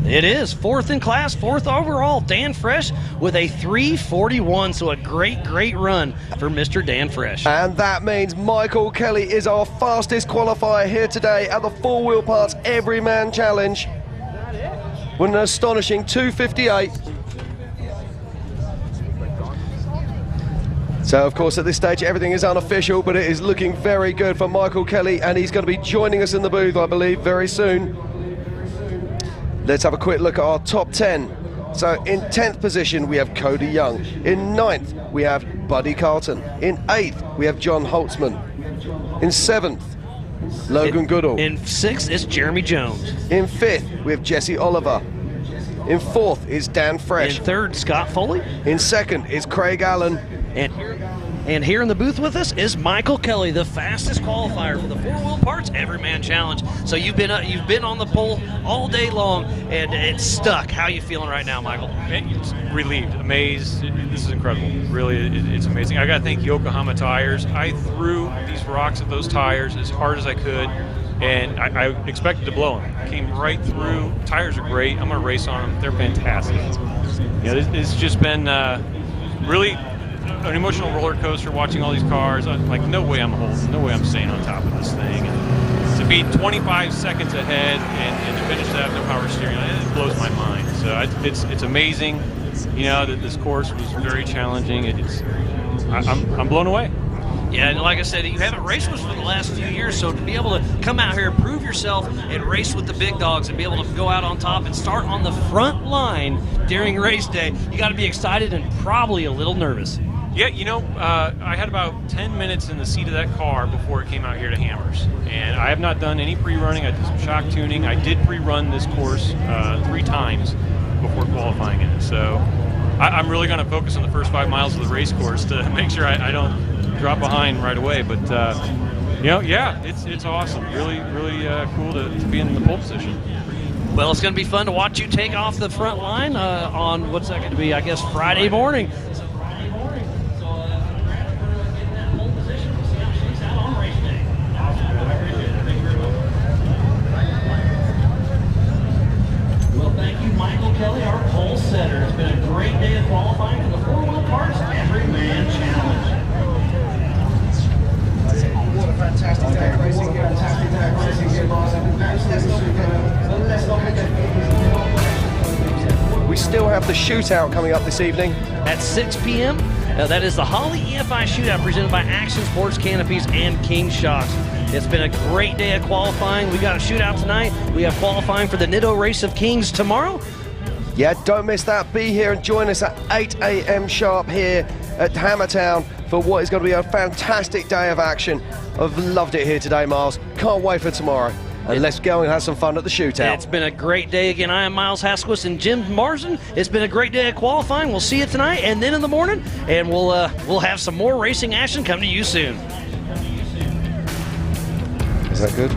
It is 4th in class, 4th overall. Dan Fresh with a 3:41, so a great run for Mr. Dan Fresh. And that means Michael Kelly is our fastest qualifier here today at the 4-Wheel Parts Everyman Challenge with an astonishing 2:58. So, of course, at this stage, everything is unofficial, but it is looking very good for Michael Kelly, and he's going to be joining us in the booth, I believe, very soon. Let's have a quick look at our top 10. So, in 10th position, we have Cody Young. In 9th, we have Buddy Carlton. In 8th, we have John Holtzman. In 7th, Logan Goodall. In 6th is Jeremy Jones. In 5th, we have Jesse Oliver. In 4th is Dan Fresh. In 3rd, Scott Foley. In 2nd is Craig Allen. And And here in the booth with us is Michael Kelly, the fastest qualifier for the 4-Wheel Parts Everyman Challenge. So you've been on the pole all day long, and it's stuck. How are you feeling right now, Michael? It's relieved, amazed. This is incredible. Really, it's amazing. I got to thank Yokohama Tires. I threw these rocks at those tires as hard as I could, and I expected to blow them. Came right through. Tires are great. I'm going to race on them. They're fantastic. It's just been really an emotional roller coaster watching all these cars. I'm like, no way I'm staying on top of this thing. And to be 25 seconds ahead and to finish that, no power steering, it blows my mind. So it's amazing. That this course was very challenging. I'm blown away. Yeah, and like I said, you haven't raced with us for the last few years, so to be able to come out here and prove yourself and race with the big dogs and be able to go out on top and start on the front line during race day, you got to be excited and probably a little nervous. Yeah, I had about 10 minutes in the seat of that car before it came out here to Hammers. And I have not done any pre-running. I did some shock tuning. I did pre-run this course 3 times before qualifying it. So I'm really going to focus on the first 5 miles of the race course to make sure I don't drop behind right away. But, it's awesome. Really, really cool to be in the pole position. Well, it's going to be fun to watch you take off the front line on what's that going to be, I guess, Friday morning. Michael Kelly, our pole setter. It's been a great day of qualifying for the 4-Wheel Parts Everyman Challenge. What a fantastic day of racing. We still have the shootout coming up this evening. At 6 p.m., that is the Holly EFI Shootout presented by Action Sports Canopies and King Shocks. It's been a great day of qualifying. We got a shootout tonight. We have qualifying for the Nitto Race of Kings tomorrow. Yeah, don't miss that. Be here and join us at 8 a.m. sharp here at Hammertown for what is going to be a fantastic day of action. I've loved it here today, Miles. Can't wait for tomorrow. And let's go and have some fun at the shootout. It's been a great day again. I am Miles Hasquist and Jim Marsden. It's been a great day of qualifying. We'll see you tonight and then in the morning, and we'll have some more racing action come to you soon. Is that good?